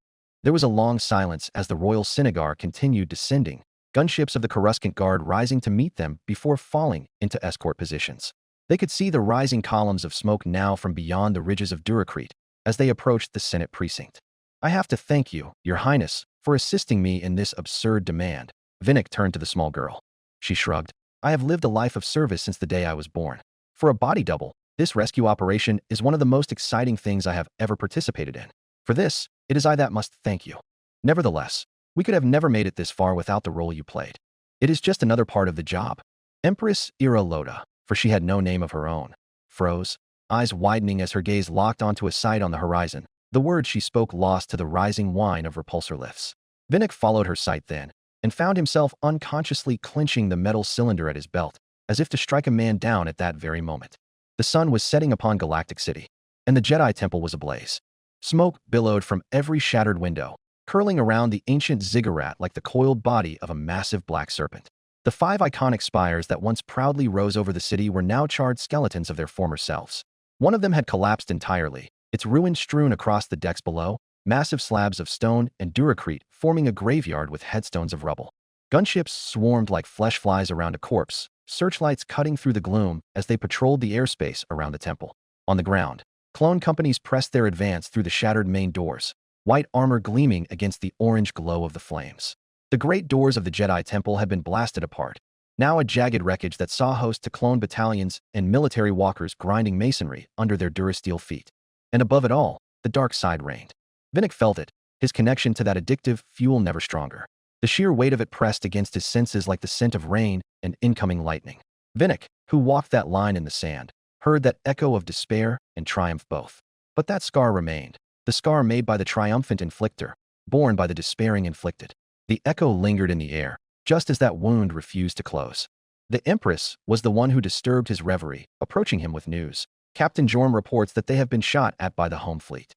Speaker 2: There was a long silence as the Royal Synagogue continued descending, gunships of the Coruscant Guard rising to meet them before falling into escort positions. They could see the rising columns of smoke now from beyond the ridges of Duracrete as they approached the Senate precinct. I have to thank you, Your Highness, for assisting me in this absurd demand. Vinnick turned to the small girl. She shrugged. I have lived a life of service since the day I was born. For a body double, this rescue operation is one of the most exciting things I have ever participated in. For this, it is I that must thank you. Nevertheless, we could have never made it this far without the role you played. It is just another part of the job. Empress Iraloda, for she had no name of her own, froze, eyes widening as her gaze locked onto a sight on the horizon, the words she spoke lost to the rising whine of repulsor lifts. Vinnick followed her sight then, and found himself unconsciously clenching the metal cylinder at his belt, as if to strike a man down at that very moment. The sun was setting upon Galactic City, and the Jedi Temple was ablaze. Smoke billowed from every shattered window, curling around the ancient ziggurat like the coiled body of a massive black serpent. The 5 iconic spires that once proudly rose over the city were now charred skeletons of their former selves. One of them had collapsed entirely, its ruins strewn across the decks below, massive slabs of stone and Duracrete forming a graveyard with headstones of rubble. Gunships swarmed like flesh flies around a corpse, searchlights cutting through the gloom as they patrolled the airspace around the temple. On the ground, clone companies pressed their advance through the shattered main doors, white armor gleaming against the orange glow of the flames. The great doors of the Jedi Temple had been blasted apart, now a jagged wreckage that saw host to clone battalions and military walkers grinding masonry under their durasteel feet. And above it all, the dark side reigned. Vinnick felt it, his connection to that addictive fuel never stronger. The sheer weight of it pressed against his senses like the scent of rain and incoming lightning. Vinnick, who walked that line in the sand, heard that echo of despair and triumph both. But that scar remained, the scar made by the triumphant inflictor, born by the despairing inflicted. The echo lingered in the air, just as that wound refused to close. The Empress was the one who disturbed his reverie, approaching him with news. Captain Jorm reports that they have been shot at by the home fleet.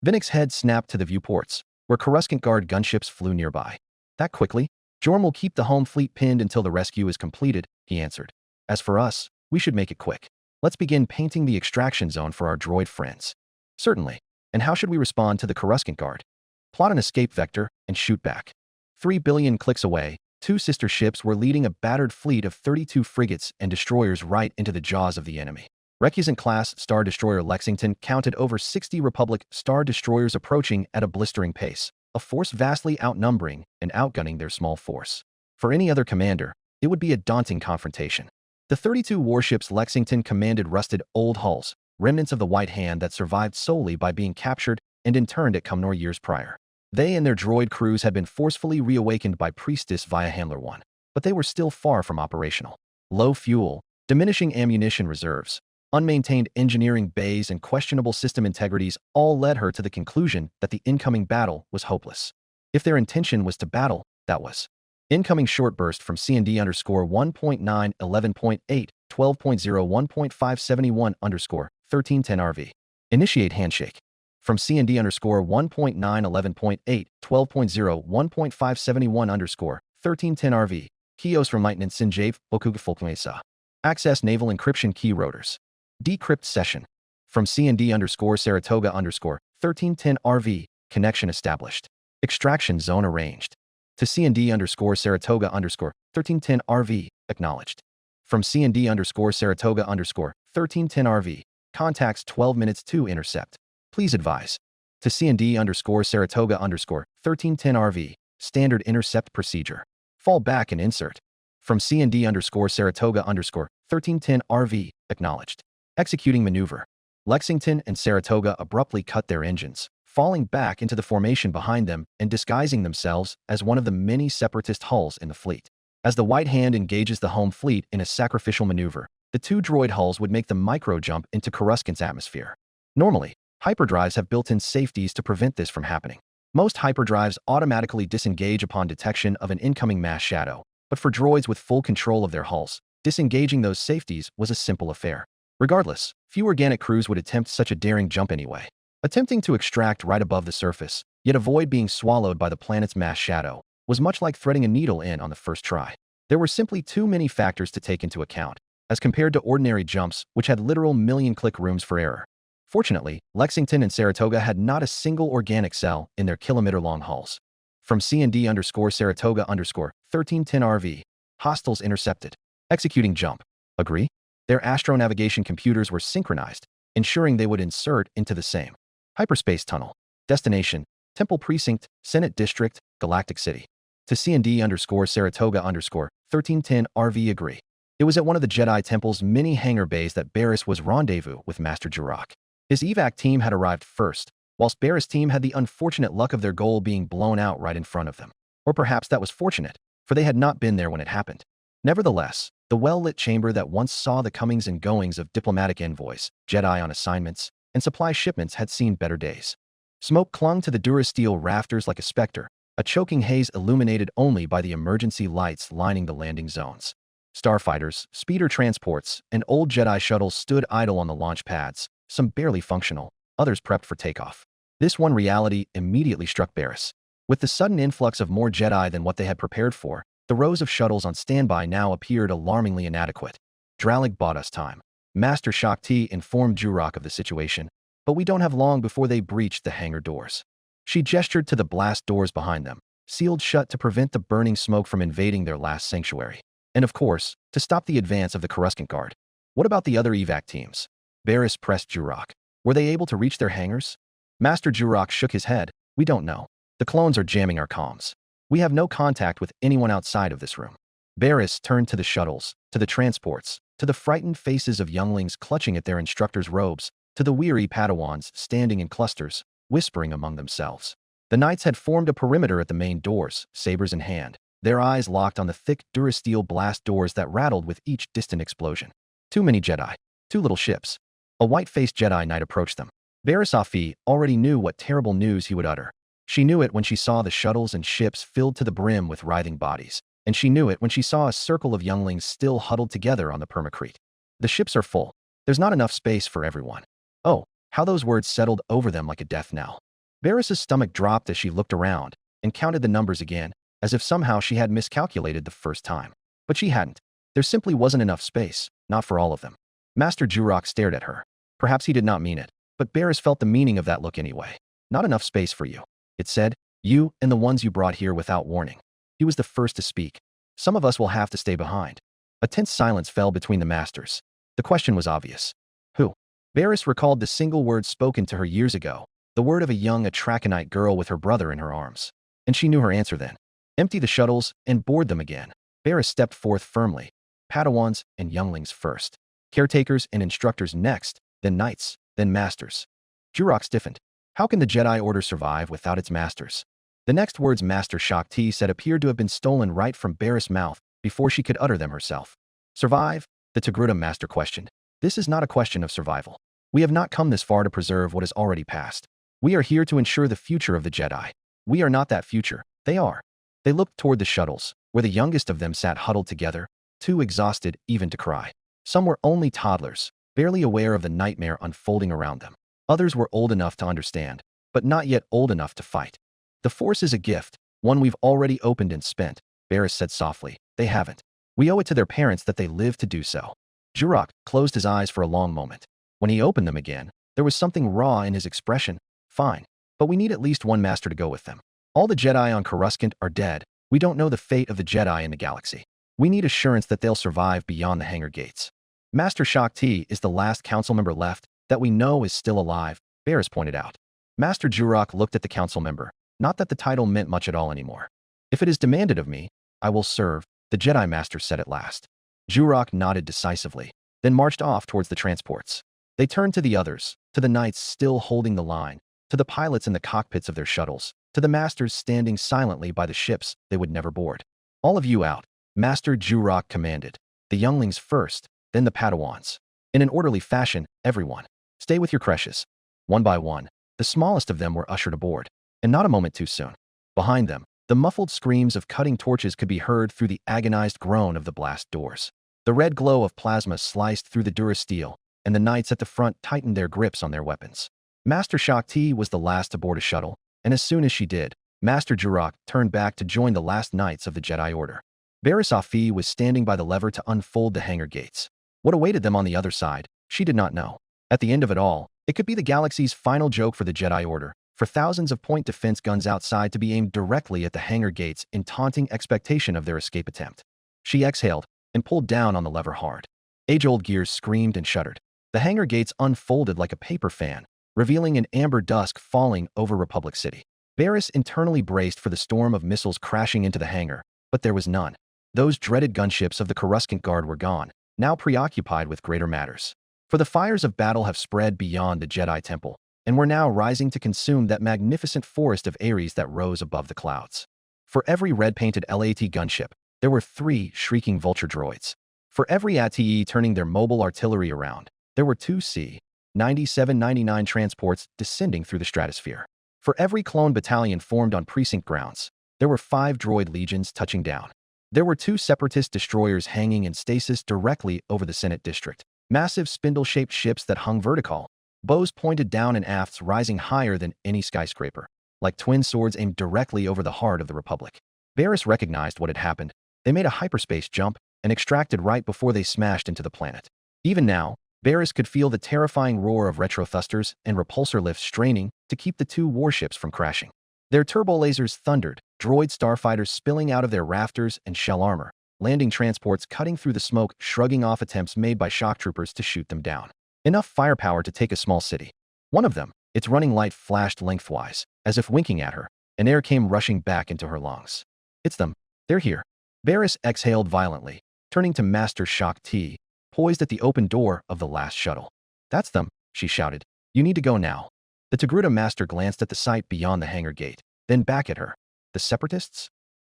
Speaker 2: Vinnick's head snapped to the viewports, where Coruscant Guard gunships flew nearby. That quickly? Jorm will keep the home fleet pinned until the rescue is completed, he answered. As for us, we should make it quick. Let's begin painting the extraction zone for our droid friends. Certainly. And how should we respond to the Coruscant Guard? Plot an escape vector and shoot back. 3 billion clicks away, two sister ships were leading a battered fleet of 32 frigates and destroyers right into the jaws of the enemy. Recusant-class Star Destroyer Lexington counted over 60 Republic Star Destroyers approaching at a blistering pace, a force vastly outnumbering and outgunning their small force. For any other commander, it would be a daunting confrontation. The 32 warships Lexington commanded rusted old hulls, remnants of the White Hand that survived solely by being captured and interned at Cumnor years prior. They and their droid crews had been forcefully reawakened by Priestess via Handler 1, but they were still far from operational. Low fuel, diminishing ammunition reserves, unmaintained engineering bays, and questionable system integrities all led her to the conclusion that the incoming battle was hopeless. If their intention was to battle, that was. Incoming short burst from C&D underscore 1.9, 11.8, 12.0, 1.571 underscore 1310 RV. Initiate handshake. From C&D underscore 1.9, 11.8, 12.0, 1.571 underscore 1310 RV. Kios from Maintenance Sinjave, Bokugfolkmesa. Access naval encryption key rotors. Decrypt session. From C&D underscore Saratoga underscore 1310 RV. Connection established. Extraction zone arranged. To C&D underscore Saratoga underscore 1310 RV. Acknowledged. From C&D underscore Saratoga underscore 1310 RV. Contacts 12 minutes to intercept. Please advise. To C&D underscore Saratoga underscore 1310 RV. Standard intercept procedure. Fall back and insert. From C&D underscore Saratoga underscore 1310 RV. Acknowledged. Executing maneuver. Lexington and Saratoga abruptly cut their engines, falling back into the formation behind them and disguising themselves as one of the many separatist hulls in the fleet. As the White Hand engages the home fleet in a sacrificial maneuver, the two droid hulls would make the micro-jump into Coruscant's atmosphere. Normally, hyperdrives have built-in safeties to prevent this from happening. Most hyperdrives automatically disengage upon detection of an incoming mass shadow, but for droids with full control of their hulls, disengaging those safeties was a simple affair. Regardless, few organic crews would attempt such a daring jump anyway. Attempting to extract right above the surface, yet avoid being swallowed by the planet's mass shadow, was much like threading a needle in on the first try. There were simply too many factors to take into account, as compared to ordinary jumps which had literal million-click rooms for error. Fortunately, Lexington and Saratoga had not a single organic cell in their kilometer-long hulls. From C&D underscore Saratoga underscore 1310 RV. Hostiles intercepted. Executing jump. Agree? Their astronavigation computers were synchronized, ensuring they would insert into the same hyperspace tunnel. Destination: Temple Precinct, Senate District, Galactic City. To C&D underscore Saratoga underscore 1310 RV. Agree. It was at one of the Jedi Temple's many hangar bays that Barris was rendezvous with Master Jurak. His evac team had arrived first, whilst Barris' team had the unfortunate luck of their goal being blown out right in front of them. Or perhaps that was fortunate, for they had not been there when it happened. Nevertheless, the well-lit chamber that once saw the comings and goings of diplomatic envoys, Jedi on assignments, and supply shipments had seen better days. Smoke clung to the durasteel rafters like a specter, a choking haze illuminated only by the emergency lights lining the landing zones. Starfighters, speeder transports, and old Jedi shuttles stood idle on the launch pads, some barely functional, others prepped for takeoff. This one reality immediately struck Barris. With the sudden influx of more Jedi than what they had prepared for, the rows of shuttles on standby now appeared alarmingly inadequate. Dralig bought us time. Master Shakti informed Jurak of the situation, but we don't have long before they breached the hangar doors. She gestured to the blast doors behind them, sealed shut to prevent the burning smoke from invading their last sanctuary. And of course, to stop the advance of the Coruscant Guard. What about the other evac teams? Barris pressed Jurak. Were they able to reach their hangars? Master Jurak shook his head. We don't know. The clones are jamming our comms. We have no contact with anyone outside of this room. Barris turned to the shuttles, to the transports, to the frightened faces of younglings clutching at their instructors' robes, to the weary Padawans standing in clusters, whispering among themselves. The knights had formed a perimeter at the main doors, sabers in hand, their eyes locked on the thick durasteel blast doors that rattled with each distant explosion. Too many Jedi. Too little ships. A white-faced Jedi Knight approached them. Barriss Offee already knew what terrible news he would utter. She knew it when she saw the shuttles and ships filled to the brim with writhing bodies, and she knew it when she saw a circle of younglings still huddled together on the permacrete. The ships are full. There's not enough space for everyone. Oh, how those words settled over them like a death knell. Barriss's stomach dropped as she looked around and counted the numbers again, as if somehow she had miscalculated the first time. But she hadn't. There simply wasn't enough space, not for all of them. Master Jurok stared at her. Perhaps he did not mean it, but Barriss felt the meaning of that look anyway. Not enough space for you. It said, you and the ones you brought here without warning. He was the first to speak. Some of us will have to stay behind. A tense silence fell between the masters. The question was obvious. Who? Barriss recalled the single word spoken to her years ago, the word of a young Atrakanite girl with her brother in her arms. And she knew her answer then. Empty the shuttles and board them again. Barriss stepped forth firmly. Padawans and younglings first. Caretakers and instructors next, then knights, then masters. Jurok stiffened. How can the Jedi Order survive without its masters? The next words Master Shaak Ti said appeared to have been stolen right from Barriss' mouth before she could utter them herself. Survive? The Togruta Master questioned. This is not a question of survival. We have not come this far to preserve what has already passed. We are here to ensure the future of the Jedi. We are not that future. They are. They looked toward the shuttles, where the youngest of them sat huddled together, too exhausted even to cry. Some were only toddlers, barely aware of the nightmare unfolding around them. Others were old enough to understand, but not yet old enough to fight. The Force is a gift, one we've already opened and spent, Barriss said softly. They haven't. We owe it to their parents that they lived to do so. Jurok closed his eyes for a long moment. When he opened them again, there was something raw in his expression. Fine, but we need at least one master to go with them. All the Jedi on Coruscant are dead. We don't know the fate of the Jedi in the galaxy. We need assurance that they'll survive beyond the hangar gates. Master Shaak Ti is the last council member left that we know is still alive, Barriss pointed out. Master Jurok looked at the council member. Not that the title meant much at all anymore. If it is demanded of me, I will serve, the Jedi Master said at last. Jurok nodded decisively, then marched off towards the transports. They turned to the others, to the knights still holding the line, to the pilots in the cockpits of their shuttles, to the masters standing silently by the ships they would never board. All of you out, Master Jurok commanded. The younglings first, then the Padawans. In an orderly fashion, everyone. Stay with your creches. One by one, the smallest of them were ushered aboard, and not a moment too soon. Behind them, the muffled screams of cutting torches could be heard through the agonized groan of the blast doors. The red glow of plasma sliced through the durasteel, and the knights at the front tightened their grips on their weapons. Master Shaak Ti was the last to board a shuttle, and as soon as she did, Master Jurok turned back to join the last knights of the Jedi Order. Barriss Offee was standing by the lever to unfold the hangar gates. What awaited them on the other side, she did not know. At the end of it all, it could be the galaxy's final joke for the Jedi Order, for thousands of point defense guns outside to be aimed directly at the hangar gates in taunting expectation of their escape attempt. She exhaled and pulled down on the lever hard. Age-old gears screamed and shuddered. The hangar gates unfolded like a paper fan, revealing an amber dusk falling over Republic City. Barriss internally braced for the storm of missiles crashing into the hangar, but there was none. Those dreaded gunships of the Coruscant Guard were gone, now preoccupied with greater matters. For the fires of battle have spread beyond the Jedi Temple, and were now rising to consume that magnificent forest of Ares that rose above the clouds. For every red-painted LAT gunship, there were 3 shrieking vulture droids. For every ATE turning their mobile artillery around, there were 2 C-9799 transports descending through the stratosphere. For every clone battalion formed on precinct grounds, there were 5 droid legions touching down. There were 2 separatist destroyers hanging in stasis directly over the Senate district. Massive spindle-shaped ships that hung vertical, bows pointed down and afts rising higher than any skyscraper, like twin swords aimed directly over the heart of the Republic. Barriss recognized what had happened. They made a hyperspace jump and extracted right before they smashed into the planet. Even now, Barriss could feel the terrifying roar of retro thrusters and repulsor lifts straining to keep the 2 warships from crashing. Their turbolasers thundered, droid starfighters spilling out of their rafters and shell armor, landing transports cutting through the smoke, shrugging off attempts made by shock troopers to shoot them down. Enough firepower to take a small city. One of them, its running light flashed lengthwise, as if winking at her, and air came rushing back into her lungs. It's them. They're here. Barriss exhaled violently, turning to Master Shaak Ti, poised at the open door of the last shuttle. That's them. she shouted. You need to go now. The Togruta master glanced at the sight beyond the hangar gate, then back at her. The separatists?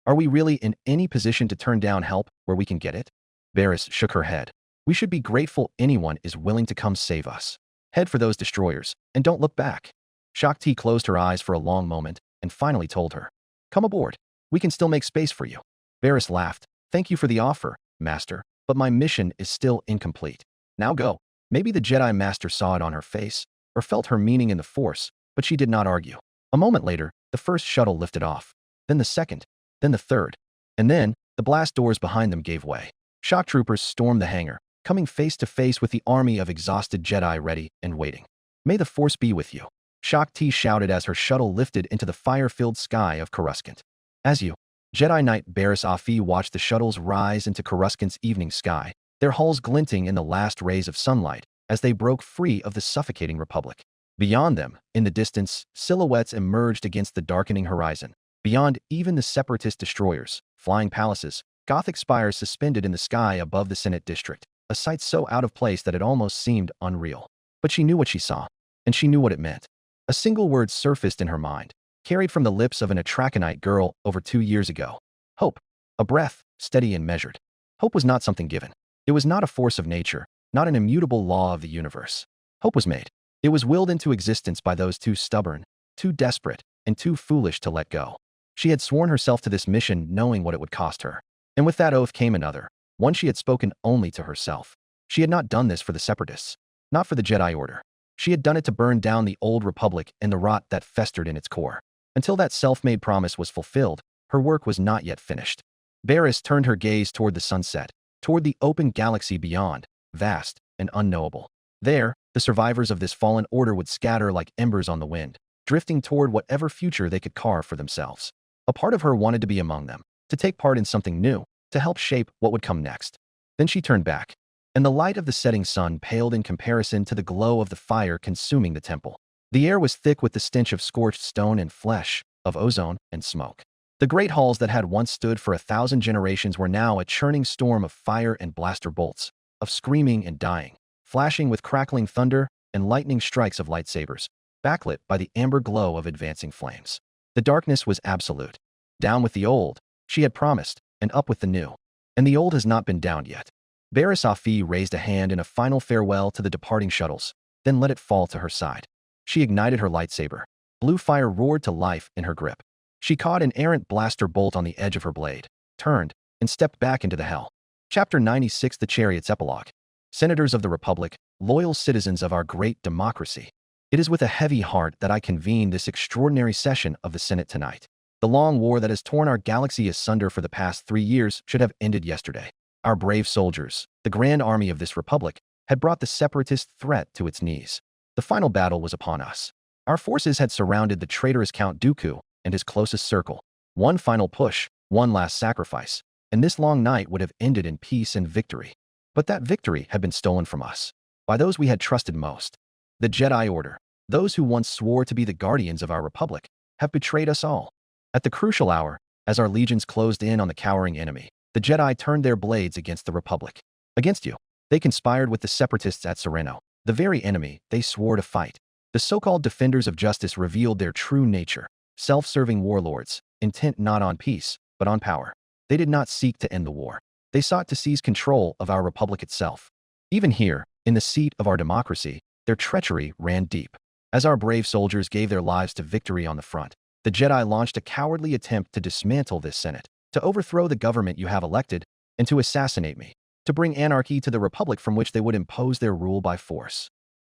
Speaker 2: Are we really in any position to turn down help where we can get it? Barris shook her head. We should be grateful anyone is willing to come save us. Head for those destroyers, and don't look back. Shakti closed her eyes for a long moment and finally told her, come aboard. We can still make space for you. Barris laughed. Thank you for the offer, Master, but my mission is still incomplete. Now go. Maybe the Jedi Master saw it on her face, or felt her meaning in the Force, but she did not argue. A moment later, the first shuttle lifted off, then the second, then the third, and then the blast doors behind them gave way. Shock troopers stormed the hangar, coming face to face with the army of exhausted Jedi ready and waiting. May the Force be with you. Shakti shouted as her shuttle lifted into the fire-filled sky of Coruscant. As you, Jedi Knight Barris Afi watched the shuttles rise into Coruscant's evening sky, their hulls glinting in the last rays of sunlight as they broke free of the suffocating Republic. Beyond them, in the distance, silhouettes emerged against the darkening horizon. Beyond even the separatist destroyers, flying palaces, Gothic spires suspended in the sky above the Senate district, a sight so out of place that it almost seemed unreal. But she knew what she saw, and she knew what it meant. A single word surfaced in her mind, carried from the lips of an Atrakanite girl over 2 years ago. Hope. A breath, steady and measured. Hope was not something given. It was not a force of nature, not an immutable law of the universe. Hope was made. It was willed into existence by those too stubborn, too desperate, and too foolish to let go. She had sworn herself to this mission knowing what it would cost her. And with that oath came another, one she had spoken only to herself. She had not done this for the Separatists, not for the Jedi Order. She had done it to burn down the old Republic and the rot that festered in its core. Until that self-made promise was fulfilled, her work was not yet finished. Barris turned her gaze toward the sunset, toward the open galaxy beyond, vast and unknowable. There, the survivors of this fallen order would scatter like embers on the wind, drifting toward whatever future they could carve for themselves. A part of her wanted to be among them, to take part in something new, to help shape what would come next. Then she turned back, and the light of the setting sun paled in comparison to the glow of the fire consuming the temple. The air was thick with the stench of scorched stone and flesh, of ozone and smoke. The great halls that had once stood for 1,000 generations were now a churning storm of fire and blaster bolts, of screaming and dying, flashing with crackling thunder and lightning strikes of lightsabers, backlit by the amber glow of advancing flames. The darkness was absolute. Down with the old, she had promised, and up with the new. And the old has not been downed yet. Barris Afi raised a hand in a final farewell to the departing shuttles, then let it fall to her side. She ignited her lightsaber. Blue fire roared to life in her grip. She caught an errant blaster bolt on the edge of her blade, turned, and stepped back into the hell. Chapter 96 The Chariot's Epilogue. Senators of the Republic, loyal citizens of our great democracy. It is with a heavy heart that I convene this extraordinary session of the Senate tonight. The long war that has torn our galaxy asunder for the past 3 years should have ended yesterday. Our brave soldiers, the grand army of this republic, had brought the separatist threat to its knees. The final battle was upon us. Our forces had surrounded the traitorous Count Dooku and his closest circle. One final push, one last sacrifice, and this long night would have ended in peace and victory. But that victory had been stolen from us, by those we had trusted most. The Jedi Order, those who once swore to be the guardians of our republic, have betrayed us all. At the crucial hour, as our legions closed in on the cowering enemy, the Jedi turned their blades against the Republic. Against you. They conspired with the separatists at Sereno, the very enemy they swore to fight. The so-called defenders of justice revealed their true nature, self-serving warlords, intent not on peace, but on power. They did not seek to end the war. They sought to seize control of our republic itself. Even here, in the seat of our democracy, their treachery ran deep. As our brave soldiers gave their lives to victory on the front, the Jedi launched a cowardly attempt to dismantle this Senate, to overthrow the government you have elected, and to assassinate me, to bring anarchy to the republic from which they would impose their rule by force.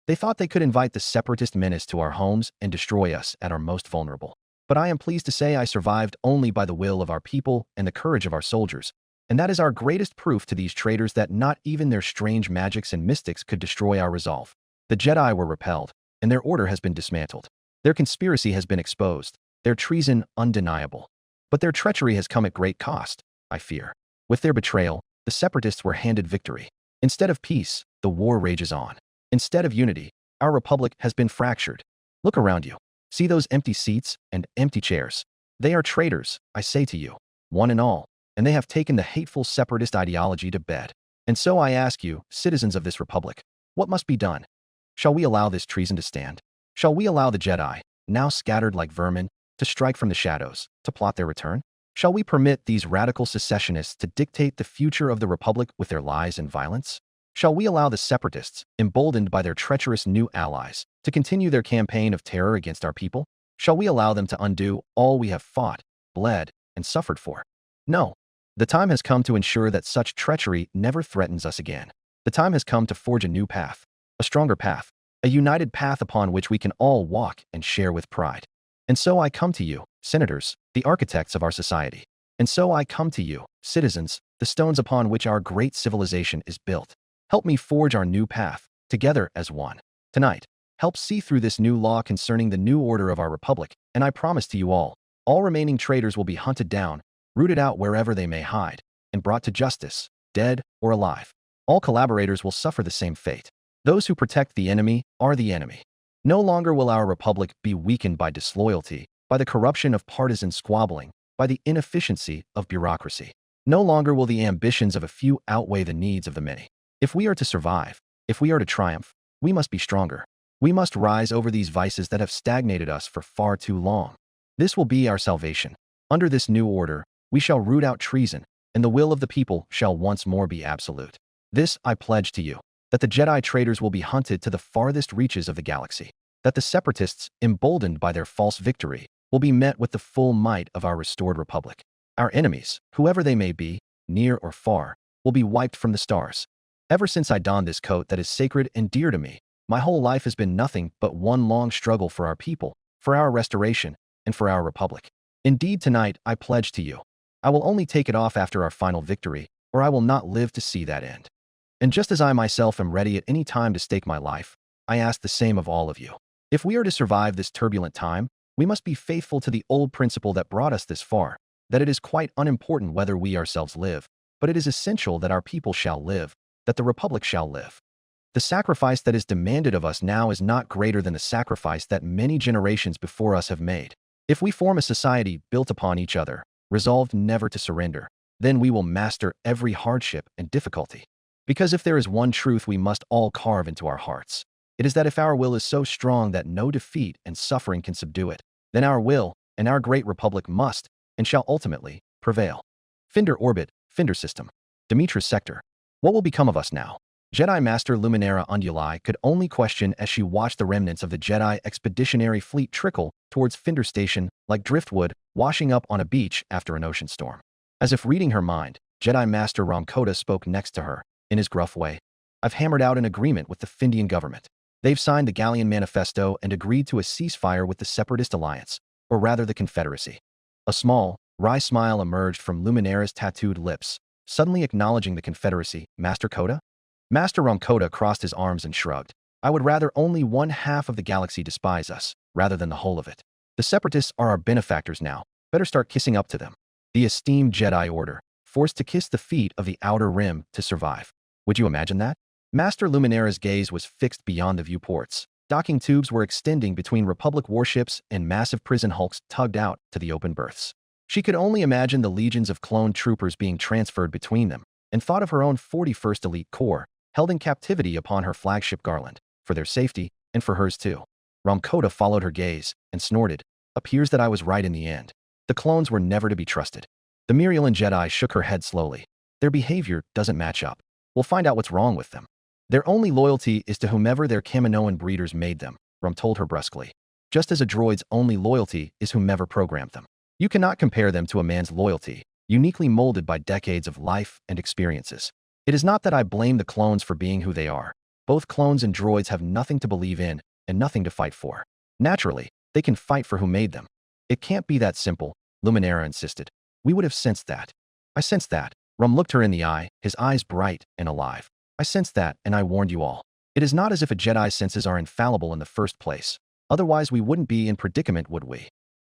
Speaker 2: They thought they could invite the separatist menace to our homes and destroy us at our most vulnerable. But I am pleased to say I survived only by the will of our people and the courage of our soldiers, and that is our greatest proof to these traitors that not even their strange magics and mystics could destroy our resolve. The Jedi were repelled, and their order has been dismantled. Their conspiracy has been exposed, their treason undeniable. But their treachery has come at great cost, I fear. With their betrayal, the separatists were handed victory. Instead of peace, the war rages on. Instead of unity, our republic has been fractured. Look around you. See those empty seats and empty chairs. They are traitors, I say to you, one and all, and they have taken the hateful separatist ideology to bed. And so I ask you, citizens of this republic, what must be done? Shall we allow this treason to stand? Shall we allow the Jedi, now scattered like vermin, to strike from the shadows, to plot their return? Shall we permit these radical secessionists to dictate the future of the Republic with their lies and violence? Shall we allow the separatists, emboldened by their treacherous new allies, to continue their campaign of terror against our people? Shall we allow them to undo all we have fought, bled, and suffered for? No. The time has come to ensure that such treachery never threatens us again. The time has come to forge a new path, a stronger path, a united path upon which we can all walk and share with pride. And so I come to you, senators, the architects of our society. And so I come to you, citizens, the stones upon which our great civilization is built. Help me forge our new path, together as one. Tonight, help see through this new law concerning the new order of our republic, and I promise to you all remaining traitors will be hunted down, rooted out wherever they may hide, and brought to justice, dead or alive. All collaborators will suffer the same fate. Those who protect the enemy are the enemy. No longer will our republic be weakened by disloyalty, by the corruption of partisan squabbling, by the inefficiency of bureaucracy. No longer will the ambitions of a few outweigh the needs of the many. If we are to survive, if we are to triumph, we must be stronger. We must rise over these vices that have stagnated us for far too long. This will be our salvation. Under this new order, we shall root out treason, and the will of the people shall once more be absolute. This I pledge to you, that the Jedi traitors will be hunted to the farthest reaches of the galaxy, that the separatists, emboldened by their false victory, will be met with the full might of our restored republic. Our enemies, whoever they may be, near or far, will be wiped from the stars. Ever since I donned this coat that is sacred and dear to me, my whole life has been nothing but one long struggle for our people, for our restoration, and for our republic. Indeed, tonight I pledge to you, I will only take it off after our final victory, or I will not live to see that end. And just as I myself am ready at any time to stake my life, I ask the same of all of you. If we are to survive this turbulent time, we must be faithful to the old principle that brought us this far, that it is quite unimportant whether we ourselves live, but it is essential that our people shall live, that the Republic shall live. The sacrifice that is demanded of us now is not greater than the sacrifice that many generations before us have made. If we form a society built upon each other, resolved never to surrender, then we will master every hardship and difficulty. Because if there is one truth we must all carve into our hearts, it is that if our will is so strong that no defeat and suffering can subdue it, then our will and our great republic must and shall ultimately prevail. Finder Orbit, Finder System. Demetra's Sector. What will become of us now? Jedi Master Luminara Unduli could only question as she watched the remnants of the Jedi Expeditionary Fleet trickle towards Finder Station like driftwood washing up on a beach after an ocean storm. As if reading her mind, Jedi Master Ramkota spoke next to her, in his gruff way. I've hammered out an agreement with the Findian government. They've signed the Galleon Manifesto and agreed to a ceasefire with the Separatist Alliance, or rather the Confederacy. A small, wry smile emerged from Luminara's tattooed lips, suddenly acknowledging the Confederacy. Master Koda? Master Ramkota crossed his arms and shrugged. I would rather only one half of the galaxy despise us, rather than the whole of it. The Separatists are our benefactors now. Better start kissing up to them. The esteemed Jedi Order, forced to kiss the feet of the Outer Rim to survive. Would you imagine that? Master Luminara's gaze was fixed beyond the viewports. Docking tubes were extending between Republic warships and massive prison hulks tugged out to the open berths. She could only imagine the legions of clone troopers being transferred between them, and thought of her own 41st Elite Corps, held in captivity upon her flagship Garland, for their safety, and for hers too. Ramkota followed her gaze, and snorted. Appears that I was right in the end. The clones were never to be trusted. The Mirialan Jedi shook her head slowly. Their behavior doesn't match up. We'll find out what's wrong with them. Their only loyalty is to whomever their Kaminoan breeders made them, Rum told her brusquely. Just as a droid's only loyalty is whomever programmed them. You cannot compare them to a man's loyalty, uniquely molded by decades of life and experiences. It is not that I blame the clones for being who they are. Both clones and droids have nothing to believe in and nothing to fight for. Naturally, they can fight for who made them. It can't be that simple, Luminara insisted. We would have sensed that. I sensed that. Rum looked her in the eye, his eyes bright and alive. I sensed that, and I warned you all. It is not as if a Jedi's senses are infallible in the first place. Otherwise we wouldn't be in predicament, would we?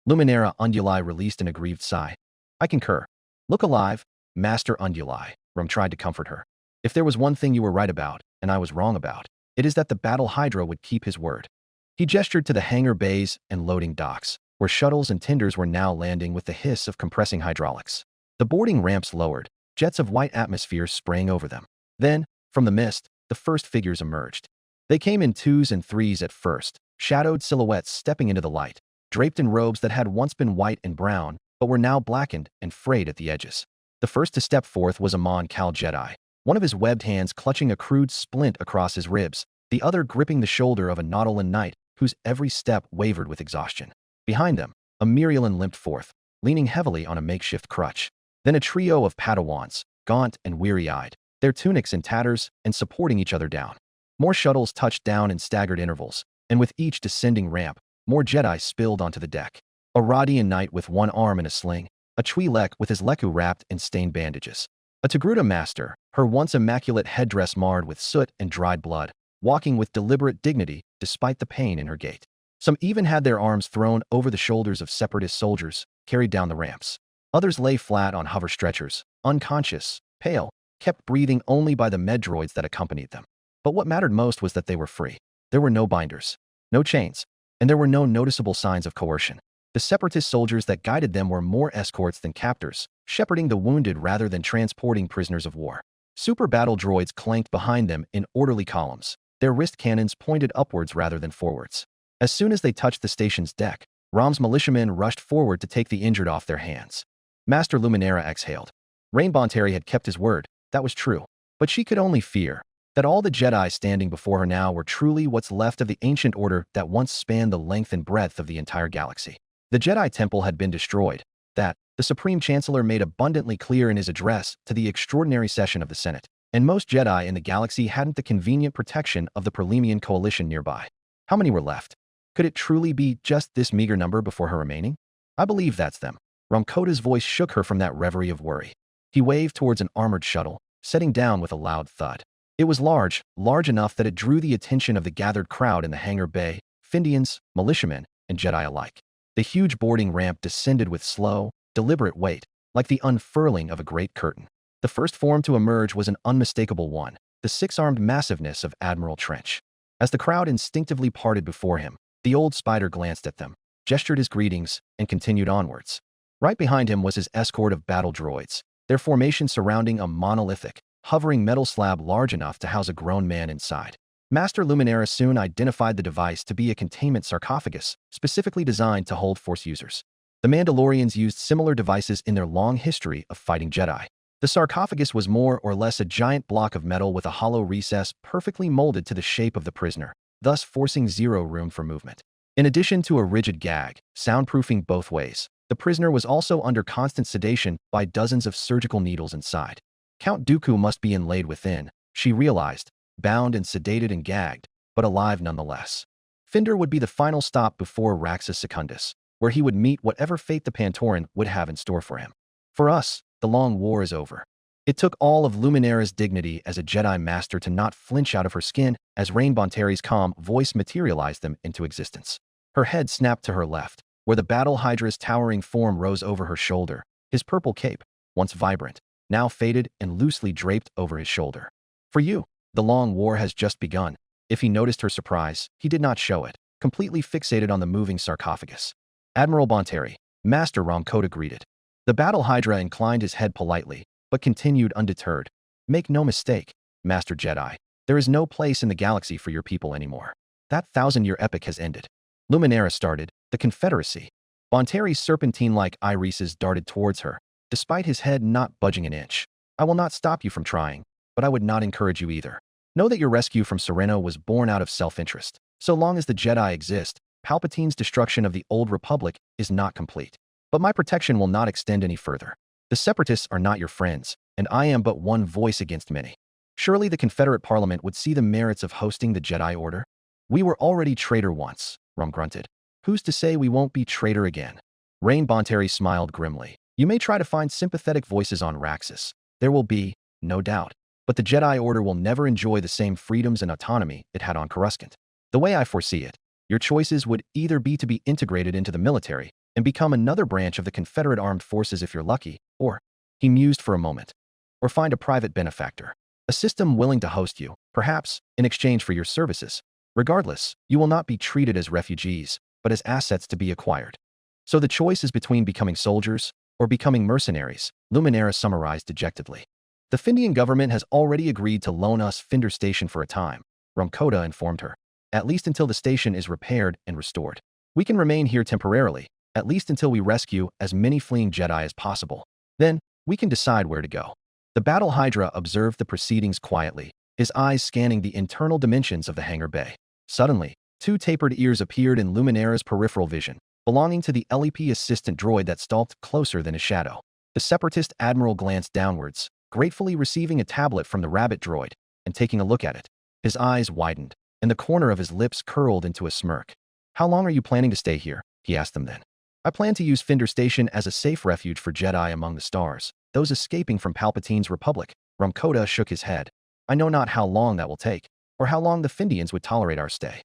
Speaker 2: Luminara Unduli released an aggrieved sigh. I concur. Look alive, Master Unduli, Rum tried to comfort her. If there was one thing you were right about, and I was wrong about, it is that the Battle Hydra would keep his word. He gestured to the hangar bays and loading docks, where shuttles and tenders were now landing with the hiss of compressing hydraulics. The boarding ramps lowered, jets of white atmosphere sprang over them. Then, from the mist, the first figures emerged. They came in twos and threes at first, shadowed silhouettes stepping into the light, draped in robes that had once been white and brown, but were now blackened and frayed at the edges. The first to step forth was a Mon Cal Jedi, one of his webbed hands clutching a crude splint across his ribs, the other gripping the shoulder of a Nautolan knight whose every step wavered with exhaustion. Behind them, a Myriolan limped forth, leaning heavily on a makeshift crutch. Then a trio of Padawans, gaunt and weary-eyed, their tunics in tatters and supporting each other down. More shuttles touched down in staggered intervals, and with each descending ramp, more Jedi spilled onto the deck. A Rodian knight with one arm in a sling, a Twi'lek with his leku wrapped in stained bandages, a Togruta master, her once immaculate headdress marred with soot and dried blood, walking with deliberate dignity despite the pain in her gait. Some even had their arms thrown over the shoulders of separatist soldiers, carried down the ramps. Others lay flat on hover stretchers, unconscious, pale, kept breathing only by the med droids that accompanied them. But what mattered most was that they were free. There were no binders, no chains, and there were no noticeable signs of coercion. The separatist soldiers that guided them were more escorts than captors, shepherding the wounded rather than transporting prisoners of war. Super battle droids clanked behind them in orderly columns, their wrist cannons pointed upwards rather than forwards. As soon as they touched the station's deck, Rom's militiamen rushed forward to take the injured off their hands. Master Luminara exhaled. Rain Bonteri had kept his word, that was true. But she could only fear that all the Jedi standing before her now were truly what's left of the ancient order that once spanned the length and breadth of the entire galaxy. The Jedi Temple had been destroyed. That, the Supreme Chancellor made abundantly clear in his address to the extraordinary session of the Senate. And most Jedi in the galaxy hadn't the convenient protection of the Prelemian coalition nearby. How many were left? Could it truly be just this meager number before her remaining? I believe that's them. Ramkota's voice shook her from that reverie of worry. He waved towards an armored shuttle, setting down with a loud thud. It was large enough that it drew the attention of the gathered crowd in the hangar bay, Findians, militiamen, and Jedi alike. The huge boarding ramp descended with slow, deliberate weight, like the unfurling of a great curtain. The first form to emerge was an unmistakable one, the six-armed massiveness of Admiral Trench. As the crowd instinctively parted before him, the old spider glanced at them, gestured his greetings, and continued onwards. Right behind him was his escort of battle droids, their formation surrounding a monolithic, hovering metal slab large enough to house a grown man inside. Master Luminara soon identified the device to be a containment sarcophagus, specifically designed to hold Force users. The Mandalorians used similar devices in their long history of fighting Jedi. The sarcophagus was more or less a giant block of metal with a hollow recess perfectly molded to the shape of the prisoner, thus forcing zero room for movement. In addition to a rigid gag, soundproofing both ways, the prisoner was also under constant sedation by dozens of surgical needles inside. Count Dooku must be inlaid within, she realized, bound and sedated and gagged, but alive nonetheless. Finder would be the final stop before Raxus Secundus, where he would meet whatever fate the Pantoran would have in store for him. For us, the long war is over. It took all of Luminara's dignity as a Jedi Master to not flinch out of her skin as Rain Bonteri's calm voice materialized them into existence. Her head snapped to her left, where the Battle Hydra's towering form rose over her shoulder, his purple cape, once vibrant, now faded and loosely draped over his shoulder. For you, the long war has just begun. If he noticed her surprise, he did not show it, completely fixated on the moving sarcophagus. Admiral Bonteri, Master Ramkota greeted. The Battle Hydra inclined his head politely, but continued undeterred. Make no mistake, Master Jedi, there is no place in the galaxy for your people anymore. That 1,000-year epic has ended. Luminara started, the Confederacy. Bonteri's serpentine-like irises darted towards her, despite his head not budging an inch. I will not stop you from trying, but I would not encourage you either. Know that your rescue from Sereno was born out of self-interest. So long as the Jedi exist, Palpatine's destruction of the Old Republic is not complete. But my protection will not extend any further. The Separatists are not your friends, and I am but one voice against many. Surely the Confederate Parliament would see the merits of hosting the Jedi Order? We were already traitor once, Rum grunted. Who's to say we won't be traitor again? Rain Bonteri smiled grimly. You may try to find sympathetic voices on Raxus. There will be, no doubt. But the Jedi Order will never enjoy the same freedoms and autonomy it had on Coruscant. The way I foresee it, your choices would either be to be integrated into the military and become another branch of the Confederate Armed Forces if you're lucky, or, he mused for a moment, or find a private benefactor, a system willing to host you, perhaps, in exchange for your services. Regardless, you will not be treated as refugees, but as assets to be acquired. So the choice is between becoming soldiers or becoming mercenaries, Luminara summarized dejectedly. The Findian government has already agreed to loan us Finder Station for a time. Rumcoda informed her. At least until the station is repaired and restored. We can remain here temporarily, at least until we rescue as many fleeing Jedi as possible. Then, we can decide where to go. The Battle Hydra observed the proceedings quietly, his eyes scanning the internal dimensions of the hangar bay. Suddenly, two tapered ears appeared in Luminara's peripheral vision, belonging to the LEP assistant droid that stalked closer than a shadow. The Separatist Admiral glanced downwards, gratefully receiving a tablet from the rabbit droid, and taking a look at it. His eyes widened, and the corner of his lips curled into a smirk. How long are you planning to stay here? He asked them then. I plan to use Finder Station as a safe refuge for Jedi among the stars, those escaping from Palpatine's Republic. Rumcoda shook his head. I know not how long that will take, or how long the Findians would tolerate our stay.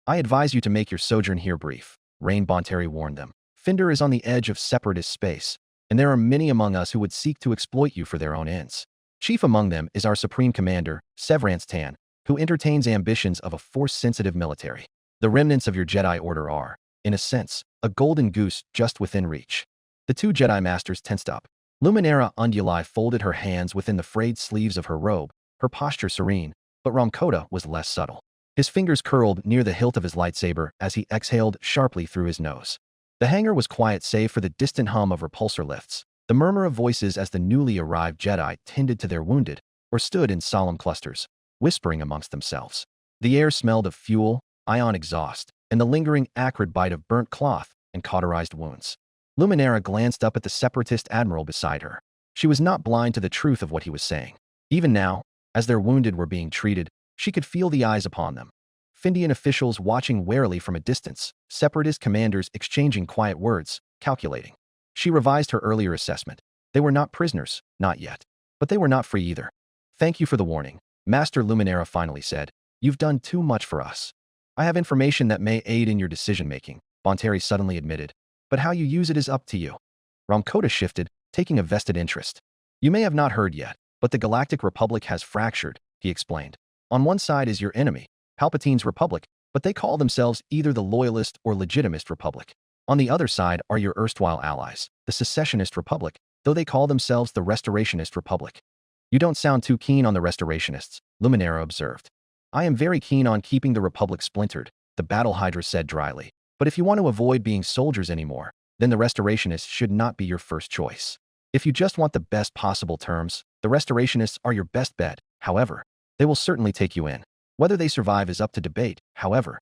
Speaker 2: I advise you to make your sojourn here brief, Rain Bonteri warned them. Finder is on the edge of Separatist space, and there are many among us who would seek to exploit you for their own ends. Chief among them is our Supreme Commander, Severance Tan, who entertains ambitions of a Force-sensitive military. The remnants of your Jedi Order are, in a sense, a golden goose just within reach. The two Jedi Masters tensed up. Luminara Unduli folded her hands within the frayed sleeves of her robe, her posture serene, but Rumcoda was less subtle. His fingers curled near the hilt of his lightsaber as he exhaled sharply through his nose. The hangar was quiet save for the distant hum of repulsor lifts, the murmur of voices as the newly arrived Jedi tended to their wounded, or stood in solemn clusters, whispering amongst themselves. The air smelled of fuel, ion exhaust, and the lingering acrid bite of burnt cloth and cauterized wounds. Luminara glanced up at the Separatist Admiral beside her. She was not blind to the truth of what he was saying. Even now, as their wounded were being treated, she could feel the eyes upon them. Findian officials watching warily from a distance, Separatist commanders exchanging quiet words, calculating. She revised her earlier assessment. They were not prisoners, not yet. But they were not free either. Thank you for the warning, Master Luminara finally said. You've done too much for us. I have information that may aid in your decision-making, Bonteri suddenly admitted. But how you use it is up to you. Rumcoda shifted, taking a vested interest. You may have not heard yet, but the Galactic Republic has fractured, he explained. On one side is your enemy, Palpatine's Republic, but they call themselves either the Loyalist or Legitimist Republic. On the other side are your erstwhile allies, the Secessionist Republic, though they call themselves the Restorationist Republic. You don't sound too keen on the Restorationists, Luminara observed. I am very keen on keeping the Republic splintered, the Battle Hydra said dryly. But if you want to avoid being soldiers anymore, then the Restorationists should not be your first choice. If you just want the best possible terms, the Restorationists are your best bet. However, they will certainly take you in. Whether they survive is up to debate, however.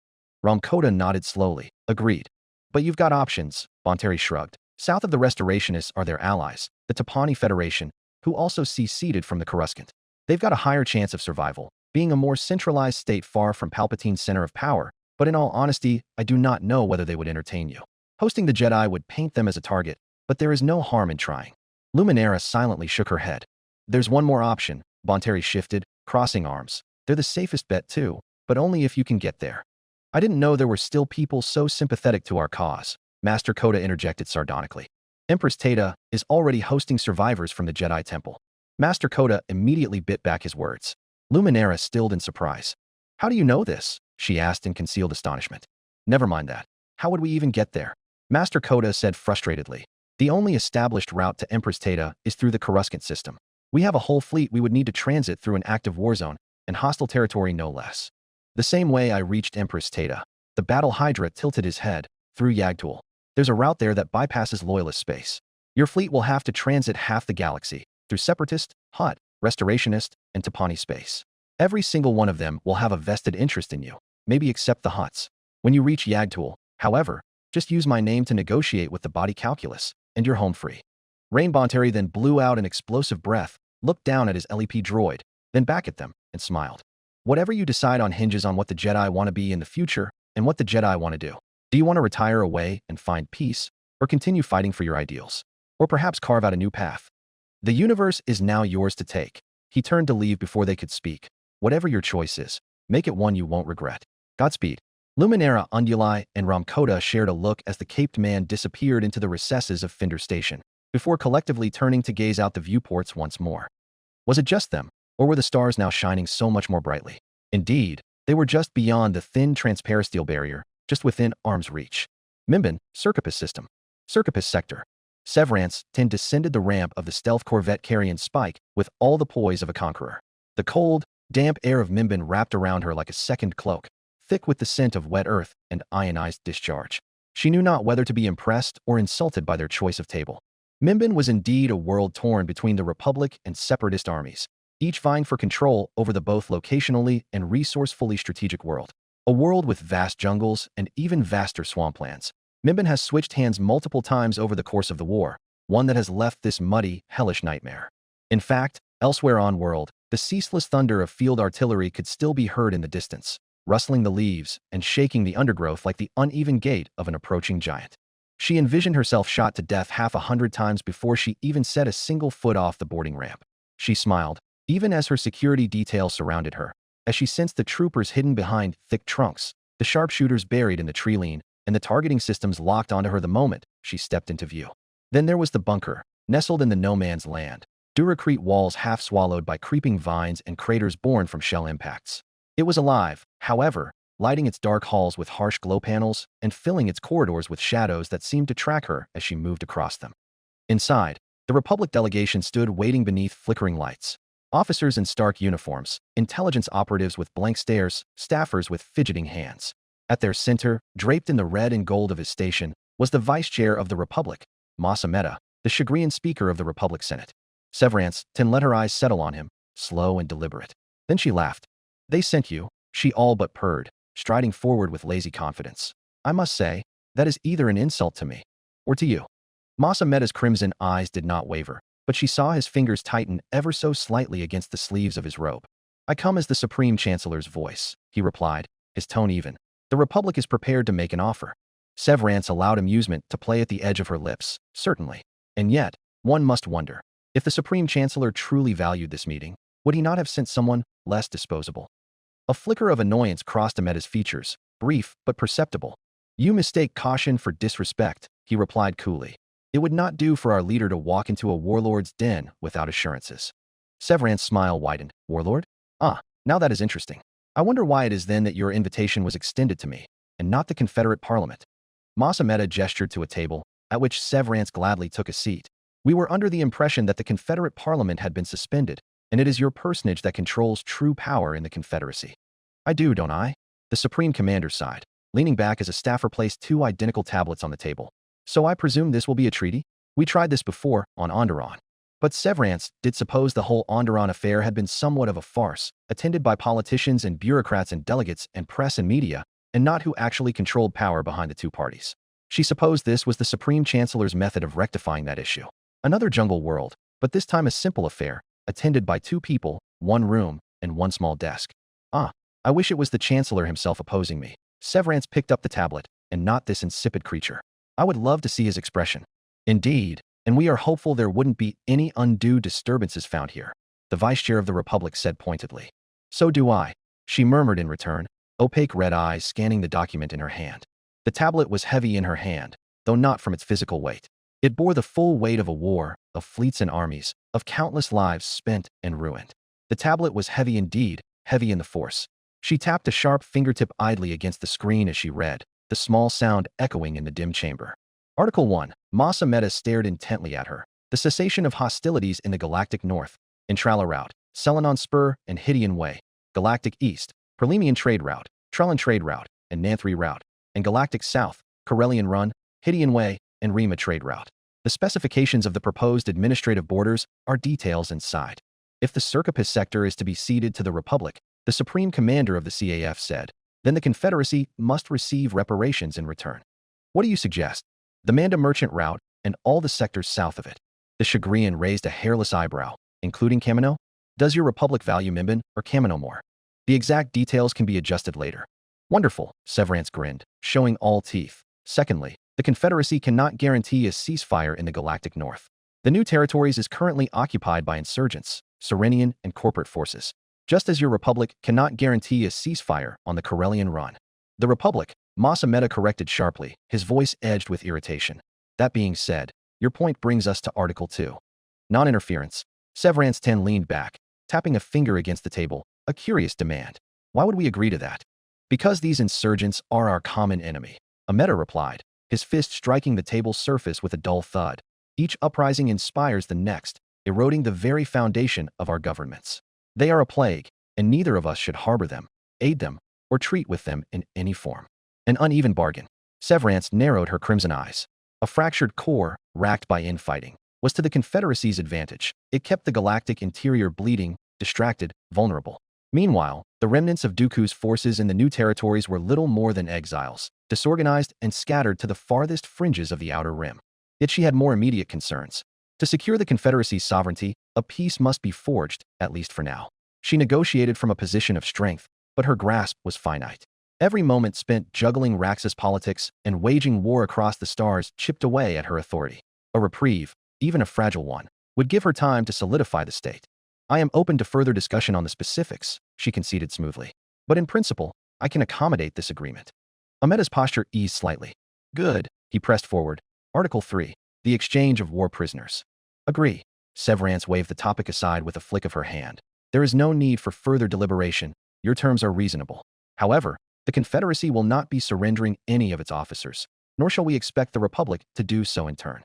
Speaker 2: Rumcoda nodded slowly, agreed. But you've got options, Bonteri shrugged. South of the Restorationists are their allies, the Tapani Federation, who also seceded from the Coruscant. They've got a higher chance of survival, being a more centralized state far from Palpatine's center of power, but in all honesty, I do not know whether they would entertain you. Hosting the Jedi would paint them as a target, but there is no harm in trying. Luminara silently shook her head. There's one more option, Bonteri shifted, crossing arms. They're the safest bet too, but only if you can get there. I didn't know there were still people so sympathetic to our cause, Master Coda interjected sardonically. Empress Tata is already hosting survivors from the Jedi Temple. Master Coda immediately bit back his words. Luminara stilled in surprise. How do you know this? She asked in concealed astonishment. Never mind that. How would we even get there? Master Coda said frustratedly. The only established route to Empress Tata is through the Coruscant system. We have a whole fleet we would need to transit through an active war zone, and hostile territory no less. The same way I reached Empress Tata. The Battle Hydra tilted his head, through Yagtul. There's a route there that bypasses Loyalist space. Your fleet will have to transit half the galaxy, through Separatist, Hutt, Restorationist, and Tapani space. Every single one of them will have a vested interest in you, maybe except the Hutts. When you reach Yagtul, however, just use my name to negotiate with the body calculus, and you're home free. Rain Bonteri then blew out an explosive breath, looked down at his LEP droid, then back at them, and smiled. Whatever you decide on hinges on what the Jedi want to be in the future, and what the Jedi want to do. Do you want to retire away and find peace, or continue fighting for your ideals? Or perhaps carve out a new path? The universe is now yours to take. He turned to leave before they could speak. Whatever your choice is, make it one you won't regret. Godspeed. Luminara Unduli and Rumcoda shared a look as the caped man disappeared into the recesses of Finder Station, before collectively turning to gaze out the viewports once more. Was it just them, or were the stars now shining so much more brightly? Indeed, they were just beyond the thin transparisteel barrier, just within arm's reach. Mimbin, Circopus System. Circopus Sector. Severance descended the ramp of the stealth corvette carrying Spike with all the poise of a conqueror. The cold, damp air of Mimbin wrapped around her like a second cloak, thick with the scent of wet earth and ionized discharge. She knew not whether to be impressed or insulted by their choice of table. Mimbin was indeed a world torn between the Republic and separatist armies, each vying for control over the both locationally and resourcefully strategic world. A world with vast jungles and even vaster swamplands. Mimbin has switched hands multiple times over the course of the war, one that has left this muddy, hellish nightmare. In fact, elsewhere on world, the ceaseless thunder of field artillery could still be heard in the distance, rustling the leaves and shaking the undergrowth like the uneven gait of an approaching giant. She envisioned herself shot to death 100 times before she even set a single foot off the boarding ramp. She smiled, even as her security detail surrounded her, as she sensed the troopers hidden behind thick trunks, the sharpshooters buried in the tree lean, and the targeting systems locked onto her the moment she stepped into view. Then there was the bunker, nestled in the no-man's land, duracrete walls half swallowed by creeping vines and craters born from shell impacts. It was alive, however, lighting its dark halls with harsh glow panels and filling its corridors with shadows that seemed to track her as she moved across them. Inside, the Republic delegation stood waiting beneath flickering lights. Officers in stark uniforms, intelligence operatives with blank stares, staffers with fidgeting hands. At their center, draped in the red and gold of his station, was the vice chair of the Republic, Masa Meta, the Chagrian speaker of the Republic Senate. Severance let her eyes settle on him, slow and deliberate. Then she laughed. "They sent you," she all but purred, striding forward with lazy confidence. "I must say, that is either an insult to me, or to you." Masa Meta's crimson eyes did not waver, but she saw his fingers tighten ever so slightly against the sleeves of his robe. "I come as the Supreme Chancellor's voice," he replied, his tone even. "The Republic is prepared to make an offer." Severance allowed amusement to play at the edge of her lips, certainly. And yet, one must wonder, if the Supreme Chancellor truly valued this meeting, would he not have sent someone less disposable? A flicker of annoyance crossed Ametta's features, brief but perceptible. "You mistake caution for disrespect," he replied coolly. "It would not do for our leader to walk into a warlord's den without assurances." Severance's smile widened. "Warlord? Ah, now that is interesting. I wonder why it is then that your invitation was extended to me, and not the Confederate Parliament." Masa Meta gestured to a table, at which Severance gladly took a seat. "We were under the impression that the Confederate Parliament had been suspended, and it is your personage that controls true power in the Confederacy." "I do, don't I?" The Supreme Commander sighed, leaning back as a staffer placed 2 identical tablets on the table. "So I presume this will be a treaty? We tried this before, on Onderon." But Severance did suppose the whole Onderon affair had been somewhat of a farce, attended by politicians and bureaucrats and delegates and press and media, and not who actually controlled power behind the two parties. She supposed this was the Supreme Chancellor's method of rectifying that issue. Another jungle world, but this time a simple affair, attended by 2 people, 1 room, and 1 small desk. "Ah, I wish it was the Chancellor himself opposing me." Severance picked up the tablet, and not this insipid creature. "I would love to see his expression." "Indeed, and we are hopeful there wouldn't be any undue disturbances found here," the Vice Chair of the Republic said pointedly. "So do I," she murmured in return, opaque red eyes scanning the document in her hand. The tablet was heavy in her hand, though not from its physical weight. It bore the full weight of a war, of fleets and armies, of countless lives spent and ruined. The tablet was heavy indeed, heavy in the force. She tapped a sharp fingertip idly against the screen as she read, the small sound echoing in the dim chamber. Article 1. Masa Meta stared intently at her. The cessation of hostilities in the Galactic North, Intrala Route, Selenon Spur and Hydian Way, Galactic East, Perlemian Trade Route, Trellin Trade Route, and Nanthri Route, and Galactic South, Corellian Run, Hydian Way, and Rima Trade Route. The specifications of the proposed administrative borders are details inside. If the Circopus sector is to be ceded to the Republic, the Supreme Commander of the CAF said, then the Confederacy must receive reparations in return. What do you suggest? The Manda Merchant Route and all the sectors south of it. The Chagrian raised a hairless eyebrow, including Kamino? Does your Republic value Mimbin or Kamino more? The exact details can be adjusted later. Wonderful, Severance grinned, showing all teeth. Secondly, the Confederacy cannot guarantee a ceasefire in the Galactic North. The new territories is currently occupied by insurgents, Serenian and corporate forces, just as your Republic cannot guarantee a ceasefire on the Corellian Run. The Republic, Masa Meta corrected sharply, his voice edged with irritation. That being said, your point brings us to Article 2. Non-interference. Severance leaned back, tapping a finger against the table, a curious demand. Why would we agree to that? Because these insurgents are our common enemy, Ameta replied, his fist striking the table's surface with a dull thud. Each uprising inspires the next, eroding the very foundation of our governments. They are a plague, and neither of us should harbor them, aid them, or treat with them in any form. An uneven bargain. Severance narrowed her crimson eyes. A fractured core, racked by infighting, was to the Confederacy's advantage. It kept the galactic interior bleeding, distracted, vulnerable. Meanwhile, the remnants of Dooku's forces in the new territories were little more than exiles, disorganized and scattered to the farthest fringes of the Outer Rim. Yet she had more immediate concerns. To secure the Confederacy's sovereignty, a peace must be forged, at least for now. She negotiated from a position of strength, but her grasp was finite. Every moment spent juggling Raxus politics and waging war across the stars chipped away at her authority. A reprieve, even a fragile one, would give her time to solidify the state. I am open to further discussion on the specifics, she conceded smoothly. But in principle, I can accommodate this agreement. Ameda's posture eased slightly. Good, he pressed forward. Article 3. The exchange of war prisoners. Agree. Severance waved the topic aside with a flick of her hand. There is no need for further deliberation. Your terms are reasonable. However, the Confederacy will not be surrendering any of its officers, nor shall we expect the Republic to do so in turn.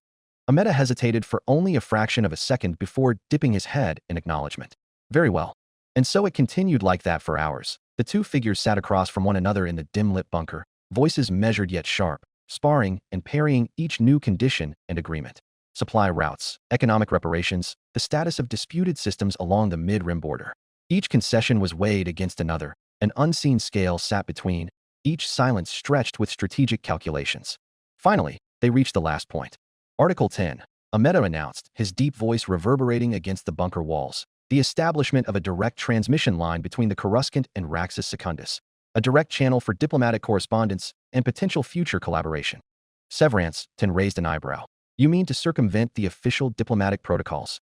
Speaker 2: Ameda hesitated for only a fraction of a second before dipping his head in acknowledgement. Very well. And so it continued like that for hours. The two figures sat across from one another in the dim-lit bunker, voices measured yet sharp, sparring and parrying each new condition and agreement. Supply routes, economic reparations, the status of disputed systems along the mid-rim border. Each concession was weighed against another. An unseen scale sat between, each silence stretched with strategic calculations. Finally, they reached the last point. Article 10. Ameda announced, his deep voice reverberating against the bunker walls. The establishment of a direct transmission line between the Coruscant and Raxus Secundus. A direct channel for diplomatic correspondence and potential future collaboration. Severance raised an eyebrow. You mean to circumvent the official diplomatic protocols?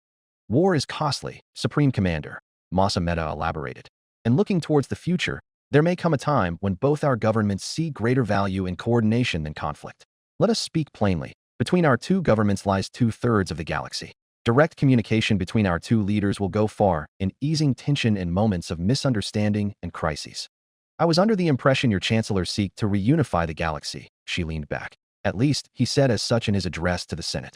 Speaker 2: War is costly, Supreme Commander, Mas Ameda elaborated. And looking towards the future, there may come a time when both our governments see greater value in coordination than conflict. Let us speak plainly. Between our two governments lies 2/3 of the galaxy. Direct communication between our two leaders will go far in easing tension in moments of misunderstanding and crises. I was under the impression your chancellor seek to reunify the galaxy, she leaned back. At least, he said as such in his address to the Senate.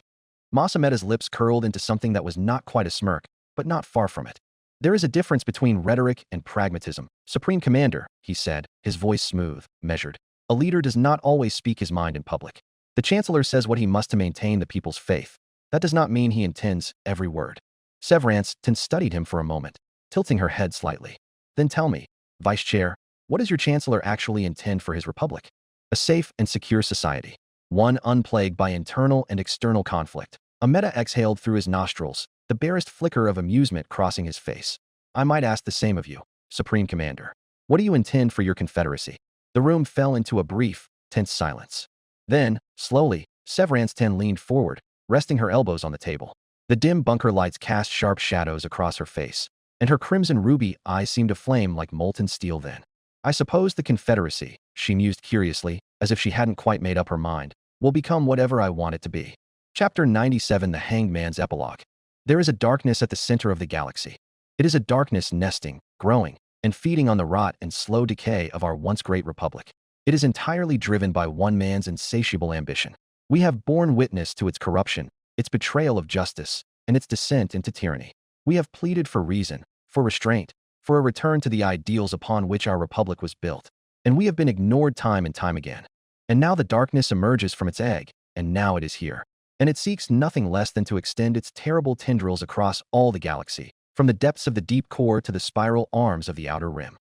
Speaker 2: Mas Ameda's lips curled into something that was not quite a smirk, but not far from it. There is a difference between rhetoric and pragmatism. Supreme Commander, he said, his voice smooth, measured. A leader does not always speak his mind in public. The Chancellor says what he must to maintain the people's faith. That does not mean he intends every word. Severance studied him for a moment, tilting her head slightly. Then tell me, Vice Chair, what does your Chancellor actually intend for his Republic? A safe and secure society. One unplagued by internal and external conflict. Ameda exhaled through his nostrils, the barest flicker of amusement crossing his face. I might ask the same of you, Supreme Commander. What do you intend for your Confederacy? The room fell into a brief, tense silence. Then, slowly, Severance leaned forward, resting her elbows on the table. The dim bunker lights cast sharp shadows across her face, and her crimson ruby eyes seemed to flame like molten steel then. I suppose the Confederacy, she mused curiously, as if she hadn't quite made up her mind, will become whatever I want it to be. Chapter 97. The Hanged Man's Epilogue. There is a darkness at the center of the galaxy. It is a darkness nesting, growing, and feeding on the rot and slow decay of our once great republic. It is entirely driven by one man's insatiable ambition. We have borne witness to its corruption, its betrayal of justice, and its descent into tyranny. We have pleaded for reason, for restraint, for a return to the ideals upon which our republic was built. And we have been ignored time and time again. And now the darkness emerges from its egg, and now it is here. And it seeks nothing less than to extend its terrible tendrils across all the galaxy, from the depths of the deep core to the spiral arms of the Outer Rim.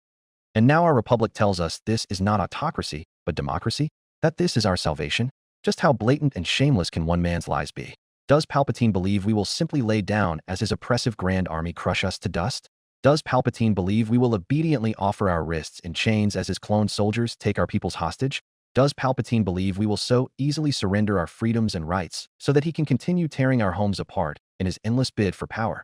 Speaker 2: And now our republic tells us this is not autocracy, but democracy? That this is our salvation? Just how blatant and shameless can one man's lies be? Does Palpatine believe we will simply lay down as his oppressive grand army crush us to dust? Does Palpatine believe we will obediently offer our wrists in chains as his clone soldiers take our peoples hostage? Does Palpatine believe we will so easily surrender our freedoms and rights so that he can continue tearing our homes apart in his endless bid for power?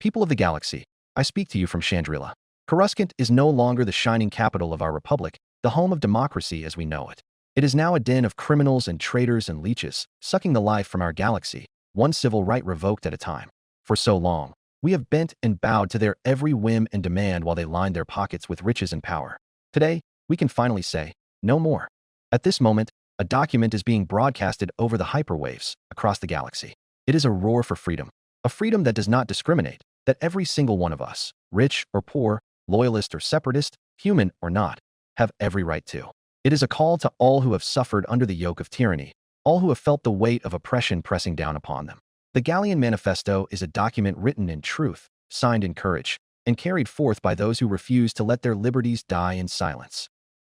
Speaker 2: People of the galaxy, I speak to you from Chandrila. Coruscant is no longer the shining capital of our republic, the home of democracy as we know it. It is now a den of criminals and traitors and leeches, sucking the life from our galaxy, one civil right revoked at a time. For so long, we have bent and bowed to their every whim and demand while they lined their pockets with riches and power. Today, we can finally say, no more. At this moment, a document is being broadcasted over the hyperwaves across the galaxy. It is a roar for freedom, a freedom that does not discriminate, that every single one of us, rich or poor, loyalist or separatist, human or not, have every right to. It is a call to all who have suffered under the yoke of tyranny, all who have felt the weight of oppression pressing down upon them. The Gallian Manifesto is a document written in truth, signed in courage, and carried forth by those who refuse to let their liberties die in silence.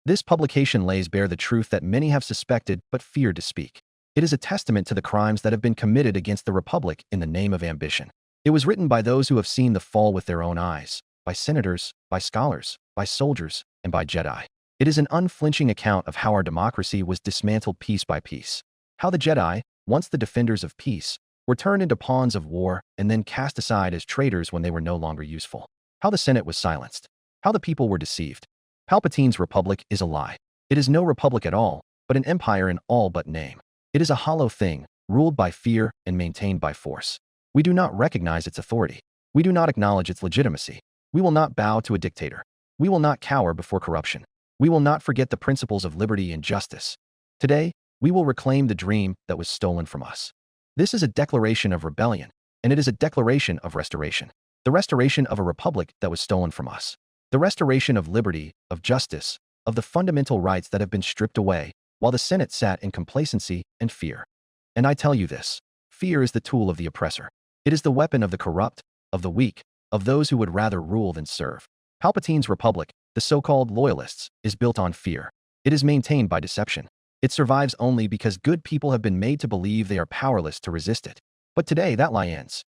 Speaker 2: This publication lays bare the truth that many have suspected but feared to speak. It is a testament to the crimes that have been committed against the Republic in the name of ambition. It was written by those who have seen the fall with their own eyes, by senators, by scholars, by soldiers, and by Jedi. It is an unflinching account of how our democracy was dismantled piece by piece, how the Jedi, once the defenders of peace, were turned into pawns of war and then cast aside as traitors when they were no longer useful, how the Senate was silenced, how the people were deceived. Palpatine's republic is a lie. It is no republic at all, but an empire in all but name. It is a hollow thing, ruled by fear and maintained by force. We do not recognize its authority. We do not acknowledge its legitimacy. We will not bow to a dictator. We will not cower before corruption. We will not forget the principles of liberty and justice. Today, we will reclaim the dream that was stolen from us. This is a declaration of rebellion, and it is a declaration of restoration. The restoration of a republic that was stolen from us. The restoration of liberty, of justice, of the fundamental rights that have been stripped away, while the Senate sat in complacency and fear. And I tell you this, fear is the tool of the oppressor. It is the weapon of the corrupt, of the weak, of those who would rather rule than serve. Palpatine's republic, the so-called loyalists, is built on fear. It is maintained by deception. It survives only because good people have been made to believe they are powerless to resist it. But today that lie ends.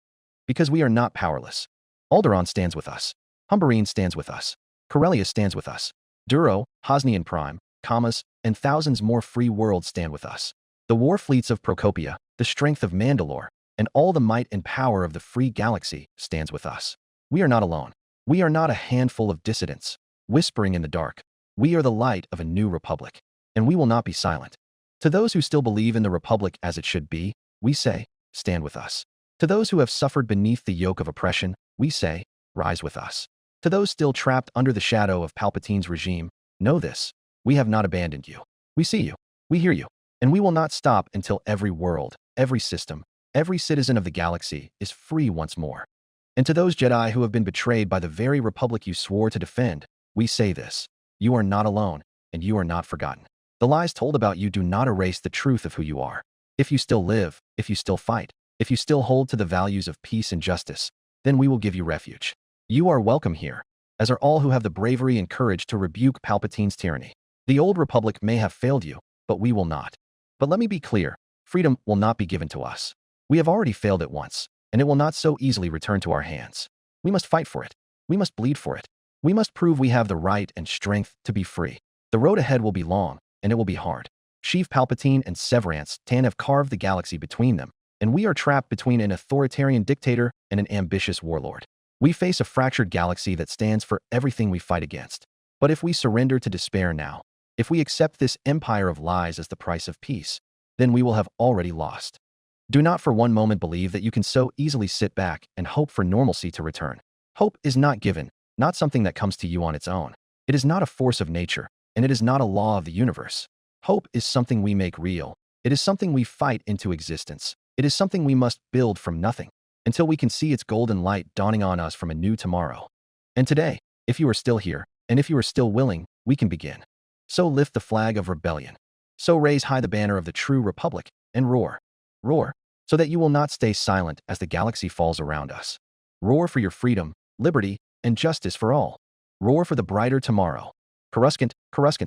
Speaker 2: Because we are not powerless. Alderaan stands with us. Humberine stands with us. Corellia stands with us. Duro, Hosnian Prime, Kamas, and thousands more free worlds stand with us. The war fleets of Procopia, the strength of Mandalore, and all the might and power of the free galaxy stands with us. We are not alone. We are not a handful of dissidents, whispering in the dark. We are the light of a new republic, and we will not be silent. To those who still believe in the republic as it should be, we say, stand with us. To those who have suffered beneath the yoke of oppression, we say, rise with us. To those still trapped under the shadow of Palpatine's regime, know this, we have not abandoned you. We see you, we hear you, and we will not stop until every world, every system, every citizen of the galaxy is free once more. And to those Jedi who have been betrayed by the very republic you swore to defend, we say this, you are not alone, and you are not forgotten. The lies told about you do not erase the truth of who you are. If you still live, if you still fight, if you still hold to the values of peace and justice, then we will give you refuge. You are welcome here, as are all who have the bravery and courage to rebuke Palpatine's tyranny. The old republic may have failed you, but we will not. But let me be clear, freedom will not be given to us. We have already failed it once, and it will not so easily return to our hands. We must fight for it. We must bleed for it. We must prove we have the right and strength to be free. The road ahead will be long, and it will be hard. Sheev Palpatine and Severance Tan have carved the galaxy between them, and we are trapped between an authoritarian dictator and an ambitious warlord. We face a fractured galaxy that stands for everything we fight against. But if we surrender to despair now, if we accept this empire of lies as the price of peace, then we will have already lost. Do not for one moment believe that you can so easily sit back and hope for normalcy to return. Hope is not given, not something that comes to you on its own. It is not a force of nature, and it is not a law of the universe. Hope is something we make real. It is something we fight into existence. It is something we must build from nothing, until we can see its golden light dawning on us from a new tomorrow. And today, if you are still here, and if you are still willing, we can begin. So lift the flag of rebellion. So raise high the banner of the true republic, and roar. Roar, so that you will not stay silent as the galaxy falls around us. Roar for your freedom, liberty, and justice for all. Roar for the brighter tomorrow. Coruscant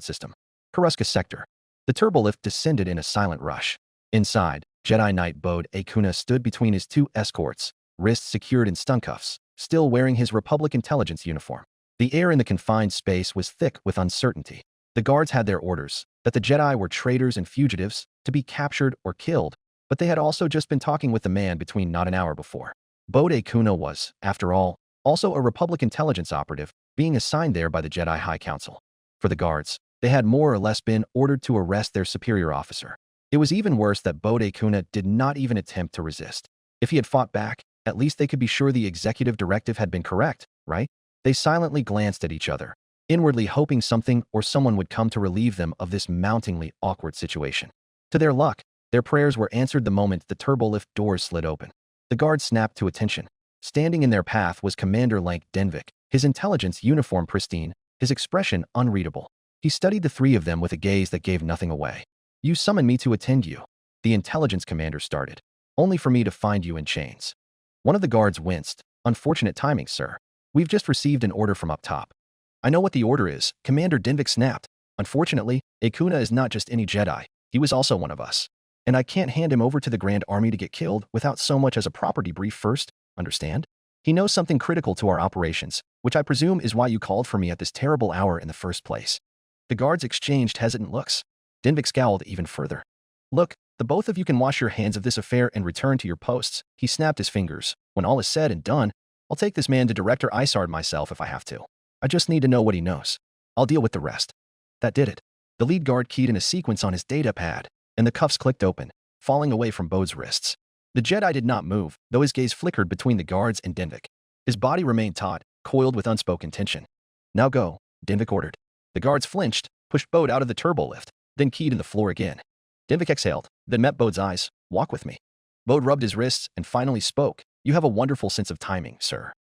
Speaker 2: system. Coruscant sector. The turbolift descended in a silent rush. Inside, Jedi Knight Bode Akuna stood between his two escorts, wrists secured in stun cuffs, still wearing his Republic intelligence uniform. The air in the confined space was thick with uncertainty. The guards had their orders, that the Jedi were traitors and fugitives, to be captured or killed, but they had also just been talking with the man between not an hour before. Bode Akuna was, after all, also a Republic intelligence operative, being assigned there by the Jedi High Council. For the guards, they had more or less been ordered to arrest their superior officer. It was even worse that Bode Akuna did not even attempt to resist. If he had fought back, at least they could be sure the executive directive had been correct, right? They silently glanced at each other, inwardly hoping something or someone would come to relieve them of this mountingly awkward situation. To their luck, their prayers were answered the moment the turbolift doors slid open. The guards snapped to attention. Standing in their path was Commander Lank Denvik, his intelligence uniform pristine, his expression unreadable. He studied the three of them with a gaze that gave nothing away. "You summoned me to attend you," the intelligence commander started, "only for me to find you in chains." One of the guards winced. "Unfortunate timing, sir. We've just received an order from up top." "I know what the order is," Commander Dinvik snapped. "Unfortunately, Akuna is not just any Jedi. He was also one of us. And I can't hand him over to the Grand Army to get killed without so much as a proper debrief first, understand? He knows something critical to our operations, which I presume is why you called for me at this terrible hour in the first place." The guards exchanged hesitant looks. Dinvik scowled even further. "Look, the both of you can wash your hands of this affair and return to your posts." He snapped his fingers. "When all is said and done, I'll take this man to Director Isard myself if I have to. I just need to know what he knows. I'll deal with the rest." That did it. The lead guard keyed in a sequence on his data pad, and the cuffs clicked open, falling away from Bode's wrists. The Jedi did not move, though his gaze flickered between the guards and Dinvik. His body remained taut, coiled with unspoken tension. "Now go," Dinvik ordered. The guards flinched, pushed Bode out of the turbo lift, then keyed in the floor again. Dinvik exhaled, then met Bode's eyes. "Walk with me." Bode rubbed his wrists and finally spoke. "You have a wonderful sense of timing, sir."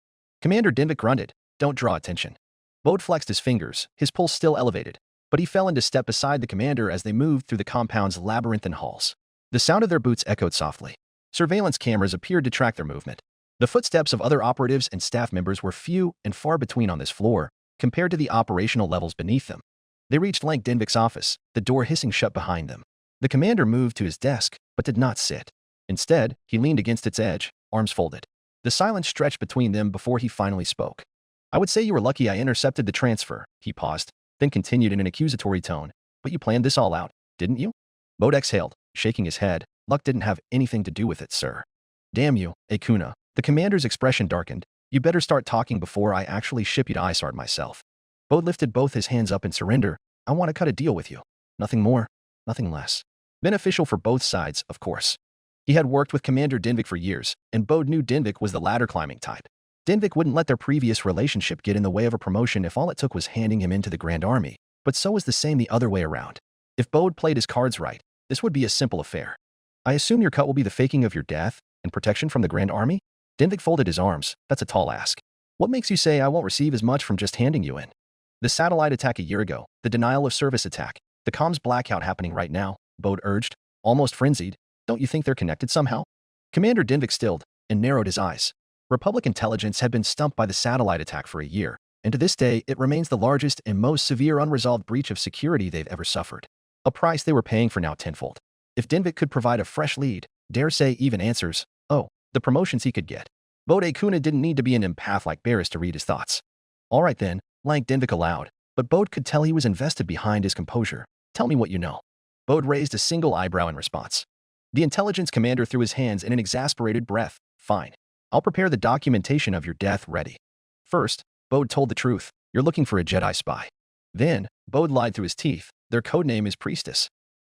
Speaker 2: Commander Dinvik grunted. "Don't draw attention." Bode flexed his fingers, his pulse still elevated, but he fell into step beside the commander as they moved through the compound's labyrinthine halls. The sound of their boots echoed softly. Surveillance cameras appeared to track their movement. The footsteps of other operatives and staff members were few and far between on this floor, compared to the operational levels beneath them. They reached Lank Dinvik's office, the door hissing shut behind them. The commander moved to his desk, but did not sit. Instead, he leaned against its edge, arms folded. The silence stretched between them before he finally spoke. "I would say you were lucky I intercepted the transfer." He paused, then continued in an accusatory tone. "But you planned this all out, didn't you?" Bode exhaled, shaking his head. "Luck didn't have anything to do with it, sir." "Damn you, Akuna." The commander's expression darkened. "You better start talking before I actually ship you to Isard myself." Bode lifted both his hands up in surrender. "I want to cut a deal with you. Nothing more, nothing less. Beneficial for both sides, of course." He had worked with Commander Dinvik for years, and Bode knew Dinvik was the ladder-climbing type. Dinvik wouldn't let their previous relationship get in the way of a promotion if all it took was handing him into the Grand Army, but so was the same the other way around. If Bode played his cards right, this would be a simple affair. "I assume your cut will be the faking of your death and protection from the Grand Army?" Dinvik folded his arms. "That's a tall ask. What makes you say I won't receive as much from just handing you in?" "The satellite attack a year ago, the denial of service attack, the comms blackout happening right now," Bode urged, almost frenzied. "Don't you think they're connected somehow?" Commander Dinvik stilled and narrowed his eyes. Republic intelligence had been stumped by the satellite attack for a year, and to this day it remains the largest and most severe unresolved breach of security they've ever suffered. A price they were paying for now tenfold. If Dinvik could provide a fresh lead, dare say even answers, oh, the promotions he could get. Bode Akuna didn't need to be an empath like Barris to read his thoughts. "All right then," Lank Dinvik allowed, but Bode could tell he was invested behind his composure. "Tell me what you know." Bode raised a single eyebrow in response. The intelligence commander threw his hands in an exasperated breath. "Fine. I'll prepare the documentation of your death ready." First, Bode told the truth. "You're looking for a Jedi spy." Then, Bode lied through his teeth. "Their codename is Priestess."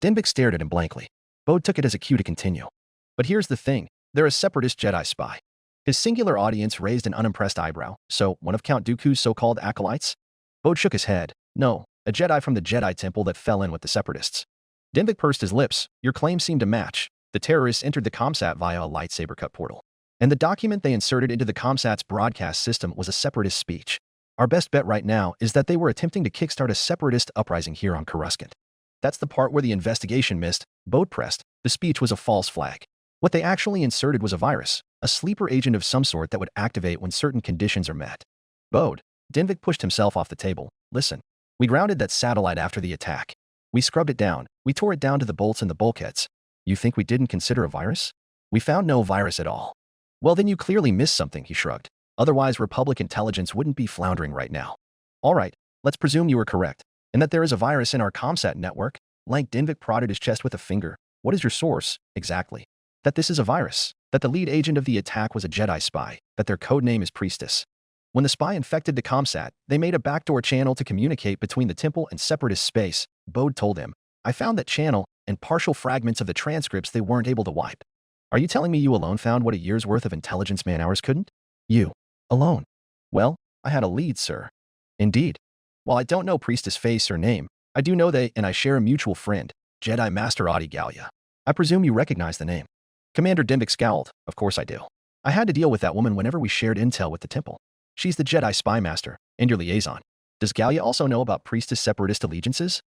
Speaker 2: Dinvik stared at him blankly. Bode took it as a cue to continue. "But here's the thing. They're a separatist Jedi spy." His singular audience raised an unimpressed eyebrow. "So, one of Count Dooku's so-called acolytes?" Bode shook his head. "No, a Jedi from the Jedi Temple that fell in with the separatists." Dinvik pursed his lips. "Your claims seem to match. The terrorists entered the ComSat via a lightsaber cut portal. And the document they inserted into the ComSat's broadcast system was a separatist speech. Our best bet right now is that they were attempting to kickstart a separatist uprising here on Coruscant." "That's the part where the investigation missed," Bode pressed. "The speech was a false flag. What they actually inserted was a virus, a sleeper agent of some sort that would activate when certain conditions are met." "Bode," Dinvik pushed himself off the table. "Listen, we grounded that satellite after the attack. We scrubbed it down. We tore it down to the bolts and the bulkheads. You think we didn't consider a virus? We found no virus at all." "Well, then you clearly missed something," he shrugged. "Otherwise, Republic intelligence wouldn't be floundering right now." "All right, let's presume you were correct, and that there is a virus in our ComSat network." Lank Dinvik prodded his chest with a finger. "What is your source, exactly?" "That this is a virus, that the lead agent of the attack was a Jedi spy, that their codename is Priestess. When the spy infected the ComSat, they made a backdoor channel to communicate between the temple and separatist space," Bode told him. "I found that channel and partial fragments of the transcripts they weren't able to wipe." "Are you telling me you alone found what a year's worth of intelligence man-hours couldn't?" "You. Alone." "Well, I had a lead, sir." "Indeed. While I don't know Priestess' face or name, I do know they and I share a mutual friend, Jedi Master Adi Gallia. I presume you recognize the name." Commander Dinvik scowled. "Of course I do. I had to deal with that woman whenever we shared intel with the temple." She's the Jedi spy master and your liaison. Does Gallia also know about priestess separatist allegiances?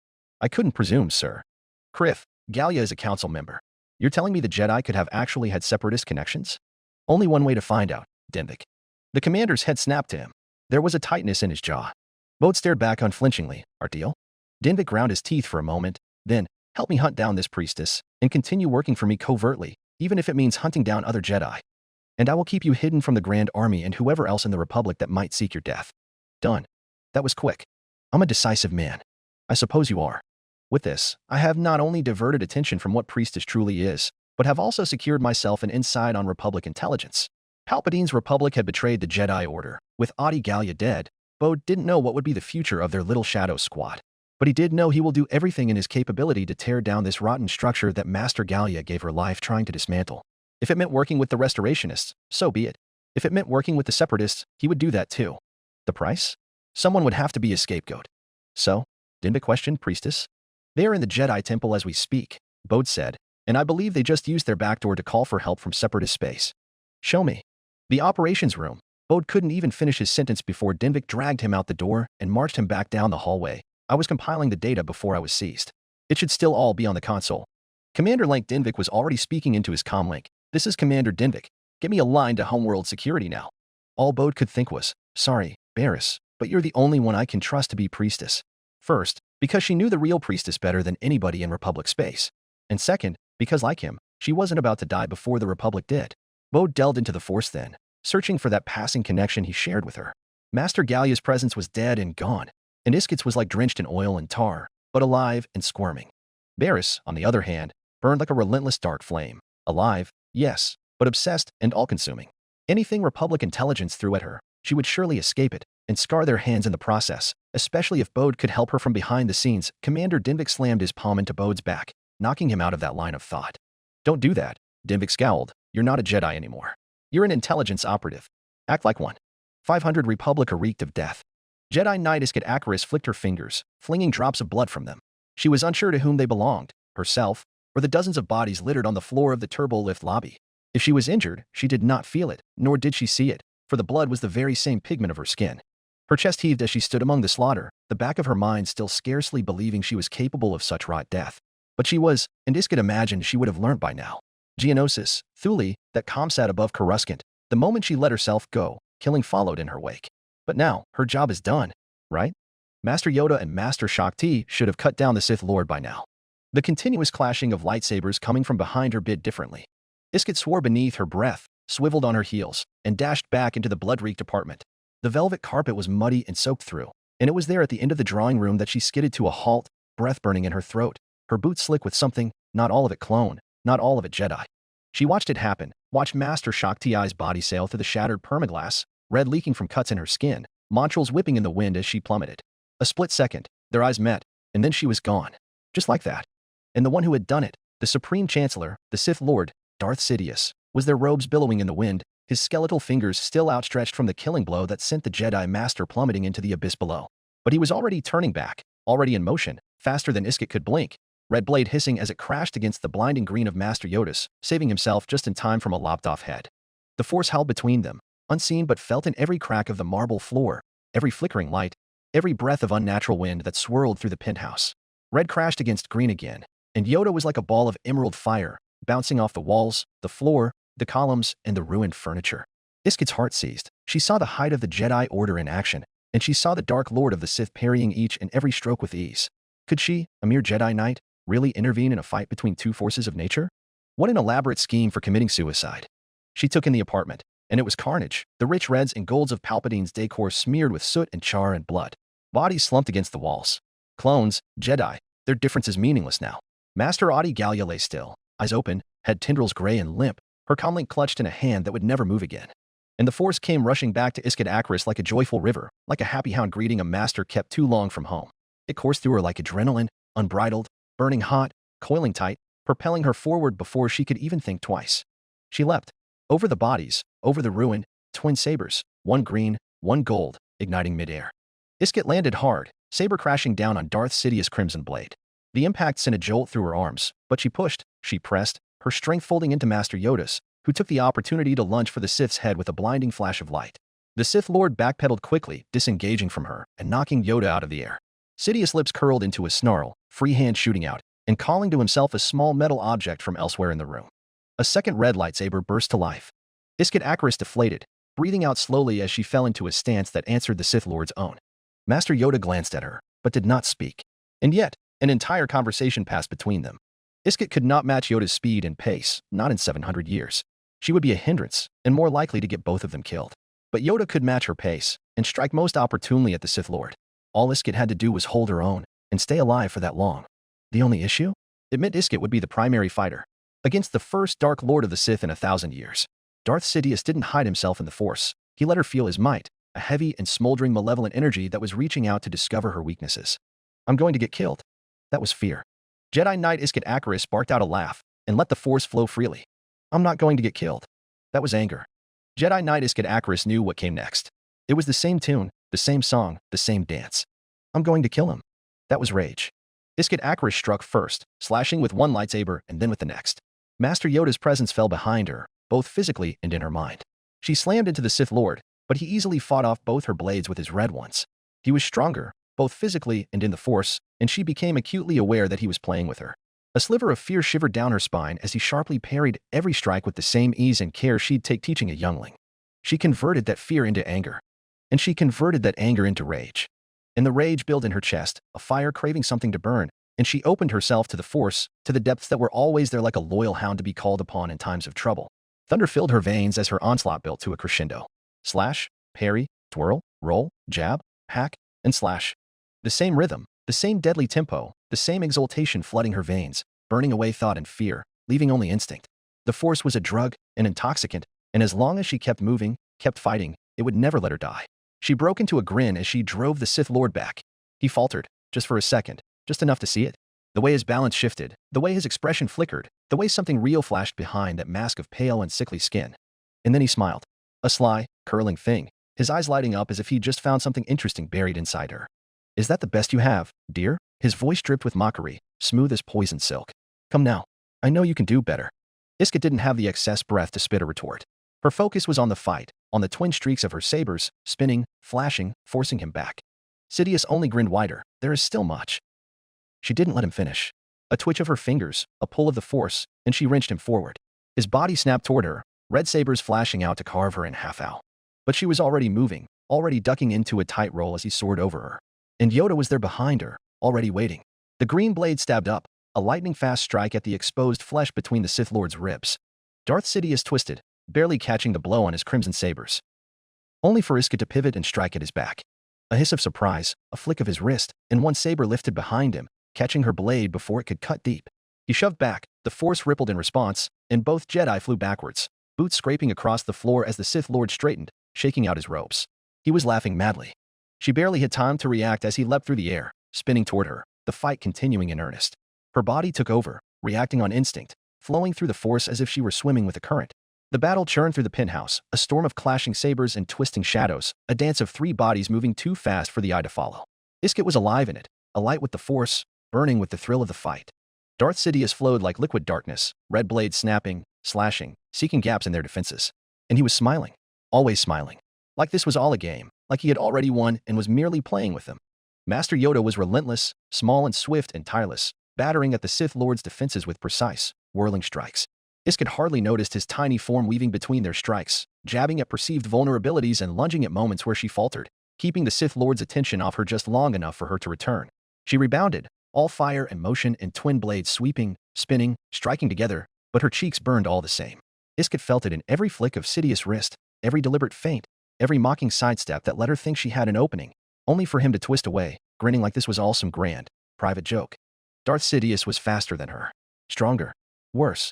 Speaker 2: I couldn't presume, sir. Krith, Gallia is a council member. You're telling me the Jedi could have actually had separatist connections? Only one way to find out, Dinvik. The commander's head snapped to him. There was a tightness in his jaw. Bode stared back unflinchingly. Our deal? Dinvik ground his teeth for a moment, then, help me hunt down this priestess, and continue working for me covertly, even if it means hunting down other Jedi. And I will keep you hidden from the Grand Army and whoever else in the Republic that might seek your death. Done. That was quick. I'm a decisive man. I suppose you are. With this, I have not only diverted attention from what priestess truly is, but have also secured myself an insight on Republic intelligence. Palpatine's Republic had betrayed the Jedi Order. With Adi Gallia dead, Bode didn't know what would be the future of their little shadow squad. But he did know he will do everything in his capability to tear down this rotten structure that Master Gallia gave her life trying to dismantle. If it meant working with the Restorationists, so be it. If it meant working with the Separatists, he would do that too. The price? Someone would have to be his scapegoat. So? Dinvik questioned priestess. They are in the Jedi Temple as we speak, Bode said, and I believe they just used their backdoor to call for help from Separatist space. Show me. The operations room. Bode couldn't even finish his sentence before Dinvik dragged him out the door and marched him back down the hallway. I was compiling the data before I was seized. It should still all be on the console. Commander Lank Dinvik was already speaking into his comlink. This is Commander Dinvik. Get me a line to homeworld security now. All Bode could think was, sorry, Barris, but you're the only one I can trust to be priestess. First, because she knew the real priestess better than anybody in Republic space. And second, because like him, she wasn't about to die before the Republic did. Bode delved into the Force then, searching for that passing connection he shared with her. Master Gallia's presence was dead and gone, and Iskit's was like drenched in oil and tar, but alive and squirming. Barris, on the other hand, burned like a relentless dark flame. Alive, yes, but obsessed and all-consuming. Anything Republic intelligence threw at her, she would surely escape it and scar their hands in the process, especially if Bode could help her from behind the scenes. Commander Dinvik slammed his palm into Bode's back, knocking him out of that line of thought. Don't do that, Dinvik scowled. You're not a Jedi anymore. You're an intelligence operative. Act like one. 500 Republic reeked of death. Jedi Knight Iskit Akaris flicked her fingers, flinging drops of blood from them. She was unsure to whom they belonged, herself, or the dozens of bodies littered on the floor of the turbo lift lobby. If she was injured, she did not feel it, nor did she see it, for the blood was the very same pigment of her skin. Her chest heaved as she stood among the slaughter, the back of her mind still scarcely believing she was capable of such raw death. But she was, and Iskit imagined she would have learnt by now. Geonosis, Thule, that calm sat above Coruscant, the moment she let herself go, killing followed in her wake. But now, her job is done, right? Master Yoda and Master Shakti should have cut down the Sith Lord by now. The continuous clashing of lightsabers coming from behind her bit differently. Iskit swore beneath her breath, swiveled on her heels, and dashed back into the blood-reeked apartment. The velvet carpet was muddy and soaked through, and it was there at the end of the drawing room that she skidded to a halt, breath burning in her throat, her boots slick with something, not all of it clone, not all of it Jedi. She watched it happen, watched Master Shakti's body sail through the shattered permaglass, red leaking from cuts in her skin, montrals whipping in the wind as she plummeted. A split second, their eyes met, and then she was gone. Just like that. And the one who had done it, the Supreme Chancellor, the Sith Lord, Darth Sidious, was their robes billowing in the wind, his skeletal fingers still outstretched from the killing blow that sent the Jedi Master plummeting into the abyss below. But he was already turning back, already in motion, faster than Iskit could blink, red blade hissing as it crashed against the blinding green of Master Yoda's, saving himself just in time from a lopped-off head. The Force held between them, unseen but felt in every crack of the marble floor, every flickering light, every breath of unnatural wind that swirled through the penthouse. Red crashed against green again, and Yoda was like a ball of emerald fire, bouncing off the walls, the floor, the columns, and the ruined furniture. Iskit's heart seized. She saw the height of the Jedi Order in action, and she saw the Dark Lord of the Sith parrying each and every stroke with ease. Could she, a mere Jedi Knight, really intervene in a fight between two forces of nature? What an elaborate scheme for committing suicide. She took in the apartment, and it was carnage, the rich reds and golds of Palpatine's decor smeared with soot and char and blood. Bodies slumped against the walls. Clones, Jedi, their difference is meaningless now. Master Adi Gallia lay still, eyes open, head tendrils gray and limp, her comlink clutched in a hand that would never move again. And the Force came rushing back to Iskit Akaris like a joyful river, like a happy hound greeting a master kept too long from home. It coursed through her like adrenaline, unbridled, burning hot, coiling tight, propelling her forward before she could even think twice. She leapt. Over the bodies, over the ruin, twin sabers, one green, one gold, igniting midair. Iskit landed hard, saber crashing down on Darth Sidious' crimson blade. The impact sent a jolt through her arms, but she pushed, she pressed, her strength folding into Master Yoda's, who took the opportunity to lunge for the Sith's head with a blinding flash of light. The Sith Lord backpedaled quickly, disengaging from her and knocking Yoda out of the air. Sidious's lips curled into a snarl, free hand shooting out, and calling to himself a small metal object from elsewhere in the room. A second red lightsaber burst to life. Isket Akaris deflated, breathing out slowly as she fell into a stance that answered the Sith Lord's own. Master Yoda glanced at her, but did not speak. And yet, an entire conversation passed between them. Isket could not match Yoda's speed and pace, not in 700 years. She would be a hindrance, and more likely to get both of them killed. But Yoda could match her pace, and strike most opportunely at the Sith Lord. All Isket had to do was hold her own, and stay alive for that long. The only issue? It meant Isket would be the primary fighter, against the first Dark Lord of the Sith in 1,000 years. Darth Sidious didn't hide himself in the Force. He let her feel his might, a heavy and smoldering malevolent energy that was reaching out to discover her weaknesses. I'm going to get killed. That was fear. Jedi Knight Isket Akaris barked out a laugh, and let the Force flow freely. I'm not going to get killed. That was anger. Jedi Knight Isket Akaris knew what came next. It was the same tune, the same song, the same dance. I'm going to kill him. That was rage. Isket Akaris struck first, slashing with one lightsaber and then with the next. Master Yoda's presence fell behind her, both physically and in her mind. She slammed into the Sith Lord, but he easily fought off both her blades with his red ones. He was stronger, both physically and in the Force, and she became acutely aware that he was playing with her. A sliver of fear shivered down her spine as he sharply parried every strike with the same ease and care she'd take teaching a youngling. She converted that fear into anger. And she converted that anger into rage. And the rage built in her chest, a fire craving something to burn, and she opened herself to the Force, to the depths that were always there like a loyal hound to be called upon in times of trouble. Thunder filled her veins as her onslaught built to a crescendo. Slash, parry, twirl, roll, jab, hack, and slash. The same rhythm, the same deadly tempo, the same exultation flooding her veins, burning away thought and fear, leaving only instinct. The Force was a drug, an intoxicant, and as long as she kept moving, kept fighting, it would never let her die. She broke into a grin as she drove the Sith Lord back. He faltered, just for a second, just enough to see it. The way his balance shifted, the way his expression flickered, the way something real flashed behind that mask of pale and sickly skin. And then he smiled. A sly, curling thing, his eyes lighting up as if he'd just found something interesting buried inside her. Is that the best you have, dear? His voice dripped with mockery, smooth as poisoned silk. Come now. I know you can do better. Isket didn't have the excess breath to spit a retort. Her focus was on the fight, on the twin streaks of her sabers, spinning, flashing, forcing him back. Sidious only grinned wider. There is still much. She didn't let him finish. A twitch of her fingers, a pull of the Force, and she wrenched him forward. His body snapped toward her, red sabers flashing out to carve her in half-ow. But she was already moving, already ducking into a tight roll as he soared over her. And Yoda was there behind her, already waiting. The green blade stabbed up, a lightning-fast strike at the exposed flesh between the Sith Lord's ribs. Darth Sidious twisted, barely catching the blow on his crimson sabers. Only for Isket to pivot and strike at his back. A hiss of surprise, a flick of his wrist, and one saber lifted behind him, catching her blade before it could cut deep. He shoved back, the Force rippled in response, and both Jedi flew backwards, boots scraping across the floor as the Sith Lord straightened, shaking out his robes. He was laughing madly. She barely had time to react as he leapt through the air, spinning toward her, the fight continuing in earnest. Her body took over, reacting on instinct, flowing through the Force as if she were swimming with a current. The battle churned through the penthouse, a storm of clashing sabers and twisting shadows, a dance of three bodies moving too fast for the eye to follow. Isket was alive in it, alight with the Force, burning with the thrill of the fight. Darth Sidious flowed like liquid darkness, red blades snapping, slashing, seeking gaps in their defenses. And he was smiling, always smiling. Like this was all a game, like he had already won and was merely playing with them. Master Yoda was relentless, small and swift and tireless, battering at the Sith Lord's defenses with precise, whirling strikes. Isket hardly noticed his tiny form weaving between their strikes, jabbing at perceived vulnerabilities and lunging at moments where she faltered, keeping the Sith Lord's attention off her just long enough for her to return. She rebounded, all fire and motion and twin blades sweeping, spinning, striking together, but her cheeks burned all the same. Isket felt it in every flick of Sidious' wrist, every deliberate feint, every mocking sidestep that let her think she had an opening, only for him to twist away, grinning like this was all some grand, private joke. Darth Sidious was faster than her. Stronger. Worse.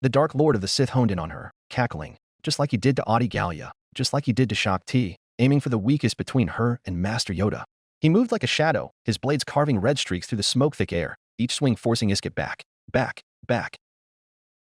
Speaker 2: The Dark Lord of the Sith honed in on her, cackling, just like he did to Audi Gallia, just like he did to Shak Ti, aiming for the weakest between her and Master Yoda. He moved like a shadow, his blades carving red streaks through the smoke-thick air, each swing forcing Isket back, back, back,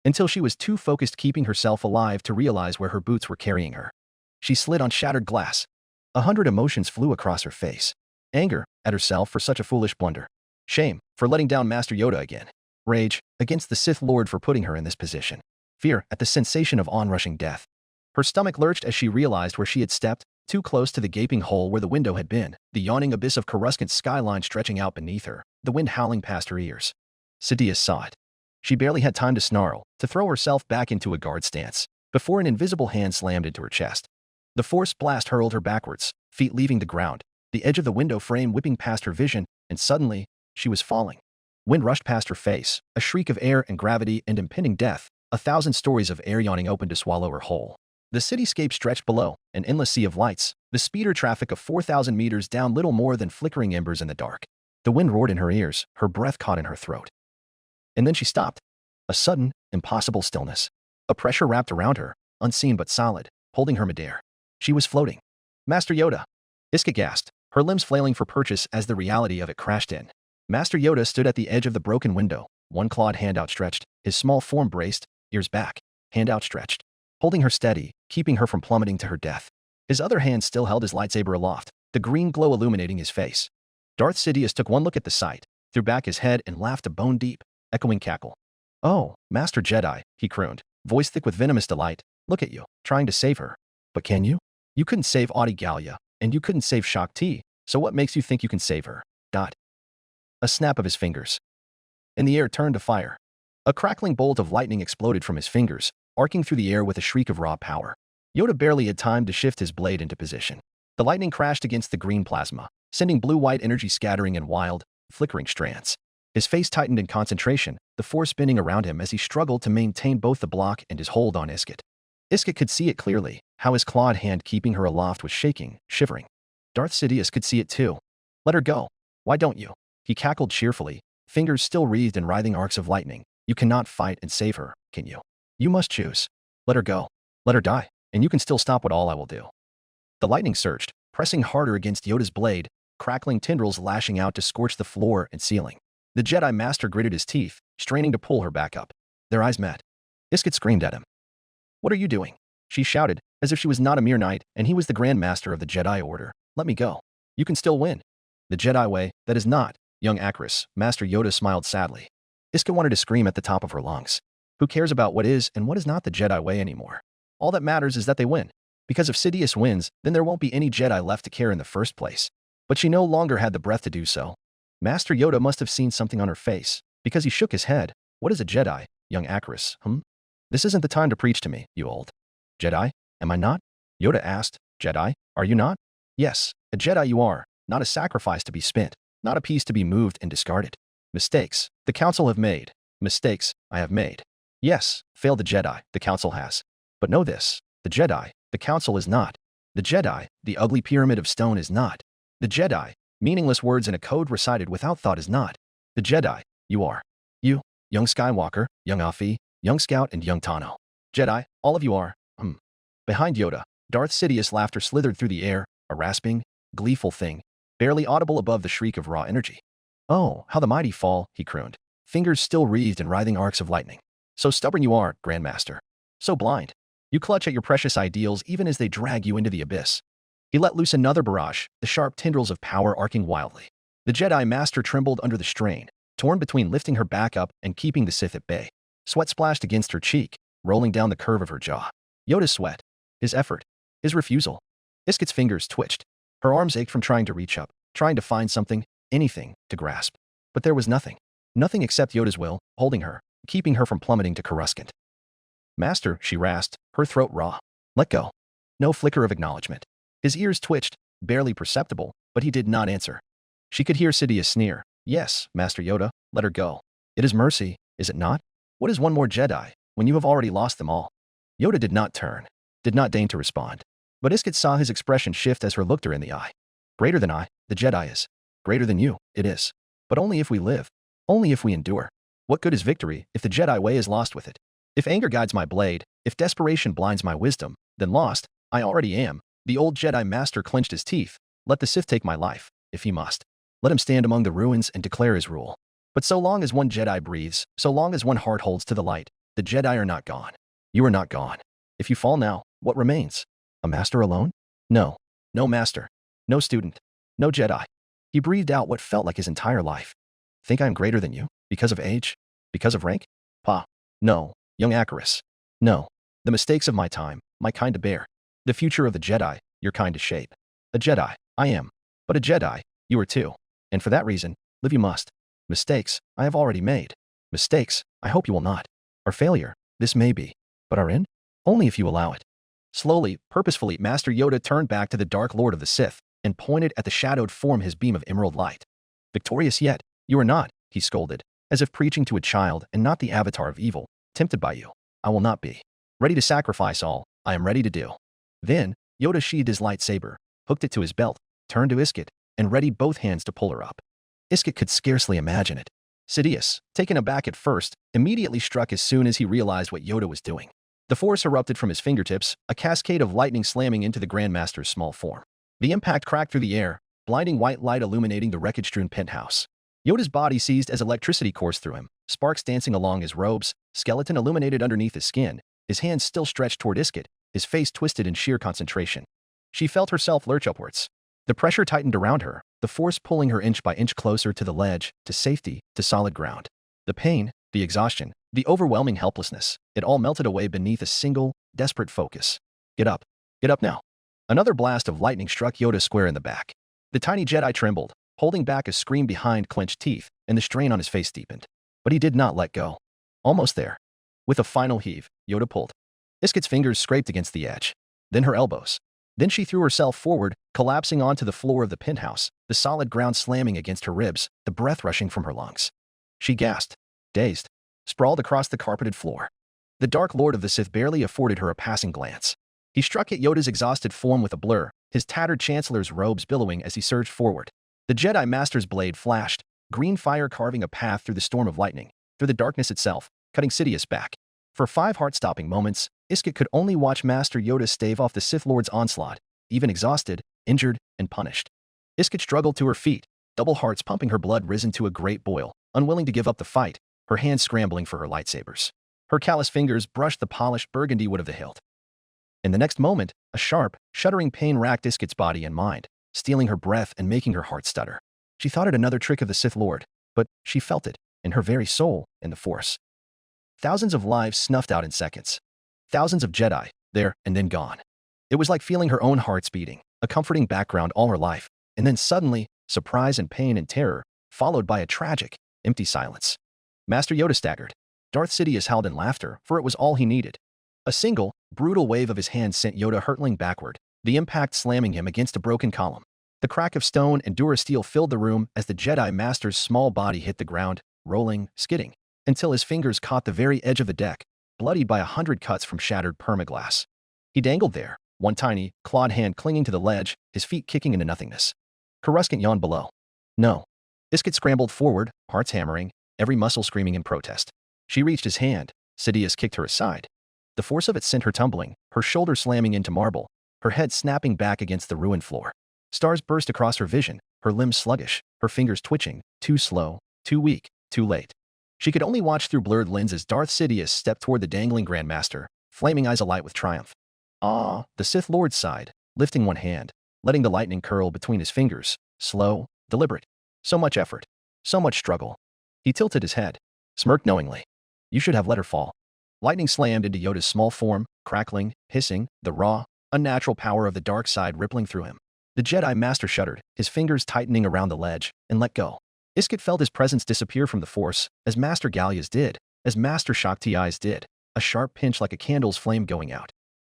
Speaker 2: until she was too focused keeping herself alive to realize where her boots were carrying her. She slid on shattered glass. 100 emotions flew across her face. Anger at herself for such a foolish blunder. Shame for letting down Master Yoda again. Rage against the Sith Lord for putting her in this position. Fear at the sensation of onrushing death. Her stomach lurched as she realized where she had stepped, too close to the gaping hole where the window had been, the yawning abyss of Coruscant's skyline stretching out beneath her, the wind howling past her ears. Sidious saw it. She barely had time to snarl, to throw herself back into a guard stance, before an invisible hand slammed into her chest. The force blast hurled her backwards, feet leaving the ground, the edge of the window frame whipping past her vision, and suddenly, she was falling. Wind rushed past her face, a shriek of air and gravity and impending death, 1,000 stories of air yawning open to swallow her whole. The cityscape stretched below, an endless sea of lights, the speeder traffic of 4,000 meters down, little more than flickering embers in the dark. The wind roared in her ears, her breath caught in her throat. And then she stopped. A sudden, impossible stillness. A pressure wrapped around her, unseen but solid, holding her midair. She was floating. Master Yoda! Iska gasped, her limbs flailing for purchase as the reality of it crashed in. Master Yoda stood at the edge of the broken window, one clawed hand outstretched, his small form braced, ears back, hand outstretched, holding her steady, keeping her from plummeting to her death. His other hand still held his lightsaber aloft, the green glow illuminating his face. Darth Sidious took one look at the sight, threw back his head and laughed a bone-deep, echoing cackle. "Oh, Master Jedi," he crooned, voice thick with venomous delight, "look at you, trying to save her. But can you? You couldn't save Audi Gallia, and you couldn't save Shak Ti, so what makes you think you can save her?" A snap of his fingers. And the air turned to fire. A crackling bolt of lightning exploded from his fingers, arcing through the air with a shriek of raw power. Yoda barely had time to shift his blade into position. The lightning crashed against the green plasma, sending blue-white energy scattering in wild, flickering strands. His face tightened in concentration, the force spinning around him as he struggled to maintain both the block and his hold on Isket. Isket could see it clearly, how his clawed hand keeping her aloft was shaking, shivering. Darth Sidious could see it too. "Let her go. Why don't you?" He cackled cheerfully, fingers still wreathed in writhing arcs of lightning. "You cannot fight and save her, can you? You must choose. Let her go. Let her die, and you can still stop what all I will do." The lightning surged, pressing harder against Yoda's blade, crackling tendrils lashing out to scorch the floor and ceiling. The Jedi Master gritted his teeth, straining to pull her back up. Their eyes met. Isket screamed at him. "What are you doing?" She shouted, as if she was not a mere knight and he was the Grand Master of the Jedi Order. "Let me go. You can still win. The Jedi way, that is not, young Acris," Master Yoda smiled sadly. Isket wanted to scream at the top of her lungs. Who cares about what is and what is not the Jedi way anymore? All that matters is that they win. Because if Sidious wins, then there won't be any Jedi left to care in the first place. But she no longer had the breath to do so. Master Yoda must have seen something on her face, because he shook his head. "What is a Jedi, young Acris, This isn't the time to preach to me, you old Jedi, am I not?" Yoda asked. "Jedi, are you not?" "Yes, a Jedi you are, not a sacrifice to be spent, not a piece to be moved and discarded. Mistakes, the Council have made. Mistakes, I have made. Yes, failed the Jedi, the Council has. But know this, the Jedi, the Council is not. The Jedi, the ugly pyramid of stone is not. The Jedi, meaningless words in a code recited without thought is not. The Jedi, you are. You, young Skywalker, young Afi, young Scout, and young Tano. Jedi, all of you are, Behind Yoda, Darth Sidious' laughter slithered through the air, a rasping, gleeful thing, barely audible above the shriek of raw energy. "Oh, how the mighty fall," he crooned, fingers still wreathed in writhing arcs of lightning. "So stubborn you are, Grandmaster. So blind. You clutch at your precious ideals even as they drag you into the abyss." He let loose another barrage, the sharp tendrils of power arcing wildly. The Jedi Master trembled under the strain, torn between lifting her back up and keeping the Sith at bay. Sweat splashed against her cheek, rolling down the curve of her jaw. Yoda's sweat. His effort. His refusal. Isket's fingers twitched. Her arms ached from trying to reach up, trying to find something, anything, to grasp. But there was nothing. Nothing except Yoda's will, holding her, keeping her from plummeting to Coruscant. "Master," she rasped, her throat raw. "Let go." No flicker of acknowledgement. His ears twitched, barely perceptible, but he did not answer. She could hear Sidious sneer. "Yes, Master Yoda, let her go. It is mercy, is it not? What is one more Jedi, when you have already lost them all?" Yoda did not turn, did not deign to respond. But Isket saw his expression shift as her looked her in the eye. "Greater than I, the Jedi is. Greater than you, it is. But only if we live. Only if we endure. What good is victory if the Jedi way is lost with it? If anger guides my blade, if desperation blinds my wisdom, then lost, I already am." The old Jedi Master clenched his teeth. "Let the Sith take my life, if he must. Let him stand among the ruins and declare his rule. But so long as one Jedi breathes, so long as one heart holds to the light, the Jedi are not gone. You are not gone. If you fall now, what remains? A master alone? No. No master. No student. No Jedi." He breathed out what felt like his entire life. "Think I am greater than you? Because of age? Because of rank? Pa. No, young Acris. No. The mistakes of my time, my kind to bear. The future of the Jedi, your kind to shape. A Jedi, I am. But a Jedi, you are too. And for that reason, live you must. Mistakes, I have already made. Mistakes, I hope you will not. Our failure, this may be. But our end? Only if you allow it. Slowly, purposefully, Master Yoda turned back to the Dark Lord of the Sith and pointed at the shadowed form his beam of emerald light. Victorious yet, you are not, he scolded, as if preaching to a child and not the avatar of evil, tempted by you. I will not be. Ready to sacrifice all, I am ready to do. Then, Yoda sheathed his lightsaber, hooked it to his belt, turned to Iskit, and readied both hands to pull her up. Iskit could scarcely imagine it. Sidious, taken aback at first, immediately struck as soon as he realized what Yoda was doing. The force erupted from his fingertips, a cascade of lightning slamming into the Grandmaster's small form. The impact cracked through the air, blinding white light illuminating the wreckage-strewn penthouse. Yoda's body seized as electricity coursed through him, sparks dancing along his robes, skeleton illuminated underneath his skin, his hands still stretched toward Iskit, his face twisted in sheer concentration. She felt herself lurch upwards. The pressure tightened around her, the force pulling her inch by inch closer to the ledge, to safety, to solid ground. The pain, the exhaustion, the overwhelming helplessness, it all melted away beneath a single, desperate focus. Get up. Get up now. Another blast of lightning struck Yoda square in the back. The tiny Jedi trembled, holding back a scream behind clenched teeth, and the strain on his face deepened. But he did not let go. Almost there. With a final heave, Yoda pulled. Iskit's fingers scraped against the edge. Then her elbows. Then she threw herself forward, collapsing onto the floor of the penthouse, the solid ground slamming against her ribs, the breath rushing from her lungs. She gasped, dazed, sprawled across the carpeted floor. The Dark Lord of the Sith barely afforded her a passing glance. He struck at Yoda's exhausted form with a blur, his tattered Chancellor's robes billowing as he surged forward. The Jedi Master's blade flashed, green fire carving a path through the storm of lightning, through the darkness itself, cutting Sidious back. For 5 heart-stopping moments, Iskit could only watch Master Yoda stave off the Sith Lord's onslaught, even exhausted, injured, and punished. Iskit struggled to her feet, double hearts pumping her blood risen to a great boil, unwilling to give up the fight, her hands scrambling for her lightsabers. Her callous fingers brushed the polished burgundy wood of the hilt. In the next moment, a sharp, shuddering pain racked Iskit's body and mind, stealing her breath and making her heart stutter. She thought it another trick of the Sith Lord, but she felt it, in her very soul, in the Force. Thousands of lives snuffed out in seconds. Thousands of Jedi, there and then gone. It was like feeling her own heart's beating, a comforting background all her life, and then suddenly, surprise and pain and terror, followed by a tragic, empty silence. Master Yoda staggered. Darth Sidious howled in laughter, for it was all he needed. A single, brutal wave of his hand sent Yoda hurtling backward, the impact slamming him against a broken column. The crack of stone and durasteel filled the room as the Jedi Master's small body hit the ground, rolling, skidding, until his fingers caught the very edge of the deck, bloodied by 100 cuts from shattered permaglass. He dangled there, one tiny, clawed hand clinging to the ledge, his feet kicking into nothingness. Coruscant yawned below. No. Iskit scrambled forward, hearts hammering, every muscle screaming in protest. She reached his hand. Sidious kicked her aside. The force of it sent her tumbling, her shoulder slamming into marble, her head snapping back against the ruined floor. Stars burst across her vision, her limbs sluggish, her fingers twitching, too slow, too weak, too late. She could only watch through blurred lenses as Darth Sidious stepped toward the dangling Grandmaster, flaming eyes alight with triumph. Ah, the Sith Lord sighed, lifting one hand, letting the lightning curl between his fingers, slow, deliberate. So much effort, so much struggle. He tilted his head, smirked knowingly. You should have let her fall. Lightning slammed into Yoda's small form, crackling, hissing, the raw, unnatural power of the dark side rippling through him. The Jedi Master shuddered, his fingers tightening around the ledge, and let go. Iskit felt his presence disappear from the Force, as Master Gallia's did, as Master Shaak Ti's did, a sharp pinch like a candle's flame going out.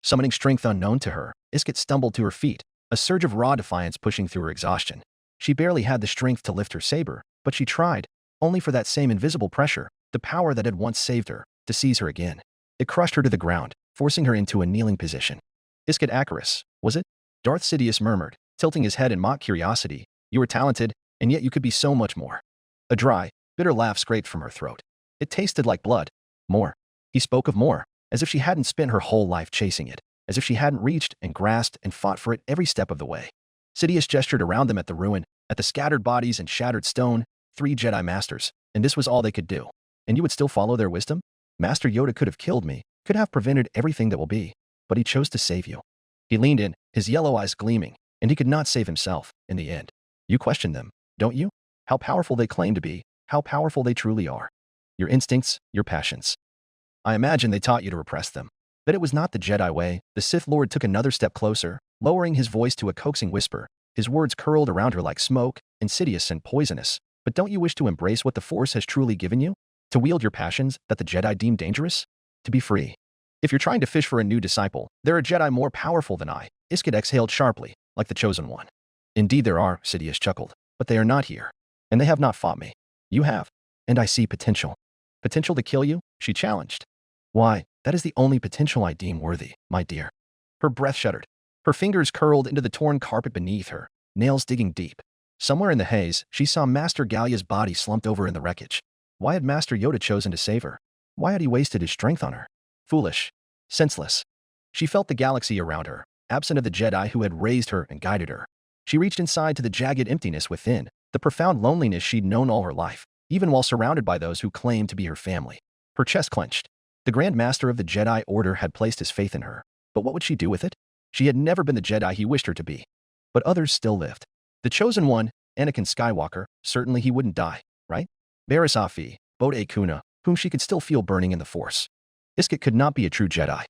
Speaker 2: Summoning strength unknown to her, Iskit stumbled to her feet, a surge of raw defiance pushing through her exhaustion. She barely had the strength to lift her saber, but she tried, only for that same invisible pressure, the power that had once saved her, to seize her again. It crushed her to the ground, forcing her into a kneeling position. Iskit Akaris, was it? Darth Sidious murmured, tilting his head in mock curiosity. You were talented, and yet you could be so much more. A dry, bitter laugh scraped from her throat. It tasted like blood. More. He spoke of more, as if she hadn't spent her whole life chasing it, as if she hadn't reached and grasped and fought for it every step of the way. Sidious gestured around them at the ruin, at the scattered bodies and shattered stone, 3 Jedi Masters, and this was all they could do. And you would still follow their wisdom? Master Yoda could have killed me, could have prevented everything that will be, but he chose to save you. He leaned in, his yellow eyes gleaming, and he could not save himself, in the end. You question them, don't you? How powerful they claim to be, how powerful they truly are. Your instincts, your passions. I imagine they taught you to repress them. But it was not the Jedi way. The Sith Lord took another step closer, lowering his voice to a coaxing whisper. His words curled around her like smoke, insidious and poisonous. But don't you wish to embrace what the Force has truly given you? To wield your passions that the Jedi deem dangerous? To be free. If you're trying to fish for a new disciple, there are Jedi more powerful than I. Iskit exhaled sharply, like the chosen one. Indeed there are, Sidious chuckled. But they are not here. And they have not fought me. You have. And I see potential. Potential to kill you? She challenged. Why, that is the only potential I deem worthy, my dear. Her breath shuddered. Her fingers curled into the torn carpet beneath her, nails digging deep. Somewhere in the haze, she saw Master Gallia's body slumped over in the wreckage. Why had Master Yoda chosen to save her? Why had he wasted his strength on her? Foolish. Senseless. She felt the galaxy around her, absent of the Jedi who had raised her and guided her. She reached inside to the jagged emptiness within, the profound loneliness she'd known all her life, even while surrounded by those who claimed to be her family. Her chest clenched. The Grand Master of the Jedi Order had placed his faith in her. But what would she do with it? She had never been the Jedi he wished her to be. But others still lived. The chosen one, Anakin Skywalker, certainly he wouldn't die, right? Barriss Offee, Bode Akuna, whom she could still feel burning in the Force. Iskit could not be a true Jedi.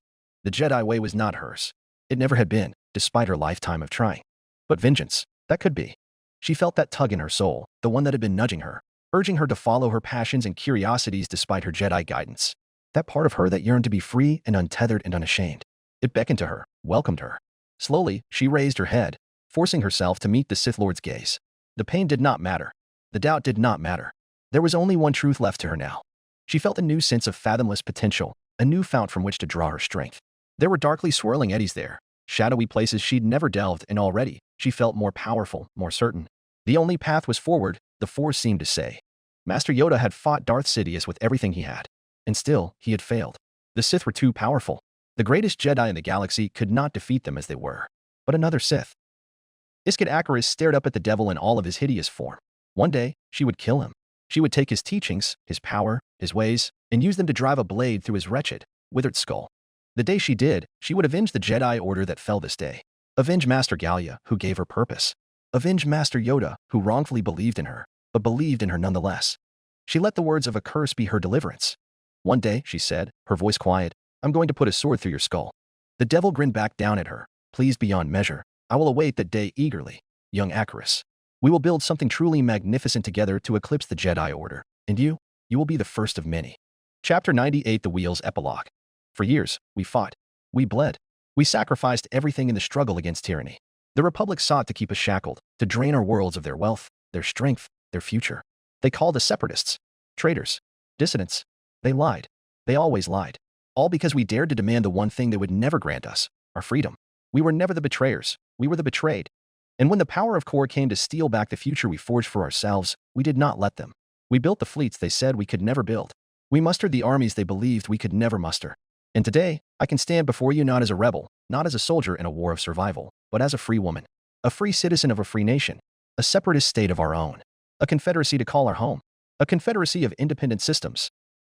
Speaker 2: The Jedi way was not hers. It never had been, despite her lifetime of trying. But vengeance, that could be. She felt that tug in her soul, the one that had been nudging her, urging her to follow her passions and curiosities despite her Jedi guidance. That part of her that yearned to be free and untethered and unashamed. It beckoned to her, welcomed her. Slowly, she raised her head, forcing herself to meet the Sith Lord's gaze. The pain did not matter. The doubt did not matter. There was only one truth left to her now. She felt a new sense of fathomless potential, a new fount from which to draw her strength. There were darkly swirling eddies there, shadowy places she'd never delved, and already, she felt more powerful, more certain. The only path was forward, the Force seemed to say. Master Yoda had fought Darth Sidious with everything he had. And still, he had failed. The Sith were too powerful. The greatest Jedi in the galaxy could not defeat them as they were. But another Sith. Iskit Akaris stared up at the devil in all of his hideous form. One day, she would kill him. She would take his teachings, his power, his ways, and use them to drive a blade through his wretched, withered skull. The day she did, she would avenge the Jedi Order that fell this day. Avenge Master Gallia, who gave her purpose. Avenge Master Yoda, who wrongfully believed in her, but believed in her nonetheless. She let the words of a curse be her deliverance. One day, she said, her voice quiet, I'm going to put a sword through your skull. The devil grinned back down at her, pleased beyond measure. I will await that day eagerly, young Akaris. We will build something truly magnificent together to eclipse the Jedi Order. And you will be the first of many. Chapter 98, The Wheels Epilogue. For years, we fought. We bled. We sacrificed everything in the struggle against tyranny. The Republic sought to keep us shackled, to drain our worlds of their wealth, their strength, their future. They called us separatists, traitors, dissidents. They lied. They always lied. All because we dared to demand the one thing they would never grant us, our freedom. We were never the betrayers. We were the betrayed. And when the power of Core came to steal back the future we forged for ourselves, we did not let them. We built the fleets they said we could never build. We mustered the armies they believed we could never muster. And today, I can stand before you not as a rebel, not as a soldier in a war of survival, but as a free woman, a free citizen of a free nation, a separatist state of our own, a confederacy to call our home, a confederacy of independent systems.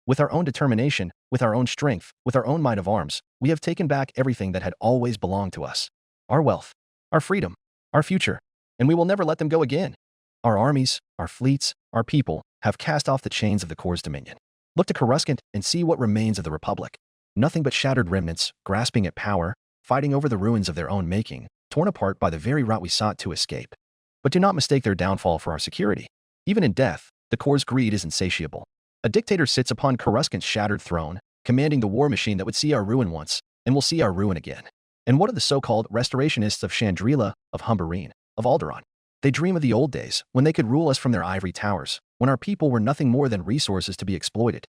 Speaker 2: With our own determination, with our own strength, with our own might of arms, we have taken back everything that had always belonged to us. Our wealth, our freedom, our future, and we will never let them go again. Our armies, our fleets, our people have cast off the chains of the Core's dominion. Look to Coruscant and see what remains of the Republic. Nothing but shattered remnants, grasping at power, fighting over the ruins of their own making, torn apart by the very route we sought to escape. But do not mistake their downfall for our security. Even in death, the Core's greed is insatiable. A dictator sits upon Coruscant's shattered throne, commanding the war machine that would see our ruin once, and will see our ruin again. And what are the so-called restorationists of Chandrila, of Humbarine, of Alderaan? They dream of the old days, when they could rule us from their ivory towers, when our people were nothing more than resources to be exploited.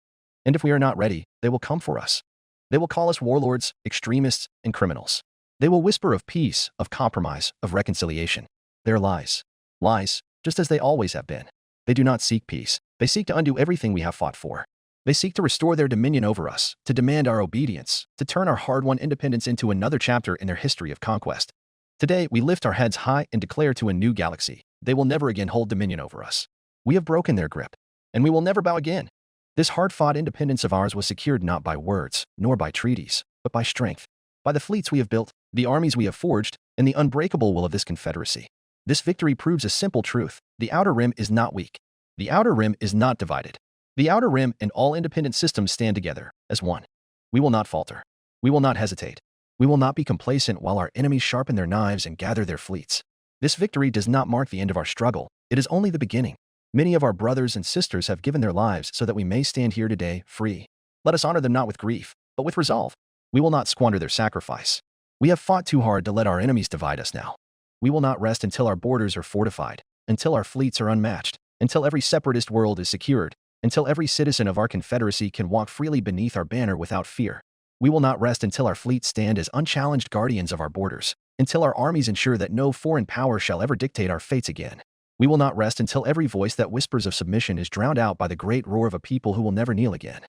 Speaker 2: And if we are not ready, they will come for us. They will call us warlords, extremists, and criminals. They will whisper of peace, of compromise, of reconciliation. They're lies. Lies, just as they always have been. They do not seek peace. They seek to undo everything we have fought for. They seek to restore their dominion over us, to demand our obedience, to turn our hard-won independence into another chapter in their history of conquest. Today, we lift our heads high and declare to a new galaxy, they will never again hold dominion over us. We have broken their grip, and we will never bow again. This hard-fought independence of ours was secured not by words, nor by treaties, but by strength, by the fleets we have built, the armies we have forged, and the unbreakable will of this confederacy. This victory proves a simple truth. The Outer Rim is not weak. The Outer Rim is not divided. The Outer Rim and all independent systems stand together, as one. We will not falter. We will not hesitate. We will not be complacent while our enemies sharpen their knives and gather their fleets. This victory does not mark the end of our struggle. It is only the beginning. Many of our brothers and sisters have given their lives so that we may stand here today free. Let us honor them not with grief, but with resolve. We will not squander their sacrifice. We have fought too hard to let our enemies divide us now. We will not rest until our borders are fortified, until our fleets are unmatched, until every separatist world is secured, until every citizen of our confederacy can walk freely beneath our banner without fear. We will not rest until our fleets stand as unchallenged guardians of our borders, until our armies ensure that no foreign power shall ever dictate our fates again. We will not rest until every voice that whispers of submission is drowned out by the great roar of a people who will never kneel again.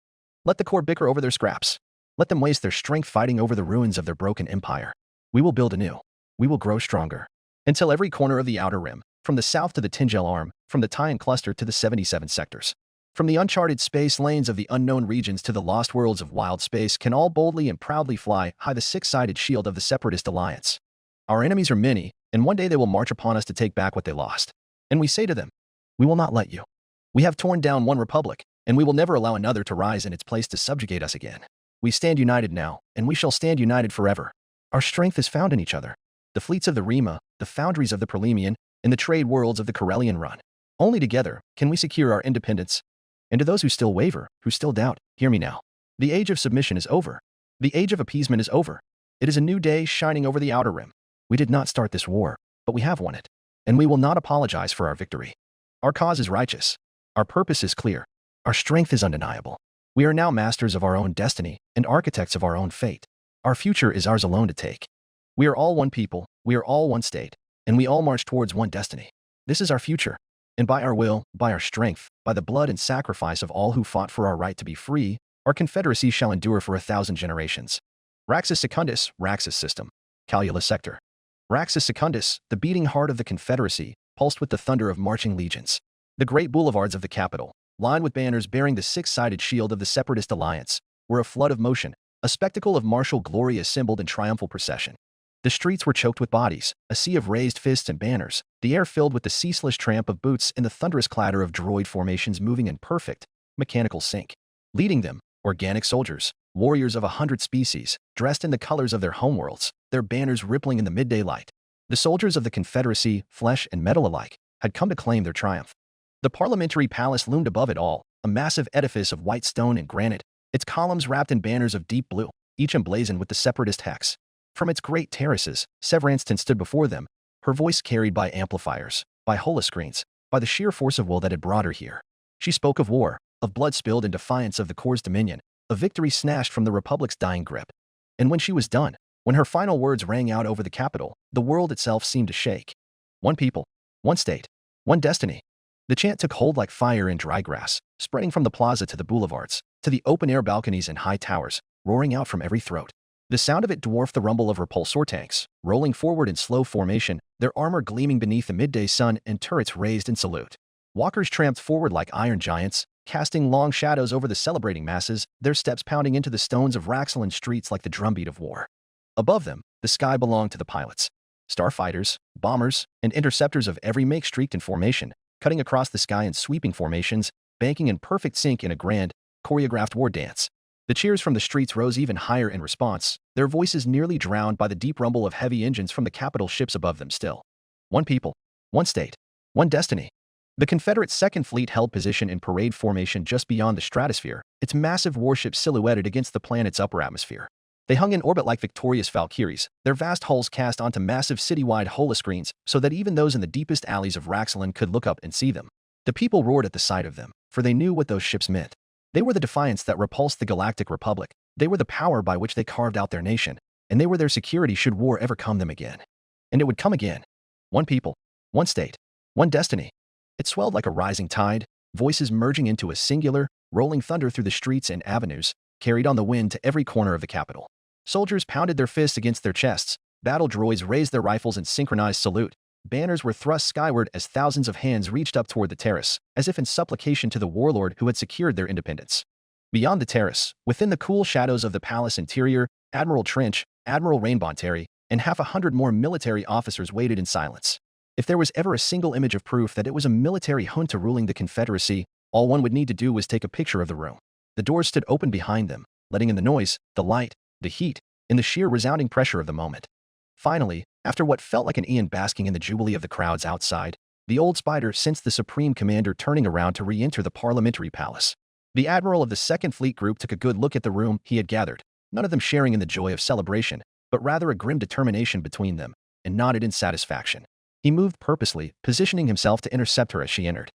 Speaker 2: Let the core bicker over their scraps. Let them waste their strength fighting over the ruins of their broken empire. We will build anew. We will grow stronger. Until every corner of the Outer Rim, from the south to the Tingel Arm, from the Tian Cluster to the 77 sectors, from the uncharted space lanes of the unknown regions to the lost worlds of wild space, can all boldly and proudly fly high the six-sided shield of the Separatist Alliance. Our enemies are many, and one day they will march upon us to take back what they lost. And we say to them, we will not let you. We have torn down one republic, and we will never allow another to rise in its place to subjugate us again. We stand united now, and we shall stand united forever. Our strength is found in each other. The fleets of the Rima, the foundries of the Perlemian, and the trade worlds of the Corellian run. Only together can we secure our independence. And to those who still waver, who still doubt, hear me now. The age of submission is over. The age of appeasement is over. It is a new day shining over the Outer Rim. We did not start this war, but we have won it. And we will not apologize for our victory. Our cause is righteous. Our purpose is clear. Our strength is undeniable. We are now masters of our own destiny and architects of our own fate. Our future is ours alone to take. We are all one people, we are all one state, and we all march towards one destiny. This is our future. And by our will, by our strength, by the blood and sacrifice of all who fought for our right to be free, our confederacy shall endure for 1,000 generations. Raxus Secundus, Raxus System. Calula Sector. Raxus Secundus, the beating heart of the Confederacy, pulsed with the thunder of marching legions. The great boulevards of the capital, lined with banners bearing the six-sided shield of the Separatist Alliance, were a flood of motion, a spectacle of martial glory assembled in triumphal procession. The streets were choked with bodies, a sea of raised fists and banners, the air filled with the ceaseless tramp of boots and the thunderous clatter of droid formations moving in perfect, mechanical sync. Leading them, organic soldiers, warriors of 100 species, dressed in the colors of their homeworlds, their banners rippling in the midday light. The soldiers of the Confederacy, flesh and metal alike, had come to claim their triumph. The parliamentary palace loomed above it all, a massive edifice of white stone and granite, its columns wrapped in banners of deep blue, each emblazoned with the Separatist hex. From its great terraces, Severanston stood before them, her voice carried by amplifiers, by holoscreens, by the sheer force of will that had brought her here. She spoke of war, of blood spilled in defiance of the Corps' dominion, of victory snatched from the Republic's dying grip. And when she was done, when her final words rang out over the capital, the world itself seemed to shake. One people, one state, one destiny. The chant took hold like fire in dry grass, spreading from the plaza to the boulevards, to the open-air balconies and high towers, roaring out from every throat. The sound of it dwarfed the rumble of repulsor tanks, rolling forward in slow formation, their armor gleaming beneath the midday sun and turrets raised in salute. Walkers tramped forward like iron giants, casting long shadows over the celebrating masses, their steps pounding into the stones of Raxelan streets like the drumbeat of war. Above them, the sky belonged to the pilots. Starfighters, bombers, and interceptors of every make streaked in formation, cutting across the sky in sweeping formations, banking in perfect sync in a grand, choreographed war dance. The cheers from the streets rose even higher in response, their voices nearly drowned by the deep rumble of heavy engines from the capital ships above them still. One people, one state, one destiny. The Confederate Second Fleet held position in parade formation just beyond the stratosphere, its massive warships silhouetted against the planet's upper atmosphere. They hung in orbit like victorious Valkyries, their vast hulls cast onto massive citywide holoscreens so that even those in the deepest alleys of Raxelan could look up and see them. The people roared at the sight of them, for they knew what those ships meant. They were the defiance that repulsed the Galactic Republic, they were the power by which they carved out their nation, and they were their security should war ever come them again. And it would come again. One people, one state, one destiny. It swelled like a rising tide, voices merging into a singular, rolling thunder through the streets and avenues, carried on the wind to every corner of the capital. Soldiers pounded their fists against their chests, battle droids raised their rifles in synchronized salute, banners were thrust skyward as thousands of hands reached up toward the terrace, as if in supplication to the warlord who had secured their independence. Beyond the terrace, within the cool shadows of the palace interior, Admiral Trench, Admiral Rainbontary, and 100 more military officers waited in silence. If there was ever a single image of proof that it was a military junta ruling the Confederacy, all one would need to do was take a picture of the room. The doors stood open behind them, letting in the noise, the light, the heat, in the sheer resounding pressure of the moment. Finally, after what felt like an eon basking in the jubilee of the crowds outside, the old spider sensed the Supreme Commander turning around to re-enter the parliamentary palace. The admiral of the Second Fleet Group took a good look at the room he had gathered, none of them sharing in the joy of celebration, but rather a grim determination between them, and nodded in satisfaction. He moved purposely, positioning himself to intercept her as she entered.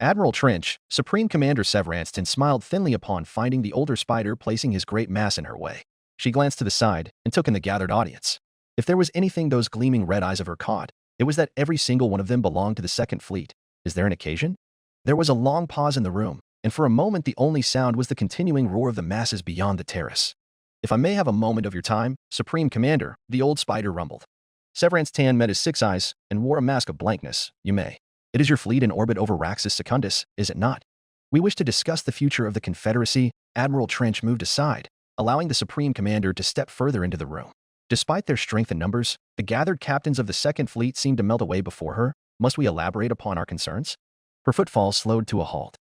Speaker 2: Admiral Trench, Supreme Commander Severanston smiled thinly upon finding the older spider placing his great mass in her way. She glanced to the side and took in the gathered audience. If there was anything those gleaming red eyes of her caught, it was that every single one of them belonged to the Second Fleet. Is there an occasion? There was a long pause in the room, and for a moment the only sound was the continuing roar of the masses beyond the terrace. If I may have a moment of your time, Supreme Commander, the old spider rumbled. Severanston met his 6 eyes and wore a mask of blankness. You may. It is your fleet in orbit over Raxus Secundus, is it not? We wish to discuss the future of the Confederacy. Admiral Trench moved aside, allowing the Supreme Commander to step further into the room. Despite their strength in numbers, the gathered captains of the Second Fleet seemed to melt away before her. Must we elaborate upon our concerns? Her footfall slowed to a halt.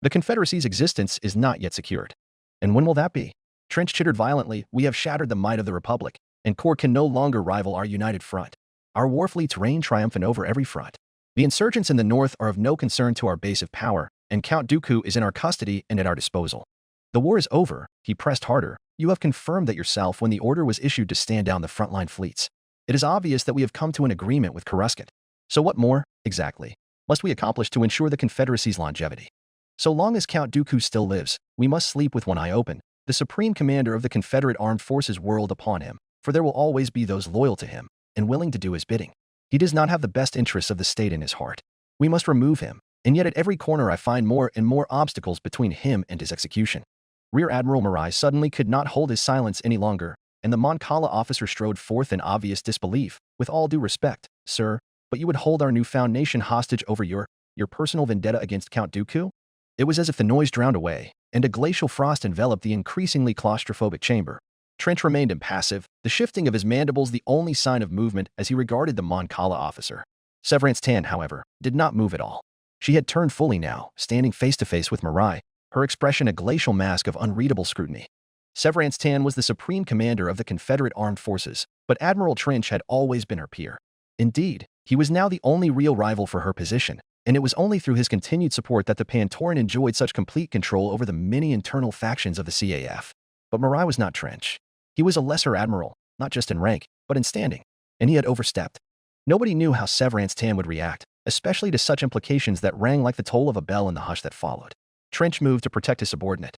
Speaker 2: The Confederacy's existence is not yet secured. And when will that be? Trench chittered violently. We have shattered the might of the Republic, and Corps can no longer rival our united front. Our war fleets reign triumphant over every front. The insurgents in the north are of no concern to our base of power, and Count Dooku is in our custody and at our disposal. The war is over, he pressed harder. You have confirmed that yourself when the order was issued to stand down the frontline fleets. It is obvious that we have come to an agreement with Coruscant. So what more, exactly, must we accomplish to ensure the Confederacy's longevity? So long as Count Dooku still lives, we must sleep with one eye open. The Supreme Commander of the Confederate Armed Forces whirled upon him, for there will always be those loyal to him and willing to do his bidding. He does not have the best interests of the state in his heart. We must remove him, and yet at every corner I find more and more obstacles between him and his execution. Rear Admiral Mirai suddenly could not hold his silence any longer, and the Mon Cala officer strode forth in obvious disbelief. With all due respect, sir, but you would hold our newfound nation hostage over your personal vendetta against Count Dooku? It was as if the noise drowned away, and a glacial frost enveloped the increasingly claustrophobic chamber. Trench remained impassive, the shifting of his mandibles the only sign of movement as he regarded the Mon Cala officer. Severanston, however, did not move at all. She had turned fully now, standing face to face with Mirai, her expression a glacial mask of unreadable scrutiny. Severanston was the supreme commander of the Confederate Armed Forces, but Admiral Trench had always been her peer. Indeed, he was now the only real rival for her position, and it was only through his continued support that the Pantoran enjoyed such complete control over the many internal factions of the CAF. But Mirai was not Trench. He was a lesser admiral, not just in rank, but in standing, and he had overstepped. Nobody knew how Severanston would react, especially to such implications that rang like the toll of a bell in the hush that followed. Trench moved to protect his subordinate.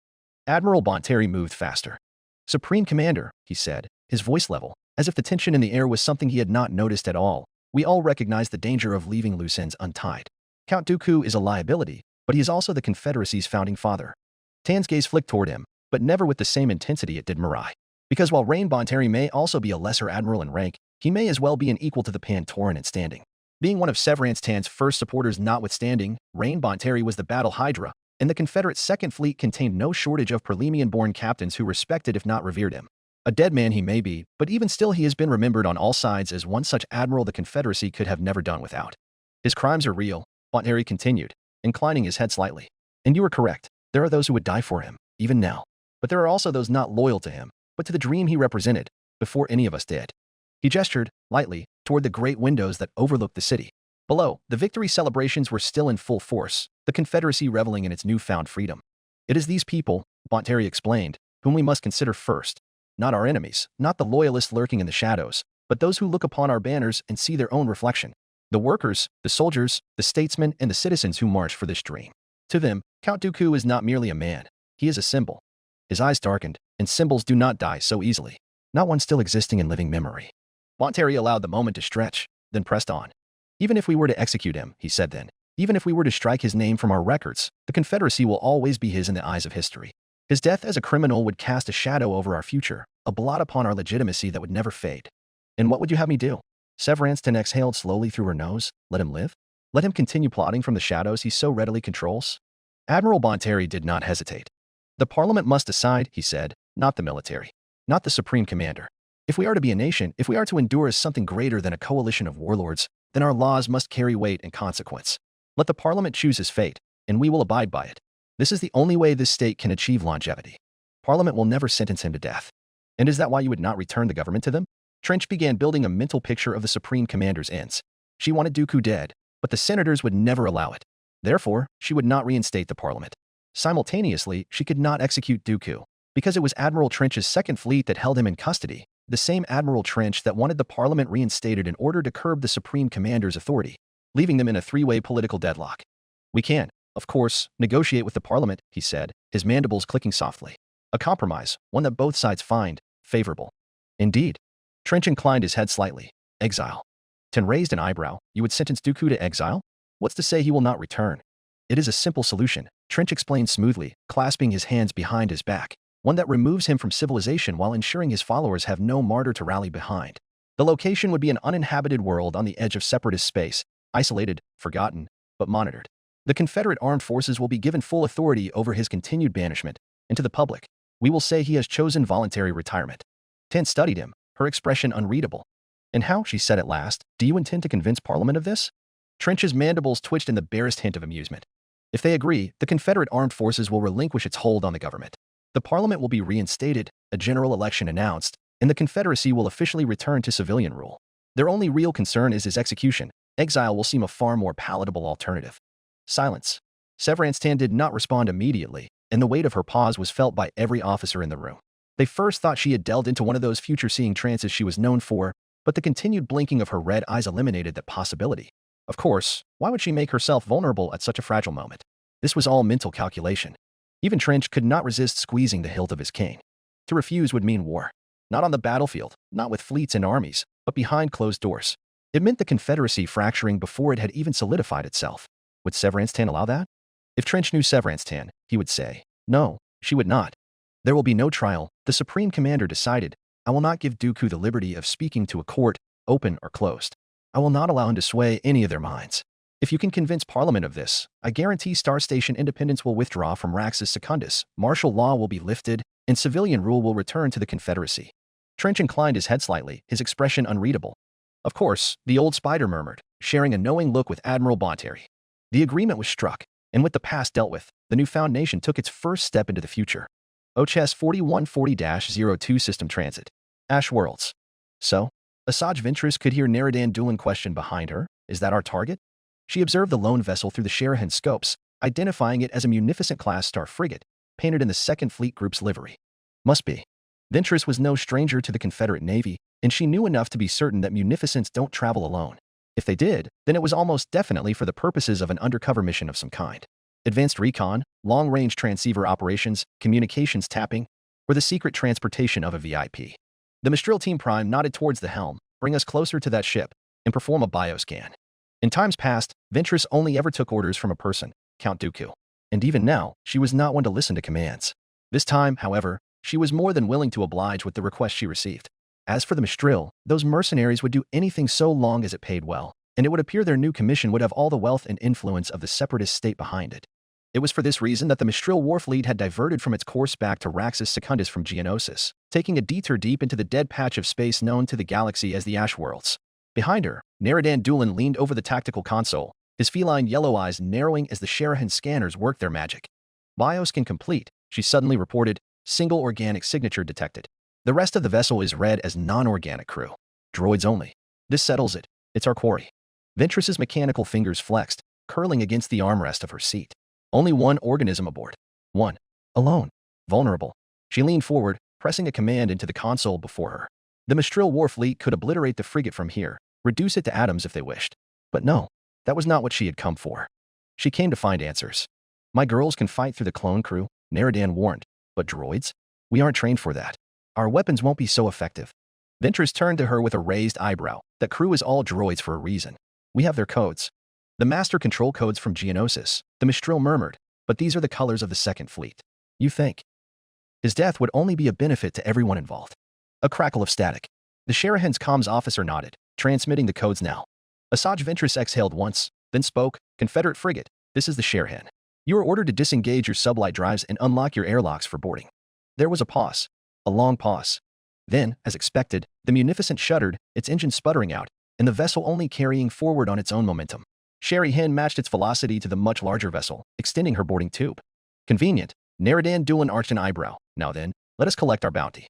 Speaker 2: Admiral Bonteri moved faster. Supreme Commander, he said, his voice level, as if the tension in the air was something he had not noticed at all. We all recognize the danger of leaving loose ends untied. Count Dooku is a liability, but he is also the Confederacy's founding father. Tan's gaze flicked toward him, but never with the same intensity it did Mirai. Because while Rain Bonteri may also be a lesser admiral in rank, he may as well be an equal to the Pantoran in standing. Being one of Severanston's first supporters notwithstanding, Rain Bonteri was the battle hydra, and the Confederate Second Fleet contained no shortage of Perlemian-born captains who respected if not revered him. A dead man he may be, but even still he has been remembered on all sides as one such admiral the Confederacy could have never done without. His crimes are real, Bonteri continued, inclining his head slightly. And you are correct, there are those who would die for him, even now. But there are also those not loyal to him, but to the dream he represented, before any of us did. He gestured, lightly, toward the great windows that overlooked the city. Below, the victory celebrations were still in full force, the Confederacy reveling in its newfound freedom. It is these people, Bonteri explained, whom we must consider first. Not our enemies, not the loyalists lurking in the shadows, but those who look upon our banners and see their own reflection. The workers, the soldiers, the statesmen, and the citizens who march for this dream. To them, Count Dooku is not merely a man, he is a symbol. His eyes darkened, and symbols do not die so easily. Not one still existing in living memory. Bonteri allowed the moment to stretch, then pressed on. Even if we were to execute him, he said then, even if we were to strike his name from our records, the Confederacy will always be his in the eyes of history. His death as a criminal would cast a shadow over our future, a blot upon our legitimacy that would never fade. And what would you have me do? Severanston exhaled slowly through her nose. Let him live? Let him continue plotting from the shadows he so readily controls? Admiral Bonteri did not hesitate. The Parliament must decide, he said, not the military, not the Supreme Commander. If we are to be a nation, if we are to endure as something greater than a coalition of warlords, then our laws must carry weight and consequence. Let the Parliament choose his fate, and we will abide by it. This is the only way this state can achieve longevity. Parliament will never sentence him to death. And is that why you would not return the government to them? Trench began building a mental picture of the Supreme Commander's ends. She wanted Dooku dead, but the senators would never allow it. Therefore, she would not reinstate the parliament. Simultaneously, she could not execute Dooku, because it was Admiral Trench's second fleet that held him in custody, the same Admiral Trench that wanted the parliament reinstated in order to curb the Supreme Commander's authority, leaving them in a three-way political deadlock. We can, of course, negotiate with the parliament, he said, his mandibles clicking softly. A compromise, one that both sides find favorable. Indeed. Trench inclined his head slightly. Exile. Ten raised an eyebrow. You would sentence Dooku to exile? What's to say he will not return? It is a simple solution, Trench explained smoothly, clasping his hands behind his back. One that removes him from civilization while ensuring his followers have no martyr to rally behind. The location would be an uninhabited world on the edge of separatist space, isolated, forgotten, but monitored. The Confederate armed forces will be given full authority over his continued banishment, and to the public, we will say he has chosen voluntary retirement. Ten studied him, her expression unreadable. And how, she said at last, do you intend to convince Parliament of this? Trench's mandibles twitched in the barest hint of amusement. If they agree, the Confederate armed forces will relinquish its hold on the government. The Parliament will be reinstated, a general election announced, and the Confederacy will officially return to civilian rule. Their only real concern is his execution. Exile will seem a far more palatable alternative. Silence. Severance Tan did not respond immediately, and the weight of her pause was felt by every officer in the room. They first thought she had delved into one of those future-seeing trances she was known for, but the continued blinking of her red eyes eliminated that possibility. Of course, why would she make herself vulnerable at such a fragile moment? This was all mental calculation. Even Trench could not resist squeezing the hilt of his cane. To refuse would mean war. Not on the battlefield, not with fleets and armies, but behind closed doors. It meant the Confederacy fracturing before it had even solidified itself. Would Severance Tan allow that? If Trench knew Severance Tan, he would say, no, she would not. There will be no trial, the Supreme Commander decided. I will not give Dooku the liberty of speaking to a court, open or closed. I will not allow him to sway any of their minds. If you can convince Parliament of this, I guarantee Star Station independence will withdraw from Raxus Secundus, martial law will be lifted, and civilian rule will return to the Confederacy. Trench inclined his head slightly, his expression unreadable. Of course, the old spider murmured, sharing a knowing look with Admiral Bonteri. The agreement was struck, and with the past dealt with, the newfound nation took its first step into the future. OCHES 4140-02 System Transit. Ash Worlds. So? Asajj Ventress could hear Naradan Doolan question behind her. Is that our target? She observed the lone vessel through the Sherahan scopes, identifying it as a Munificent-class star frigate, painted in the 2nd Fleet Group's livery. Must be. Ventress was no stranger to the Confederate Navy, and she knew enough to be certain that Munificents don't travel alone. If they did, then it was almost definitely for the purposes of an undercover mission of some kind. Advanced recon, long-range transceiver operations, communications tapping, or the secret transportation of a VIP. The Mistral Team Prime nodded towards the helm, bring us closer to that ship, and perform a bioscan. In times past, Ventress only ever took orders from a person, Count Dooku. And even now, she was not one to listen to commands. This time, however, she was more than willing to oblige with the request she received. As for the Mistral, those mercenaries would do anything so long as it paid well, and it would appear their new commission would have all the wealth and influence of the separatist state behind it. It was for this reason that the Mistral Warfleet had diverted from its course back to Raxus Secundus from Geonosis, taking a detour deep into the dead patch of space known to the galaxy as the Ash Worlds. Behind her, Naradan Doolan leaned over the tactical console, his feline yellow eyes narrowing as the Sherahan scanners worked their magic. Bioscan complete, she suddenly reported, single organic signature detected. The rest of the vessel is read as non-organic crew. Droids only. This settles it. It's our quarry. Ventress's mechanical fingers flexed, curling against the armrest of her seat. Only one organism aboard. One. Alone. Vulnerable. She leaned forward, pressing a command into the console before her. The Mistral Warfleet could obliterate the frigate from here, reduce it to atoms if they wished. But no, that was not what she had come for. She came to find answers. My girls can fight through the clone crew, Naradan warned. But droids? We aren't trained for that. Our weapons won't be so effective. Ventress turned to her with a raised eyebrow. That crew is all droids for a reason. We have their codes. The master control codes from Geonosis, the Mistral murmured, but these are the colors of the 2nd Fleet. You think? His death would only be a benefit to everyone involved. A crackle of static. The Sherahan's comms officer nodded, transmitting the codes now. Asajj Ventress exhaled once, then spoke, Confederate frigate, this is the Sherahan. You are ordered to disengage your sublight drives and unlock your airlocks for boarding. There was a pause. A long pause. Then, as expected, the Munificent shuddered, its engine sputtering out, and the vessel only carrying forward on its own momentum. Sherry Hen matched its velocity to the much larger vessel, extending her boarding tube. Convenient. Naradan Doolan arched an eyebrow. Now then, let us collect our bounty.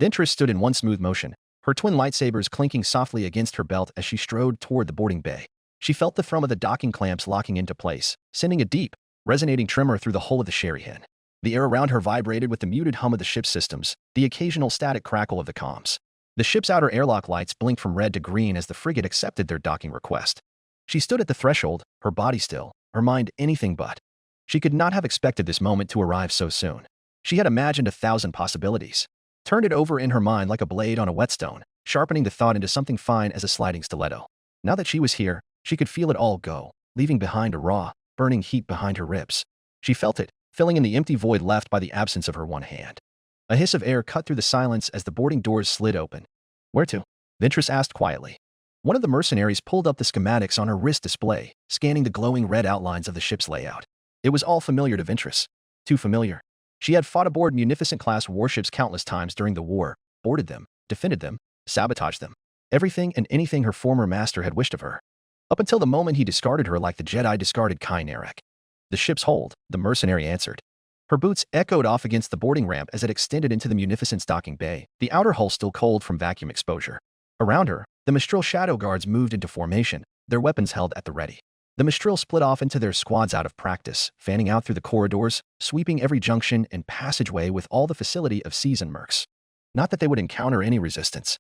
Speaker 2: Ventress stood in one smooth motion, her twin lightsabers clinking softly against her belt as she strode toward the boarding bay. She felt the thrum of the docking clamps locking into place, sending a deep, resonating tremor through the hull of the sherry hen. The air around her vibrated with the muted hum of the ship's systems, the occasional static crackle of the comms. The ship's outer airlock lights blinked from red to green as the frigate accepted their docking request. She stood at the threshold, her body still, her mind anything but. She could not have expected this moment to arrive so soon. She had imagined 1,000 possibilities, turned it over in her mind like a blade on a whetstone, sharpening the thought into something fine as a sliding stiletto. Now that she was here, she could feel it all go, leaving behind a raw, burning heat behind her ribs. She felt it, filling in the empty void left by the absence of her one hand. A hiss of air cut through the silence as the boarding doors slid open. "Where to?" Ventress asked quietly. One of the mercenaries pulled up the schematics on her wrist display, scanning the glowing red outlines of the ship's layout. It was all familiar to Ventress. Too familiar. She had fought aboard Munificent-class warships countless times during the war, boarded them, defended them, sabotaged them. Everything and anything her former master had wished of her. Up until the moment he discarded her like the Jedi discarded Kai Narek. "The ship's hold," the mercenary answered. Her boots echoed off against the boarding ramp as it extended into the Munificent's docking bay, the outer hull still cold from vacuum exposure. Around her, the Mistral Shadow Guards moved into formation, their weapons held at the ready. The Mistral split off into their squads out of practice, fanning out through the corridors, sweeping every junction and passageway with all the facility of seasoned mercs. Not that they would encounter any resistance.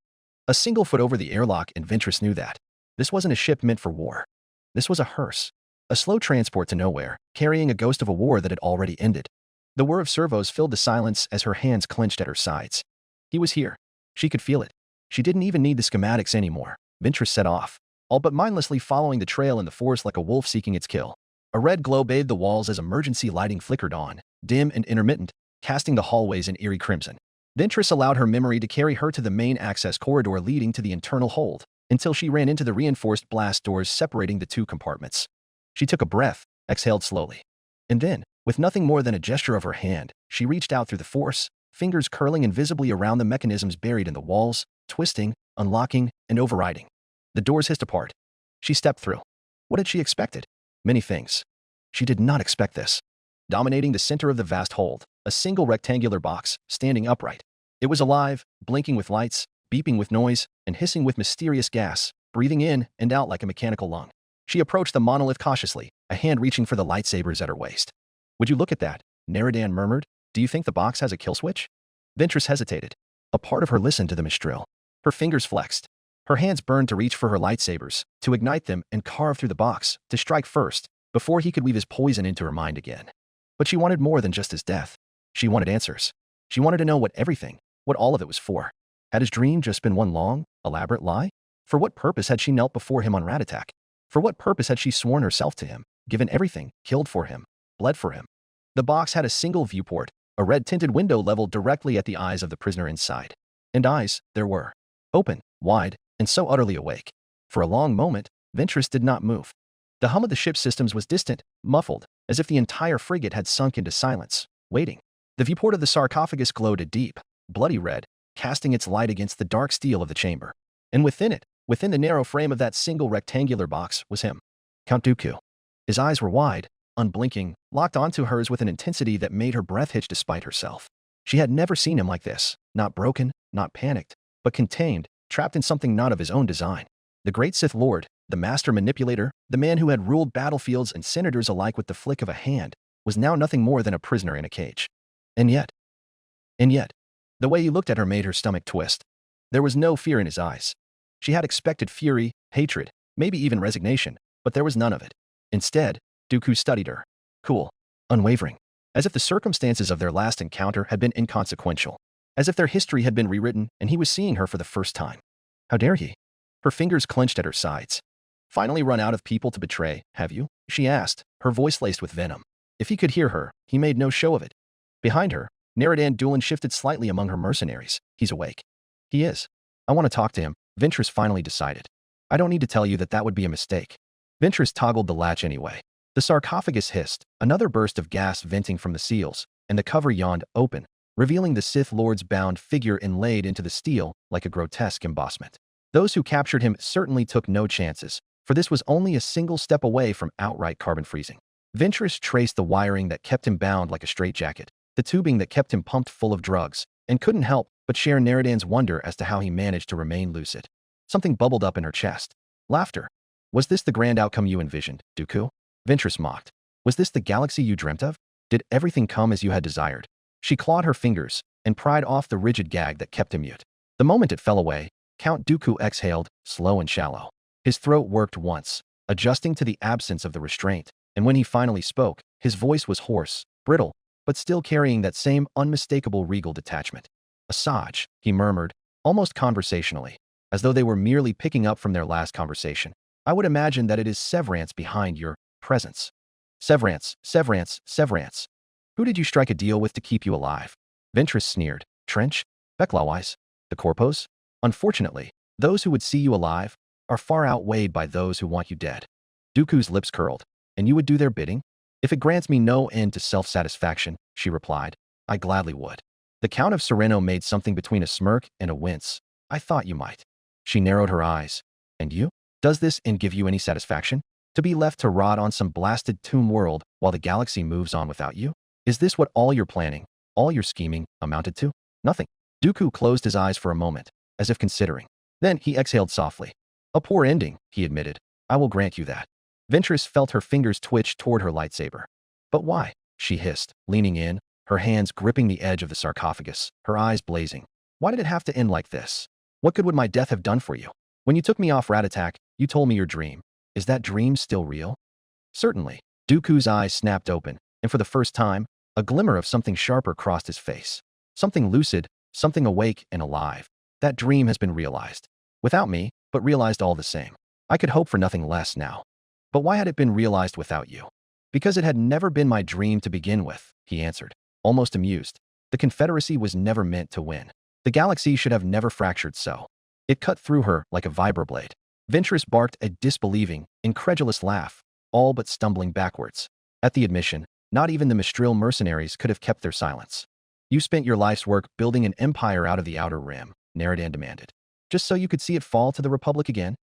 Speaker 2: A single foot over the airlock, and Ventress knew that. This wasn't a ship meant for war. This was a hearse. A slow transport to nowhere, carrying a ghost of a war that had already ended. The whir of servos filled the silence as her hands clenched at her sides. He was here. She could feel it. She didn't even need the schematics anymore. Ventress set off, all but mindlessly following the trail in the forest like a wolf seeking its kill. A red glow bathed the walls as emergency lighting flickered on, dim and intermittent, casting the hallways in eerie crimson. Ventress allowed her memory to carry her to the main access corridor leading to the internal hold, until she ran into the reinforced blast doors separating the two compartments. She took a breath, exhaled slowly. And then, with nothing more than a gesture of her hand, she reached out through the force, fingers curling invisibly around the mechanisms buried in the walls, twisting, unlocking, and overriding. The doors hissed apart. She stepped through. What had she expected? Many things. She did not expect this. Dominating the center of the vast hold, a single rectangular box, standing upright. It was alive, blinking with lights, beeping with noise, and hissing with mysterious gas, breathing in and out like a mechanical lung. She approached the monolith cautiously, a hand reaching for the lightsabers at her waist. "Would you look at that?" Naradan murmured. "Do you think the box has a kill switch?" Ventress hesitated. A part of her listened to the Mistral. Her fingers flexed. Her hands burned to reach for her lightsabers, to ignite them and carve through the box, to strike first, before he could weave his poison into her mind again. But she wanted more than just his death. She wanted answers. She wanted to know what everything, what all of it was for. Had his dream just been one long, elaborate lie? For what purpose had she knelt before him on Ratatak? For what purpose had she sworn herself to him, given everything, killed for him, bled for him? The box had a single viewport, a red-tinted window leveled directly at the eyes of the prisoner inside. And eyes, there were. Open, wide, and so utterly awake. For a long moment, Ventress did not move. The hum of the ship's systems was distant, muffled, as if the entire frigate had sunk into silence, waiting. The viewport of the sarcophagus glowed a deep, bloody red, casting its light against the dark steel of the chamber. And within it, within the narrow frame of that single rectangular box, was him. Count Dooku. His eyes were wide, unblinking, locked onto hers with an intensity that made her breath hitch despite herself. She had never seen him like this, not broken, not panicked, but contained, trapped in something not of his own design. The great Sith Lord, the master manipulator, the man who had ruled battlefields and senators alike with the flick of a hand, was now nothing more than a prisoner in a cage. And yet, the way he looked at her made her stomach twist. There was no fear in his eyes. She had expected fury, hatred, maybe even resignation, but there was none of it. Instead, Dooku studied her. Cool, unwavering, as if the circumstances of their last encounter had been inconsequential, as if their history had been rewritten and he was seeing her for the first time. How dare he? Her fingers clenched at her sides. Finally run out of people to betray, have you? She asked, her voice laced with venom. If he could hear her, he made no show of it. Behind her, Naradan Doolan shifted slightly among her mercenaries. He's awake. He is. I want to talk to him, Ventress finally decided. I don't need to tell you that that would be a mistake. Ventress toggled the latch anyway. The sarcophagus hissed, another burst of gas venting from the seals, and the cover yawned open, revealing the Sith Lord's bound figure inlaid into the steel like a grotesque embossment. Those who captured him certainly took no chances, for this was only a single step away from outright carbon freezing. Ventress traced the wiring that kept him bound like a straitjacket, the tubing that kept him pumped full of drugs, and couldn't help but share Neridan's wonder as to how he managed to remain lucid. Something bubbled up in her chest. Laughter. Was this the grand outcome you envisioned, Dooku? Ventress mocked. Was this the galaxy you dreamt of? Did everything come as you had desired? She clawed her fingers and pried off the rigid gag that kept him mute. The moment it fell away, Count Dooku exhaled, slow and shallow. His throat worked once, adjusting to the absence of the restraint, and when he finally spoke, his voice was hoarse, brittle, but still carrying that same unmistakable regal detachment. Asajj, he murmured, almost conversationally, as though they were merely picking up from their last conversation. I would imagine that it is Severance behind your presence. Severance, Severance, Severance. Who did you strike a deal with to keep you alive? Ventress sneered. Trench? Beklawise? The Corpos? Unfortunately, those who would see you alive are far outweighed by those who want you dead. Dooku's lips curled. And you would do their bidding? If it grants me no end to self-satisfaction, she replied, I gladly would. The Count of Sereno made something between a smirk and a wince. I thought you might. She narrowed her eyes. And you? Does this end give you any satisfaction? To be left to rot on some blasted tomb world while the galaxy moves on without you? Is this what all your planning, all your scheming, amounted to? Nothing. Dooku closed his eyes for a moment, as if considering. Then he exhaled softly. A poor ending, he admitted. I will grant you that. Ventress felt her fingers twitch toward her lightsaber. But why? She hissed, leaning in, her hands gripping the edge of the sarcophagus, her eyes blazing. Why did it have to end like this? What good would my death have done for you? When you took me off Ratatak, you told me your dream. Is that dream still real? Certainly. Dooku's eyes snapped open, and for the first time, a glimmer of something sharper crossed his face. Something lucid, something awake and alive. That dream has been realized. Without me, but realized all the same. I could hope for nothing less now. But why had it been realized without you? Because it had never been my dream to begin with, he answered, almost amused. The Confederacy was never meant to win. The galaxy should have never fractured so. It cut through her like a vibroblade. Ventress barked a disbelieving, incredulous laugh, all but stumbling backwards. At the admission, not even the Mistral mercenaries could have kept their silence. You spent your life's work building an empire out of the Outer Rim, Neridan demanded. Just so you could see it fall to the Republic again?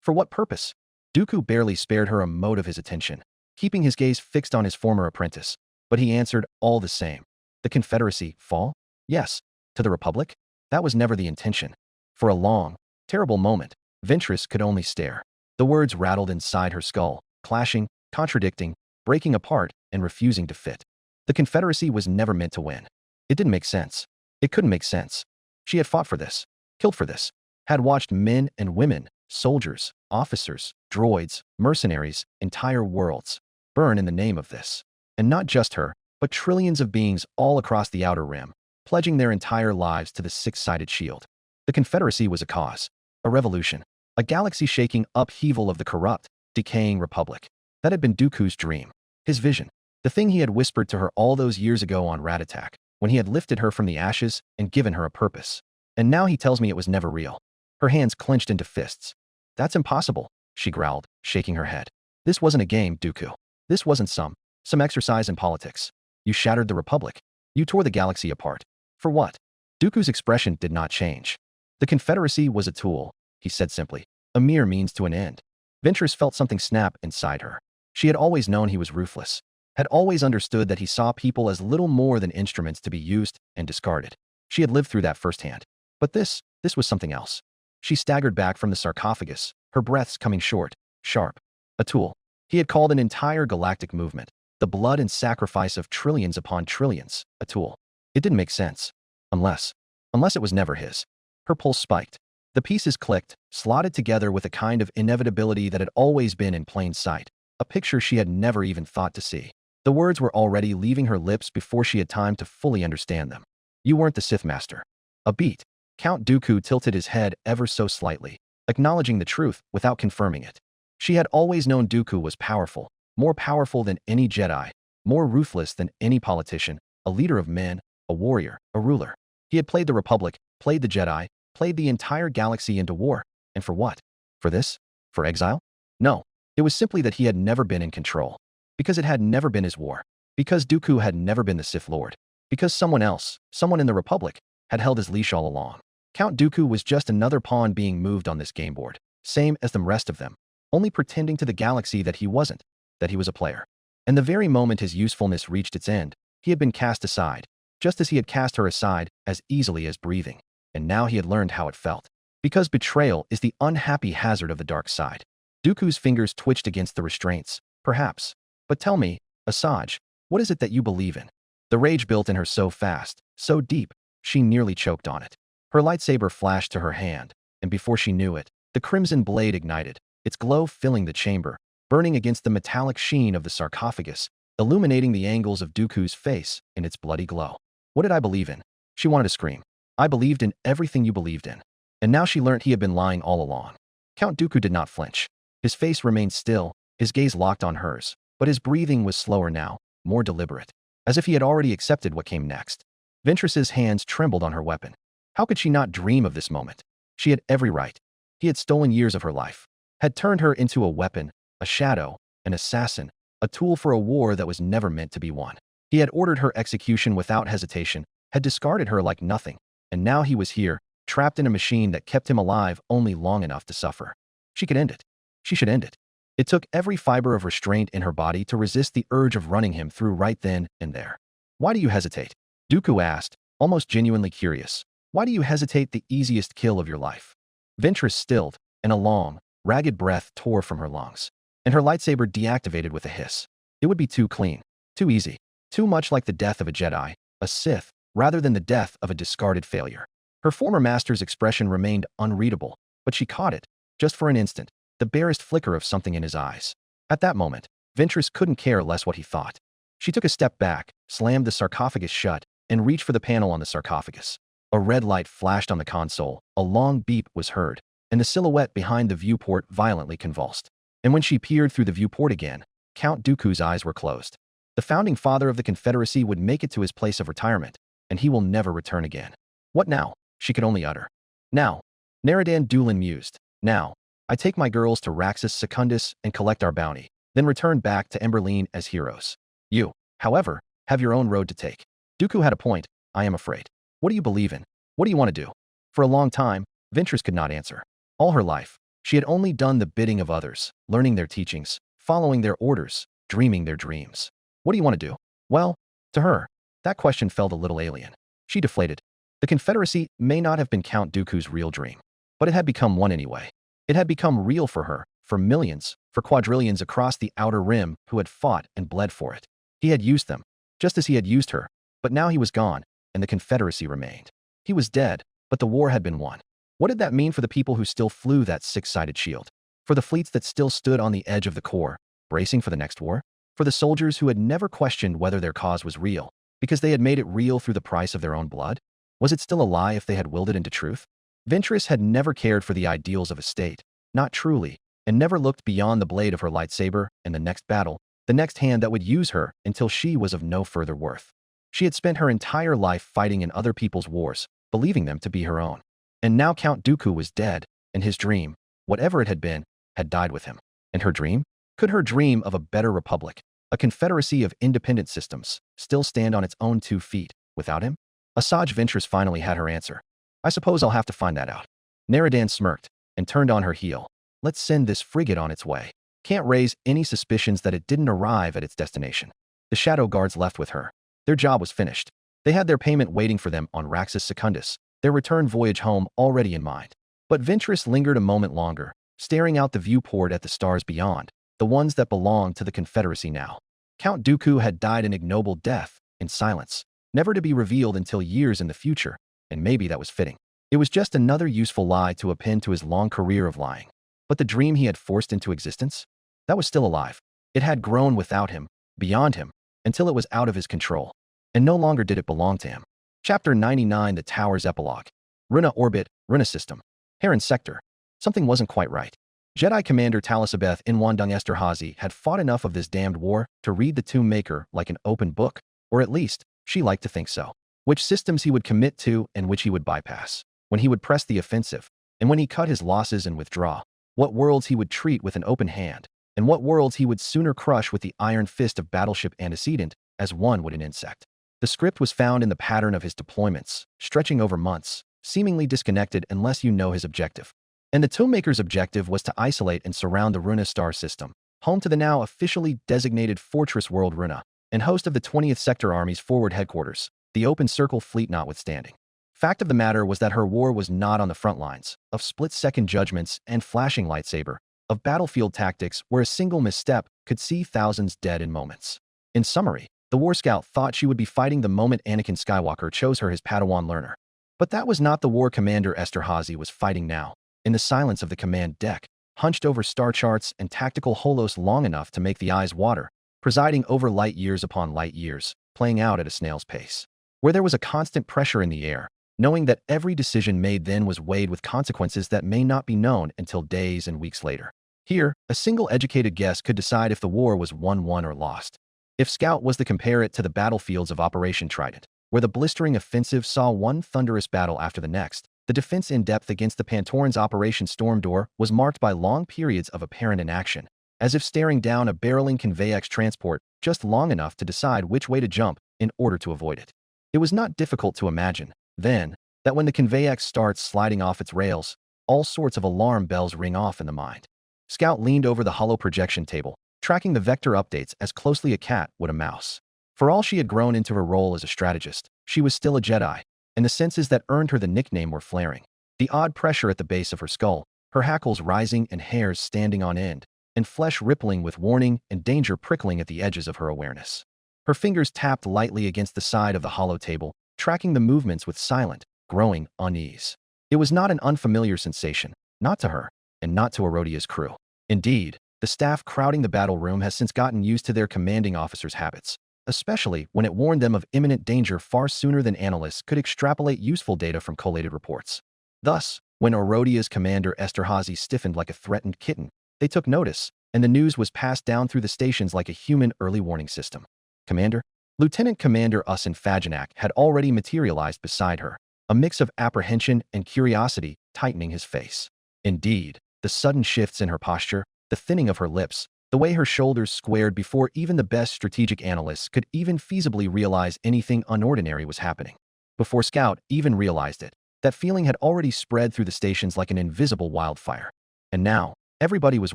Speaker 2: For what purpose? Dooku barely spared her a mote of his attention, keeping his gaze fixed on his former apprentice, but he answered all the same. The Confederacy fall? Yes. To the Republic? That was never the intention. For a long, terrible moment, Ventress could only stare. The words rattled inside her skull, clashing, contradicting, breaking apart, and refusing to fit. The Confederacy was never meant to win. It didn't make sense. It couldn't make sense. She had fought for this, killed for this, had watched men and women, soldiers, officers, droids, mercenaries, entire worlds, burn in the name of this. And not just her, but trillions of beings all across the Outer Rim, pledging their entire lives to the six-sided shield. The Confederacy was a cause, a revolution, a galaxy-shaking upheaval of the corrupt, decaying Republic. That had been Dooku's dream, his vision, the thing he had whispered to her all those years ago on Ratatak, when he had lifted her from the ashes and given her a purpose. And now he tells me it was never real. Her hands clenched into fists. That's impossible, she growled, shaking her head. This wasn't a game, Dooku. This wasn't some exercise in politics. You shattered the Republic. You tore the galaxy apart. For what? Dooku's expression did not change. The Confederacy was a tool, he said simply, a mere means to an end. Ventress felt something snap inside her. She had always known he was ruthless, had always understood that he saw people as little more than instruments to be used and discarded. She had lived through that firsthand. But this was something else. She staggered back from the sarcophagus, her breaths coming short, sharp. A tool. He had called an entire galactic movement, the blood and sacrifice of trillions upon trillions, a tool. It didn't make sense. Unless it was never his. Her pulse spiked. The pieces clicked, slotted together with a kind of inevitability that had always been in plain sight, a picture she had never even thought to see. The words were already leaving her lips before she had time to fully understand them. You weren't the Sith Master. A beat. Count Dooku tilted his head ever so slightly, acknowledging the truth without confirming it. She had always known Dooku was powerful, more powerful than any Jedi, more ruthless than any politician, a leader of men, a warrior, a ruler. He had played the Republic, played the Jedi, played the entire galaxy into war. And for what? For this? For exile? No. It was simply that he had never been in control. Because it had never been his war. Because Dooku had never been the Sith Lord. Because someone else, someone in the Republic, had held his leash all along. Count Dooku was just another pawn being moved on this game board, same as the rest of them, only pretending to the galaxy that he wasn't, that he was a player. And the very moment his usefulness reached its end, he had been cast aside, just as he had cast her aside as easily as breathing. And now he had learned how it felt. Because betrayal is the unhappy hazard of the dark side. Dooku's fingers twitched against the restraints. Perhaps. But tell me, Asajj, what is it that you believe in? The rage built in her so fast, so deep, she nearly choked on it. Her lightsaber flashed to her hand, and before she knew it, the crimson blade ignited, its glow filling the chamber, burning against the metallic sheen of the sarcophagus, illuminating the angles of Dooku's face in its bloody glow. What did I believe in? She wanted to scream. I believed in everything you believed in. And now she learned he had been lying all along. Count Dooku did not flinch. His face remained still, his gaze locked on hers, but his breathing was slower now, more deliberate, as if he had already accepted what came next. Ventress's hands trembled on her weapon. How could she not dream of this moment? She had every right. He had stolen years of her life, had turned her into a weapon, a shadow, an assassin, a tool for a war that was never meant to be won. He had ordered her execution without hesitation, had discarded her like nothing, and now he was here, trapped in a machine that kept him alive only long enough to suffer. She could end it. She should end it. It took every fiber of restraint in her body to resist the urge of running him through right then and there. Why do you hesitate? Dooku asked, almost genuinely curious. Why do you hesitate the easiest kill of your life? Ventress stilled, and a long, ragged breath tore from her lungs, and her lightsaber deactivated with a hiss. It would be too clean, too easy, too much like the death of a Jedi, a Sith, rather than the death of a discarded failure. Her former master's expression remained unreadable, but she caught it, just for an instant, the barest flicker of something in his eyes. At that moment, Ventress couldn't care less what he thought. She took a step back, slammed the sarcophagus shut, and reached for the panel on the sarcophagus. A red light flashed on the console, a long beep was heard, and the silhouette behind the viewport violently convulsed. And when she peered through the viewport again, Count Dooku's eyes were closed. The founding father of the Confederacy would make it to his place of retirement, and he will never return again. What now? She could only utter. Now, Naradan Doolan mused. Now, I take my girls to Raxus Secundus and collect our bounty, then return back to Emberline as heroes. You, however, have your own road to take. Dooku had a point, I am afraid. What do you believe in? What do you want to do? For a long time, Ventress could not answer. All her life, she had only done the bidding of others, learning their teachings, following their orders, dreaming their dreams. What do you want to do? Well, to her, that question felt a little alien. She deflated. The Confederacy may not have been Count Dooku's real dream, but it had become one anyway. It had become real for her, for millions, for quadrillions across the outer rim who had fought and bled for it. He had used them, just as he had used her, but now he was gone, and the Confederacy remained. He was dead, but the war had been won. What did that mean for the people who still flew that six-sided shield? For the fleets that still stood on the edge of the core, bracing for the next war? For the soldiers who had never questioned whether their cause was real, because they had made it real through the price of their own blood? Was it still a lie if they had willed it into truth? Ventress had never cared for the ideals of a state, not truly, and never looked beyond the blade of her lightsaber and the next battle, the next hand that would use her until she was of no further worth. She had spent her entire life fighting in other people's wars, believing them to be her own. And now Count Dooku was dead, and his dream, whatever it had been, had died with him. And her dream? Could her dream of a better republic, a confederacy of independent systems, still stand on its own 2 feet, without him? Asajj Ventress finally had her answer. I suppose I'll have to find that out. Naradan smirked, and turned on her heel. Let's send this frigate on its way. Can't raise any suspicions that it didn't arrive at its destination. The shadow guards left with her. Their job was finished. They had their payment waiting for them on Raxus Secundus, their return voyage home already in mind. But Ventress lingered a moment longer, staring out the viewport at the stars beyond, the ones that belonged to the Confederacy now. Count Dooku had died an ignoble death, in silence, never to be revealed until years in the future, and maybe that was fitting. It was just another useful lie to append to his long career of lying. But the dream he had forced into existence? That was still alive. It had grown without him, beyond him, until it was out of his control. And no longer did it belong to him. Chapter 99, The Tower's Epilogue. Runa Orbit, Runa System. Heron Sector. Something wasn't quite right. Jedi Commander Talisabeth Inwandung Esterhazy had fought enough of this damned war to read the Tomb Maker like an open book, or at least, she liked to think so. Which systems he would commit to and which he would bypass. When he would press the offensive, and when he cut his losses and withdraw. What worlds he would treat with an open hand, and what worlds he would sooner crush with the iron fist of battleship antecedent as one would an insect. The script was found in the pattern of his deployments, stretching over months, seemingly disconnected unless you know his objective. And the Tomemaker's objective was to isolate and surround the Runa star system, home to the now officially designated Fortress World Runa, and host of the 20th Sector Army's forward headquarters. the open circle fleet notwithstanding. Fact of the matter was that her war was not on the front lines of split-second judgments and flashing lightsaber, of battlefield tactics where a single misstep could see thousands dead in moments. In summary, the War Scout thought she would be fighting the moment Anakin Skywalker chose her his Padawan learner. But that was not the war Commander Esterhazy was fighting now. In the silence of the command deck, hunched over star charts and tactical holos long enough to make the eyes water, presiding over light years upon light years, playing out at a snail's pace. Where there was a constant pressure in the air, knowing that every decision made then was weighed with consequences that may not be known until days and weeks later. Here, a single educated guess could decide if the war was won or lost. If Scout was to compare it to the battlefields of Operation Trident, where the blistering offensive saw one thunderous battle after the next, the defense in depth against the Pantorans' Operation Storm Door was marked by long periods of apparent inaction, as if staring down a barreling conveyex transport just long enough to decide which way to jump in order to avoid it. It was not difficult to imagine, then, that when the conveyex starts sliding off its rails, all sorts of alarm bells ring off in the mind. Scout leaned over the hollow projection table, tracking the vector updates as closely a cat would a mouse. For all she had grown into her role as a strategist, she was still a Jedi, and the senses that earned her the nickname were flaring. The odd pressure at the base of her skull, her hackles rising and hairs standing on end, and flesh rippling with warning and danger prickling at the edges of her awareness. Her fingers tapped lightly against the side of the hollow table, tracking the movements with silent, growing unease. It was not an unfamiliar sensation, not to her, and not to Herodia's crew. Indeed, the staff crowding the battle room has since gotten used to their commanding officer's habits, especially when it warned them of imminent danger far sooner than analysts could extrapolate useful data from collated reports. Thus, when Herodia's commander Esterhazy stiffened like a threatened kitten, they took notice, and the news was passed down through the stations like a human early warning system. Commander? Lieutenant Commander Usin Fajanak had already materialized beside her, a mix of apprehension and curiosity tightening his face. Indeed, the sudden shifts in her posture, the thinning of her lips, the way her shoulders squared before even the best strategic analysts could even feasibly realize anything unordinary was happening. Before Scout even realized it, that feeling had already spread through the stations like an invisible wildfire. And now, everybody was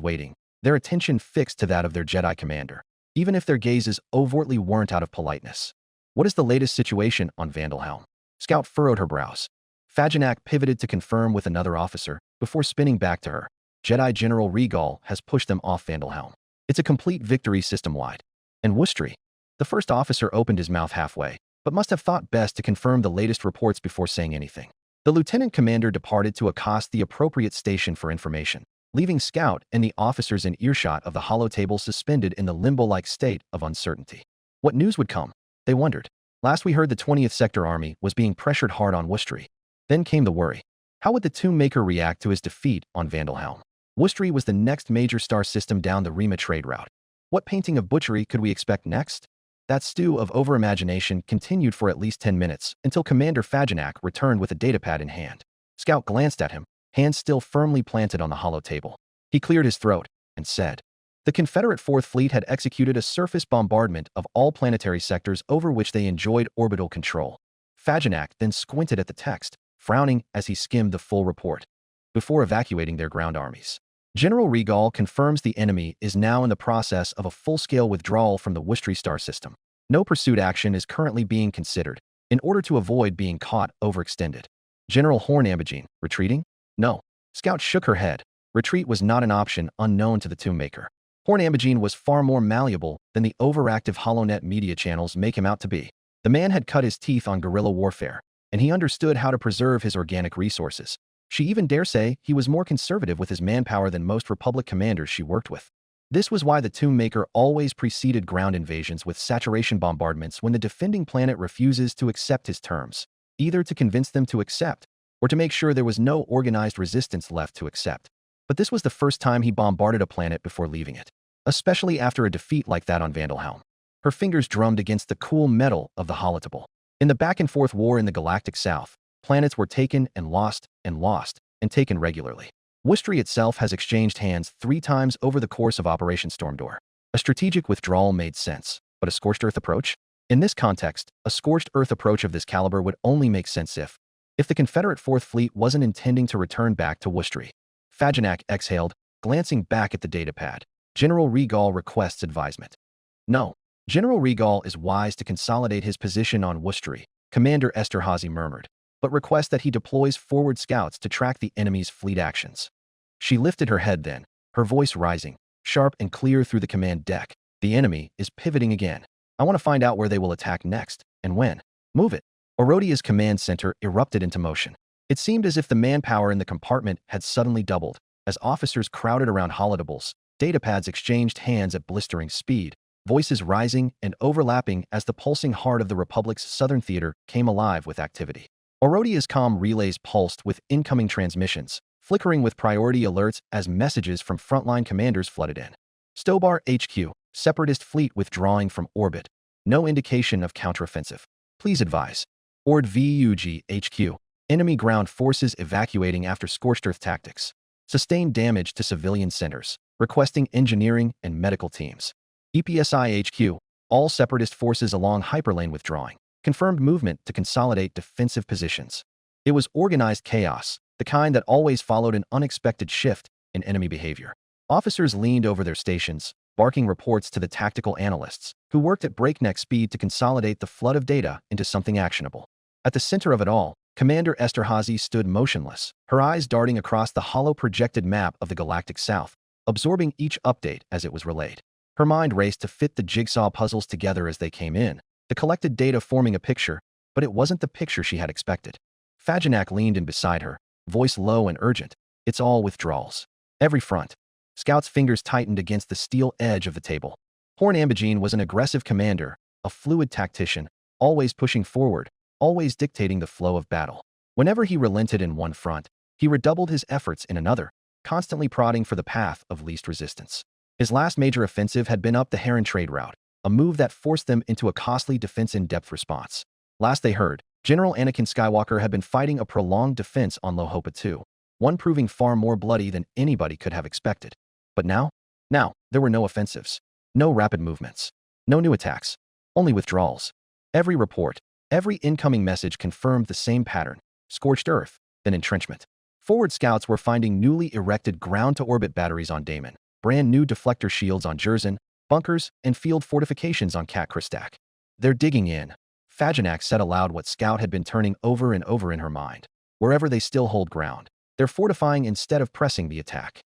Speaker 2: waiting, their attention fixed to that of their Jedi commander, even if their gazes overtly weren't out of politeness. What is the latest situation on Vandalhelm? Scout furrowed her brows. Fajanak pivoted to confirm with another officer, before spinning back to her. Jedi General Regal has pushed them off Vandalhelm. It's a complete victory system-wide. And Wustry? The first officer opened his mouth halfway, but must have thought best to confirm the latest reports before saying anything. The lieutenant commander departed to accost the appropriate station for information, leaving Scout and the officers in earshot of the hollow table suspended in the limbo-like state of uncertainty. What news would come? They wondered. Last we heard, the 20th Sector Army was being pressured hard on Wustry. Then came the worry. How would the Tomb Maker react to his defeat on Vandalhelm? Wustry was the next major star system down the Rima trade route. What painting of butchery could we expect next? That stew of over-imagination continued for at least 10 minutes, until Commander Fajanak returned with a datapad in hand. Scout glanced at him, hands still firmly planted on the hollow table. He cleared his throat and said, "The Confederate Fourth Fleet had executed a surface bombardment of all planetary sectors over which they enjoyed orbital control." Fajanak then squinted at the text, frowning as he skimmed the full report. Before evacuating their ground armies, General Regal confirms the enemy is now in the process of a full-scale withdrawal from the Wustry star system. No pursuit action is currently being considered, in order to avoid being caught overextended. General Horn-Ambigine, retreating? No. Scout shook her head. Retreat was not an option unknown to the Tomb Maker. Horn-Ambigine was far more malleable than the overactive HoloNet media channels make him out to be. The man had cut his teeth on guerrilla warfare, and he understood how to preserve his organic resources. She even dare say he was more conservative with his manpower than most Republic commanders she worked with. This was why the Tomb Maker always preceded ground invasions with saturation bombardments when the defending planet refuses to accept his terms, either to convince them to accept, or to make sure there was no organized resistance left to accept. But this was the first time he bombarded a planet before leaving it, especially after a defeat like that on Vandalhelm. Her fingers drummed against the cool metal of the holotable. In the back-and-forth war in the galactic south, planets were taken and lost, and taken regularly. Wustry itself has exchanged hands 3 times over the course of Operation Stormdoor. A strategic withdrawal made sense, but a scorched earth approach? In this context, a scorched earth approach of this caliber would only make sense if the Confederate Fourth Fleet wasn't intending to return back to Wustry. Fajanak exhaled, glancing back at the datapad. General Regal requests advisement. No. General Regal is wise to consolidate his position on Wustry, Commander Esterhazy murmured, but request that he deploys forward scouts to track the enemy's fleet actions. She lifted her head then, her voice rising, sharp and clear through the command deck. The enemy is pivoting again. I want to find out where they will attack next, and when. Move it. Orodia's command center erupted into motion. It seemed as if the manpower in the compartment had suddenly doubled, as officers crowded around holodoubles, datapads exchanged hands at blistering speed, voices rising and overlapping as the pulsing heart of the Republic's southern theater came alive with activity. Orodia's comm relays pulsed with incoming transmissions, flickering with priority alerts as messages from frontline commanders flooded in. Stobar HQ, Separatist fleet withdrawing from orbit. No indication of counteroffensive. Please advise. Ord VUG HQ, enemy ground forces evacuating after scorched earth tactics. Sustained damage to civilian centers, requesting engineering and medical teams. EPSI HQ, all Separatist forces along hyperlane withdrawing. Confirmed movement to consolidate defensive positions. It was organized chaos, the kind that always followed an unexpected shift in enemy behavior. Officers leaned over their stations, barking reports to the tactical analysts, who worked at breakneck speed to consolidate the flood of data into something actionable. At the center of it all, Commander Esterhazy stood motionless, her eyes darting across the hollow projected map of the galactic south, absorbing each update as it was relayed. Her mind raced to fit the jigsaw puzzles together as they came in, the collected data forming a picture, but it wasn't the picture she had expected. Faginak leaned in beside her, voice low and urgent. It's all withdrawals. Every front. Scout's fingers tightened against the steel edge of the table. Horn Ambigine was an aggressive commander, a fluid tactician, always pushing forward, always dictating the flow of battle. Whenever he relented in one front, he redoubled his efforts in another, constantly prodding for the path of least resistance. His last major offensive had been up the Heron trade route, a move that forced them into a costly defense-in-depth response. Last they heard, General Anakin Skywalker had been fighting a prolonged defense on Lohopa II, one proving far more bloody than anybody could have expected. But now, there were no offensives, no rapid movements, no new attacks, only withdrawals. Every report, every incoming message confirmed the same pattern: scorched earth, then entrenchment. Forward scouts were finding newly erected ground-to-orbit batteries on Daemon, brand new deflector shields on Jerzyn, bunkers and field fortifications on Kat Kristak. They're digging in. Faginak said aloud what Scout had been turning over and over in her mind. Wherever they still hold ground, they're fortifying instead of pressing the attack.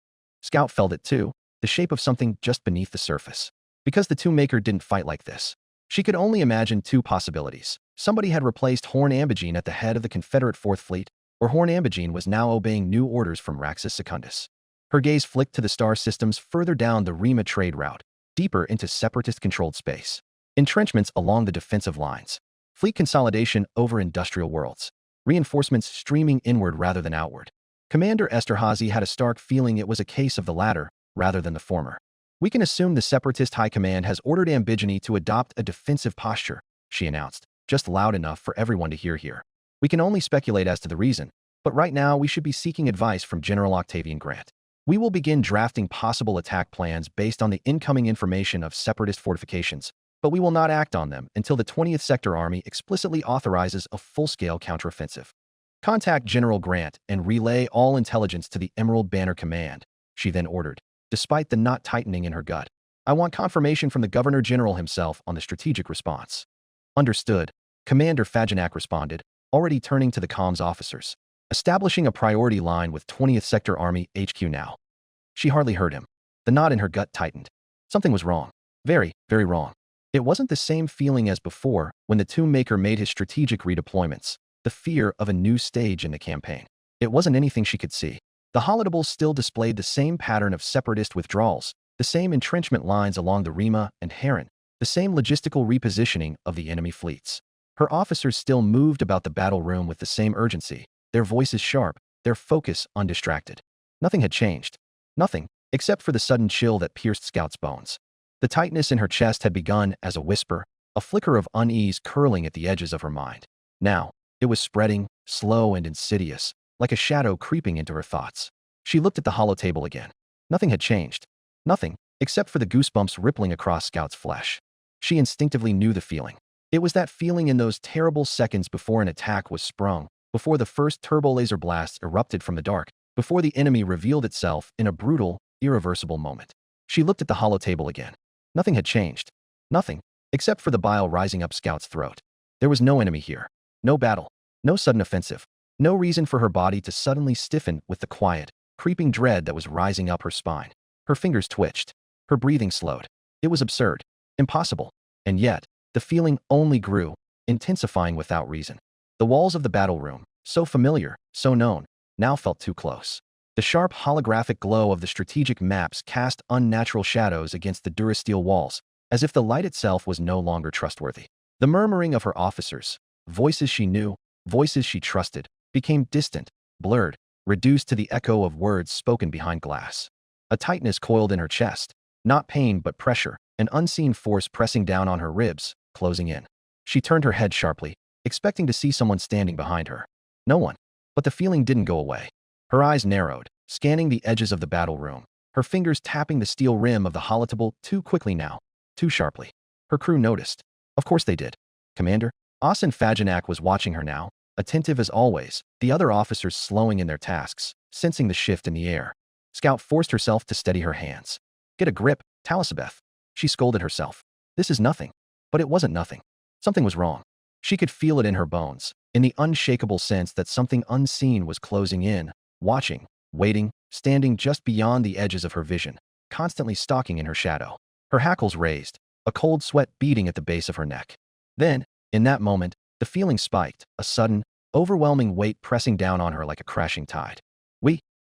Speaker 2: Scout felt it too, the shape of something just beneath the surface. Because the Two-Maker didn't fight like this, she could only imagine two possibilities. Somebody had replaced Horn Ambigine at the head of the Confederate Fourth Fleet, or Horn Ambigine was now obeying new orders from Raxus Secundus. Her gaze flicked to the star systems further down the Rima trade route, deeper into Separatist-controlled space. Entrenchments along the defensive lines. Fleet consolidation over industrial worlds. Reinforcements streaming inward rather than outward. Commander Esterhazy had a stark feeling it was a case of the latter, rather than the former. We can assume the Separatist High Command has ordered Ambigine to adopt a defensive posture, she announced, just loud enough for everyone to hear here. We can only speculate as to the reason, but right now we should be seeking advice from General Octavian Grant. We will begin drafting possible attack plans based on the incoming information of Separatist fortifications, but we will not act on them until the 20th Sector Army explicitly authorizes a full-scale counteroffensive. Contact General Grant and relay all intelligence to the Emerald Banner Command, she then ordered, despite the knot tightening in her gut. I want confirmation from the Governor General himself on the strategic response. Understood, Commander Faginak responded, already turning to the comms officers. Establishing a priority line with 20th Sector Army HQ now. She hardly heard him. The knot in her gut tightened. Something was wrong. Very, very wrong. It wasn't the same feeling as before when the Tomb-Maker made his strategic redeployments, the fear of a new stage in the campaign. It wasn't anything she could see. The holodoubles still displayed the same pattern of Separatist withdrawals, the same entrenchment lines along the Rima and Heron, the same logistical repositioning of the enemy fleets. Her officers still moved about the battle room with the same urgency, their voices sharp, their focus undistracted. Nothing had changed. Nothing, except for the sudden chill that pierced Scout's bones. The tightness in her chest had begun as a whisper, a flicker of unease curling at the edges of her mind. Now, it was spreading, slow and insidious, like a shadow creeping into her thoughts. She looked at the hollow table again. Nothing had changed. Nothing, except for the goosebumps rippling across Scout's flesh. She instinctively knew the feeling. It was that feeling in those terrible seconds before an attack was sprung, before the first turbo-laser blasts erupted from the dark, before the enemy revealed itself in a brutal, irreversible moment. She looked at the hollow table again. Nothing had changed. Nothing, except for the bile rising up Scout's throat. There was no enemy here. No battle. No sudden offensive. No reason for her body to suddenly stiffen with the quiet, creeping dread that was rising up her spine. Her fingers twitched. Her breathing slowed. It was absurd. Impossible. And yet, the feeling only grew, intensifying without reason. The walls of the battle room, so familiar, so known, now felt too close. The sharp holographic glow of the strategic maps cast unnatural shadows against the durasteel walls, as if the light itself was no longer trustworthy. The murmuring of her officers, voices she knew, voices she trusted, became distant, blurred, reduced to the echo of words spoken behind glass. A tightness coiled in her chest, not pain but pressure, an unseen force pressing down on her ribs, closing in. She turned her head sharply, expecting to see someone standing behind her. No one. But the feeling didn't go away. Her eyes narrowed, scanning the edges of the battle room, her fingers tapping the steel rim of the holotable too quickly now, too sharply. Her crew noticed. Of course they did. Commander, Asen Fajanak was watching her now, attentive as always, the other officers slowing in their tasks, sensing the shift in the air. Scout forced herself to steady her hands. Get a grip, Talisabeth. She scolded herself. This is nothing. But it wasn't nothing. Something was wrong. She could feel it in her bones, in the unshakable sense that something unseen was closing in, watching, waiting, standing just beyond the edges of her vision, constantly stalking in her shadow. Her hackles raised, a cold sweat beating at the base of her neck. Then, in that moment, the feeling spiked, a sudden, overwhelming weight pressing down on her like a crashing tide.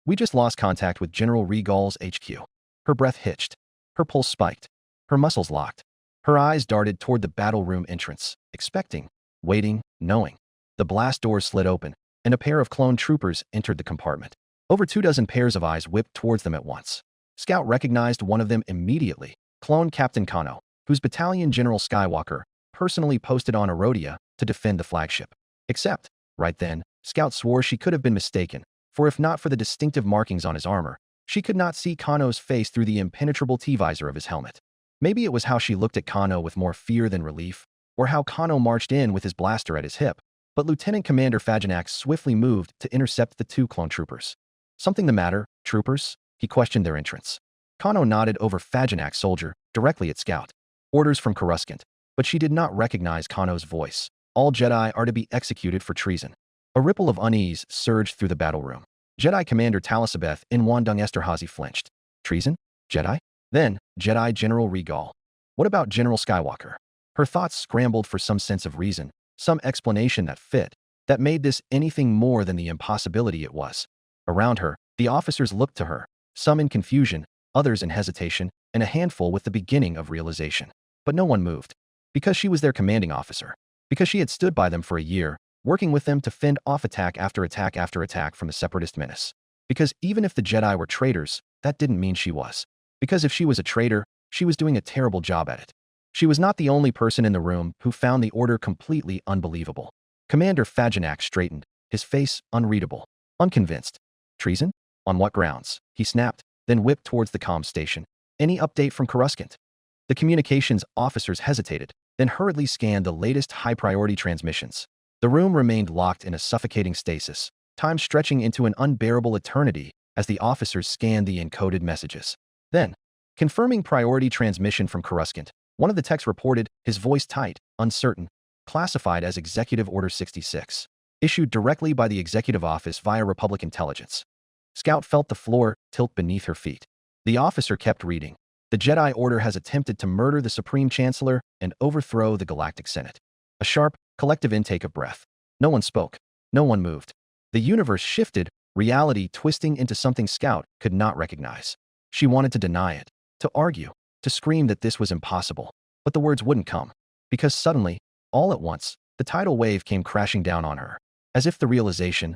Speaker 2: We just lost contact with General Regal's HQ. Her breath hitched. Her pulse spiked. Her muscles locked. Her eyes darted toward the battle room entrance, expecting, waiting, knowing. The blast doors slid open, and a pair of clone troopers entered the compartment. Over 24 pairs of eyes whipped towards them at once. Scout recognized one of them immediately, clone Captain Kano, whose battalion General Skywalker personally posted on Erodia to defend the flagship. Except, right then, Scout swore she could have been mistaken, for if not for the distinctive markings on his armor, she could not see Kano's face through the impenetrable T-visor of his helmet. Maybe it was how she looked at Kano with more fear than relief, or how Kano marched in with his blaster at his hip, but Lieutenant Commander Fajanak swiftly moved to intercept the two clone troopers. Something the matter, troopers? He questioned their entrance. Kano nodded over Fajanak's soldier, directly at Scout. Orders from Coruscant, but she did not recognize Kano's voice. All Jedi are to be executed for treason. A ripple of unease surged through the battle room. Jedi Commander Talisabeth Inwandung Esterhazy flinched. Treason? Jedi? Then, Jedi General Regal. What about General Skywalker? Her thoughts scrambled for some sense of reason, some explanation that fit, that made this anything more than the impossibility it was. Around her, the officers looked to her, some in confusion, others in hesitation, and a handful with the beginning of realization. But no one moved. Because she was their commanding officer. Because she had stood by them for a year, working with them to fend off attack after attack after attack from the Separatist menace. Because even if the Jedi were traitors, that didn't mean she was. Because if she was a traitor, she was doing a terrible job at it. She was not the only person in the room who found the order completely unbelievable. Commander Fajanak straightened, his face unreadable, unconvinced. Treason? On what grounds? He snapped, then whipped towards the comm station. Any update from Coruscant? The communications officers hesitated, then hurriedly scanned the latest high-priority transmissions. The room remained locked in a suffocating stasis, time stretching into an unbearable eternity as the officers scanned the encoded messages. Then, confirming priority transmission from Coruscant, one of the techs reported, his voice tight, uncertain, classified as Executive Order 66, issued directly by the Executive Office via Republic Intelligence. Scout felt the floor tilt beneath her feet. The officer kept reading. The Jedi Order has attempted to murder the Supreme Chancellor and overthrow the Galactic Senate. A sharp, collective intake of breath. No one spoke. No one moved. The universe shifted, reality twisting into something Scout could not recognize. She wanted to deny it, to argue, to scream that this was impossible. But the words wouldn't come. Because suddenly, all at once, the tidal wave came crashing down on her. As if the realization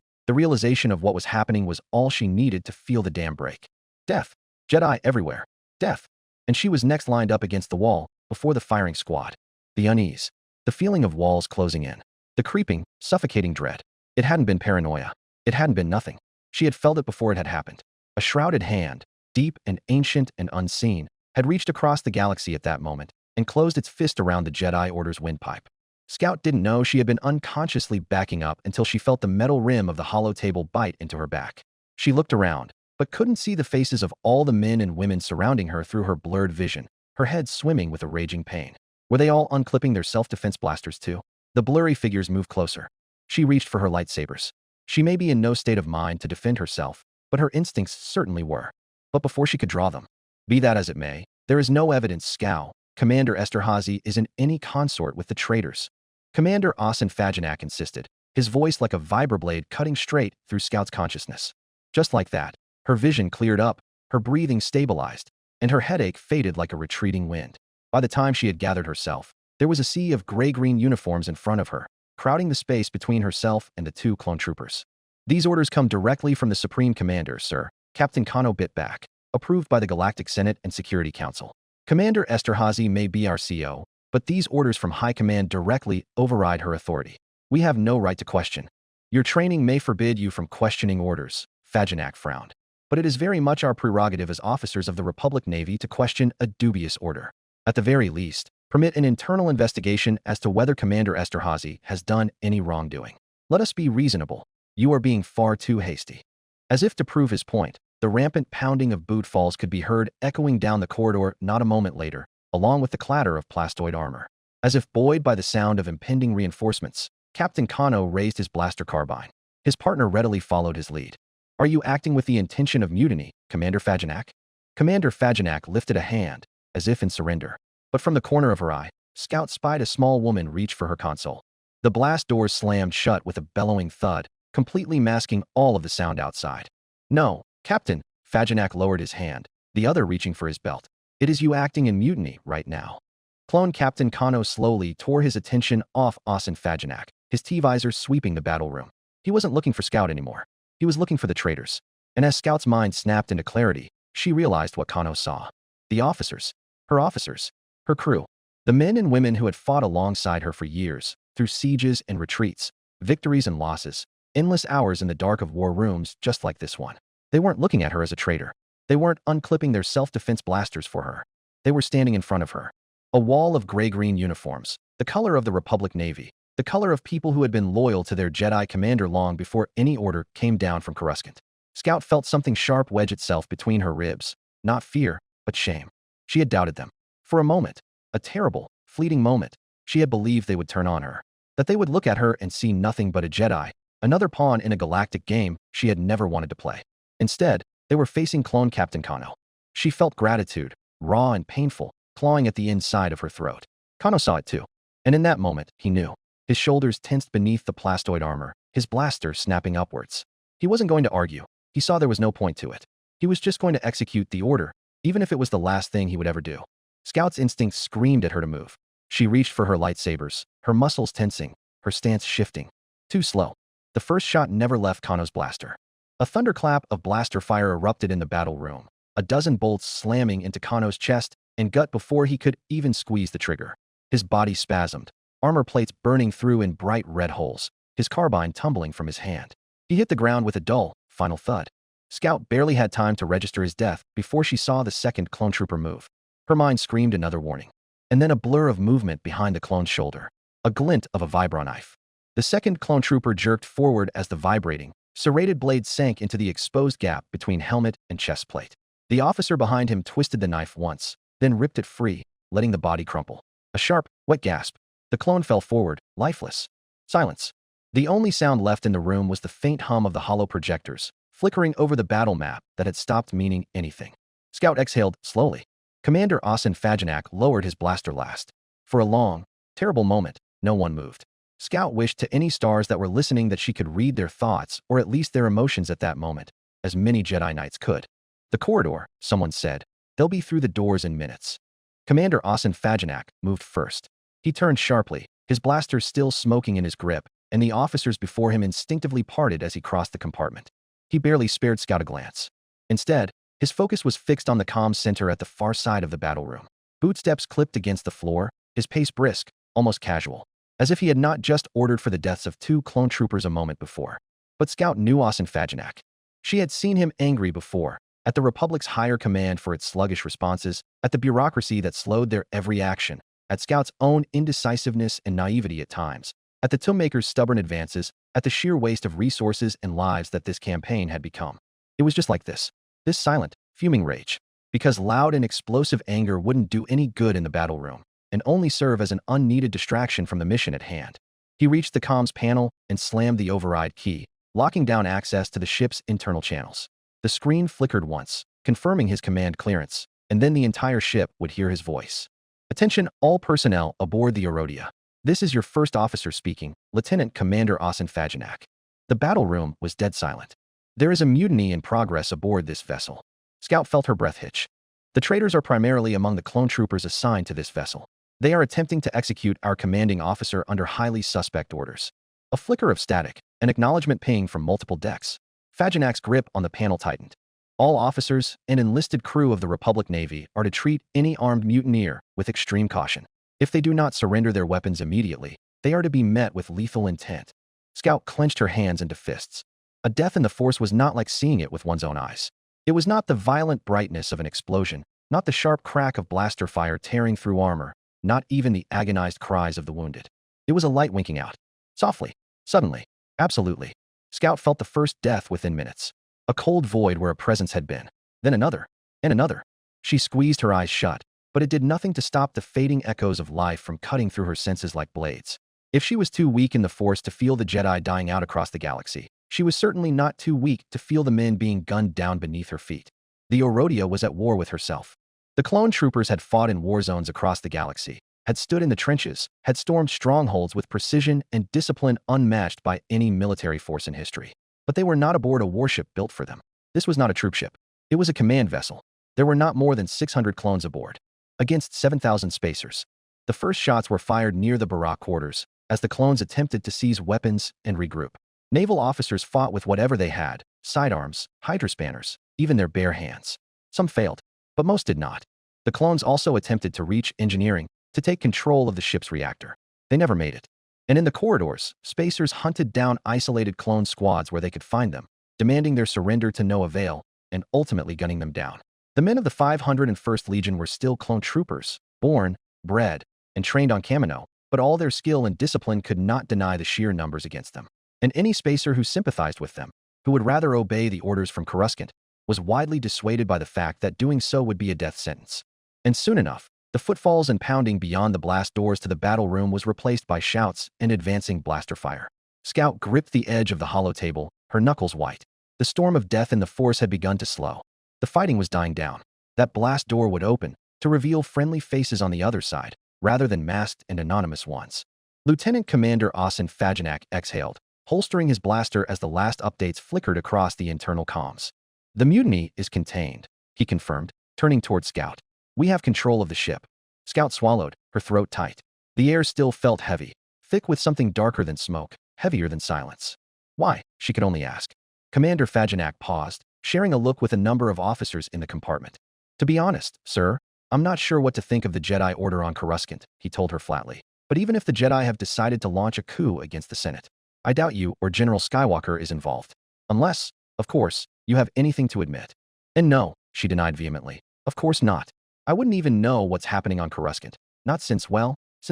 Speaker 2: of what was happening was all she needed to feel the dam break. Death. Jedi everywhere. Death. And she was next lined up against the wall, before the firing squad. The unease. The feeling of walls closing in. The creeping, suffocating dread. It hadn't been paranoia. It hadn't been nothing. She had felt it before it had happened. A shrouded hand, deep and ancient and unseen, had reached across the galaxy at that moment and closed its fist around the Jedi Order's windpipe. Scout didn't know she had been unconsciously backing up until she felt the metal rim of the hollow table bite into her back. She looked around, but couldn't see the faces of all the men and women surrounding her through her blurred vision, her head swimming with a raging pain. Were they all unclipping their self-defense blasters too? The blurry figures moved closer. She reached for her lightsabers. She may be in no state of mind to defend herself, but her instincts certainly were. But before she could draw them, be that as it may, there is no evidence Scout, Commander Esterhazy, is in any consort with the traitors. Commander Asen Fajanak insisted, his voice like a vibroblade cutting straight through Scout's consciousness. Just like that, her vision cleared up, her breathing stabilized, and her headache faded like a retreating wind. By the time she had gathered herself, there was a sea of gray-green uniforms in front of her, crowding the space between herself and the two clone troopers. These orders come directly from the Supreme Commander, sir, Captain Kano bit back, approved by the Galactic Senate and Security Council. Commander Esterhazy may be our CO, but these orders from High Command directly override her authority. We have no right to question. Your training may forbid you from questioning orders, Fajanak frowned. But it is very much our prerogative as officers of the Republic Navy to question a dubious order. At the very least, permit an internal investigation as to whether Commander Esterhazy has done any wrongdoing. Let us be reasonable. You are being far too hasty. As if to prove his point, the rampant pounding of boot falls could be heard echoing down the corridor not a moment later, along with the clatter of plastoid armor. As if buoyed by the sound of impending reinforcements, Captain Kano raised his blaster carbine. His partner readily followed his lead. Are you acting with the intention of mutiny, Commander Fajanak? Commander Fajanak lifted a hand, as if in surrender. But from the corner of her eye, Scout spied a small woman reach for her console. The blast doors slammed shut with a bellowing thud, completely masking all of the sound outside. No, Captain, Fajanak lowered his hand, the other reaching for his belt. It is you acting in mutiny right now. Clone Captain Kano slowly tore his attention off Asen Fajanak, his T-visor sweeping the battle room. He wasn't looking for Scout anymore. He was looking for the traitors. And as Scout's mind snapped into clarity, she realized what Kano saw. The officers, her crew, the men and women who had fought alongside her for years, through sieges and retreats, victories and losses, endless hours in the dark of war rooms just like this one. They weren't looking at her as a traitor. They weren't unclipping their self-defense blasters for her. They were standing in front of her. A wall of gray-green uniforms, the color of the Republic Navy, the color of people who had been loyal to their Jedi commander long before any order came down from Coruscant. Scout felt something sharp wedge itself between her ribs, not fear, but shame. She had doubted them. For a moment, a terrible, fleeting moment, she had believed they would turn on her, that they would look at her and see nothing but a Jedi, another pawn in a galactic game she had never wanted to play. Instead, they were facing clone Captain Kano. She felt gratitude, raw and painful, clawing at the inside of her throat. Kano saw it too, and in that moment, he knew. His shoulders tensed beneath the plastoid armor, his blaster snapping upwards. He wasn't going to argue. He saw there was no point to it. He was just going to execute the order, even if it was the last thing he would ever do. Scout's instinct screamed at her to move. She reached for her lightsabers, her muscles tensing, her stance shifting. Too slow. The first shot never left Kano's blaster. A thunderclap of blaster fire erupted in the battle room, a dozen bolts slamming into Kano's chest and gut before he could even squeeze the trigger. His body spasmed, armor plates burning through in bright red holes, his carbine tumbling from his hand. He hit the ground with a dull, final thud. Scout barely had time to register his death before she saw the second clone trooper move. Her mind screamed another warning. And then a blur of movement behind the clone's shoulder, a glint of a vibro knife. The second clone trooper jerked forward as the vibrating, serrated blade sank into the exposed gap between helmet and chest plate. The officer behind him twisted the knife once, then ripped it free, letting the body crumple. A sharp, wet gasp. The clone fell forward, lifeless. Silence. The only sound left in the room was the faint hum of the hollow projectors, flickering over the battle map that had stopped meaning anything. Scout exhaled slowly. Commander Asen Fajanak lowered his blaster last. For a long, terrible moment, no one moved. Scout wished to any stars that were listening that she could read their thoughts or at least their emotions at that moment, as many Jedi Knights could. The corridor, someone said. They'll be through the doors in minutes. Commander Asen Fajanak moved first. He turned sharply, his blaster still smoking in his grip, and the officers before him instinctively parted as he crossed the compartment. He barely spared Scout a glance. Instead, his focus was fixed on the comms center at the far side of the battle room. Bootsteps clipped against the floor, his pace brisk, almost casual, as if he had not just ordered for the deaths of 2 clone troopers a moment before. But Scout knew Asen Fajanak. She had seen him angry before, at the Republic's higher command for its sluggish responses, at the bureaucracy that slowed their every action, at Scout's own indecisiveness and naivety at times, at the Toonmaker's stubborn advances, at the sheer waste of resources and lives that this campaign had become. It was just like this silent, fuming rage, because loud and explosive anger wouldn't do any good in the battle room, and only serve as an unneeded distraction from the mission at hand. He reached the comms panel and slammed the override key, locking down access to the ship's internal channels. The screen flickered once, confirming his command clearance, and then the entire ship would hear his voice. Attention all personnel aboard the Aurodia. This is your first officer speaking, Lieutenant Commander Asen Fajanak. The battle room was dead silent. There is a mutiny in progress aboard this vessel. Scout felt her breath hitch. The traitors are primarily among the clone troopers assigned to this vessel. They are attempting to execute our commanding officer under highly suspect orders. A flicker of static, an acknowledgement ping from multiple decks. Fajanak's grip on the panel tightened. All officers and enlisted crew of the Republic Navy are to treat any armed mutineer with extreme caution. If they do not surrender their weapons immediately, they are to be met with lethal intent. Scout clenched her hands into fists. A death in the Force was not like seeing it with one's own eyes. It was not the violent brightness of an explosion, not the sharp crack of blaster fire tearing through armor, not even the agonized cries of the wounded. It was a light winking out. Softly. Suddenly. Absolutely. Scout felt the first death within minutes. A cold void where a presence had been. Then another. And another. She squeezed her eyes shut, but it did nothing to stop the fading echoes of life from cutting through her senses like blades. If she was too weak in the Force to feel the Jedi dying out across the galaxy, she was certainly not too weak to feel the men being gunned down beneath her feet. The Aurodia was at war with herself. The clone troopers had fought in war zones across the galaxy, had stood in the trenches, had stormed strongholds with precision and discipline unmatched by any military force in history. But they were not aboard a warship built for them. This was not a troopship. It was a command vessel. There were not more than 600 clones aboard, against 7,000 spacers. The first shots were fired near the Barak quarters, as the clones attempted to seize weapons and regroup. Naval officers fought with whatever they had, sidearms, hydrospanners, even their bare hands. Some failed, but most did not. The clones also attempted to reach engineering, to take control of the ship's reactor. They never made it. And in the corridors, spacers hunted down isolated clone squads where they could find them, demanding their surrender to no avail, and ultimately gunning them down. The men of the 501st Legion were still clone troopers, born, bred, and trained on Kamino, but all their skill and discipline could not deny the sheer numbers against them. And any spacer who sympathized with them, who would rather obey the orders from Coruscant, was widely dissuaded by the fact that doing so would be a death sentence. And soon enough, the footfalls and pounding beyond the blast doors to the battle room was replaced by shouts and advancing blaster fire. Scout gripped the edge of the hollow table, her knuckles white. The storm of death in the Force had begun to slow. The fighting was dying down. That blast door would open, to reveal friendly faces on the other side, rather than masked and anonymous ones. Lieutenant Commander Asen Fajanak exhaled, holstering his blaster as the last updates flickered across the internal comms. The mutiny is contained, he confirmed, turning toward Scout. We have control of the ship. Scout swallowed, her throat tight. The air still felt heavy, thick with something darker than smoke, heavier than silence. Why? She could only ask. Commander Fajanak paused, sharing a look with a number of officers in the compartment. To be honest, sir, I'm not sure what to think of the Jedi Order on Coruscant, he told her flatly. But even if the Jedi have decided to launch a coup against the Senate, I doubt you or General Skywalker is involved. Unless, of course, you have anything to admit. And no, she denied vehemently. Of course not. I wouldn't even know what's happening on Coruscant. Not since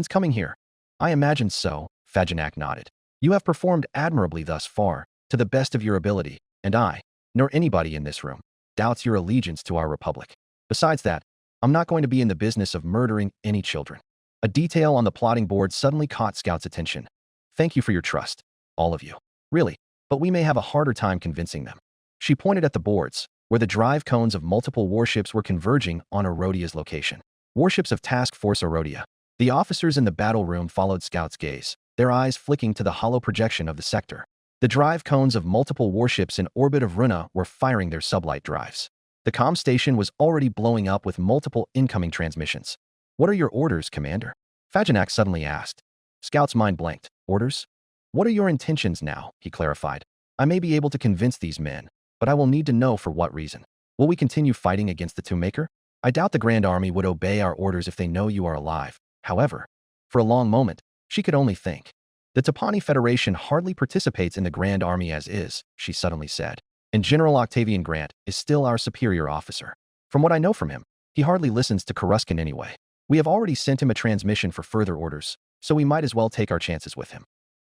Speaker 2: coming here. I imagined so, Fajanak nodded. You have performed admirably thus far, to the best of your ability, and I, nor anybody in this room, doubts your allegiance to our republic. Besides that, I'm not going to be in the business of murdering any children. A detail on the plotting board suddenly caught Scout's attention. Thank you for your trust, all of you. Really, but we may have a harder time convincing them. She pointed at the boards, where the drive cones of multiple warships were converging on Aurodia's location. Warships of Task Force Aurodia. The officers in the battle room followed Scout's gaze, their eyes flicking to the hollow projection of the sector. The drive cones of multiple warships in orbit of Runa were firing their sublight drives. The comm station was already blowing up with multiple incoming transmissions. What are your orders, Commander? Fajanak suddenly asked. Scout's mind blanked. Orders? What are your intentions now? He clarified. I may be able to convince these men, but I will need to know for what reason. Will we continue fighting against the Tomb-Maker? I doubt the Grand Army would obey our orders if they know you are alive. However, for a long moment, she could only think. The Tapani Federation hardly participates in the Grand Army as is, she suddenly said. And General Octavian Grant is still our superior officer. From what I know from him, he hardly listens to Coruscant anyway. We have already sent him a transmission for further orders, so we might as well take our chances with him.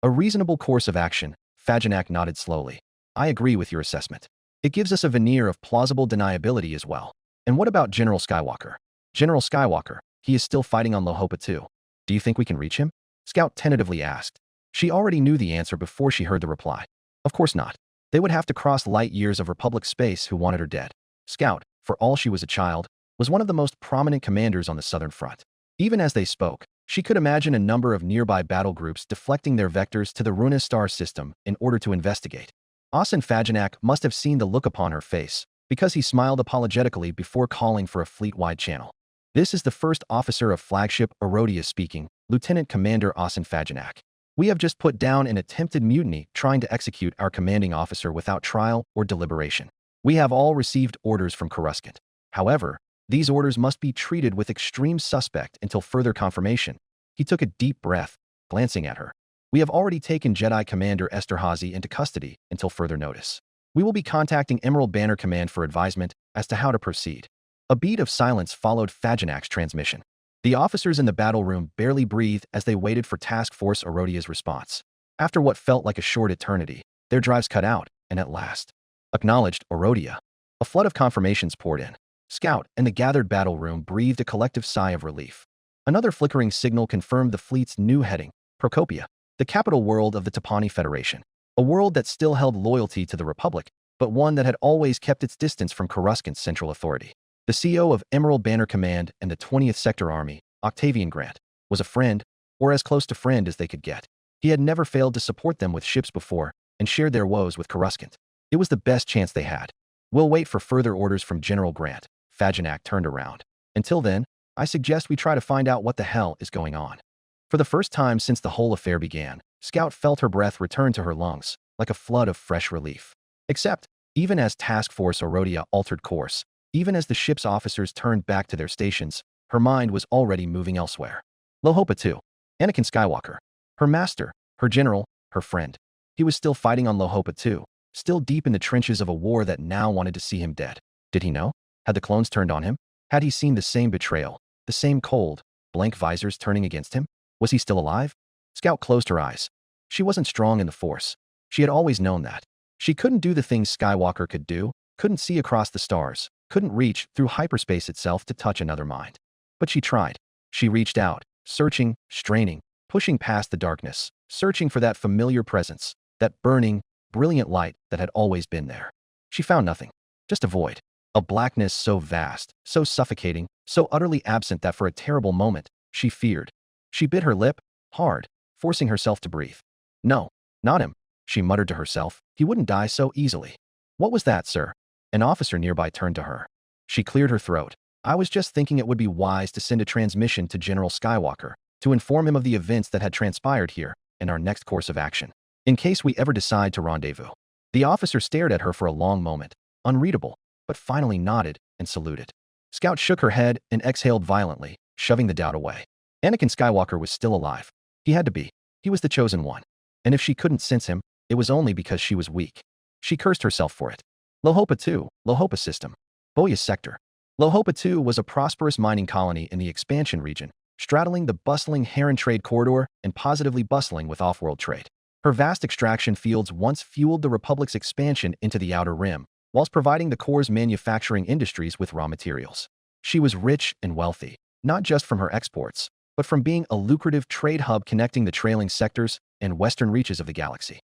Speaker 2: A reasonable course of action, Fajanak nodded slowly. I agree with your assessment. It gives us a veneer of plausible deniability as well. And what about General Skywalker? General Skywalker, he is still fighting on Lohopa too. Do you think we can reach him? Scout tentatively asked. She already knew the answer before she heard the reply. Of course not. They would have to cross light years of Republic space who wanted her dead. Scout, for all she was a child, was one of the most prominent commanders on the Southern Front. Even as they spoke, she could imagine a number of nearby battle groups deflecting their vectors to the Runa star system in order to investigate. Asen Fajanak must have seen the look upon her face, because he smiled apologetically before calling for a fleet-wide channel. This is the first officer of flagship Arodia speaking, Lieutenant Commander Asen Fajanak. We have just put down an attempted mutiny trying to execute our commanding officer without trial or deliberation. We have all received orders from Coruscant. However, these orders must be treated with extreme suspect until further confirmation. He took a deep breath, glancing at her. We have already taken Jedi Commander Esterhazy into custody until further notice. We will be contacting Emerald Banner Command for advisement as to how to proceed. A beat of silence followed Fajanak's transmission. The officers in the battle room barely breathed as they waited for Task Force Arodia's response. After what felt like a short eternity, their drives cut out, and at last, acknowledged Arodia. A flood of confirmations poured in. Scout and the gathered battle room breathed a collective sigh of relief. Another flickering signal confirmed the fleet's new heading, Procopia, the capital world of the Tapani Federation. A world that still held loyalty to the Republic, but one that had always kept its distance from Coruscant's central authority. The CEO of Emerald Banner Command and the 20th Sector Army, Octavian Grant, was a friend, or as close to friend as they could get. He had never failed to support them with ships before and shared their woes with Coruscant. It was the best chance they had. We'll wait for further orders from General Grant. Fajanak turned around. Until then, I suggest we try to find out what the hell is going on. For the first time since the whole affair began, Scout felt her breath return to her lungs, like a flood of fresh relief. Except, even as Task Force Arodia altered course, even as the ship's officers turned back to their stations, her mind was already moving elsewhere. Lohopa 2. Anakin Skywalker. Her master, her general, her friend. He was still fighting on Lohopa 2, still deep in the trenches of a war that now wanted to see him dead. Did he know? Had the clones turned on him? Had he seen the same betrayal, the same cold, blank visors turning against him? Was he still alive? Scout closed her eyes. She wasn't strong in the Force. She had always known that. She couldn't do the things Skywalker could do, couldn't see across the stars, couldn't reach through hyperspace itself to touch another mind. But she tried. She reached out, searching, straining, pushing past the darkness, searching for that familiar presence, that burning, brilliant light that had always been there. She found nothing. Just a void. A blackness so vast, so suffocating, so utterly absent that for a terrible moment, she feared. She bit her lip, hard, forcing herself to breathe. No, not him, she muttered to herself. He wouldn't die so easily. What was that, sir? An officer nearby turned to her. She cleared her throat. I was just thinking it would be wise to send a transmission to General Skywalker to inform him of the events that had transpired here and our next course of action, in case we ever decide to rendezvous. The officer stared at her for a long moment, unreadable, but finally nodded and saluted. Scout shook her head and exhaled violently, shoving the doubt away. Anakin Skywalker was still alive. He had to be. He was the chosen one. And if she couldn't sense him, it was only because she was weak. She cursed herself for it. Lohopa 2, Lohopa System. Boya Sector. Lohopa 2 was a prosperous mining colony in the expansion region, straddling the bustling Heron trade corridor and positively bustling with off-world trade. Her vast extraction fields once fueled the Republic's expansion into the Outer Rim, whilst providing the core's manufacturing industries with raw materials. She was rich and wealthy, not just from her exports, but from being a lucrative trade hub connecting the trailing sectors and western reaches of the galaxy.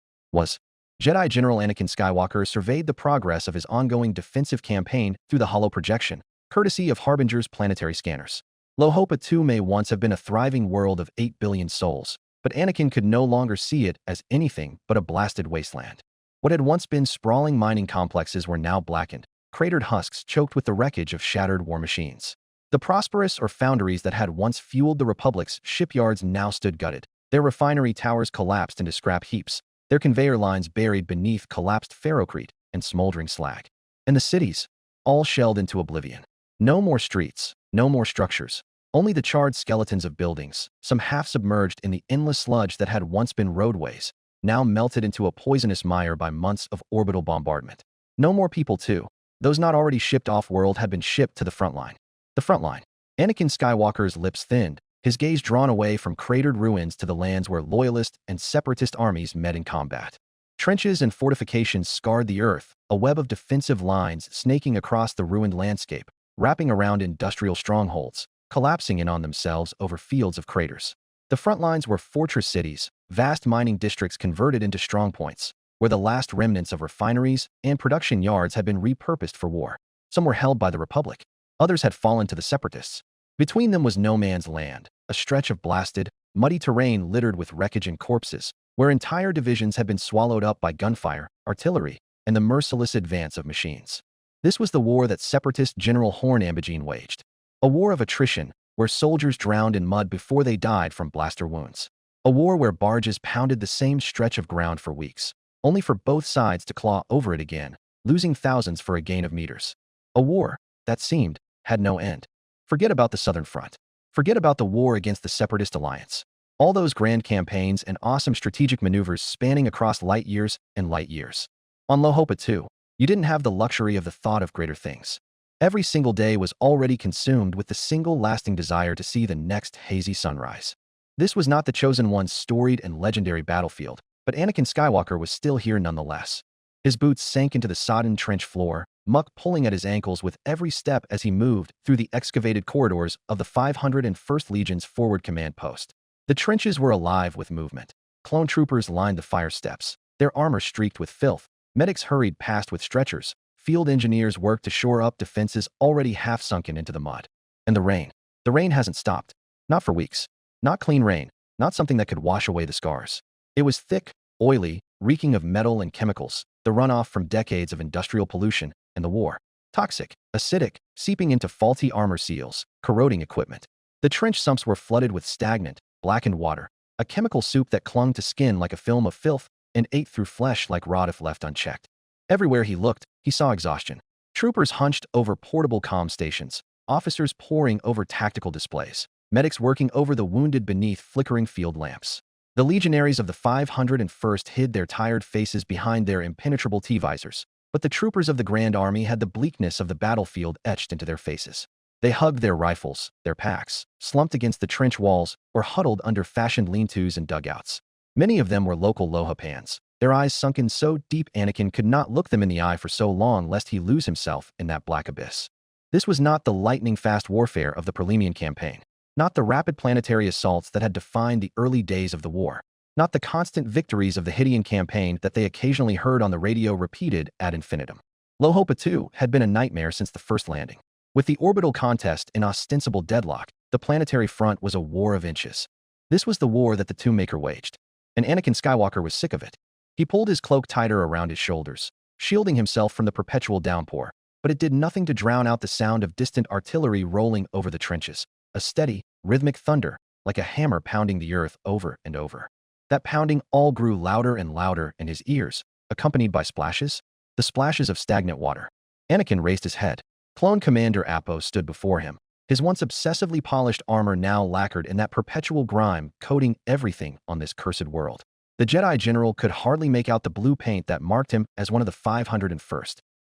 Speaker 2: Jedi General Anakin Skywalker surveyed the progress of his ongoing defensive campaign through the holo projection, courtesy of Harbinger's planetary scanners. Lohopa 2 may once have been a thriving world of 8 billion souls, but Anakin could no longer see it as anything but a blasted wasteland. What had once been sprawling mining complexes were now blackened, cratered husks choked with the wreckage of shattered war machines. The prosperous or foundries that had once fueled the Republic's shipyards now stood gutted. Their refinery towers collapsed into scrap heaps, their conveyor lines buried beneath collapsed ferrocrete and smoldering slag. And the cities, all shelled into oblivion. No more streets, no more structures, only the charred skeletons of buildings, some half submerged in the endless sludge that had once been roadways, now melted into a poisonous mire by months of orbital bombardment. No more people too. Those not already shipped off-world had been shipped to the front line. The front line. Anakin Skywalker's lips thinned, his gaze drawn away from cratered ruins to the lands where loyalist and separatist armies met in combat. Trenches and fortifications scarred the earth, a web of defensive lines snaking across the ruined landscape, wrapping around industrial strongholds, collapsing in on themselves over fields of craters. The front lines were fortress cities, vast mining districts converted into strongpoints, where the last remnants of refineries and production yards had been repurposed for war. Some were held by the Republic. Others had fallen to the Separatists. Between them was no man's land, a stretch of blasted, muddy terrain littered with wreckage and corpses, where entire divisions had been swallowed up by gunfire, artillery, and the merciless advance of machines. This was the war that Separatist General Horn-Ambigine waged. A war of attrition, where soldiers drowned in mud before they died from blaster wounds. A war where barges pounded the same stretch of ground for weeks, only for both sides to claw over it again, losing thousands for a gain of meters. A war that seemed had no end. Forget about the Southern Front. Forget about the war against the Separatist alliance. All those grand campaigns and awesome strategic maneuvers spanning across light years and light years. On Lohopa, too, you didn't have the luxury of the thought of greater things. Every single day was already consumed with the single lasting desire to see the next hazy sunrise. This was not the Chosen One's storied and legendary battlefield, but Anakin Skywalker was still here nonetheless. His boots sank into the sodden trench floor, muck pulling at his ankles with every step as he moved through the excavated corridors of the 501st Legion's forward command post. The trenches were alive with movement. Clone troopers lined the fire steps, their armor streaked with filth. Medics hurried past with stretchers. Field engineers worked to shore up defenses already half sunken into the mud. And the rain. The rain hasn't stopped. Not for weeks. Not clean rain. Not something that could wash away the scars. It was thick, oily, reeking of metal and chemicals, the runoff from decades of industrial pollution and the war. Toxic, acidic, seeping into faulty armor seals, corroding equipment. The trench sumps were flooded with stagnant, blackened water, a chemical soup that clung to skin like a film of filth and ate through flesh like rot if left unchecked. Everywhere he looked, he saw exhaustion. Troopers hunched over portable comm stations, officers poring over tactical displays, medics working over the wounded beneath flickering field lamps. The legionaries of the 501st hid their tired faces behind their impenetrable T-visors, but the troopers of the Grand Army had the bleakness of the battlefield etched into their faces. They hugged their rifles, their packs, slumped against the trench walls, or huddled under fashioned lean-tos and dugouts. Many of them were local Lohapans, their eyes sunken so deep Anakin could not look them in the eye for so long lest he lose himself in that black abyss. This was not the lightning-fast warfare of the Prelimian campaign, not the rapid planetary assaults that had defined the early days of the war, not the constant victories of the Hydian campaign that they occasionally heard on the radio repeated ad infinitum. Lohopa, too, had been a nightmare since the first landing. With the orbital contest in ostensible deadlock, the planetary front was a war of inches. This was the war that the Tomb-Maker waged, and Anakin Skywalker was sick of it. He pulled his cloak tighter around his shoulders, shielding himself from the perpetual downpour, but it did nothing to drown out the sound of distant artillery rolling over the trenches, a steady, rhythmic thunder, like a hammer pounding the earth over and over. That pounding all grew louder and louder in his ears, accompanied by splashes, the splashes of stagnant water. Anakin raised his head. Clone Commander Appo stood before him, his once obsessively polished armor now lacquered in that perpetual grime coating everything on this cursed world. The Jedi General could hardly make out the blue paint that marked him as one of the 501st.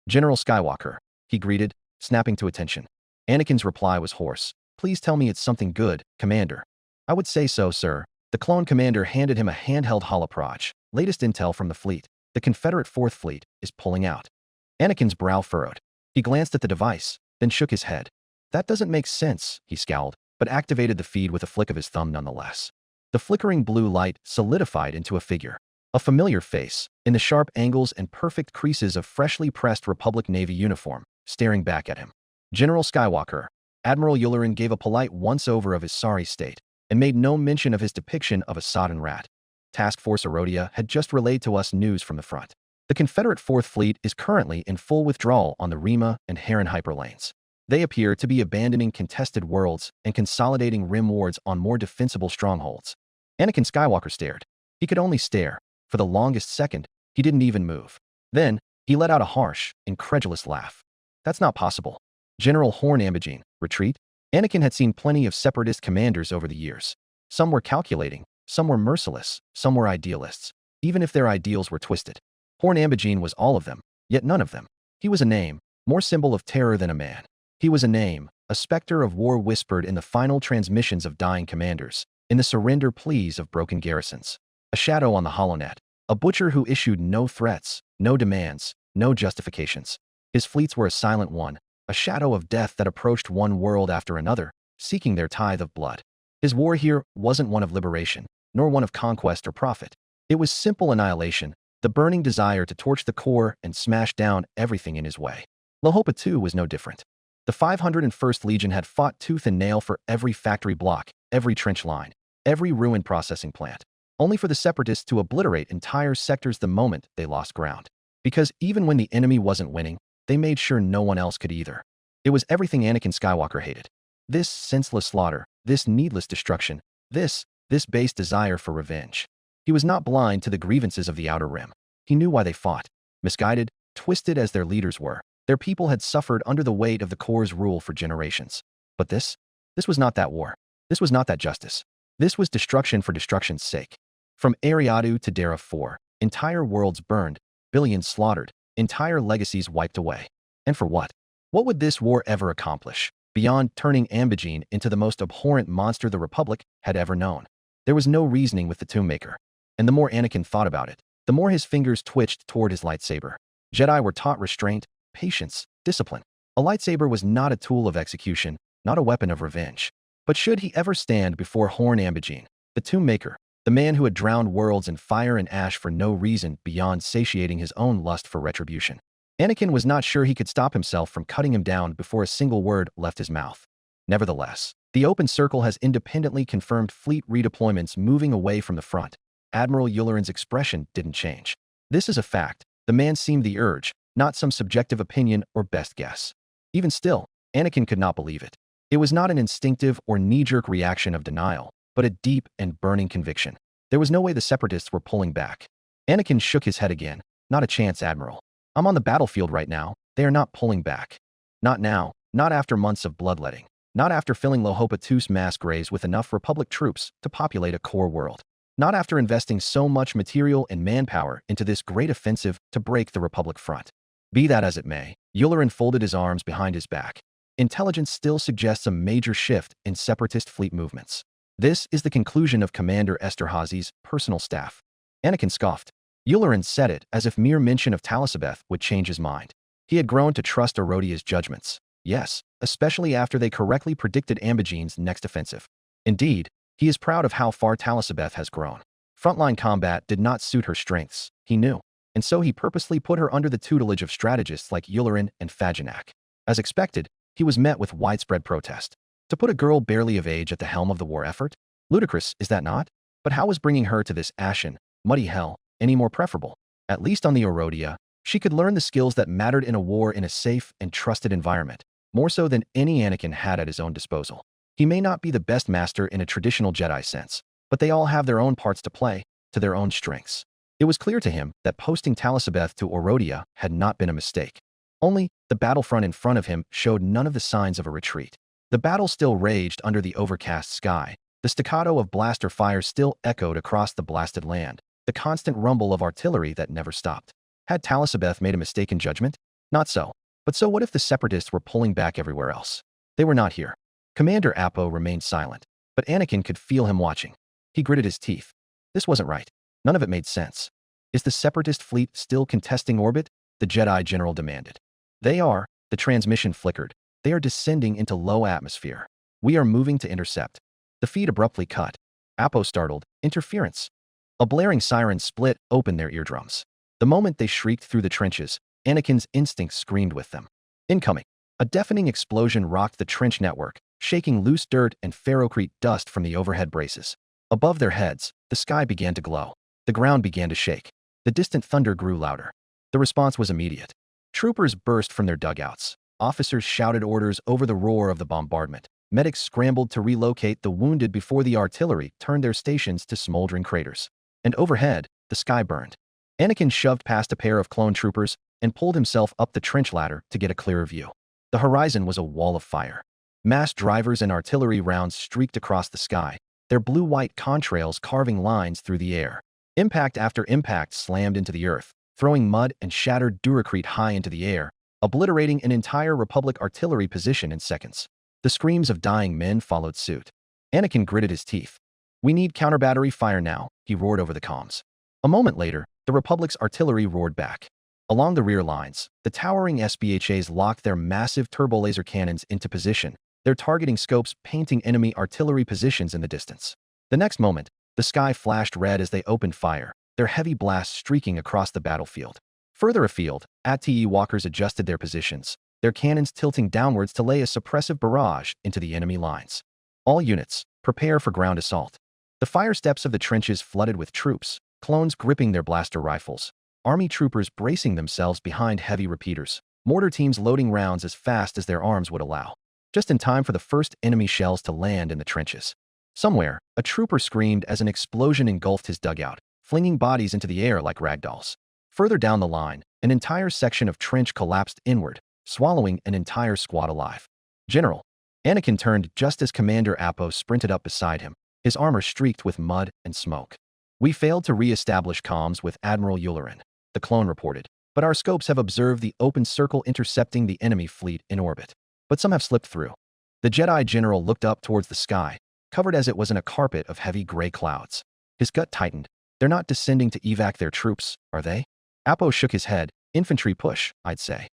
Speaker 2: General Skywalker, he greeted, snapping to attention. Anakin's reply was hoarse. Please tell me it's something good, Commander. I would say so, sir. The clone commander handed him a handheld holoproj. Latest intel from the fleet. The Confederate 4th Fleet is pulling out. Anakin's brow furrowed. He glanced at the device, then shook his head. That doesn't make sense, he scowled, but activated the feed with a flick of his thumb nonetheless. The flickering blue light solidified into a figure. A familiar face, in the sharp angles and perfect creases of freshly pressed Republic Navy uniform, staring back at him. General Skywalker. Admiral Yularen gave a polite once-over of his sorry state, and made no mention of his depiction of a sodden rat. Task Force Erodia had just relayed to us news from the front. The Confederate 4th Fleet is currently in full withdrawal on the Rima and Heron hyperlanes. They appear to be abandoning contested worlds and consolidating rim wards on more defensible strongholds. Anakin Skywalker stared. He could only stare. For the longest second, he didn't even move. Then, he let out a harsh, incredulous laugh. That's not possible. General Horn-Ambigine, retreat? Anakin had seen plenty of separatist commanders over the years. Some were calculating, some were merciless, some were idealists, even if their ideals were twisted. Horn-Ambigine was all of them, yet none of them. He was a name, more symbol of terror than a man. He was a name, a specter of war whispered in the final transmissions of dying commanders, in the surrender pleas of broken garrisons. A shadow on the holonet, a butcher who issued no threats, no demands, no justifications. His fleets were a silent one, a shadow of death that approached one world after another, seeking their tithe of blood. His war here wasn't one of liberation. nor one of conquest or profit. It was simple annihilation, the burning desire to torch the core and smash down everything in his way. Lohopa too was no different. The 501st Legion had fought tooth and nail for every factory block, every trench line, every ruined processing plant, only for the Separatists to obliterate entire sectors the moment they lost ground. Because even when the enemy wasn't winning, they made sure no one else could either. It was everything Anakin Skywalker hated. This senseless slaughter, this needless destruction, this base desire for revenge. He was not blind to the grievances of the Outer Rim. He knew why they fought. Misguided, twisted as their leaders were, their people had suffered under the weight of the core's rule for generations. But this was not that war. This was not that justice. This was destruction for destruction's sake. From Ariadu to Dara 4, entire worlds burned, billions slaughtered, entire legacies wiped away. And for what? What would this war ever accomplish, beyond turning Ambigene into the most abhorrent monster the Republic had ever known? There was no reasoning with the Tomb-Maker. And the more Anakin thought about it, the more his fingers twitched toward his lightsaber. Jedi were taught restraint, patience, discipline. A lightsaber was not a tool of execution, not a weapon of revenge. But should he ever stand before Horn Ambigene, the Tomb-Maker, the man who had drowned worlds in fire and ash for no reason beyond satiating his own lust for retribution, Anakin was not sure he could stop himself from cutting him down before a single word left his mouth. Nevertheless, the Open Circle has independently confirmed fleet redeployments moving away from the front. Admiral Yularen's expression didn't change. This is a fact. The man seemed the urge, not some subjective opinion or best guess. Even still, Anakin could not believe it. It was not an instinctive or knee-jerk reaction of denial, but a deep and burning conviction. There was no way the Separatists were pulling back. Anakin shook his head again. Not a chance, Admiral. I'm on the battlefield right now. They are not pulling back. Not now, not after months of bloodletting, not after filling Lohopa II's mass graves with enough Republic troops to populate a core world. Not after investing so much material and manpower into this great offensive to break the Republic front. Be that as it may, Yularen folded his arms behind his back. Intelligence still suggests a major shift in Separatist fleet movements. This is the conclusion of Commander Esterhazy's personal staff. Anakin scoffed. Yularen said it as if mere mention of Talisabeth would change his mind. He had grown to trust Erodia's judgments. Yes, especially after they correctly predicted Ambigene's next offensive. Indeed, he is proud of how far Talisabeth has grown. Frontline combat did not suit her strengths, he knew, and so he purposely put her under the tutelage of strategists like Yularen and Fagenak. As expected, he was met with widespread protest. To put a girl barely of age at the helm of the war effort? Ludicrous, is that not? But how was bringing her to this ashen, muddy hell any more preferable? At least on the Erodia, she could learn the skills that mattered in a war in a safe and trusted environment, more so than any Anakin had at his own disposal. He may not be the best master in a traditional Jedi sense, but they all have their own parts to play, to their own strengths. It was clear to him that posting Talisabeth to Erodia had not been a mistake. Only, the battlefront in front of him showed none of the signs of a retreat. The battle still raged under the overcast sky. The staccato of blaster fire still echoed across the blasted land, the constant rumble of artillery that never stopped. Had Talisabeth made a mistake in judgment? Not so. But so what if the Separatists were pulling back everywhere else? They were not here. Commander Apo remained silent, but Anakin could feel him watching. He gritted his teeth. This wasn't right. None of it made sense. Is the Separatist fleet still contesting orbit? The Jedi General demanded. They are. The transmission flickered. They are descending into low atmosphere. We are moving to intercept. The feed abruptly cut. Apo startled. Interference. A blaring siren split open their eardrums. The moment they shrieked through the trenches, Anakin's instincts screamed with them. Incoming. A deafening explosion rocked the trench network, shaking loose dirt and ferrocrete dust from the overhead braces. Above their heads, the sky began to glow. The ground began to shake. The distant thunder grew louder. The response was immediate. Troopers burst from their dugouts. Officers shouted orders over the roar of the bombardment. Medics scrambled to relocate the wounded before the artillery turned their stations to smoldering craters. And overhead, the sky burned. Anakin shoved past a pair of clone troopers and pulled himself up the trench ladder to get a clearer view. The horizon was a wall of fire. Massed drivers and artillery rounds streaked across the sky, their blue-white contrails carving lines through the air. Impact after impact slammed into the earth, throwing mud and shattered duracrete high into the air, obliterating an entire Republic artillery position in seconds. The screams of dying men followed suit. Anakin gritted his teeth. We need counter-battery fire now, he roared over the comms. A moment later, the Republic's artillery roared back. Along the rear lines, the towering SBHAs locked their massive turbolaser cannons into position, their targeting scopes painting enemy artillery positions in the distance. The next moment, The sky flashed red as they opened fire, their heavy blasts streaking across the battlefield. Further afield, AT walkers adjusted their positions, their cannons tilting downwards to lay a suppressive barrage into the enemy lines. All units, prepare for ground assault. The fire steps of the trenches flooded with troops, clones gripping their blaster rifles, army troopers bracing themselves behind heavy repeaters, mortar teams loading rounds as fast as their arms would allow, just in time for the first enemy shells to land in the trenches. Somewhere, a trooper screamed as an explosion engulfed his dugout, flinging bodies into the air like ragdolls. Further down the line, an entire section of trench collapsed inward, swallowing an entire squad alive. "General." Anakin turned just as Commander Apo sprinted up beside him, his armor streaked with mud and smoke. "We failed to re-establish comms with Admiral Yularen," the clone reported, "but our scopes have observed the open circle intercepting the enemy fleet in orbit. But some have slipped through." The Jedi General looked up towards the sky, covered as it was in a carpet of heavy gray clouds. His gut tightened. "They're not descending to evac their troops, are they?" Apo shook his head. "Infantry push, I'd say."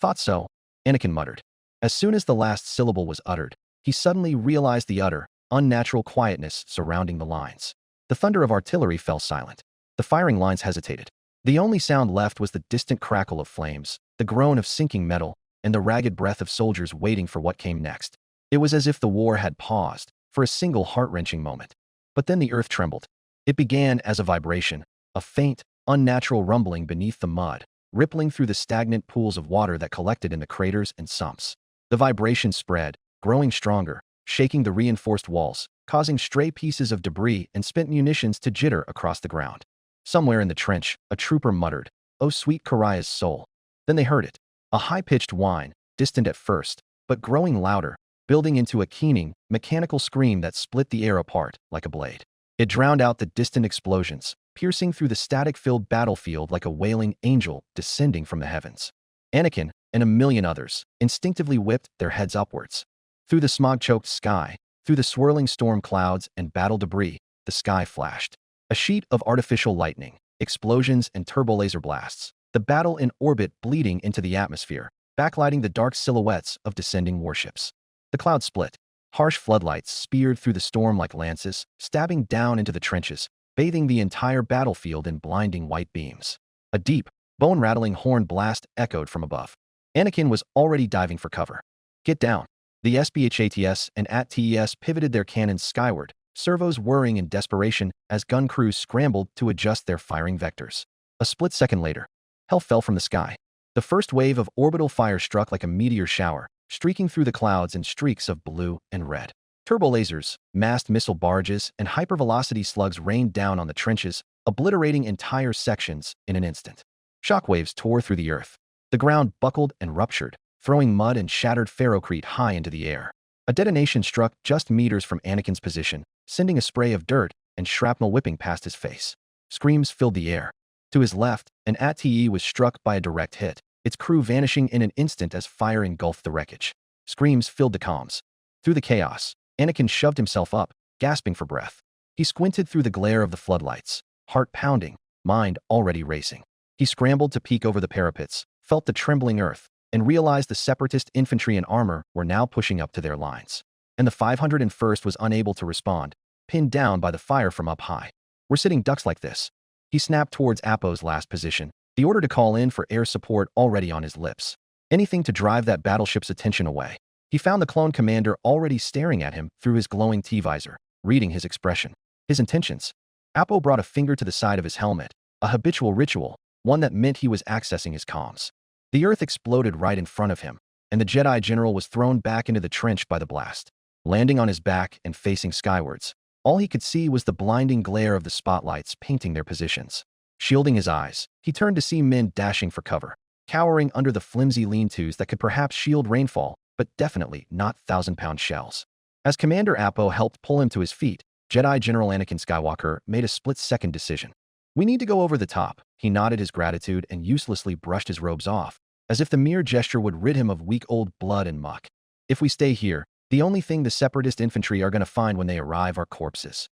Speaker 2: "Thought so," Anakin muttered. As soon as the last syllable was uttered, he suddenly realized the utter, unnatural quietness surrounding the lines. The thunder of artillery fell silent. The firing lines hesitated. The only sound left was the distant crackle of flames, the groan of sinking metal, and the ragged breath of soldiers waiting for what came next. It was as if the war had paused for a single heart-wrenching moment. But then the earth trembled. It began as a vibration, a faint, unnatural rumbling beneath the mud, rippling through the stagnant pools of water that collected in the craters and sumps. The vibration spread, growing stronger, shaking the reinforced walls, causing stray pieces of debris and spent munitions to jitter across the ground. Somewhere in the trench, a trooper muttered, "Oh, sweet Karaya's soul." Then they heard it, a high-pitched whine, distant at first, but growing louder, building into a keening, mechanical scream that split the air apart like a blade. It drowned out the distant explosions, piercing through the static-filled battlefield like a wailing angel descending from the heavens. Anakin, and a million others, instinctively whipped their heads upwards. Through the smog-choked sky, through the swirling storm clouds and battle debris, the sky flashed. A sheet of artificial lightning, explosions and turbolaser blasts, the battle in orbit bleeding into the atmosphere, backlighting the dark silhouettes of descending warships. The clouds split. Harsh floodlights speared through the storm like lances, stabbing down into the trenches, bathing the entire battlefield in blinding white beams. A deep, bone-rattling horn blast echoed from above. Anakin was already diving for cover. "Get down." The SBHATS and AT-TES pivoted their cannons skyward, servos whirring in desperation as gun crews scrambled to adjust their firing vectors. A split second later, hell fell from the sky. The first wave of orbital fire struck like a meteor shower, streaking through the clouds in streaks of blue and red. Turbolasers, massed missile barges, and hypervelocity slugs rained down on the trenches, obliterating entire sections in an instant. Shockwaves tore through the earth. The ground buckled and ruptured, throwing mud and shattered ferrocrete high into the air. A detonation struck just meters from Anakin's position, sending a spray of dirt and shrapnel whipping past his face. Screams filled the air. To his left, an AT-TE was struck by a direct hit, its crew vanishing in an instant as fire engulfed the wreckage. Screams filled the comms. Through the chaos, Anakin shoved himself up, gasping for breath. He squinted through the glare of the floodlights, heart pounding, mind already racing. He scrambled to peek over the parapets, felt the trembling earth, and realized the separatist infantry and armor were now pushing up to their lines. And the 501st was unable to respond, pinned down by the fire from up high. "We're sitting ducks like this." He snapped towards Apo's last position, the order to call in for air support already on his lips. Anything to drive that battleship's attention away. He found the clone commander already staring at him through his glowing T-visor, reading his expression, his intentions. Apo brought a finger to the side of his helmet, a habitual ritual, one that meant he was accessing his comms. The earth exploded right in front of him, and the Jedi General was thrown back into the trench by the blast. Landing on his back and facing skywards, all he could see was the blinding glare of the spotlights painting their positions. Shielding his eyes, he turned to see men dashing for cover, cowering under the flimsy lean-tos that could perhaps shield rainfall, but definitely not 1,000-pound shells. As Commander Apo helped pull him to his feet, Jedi General Anakin Skywalker made a split-second decision. "We need to go over the top." He nodded his gratitude and uselessly brushed his robes off, as if the mere gesture would rid him of week-old blood and muck. "If we stay here, the only thing the separatist infantry are going to find when they arrive are corpses."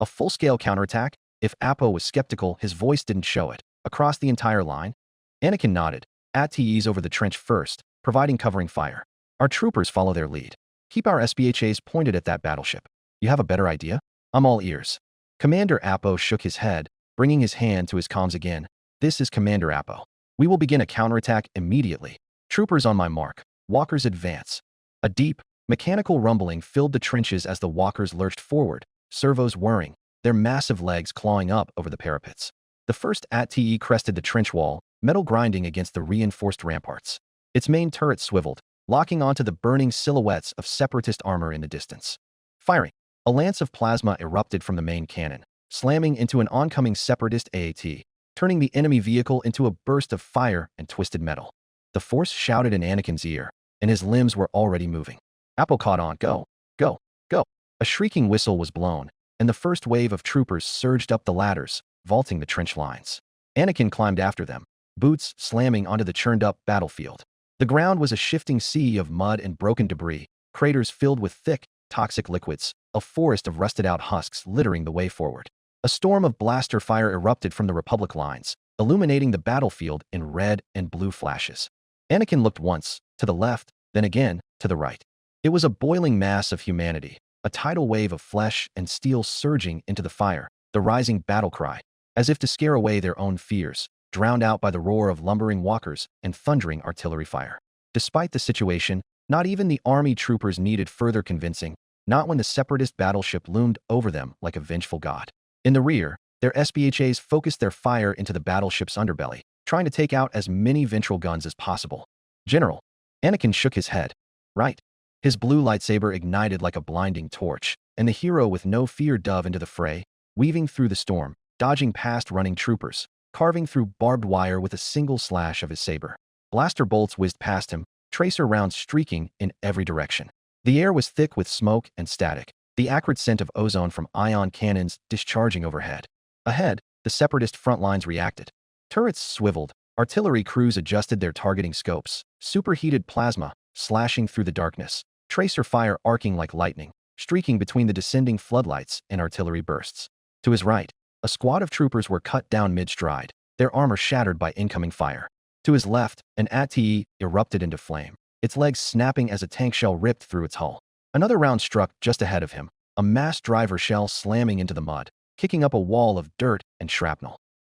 Speaker 2: A full-scale counterattack? If Apo was skeptical, his voice didn't show it. Across the entire line? Anakin nodded. AT-TEs over the trench first, providing covering fire. Our troopers follow their lead. Keep our SBHAs pointed at that battleship. You have a better idea? I'm all ears. Commander Apo shook his head, bringing his hand to his comms again. This is Commander Apo. We will begin a counterattack immediately. Troopers on my mark. Walkers advance. A deep, mechanical rumbling filled the trenches as the walkers lurched forward, servos whirring, their massive legs clawing up over the parapets. The first AT-TE crested the trench wall, metal grinding against the reinforced ramparts. Its main turret swiveled, locking onto the burning silhouettes of separatist armor in the distance. Firing. A lance of plasma erupted from the main cannon, slamming into an oncoming separatist AAT, turning the enemy vehicle into a burst of fire and twisted metal. The force shouted in Anakin's ear, and his limbs were already moving. Apple caught on. Go, go, go. A shrieking whistle was blown, and the first wave of troopers surged up the ladders, vaulting the trench lines. Anakin climbed after them, boots slamming onto the churned-up battlefield. The ground was a shifting sea of mud and broken debris, craters filled with thick, toxic liquids, a forest of rusted-out husks littering the way forward. A storm of blaster fire erupted from the Republic lines, illuminating the battlefield in red and blue flashes. Anakin looked once, to the left, then again, to the right. It was a boiling mass of humanity, a tidal wave of flesh and steel surging into the fire, the rising battle cry, as if to scare away their own fears, drowned out by the roar of lumbering walkers and thundering artillery fire. Despite the situation, not even the army troopers needed further convincing, not when the separatist battleship loomed over them like a vengeful god. In the rear, their SBHAs focused their fire into the battleship's underbelly, trying to take out as many ventral guns as possible. General. Anakin shook his head. Right. His blue lightsaber ignited like a blinding torch, and the hero with no fear dove into the fray, weaving through the storm, dodging past running troopers, carving through barbed wire with a single slash of his saber. Blaster bolts whizzed past him, tracer rounds streaking in every direction. The air was thick with smoke and static, the acrid scent of ozone from ion cannons discharging overhead. Ahead, the separatist front lines reacted. Turrets swiveled, artillery crews adjusted their targeting scopes, superheated plasma slashing through the darkness, tracer fire arcing like lightning, streaking between the descending floodlights and artillery bursts. To his right, a squad of troopers were cut down mid-stride, their armor shattered by incoming fire. To his left, an AT-TE erupted into flame, its legs snapping as a tank shell ripped through its hull. Another round struck just ahead of him, a mass driver shell slamming into the mud, kicking up a wall of dirt and shrapnel.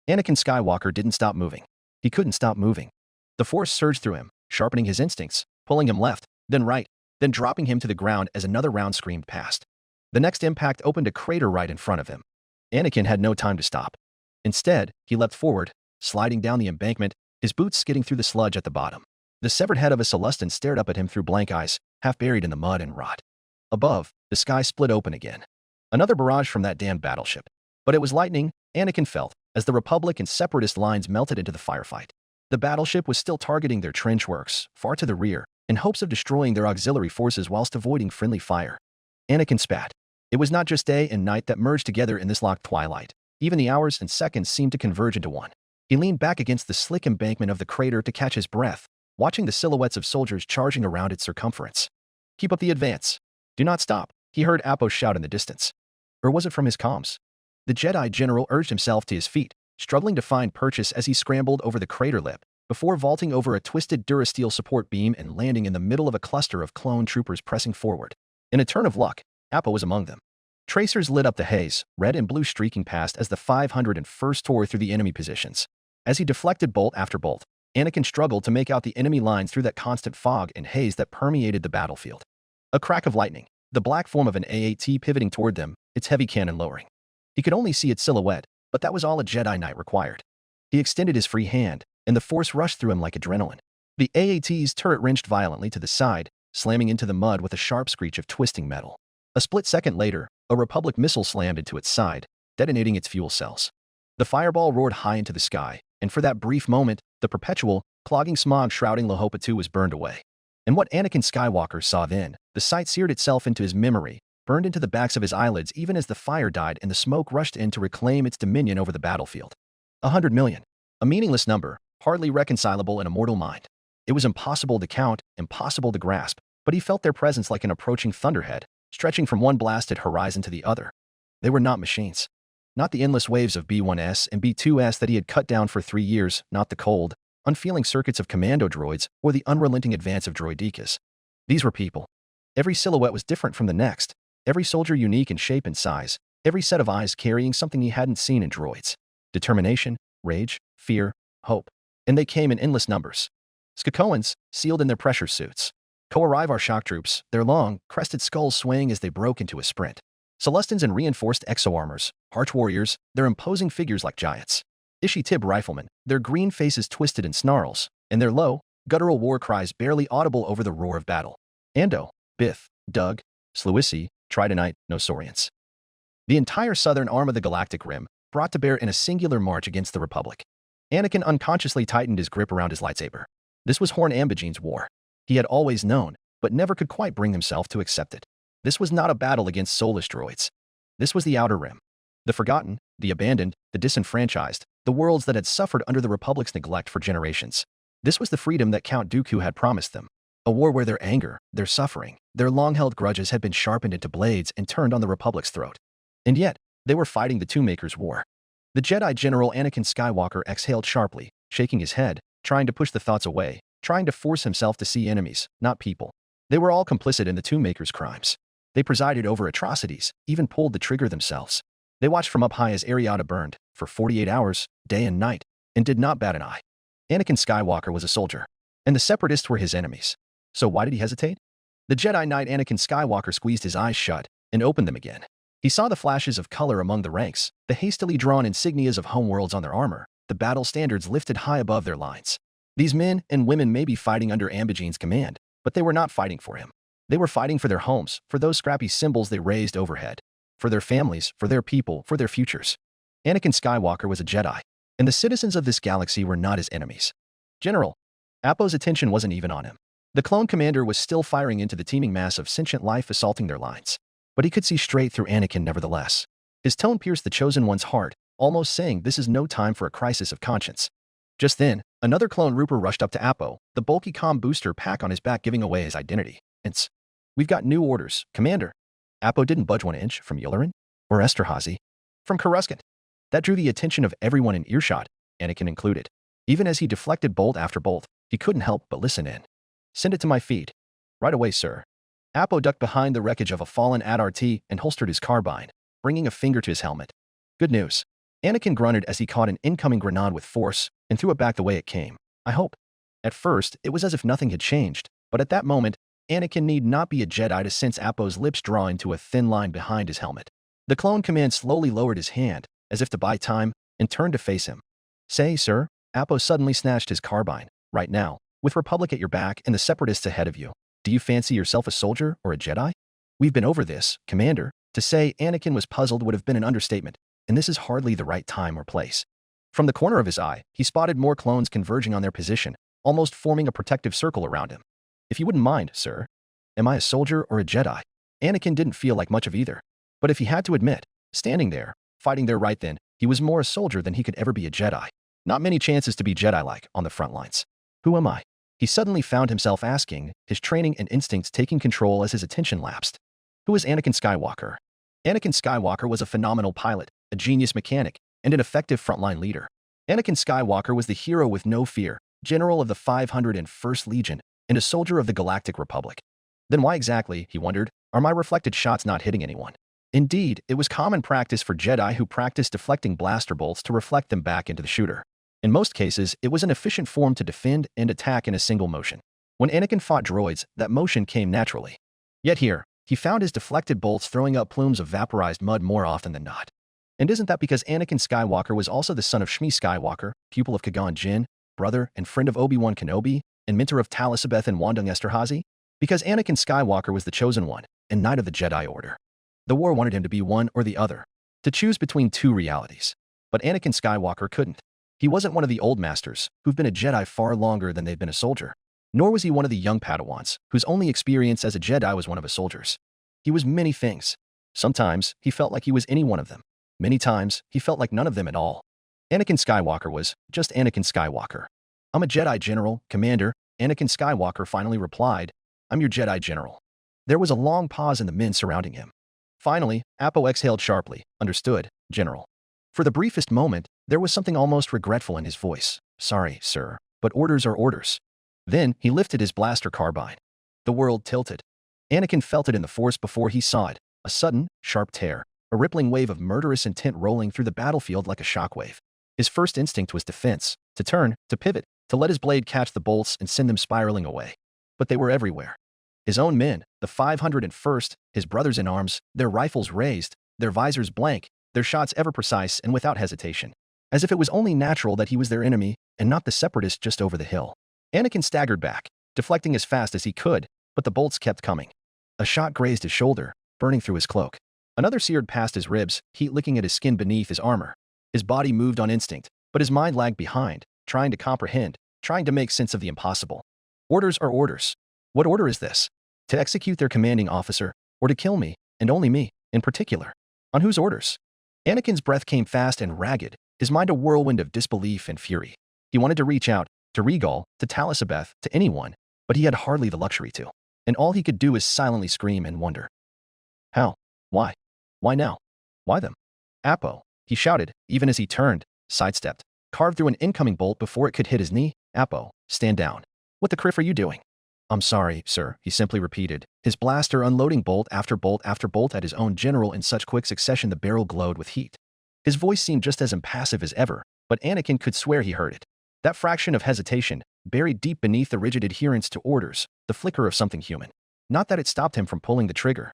Speaker 2: Anakin Skywalker didn't stop moving. He couldn't stop moving. The force surged through him, sharpening his instincts, pulling him left, then right, then dropping him to the ground as another round screamed past. The next impact opened a crater right in front of him. Anakin had no time to stop. Instead, he leapt forward, sliding down the embankment, his boots skidding through the sludge at the bottom. The severed head of a Celestin stared up at him through blank eyes, half buried in the mud and rot. Above, the sky split open again. Another barrage from that damned battleship. But it was lightning, Anakin felt, as the Republic and Separatist lines melted into the firefight. The battleship was still targeting their trench works, far to the rear, in hopes of destroying their auxiliary forces whilst avoiding friendly fire. Anakin spat. It was not just day and night that merged together in this locked twilight. Even the hours and seconds seemed to converge into one. He leaned back against the slick embankment of the crater to catch his breath, watching the silhouettes of soldiers charging around its circumference. Keep up the advance. Do not stop, he heard Apo shout in the distance. Or was it from his comms? The Jedi general urged himself to his feet, struggling to find purchase as he scrambled over the crater lip, before vaulting over a twisted Durasteel support beam and landing in the middle of a cluster of clone troopers pressing forward. In a turn of luck, Apo was among them. Tracers lit up the haze, red and blue streaking past as the 501st tore through the enemy positions. As he deflected bolt after bolt, Anakin struggled to make out the enemy lines through that constant fog and haze that permeated the battlefield. A crack of lightning, the black form of an AAT pivoting toward them, its heavy cannon lowering. He could only see its silhouette, but that was all a Jedi Knight required. He extended his free hand, and the force rushed through him like adrenaline. The AAT's turret wrenched violently to the side, slamming into the mud with a sharp screech of twisting metal. A split second later, a Republic missile slammed into its side, detonating its fuel cells. The fireball roared high into the sky, and for that brief moment, the perpetual, clogging smog shrouding Lohopa 2 was burned away. And what Anakin Skywalker saw then, the sight seared itself into his memory, burned into the backs of his eyelids even as the fire died and the smoke rushed in to reclaim its dominion over the battlefield. 100 million. A meaningless number, hardly reconcilable in a mortal mind. It was impossible to count, impossible to grasp, but he felt their presence like an approaching thunderhead, stretching from one blasted horizon to the other. They were not machines. Not the endless waves of B-1S and B-2S that he had cut down for 3 years, not the cold, unfeeling circuits of commando droids or the unrelenting advance of droidekas. These were people. Every silhouette was different from the next, every soldier unique in shape and size, every set of eyes carrying something he hadn't seen in droids. Determination, rage, fear, hope. And they came in endless numbers. Skakoans, sealed in their pressure suits. Co-Arrivar shock troops, their long, crested skulls swaying as they broke into a sprint. Celestins in reinforced exo-armors, arch warriors, their imposing figures like giants. Ishi-Tib riflemen, their green faces twisted in snarls, and their low, guttural war cries barely audible over the roar of battle. Ando, Bith, Dug, Sluisi, Tridonite, Nosorians. The entire southern arm of the Galactic Rim brought to bear in a singular march against the Republic. Anakin unconsciously tightened his grip around his lightsaber. This was Horn Ambigene's war. He had always known, but never could quite bring himself to accept it. This was not a battle against soulless droids. This was the Outer Rim. The forgotten, the abandoned, the disenfranchised, the worlds that had suffered under the Republic's neglect for generations. This was the freedom that Count Dooku had promised them. A war where their anger, their suffering, their long-held grudges had been sharpened into blades and turned on the Republic's throat. And yet, they were fighting the Two-Makers' war. The Jedi General Anakin Skywalker exhaled sharply, shaking his head, trying to push the thoughts away, trying to force himself to see enemies, not people. They were all complicit in the Two-Makers' crimes. They presided over atrocities, even pulled the trigger themselves. They watched from up high as Ariata burned, for 48 hours, day and night, and did not bat an eye. Anakin Skywalker was a soldier, and the Separatists were his enemies. So why did he hesitate? The Jedi Knight Anakin Skywalker squeezed his eyes shut and opened them again. He saw the flashes of color among the ranks, the hastily drawn insignias of homeworlds on their armor, the battle standards lifted high above their lines. These men and women may be fighting under Ambigene's command, but they were not fighting for him. They were fighting for their homes, for those scrappy symbols they raised overhead, for their families, for their people, for their futures. Anakin Skywalker was a Jedi, and the citizens of this galaxy were not his enemies. General, Appo's attention wasn't even on him. The clone commander was still firing into the teeming mass of sentient life assaulting their lines. But he could see straight through Anakin nevertheless. His tone pierced the Chosen One's heart, almost saying this is no time for a crisis of conscience. Just then, another clone Rooper rushed up to Appo, the bulky comm booster pack on his back giving away his identity. We've got new orders, Commander. Appo didn't budge 1 inch from Yularen or Esterhazy. From Coruscant. That drew the attention of everyone in earshot, Anakin included. Even as he deflected bolt after bolt, he couldn't help but listen in. Send it to my feed. Right away, sir. Appo ducked behind the wreckage of a fallen AT-RT and holstered his carbine, bringing a finger to his helmet. Good news. Anakin grunted as he caught an incoming grenade with force and threw it back the way it came. I hope. At first, it was as if nothing had changed, but at that moment, Anakin need not be a Jedi to sense Appo's lips draw into a thin line behind his helmet. The clone command slowly lowered his hand, as if to buy time, and turned to face him. Say, sir, Appo suddenly snatched his carbine. Right now, with Republic at your back and the Separatists ahead of you, do you fancy yourself a soldier or a Jedi? We've been over this, Commander. To say Anakin was puzzled would have been an understatement, and this is hardly the right time or place. From the corner of his eye, he spotted more clones converging on their position, almost forming a protective circle around him. If you wouldn't mind, sir. Am I a soldier or a Jedi? Anakin didn't feel like much of either. But if he had to admit, standing there, fighting there right then, he was more a soldier than he could ever be a Jedi. Not many chances to be Jedi-like on the front lines. Who am I? He suddenly found himself asking, his training and instincts taking control as his attention lapsed. Who is Anakin Skywalker? Anakin Skywalker was a phenomenal pilot, a genius mechanic, and an effective frontline leader. Anakin Skywalker was the hero with no fear, general of the 501st Legion, and a soldier of the Galactic Republic. Then why exactly, he wondered, are my reflected shots not hitting anyone? Indeed, it was common practice for Jedi who practiced deflecting blaster bolts to reflect them back into the shooter. In most cases, it was an efficient form to defend and attack in a single motion. When Anakin fought droids, that motion came naturally. Yet here, he found his deflected bolts throwing up plumes of vaporized mud more often than not. And isn't that because Anakin Skywalker was also the son of Shmi Skywalker, pupil of Qui-Gon Jinn, brother and friend of Obi-Wan Kenobi, and mentor of Talisabeth and Wandung Esterhazy? Because Anakin Skywalker was the chosen one, and knight of the Jedi Order. The war wanted him to be one or the other, to choose between two realities. But Anakin Skywalker couldn't. He wasn't one of the old masters, who've been a Jedi far longer than they've been a soldier. Nor was he one of the young Padawans, whose only experience as a Jedi was one of a soldier's. He was many things. Sometimes, he felt like he was any one of them. Many times, he felt like none of them at all. Anakin Skywalker was just Anakin Skywalker. I'm a Jedi General, Commander, Anakin Skywalker finally replied. I'm your Jedi General. There was a long pause in the men surrounding him. Finally, Appo exhaled sharply. Understood, General. For the briefest moment, there was something almost regretful in his voice. Sorry, sir, but orders are orders. Then, he lifted his blaster carbine. The world tilted. Anakin felt it in the Force before he saw it, a sudden, sharp tear. a rippling wave of murderous intent rolling through the battlefield like a shockwave. His first instinct was defense, to turn, to pivot, to let his blade catch the bolts and send them spiraling away. But they were everywhere. His own men, the 501st, his brothers in arms, their rifles raised, their visors blank, their shots ever precise and without hesitation. As if it was only natural that he was their enemy and not the separatist just over the hill. Anakin staggered back, deflecting as fast as he could, but the bolts kept coming. A shot grazed his shoulder, burning through his cloak. Another seared past his ribs, heat licking at his skin beneath his armor. His body moved on instinct, but his mind lagged behind, trying to comprehend, trying to make sense of the impossible. Orders are orders. What order is this? To execute their commanding officer, or to kill me, and only me, in particular? On whose orders? Anakin's breath came fast and ragged, his mind a whirlwind of disbelief and fury. He wanted to reach out, to Regal, to Talisabeth, to anyone, but he had hardly the luxury to. And all he could do is silently scream and wonder. How? Why? Why now? Why them? Apo, he shouted, even as he turned, sidestepped, carved through an incoming bolt before it could hit his knee. Apo, stand down. What the criff are you doing? I'm sorry, sir, he simply repeated, his blaster unloading bolt after bolt after bolt at his own general in such quick succession the barrel glowed with heat. His voice seemed just as impassive as ever, but Anakin could swear he heard it. That fraction of hesitation, buried deep beneath the rigid adherence to orders, the flicker of something human. Not that it stopped him from pulling the trigger.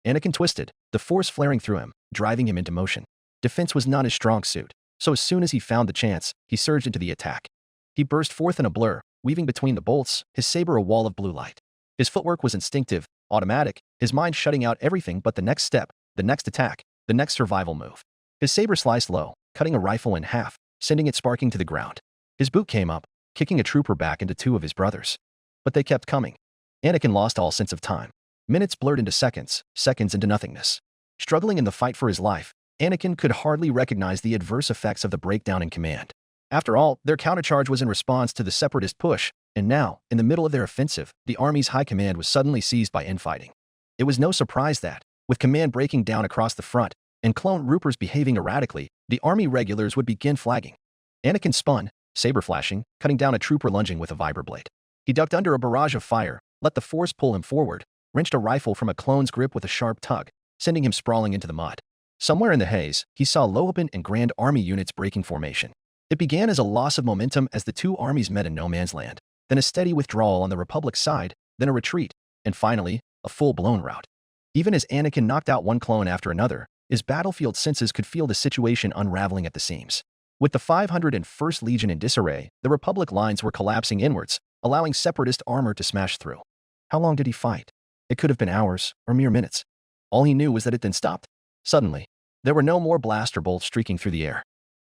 Speaker 2: Anakin twisted, the force flaring through him, driving him into motion. Defense was not his strong suit, so as soon as he found the chance, he surged into the attack. He burst forth in a blur, weaving between the bolts, his saber a wall of blue light. His footwork was instinctive, automatic, his mind shutting out everything but the next step, the next attack, the next survival move. His saber sliced low, cutting a rifle in half, sending it sparking to the ground. His boot came up, kicking a trooper back into two of his brothers. But they kept coming. Anakin lost all sense of time. Minutes blurred into seconds, seconds into nothingness. Struggling in the fight for his life, Anakin could hardly recognize the adverse effects of the breakdown in command. After all, their countercharge was in response to the separatist push, and now, in the middle of their offensive, the army's high command was suddenly seized by infighting. It was no surprise that, with command breaking down across the front, and clone Ruppers behaving erratically, the army regulars would begin flagging. Anakin spun, saber flashing, cutting down a trooper lunging with a vibroblade. He ducked under a barrage of fire, let the force pull him forward, wrenched a rifle from a clone's grip with a sharp tug, sending him sprawling into the mud. Somewhere in the haze, he saw Lohapan and Grand Army units breaking formation. It began as a loss of momentum as the two armies met in no man's land, then a steady withdrawal on the Republic's side, then a retreat, and finally, a full-blown rout. Even as Anakin knocked out one clone after another, his battlefield senses could feel the situation unraveling at the seams. With the 501st Legion in disarray, the Republic lines were collapsing inwards, allowing separatist armor to smash through. How long did he fight? It could have been hours, or mere minutes. All he knew was that it then stopped. Suddenly, there were no more blaster bolts streaking through the air.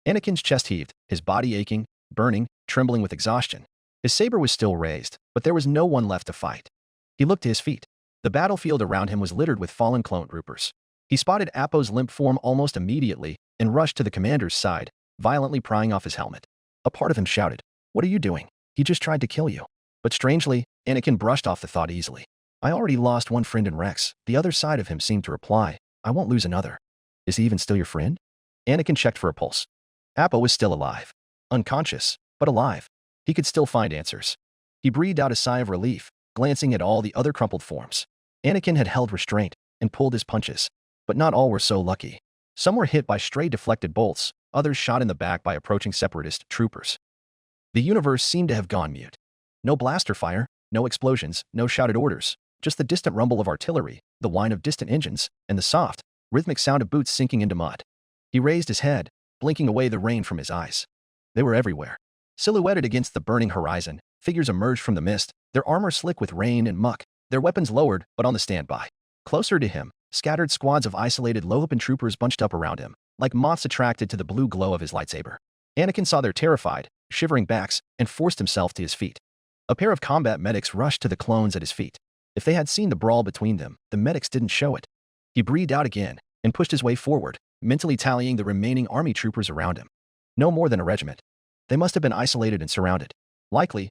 Speaker 2: Anakin's chest heaved, his body aching, burning, trembling with exhaustion. His saber was still raised, but there was no one left to fight. He looked to his feet. The battlefield around him was littered with fallen clone Ruppers. He spotted Apo's limp form almost immediately and rushed to the commander's side, violently prying off his helmet. A part of him shouted, "What are you doing? He just tried to kill you." But strangely, Anakin brushed off the thought easily. I already lost one friend in Rex. The other side of him seemed to reply, I won't lose another. Is he even still your friend? Anakin checked for a pulse. Apo was still alive. Unconscious, but alive. He could still find answers. He breathed out a sigh of relief, glancing at all the other crumpled forms. Anakin had held restraint and pulled his punches, but not all were so lucky. Some were hit by stray deflected bolts, others shot in the back by approaching separatist troopers. The universe seemed to have gone mute. No blaster fire, no explosions, no shouted orders, just the distant rumble of artillery, the whine of distant engines, and the soft, rhythmic sound of boots sinking into mud. He raised his head, blinking away the rain from his eyes. They were everywhere. Silhouetted against the burning horizon, figures emerged from the mist, their armor slick with rain and muck, their weapons lowered but on the standby. Closer to him, scattered squads of isolated Lohapan troopers bunched up around him, like moths attracted to the blue glow of his lightsaber. Anakin saw their terrified, shivering backs and forced himself to his feet. A pair of combat medics rushed to the clones at his feet. If they had seen the brawl between them, the medics didn't show it. He breathed out again and pushed his way forward, mentally tallying the remaining army troopers around him. No more than a regiment. They must have been isolated and surrounded. Likely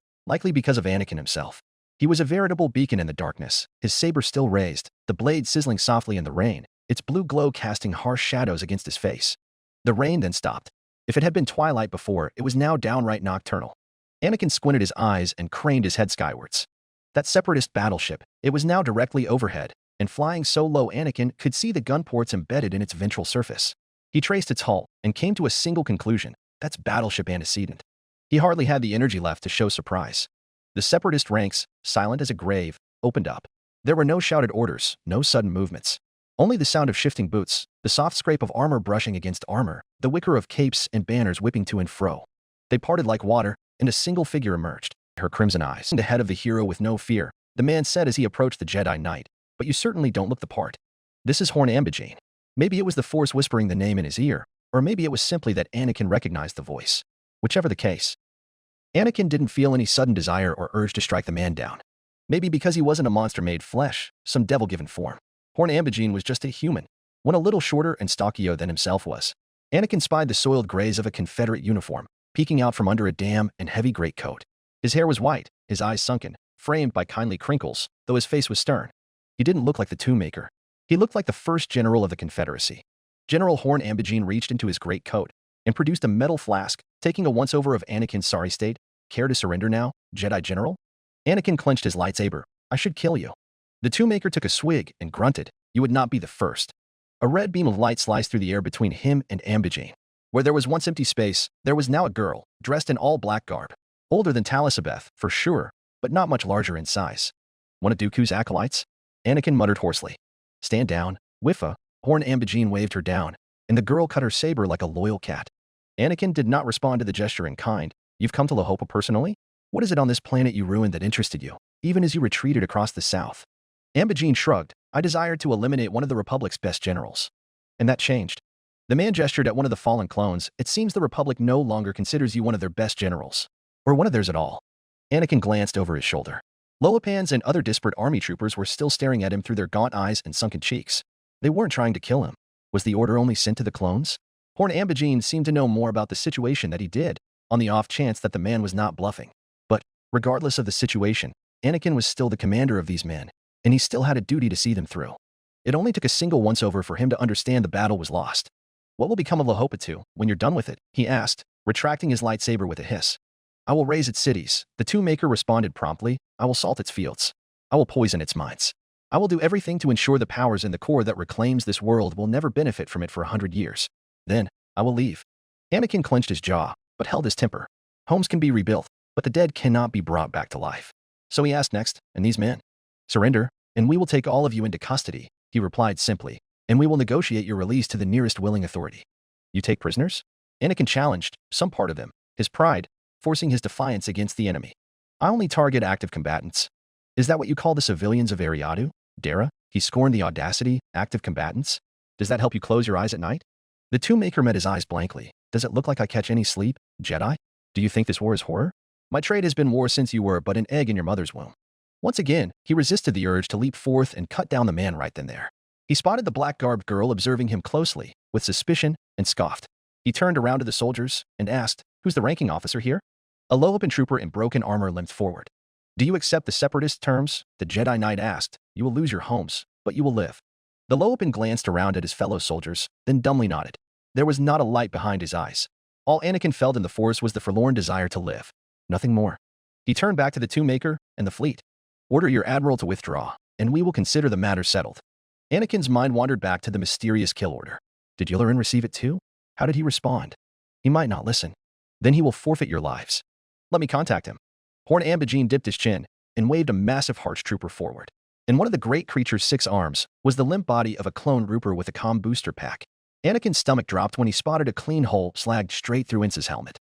Speaker 2: because of Anakin himself. He was a veritable beacon in the darkness, his saber still raised, the blade sizzling softly in the rain, its blue glow casting harsh shadows against his face. The rain then stopped. If it had been twilight before, it was now downright nocturnal. Anakin squinted his eyes and craned his head skywards. That separatist battleship, it was now directly overhead, and flying so low Anakin could see the gun ports embedded in its ventral surface. He traced its hull and came to a single conclusion: that's battleship antecedent. He hardly had the energy left to show surprise. The Separatist ranks, silent as a grave, opened up. There were no shouted orders, no sudden movements. Only the sound of shifting boots, the soft scrape of armor brushing against armor, the whicker of capes and banners whipping to and fro. They parted like water, and a single figure emerged, her crimson eyes and ahead of the hero with no fear. The man said as he approached the Jedi Knight, "But you certainly don't look the part. This is Horn Ambijane." Maybe it was the Force whispering the name in his ear, or maybe it was simply that Anakin recognized the voice. Whichever the case, Anakin didn't feel any sudden desire or urge to strike the man down. Maybe because he wasn't a monster made flesh, some devil-given form. Horn Ambijane was just a human, one a little shorter and stockier than himself was. Anakin spied the soiled grays of a Confederate uniform, peeking out from under a damp and heavy greatcoat. His hair was white, his eyes sunken, framed by kindly crinkles, though his face was stern. He didn't look like the Tomb-Maker. He looked like the first general of the Confederacy. General Horn Ambijane reached into his greatcoat and produced a metal flask, taking a once-over of Anakin's sorry state. "Care to surrender now, Jedi General?" Anakin clenched his lightsaber. "I should kill you." The Tomb-Maker took a swig and grunted. "You would not be the first." A red beam of light sliced through the air between him and Ambijane. Where there was once empty space, there was now a girl, dressed in all black garb. Older than Talisabeth, for sure, but not much larger in size. "One of Dooku's acolytes?" Anakin muttered hoarsely. "Stand down, Wiffa." Horn Ambijane waved her down, and the girl cut her saber like a loyal cat. Anakin did not respond to the gesture in kind. "You've come to Lahopa personally? What is it on this planet you ruined that interested you, even as you retreated across the south?" Ambijane shrugged. "I desired to eliminate one of the Republic's best generals. And that changed." The man gestured at one of the fallen clones. "It seems the Republic no longer considers you one of their best generals. Or one of theirs at all." Anakin glanced over his shoulder. Loapans and other disparate army troopers were still staring at him through their gaunt eyes and sunken cheeks. They weren't trying to kill him. Was the order only sent to the clones? Horn Ambijane seemed to know more about the situation than he did, on the off chance that the man was not bluffing. But, regardless of the situation, Anakin was still the commander of these men, and he still had a duty to see them through. It only took a single once-over for him to understand the battle was lost. "What will become of Lahopa 2 when you're done with it?" he asked, retracting his lightsaber with a hiss. "I will raze its cities," the Tomb-Maker responded promptly. "I will salt its fields. I will poison its mines. I will do everything to ensure the powers in the core that reclaims this world will never benefit from it for 100 years. Then, I will leave." Anakin clenched his jaw, but held his temper. Homes can be rebuilt, but the dead cannot be brought back to life. So he asked next, "And these men?" "Surrender, and we will take all of you into custody," he replied simply, "and we will negotiate your release to the nearest willing authority." "You take prisoners?" Anakin challenged, some part of him, his pride, forcing his defiance against the enemy. "I only target active combatants." "Is that what you call the civilians of Ariadu? Dara?" He scorned the audacity. "Active combatants? Does that help you close your eyes at night?" The Tomb-Maker met his eyes blankly. "Does it look like I catch any sleep, Jedi? Do you think this war is horror? My trade has been war since you were but an egg in your mother's womb." Once again, he resisted the urge to leap forth and cut down the man right then there. He spotted the black-garbed girl observing him closely, with suspicion, and scoffed. He turned around to the soldiers and asked, "Who's the ranking officer here?" A Loapan trooper in broken armor limped forward. "Do you accept the Separatist terms?" the Jedi Knight asked. "You will lose your homes, but you will live." The Loapan glanced around at his fellow soldiers, then dumbly nodded. There was not a light behind his eyes. All Anakin felt in the Force was the forlorn desire to live. Nothing more. He turned back to the Tomb-Maker and the fleet. "Order your admiral to withdraw, and we will consider the matter settled." Anakin's mind wandered back to the mysterious kill order. Did Yularen receive it too? How did he respond? He might not listen. Then he will forfeit your lives. Let me contact him. Horn Ambijane dipped his chin and waved a massive Harch trooper forward. In one of the great creature's 6 arms was the limp body of a clone Rooper with a comm booster pack. Anakin's stomach dropped when he spotted a clean hole slagged straight through Ince's helmet.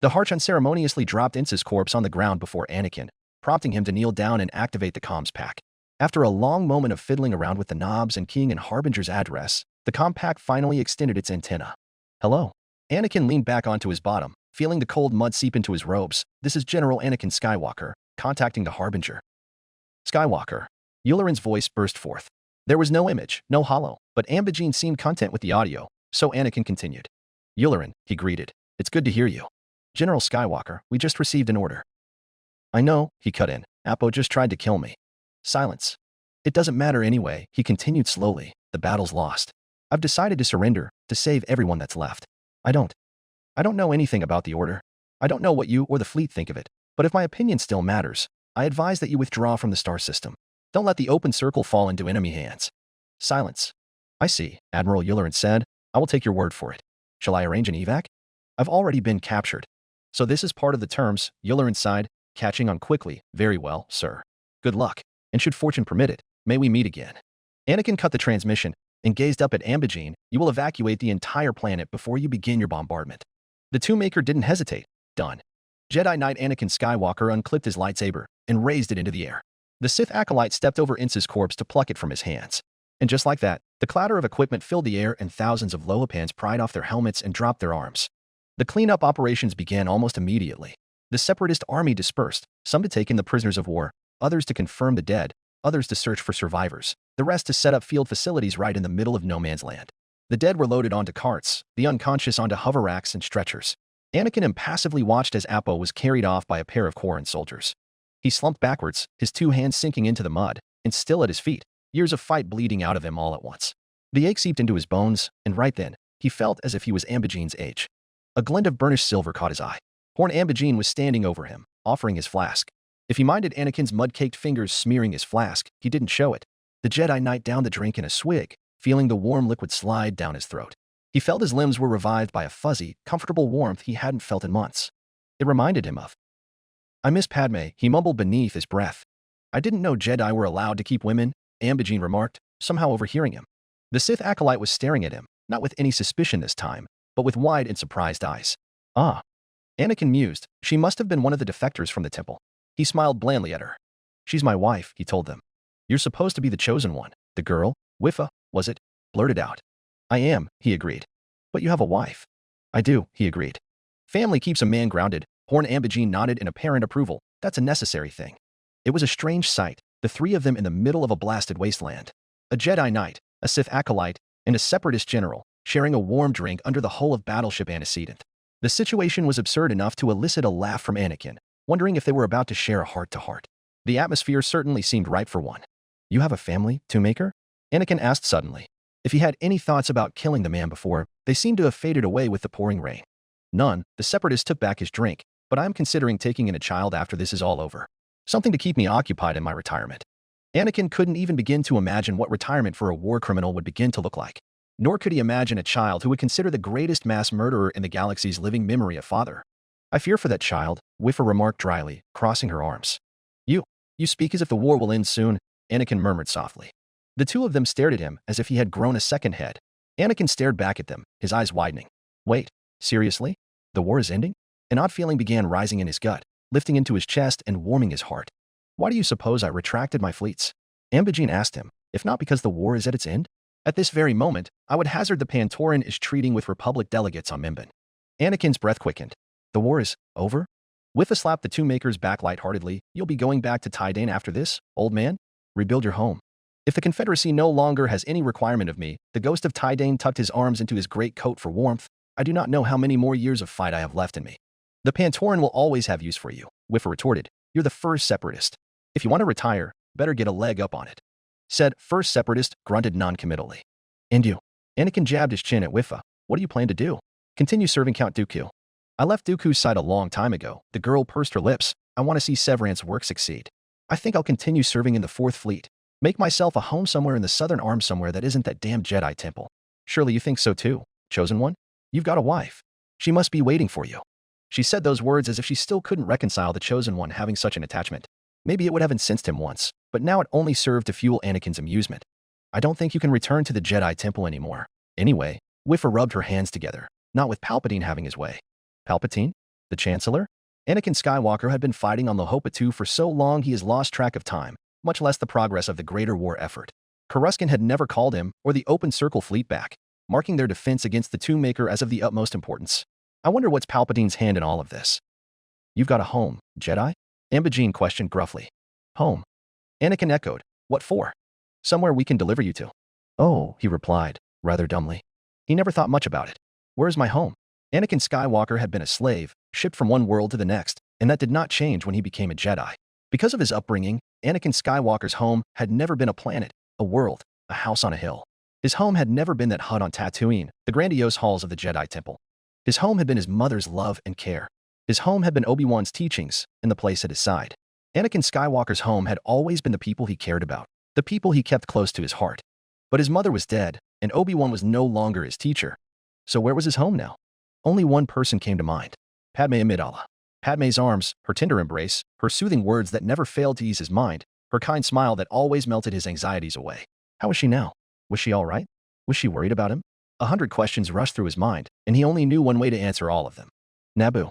Speaker 2: The Harch unceremoniously dropped Ince's corpse on the ground before Anakin, prompting him to kneel down and activate the comms pack. After a long moment of fiddling around with the knobs and keying in Harbinger's address, the comm pack finally extended its antenna. "Hello." Anakin leaned back onto his bottom, feeling the cold mud seep into his robes. "This is General Anakin Skywalker, contacting the Harbinger." "Skywalker." Yularen's voice burst forth. There was no image, no hollow, but Ambijane seemed content with the audio, so Anakin continued. "Yularen," he greeted. "It's good to hear you." "General Skywalker, we just received an order." "I know," he cut in. "Apo just tried to kill me." Silence. "It doesn't matter anyway," he continued slowly. "The battle's lost. I've decided to surrender, to save everyone that's left. I don't know anything about the order. I don't know what you or the fleet think of it, but if my opinion still matters, I advise that you withdraw from the star system. Don't let the open circle fall into enemy hands. Silence. I see, Admiral Yullerin said. I will take your word for it. Shall I arrange an evac? I've already been captured. So this is part of the terms, Yullerin sighed, catching on quickly. Very well, sir. Good luck, and should fortune permit it, may we meet again. Anakin cut the transmission and gazed up at Ambigene. You will evacuate the entire planet before you begin your bombardment. The Two-Maker didn't hesitate. Done. Jedi Knight Anakin Skywalker unclipped his lightsaber and raised it into the air. The Sith acolyte stepped over Ince's corpse to pluck it from his hands. And just like that, the clatter of equipment filled the air and thousands of Lolopans pried off their helmets and dropped their arms. The cleanup operations began almost immediately. The Separatist army dispersed, some to take in the prisoners of war, others to confirm the dead, others to search for survivors, the rest to set up field facilities right in the middle of no man's land. The dead were loaded onto carts, the unconscious onto hover racks and stretchers. Anakin impassively watched as Appo was carried off by a pair of Quarren soldiers. He slumped backwards, his two hands sinking into the mud, and still at his feet, years of fight bleeding out of him all at once. The ache seeped into his bones, and right then, he felt as if he was Ambigene's age. A glint of burnished silver caught his eye. Horn Ambigene was standing over him, offering his flask. If he minded Anakin's mud-caked fingers smearing his flask, he didn't show it. The Jedi Knight downed the drink in a swig, feeling the warm liquid slide down his throat. He felt his limbs were revived by a fuzzy, comfortable warmth he hadn't felt in months. It reminded him of. I miss Padme, he mumbled beneath his breath. I didn't know Jedi were allowed to keep women, Ambigene remarked, somehow overhearing him. The Sith acolyte was staring at him, not with any suspicion this time, but with wide and surprised eyes. Ah. Anakin mused. She must have been one of the defectors from the temple. He smiled blandly at her. She's my wife, he told them. You're supposed to be the chosen one. The girl, Wiffa, was it? Blurted out. I am, he agreed. But you have a wife. I do, he agreed. Family keeps a man grounded. Horn Ambigene nodded in apparent approval. That's a necessary thing. It was a strange sight, the three of them in the middle of a blasted wasteland. A Jedi Knight, a Sith acolyte, and a Separatist general, sharing a warm drink under the hull of battleship antecedent. The situation was absurd enough to elicit a laugh from Anakin, wondering if they were about to share a heart-to-heart. The atmosphere certainly seemed ripe for one. You have a family, Two-Maker? Anakin asked suddenly. If he had any thoughts about killing the man before, they seemed to have faded away with the pouring rain. None, the Separatist took back his drink, but I am considering taking in a child after this is all over. Something to keep me occupied in my retirement. Anakin couldn't even begin to imagine what retirement for a war criminal would begin to look like. Nor could he imagine a child who would consider the greatest mass murderer in the galaxy's living memory a father. I fear for that child, Wiffa remarked dryly, crossing her arms. You speak as if the war will end soon, Anakin murmured softly. The two of them stared at him as if he had grown a second head. Anakin stared back at them, his eyes widening. Wait, seriously? The war is ending? An odd feeling began rising in his gut, lifting into his chest and warming his heart. Why do you suppose I retracted my fleets? Ambigene asked him, if not because the war is at its end? At this very moment, I would hazard the Pantoran is treating with Republic delegates on Mimban. Anakin's breath quickened. The war is over? Wiffa slapped the Two-Maker's back lightheartedly. You'll be going back to Tydain after this, old man? Rebuild your home. If the Confederacy no longer has any requirement of me, the ghost of Tydain tucked his arms into his great coat for warmth. I do not know how many more years of fight I have left in me. The Pantoran will always have use for you, Wiffa retorted. You're the first Separatist. If you want to retire, better get a leg up on it. Said first Separatist, grunted non-committally. And you? Anakin jabbed his chin at Wiffa. What do you plan to do? Continue serving Count Dooku. I left Dooku's side a long time ago. The girl pursed her lips. I want to see Severant's work succeed. I think I'll continue serving in the 4th Fleet. Make myself a home somewhere in the Southern Arm somewhere that isn't that damn Jedi temple. Surely you think so too, chosen one? You've got a wife. She must be waiting for you. She said those words as if she still couldn't reconcile the chosen one having such an attachment. Maybe it would have incensed him once, but now it only served to fuel Anakin's amusement. I don't think you can return to the Jedi temple anymore. Anyway, Wiffa rubbed her hands together, not with Palpatine having his way. Palpatine? The Chancellor? Anakin Skywalker had been fighting on Lohopatu for so long he has lost track of time, much less the progress of the greater war effort. Coruscant had never called him or the Open Circle fleet back, marking their defense against the Two-Maker as of the utmost importance. I wonder what's Palpatine's hand in all of this. You've got a home, Jedi? Ambigene questioned gruffly. Home? Anakin echoed. What for? Somewhere we can deliver you to. Oh, he replied, rather dumbly. He never thought much about it. Where's my home? Anakin Skywalker had been a slave, shipped from one world to the next, and that did not change when he became a Jedi. Because of his upbringing, Anakin Skywalker's home had never been a planet, a world, a house on a hill. His home had never been that hut on Tatooine, the grandiose halls of the Jedi Temple. His home had been his mother's love and care. His home had been Obi-Wan's teachings, and the place at his side. Anakin Skywalker's home had always been the people he cared about, the people he kept close to his heart. But his mother was dead, and Obi-Wan was no longer his teacher. So where was his home now? Only one person came to mind. Padme Amidala. Padme's arms, her tender embrace, her soothing words that never failed to ease his mind, her kind smile that always melted his anxieties away. How was she now? Was she all right? Was she worried about him? 100 questions rushed through his mind, and he only knew one way to answer all of them. Naboo.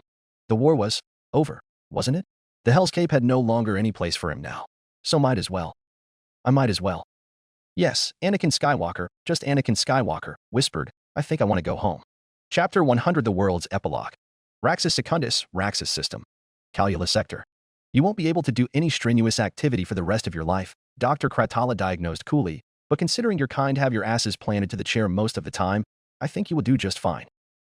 Speaker 2: The war was over, wasn't it? The Hell's Cape had no longer any place for him now. So might as well. I might as well. Yes, Anakin Skywalker, just Anakin Skywalker, whispered, I think I want to go home. Chapter 100 The World's Epilogue. Raxus Secundus, Raxus System. Calula Sector. You won't be able to do any strenuous activity for the rest of your life, Dr. Kratala diagnosed coolly, but considering your kind have your asses planted to the chair most of the time, I think you will do just fine.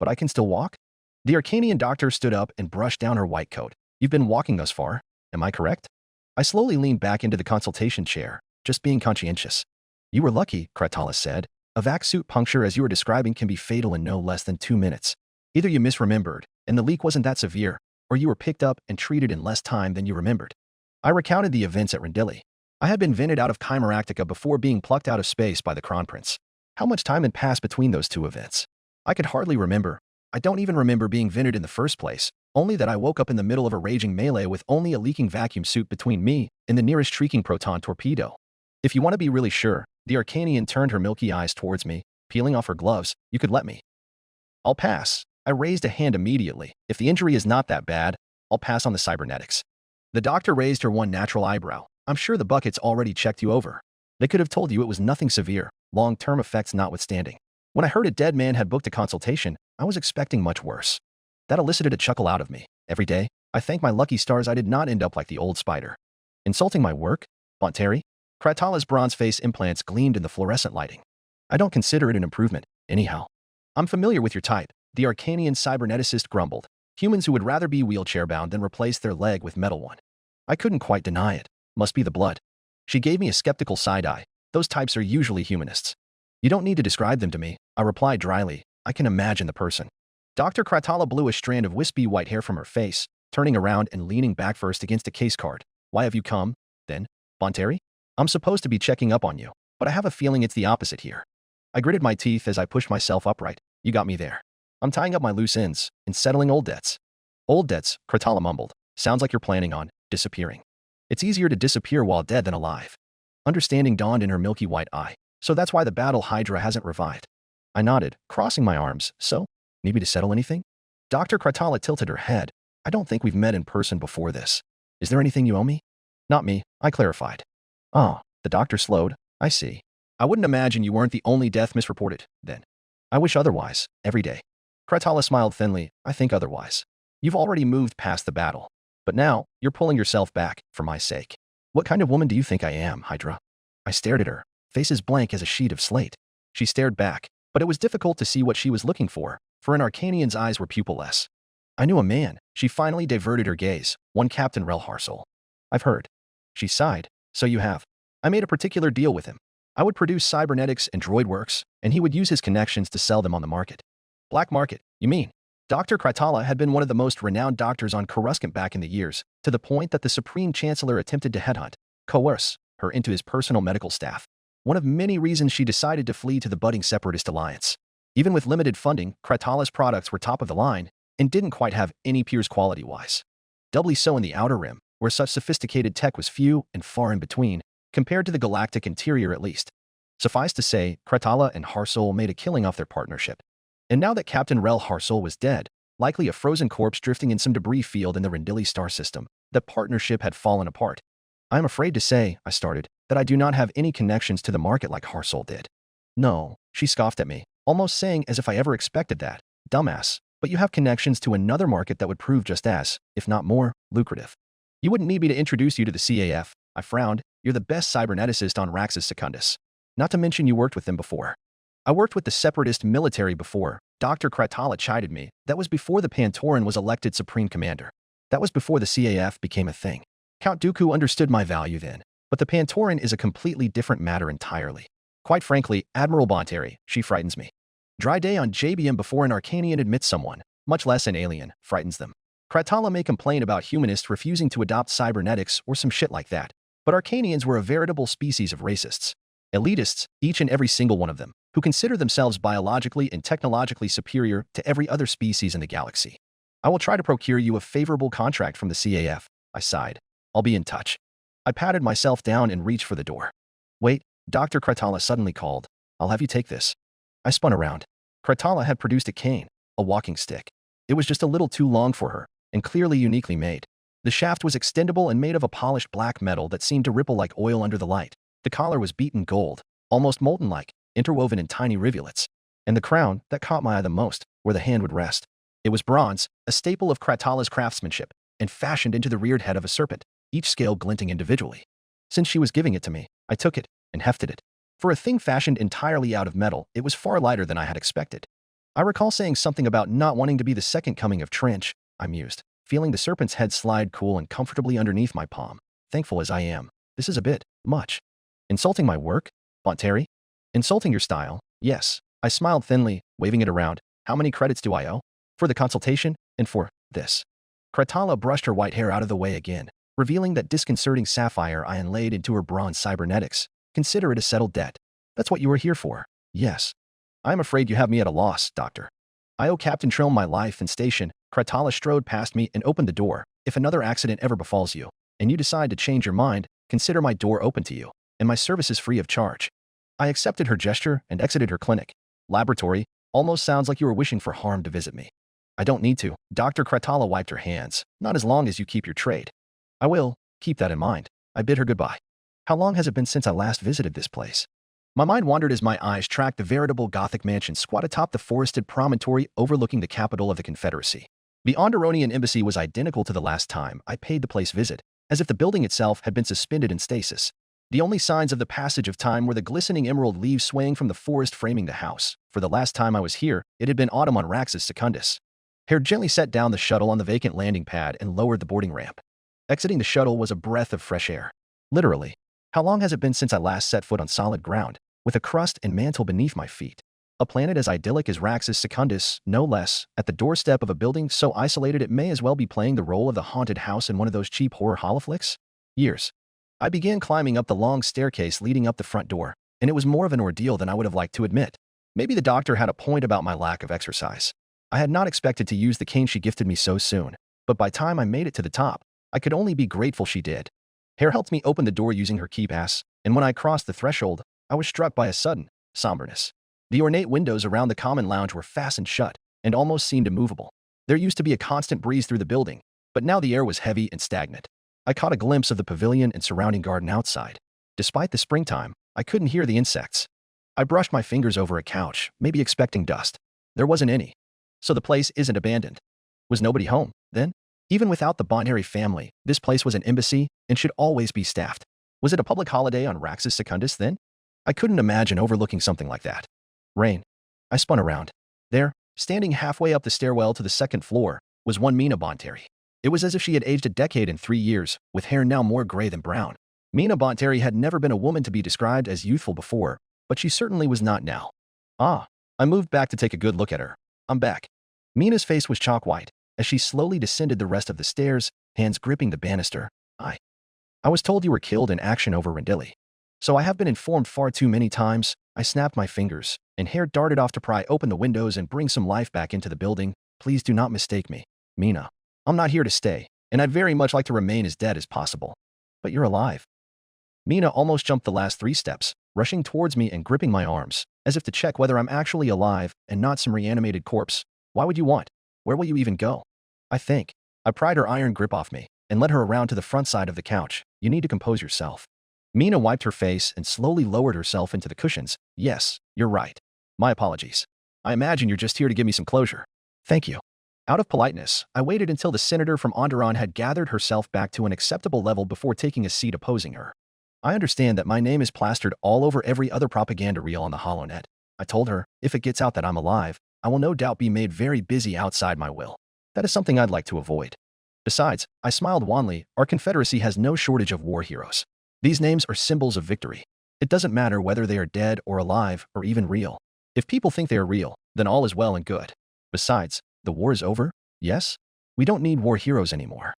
Speaker 2: But I can still walk? The Arcanian doctor stood up and brushed down her white coat. You've been walking thus far, am I correct? I slowly leaned back into the consultation chair, just being conscientious. You were lucky, Kratala said. A vac suit puncture as you were describing can be fatal in no less than 2 minutes. Either you misremembered, and the leak wasn't that severe, or you were picked up and treated in less time than you remembered. I recounted the events at Rendili. I had been vented out of Chimeractica before being plucked out of space by the Crown Prince. How much time had passed between those two events? I could hardly remember. I don't even remember being vented in the first place, only that I woke up in the middle of a raging melee with only a leaking vacuum suit between me and the nearest shrieking proton torpedo. If you want to be really sure, the Arcanian turned her milky eyes towards me, peeling off her gloves, you could let me. I'll pass. I raised a hand immediately. If the injury is not that bad, I'll pass on the cybernetics. The doctor raised her one natural eyebrow. I'm sure the buckets already checked you over. They could have told you it was nothing severe, long-term effects notwithstanding. When I heard a dead man had booked a consultation, I was expecting much worse. That elicited a chuckle out of me. Every day, I thank my lucky stars I did not end up like the old spider. Insulting my work? Bonteri? Kratala's bronze face implants gleamed in the fluorescent lighting. I don't consider it an improvement, anyhow. I'm familiar with your type, the Arcanian cyberneticist grumbled. Humans who would rather be wheelchair-bound than replace their leg with metal one. I couldn't quite deny it. Must be the blood. She gave me a skeptical side-eye. Those types are usually humanists. You don't need to describe them to me, I replied dryly. I can imagine the person. Dr. Kratala blew a strand of wispy white hair from her face, turning around and leaning back first against a case card. Why have you come, then, Bonteri? I'm supposed to be checking up on you, but I have a feeling it's the opposite here. I gritted my teeth as I pushed myself upright. You got me there. I'm tying up my loose ends and settling old debts. Old debts, Kratala mumbled. Sounds like you're planning on disappearing. It's easier to disappear while dead than alive. Understanding dawned in her milky white eye. So that's why the battle Hydra hasn't revived. I nodded, crossing my arms. So, need me to settle anything? Dr. Kratala tilted her head. I don't think we've met in person before this. Is there anything you owe me? Not me, I clarified. Oh, the doctor slowed. I see. I wouldn't imagine you weren't the only death misreported, then. I wish otherwise, every day. Kratala smiled thinly. I think otherwise. You've already moved past the battle. But now, you're pulling yourself back, for my sake. What kind of woman do you think I am, Hydra? I stared at her, face as blank as a sheet of slate. She stared back, but it was difficult to see what she was looking for an Arcanian's eyes were pupilless. I knew a man. She finally diverted her gaze, one Captain Rel Harsel. I've heard. She sighed. So you have. I made a particular deal with him. I would produce cybernetics and droid works, and he would use his connections to sell them on the market. Black market, you mean? Dr. Kratala had been one of the most renowned doctors on Coruscant back in the years, to the point that the Supreme Chancellor attempted to headhunt, coerce, her into his personal medical staff. One of many reasons she decided to flee to the budding Separatist alliance. Even with limited funding, Kratala's products were top of the line and didn't quite have any peers quality-wise. Doubly so in the Outer Rim, where such sophisticated tech was few and far in between, compared to the galactic interior at least. Suffice to say, Kratala and Harsel made a killing off their partnership. And now that Captain Rel Harsel was dead, likely a frozen corpse drifting in some debris field in the Rendili star system, the partnership had fallen apart. I am afraid to say, I started, that I do not have any connections to the market like Harsel did. No, she scoffed at me, almost saying as if I ever expected that. Dumbass, but you have connections to another market that would prove just as, if not more, lucrative. You wouldn't need me to introduce you to the CAF, I frowned. You're the best cyberneticist on Raxus Secundus. Not to mention you worked with them before. I worked with the Separatist military before. Dr. Kratala chided me. That was before the Pantoran was elected Supreme Commander. That was before the CAF became a thing. Count Dooku understood my value then, but the Pantoran is a completely different matter entirely. Quite frankly, Admiral Bonteri, she frightens me. Dry day on JBM before an Arcanian admits someone, much less an alien, frightens them. Kratala may complain about humanists refusing to adopt cybernetics or some shit like that, but Arcanians were a veritable species of racists. Elitists, each and every single one of them, who consider themselves biologically and technologically superior to every other species in the galaxy. I will try to procure you a favorable contract from the CAF, I sighed. I'll be in touch. I patted myself down and reached for the door. Wait, Dr. Kratala suddenly called. I'll have you take this. I spun around. Kratala had produced a cane, a walking stick. It was just a little too long for her, and clearly uniquely made. The shaft was extendable and made of a polished black metal that seemed to ripple like oil under the light. The collar was beaten gold, almost molten-like, interwoven in tiny rivulets. And the crown, that caught my eye the most, where the hand would rest. It was bronze, a staple of Kratala's craftsmanship, and fashioned into the reared head of a serpent, each scale glinting individually. Since she was giving it to me, I took it and hefted it. For a thing fashioned entirely out of metal, it was far lighter than I had expected. I recall saying something about not wanting to be the second coming of Trench, I mused, feeling the serpent's head slide cool and comfortably underneath my palm. Thankful as I am, this is a bit much. Insulting my work? Bonteri? Insulting your style? Yes. I smiled thinly, waving it around. How many credits do I owe? For the consultation, and for this. Kratala brushed her white hair out of the way again, revealing that disconcerting sapphire I inlaid into her bronze cybernetics. Consider it a settled debt. That's what you are here for. Yes. I am afraid you have me at a loss, Doctor. I owe Captain Trilm my life and station. Kratala strode past me and opened the door. If another accident ever befalls you, and you decide to change your mind, consider my door open to you, and my services free of charge. I accepted her gesture and exited her clinic. Laboratory, almost sounds like you were wishing for harm to visit me. I don't need to. Dr. Kratala wiped her hands. Not as long as you keep your trade. I will. Keep that in mind. I bid her goodbye. How long has it been since I last visited this place? My mind wandered as my eyes tracked the veritable Gothic mansion squat atop the forested promontory overlooking the capital of the Confederacy. The Onderonian embassy was identical to the last time I paid the place visit, as if the building itself had been suspended in stasis. The only signs of the passage of time were the glistening emerald leaves swaying from the forest framing the house. For the last time I was here, it had been autumn on Raxus Secundus. Hare gently set down the shuttle on the vacant landing pad and lowered the boarding ramp. Exiting the shuttle was a breath of fresh air. Literally. How long has it been since I last set foot on solid ground, with a crust and mantle beneath my feet? A planet as idyllic as Raxus Secundus, no less, at the doorstep of a building so isolated it may as well be playing the role of the haunted house in one of those cheap horror holoflicks? Years. I began climbing up the long staircase leading up the front door, and it was more of an ordeal than I would have liked to admit. Maybe the doctor had a point about my lack of exercise. I had not expected to use the cane she gifted me so soon, but by the time I made it to the top, I could only be grateful she did. Hare helped me open the door using her key pass, and when I crossed the threshold, I was struck by a sudden somberness. The ornate windows around the common lounge were fastened shut and almost seemed immovable. There used to be a constant breeze through the building, but now the air was heavy and stagnant. I caught a glimpse of the pavilion and surrounding garden outside. Despite the springtime, I couldn't hear the insects. I brushed my fingers over a couch, maybe expecting dust. There wasn't any. So the place isn't abandoned. Was nobody home, then? Even without the Bonteri family, this place was an embassy and should always be staffed. Was it a public holiday on Raxus Secundus then? I couldn't imagine overlooking something like that. Rain. I spun around. There, standing halfway up the stairwell to the second floor, was one Mina Bonteri. It was as if she had aged a decade in 3 years, with hair now more gray than brown. Mina Bonteri had never been a woman to be described as youthful before, but she certainly was not now. Ah, I moved back to take a good look at her. I'm back. Mina's face was chalk white, as she slowly descended the rest of the stairs, hands gripping the banister. I was told you were killed in action over Rendili. So I have been informed far too many times. I snapped my fingers, and Hare darted off to pry open the windows and bring some life back into the building. Please do not mistake me, Mina. I'm not here to stay, and I'd very much like to remain as dead as possible. But you're alive. Mina almost jumped the last 3 steps, rushing towards me and gripping my arms, as if to check whether I'm actually alive and not some reanimated corpse. Why would you want? Where will you even go? I pried her iron grip off me and led her around to the front side of the couch. You need to compose yourself. Mina wiped her face and slowly lowered herself into the cushions. Yes, you're right. My apologies. I imagine you're just here to give me some closure. Thank you. Out of politeness, I waited until the senator from Onderon had gathered herself back to an acceptable level before taking a seat opposing her. I understand that my name is plastered all over every other propaganda reel on the HoloNet. I told her, if it gets out that I'm alive, I will no doubt be made very busy outside my will. That is something I'd like to avoid. Besides, I smiled wanly, our Confederacy has no shortage of war heroes. These names are symbols of victory. It doesn't matter whether they are dead or alive or even real. If people think they are real, then all is well and good. Besides, the war is over, yes? We don't need war heroes anymore.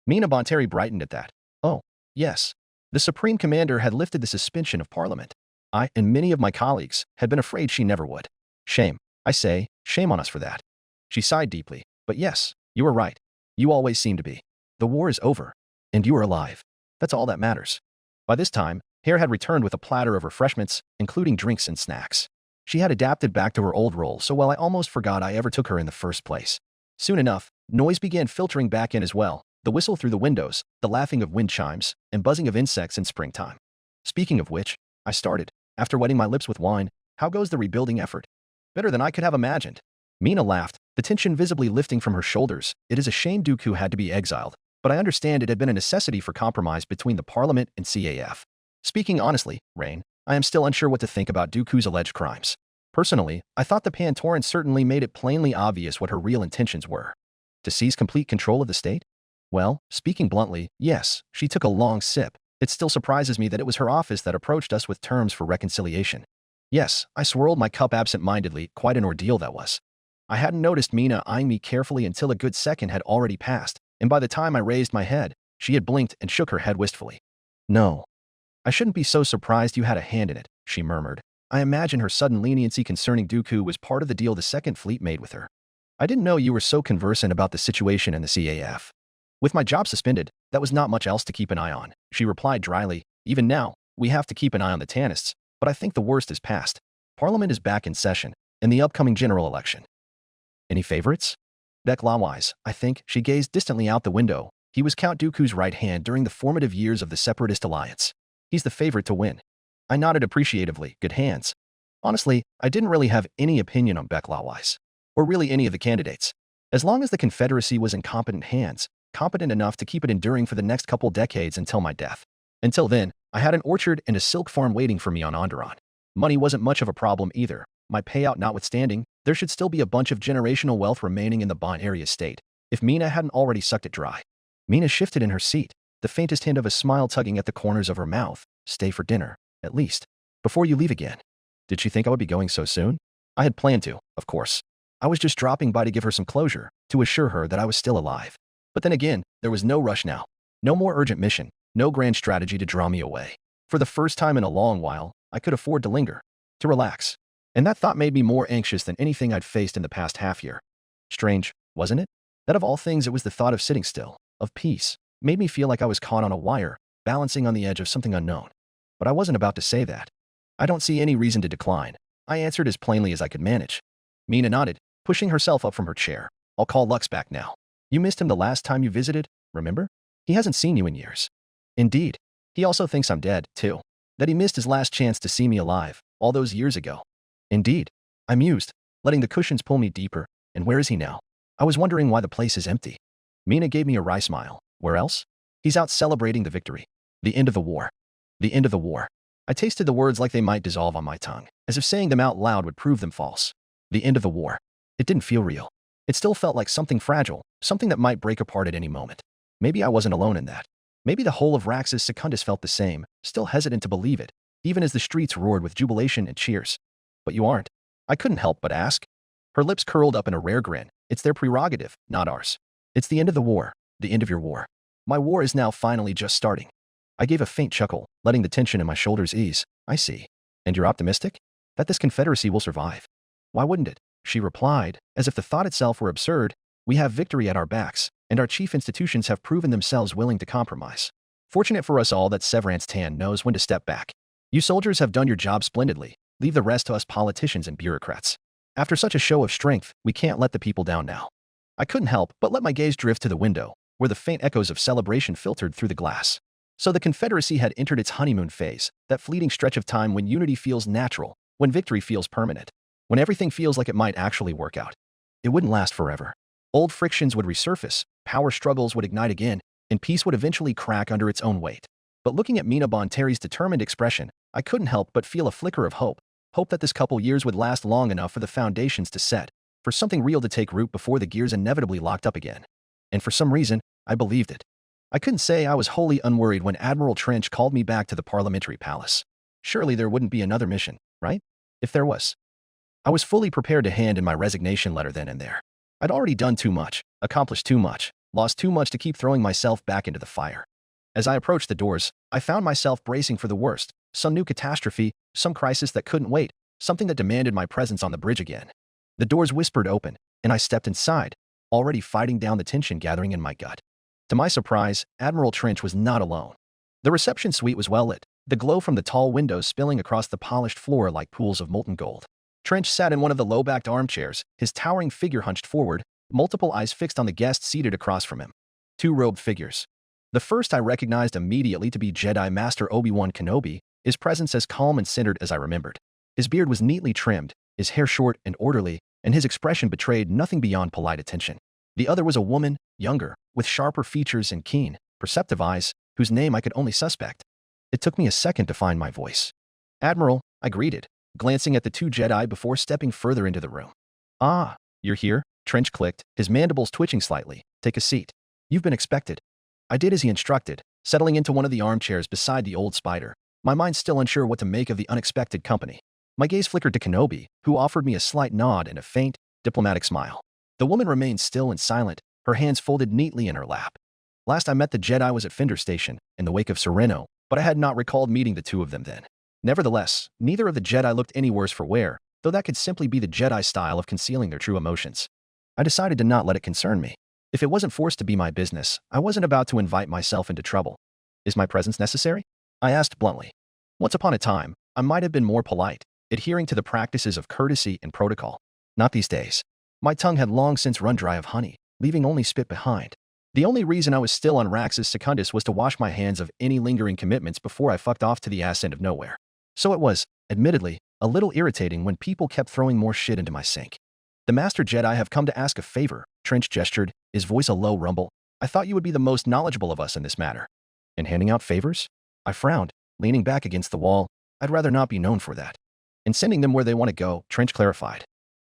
Speaker 2: Mina Bonteri brightened at that. Oh, yes. The Supreme Commander had lifted the suspension of Parliament. I and many of my colleagues had been afraid she never would. Shame. I say, shame on us for that. She sighed deeply. But yes, you are right. You always seem to be. The war is over. And you are alive. That's all that matters. By this time, Hare had returned with a platter of refreshments, including drinks and snacks. She had adapted back to her old role so well I almost forgot I ever took her in the first place. Soon enough, noise began filtering back in as well, the whistle through the windows, the laughing of wind chimes, and buzzing of insects in springtime. Speaking of which, I started, after wetting my lips with wine, how goes the rebuilding effort? Better than I could have imagined. Mina laughed, the tension visibly lifting from her shoulders. It is a shame Dooku had to be exiled, but I understand it had been a necessity for compromise between the Parliament and CAF. Speaking honestly, Rain, I am still unsure what to think about Dooku's alleged crimes. Personally, I thought the Pantoran certainly made it plainly obvious what her real intentions were. To seize complete control of the state? Well, speaking bluntly, yes, she took a long sip. It still surprises me that it was her office that approached us with terms for reconciliation. Yes, I swirled my cup absent-mindedly, quite an ordeal that was. I hadn't noticed Mina eyeing me carefully until a good second had already passed, and by the time I raised my head, she had blinked and shook her head wistfully. No. I shouldn't be so surprised you had a hand in it, she murmured. I imagine her sudden leniency concerning Dooku was part of the deal the Second Fleet made with her. I didn't know you were so conversant about the situation in the CAF. With my job suspended, that was not much else to keep an eye on, she replied dryly. Even now, we have to keep an eye on the Tannists, but I think the worst is past. Parliament is back in session, and the upcoming general election. Any favorites? Beck Lawwise, I think. She gazed distantly out the window. He was Count Dooku's right hand during the formative years of the Separatist Alliance. He's the favorite to win. I nodded appreciatively. Good hands. Honestly, I didn't really have any opinion on Beck Lawwise, or really any of the candidates. As long as the Confederacy was in competent hands, competent enough to keep it enduring for the next couple decades until my death. Until then, I had an orchard and a silk farm waiting for me on Onderon. Money wasn't much of a problem either. My payout notwithstanding, there should still be a bunch of generational wealth remaining in the Bon area state, if Mina hadn't already sucked it dry. Mina shifted in her seat, the faintest hint of a smile tugging at the corners of her mouth. Stay for dinner, at least, before you leave again. Did she think I would be going so soon? I had planned to, of course. I was just dropping by to give her some closure, to assure her that I was still alive. But then again, there was no rush now. No more urgent mission, no grand strategy to draw me away. For the first time in a long while, I could afford to linger, to relax. And that thought made me more anxious than anything I'd faced in the past half year. Strange, wasn't it? That of all things it was the thought of sitting still, of peace, made me feel like I was caught on a wire, balancing on the edge of something unknown. But I wasn't about to say that. I don't see any reason to decline. I answered as plainly as I could manage. Mina nodded, pushing herself up from her chair. I'll call Lux back now. You missed him the last time you visited, remember? He hasn't seen you in years. Indeed. He also thinks I'm dead, too. That he missed his last chance to see me alive, all those years ago. Indeed. I mused, letting the cushions pull me deeper. And where is he now? I was wondering why the place is empty. Mina gave me a wry smile. Where else? He's out celebrating the victory. The end of the war. The end of the war. I tasted the words like they might dissolve on my tongue, as if saying them out loud would prove them false. The end of the war. It didn't feel real. It still felt like something fragile, something that might break apart at any moment. Maybe I wasn't alone in that. Maybe the whole of Raxus Secundus felt the same, still hesitant to believe it, even as the streets roared with jubilation and cheers. But you aren't. I couldn't help but ask. Her lips curled up in a rare grin. It's their prerogative, not ours. It's the end of the war, the end of your war. My war is now finally just starting. I gave a faint chuckle, letting the tension in my shoulders ease. I see. And you're optimistic? That this Confederacy will survive? Why wouldn't it? She replied, as if the thought itself were absurd. We have victory at our backs, and our chief institutions have proven themselves willing to compromise. Fortunate for us all that Severance Tan knows when to step back. You soldiers have done your job splendidly. Leave the rest to us politicians and bureaucrats. After such a show of strength, we can't let the people down now. I couldn't help but let my gaze drift to the window, where the faint echoes of celebration filtered through the glass. So the Confederacy had entered its honeymoon phase, that fleeting stretch of time when unity feels natural, when victory feels permanent, when everything feels like it might actually work out. It wouldn't last forever. Old frictions would resurface, power struggles would ignite again, and peace would eventually crack under its own weight. But looking at Mina Bonteri's determined expression, I couldn't help but feel a flicker of hope that this couple years would last long enough for the foundations to set, for something real to take root before the gears inevitably locked up again. And for some reason, I believed it. I couldn't say I was wholly unworried when Admiral Trench called me back to the Parliamentary Palace. Surely there wouldn't be another mission, right? If there was. I was fully prepared to hand in my resignation letter then and there. I'd already done too much, accomplished too much, lost too much to keep throwing myself back into the fire. As I approached the doors, I found myself bracing for the worst, some new catastrophe, some crisis that couldn't wait, something that demanded my presence on the bridge again. The doors whispered open, and I stepped inside, already fighting down the tension gathering in my gut. To my surprise, Admiral Trench was not alone. The reception suite was well lit, the glow from the tall windows spilling across the polished floor like pools of molten gold. Trench sat in one of the low-backed armchairs, his towering figure hunched forward, multiple eyes fixed on the guest seated across from him. Two robed figures. The first I recognized immediately to be Jedi Master Obi-Wan Kenobi, his presence as calm and centered as I remembered. His beard was neatly trimmed, his hair short and orderly, and his expression betrayed nothing beyond polite attention. The other was a woman, younger, with sharper features and keen, perceptive eyes, whose name I could only suspect. It took me a second to find my voice. "Admiral," I greeted, glancing at the two Jedi before stepping further into the room. "Ah, you're here?" Trench clicked, his mandibles twitching slightly. "Take a seat. You've been expected." I did as he instructed, settling into one of the armchairs beside the old spider, my mind still unsure what to make of the unexpected company. My gaze flickered to Kenobi, who offered me a slight nod and a faint, diplomatic smile. The woman remained still and silent, her hands folded neatly in her lap. Last I met the Jedi was at Fender Station, in the wake of Sereno, but I had not recalled meeting the two of them then. Nevertheless, neither of the Jedi looked any worse for wear, though that could simply be the Jedi style of concealing their true emotions. I decided to not let it concern me. If it wasn't forced to be my business, I wasn't about to invite myself into trouble. "Is my presence necessary?" I asked bluntly. Once upon a time, I might have been more polite, adhering to the practices of courtesy and protocol. Not these days. My tongue had long since run dry of honey, leaving only spit behind. The only reason I was still on Raxus Secundus was to wash my hands of any lingering commitments before I fucked off to the ass end of nowhere. So it was, admittedly, a little irritating when people kept throwing more shit into my sink. "The Master Jedi have come to ask a favor," Trench gestured, his voice a low rumble. "I thought you would be the most knowledgeable of us in this matter." "In handing out favors?" I frowned, leaning back against the wall. "I'd rather not be known for that." "In sending them where they want to go," Trench clarified.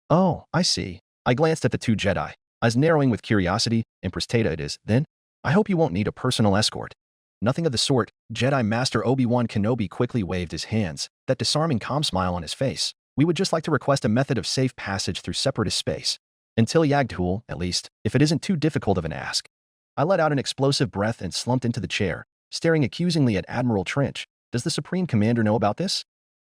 Speaker 2: "Oh, I see." I glanced at the two Jedi, eyes narrowing with curiosity. "Empress Tata it is, then? I hope you won't need a personal escort." "Nothing of the sort." Jedi Master Obi-Wan Kenobi quickly waved his hands, that disarming calm smile on his face. "We would just like to request a method of safe passage through separatist space. Until Yagdhul, at least, if it isn't too difficult of an ask." I let out an explosive breath and slumped into the chair, staring accusingly at Admiral Trench. "Does the Supreme Commander know about this?"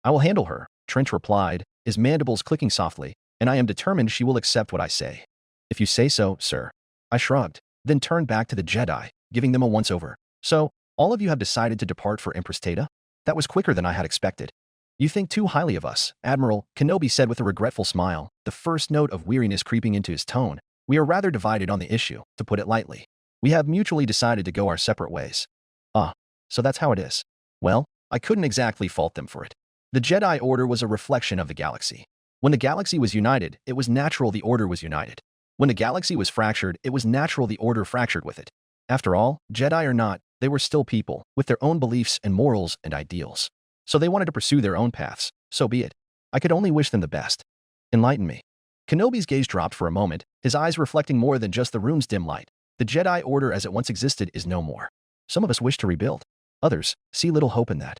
Speaker 2: "I will handle her," Trench replied, his mandibles clicking softly, "and I am determined she will accept what I say." "If you say so, sir." I shrugged, then turned back to the Jedi, giving them a once-over. "So, all of you have decided to depart for Empress Tata?" That was quicker than I had expected. "You think too highly of us, Admiral," Kenobi said with a regretful smile, the first note of weariness creeping into his tone. "We are rather divided on the issue, to put it lightly. We have mutually decided to go our separate ways." "Ah, so that's how it is." Well, I couldn't exactly fault them for it. The Jedi Order was a reflection of the galaxy. When the galaxy was united, it was natural the Order was united. When the galaxy was fractured, it was natural the Order fractured with it. After all, Jedi or not, they were still people, with their own beliefs and morals and ideals. So they wanted to pursue their own paths, so be it. I could only wish them the best. "Enlighten me." Kenobi's gaze dropped for a moment, his eyes reflecting more than just the room's dim light. "The Jedi Order as it once existed is no more. Some of us wish to rebuild. Others see little hope in that."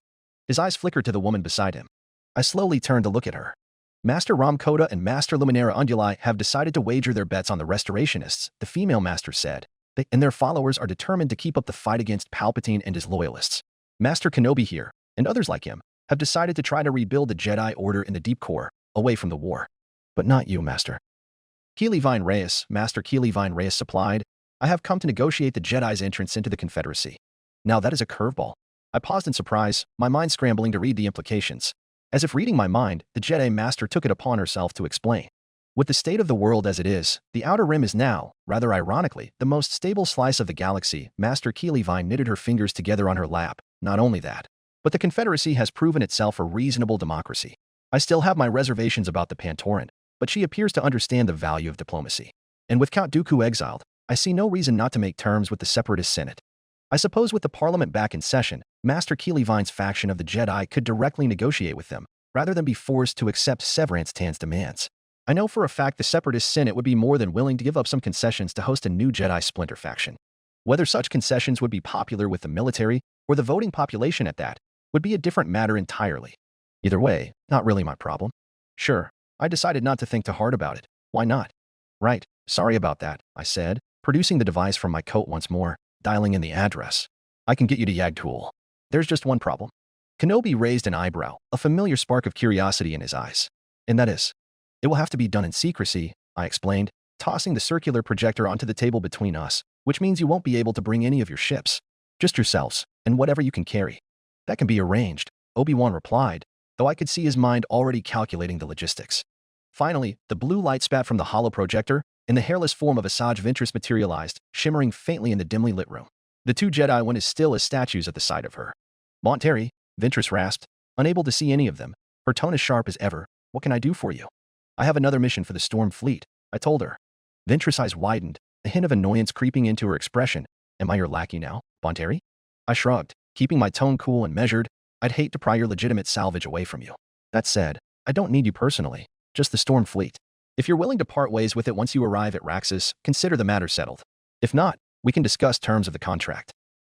Speaker 2: His eyes flickered to the woman beside him. I slowly turned to look at her. "Master Ramkota and Master Luminara Unduli have decided to wager their bets on the Restorationists," the female master said. "They and their followers are determined to keep up the fight against Palpatine and his loyalists. Master Kenobi here, and others like him, have decided to try to rebuild the Jedi Order in the deep core, away from the war. But not you, Master." Keely Vine Reyes, Master Keely Vine Reyes supplied. "I have come to negotiate the Jedi's entrance into the Confederacy." Now that is a curveball. I paused in surprise, my mind scrambling to read the implications. As if reading my mind, the Jedi Master took it upon herself to explain. "With the state of the world as it is, the Outer Rim is now, rather ironically, the most stable slice of the galaxy." Master Keely Vine knitted her fingers together on her lap. "Not only that, but the Confederacy has proven itself a reasonable democracy. I still have my reservations about the Pantoran, but she appears to understand the value of diplomacy. And with Count Dooku exiled, I see no reason not to make terms with the Separatist Senate. I suppose with the Parliament back in session, Master Keely Vine's faction of the Jedi could directly negotiate with them, rather than be forced to accept Severance Tan's demands. I know for a fact the Separatist Senate would be more than willing to give up some concessions to host a new Jedi splinter faction. Whether such concessions would be popular with the military, or the voting population at that, would be a different matter entirely. Either way, not really my problem. Sure, I decided not to think too hard about it. Why not? Right, Sorry about that, I said, producing the device from my coat once more, dialing in the address. I can get you to Yagtul. There's just one problem. Kenobi raised an eyebrow, a familiar spark of curiosity in his eyes. And that is, it will have to be done in secrecy, I explained, tossing the circular projector onto the table between us, which means you won't be able to bring any of your ships. Just yourselves, and whatever you can carry. That can be arranged, Obi-Wan replied, though I could see his mind already calculating the logistics. Finally, the blue light spat from the hollow projector, and the hairless form of Asajj Ventress materialized, shimmering faintly in the dimly lit room. The two Jedi went as still as statues at the sight of her. Monteri, Ventress rasped, unable to see any of them, her tone as sharp as ever. What can I do for you? I have another mission for the Storm Fleet, I told her. Ventress' eyes widened, a hint of annoyance creeping into her expression. Am I your lackey now, Monteri? I shrugged, keeping my tone cool and measured. I'd hate to pry your legitimate salvage away from you. That said, I don't need you personally, just the Storm Fleet. If you're willing to part ways with it once you arrive at Raxus, consider the matter settled. If not, we can discuss terms of the contract.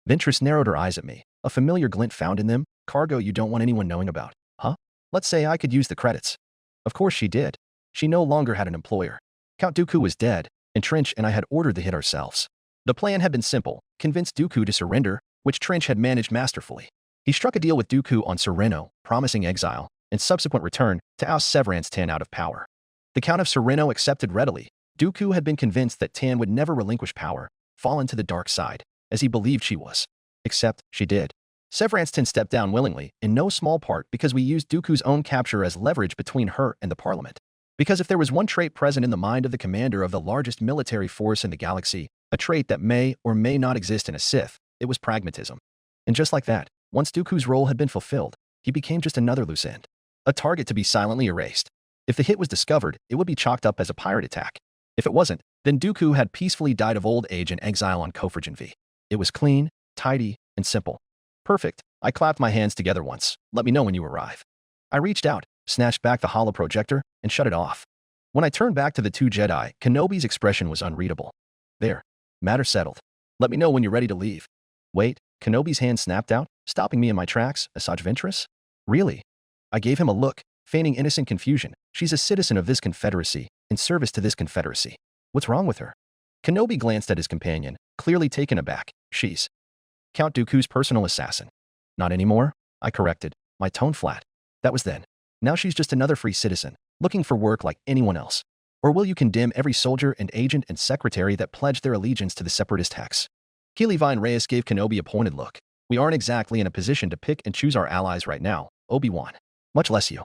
Speaker 2: Ventress narrowed her eyes at me, a familiar glint found in them, cargo you don't want anyone knowing about. Huh? Let's say I could use the credits. Of course she did. She no longer had an employer. Count Dooku was dead, and Trench and I had ordered the hit ourselves. The plan had been simple, convince Dooku to surrender, which Trench had managed masterfully. He struck a deal with Dooku on Sereno, promising exile, and subsequent return to oust Severance Tan out of power. The Count of Sereno accepted readily. Dooku had been convinced that Tan would never relinquish power, fall into the dark side, as he believed she was. Except, she did. Severance Tan stepped down willingly, in no small part because we used Dooku's own capture as leverage between her and the Parliament. Because if there was one trait present in the mind of the commander of the largest military force in the galaxy, a trait that may or may not exist in a Sith, it was pragmatism. And just like that, once Dooku's role had been fulfilled, he became just another loose end. A target to be silently erased. If the hit was discovered, it would be chalked up as a pirate attack. If it wasn't, then Dooku had peacefully died of old age in exile on Kofragen V. It was clean, tidy, and simple. Perfect. I clapped my hands together once. Let me know when you arrive. I reached out, snatched back the hollow projector, and shut it off. When I turned back to the two Jedi, Kenobi's expression was unreadable. There. Matter settled. Let me know when you're ready to leave. Wait, Kenobi's hand snapped out, stopping me in my tracks. Asajj Ventress? Really? I gave him a look, feigning innocent confusion. She's a citizen of this confederacy, in service to this confederacy. What's wrong with her? Kenobi glanced at his companion, clearly taken aback. She's Count Dooku's personal assassin. Not anymore, I corrected, my tone flat. That was then. Now she's just another free citizen, looking for work like anyone else. Or will you condemn every soldier and agent and secretary that pledged their allegiance to the separatist hex? Keely Vine Reyes gave Kenobi a pointed look. We aren't exactly in a position to pick and choose our allies right now, Obi-Wan. Much less you.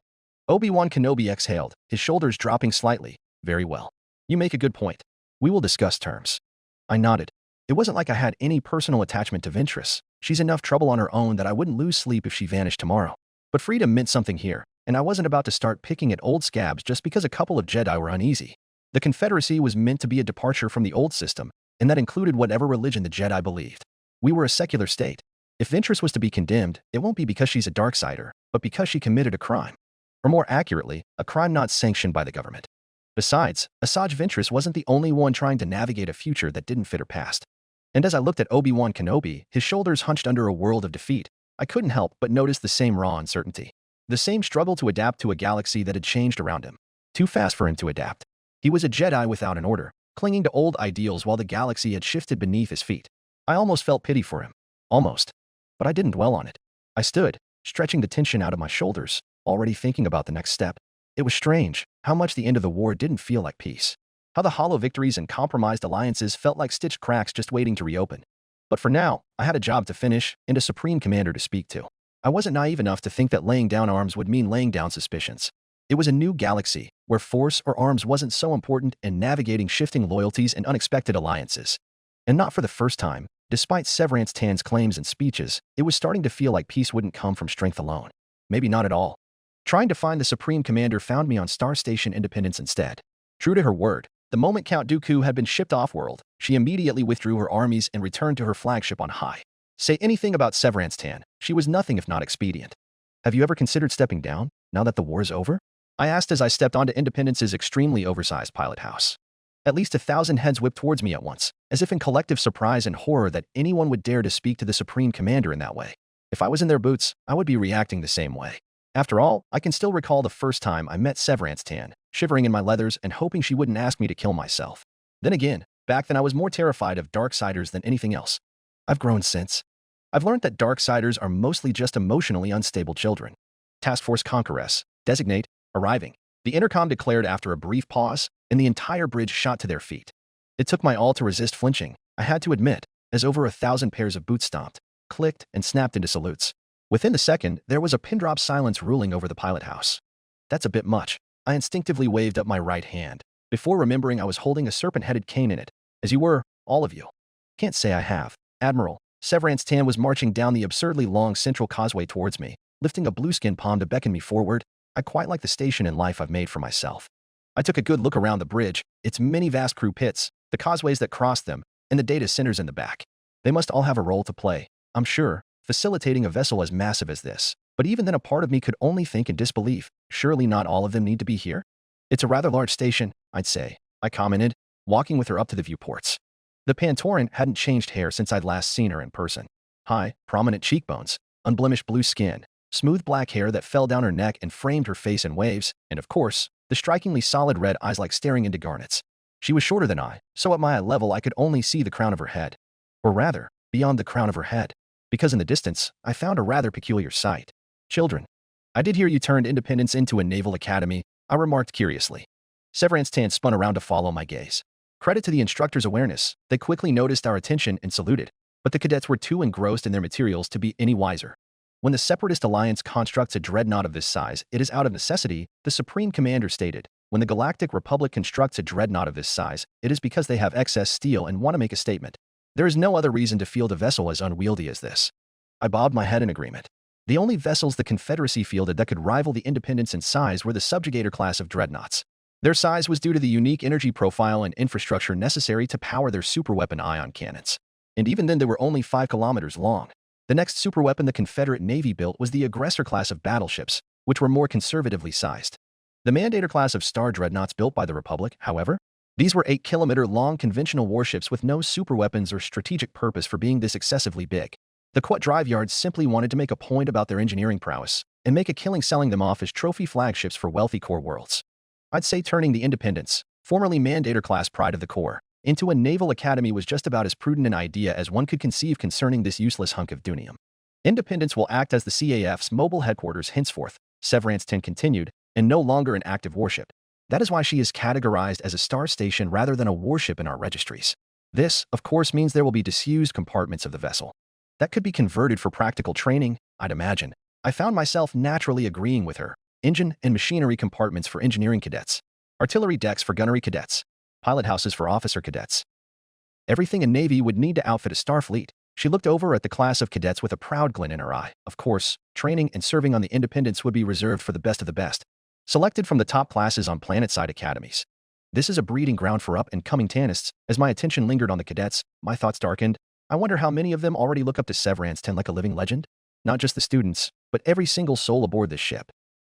Speaker 2: Obi-Wan Kenobi exhaled, his shoulders dropping slightly. Very well. You make a good point. We will discuss terms. I nodded. It wasn't like I had any personal attachment to Ventress. She's enough trouble on her own that I wouldn't lose sleep if she vanished tomorrow. But freedom meant something here, and I wasn't about to start picking at old scabs just because a couple of Jedi were uneasy. The Confederacy was meant to be a departure from the old system, and that included whatever religion the Jedi believed. We were a secular state. If Ventress was to be condemned, it won't be because she's a Darksider, but because she committed a crime. Or more accurately, a crime not sanctioned by the government. Besides, Asajj Ventress wasn't the only one trying to navigate a future that didn't fit her past. And as I looked at Obi-Wan Kenobi, his shoulders hunched under a world of defeat, I couldn't help but notice the same raw uncertainty. The same struggle to adapt to a galaxy that had changed around him. Too fast for him to adapt. He was a Jedi without an order, clinging to old ideals while the galaxy had shifted beneath his feet. I almost felt pity for him. Almost. But I didn't dwell on it. I stood, stretching the tension out of my shoulders, already thinking about the next step. It was strange how much the end of the war didn't feel like peace. How the hollow victories and compromised alliances felt like stitched cracks just waiting to reopen. But for now, I had a job to finish and a supreme commander to speak to. I wasn't naive enough to think that laying down arms would mean laying down suspicions. It was a new galaxy, where force or arms wasn't so important in navigating shifting loyalties and unexpected alliances. And not for the first time, despite Severance Tan's claims and speeches, it was starting to feel like peace wouldn't come from strength alone. Maybe not at all. Trying to find the Supreme Commander found me on Star Station Independence instead. True to her word, the moment Count Dooku had been shipped off-world, she immediately withdrew her armies and returned to her flagship on high. Say anything about Severance Tan, she was nothing if not expedient. Have you ever considered stepping down, now that the war is over? I asked as I stepped onto Independence's extremely oversized pilot house. At least 1,000 heads whipped towards me at once, as if in collective surprise and horror that anyone would dare to speak to the Supreme Commander in that way. If I was in their boots, I would be reacting the same way. After all, I can still recall the first time I met Severance Tan, shivering in my leathers and hoping she wouldn't ask me to kill myself. Then again, back then I was more terrified of Darksiders than anything else. I've grown since. I've learned that Darksiders are mostly just emotionally unstable children. Task Force Conqueress, designate, arriving. The intercom declared after a brief pause, and the entire bridge shot to their feet. It took my all to resist flinching, I had to admit, as over 1,000 pairs of boots stomped, clicked, and snapped into salutes. Within the second, there was a pin-drop silence ruling over the pilot house. That's a bit much. I instinctively waved up my right hand, before remembering I was holding a serpent-headed cane in it, as you were, all of you. Can't say I have. Admiral, Severance Tan was marching down the absurdly long central causeway towards me, lifting a blueskin palm to beckon me forward. I quite like the station in life I've made for myself. I took a good look around the bridge, its many vast crew pits, the causeways that crossed them, and the data centers in the back. They must all have a role to play, I'm sure, facilitating a vessel as massive as this. But even then a part of me could only think in disbelief, surely not all of them need to be here? It's a rather large station, I'd say, I commented, walking with her up to the viewports. The Pantoran hadn't changed hair since I'd last seen her in person. High, prominent cheekbones, unblemished blue skin, smooth black hair that fell down her neck and framed her face in waves, and of course, the strikingly solid red eyes like staring into garnets. She was shorter than I, so at my eye level I could only see the crown of her head. Or rather, beyond the crown of her head. Because in the distance, I found a rather peculiar sight. Children. I did hear you turned Independence into a naval academy, I remarked curiously. Severance Tan spun around to follow my gaze. Credit to the instructor's awareness, they quickly noticed our attention and saluted. But the cadets were too engrossed in their materials to be any wiser. When the Separatist Alliance constructs a dreadnought of this size, it is out of necessity, the Supreme Commander stated. When the Galactic Republic constructs a dreadnought of this size, it is because they have excess steel and want to make a statement. There is no other reason to field a vessel as unwieldy as this. I bobbed my head in agreement. The only vessels the Confederacy fielded that could rival the Independence in size were the Subjugator class of dreadnoughts. Their size was due to the unique energy profile and infrastructure necessary to power their superweapon ion cannons. And even then they were only 5 kilometers long. The next superweapon the Confederate Navy built was the Aggressor class of battleships, which were more conservatively sized. The Mandator class of Star Dreadnoughts built by the Republic, however, these were 8-kilometer-long conventional warships with no superweapons or strategic purpose for being this excessively big. The Quat Drive Yards simply wanted to make a point about their engineering prowess and make a killing selling them off as trophy flagships for wealthy core worlds. I'd say turning the Independence, formerly Mandator class pride of the Corps, into a naval academy was just about as prudent an idea as one could conceive concerning this useless hunk of dunium. Independence will act as the CAF's mobile headquarters henceforth, Severance Tan continued, and no longer an active warship. That is why she is categorized as a star station rather than a warship in our registries. This, of course, means there will be disused compartments of the vessel. That could be converted for practical training, I'd imagine. I found myself naturally agreeing with her. Engine and machinery compartments for engineering cadets. Artillery decks for gunnery cadets. Pilot houses for officer cadets. Everything a Navy would need to outfit a Starfleet. She looked over at the class of cadets with a proud glint in her eye. Of course, training and serving on the Independence would be reserved for the best of the best. Selected from the top classes on planet-side academies. This is a breeding ground for up-and-coming Tanists. As my attention lingered on the cadets, my thoughts darkened. I wonder how many of them already look up to Severance Tan like a living legend? Not just the students, but every single soul aboard this ship.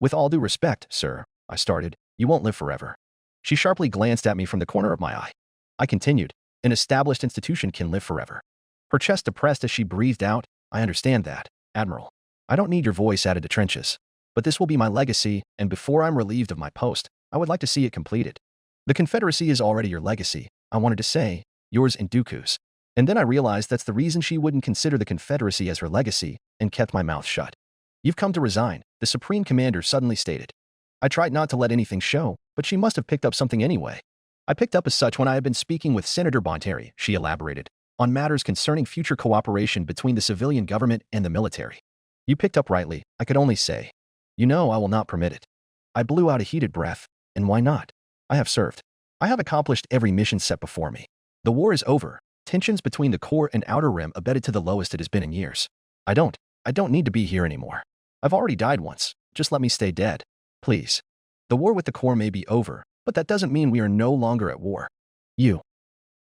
Speaker 2: With all due respect, sir, I started, you won't live forever. She sharply glanced at me from the corner of my eye. I continued, an established institution can live forever. Her chest depressed as she breathed out, I understand that, Admiral. I don't need your voice added to trenches. But this will be my legacy, and before I'm relieved of my post, I would like to see it completed. The Confederacy is already your legacy, I wanted to say, yours and Dooku's. And then I realized that's the reason she wouldn't consider the Confederacy as her legacy, and kept my mouth shut. You've come to resign, the Supreme Commander suddenly stated. I tried not to let anything show, but she must have picked up something anyway. I picked up as such when I had been speaking with Senator Bonteri, she elaborated, on matters concerning future cooperation between the civilian government and the military. You picked up rightly, I could only say. You know I will not permit it. I blew out a heated breath, and why not? I have served. I have accomplished every mission set before me. The war is over. Tensions between the core and outer rim abated to the lowest it has been in years. I don't need to be here anymore. I've already died once. Just let me stay dead. Please. The war with the core may be over, but that doesn't mean we are no longer at war. You.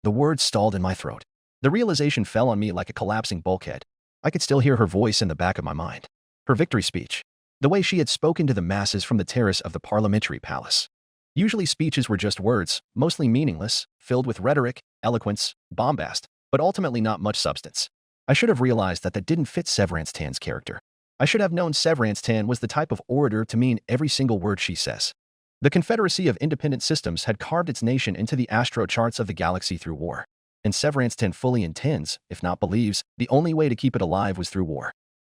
Speaker 2: The words stalled in my throat. The realization fell on me like a collapsing bulkhead. I could still hear her voice in the back of my mind. Her victory speech. The way she had spoken to the masses from the terrace of the parliamentary palace. Usually speeches were just words, mostly meaningless, filled with rhetoric, eloquence, bombast, but ultimately not much substance. I should have realized that didn't fit Severance Tan's character. I should have known Severance Tan was the type of orator to mean every single word she says. The Confederacy of Independent Systems had carved its nation into the astro-charts of the galaxy through war. And Severance 10 fully intends, if not believes, the only way to keep it alive was through war.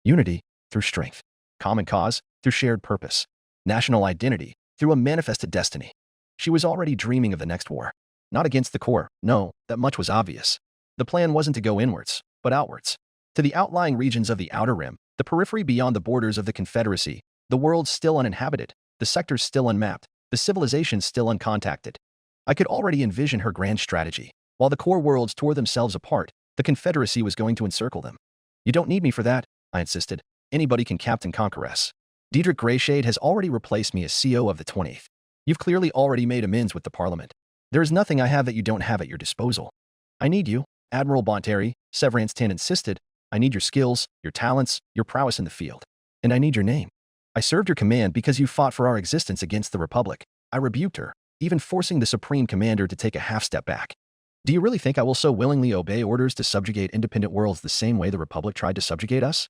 Speaker 2: Unity, through strength. Common cause, through shared purpose. National identity, through a manifested destiny. She was already dreaming of the next war. Not against the core, no, that much was obvious. The plan wasn't to go inwards, but outwards. To the outlying regions of the Outer Rim, the periphery beyond the borders of the Confederacy, the world still uninhabited, the sectors still unmapped, the civilizations still uncontacted. I could already envision her grand strategy. While the core worlds tore themselves apart, the Confederacy was going to encircle them. You don't need me for that, I insisted. Anybody can Captain Conquer us. Diedrich Greyshade has already replaced me as CO of the 20th. You've clearly already made amends with the Parliament. There is nothing I have that you don't have at your disposal. I need you, Admiral Bonteri, Severance 10 insisted. I need your skills, your talents, your prowess in the field. And I need your name. I served your command because you fought for our existence against the Republic. I rebuked her, even forcing the Supreme Commander to take a half-step back. Do you really think I will so willingly obey orders to subjugate independent worlds the same way the Republic tried to subjugate us?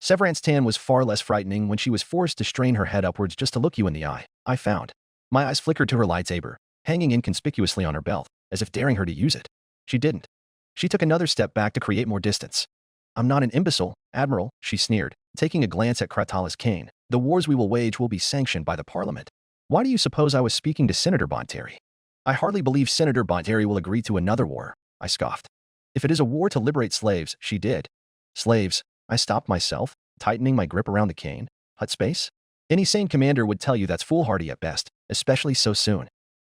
Speaker 2: Severance 10 was far less frightening when she was forced to strain her head upwards just to look you in the eye, I found. My eyes flickered to her lightsaber, hanging inconspicuously on her belt, as if daring her to use it. She didn't. She took another step back to create more distance. I'm not an imbecile, Admiral, she sneered, taking a glance at Kratala's cane. The wars we will wage will be sanctioned by the Parliament. Why do you suppose I was speaking to Senator Bonteri? I hardly believe Senator Bonteri will agree to another war, I scoffed. If it is a war to liberate slaves, she did. Slaves, I stopped myself, tightening my grip around the cane. Hut space? Any sane commander would tell you that's foolhardy at best, especially so soon.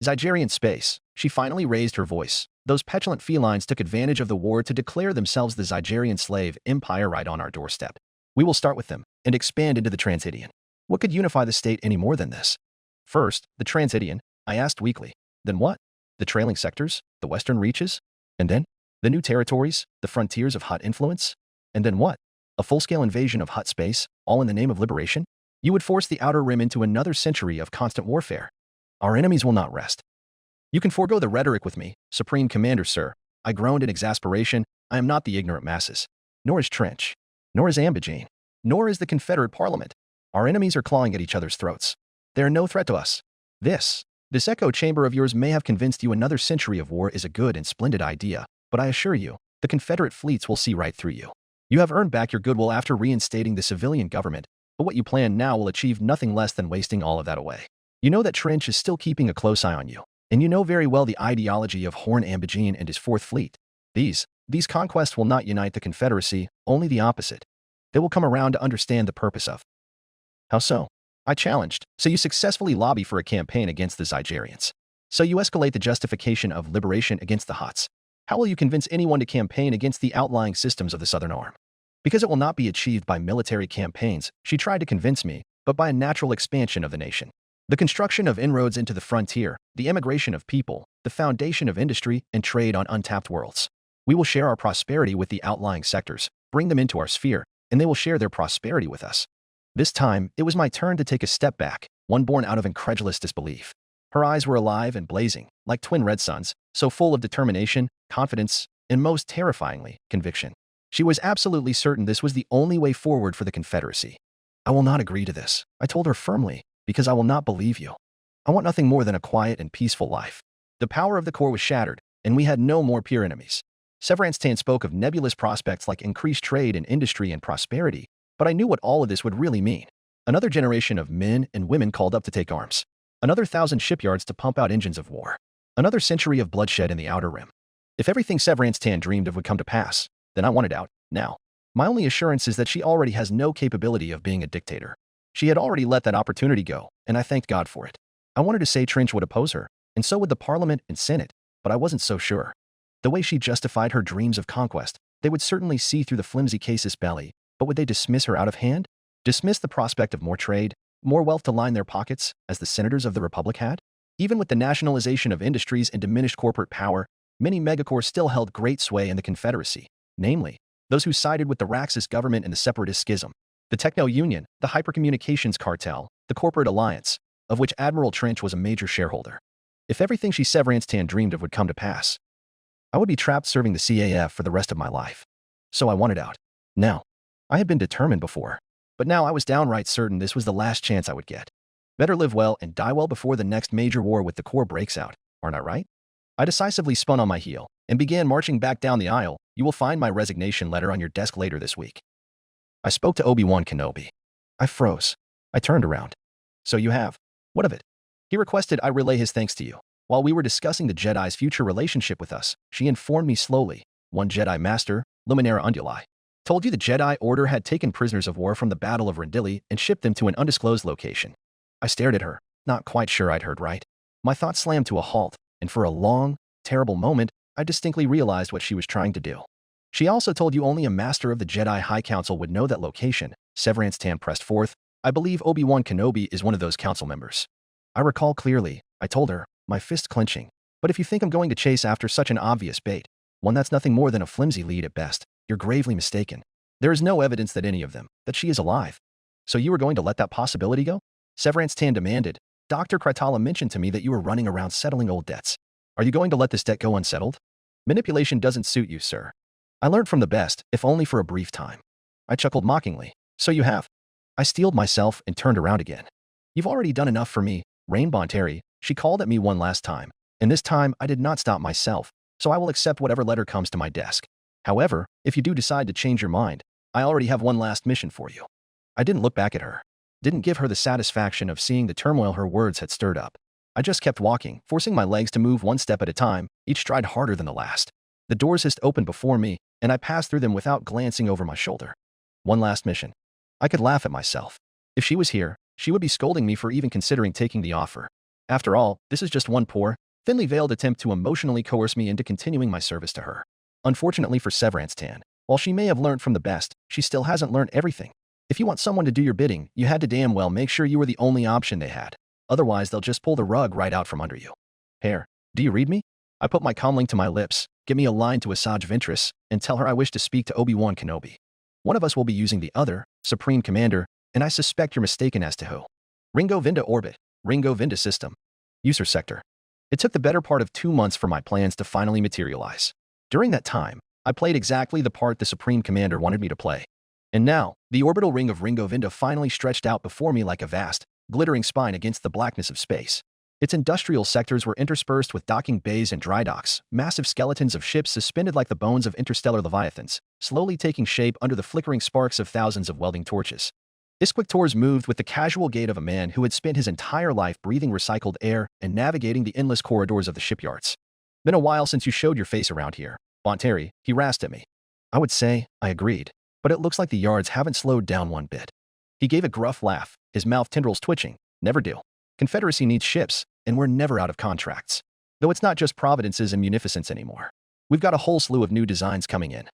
Speaker 2: Zygerian space, she finally raised her voice. Those petulant felines took advantage of the war to declare themselves the Zygerian slave empire right on our doorstep. We will start with them and expand into the Transhidian. What could unify the state any more than this? First, the Transhidian, I asked weakly. Then what? The trailing sectors? The western reaches? And then? The new territories? The frontiers of Hutt influence? And then what? A full-scale invasion of Hutt space, all in the name of liberation? You would force the Outer Rim into another century of constant warfare. Our enemies will not rest. You can forego the rhetoric with me, Supreme Commander, sir. I groaned in exasperation. I am not the ignorant masses. Nor is Trench. Nor is Ambigine. Nor is the Confederate Parliament. Our enemies are clawing at each other's throats. They are no threat to us. This echo chamber of yours may have convinced you another century of war is a good and splendid idea, but I assure you, the Confederate fleets will see right through you. You have earned back your goodwill after reinstating the civilian government, but what you plan now will achieve nothing less than wasting all of that away. You know that Trench is still keeping a close eye on you, and you know very well the ideology of Horn Ambigine and his Fourth Fleet. These conquests will not unite the Confederacy, only the opposite. They will come around to understand the purpose of. How so? I challenged. So you successfully lobby for a campaign against the Zygerians. So you escalate the justification of liberation against the Hutts. How will you convince anyone to campaign against the outlying systems of the Southern Arm? Because it will not be achieved by military campaigns, she tried to convince me, but by a natural expansion of the nation. The construction of inroads into the frontier, the immigration of people, the foundation of industry and trade on untapped worlds. We will share our prosperity with the outlying sectors, bring them into our sphere, and they will share their prosperity with us. This time, it was my turn to take a step back, one born out of incredulous disbelief. Her eyes were alive and blazing, like twin red suns, so full of determination, confidence, and most terrifyingly, conviction. She was absolutely certain this was the only way forward for the Confederacy. I will not agree to this, I told her firmly, because I will not believe you. I want nothing more than a quiet and peaceful life. The power of the core was shattered, and we had no more peer enemies. Severance 10 spoke of nebulous prospects like increased trade and industry and prosperity, but I knew what all of this would really mean. Another generation of men and women called up to take arms. Another 1,000 shipyards to pump out engines of war. Another century of bloodshed in the Outer Rim. If everything Severance 10 dreamed of would come to pass, then I wanted out, now. My only assurance is that she already has no capability of being a dictator. She had already let that opportunity go, and I thanked God for it. I wanted to say Trench would oppose her, and so would the Parliament and Senate, but I wasn't so sure. The way she justified her dreams of conquest, they would certainly see through the flimsy casus belli, but would they dismiss her out of hand? Dismiss the prospect of more trade, more wealth to line their pockets, as the senators of the Republic had? Even with the nationalization of industries and diminished corporate power, many megacorps still held great sway in the Confederacy, namely, those who sided with the Raxus government in the separatist schism, the Techno-Union, the Hypercommunications Cartel, the Corporate Alliance, of which Admiral Trench was a major shareholder. If everything she Severance 10 dreamed of would come to pass, I would be trapped serving the CAF for the rest of my life. So I wanted out. Now, I had been determined before, but now I was downright certain this was the last chance I would get. Better live well and die well before the next major war with the core breaks out, aren't I right? I decisively spun on my heel and began marching back down the aisle. You will find my resignation letter on your desk later this week. I spoke to Obi-Wan Kenobi. I froze. I turned around. So you have. What of it? He requested I relay his thanks to you. While we were discussing the Jedi's future relationship with us, she informed me slowly. One Jedi Master, Luminara Unduli, told you the Jedi Order had taken prisoners of war from the Battle of Rendili and shipped them to an undisclosed location. I stared at her, not quite sure I'd heard right. My thoughts slammed to a halt, and for a long, terrible moment, I distinctly realized what she was trying to do. She also told you only a master of the Jedi High Council would know that location. Severance Tan pressed forth. I believe Obi-Wan Kenobi is one of those council members. I recall clearly, I told her, my fist clenching. But if you think I'm going to chase after such an obvious bait, one that's nothing more than a flimsy lead at best, you're gravely mistaken. There is no evidence that any of them, that she is alive. So you were going to let that possibility go? Severance Tan demanded. Dr. Kratala mentioned to me that you were running around settling old debts. Are you going to let this debt go unsettled? Manipulation doesn't suit you, sir. I learned from the best, if only for a brief time. I chuckled mockingly. So you have. I steeled myself and turned around again. You've already done enough for me, Rain Bonteri. She called at me one last time, and this time I did not stop myself, so I will accept whatever letter comes to my desk. However, if you do decide to change your mind, I already have one last mission for you. I didn't look back at her. Didn't give her the satisfaction of seeing the turmoil her words had stirred up. I just kept walking, forcing my legs to move one step at a time, each stride harder than the last. The doors hissed open before me, and I passed through them without glancing over my shoulder. One last mission. I could laugh at myself. If she was here, she would be scolding me for even considering taking the offer. After all, this is just one poor, thinly veiled attempt to emotionally coerce me into continuing my service to her. Unfortunately for Severance Tan, while she may have learned from the best, she still hasn't learned everything. If you want someone to do your bidding, you had to damn well make sure you were the only option they had. Otherwise, they'll just pull the rug right out from under you. Hair, do you read me? I put my comlink to my lips, give me a line to Asajj Ventress, and tell her I wish to speak to Obi-Wan Kenobi. One of us will be using the other, Supreme Commander, and I suspect you're mistaken as to who. Ringo Vinda Orbit, Ringo Vinda System. User Sector. It took the better part of 2 months for my plans to finally materialize. During that time, I played exactly the part the Supreme Commander wanted me to play. And now, the orbital ring of Ringo Vinda finally stretched out before me like a vast, glittering spine against the blackness of space. Its industrial sectors were interspersed with docking bays and dry docks, massive skeletons of ships suspended like the bones of interstellar leviathans, slowly taking shape under the flickering sparks of thousands of welding torches. Isquictors moved with the casual gait of a man who had spent his entire life breathing recycled air and navigating the endless corridors of the shipyards. Been a while since you showed your face around here, Bonteri, he rasped at me. I would say, I agreed, but it looks like the yards haven't slowed down one bit. He gave a gruff laugh, his mouth tendrils twitching. Never do. Confederacy needs ships, and we're never out of contracts. Though it's not just Providences and Munificence anymore. We've got a whole slew of new designs coming in.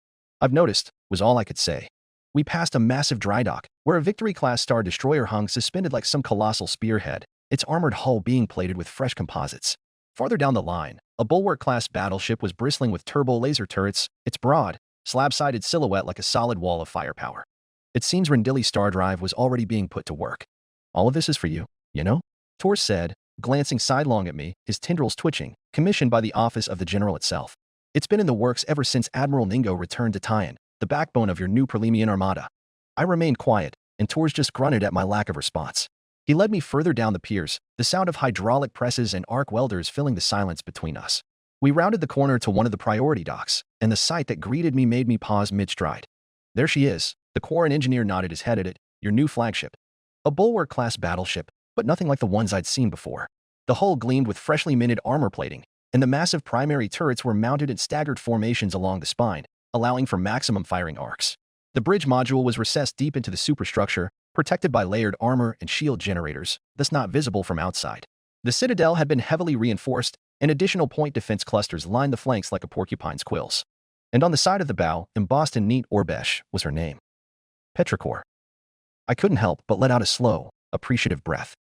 Speaker 2: I've noticed, was all I could say. We passed a massive dry dock, where a Victory-class Star Destroyer hung suspended like some colossal spearhead, its armored hull being plated with fresh composites. Farther down the line, a Bulwark-class battleship was bristling with turbo-laser turrets, its broad, slab-sided silhouette like a solid wall of firepower. It seems Rendili's Star Drive was already being put to work. All of this is for you, you know? Tor said, glancing sidelong at me, his tendrils twitching, commissioned by the office of the general itself. It's been in the works ever since Admiral Ningo returned to Tyan, the backbone of your new Prelimian armada. I remained quiet, and Tor's just grunted at my lack of response. He led me further down the piers, the sound of hydraulic presses and arc welders filling the silence between us. We rounded the corner to one of the priority docks, and the sight that greeted me made me pause mid-stride. There she is, the Quarren engineer nodded his head at it, your new flagship. A Bulwark-class battleship, but nothing like the ones I'd seen before. The hull gleamed with freshly minted armor plating, and the massive primary turrets were mounted in staggered formations along the spine, allowing for maximum firing arcs. The bridge module was recessed deep into the superstructure, protected by layered armor and shield generators, thus not visible from outside. The citadel had been heavily reinforced, and additional point defense clusters lined the flanks like a porcupine's quills. And on the side of the bow, embossed in neat Orbesh, was her name. Petrichor. I couldn't help but let out a slow, appreciative breath.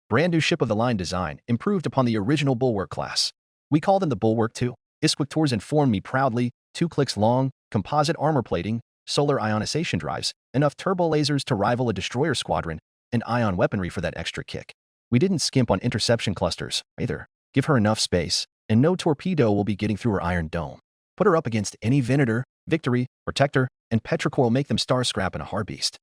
Speaker 2: Brand new ship-of-the-line design, improved upon the original Bulwark class. We call them the Bulwark II. Isquictors informed me proudly, 2 clicks long, composite armor plating, solar ionization drives, enough turbo lasers to rival a destroyer squadron, and ion weaponry for that extra kick. We didn't skimp on interception clusters, either. Give her enough space, and no torpedo will be getting through her iron dome. Put her up against any Venator, Victory, Protector, and Petrichor will make them star scrap in a heartbeat.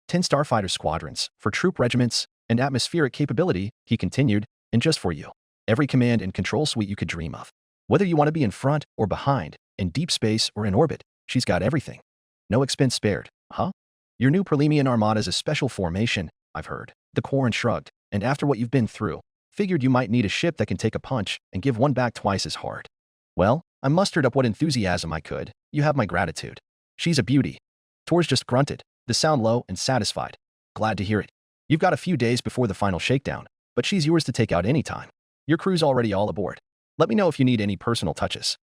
Speaker 2: 10 starfighter squadrons, for troop regiments, and atmospheric capability, he continued, and just for you. Every command and control suite you could dream of. Whether you want to be in front or behind, in deep space or in orbit, she's got everything. No expense spared, huh? Your new Prelemian Armada is a special formation, I've heard. The Quarren shrugged, and after what you've been through, figured you might need a ship that can take a punch and give one back twice as hard. Well, I mustered up what enthusiasm I could. You have my gratitude. She's a beauty. Tors just grunted, the sound low and satisfied. Glad to hear it. You've got a few days before the final shakedown, but she's yours to take out anytime. Your crew's already all aboard. Let me know if you need any personal touches.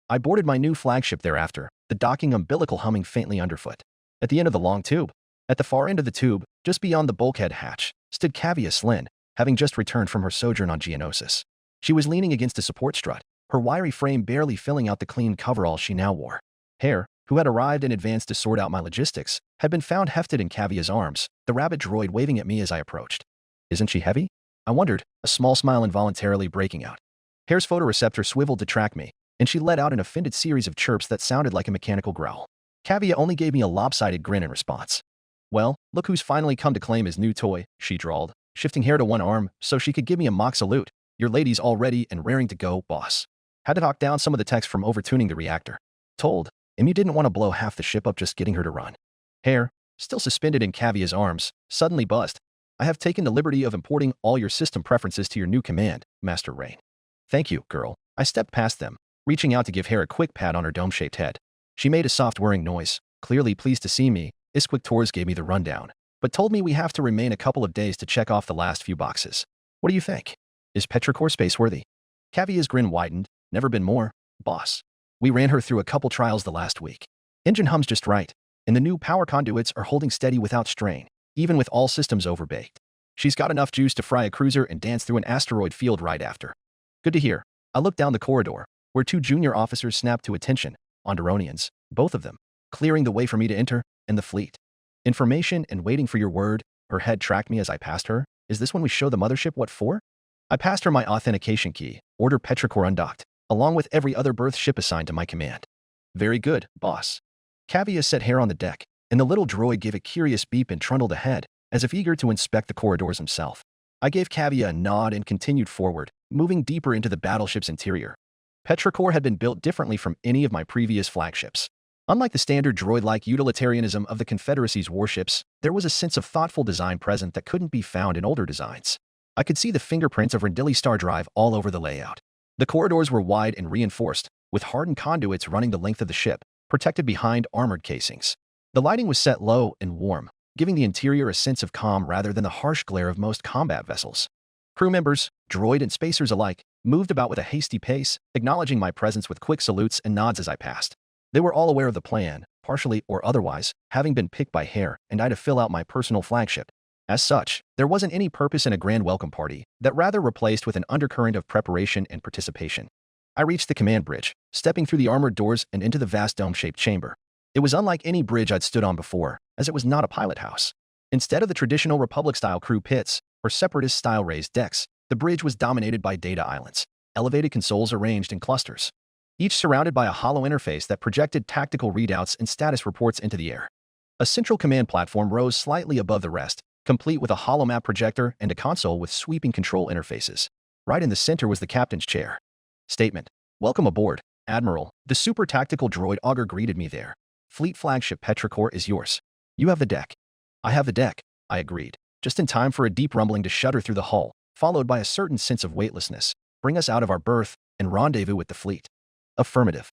Speaker 2: I boarded my new flagship thereafter, the docking umbilical humming faintly underfoot. At the end of the long tube, at the far end of the tube, just beyond the bulkhead hatch, stood Kavia Slyn, having just returned from her sojourn on Geonosis. She was leaning against a support strut, her wiry frame barely filling out the clean coverall she now wore. Hare, who had arrived in advance to sort out my logistics, had been found hefted in Kavia's arms, the rabbit droid waving at me as I approached. Isn't she heavy? I wondered, a small smile involuntarily breaking out. Hare's photoreceptor swiveled to track me, and she let out an offended series of chirps that sounded like a mechanical growl. Kavia only gave me a lopsided grin in response. Well, look who's finally come to claim his new toy, she drawled, shifting Hare to one arm so she could give me a mock salute. Your lady's all ready and raring to go, boss. Had to knock down some of the text from overtuning the reactor. Told, you didn't want to blow half the ship up just getting her to run. Hare, still suspended in Kavia's arms, suddenly buzzed. I have taken the liberty of importing all your system preferences to your new command, Master Rain. Thank you, girl. I stepped past them, reaching out to give Hare a quick pat on her dome-shaped head. She made a soft whirring noise, clearly pleased to see me. Isquick Tors gave me the rundown, but told me we have to remain a couple of days to check off the last few boxes. What do you think? Is Petrichor space-worthy? Kavia's grin widened. Never been more, boss. We ran her through a couple trials the last week. Engine hums just right, and the new power conduits are holding steady without strain, even with all systems overbaked. She's got enough juice to fry a cruiser and dance through an asteroid field right after. Good to hear. I looked down the corridor, where two junior officers snapped to attention, Onderonians, both of them, clearing the way for me to enter, and the fleet. Information and waiting for your word, her head tracked me as I passed her. Is this when we show the mothership what for? I passed her my authentication key, order Petrichor undocked, along with every other berth ship assigned to my command. Very good, boss. Kavia set Hare on the deck, and the little droid gave a curious beep and trundled ahead, as if eager to inspect the corridors himself. I gave Kavia a nod and continued forward, moving deeper into the battleship's interior. Petrichor had been built differently from any of my previous flagships. Unlike the standard droid-like utilitarianism of the Confederacy's warships, there was a sense of thoughtful design present that couldn't be found in older designs. I could see the fingerprints of Rendili Star Drive all over the layout. The corridors were wide and reinforced, with hardened conduits running the length of the ship, protected behind armored casings. The lighting was set low and warm, giving the interior a sense of calm rather than the harsh glare of most combat vessels. Crew members, droid and spacers alike, moved about with a hasty pace, acknowledging my presence with quick salutes and nods as I passed. They were all aware of the plan, partially or otherwise, having been picked by Hare and I to fill out my personal flagship. As such, there wasn't any purpose in a grand welcome party, that rather replaced with an undercurrent of preparation and participation. I reached the command bridge, stepping through the armored doors and into the vast dome-shaped chamber. It was unlike any bridge I'd stood on before, as it was not a pilot house. Instead of the traditional Republic-style crew pits or Separatist-style raised decks, the bridge was dominated by data islands, elevated consoles arranged in clusters, each surrounded by a hollow interface that projected tactical readouts and status reports into the air. A central command platform rose slightly above the rest, complete with a holomap projector and a console with sweeping control interfaces. Right in the center was the captain's chair. Statement. Welcome aboard, Admiral. The super tactical droid augur greeted me there. Fleet flagship Petrichor is yours. You have the deck. I have the deck, I agreed, just in time for a deep rumbling to shudder through the hull, followed by a certain sense of weightlessness, bring us out of our berth, and rendezvous with the fleet. Affirmative.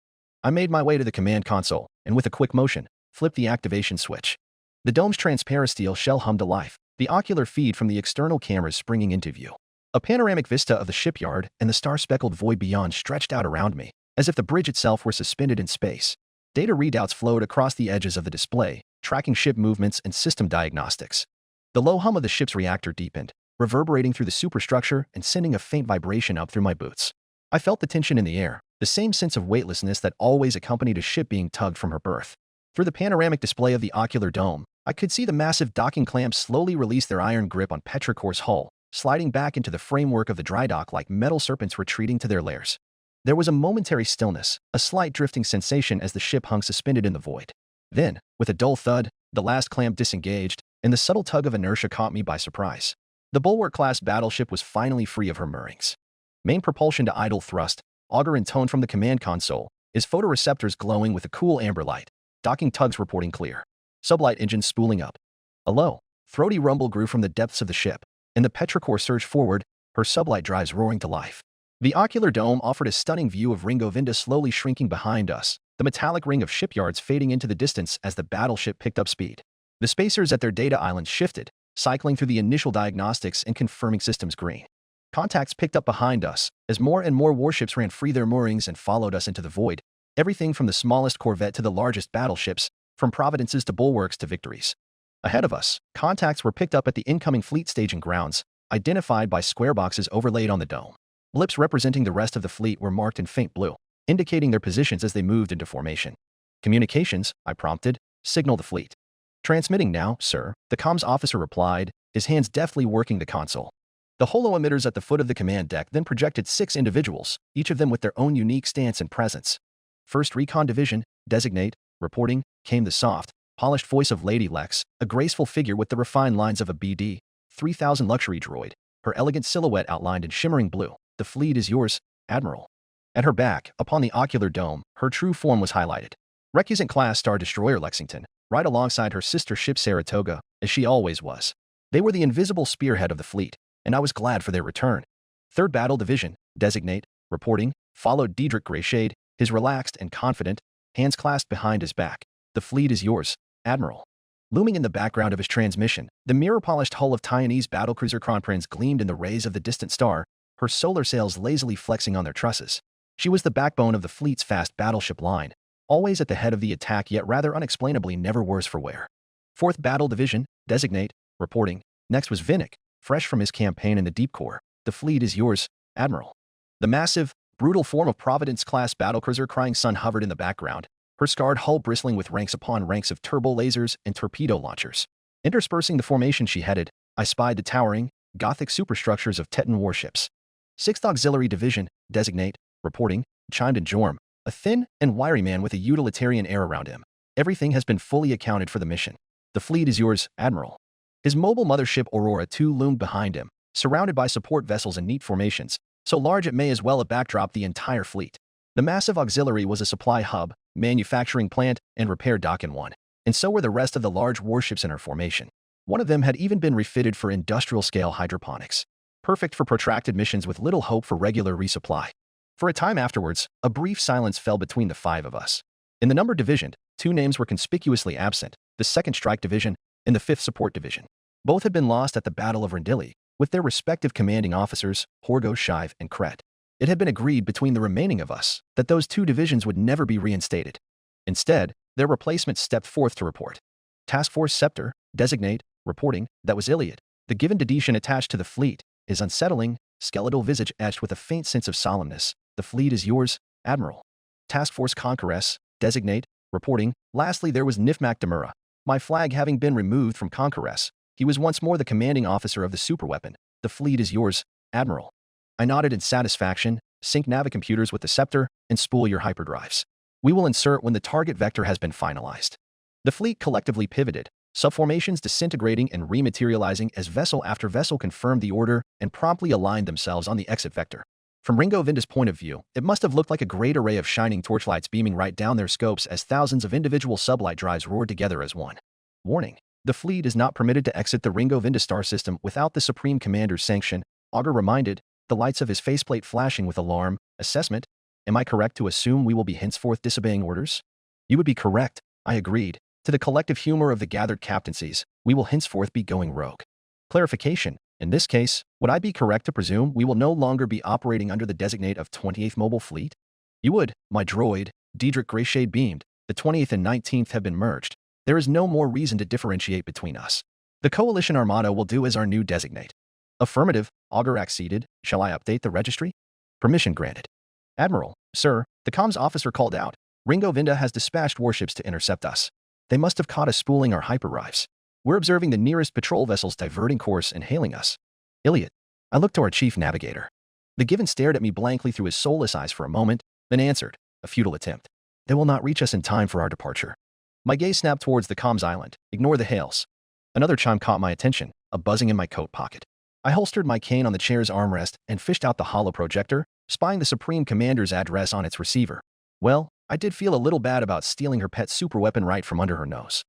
Speaker 2: I made my way to the command console, and with a quick motion, flipped the activation switch. The dome's transparent steel shell hummed to life, the ocular feed from the external cameras springing into view. A panoramic vista of the shipyard and the star-speckled void beyond stretched out around me, as if the bridge itself were suspended in space. Data readouts flowed across the edges of the display, tracking ship movements and system diagnostics. The low hum of the ship's reactor deepened, reverberating through the superstructure and sending a faint vibration up through my boots. I felt the tension in the air, the same sense of weightlessness that always accompanied a ship being tugged from her berth. Through the panoramic display of the ocular dome, I could see the massive docking clamps slowly release their iron grip on Petrichor's hull, sliding back into the framework of the dry dock like metal serpents retreating to their lairs. There was a momentary stillness, a slight drifting sensation as the ship hung suspended in the void. Then, with a dull thud, the last clamp disengaged, and the subtle tug of inertia caught me by surprise. The Bulwark-class battleship was finally free of her moorings. Main propulsion to idle thrust, auger intoned from the command console, is photoreceptors glowing with a cool amber light. Docking tugs reporting clear. Sublight engines spooling up. A low, throaty rumble grew from the depths of the ship, and the petrichor surged forward, her sublight drives roaring to life. The ocular dome offered a stunning view of Ringo Vinda slowly shrinking behind us, the metallic ring of shipyards fading into the distance as the battleship picked up speed. The spacers at their data islands shifted, cycling through the initial diagnostics and confirming systems green. Contacts picked up behind us, as more and more warships ran free their moorings and followed us into the void, everything from the smallest corvette to the largest battleships, from Providences to bulwarks to victories. Ahead of us, contacts were picked up at the incoming fleet staging grounds, identified by square boxes overlaid on the dome. Blips representing the rest of the fleet were marked in faint blue, indicating their positions as they moved into formation. Communications, I prompted, signal the fleet. Transmitting now, sir, the comms officer replied, his hands deftly working the console. The holo emitters at the foot of the command deck then projected 6 individuals, each of them with their own unique stance and presence. First Recon Division, designate, reporting, came the soft, polished voice of Lady Lex, a graceful figure with the refined lines of a BD 3000 luxury droid, her elegant silhouette outlined in shimmering blue. The fleet is yours, Admiral. At her back, upon the ocular dome, her true form was highlighted. Recusant-class Star Destroyer Lexington, right alongside her sister ship Saratoga, as she always was. They were the invisible spearhead of the fleet, and I was glad for their return. 3rd Battle Division, designate, reporting, followed Diedrich Greyshade, his relaxed and confident, hands clasped behind his back. The fleet is yours, Admiral. Looming in the background of his transmission, the mirror-polished hull of Taiwanese battlecruiser Kronprinz gleamed in the rays of the distant star, her solar sails lazily flexing on their trusses. She was the backbone of the fleet's fast battleship line, always at the head of the attack yet rather unexplainably never worse for wear. 4th Battle Division, designate, reporting. Next was Vinnick, fresh from his campaign in the Deep Core. The fleet is yours, Admiral. The massive, brutal form of Providence-class battlecruiser Crying Sun hovered in the background, her scarred hull bristling with ranks upon ranks of turbo lasers and torpedo launchers. Interspersing the formation she headed, I spied the towering, Gothic superstructures of Teton warships. 6th Auxiliary Division, designate, reporting, chimed in Jorm, a thin and wiry man with a utilitarian air around him. Everything has been fully accounted for the mission. The fleet is yours, Admiral. His mobile mothership Aurora II loomed behind him, surrounded by support vessels in neat formations, so large it may as well have backdropped the entire fleet. The massive auxiliary was a supply hub, manufacturing plant, and repair dock in one, and so were the rest of the large warships in her formation. One of them had even been refitted for industrial-scale hydroponics, perfect for protracted missions with little hope for regular resupply. For a time afterwards, a brief silence fell between the 5 of us. In the numbered division, 2 names were conspicuously absent, the 2nd Strike Division and the 5th Support Division. Both had been lost at the Battle of Rendili, with their respective commanding officers, Horgo, Shive, and Kret. It had been agreed between the remaining of us that those 2 divisions would never be reinstated. Instead, their replacements stepped forth to report. Task Force Scepter, designate, reporting, that was Iliad. The given dedition attached to the fleet, his unsettling, skeletal visage etched with a faint sense of solemnness. The fleet is yours, Admiral. Task Force Conqueress, designate, reporting. Lastly, there was Nifmak Demura. My flag having been removed from Conqueress, he was once more the commanding officer of the superweapon. The fleet is yours, Admiral. I nodded in satisfaction. Sync navicomputers with the scepter and spool your hyperdrives. We will insert when the target vector has been finalized. The fleet collectively pivoted, subformations disintegrating and rematerializing as vessel after vessel confirmed the order and promptly aligned themselves on the exit vector. From Ringo Vinda's point of view, it must have looked like a great array of shining torchlights beaming right down their scopes as thousands of individual sublight drives roared together as one. Warning: the fleet is not permitted to exit the Ringo Vinda star system without the Supreme Commander's sanction. Augur reminded, the lights of his faceplate flashing with alarm. Assessment: am I correct to assume we will be henceforth disobeying orders? You would be correct, I agreed. To the collective humor of the gathered captaincies, we will henceforth be going rogue. Clarification: in this case, would I be correct to presume we will no longer be operating under the designate of 28th Mobile Fleet? You would, my droid, Diedrich Greyshade beamed. The 20th and 19th have been merged. There is no more reason to differentiate between us. The Coalition Armada will do as our new designate. Affirmative, Augur acceded. Shall I update the registry? Permission granted. Admiral, sir, the comms officer called out. Ringo Vinda has dispatched warships to intercept us. They must have caught us spooling our hyperdrives. We're observing the nearest patrol vessels diverting course and hailing us. Iliad. I looked to our chief navigator. The Given stared at me blankly through his soulless eyes for a moment, then answered, a futile attempt. They will not reach us in time for our departure. My gaze snapped towards the comms island. Ignore the hails. Another chime caught my attention, a buzzing in my coat pocket. I holstered my cane on the chair's armrest and fished out the hollow projector, spying the Supreme Commander's address on its receiver. Well, I did feel a little bad about stealing her pet superweapon right from under her nose.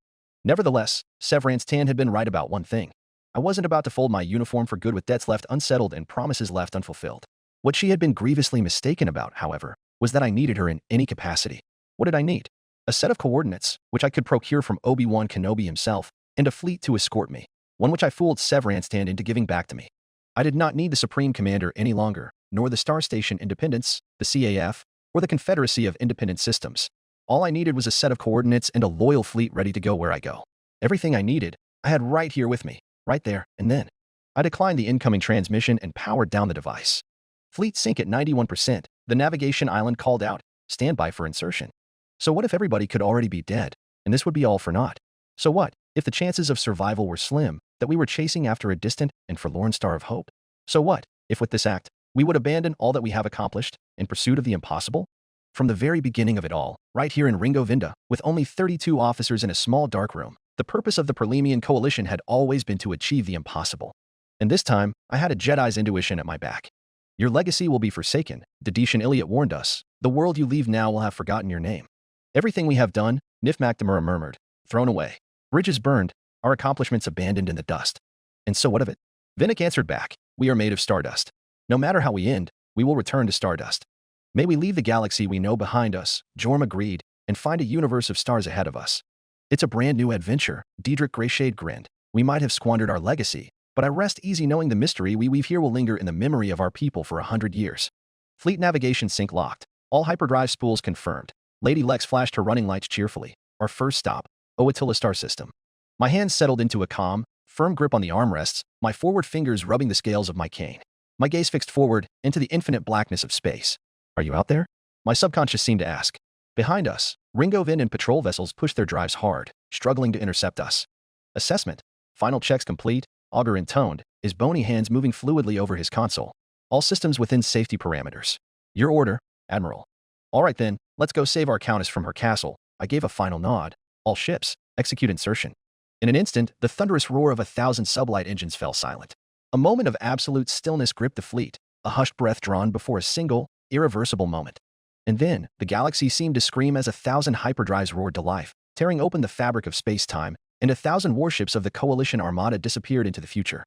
Speaker 2: Nevertheless, Severance Tan had been right about one thing. I wasn't about to fold my uniform for good with debts left unsettled and promises left unfulfilled. What she had been grievously mistaken about, however, was that I needed her in any capacity. What did I need? A set of coordinates, which I could procure from Obi-Wan Kenobi himself, and a fleet to escort me, one which I fooled Severance Tan into giving back to me. I did not need the Supreme Commander any longer, nor the Star Station Independence, the CAF, or the Confederacy of Independent Systems. All I needed was a set of coordinates and a loyal fleet ready to go where I go. Everything I needed, I had right here with me, right there and then. I declined the incoming transmission and powered down the device. Fleet sync at 91%, the navigation island called out, standby for insertion. So what if everybody could already be dead, and this would be all for naught? So what if the chances of survival were slim, that we were chasing after a distant and forlorn star of hope? So what if with this act, we would abandon all that we have accomplished in pursuit of the impossible? From the very beginning of it all, right here in Ringo Vinda, with only 32 officers in a small dark room, the purpose of the Perlemian coalition had always been to achieve the impossible. And this time, I had a Jedi's intuition at my back. Your legacy will be forsaken, Dedetian Iliot warned us. The world you leave now will have forgotten your name. Everything we have done, Nif McNamara murmured, thrown away. Bridges burned, our accomplishments abandoned in the dust. And so what of it? Vinnick answered back, we are made of stardust. No matter how we end, we will return to stardust. May we leave the galaxy we know behind us, Jorm agreed, and find a universe of stars ahead of us. It's a brand new adventure, Diedrich Greyshade grinned. We might have squandered our legacy, but I rest easy knowing the mystery we weave here will linger in the memory of our people for 100 years. Fleet navigation sync locked. All hyperdrive spools confirmed. Lady Lex flashed her running lights cheerfully. Our first stop, Oatilla Star System. My hands settled into a calm, firm grip on the armrests, my forward fingers rubbing the scales of my cane. My gaze fixed forward into the infinite blackness of space. Are you out there? My subconscious seemed to ask. Behind us, Ringo Vin and patrol vessels pushed their drives hard, struggling to intercept us. Assessment. Final checks complete. Augur intoned, his bony hands moving fluidly over his console. All systems within safety parameters. Your order, Admiral. All right then, let's go save our Countess from her castle. I gave a final nod. All ships, execute insertion. In an instant, the thunderous roar of 1,000 sublight engines fell silent. A moment of absolute stillness gripped the fleet, a hushed breath drawn before a single, irreversible moment. And then, the galaxy seemed to scream as 1,000 hyperdrives roared to life, tearing open the fabric of space-time, and 1,000 warships of the Coalition Armada disappeared into the future.